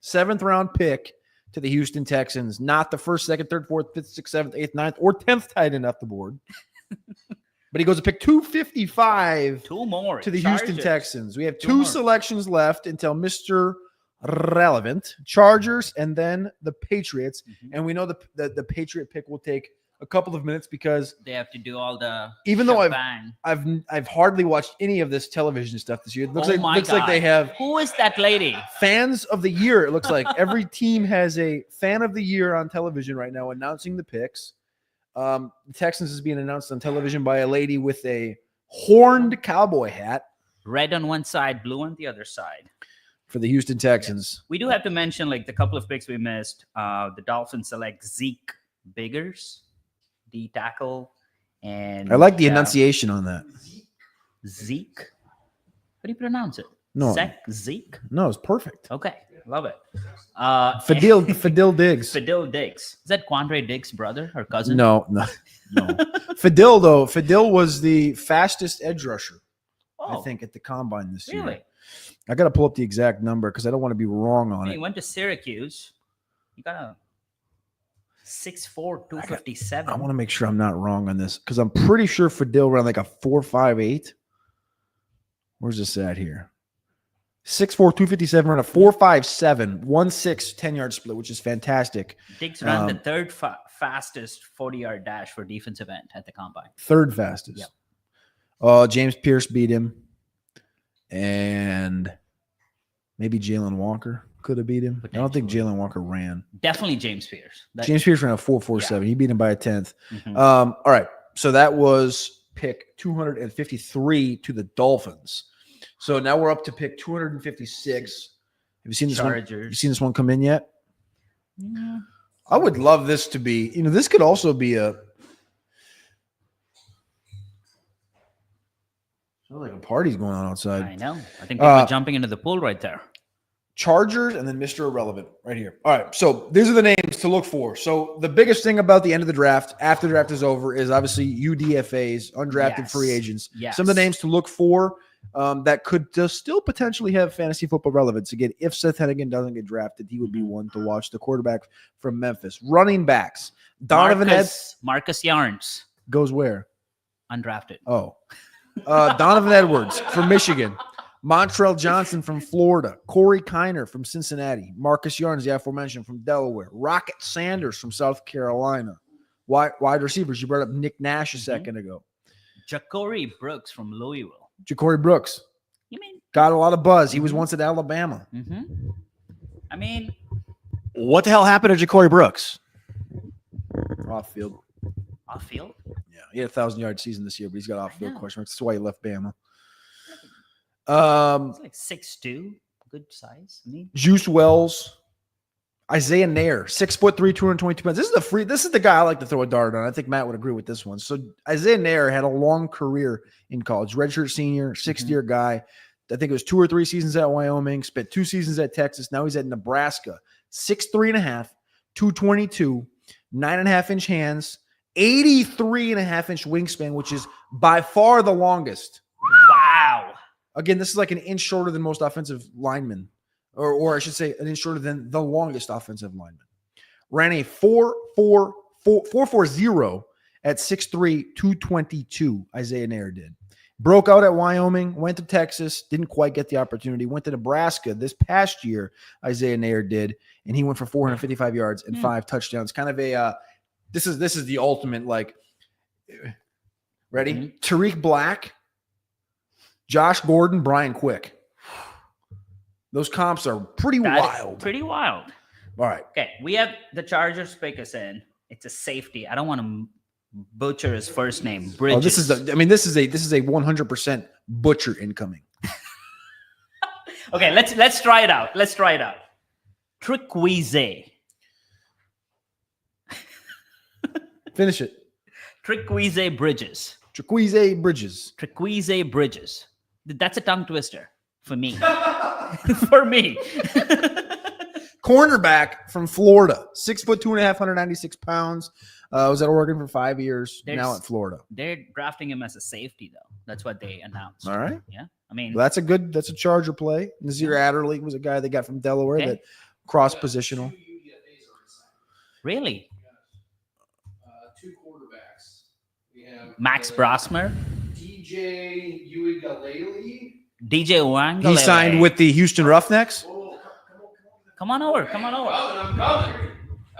Speaker 2: 7th round pick to the Houston Texans, not the 1st, 2nd, 3rd, 4th, 5th, 6th, 7th, 8th, 9th, or 10th tight end off the board. But he goes to pick 255
Speaker 9: two more
Speaker 2: to the
Speaker 9: Chargers.
Speaker 2: Houston Texans. We have
Speaker 9: Two
Speaker 2: two
Speaker 9: more.
Speaker 2: selections left until Mr. Relevant, Chargers, and then the Patriots. And we know the Patriot pick will take a couple of minutes because
Speaker 9: They have to do all the
Speaker 2: even though
Speaker 9: shebang.
Speaker 2: I've hardly watched any of this television stuff this year. It looks
Speaker 9: Oh
Speaker 2: like
Speaker 9: my
Speaker 2: looks like they
Speaker 9: God.
Speaker 2: have
Speaker 9: Who is that lady?
Speaker 2: fans of the year. It looks like every team has a fan of the year on television right now announcing the picks. The Texans is being announced on television by a lady with a horned cowboy hat
Speaker 9: Red on one side, blue on the other side.
Speaker 2: for the Houston Texans.
Speaker 9: We do have to mention like the couple of picks we missed. The Dolphins select Zeke Biggers, D tackle, and
Speaker 2: I like the enunciation on that.
Speaker 9: Zeke. How do you pronounce it?
Speaker 2: No.
Speaker 9: Zeke.
Speaker 2: No, it's perfect.
Speaker 9: Okay, love it.
Speaker 2: Fadil Diggs.
Speaker 9: Fadil Diggs. Is that Quandre Diggs' brother or cousin?
Speaker 2: No. Fadil was the fastest edge rusher, I think, at the combine this year.
Speaker 9: Really?
Speaker 2: I got to pull up the exact number because I don't want to be wrong on
Speaker 9: He
Speaker 2: it.
Speaker 9: went to Syracuse. You got a 6'4", 257.
Speaker 2: I want to make sure I'm not wrong on this because I'm pretty sure Fadil ran like a 4.58. Where's this at here? 6'4", 257, run a 4.57, 1.6, 10-yard split, which is fantastic.
Speaker 9: Diggs ran the third fastest 40-yard dash for defensive end at the combine.
Speaker 2: Third fastest.
Speaker 9: Yep.
Speaker 2: James Pierce beat him. And maybe Jalen Walker could have beat him. I don't think Jalen Walker ran.
Speaker 9: Definitely James Pierce.
Speaker 2: James Pierce ran a 4.47. He beat him by a tenth.
Speaker 9: Mhm.
Speaker 2: All right. So that was pick 253 to the Dolphins. So now we're up to pick 256. Have you seen this one? Have you seen this one come in yet?
Speaker 9: Yeah.
Speaker 2: I would love this to be, this could also be a like a party's going on outside.
Speaker 9: I know. I think people are jumping into the pool right there.
Speaker 2: Chargers and then Mr. Irrelevant right here. All right. So these are the names to look for. So the biggest thing about the end of the draft, after the draft is over, is obviously UDFAs, undrafted free agents.
Speaker 9: Yes.
Speaker 2: Some of the names to look for that could still potentially have fantasy football relevance. Again, if Seth Hennigan doesn't get drafted, he would be one to watch. The quarterback from Memphis. Running backs.
Speaker 9: Marcus Yarns.
Speaker 2: Goes where?
Speaker 9: Undrafted.
Speaker 2: Oh. Donovan Edwards from Michigan. Montrell Johnson from Florida. Corey Kiner from Cincinnati. Marcus Yarns, the aforementioned, from Delaware. Rocket Sanders from South Carolina. Wide receivers. You brought up Nick Nash a second ago.
Speaker 9: Ja'Cory Brooks from Louisville.
Speaker 2: Ja'Cory Brooks.
Speaker 9: You mean?
Speaker 2: Got a lot of buzz. He was once at Alabama.
Speaker 9: Mm-hmm. I mean,
Speaker 11: what the hell happened to Ja'Cory Brooks?
Speaker 2: Off field.
Speaker 9: Off field?
Speaker 2: Yeah, he had a 1,000-yard season this year, but he's got off field question marks. That's why he left Bama.
Speaker 9: It's like 6'2", good size. I mean,
Speaker 2: Juice Wells, Isaiah Nair, 6'3", 222 pounds. This is the guy I like to throw a dart on. I think Matt would agree with this one. So Isaiah Nair had a long career in college, redshirt senior, sixth-year guy. I think it was 2 or 3 seasons at Wyoming, spent 2 seasons at Texas. Now he's at Nebraska. 6'3.5", 222, 9.5-inch hands, 83.5-inch wingspan, which is by far the longest.
Speaker 9: Wow.
Speaker 2: Again, this is like an inch shorter than most offensive linemen, or I should say an inch shorter than the longest offensive lineman. Ran a 4.40 at 6'3", 222, Isaiah Nair did. Broke out at Wyoming, went to Texas, didn't quite get the opportunity, went to Nebraska this past year, Isaiah Nair did, and he went for 455 yards and 5 touchdowns. Kind of a this is the ultimate, like, ready? Tariq Black, Josh Gordon, Brian Quick. Those comps are pretty wild.
Speaker 9: Pretty wild.
Speaker 2: All right.
Speaker 9: Okay, we have the Chargers pick us in. It's a safety. I don't want to butcher his first name. Bridges.
Speaker 2: Oh, this is a 100% butcher incoming.
Speaker 9: Okay, let's try it out. Trickweezy.
Speaker 2: Finish it.
Speaker 9: Trickweezy Bridges.
Speaker 2: Trickweezy Bridges.
Speaker 9: Trickweezy Bridges. That's a tongue twister for me. For me.
Speaker 2: Cornerback from Florida. 6'2.5", 196 pounds. Was at Oregon for 5 years. Now at Florida.
Speaker 9: They're drafting him as a safety, though. That's what they announced.
Speaker 2: All right.
Speaker 9: Yeah. I mean,
Speaker 2: Well, that's a Charger play. Nazir Adderley was a guy they got from Delaware that cross positional.
Speaker 9: Really?
Speaker 16: 2 quarterbacks. We have
Speaker 9: Max Brosmer.
Speaker 16: DJ Uigalele.
Speaker 9: DJ Uigalele.
Speaker 2: He signed with the Houston Roughnecks.
Speaker 9: Come on over.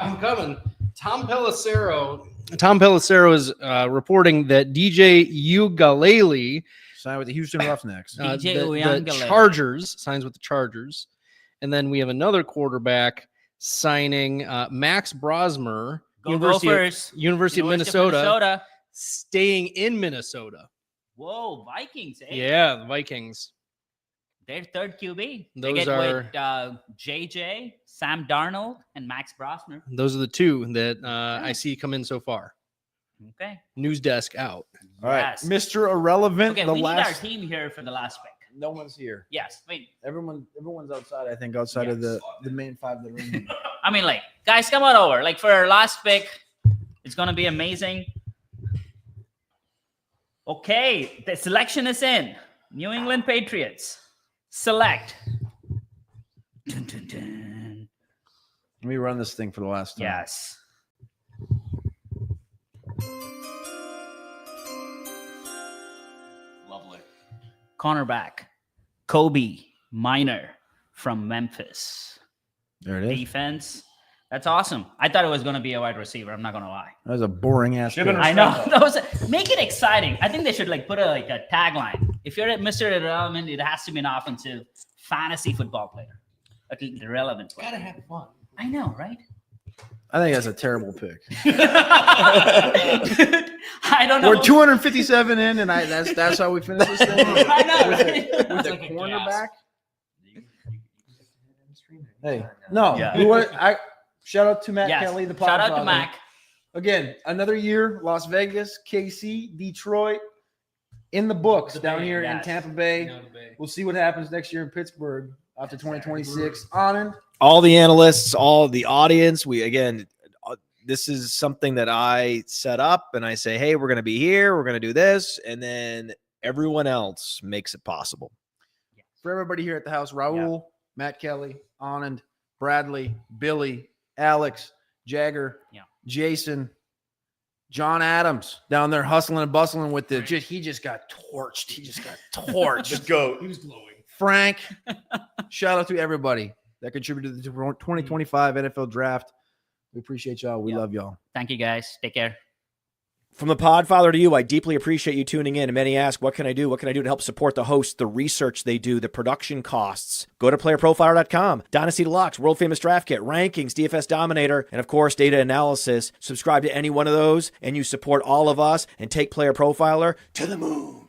Speaker 16: I'm coming. Tom Pelissero
Speaker 4: is reporting that DJ Uigalele
Speaker 2: signed with the Houston Roughnecks.
Speaker 4: The Chargers signs with the Chargers. And then we have another quarterback signing Max Brosmer, University of Minnesota, staying in Minnesota.
Speaker 9: Whoa, Vikings, eh?
Speaker 4: Yeah, the Vikings.
Speaker 9: Their third QB.
Speaker 4: Those
Speaker 9: they get
Speaker 4: are
Speaker 9: with JJ, Sam Darnold, and Max Brosmer.
Speaker 4: Those are the 2 that I see come in so far.
Speaker 9: Okay.
Speaker 4: News desk out.
Speaker 2: All right, Mr. Irrelevant.
Speaker 9: Okay, we need our team here for the last pick.
Speaker 2: No one's here.
Speaker 9: Yes, I mean
Speaker 2: everyone's outside. I think outside of the main 5 that are in here.
Speaker 9: I mean, like, guys, come on over. Like, for our last pick, it's gonna be amazing. Okay, the selection is in. New England Patriots. Select. Dun, dun, dun.
Speaker 2: Let me run this thing for the last time.
Speaker 9: Yes.
Speaker 15: Lovely.
Speaker 9: Cornerback. Kobe Minor from Memphis.
Speaker 2: There it is.
Speaker 9: Defense. That's awesome. I thought it was going to be a wide receiver. I'm not going to lie.
Speaker 2: That was a boring ass.
Speaker 9: I know. Make it exciting. I think they should put a tagline. If you're at Mr. Irrelevant, it has to be an offensive fantasy football player. A relevant player.
Speaker 16: Gotta have fun.
Speaker 9: I know, right?
Speaker 2: I think that's a terrible pick.
Speaker 9: I don't know.
Speaker 2: We're 257 in, and that's how we finish this thing.
Speaker 9: I know,
Speaker 2: With
Speaker 9: right?
Speaker 2: with
Speaker 9: It's
Speaker 2: a
Speaker 9: like a
Speaker 2: cornerback. Hey, no.
Speaker 9: Yeah.
Speaker 2: Shout out to Matt
Speaker 9: Yes.
Speaker 2: Kelly, the
Speaker 9: Shout out to
Speaker 2: Podfather.
Speaker 9: Mac.
Speaker 2: Again, another year, Las Vegas, KC, Detroit, in the books down here in
Speaker 9: yes.
Speaker 2: Tampa Bay. We'll see what happens next year in Pittsburgh after 2026. Anand.
Speaker 1: All the analysts, all the audience, this is something that I set up and I say, hey, we're going to be here. We're going to do this. And then everyone else makes it possible.
Speaker 2: For everybody here at the house, Raul, Matt Kelly, Anand, Bradley, Billy, Alex, Jagger, Jason, John Adams down there hustling and bustling with the he just got torched. He just got torched.
Speaker 3: The GOAT.
Speaker 16: He was glowing.
Speaker 2: Frank, shout out to everybody that contributed to the 2025 NFL draft. We appreciate y'all. We love y'all.
Speaker 9: Thank you, guys. Take care.
Speaker 11: From the Podfather to you, I deeply appreciate you tuning in. And many ask, what can I do? What can I do to help support the hosts, the research they do, the production costs? Go to PlayerProfiler.com, Dynasty Deluxe, World Famous Draft Kit, Rankings, DFS Dominator, and of course, Data Analysis. Subscribe to any one of those, and you support all of us and take Player Profiler to the moon.